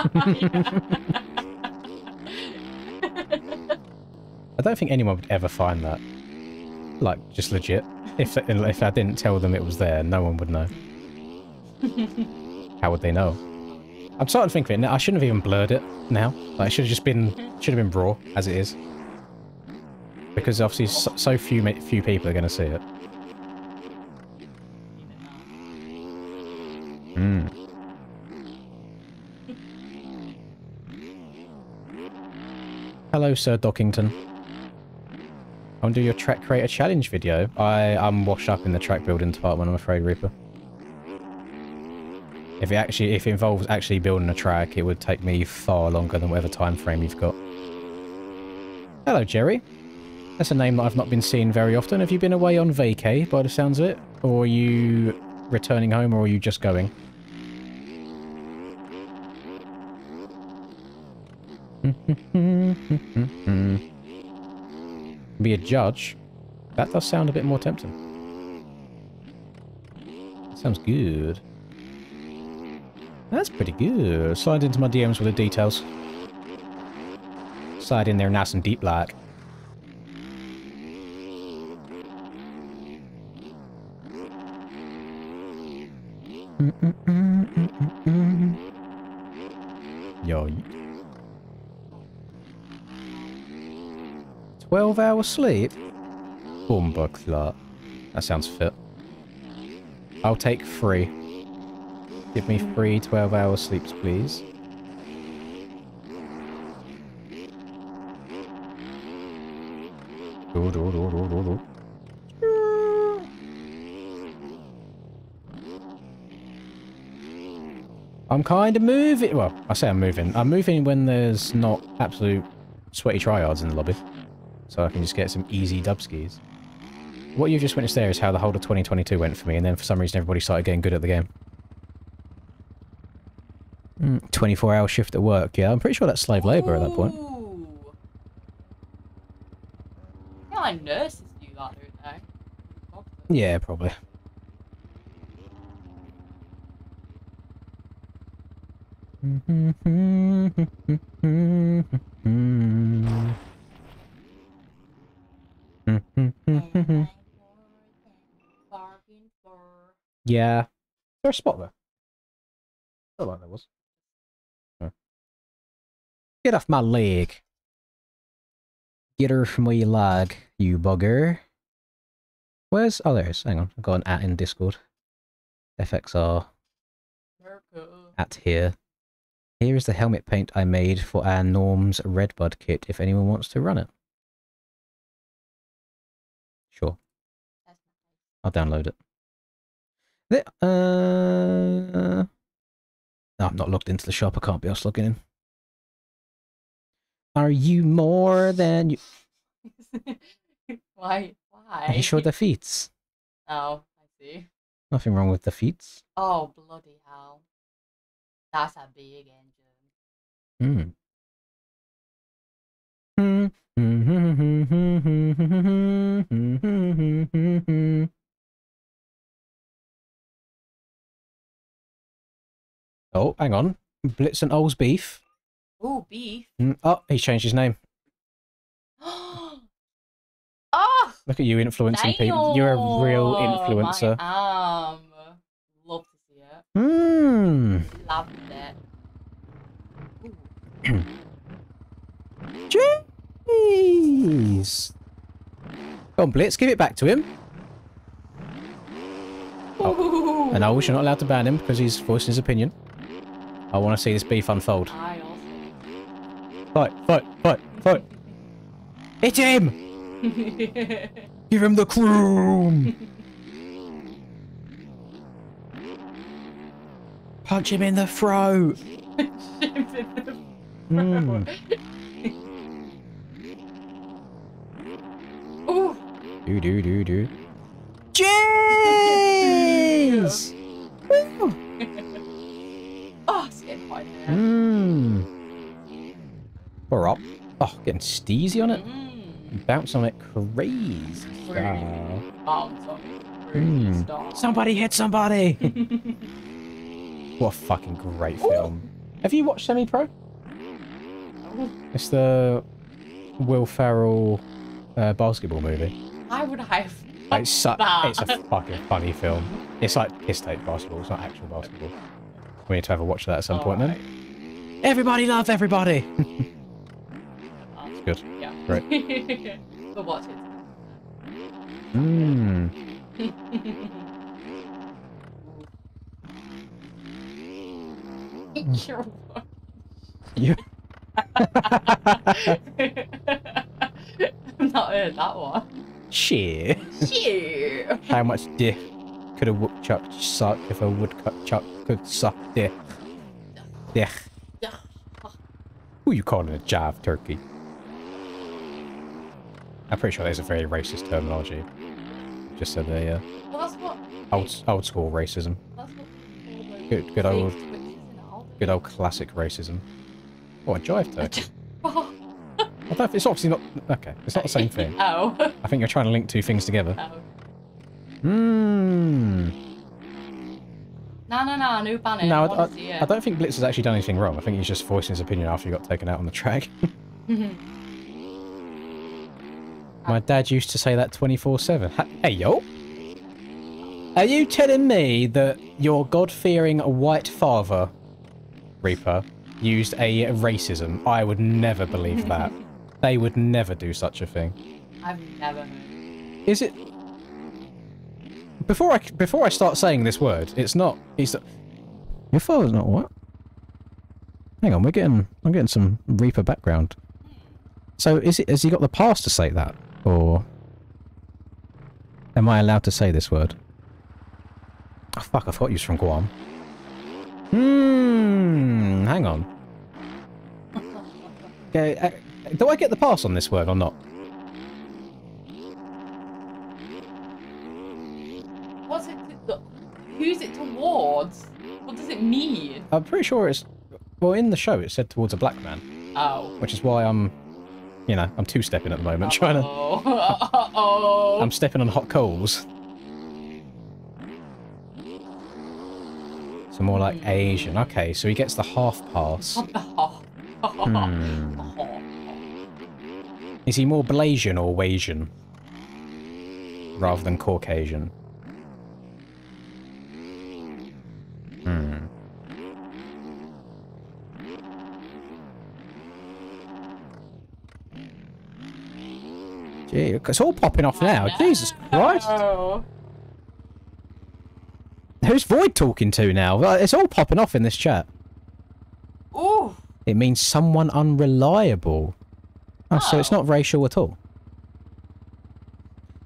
don't think anyone would ever find that. Like, just legit. If I didn't tell them it was there, no one would know. How would they know? I'm starting to think of it now. I shouldn't have even blurred it now. Like, it should have been raw, as it is. Because obviously so few people are going to see it. Hmm. Hello, Sir Dockington. I want to do your track creator challenge video. I'm washed up in the track building department, I'm afraid, Reaper. If it involves actually building a track, it would take me far longer than whatever time frame you've got. Hello, Jerry. That's a name that I've not been seeing very often. Have you been away on vacay, by the sounds of it? Or are you returning home, or are you just going? Be a judge? That does sound a bit more tempting. That sounds good. That's pretty good. Slide into my DMs with the details. Slide in there nice and deep like. Yo. 12-hour sleep? Boombuckler. That sounds fit. I'll take 3. Give me 3 12-hour sleeps, please. I'm kind of moving. Well, I say I'm moving. I'm moving when there's not absolute sweaty tryhards in the lobby. So I can just get some easy dub skis. What you've just witnessed there is how the whole of 2022 went for me, and then for some reason everybody started getting good at the game. 24-hour shift at work. Yeah, I'm pretty sure that's slave labour at that point. I feel like nurses do that, don't they? Yeah, probably. Yeah. Is there a spot there? I thought there was. Oh. Get off my leg. Get her from where you lag, you bugger. Where's... Oh, there it is. Hang on. I've got an at in Discord. FXR. At here. Here is the helmet paint I made for our Norm's Redbud kit, if anyone wants to run it. Sure. I'll download it. No, I'm not logged into the shop. I can't be asked logging in. Are you more than you... Why? Are you sure defeats? Oh, I see. Nothing wrong with the feet. Oh, bloody hell. That's a big engine. Oh, hang on. Blitz and Old's beef. Ooh, beef. Oh, he's changed his name. Oh! Look at you influencing people. You're a real influencer. I am. Love to see it. Loved it. Jeez. Go on, Blitz, give it back to him. Oh. And you're not allowed to ban him because he's voicing his opinion. I want to see this beef unfold. I also. Fight, fight, fight, fight. Hit him! Give him the croom! Punch him in the throat! Ooh. Do. Jeez! Oh, it's getting quite there. We're up. Oh, getting steezy on it. Bounce on it crazy style. Bounce on it crazy style. Somebody hit somebody! What a fucking great film. Have you watched Semi-Pro? It's the Will Ferrell basketball movie. Why would I have It's a fucking funny film. It's like piss take basketball, it's not actual basketball. We need to have a watch of that at some point then. Everybody loves everybody! It's good. Yeah. Great. Go watch it. You. I've not heard that one. Shit. Shit. How much dick could a woodchuck suck if a woodchuck could suck dick? Dick. Who you calling a jive turkey? I'm pretty sure there's a very racist terminology. Just said there, yeah. Well, that's what. Old school racism. That's what Good old classic racism. Oh, a jive turkey. I don't, it's obviously not. Okay, it's not the same thing. Oh. I think you're trying to link two things together. Oh. No, New banner. No, I don't think Blitz has actually done anything wrong. I think he's just voicing his opinion after he got taken out on the track. My dad used to say that 24/7. Hey, yo! Are you telling me that your God-fearing white father, Reaper, used a racism? I would never believe that. They would never do such a thing. I've never heard. Is it? Before I start saying this word, it's not. Your father's not what? Hang on, I'm getting some Reaper background. So has he got the pass to say that, or am I allowed to say this word? Oh fuck! I thought he was from Guam. Hang on. Okay, do I get the pass on this word or not? What's it? Who's it towards? What does it mean? I'm pretty sure it's. Well, in the show, it said towards a black man. Oh. Which is why I'm two-stepping at the moment, trying to. I'm stepping on hot coals. So more like Asian. Okay, so he gets the half pass. Is he more Blasian or Wasian? Rather than Caucasian? Gee, it's all popping off now. Jesus Christ. Who's Void talking to now? It's all popping off in this chat. Ooh. It means someone unreliable. Oh, so it's not racial at all.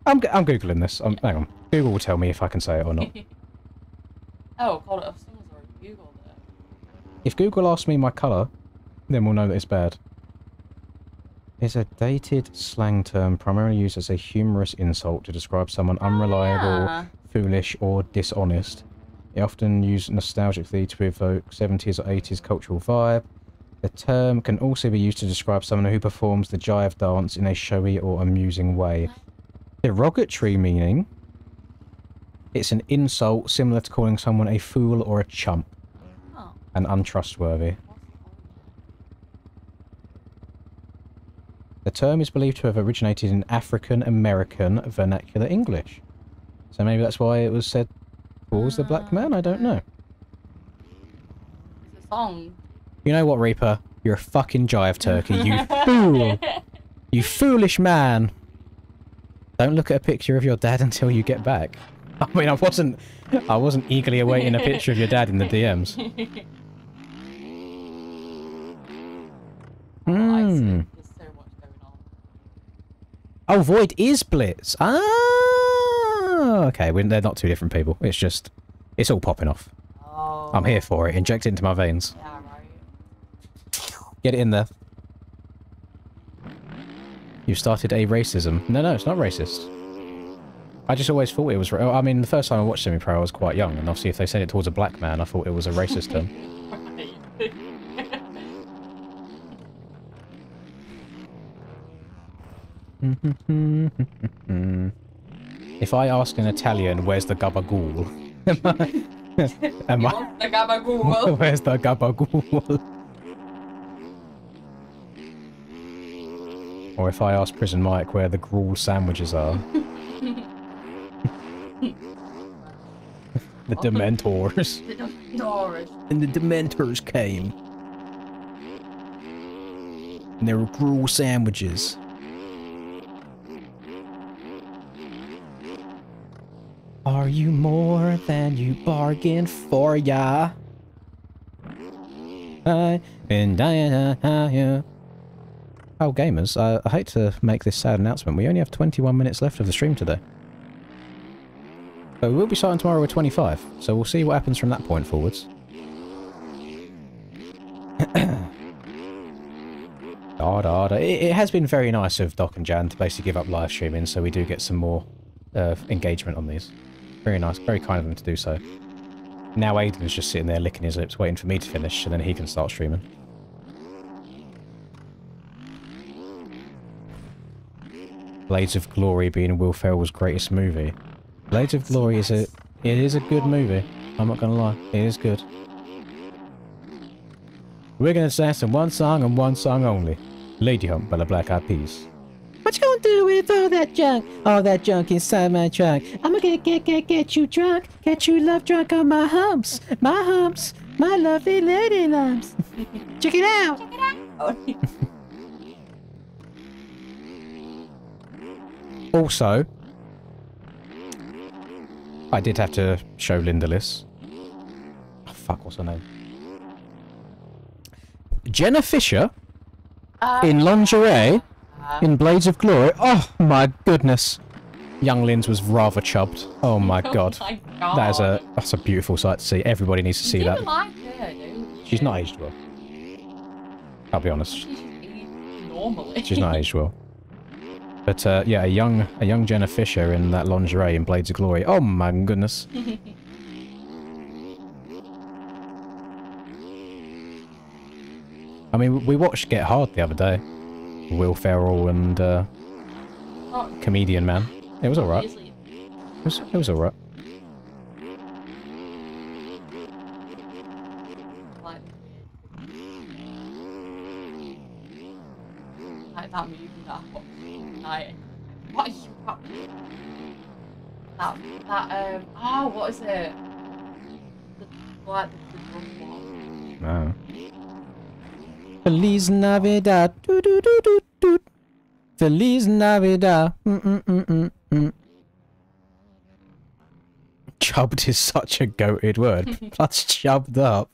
I'm Googling this. Hang on. Google will tell me if I can say it or not. Oh, called it. Someone's already Googled it. If Google asks me my colour, then we'll know that it's bad. It's a dated slang term primarily used as a humorous insult to describe someone unreliable, foolish, or dishonest. It often used nostalgically to evoke 70s or 80s cultural vibe. The term can also be used to describe someone who performs the jive dance in a showy or amusing way. Derogatory meaning. It's an insult similar to calling someone a fool or a chump. Oh. And untrustworthy. The term is believed to have originated in African American vernacular English. So maybe that's why it was said towards the black man, I don't know. It's a song. You know what, Reaper? You're a fucking jive turkey, you fool! You foolish man! Don't look at a picture of your dad until you get back. I mean, I wasn't eagerly awaiting a picture of your dad in the DMs. Hmm. There's so much going on. Oh, Void is Blitz. Ah, okay. They're not two different people. It's just, it's all popping off. Oh. I'm here for it. Inject it into my veins. Yeah, right. Get it in there. You started a racism. No, it's not racist. I just always thought it was... I mean, the first time I watched Semi-Pro, I was quite young, and obviously if they said it towards a black man, I thought it was a racist term. If I ask an Italian, where's the gabagool? Am I... The gabagool. Where's the gabagool? Or if I ask Prison Mike where the gruel sandwiches are. The Dementors. The Dementors. And the Dementors came. And there were gruel sandwiches. Are you more than you bargained for, ya? Oh, gamers, I hate to make this sad announcement. We only have 21 minutes left of the stream today. But we will be starting tomorrow with 25, so we'll see what happens from that point forwards. It has been very nice of Doc and Jan to basically give up live streaming, so we do get some more engagement on these. Very nice, very kind of them to do so. Now Aiden's just sitting there licking his lips, waiting for me to finish, and then he can start streaming. Blades of Glory being Will Ferrell's greatest movie. Blades of Glory is it is a good movie. I'm not gonna lie, it is good. We're gonna dance in one song and one song only. Lady Hump by the Black Eyed Peas. What you gonna do with all that junk? All that junk inside my trunk. I'm gonna get you drunk. Get you love drunk on my humps. My humps. My lovely lady lumps. Check it out. Check it out. Also, I did have to show Linda this. Oh, fuck, what's her name? Jenna Fisher in lingerie in Blades of Glory. Oh my goodness. Young Linz was rather chubbed. Oh my god. Oh my god. That's a beautiful sight to see. Everybody needs to see that. Like her, dude. She's not aged well. I'll be honest. She's aged normally. She's not aged well. But yeah, a young Jenna Fisher in that lingerie in Blades of Glory. Oh my goodness. I mean, we watched Get Hard the other day. Will Ferrell and Comedian Man. It was alright. It was alright. Like that movie that I watched tonight. What are you watching? Oh, what is it? The drum one. Oh. Feliz Navidad. Do do do do do. Feliz Navidad. Chubbed is such a goated word. Plus chubbed up.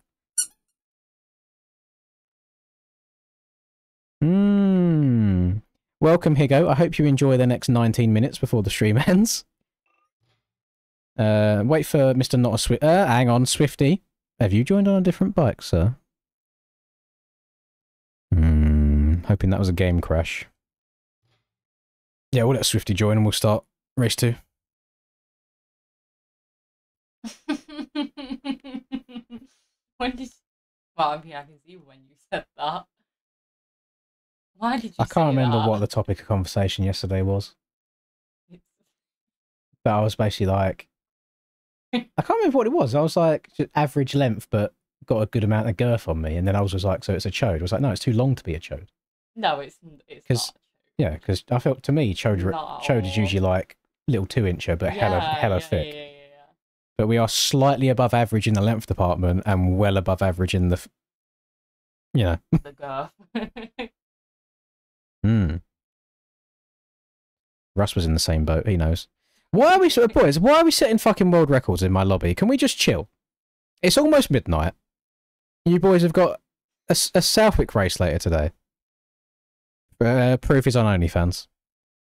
Welcome, Higo. I hope you enjoy the next 19 minutes before the stream ends. Wait for Mr. Not a Swift. Hang on, Swifty. Have you joined on a different bike, sir? Hoping that was a game crash. Yeah, we'll let Swifty join and we'll start race 2. When did? Well, I mean, I can see when you said that. Why did you? I can't remember that? what the topic of conversation yesterday was. But I was basically like, I can't remember what it was. I was like, just average length, but got a good amount of girth on me. And then I was just like, so it's a chode. I was like, no, it's too long to be a chode. No, it's not. Yeah, because I felt to me, chode is usually like little 2-incher, but hella thick. Yeah. But we are slightly above average in the length department and well above average in the, you know. The girth. Russ was in the same boat. He knows. Why are we, boys? Why are we setting fucking world records in my lobby? Can we just chill? It's almost midnight. You boys have got a Southwick race later today. Proof is on OnlyFans.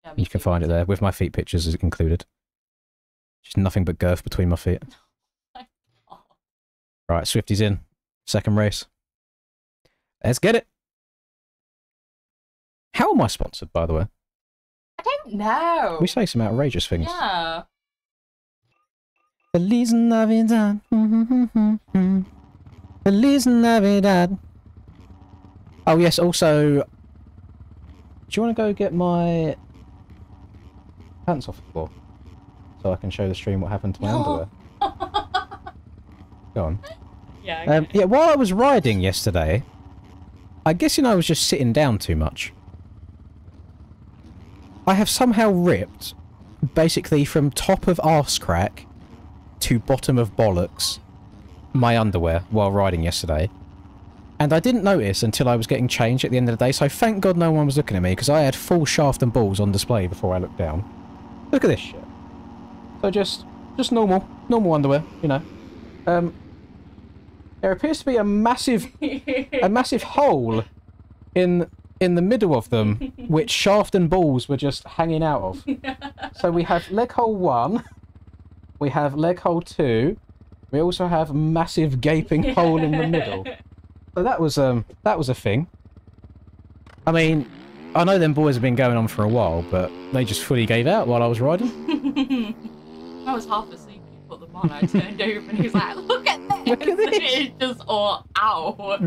Yeah, you can find it there with my feet pictures included. Just nothing but girth between my feet. Right, Swifty's in. Second race. Let's get it. How am I sponsored, by the way? I don't know. We say some outrageous things. Yeah. Feliz Navidad. Feliz Navidad. Oh, yes, also... Do you want to go get my pants off the floor? So I can show the stream what happened to my underwear. Go on. Yeah, okay. Yeah, while I was riding yesterday, I guess, I was just sitting down too much. I have somehow ripped, basically from top of arse crack to bottom of bollocks, my underwear while riding yesterday. And I didn't notice until I was getting changed at the end of the day, so thank God no one was looking at me, because I had full shaft and balls on display before I looked down. Look at this shit. So just normal underwear, There appears to be a massive hole in the middle of them, which shaft and balls were just hanging out of. So we have leg hole 1, we have leg hole 2, we also have massive gaping hole in the middle. So that was a thing. I mean, I know them boys have been going on for a while, but they just fully gave out while I was riding. I was half asleep when you put them on. I turned over and he was like, "Look at this!" Look at this. It's just all out.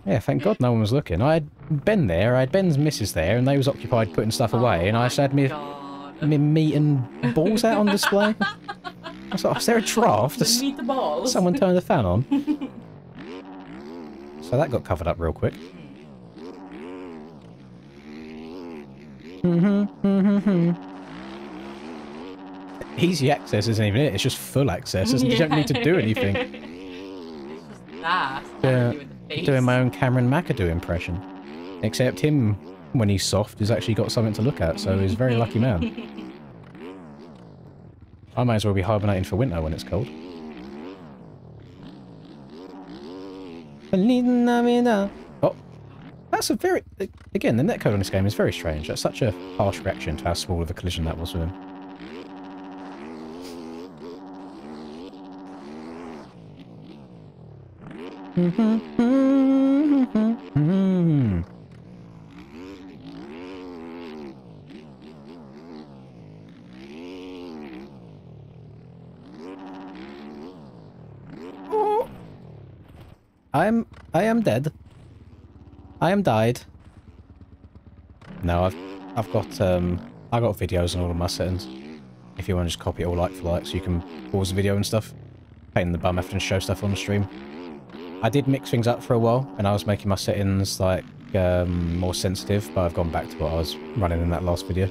Yeah, thank God no one was looking. I had Ben there, I had Ben's missus there, and they was occupied putting stuff away, and I just had me meat and balls out on display. I was like, is there a draft? Meet the balls. Someone turned the fan on. So that got covered up real quick. Easy access isn't even it, it's just full access. You don't need to do anything. It's just that. Doing my own Cameron McAdoo impression. Except him, when he's soft, has actually got something to look at, so he's a very lucky man. I might as well be hibernating for winter when it's cold. Oh, that's a very... Again, the netcode on this game is very strange. That's such a harsh reaction to how small of a collision that was with him. I am dead. I am died. No, I've got videos on all of my settings. If you want to just copy it all like for like, so you can pause the video and stuff. Pain in the bum having to show stuff on the stream. I did mix things up for a while, and I was making my settings like more sensitive, but I've gone back to what I was running in that last video.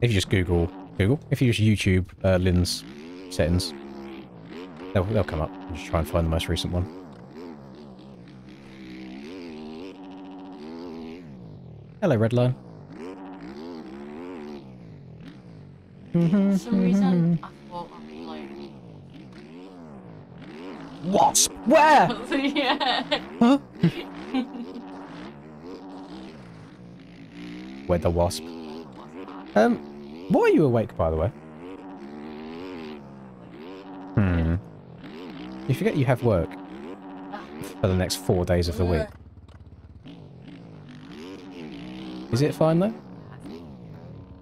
If you just Google, if you just YouTube Lynn's settings, they'll come up. Just try and find the most recent one. Hello, Redline. For some reason, I thought I was like... Wasp? Where? Yeah. Huh? Where'd the wasp? Why are you awake, by the way? You forget you have work for the next 4 days of the week. Is it fine, though?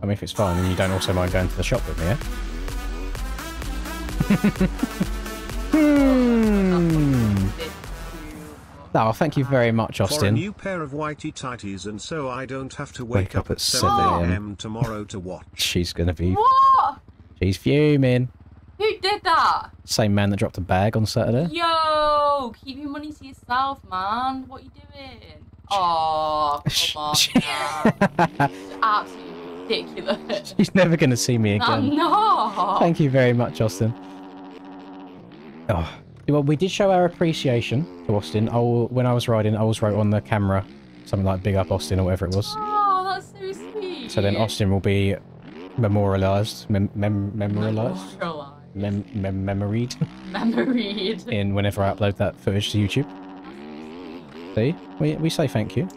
I mean, if it's fine, and you don't also mind going to the shop with me, yeah? Oh, thank you very much, Austin. For a new pair of whitey tighties, and so I don't have to wake up at 7 7 a.m. tomorrow to watch. She's gonna be... What? She's fuming. Who did that? Same man that dropped a bag on Saturday. Yo, keep your money to yourself, man. What are you doing? Oh, come on, man. It's absolutely ridiculous. She's never gonna see me again. I'm not. Thank you very much, Austin. Oh. Well, we did show our appreciation to Austin. When I was riding, I always wrote on the camera something like "Big up Austin" or whatever it was. Oh, that's so sweet. So then Austin will be memorialized, memorialized, memoried in whenever I upload that footage to YouTube. See, we say thank you.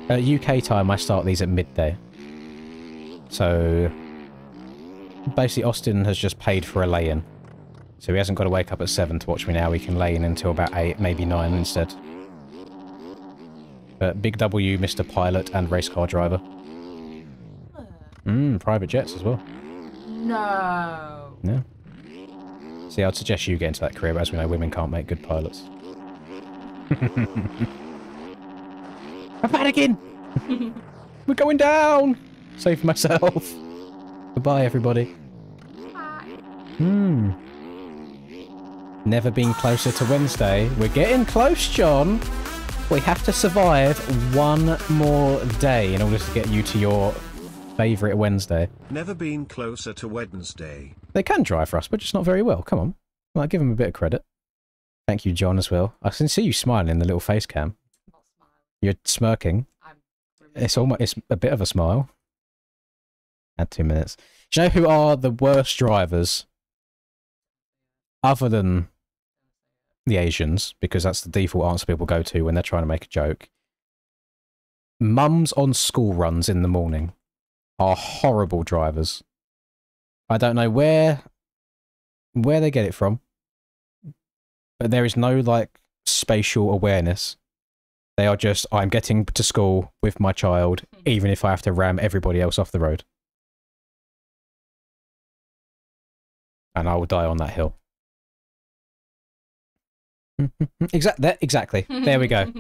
At UK time, I start these at midday. So basically, Austin has just paid for a lay-in. So he hasn't got to wake up at 7 to watch me now. He can lay in until about 8, maybe 9 instead. But big W, Mr. Pilot and race car driver. Private jets as well. No. Yeah. See, I'd suggest you get into that career, but as we know, women can't make good pilots. I'm panicking! We're going down! Save myself. Goodbye, everybody. Never been closer to Wednesday. We're getting close, John. We have to survive one more day in order to get you to your favourite Wednesday. Never been closer to Wednesday. They can drive for us, but just not very well. Come on. I'll give them a bit of credit. Thank you, John, as well. I can see you smiling in the little face cam. You're smirking. It's a bit of a smile. Add 2 minutes. Do you know who are the worst drivers? Other than the Asians, because that's the default answer people go to when they're trying to make a joke. Mums on school runs in the morning are horrible drivers. I don't know where they get it from, but there is no, like, spatial awareness. They are just, I'm getting to school with my child, even if I have to ram everybody else off the road. And I will die on that hill. Exactly. There we go.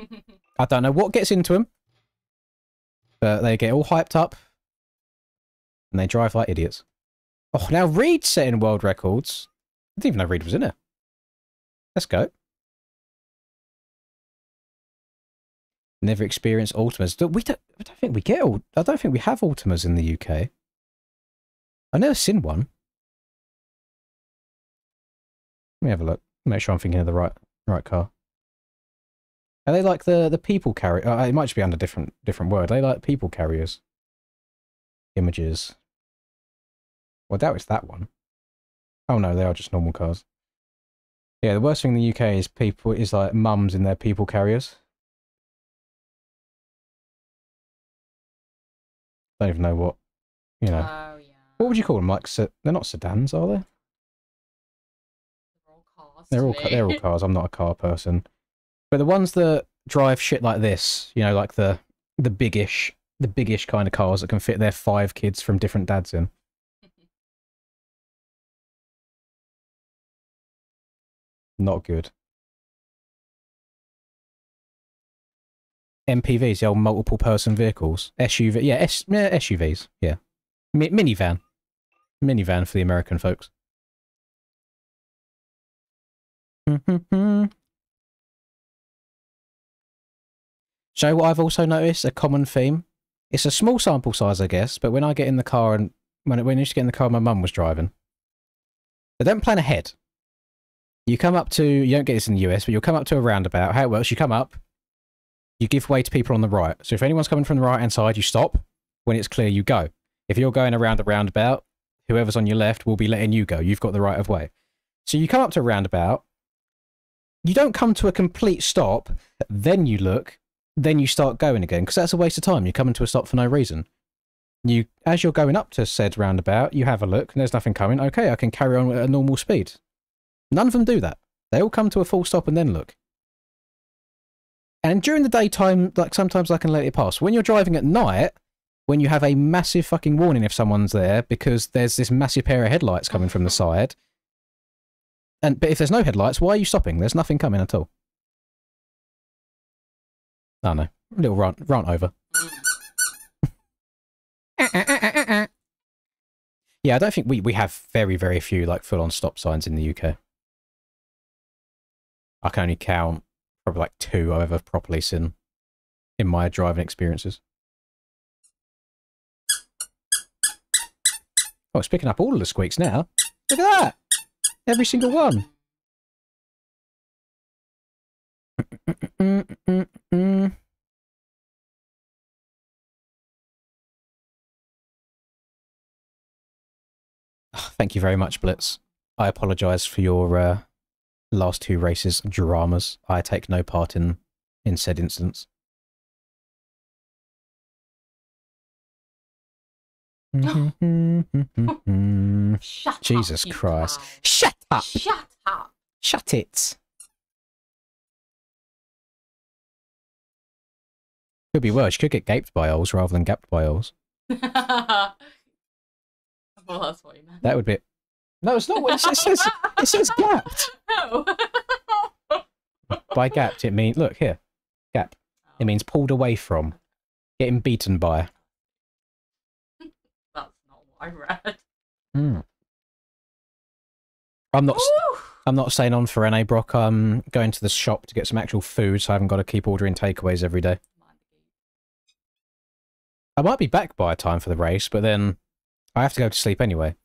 I don't know what gets into them, but they get all hyped up, and they drive like idiots. Oh, now Reed's setting world records. I didn't even know Reed was in it. Let's go. Never experienced Ultimas. I don't think we get. I don't think we have Ultimas in the UK. I've never seen one. Let me have a look. Make sure I'm thinking of the right car. Are they like the people carrier? It might just be under different word. Are they like people carriers? Images. Well, I doubt it's that one. Oh no, they are just normal cars. Yeah, the worst thing in the UK is like mums in their people carriers. Don't even know what, you know. Oh, yeah. What would you call them? Like, they're not sedans, are they? They're all cars. I'm not a car person. But the ones that drive shit like this, you know, like the biggish kind of cars that can fit their 5 kids from different dads in. Not good. MPVs, the old multiple person vehicles. SUV, yeah, SUVs, yeah. Minivan. Minivan for the American folks. So what I've also noticed, a common theme. It's a small sample size, I guess, but when I get in the car and when I used to get in the car my mum was driving, they don't plan ahead. You come up to, you don't get this in the US, but you'll come up to a roundabout. How it works, you come up, you give way to people on the right. So if anyone's coming from the right-hand side, you stop. When it's clear, you go. If you're going around the roundabout, whoever's on your left will be letting you go. You've got the right of way. So you come up to a roundabout, you don't come to a complete stop, then you look, then you start going again, because that's a waste of time. You're coming to a stop for no reason. As you're going up to said roundabout, you have a look, and there's nothing coming. Okay, I can carry on at a normal speed. None of them do that. They all come to a full stop and then look. And during the daytime, like sometimes I can let it pass. When you're driving at night, when you have a massive fucking warning if someone's there because there's this massive pair of headlights coming from the side. But if there's no headlights, why are you stopping? There's nothing coming at all. Oh no, a little rant over. Yeah, I don't think we have very, very few like full-on stop signs in the UK. I can only count probably like 2 I've ever properly seen in my driving experiences. Oh, it's picking up all of the squeaks now. Look at that! Every single one. Thank you very much, Blitz. I apologise for your last 2 races dramas. I take no part in said incidents. Shut Jesus up, Christ. cow. Shut up! Shut up! Shut it! Could be worse. You could get gaped by owls rather than gapped by owls. Well, that's what you meant. That would be... No, it's not what it says. It says gapped. No. By gapped, it means... Look, here. Gap. It means pulled away from. Getting beaten by. That's not what I read. Mm. I'm not staying on for NA Brock. I'm going to the shop to get some actual food, so I haven't got to keep ordering takeaways every day. I might be back by time for the race, but then I have to go to sleep anyway.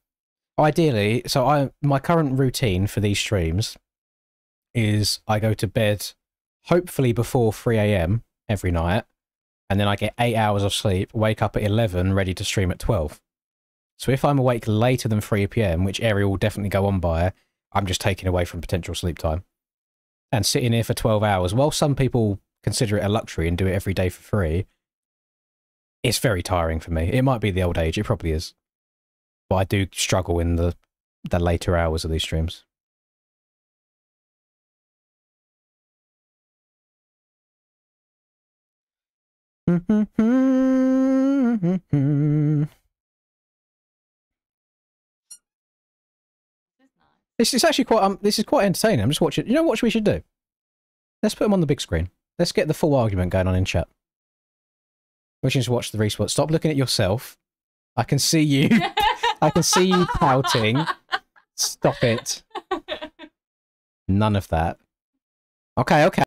Ideally, so my current routine for these streams is I go to bed hopefully before 3 AM every night, and then I get 8 hours of sleep, wake up at 11, ready to stream at 12. So if I'm awake later than 3 PM, which area will definitely go on by, I'm just taking away from potential sleep time. And sitting here for 12 hours, while some people consider it a luxury and do it every day for free, it's very tiring for me. It might be the old age, it probably is. But I do struggle in the later hours of these streams. This is actually quite this is quite entertaining. I'm just watching. You know what we should do? Let's put them on the big screen. Let's get the full argument going on in chat. We should just watch the response. Stop looking at yourself. I can see you. I can see you pouting. Stop it. None of that. Okay, okay.